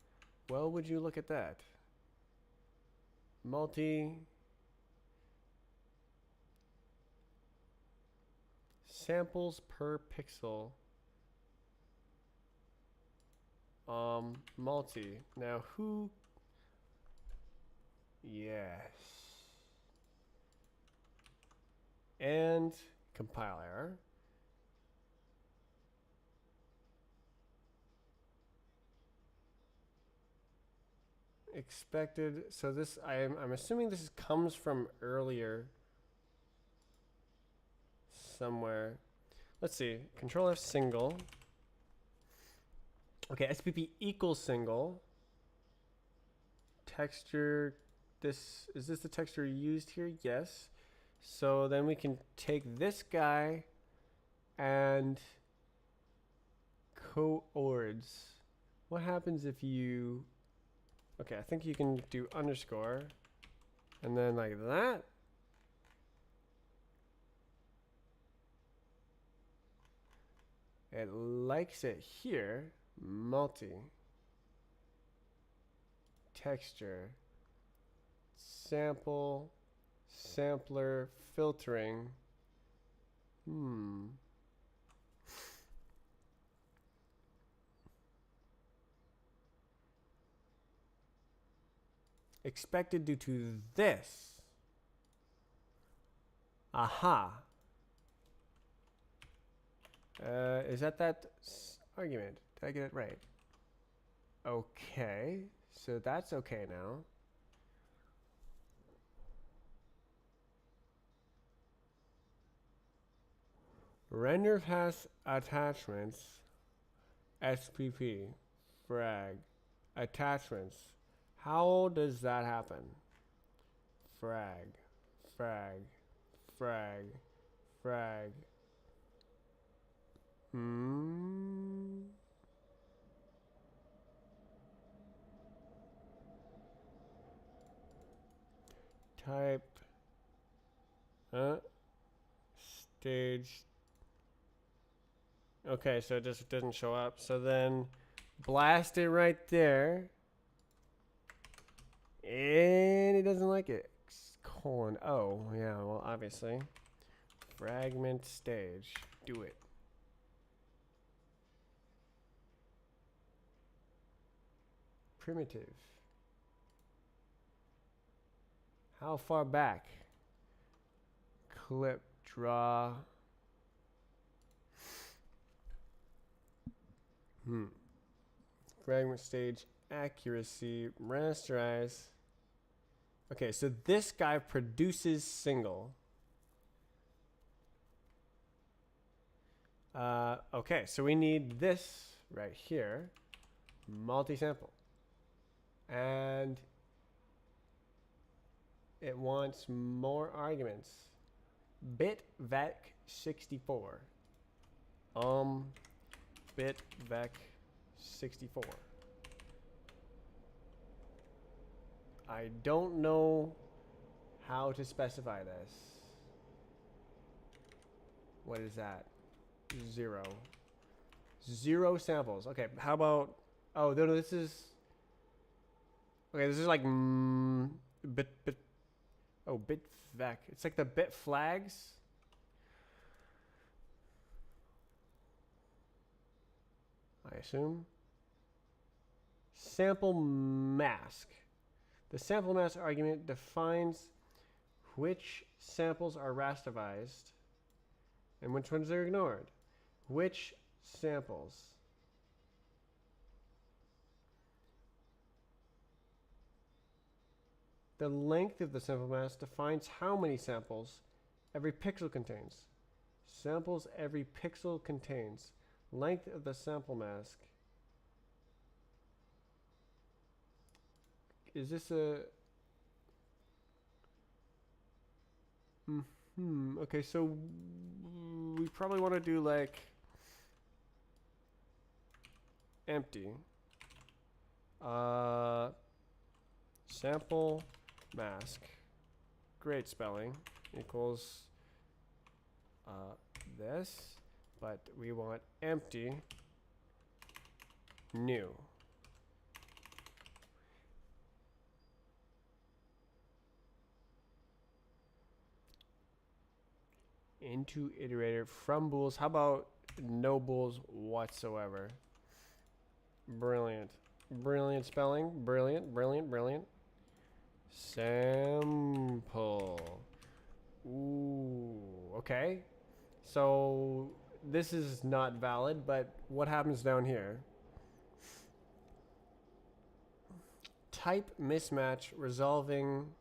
Well, would you look at that? Multi. Samples per pixel. Multi. Now who? Yes. And compile error. Expected. So this, I'm assuming this comes from earlier somewhere. Let's see. Control F single. Okay, SPP equals single. Texture. Is this the texture used here? Yes. So then we can take this guy and coords. What happens if you? Okay, I think you can do underscore and then like that. It likes it here. Multi. Texture. Sample. Sampler. Filtering. Expected due to this. Aha. Is that argument? Did I get it right? Okay. So that's okay now. Render has attachments. SPP. Frag. Attachments. How does that happen? Frag. Frag. Frag. Frag. Type. Stage. Okay, so it just doesn't show up. So then blast it right there. And he doesn't like it. Colon. Oh, yeah, well, obviously. Fragment stage. Do it. Primitive. How far back? Clip, draw. Fragment stage, accuracy, rasterize. Okay, so this guy produces single. Okay, so we need this right here, multi-sample. And it wants more arguments. Bitvec64. Bitvec64. I don't know how to specify this. What is that? 0. 0 samples. Okay, how about... Oh, no, this is... Okay, this is like... Oh, bitvec. It's like the bit flags. I assume. Sample mask. The sample mask argument defines which samples are rasterized and which ones are ignored. Which samples? The length of the sample mask defines how many samples every pixel contains. Samples every pixel contains. Length of the sample mask. Is this a... Okay, so we probably want to do like empty. Sample mask. Great spelling. Equals this. But we want empty new. Into iterator from bools. How about no bools whatsoever? Brilliant. Brilliant spelling. Brilliant, brilliant, brilliant. Sample. Ooh, okay. So this is not valid, but what happens down here? Type mismatch resolving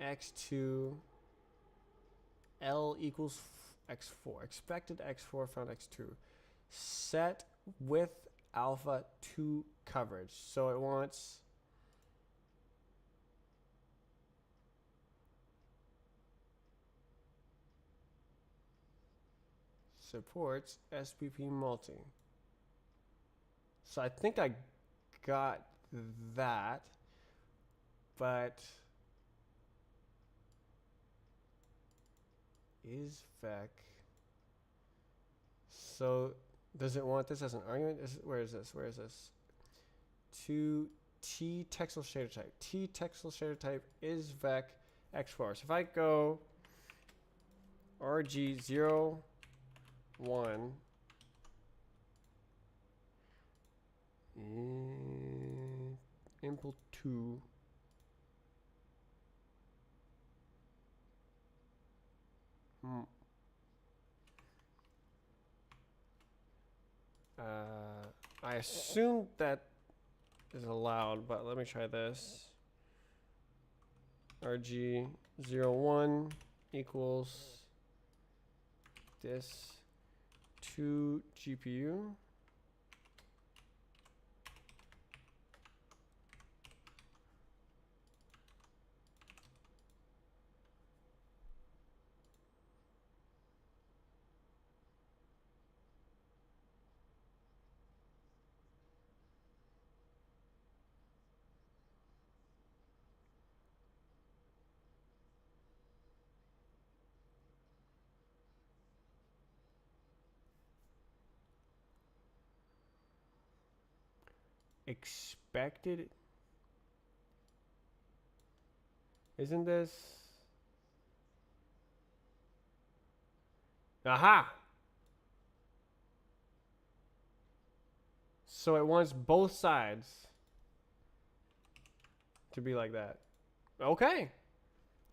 x2 L equals x4. Expected x4 found x2. Set with alpha to coverage. So it wants supports SPP multi. So I think I got that, but is vec. So does it want this as an argument? Where is this? Where is this? To T textile shader type. T textile shader type is vec x4. So if I go RG0 1 impl 2 Mm. I assume that is allowed, but let me try this. RG01 equals this to GPU. Expected. Isn't this? Aha! So it wants both sides to be like that. Okay.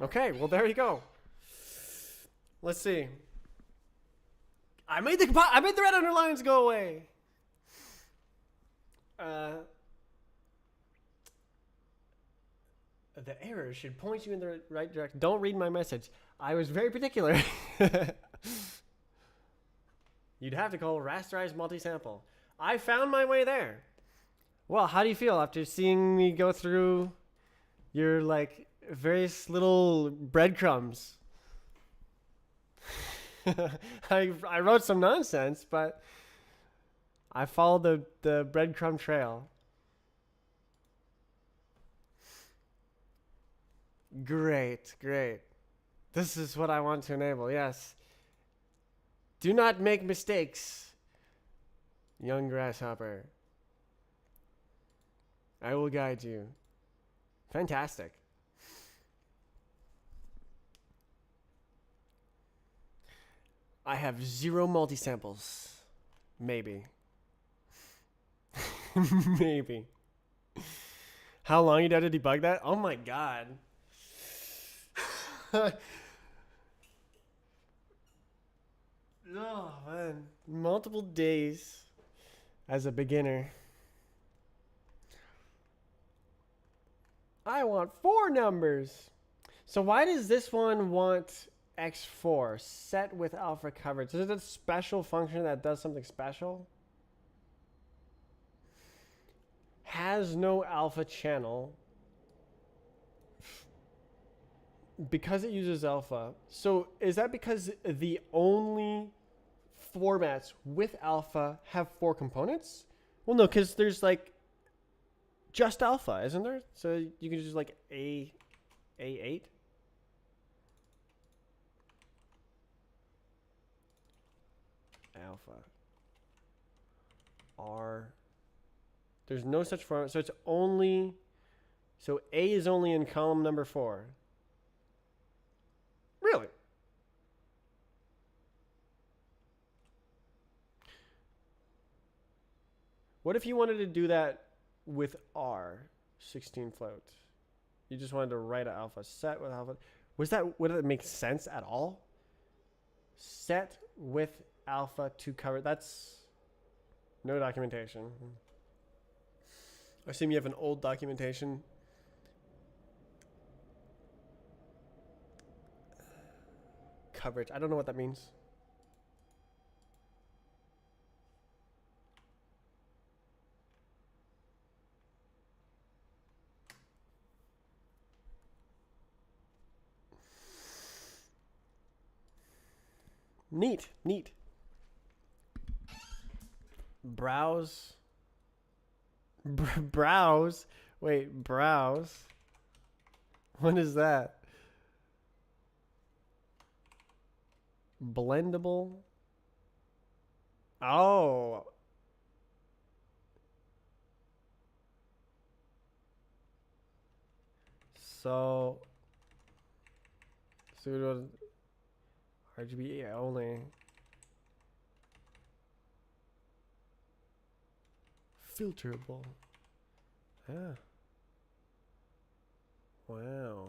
Okay, well there you go. Let's see. I made the red underlines go away. The error should point you in the right direction. Don't read my message. I was very particular. You'd have to call rasterized multi-sample. I found my way there. Well, how do you feel after seeing me go through your like various little breadcrumbs? I wrote some nonsense, but I followed the breadcrumb trail. Great, great. This is what I want to enable, yes. Do not make mistakes, young grasshopper. I will guide you. Fantastic. I have 0 multi-samples. Maybe. Maybe. How long you'd have to debug that? Oh my god. Oh man. Multiple days as a beginner. I want 4 numbers. So why does this one want X4 set with alpha coverage? Is it a special function that does something special? Has no alpha channel because it uses alpha. So is that because the only formats with alpha have 4 components? Well, no, because there's like just alpha, isn't there? So you can just like A8. Alpha. R. There's no such format. So it's only, so A is only in column number 4. Really? What if you wanted to do that with R, 16 float? You just wanted to write an alpha set with alpha. Would that make sense at all? Set with alpha to cover. That's no documentation. I assume you have an old documentation. Coverage. I don't know what that means. Neat, neat. Browse. Browse. Wait, browse. What is that? Blendable. Oh. So pseudo RGB only. Filterable. Yeah. Wow.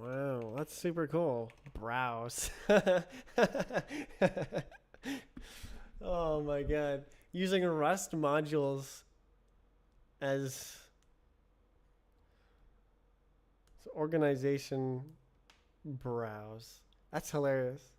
Wow, that's super cool. Browse. Oh my god. Using Rust modules as organization browse. That's hilarious.